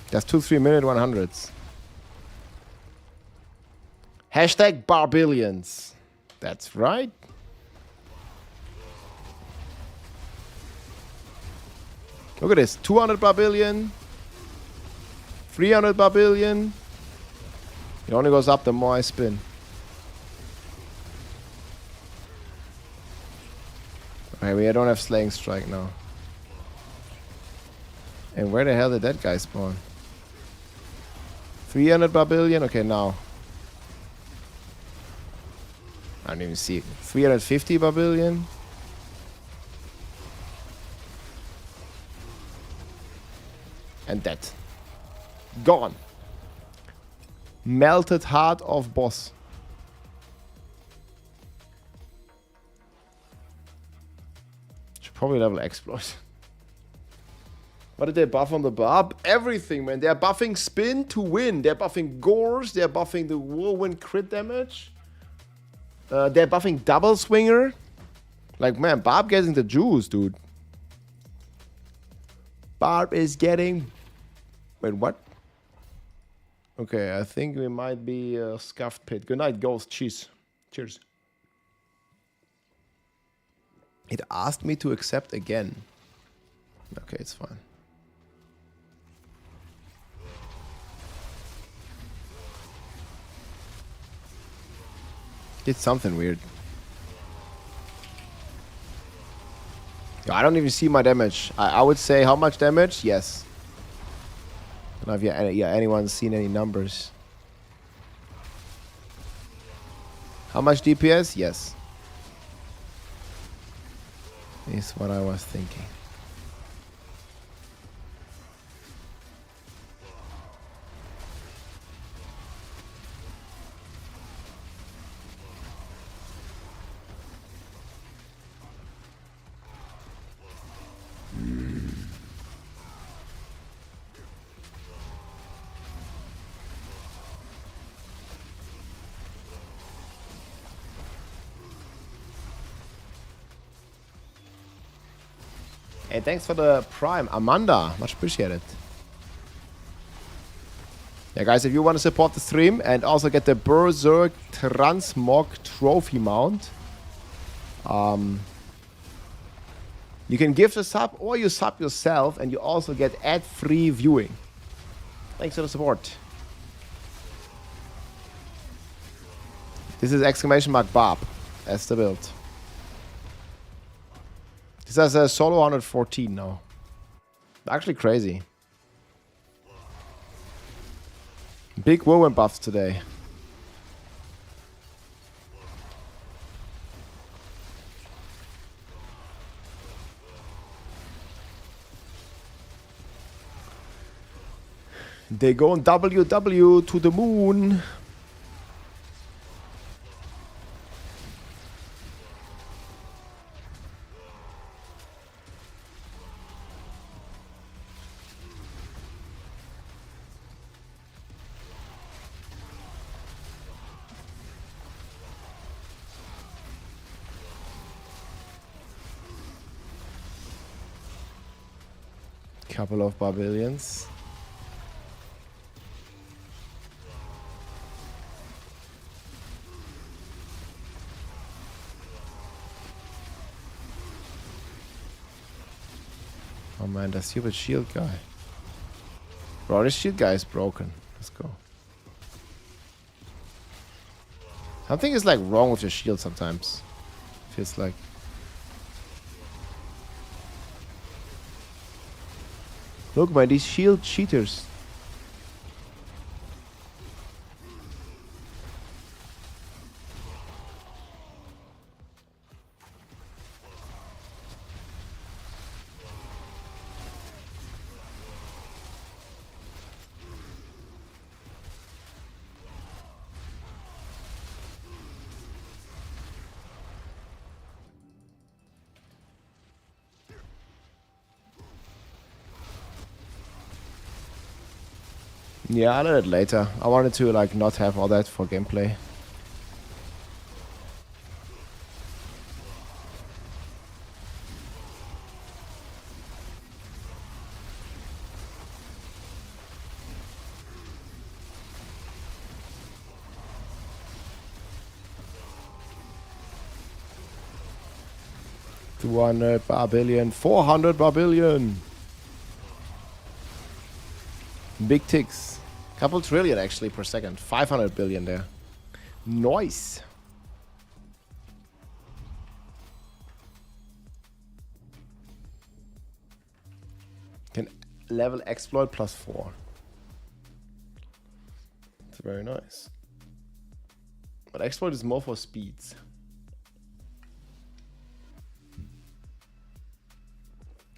S1: That's 2-3 minute 100s. Hashtag Barbillions. That's right. Look at this. 200 Barbillion. 300 Barbillion. It only goes up the more I spin. Okay, we don't have Slaying Strike now. And where the hell did that guy spawn? 300 Barbillion? Okay, now. I don't even see it. 350 Barbillion? And that. Gone. Melted heart of boss. Should probably level exploit. What did they buff on the barb? Everything, man. They're buffing spin to win. They're buffing gores. They're buffing the whirlwind crit damage. They're buffing double swinger. Like, man, Barb getting the juice, dude. Barb is getting... Wait, what? Okay, I think we might be a scuffed pit. Good night, Ghost. Cheers. Cheers. It asked me to accept again. Okay, it's fine. Did something weird. Yo, I don't even see my damage. I would say how much damage? Yes. I don't know if anyone's seen any numbers. How much DPS? Yes. Is what I was thinking. Hey, thanks for the Prime. Amanda, much appreciated. Yeah, guys, if you want to support the stream and also get the Berserk Transmog trophy mount, you can give the sub or you sub yourself and you also get ad-free viewing. Thanks for the support. This is exclamation mark Bob as the build. This has a solo 114 now. Actually crazy. Big woman buffs today. They go on WW to the moon. Couple of barbarians. Oh man, that stupid shield guy. Bro, this shield guy is broken. Let's go. Something is like wrong with your shield sometimes. Feels like. Look, man, these shield cheaters. Yeah, I'll add it later. I wanted to like not have all that for gameplay. $200 barbarian, 400 barbarian. Big ticks. Couple trillion actually per second. 500 billion there. Nice. Can level exploit +4. It's very nice. But exploit is more for speeds.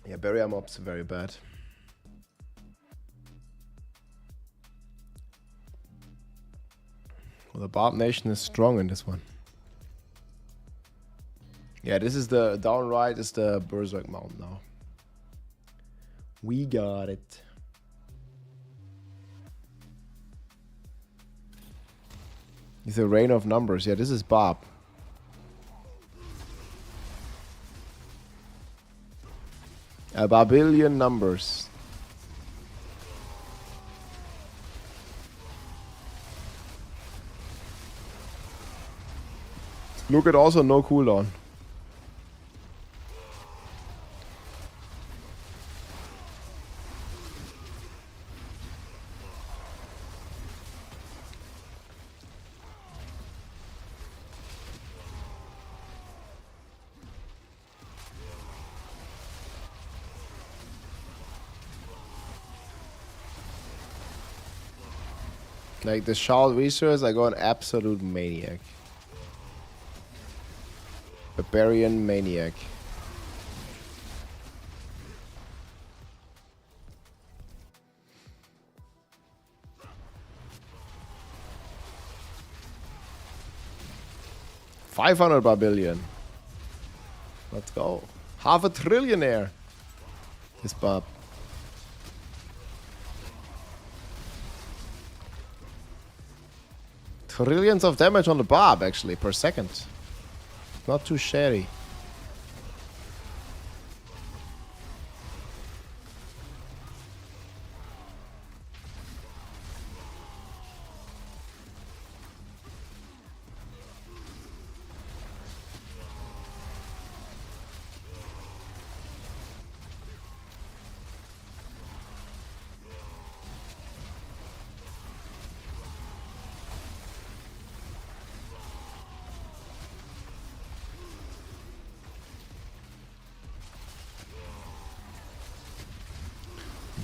S1: Yeah, barrier mobs are very bad. Well, the Barb Nation is strong in this one. Yeah, this is the down right is the Berserk Mount now. We got it. It's a rain of numbers. Yeah, this is Bob. A Babillion numbers. Look at also no cooldown. Like the Shard Research, I go an absolute maniac. Barbarian maniac. $500 barbarian. Let's go. Half a trillionaire. This Bob. Trillions of damage on the Bob actually per second. Not too shabby.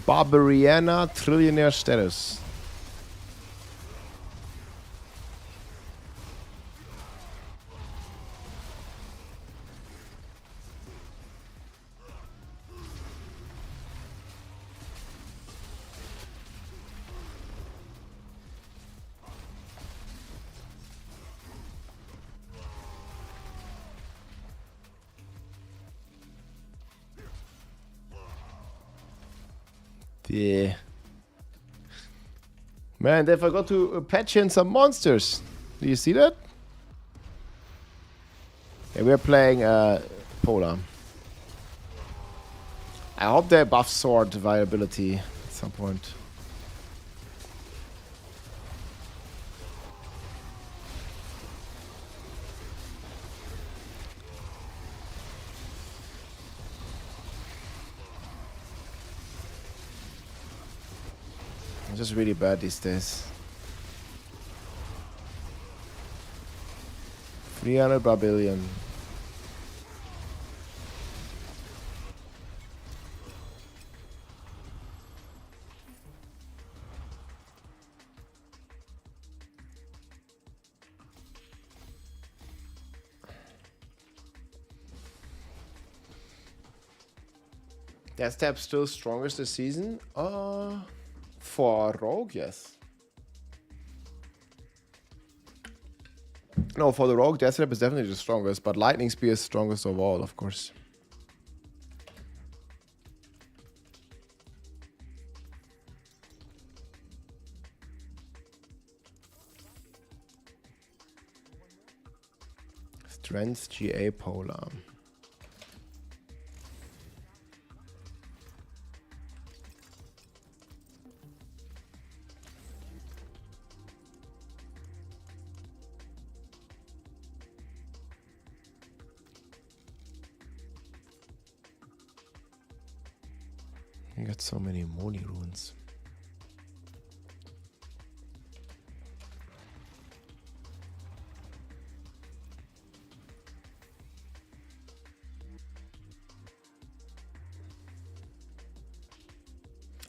S1: Barbariana Trillionaire status. Yeah. Man, they forgot to patch in some monsters. Do you see that? Yeah, we're playing Polar. I hope they buff sword viability at some point. I'm just really bad these days. 300 Barbarian. Death Stab still strongest this season? For Rogue, yes. No, for the Rogue, Death Stab is definitely the strongest, but Lightning Spear is strongest of all, of course. Strength GA Polar. You got so many Moni runes.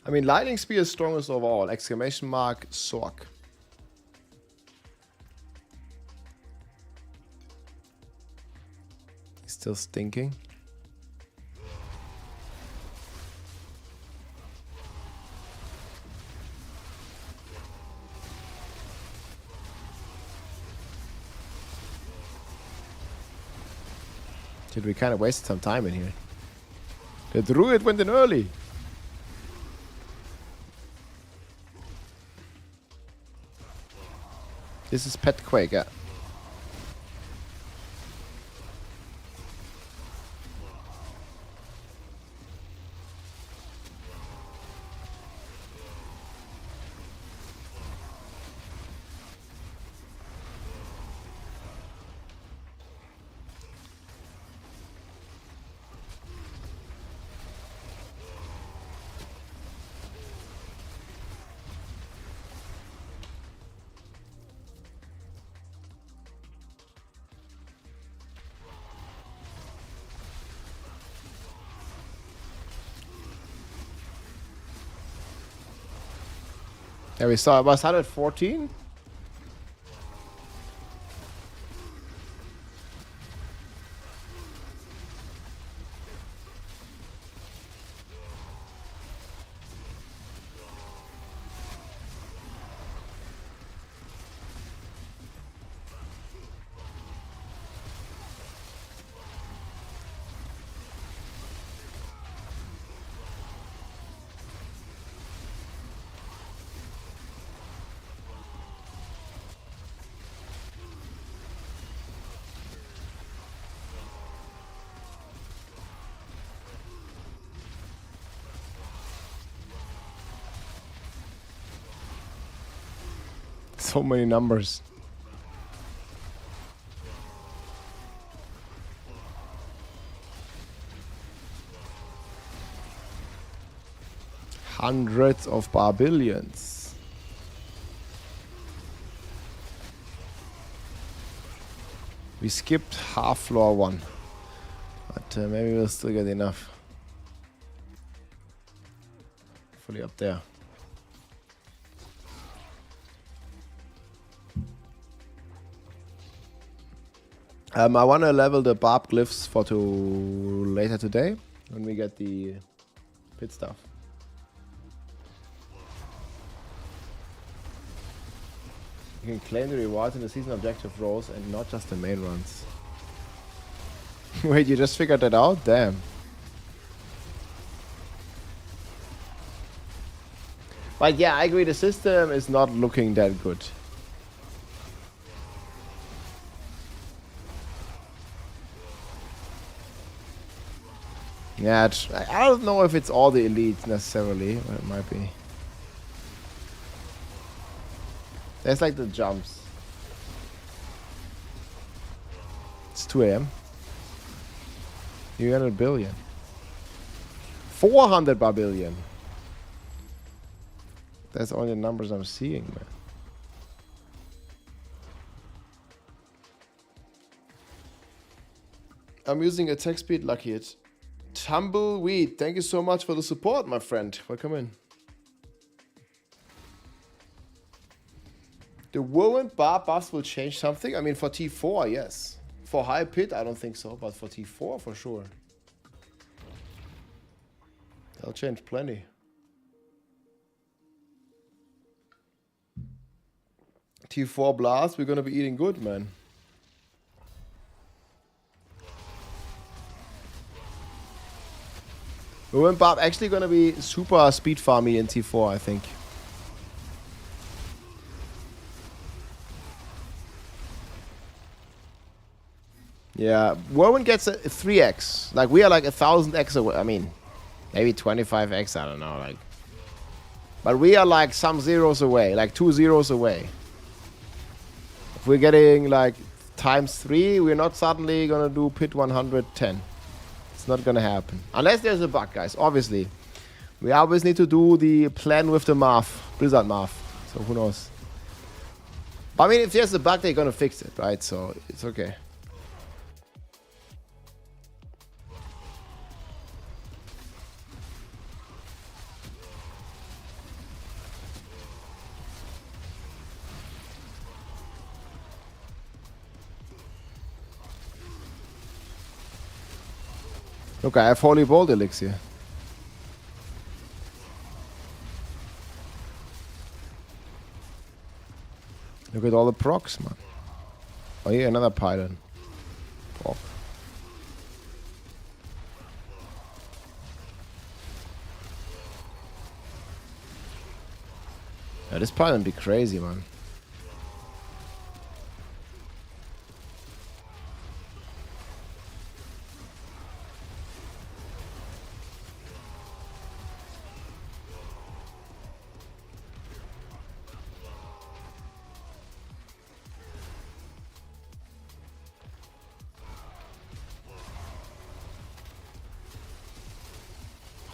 S1: I mean, Lightning Spear is strongest of all. Exclamation mark, Sork. He's still stinking. Dude, we kind of wasted some time in here. The druid went in early. This is Pet Quake, yeah. Yeah, we saw it was 114. So many numbers. Hundreds of Barbarians. We skipped half floor 1. But maybe we'll still get enough. actually up there. I want to level the barb glyphs for later today when we get the pit stuff. You can claim the rewards in the season objective roles and not just the main runs. Wait, you just figured that out? Damn. But yeah, I agree, the system is not looking that good. Yeah, I don't know if it's all the elites necessarily, but it might be. There's like the jumps. It's 2 AM. 300 billion. 400 billion. That's only the numbers I'm seeing, man. I'm using attack speed, lucky it. Tumbleweed, thank you so much for the support, my friend. Welcome in. The whirlwind bar buffs will change something. I mean, for T4, yes. For high pit, I don't think so, but for T4, for sure. They'll change plenty. T4 blast, we're gonna be eating good, man. Whirlwind Barb actually gonna be super speed farmy in T4, I think. Yeah, Whirlwind gets a 3x. Like, we are like 1000x away. I mean, maybe 25x, I don't know. Like, but we are like some zeros away, like 2 zeros away. If we're getting like ×3, we're not suddenly gonna do pit 110. It's not gonna happen. Unless there's a bug, guys, obviously. We always need to do the plan with the Marth, Blizzard Marth. So who knows? But I mean, if there's a bug, they're gonna fix it, right? So it's okay. Look, I have Holy Bolt Elixir. Look at all the procs, man. Oh yeah, another pylon. Proc. Yeah, this pylon be crazy, man.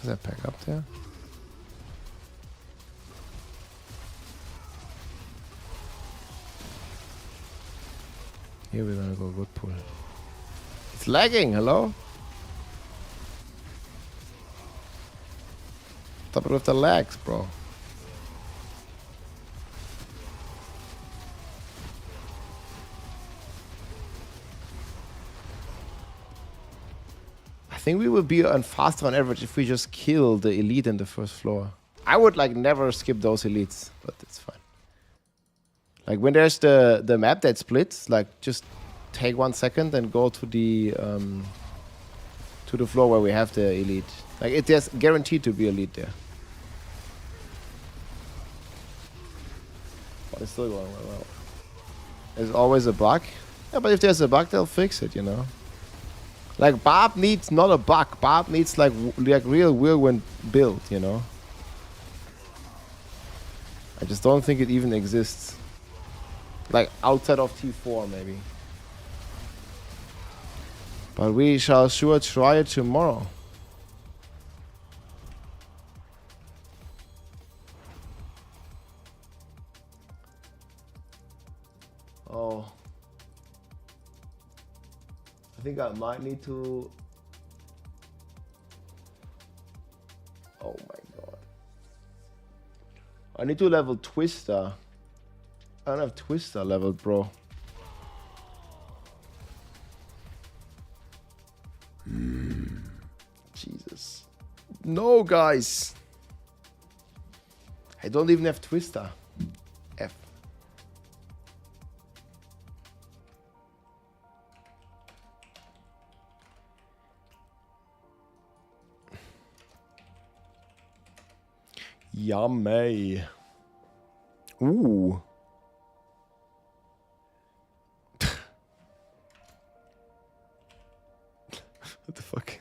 S1: Is that pack up there? Here we're gonna go good pull. It's lagging, hello? Stop it with the lags, bro. I think we will be on faster on average if we just kill the elite in the first floor. I would like never skip those elites, but it's fine. Like when there's the map that splits, like just take 1 second and go to the floor where we have the elite. Like there's guaranteed to be elite there. But it's still going well. There's always a bug. Yeah, but if there's a bug, they'll fix it, you know. Like, Barb needs not a bug. Barb needs, like real whirlwind build, you know? I just don't think it even exists. Like, outside of T4, maybe. But we shall sure try it tomorrow. Oh. I think I might need to... Oh my god. I need to level Twister. I don't have Twister leveled, bro. Jesus. No, guys. I don't even have Twister. F. Yummy. Ooh. What the fuck?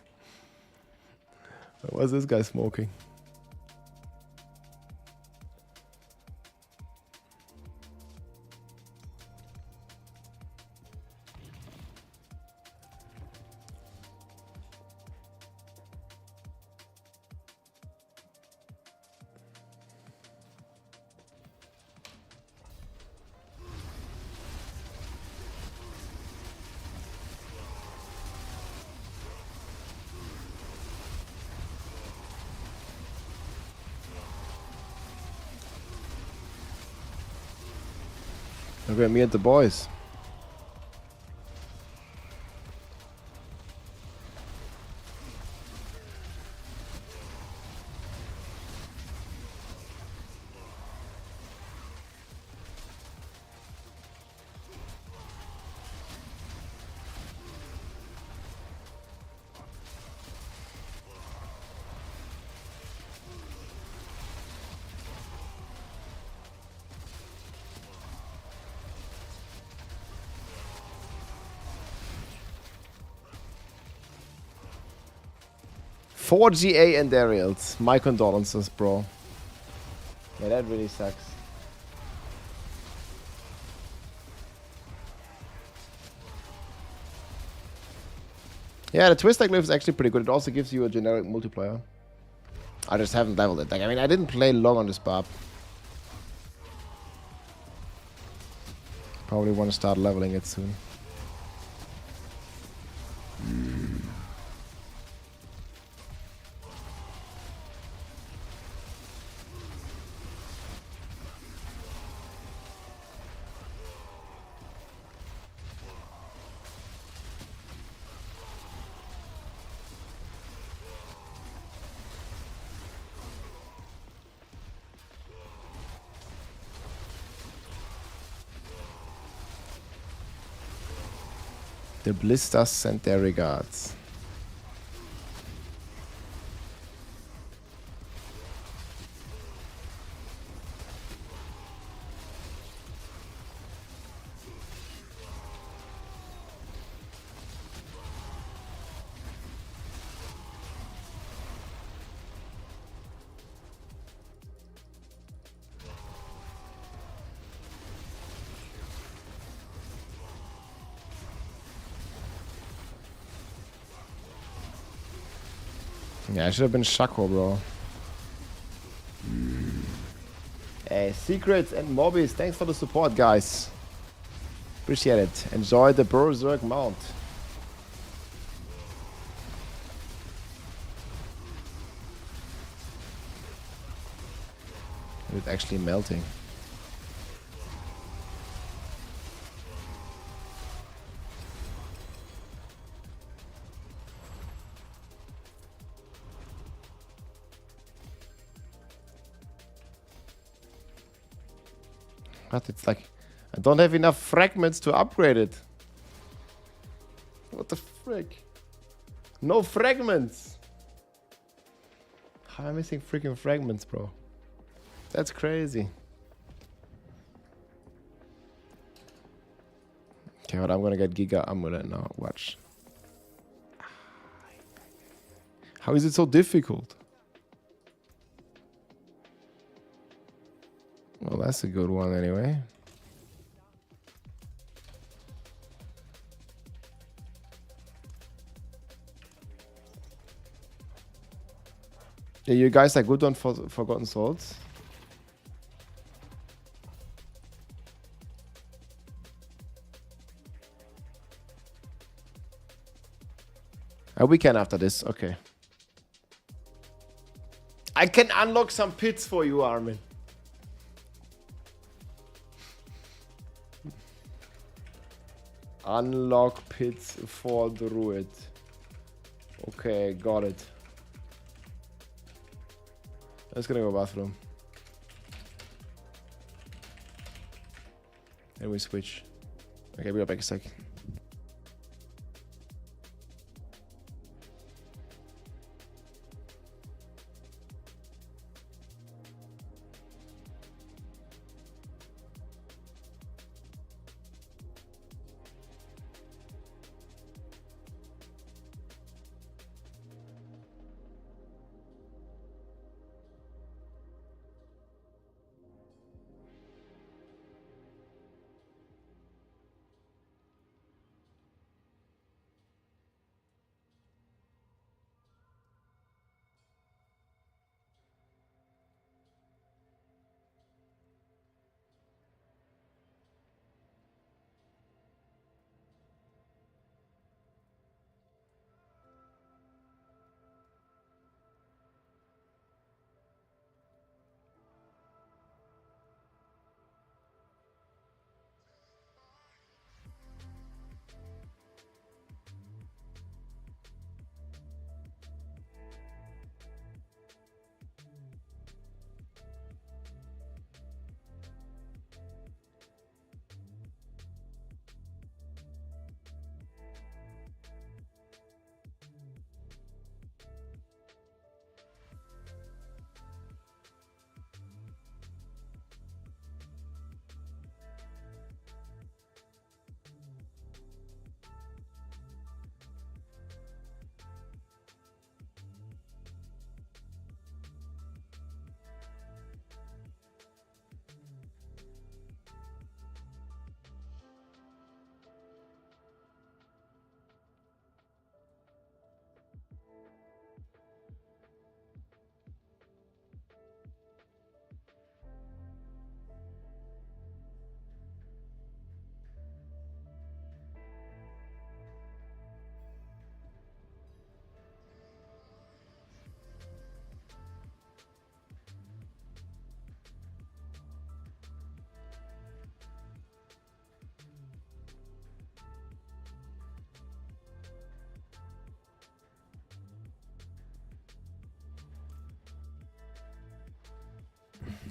S1: What's this guy smoking? Look at me and the boys. Four GA and Ariels. My condolences, bro. Yeah, that really sucks. Yeah, the Twister Glyph is actually pretty good. It also gives you a generic multiplier. I just haven't leveled it. Like, I mean, I didn't play long on this barb. Probably want to start leveling it soon. The Blisters send their regards. Yeah, I should have been Shaco, bro. Hey, Secrets and Mobbies, thanks for the support, guys. Appreciate it. Enjoy the Berserk mount. It's actually melting. But it's like, I don't have enough fragments to upgrade it. What the frick? No fragments! How am I missing freaking fragments, bro? That's crazy. Okay, but I'm gonna get Giga Amulet now. Watch. How is it so difficult? Well, that's a good one anyway. Yeah, you guys are good on Forgotten Souls. A weekend after this, okay. I can unlock some pits for you, Armin. Unlock pits for druid. Okay, got it. Let's gonna go bathroom. And we switch. Okay, we'll be back a sec.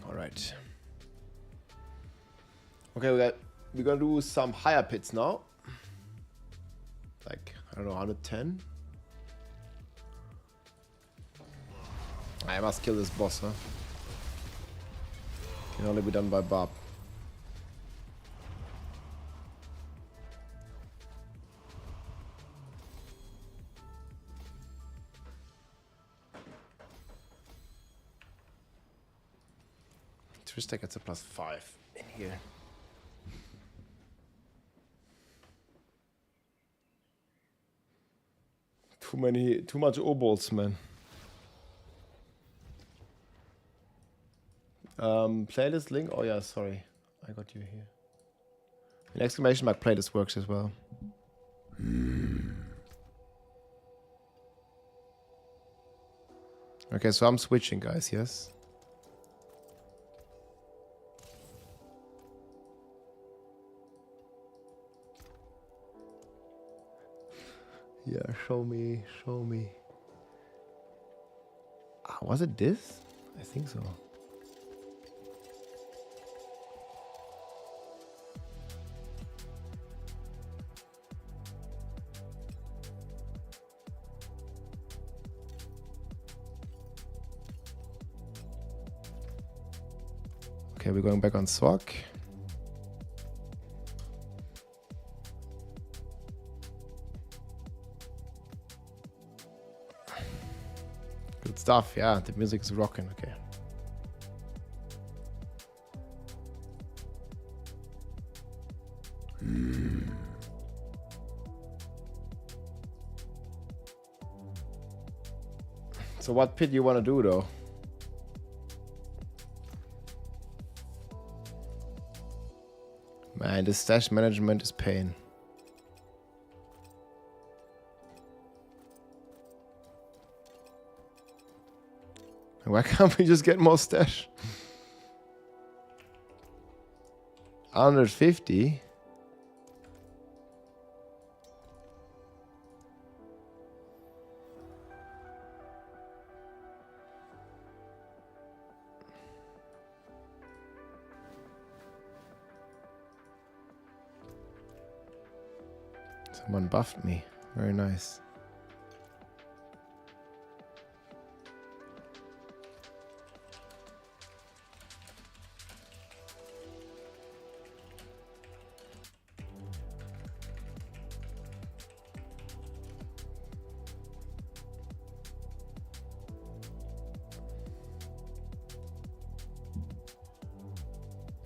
S1: Alright. Okay, we're gonna do some higher pits now. Like, I don't know, 110? I must kill this boss, huh? Can only be done by Bob. Tristek gets a +5 in here. Too much obols, man. Playlist link? Oh yeah, sorry. I got you here. An exclamation mark playlist works as well. Okay, so I'm switching, guys, yes? Yeah, show me, show me. Ah, was it this? I think so. Okay, we're going back on SWAC. Good stuff, yeah, the music is rocking, okay. So what pit you want to do though? Man, this stash management is pain. Why can't we just get more stash? 150? Someone buffed me. Very nice.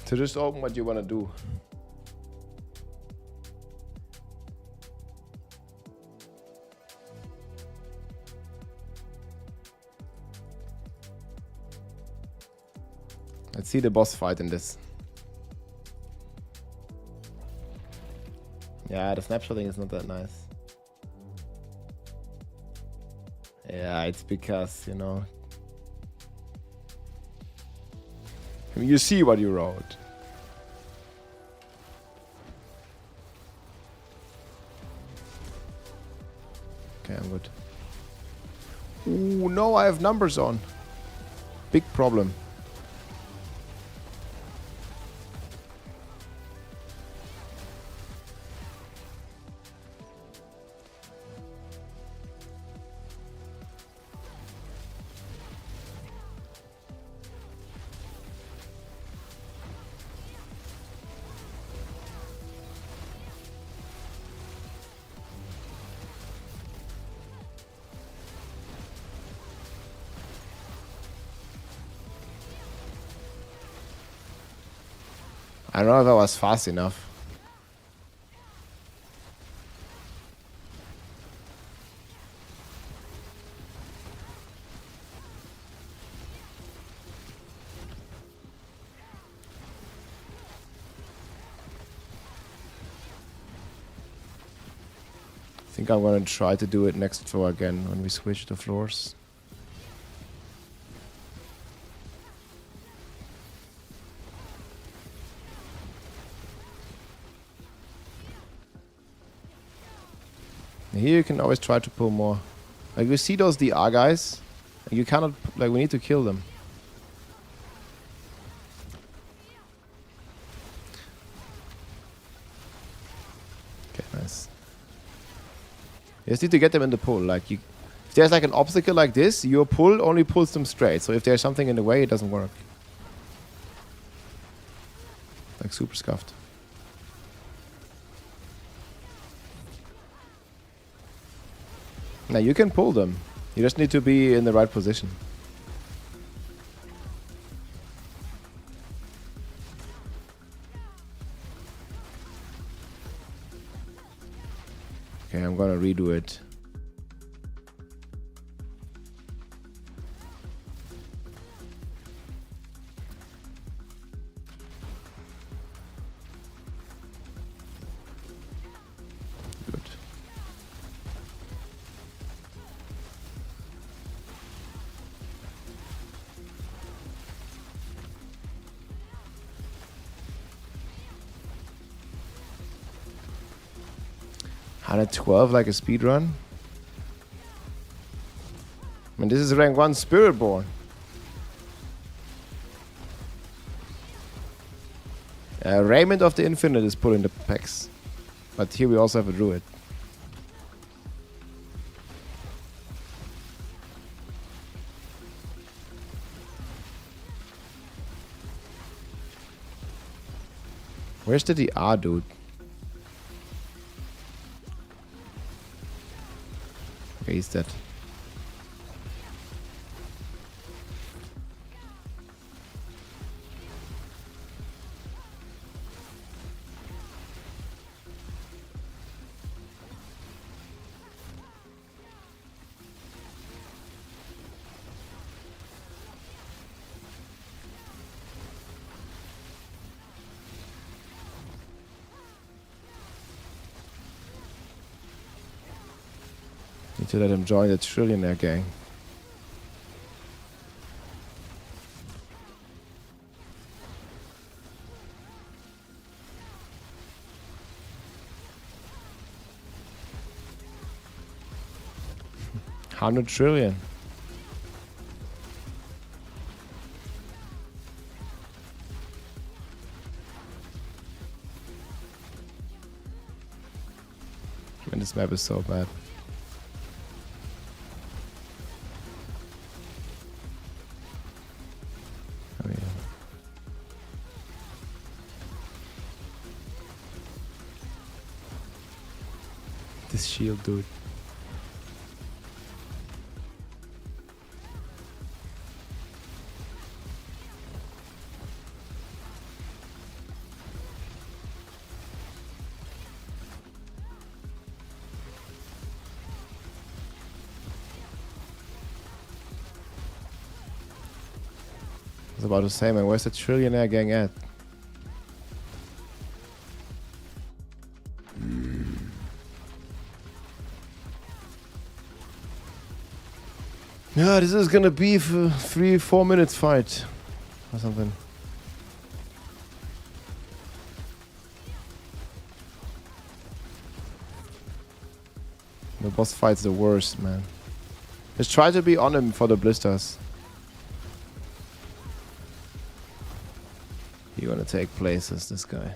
S1: So just open what you want to do. Let's see the boss fight in this. Yeah, the snapshotting is not that nice. Yeah, it's because, you know, I mean, you see what you wrote. Okay, I'm good. Ooh, no, I have numbers on. Big problem. I don't know if I was fast enough. I think I'm gonna try to do it next floor again when we switch the floors. Here you can always try to pull more. Like you see those DR guys, you cannot, like we need to kill them. Okay, nice. You just need to get them in the pull. Like you, if there's like an obstacle like this, your pull only pulls them straight. So if there's something in the way, it doesn't work. Like super scuffed. Now you can pull them. You just need to be in the right position. Okay, I'm gonna redo it. Good. $112 like a speed run. I mean, this is rank 1 Spiritborn. Raymond of the Infinite is pulling the packs. But here we also have a druid. Where's the DR dude? Okay, he's dead. Need to let him join the Trillionaire gang. $100 trillion. And this map is so bad. Oh yeah. This shield, dude. I was about to say, man, where's the trillionaire gang at? Yeah, this is gonna be a 3-4 minutes fight or something. The boss fight's the worst, man. Just try to be on him for the blisters. You wanna take places, this guy.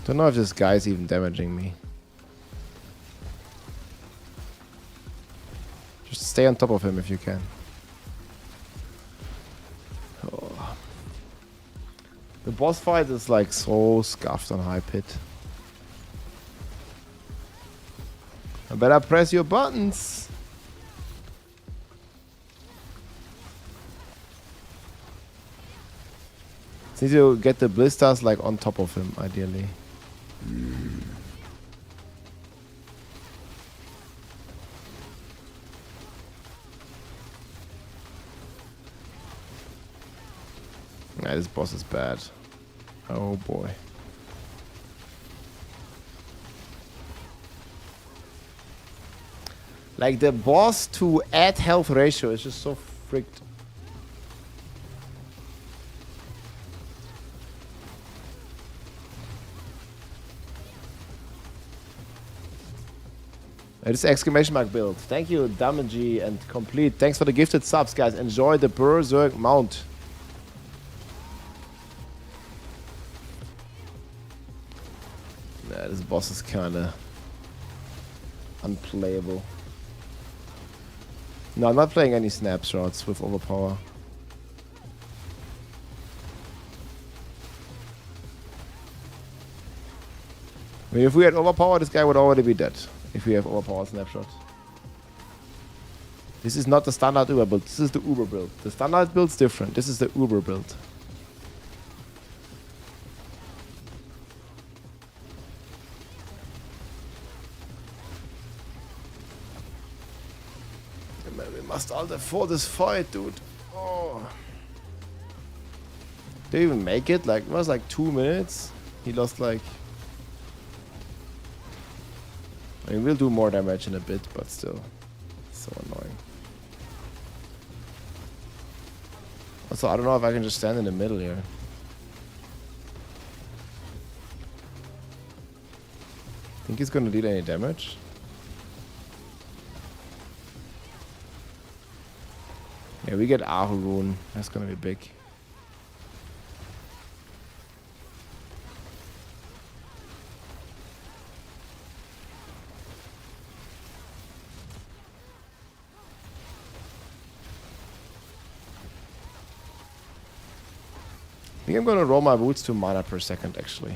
S1: Don't know if this guy's even damaging me. Just stay on top of him if you can. Oh. The boss fight is like so scuffed on high pit. I better press your buttons. Need to get the blisters like on top of him, ideally. Yeah, this boss is bad. Oh boy. Like the boss to add health ratio is just so fricked. This exclamation mark build. Thank you, Damagy and Complete. Thanks for the gifted subs, guys. Enjoy the Berserk mount. Nah, this boss is kinda unplayable. No, I'm not playing any snapshots with overpower. I mean, if we had overpower, this guy would already be dead. If we have overpowered snapshots. This is not the standard Uber build. This is the Uber build. The standard build's different. This is the Uber build. Man, we must alter for this fight, dude. Oh. Did he even make it? Like, it was like 2 minutes. He lost like... I mean, we'll do more damage in a bit, but still. So annoying. Also, I don't know if I can just stand in the middle here. Think he's gonna deal any damage? Yeah, we get Ahurun. That's gonna be big. I think I'm gonna roll my boots to mana per second, actually.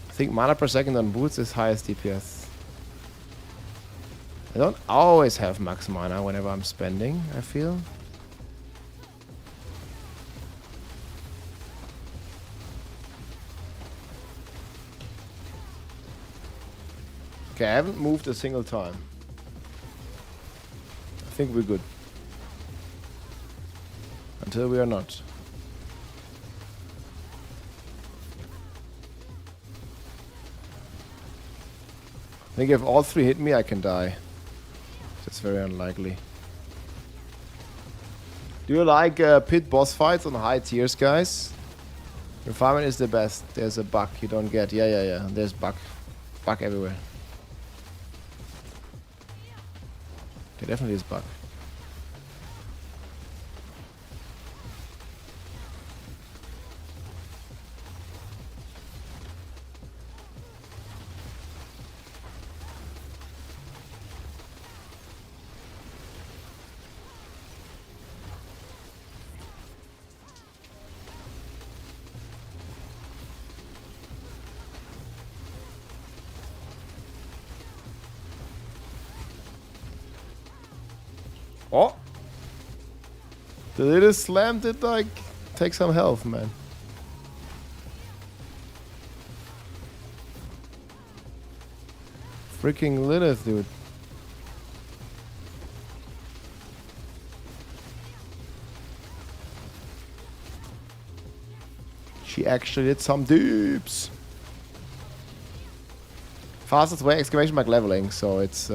S1: I think mana per second on boots is highest DPS. I don't always have max mana whenever I'm spending, I feel. Okay, I haven't moved a single time. I think we're good. Until we are not. I think if all three hit me, I can die. That's very unlikely. Do you like pit boss fights on high tiers, guys? Refinement is the best. There's a bug you don't get. Yeah. There's bug. Bug everywhere. There definitely is bug. Oh! The little slam did like take some health, man. Freaking Lilith, dude. She actually did some deeps. Fastest way, exclamation mark leveling. So it's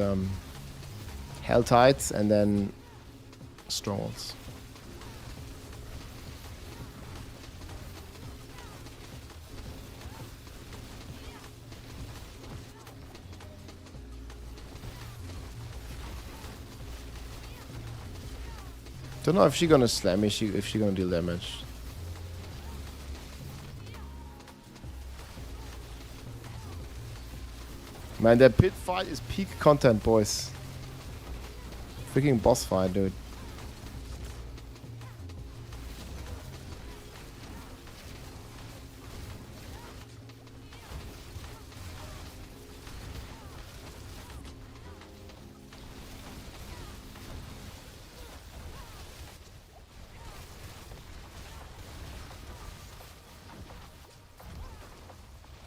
S1: Hell Tides and then Strongholds. Don't know if she's gonna slam me, if she's gonna deal damage. Man, that pit fight is peak content, boys. Freaking boss fight, dude.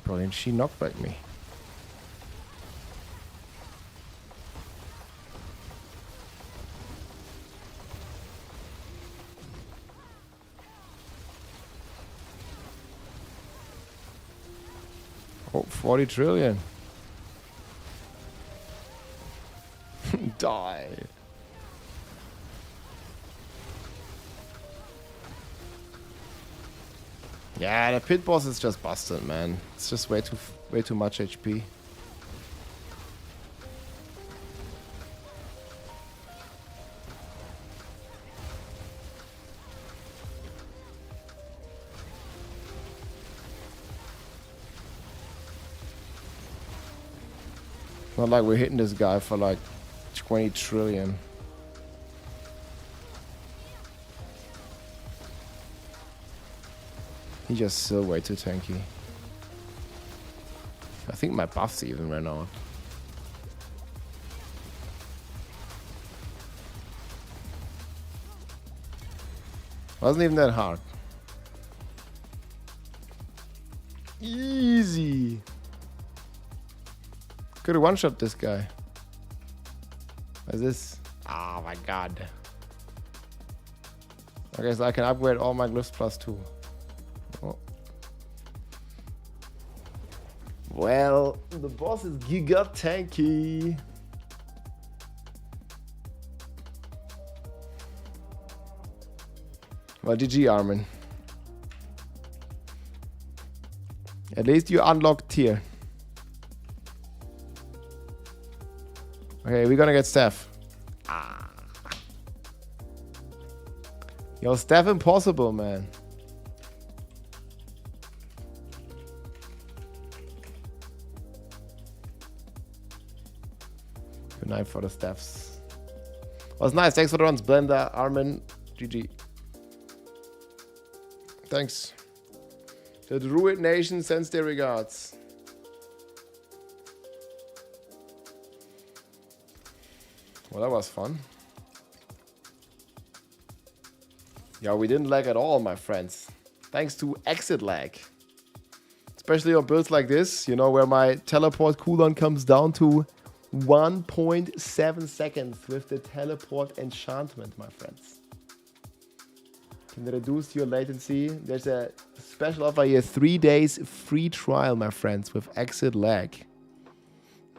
S1: Bro, didn't she knockback me? Oh, 40 trillion. Die. Yeah, the pit boss is just busted, man. It's just way too much HP. Not like we're hitting this guy for like 20 trillion. He's just still way too tanky. I think my buffs even ran out. Wasn't even that hard. Easy. Could have one-shot this guy. What is this? Oh my god. Okay, so I can upgrade all my glyphs +2. Oh. Well, the boss is giga tanky. Well, GG, Armin. At least you unlocked tier. Okay, we're gonna get Steph. Yo, Steph impossible, man. Good night for the Stephs. Was nice. Thanks for the runs, Blender, Armin, GG. Thanks. The Druid Nation sends their regards. Well, that was fun. Yeah, we didn't lag at all, my friends. Thanks to exit lag. Especially on builds like this, you know, where my teleport cooldown comes down to 1.7 seconds with the teleport enchantment, my friends. Can reduce your latency. There's a special offer here, 3 days free trial, my friends, with exit lag.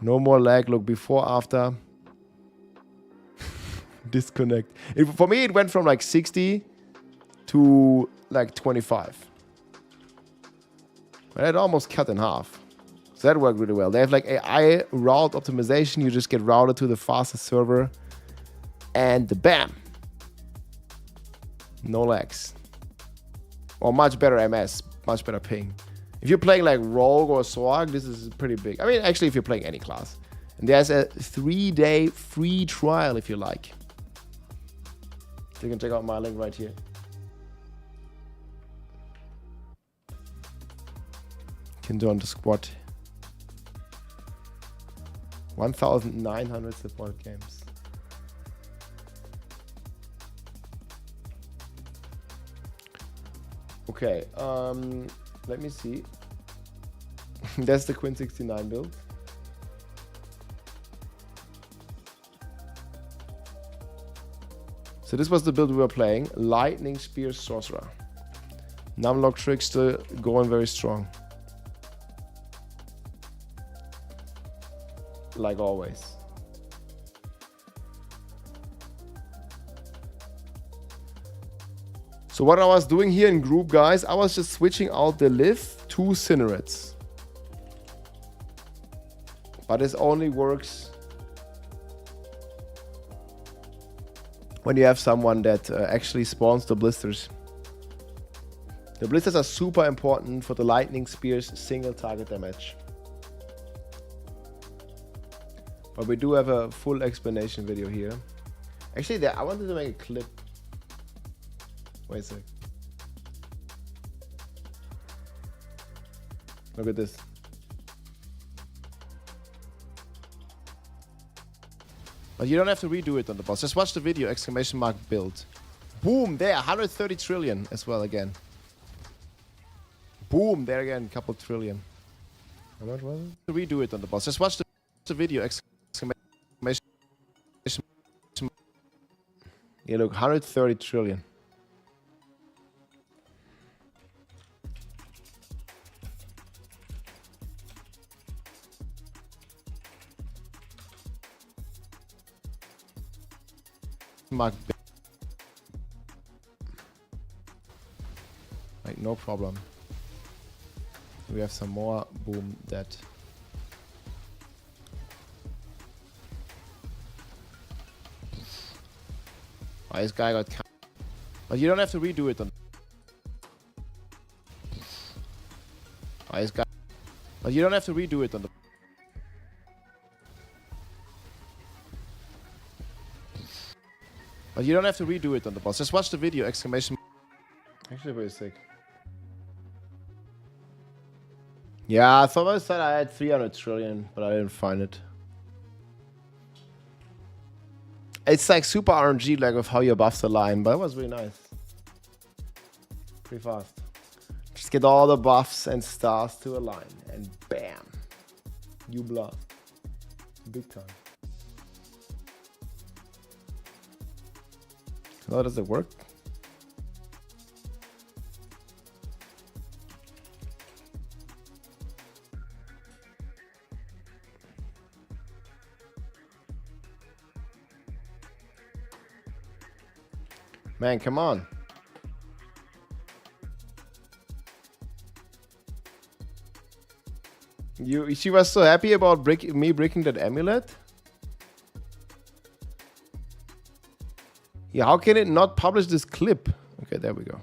S1: No more lag, look, before, after. Disconnect. For me, it went from like 60 to like 25. But it almost cut in half. So that worked really well. They have like AI route optimization. You just get routed to the fastest server. And bam. No lags. Or much better MS. Much better ping. If you're playing like Rogue or Sorg, this is pretty big. I mean, actually, if you're playing any class. And there's a 3-day free trial if you like. You can check out my link right here. Can do on the squad. 1,900 support games. Okay, let me see. That's the Queen 69 build. So this was the build we were playing. Lightning Spear Sorcerer. Numlock Trickster going very strong. Like always. So what I was doing here in group, guys, I was just switching out the Liv to Cinerates. But this only works when you have someone that actually spawns the blisters. The blisters are super important for the Lightning Spear's single target damage. But we do have a full explanation video here. Actually, I wanted to make a clip. Wait a sec. Look at this. But you don't have to redo it on the boss. Just watch the video, exclamation mark build. Boom, there, 130 trillion as well again. Boom, there again, couple trillion. How much was it? Redo it on the boss. Just watch the video, exclamation. Yeah, look, 130 trillion. Mark. Like, no problem. We have some more. Boom, that. Oh, this guy got. But you don't have to redo it on. Oh, this guy. But you don't have to redo it on the. But you don't have to redo it on the boss. Just watch the video, exclamation. Actually, pretty sick. Yeah, I thought I said I had 300 trillion, but I didn't find it. It's like super RNG, like of how you buff the line, but it was really nice. Pretty fast. Just get all the buffs and stars to a line, and bam, you bluff. Big time. How does it work? Man, come on. She was so happy about me breaking that amulet? Yeah, how can it not publish this clip? Okay, there we go.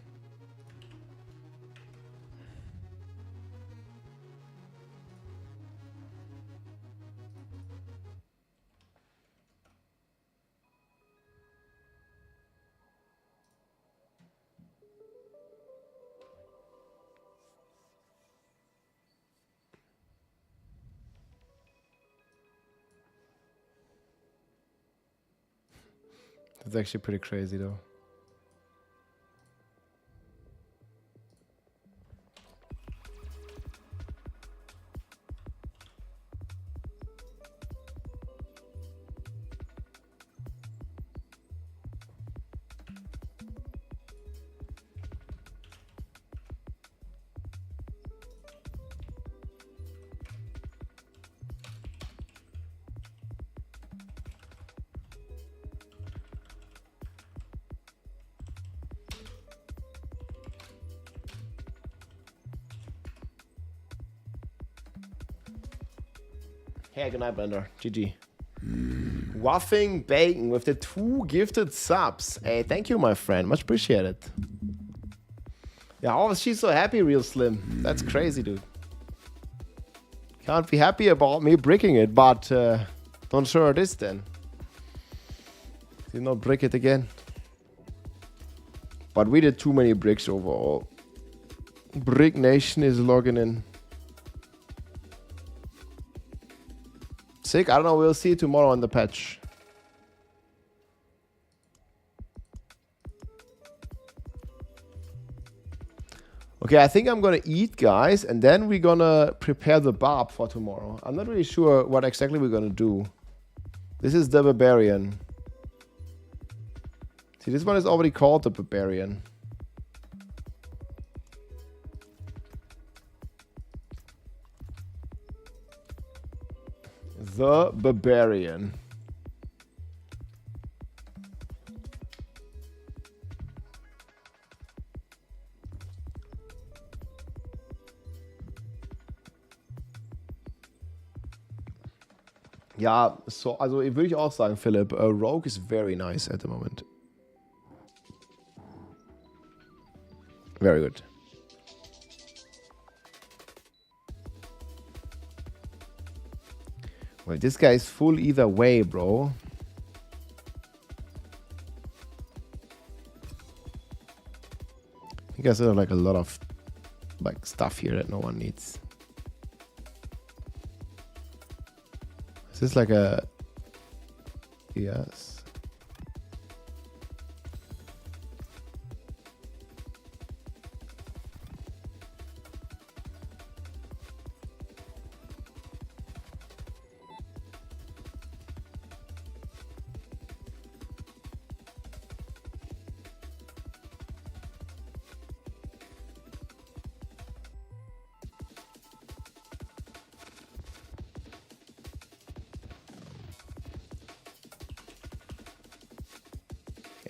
S1: That's actually pretty crazy though. Hey, good night, Blender. GG. Waffing Bacon with the 2 gifted subs. Hey, thank you, my friend. Much appreciated. Yeah, oh, she's so happy, Real Slim. That's crazy, dude. Can't be happy about me bricking it, but don't show her this then. Did not brick it again. But we did too many bricks overall. Brick Nation is logging in. Sick. I don't know. We'll see tomorrow on the patch. Okay, I think I'm gonna eat, guys, and then we're gonna prepare the barb for tomorrow. I'm not really sure what exactly we're gonna do. This is the barbarian. See, this one is already called the barbarian. The barbarian. Ja, so, also würde ich auch sagen, Philipp, Rogue is very nice at the moment. Very good. Well, this guy is full either way, bro. I think I still have like a lot of like stuff here that no one needs. Is this like a... Yes.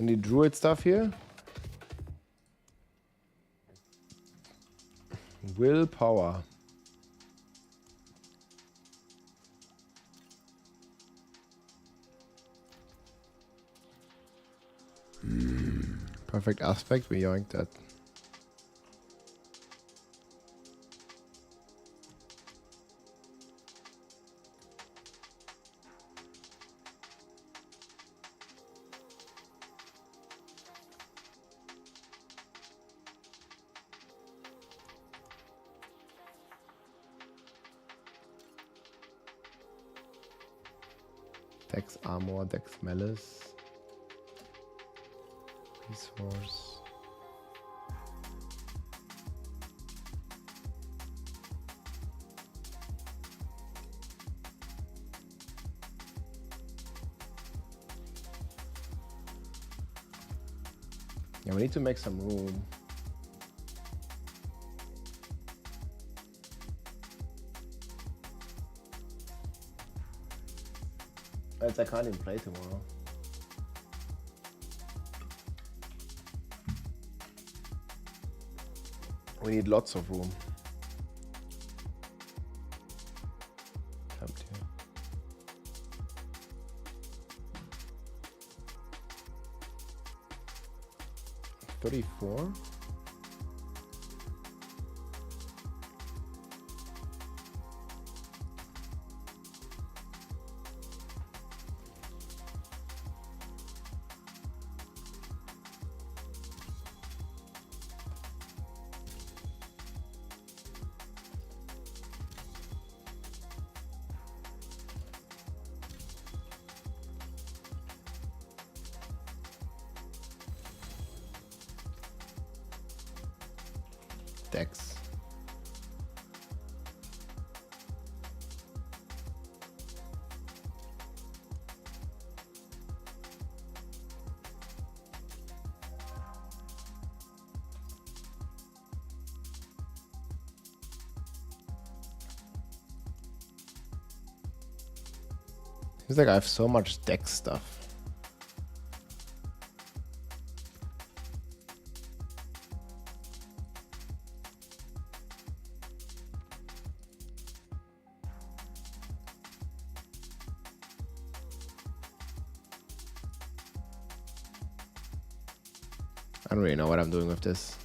S1: Any druid stuff here? Willpower. Perfect aspect, we yoinked that. Dex armor, Dex malice. Resource. Yeah, we need to make some room. I can't even play tomorrow. We need lots of room. Empty. 34. Dex. Seems like I have so much Dex stuff. I don't really know what I'm doing with this.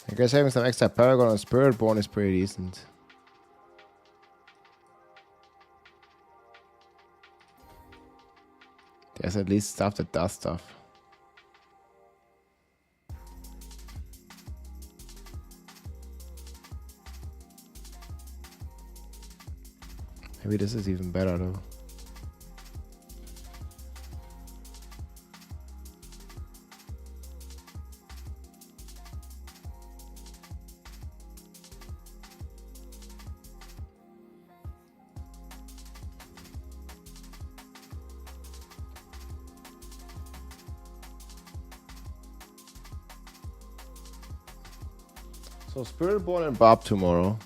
S1: I guess having some extra Paragon on Spiritborn is pretty decent. There's at least stuff that does stuff. Maybe this is even better though. So Spiritborn and Bob tomorrow.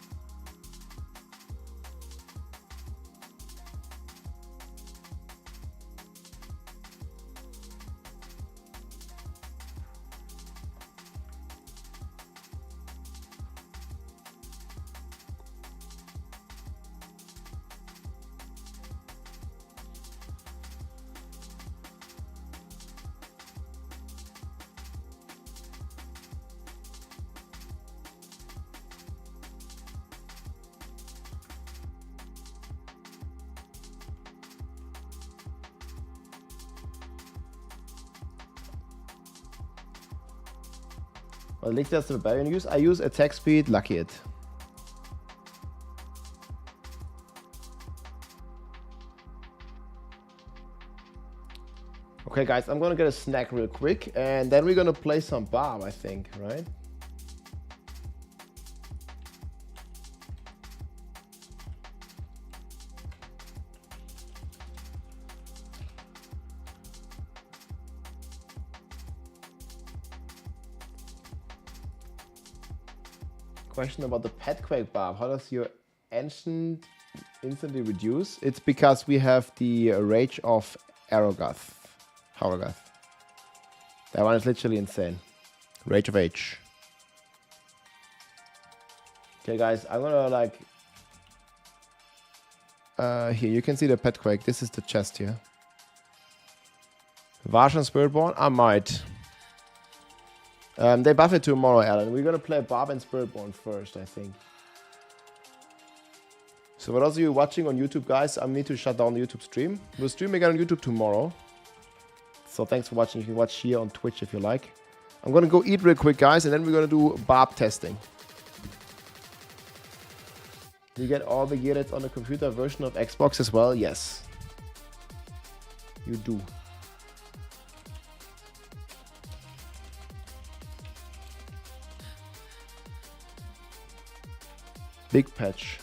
S1: What elixir does the barbarian use? I use attack speed, lucky it. Okay guys, I'm gonna get a snack real quick and then we're gonna play some Bob, I think, right? Question about the Petquake Bob. How does your ancient instantly reduce? It's because we have the Rage of Arogoth. That one is literally insane. Rage of Age. Okay guys, I'm gonna like... here, you can see the Petquake. This is the chest here. Varshan Spiritborn? I might. They buff it tomorrow, Alan. We're gonna play Bob and Spiritborn first, I think. So for those of you watching on YouTube, guys, I need to shut down the YouTube stream. We'll stream again on YouTube tomorrow. So thanks for watching. You can watch here on Twitch if you like. I'm gonna go eat real quick, guys, and then we're gonna do Bob testing. Do you get all the gear that's on the computer version of Xbox as well? Yes. You do. Big patch.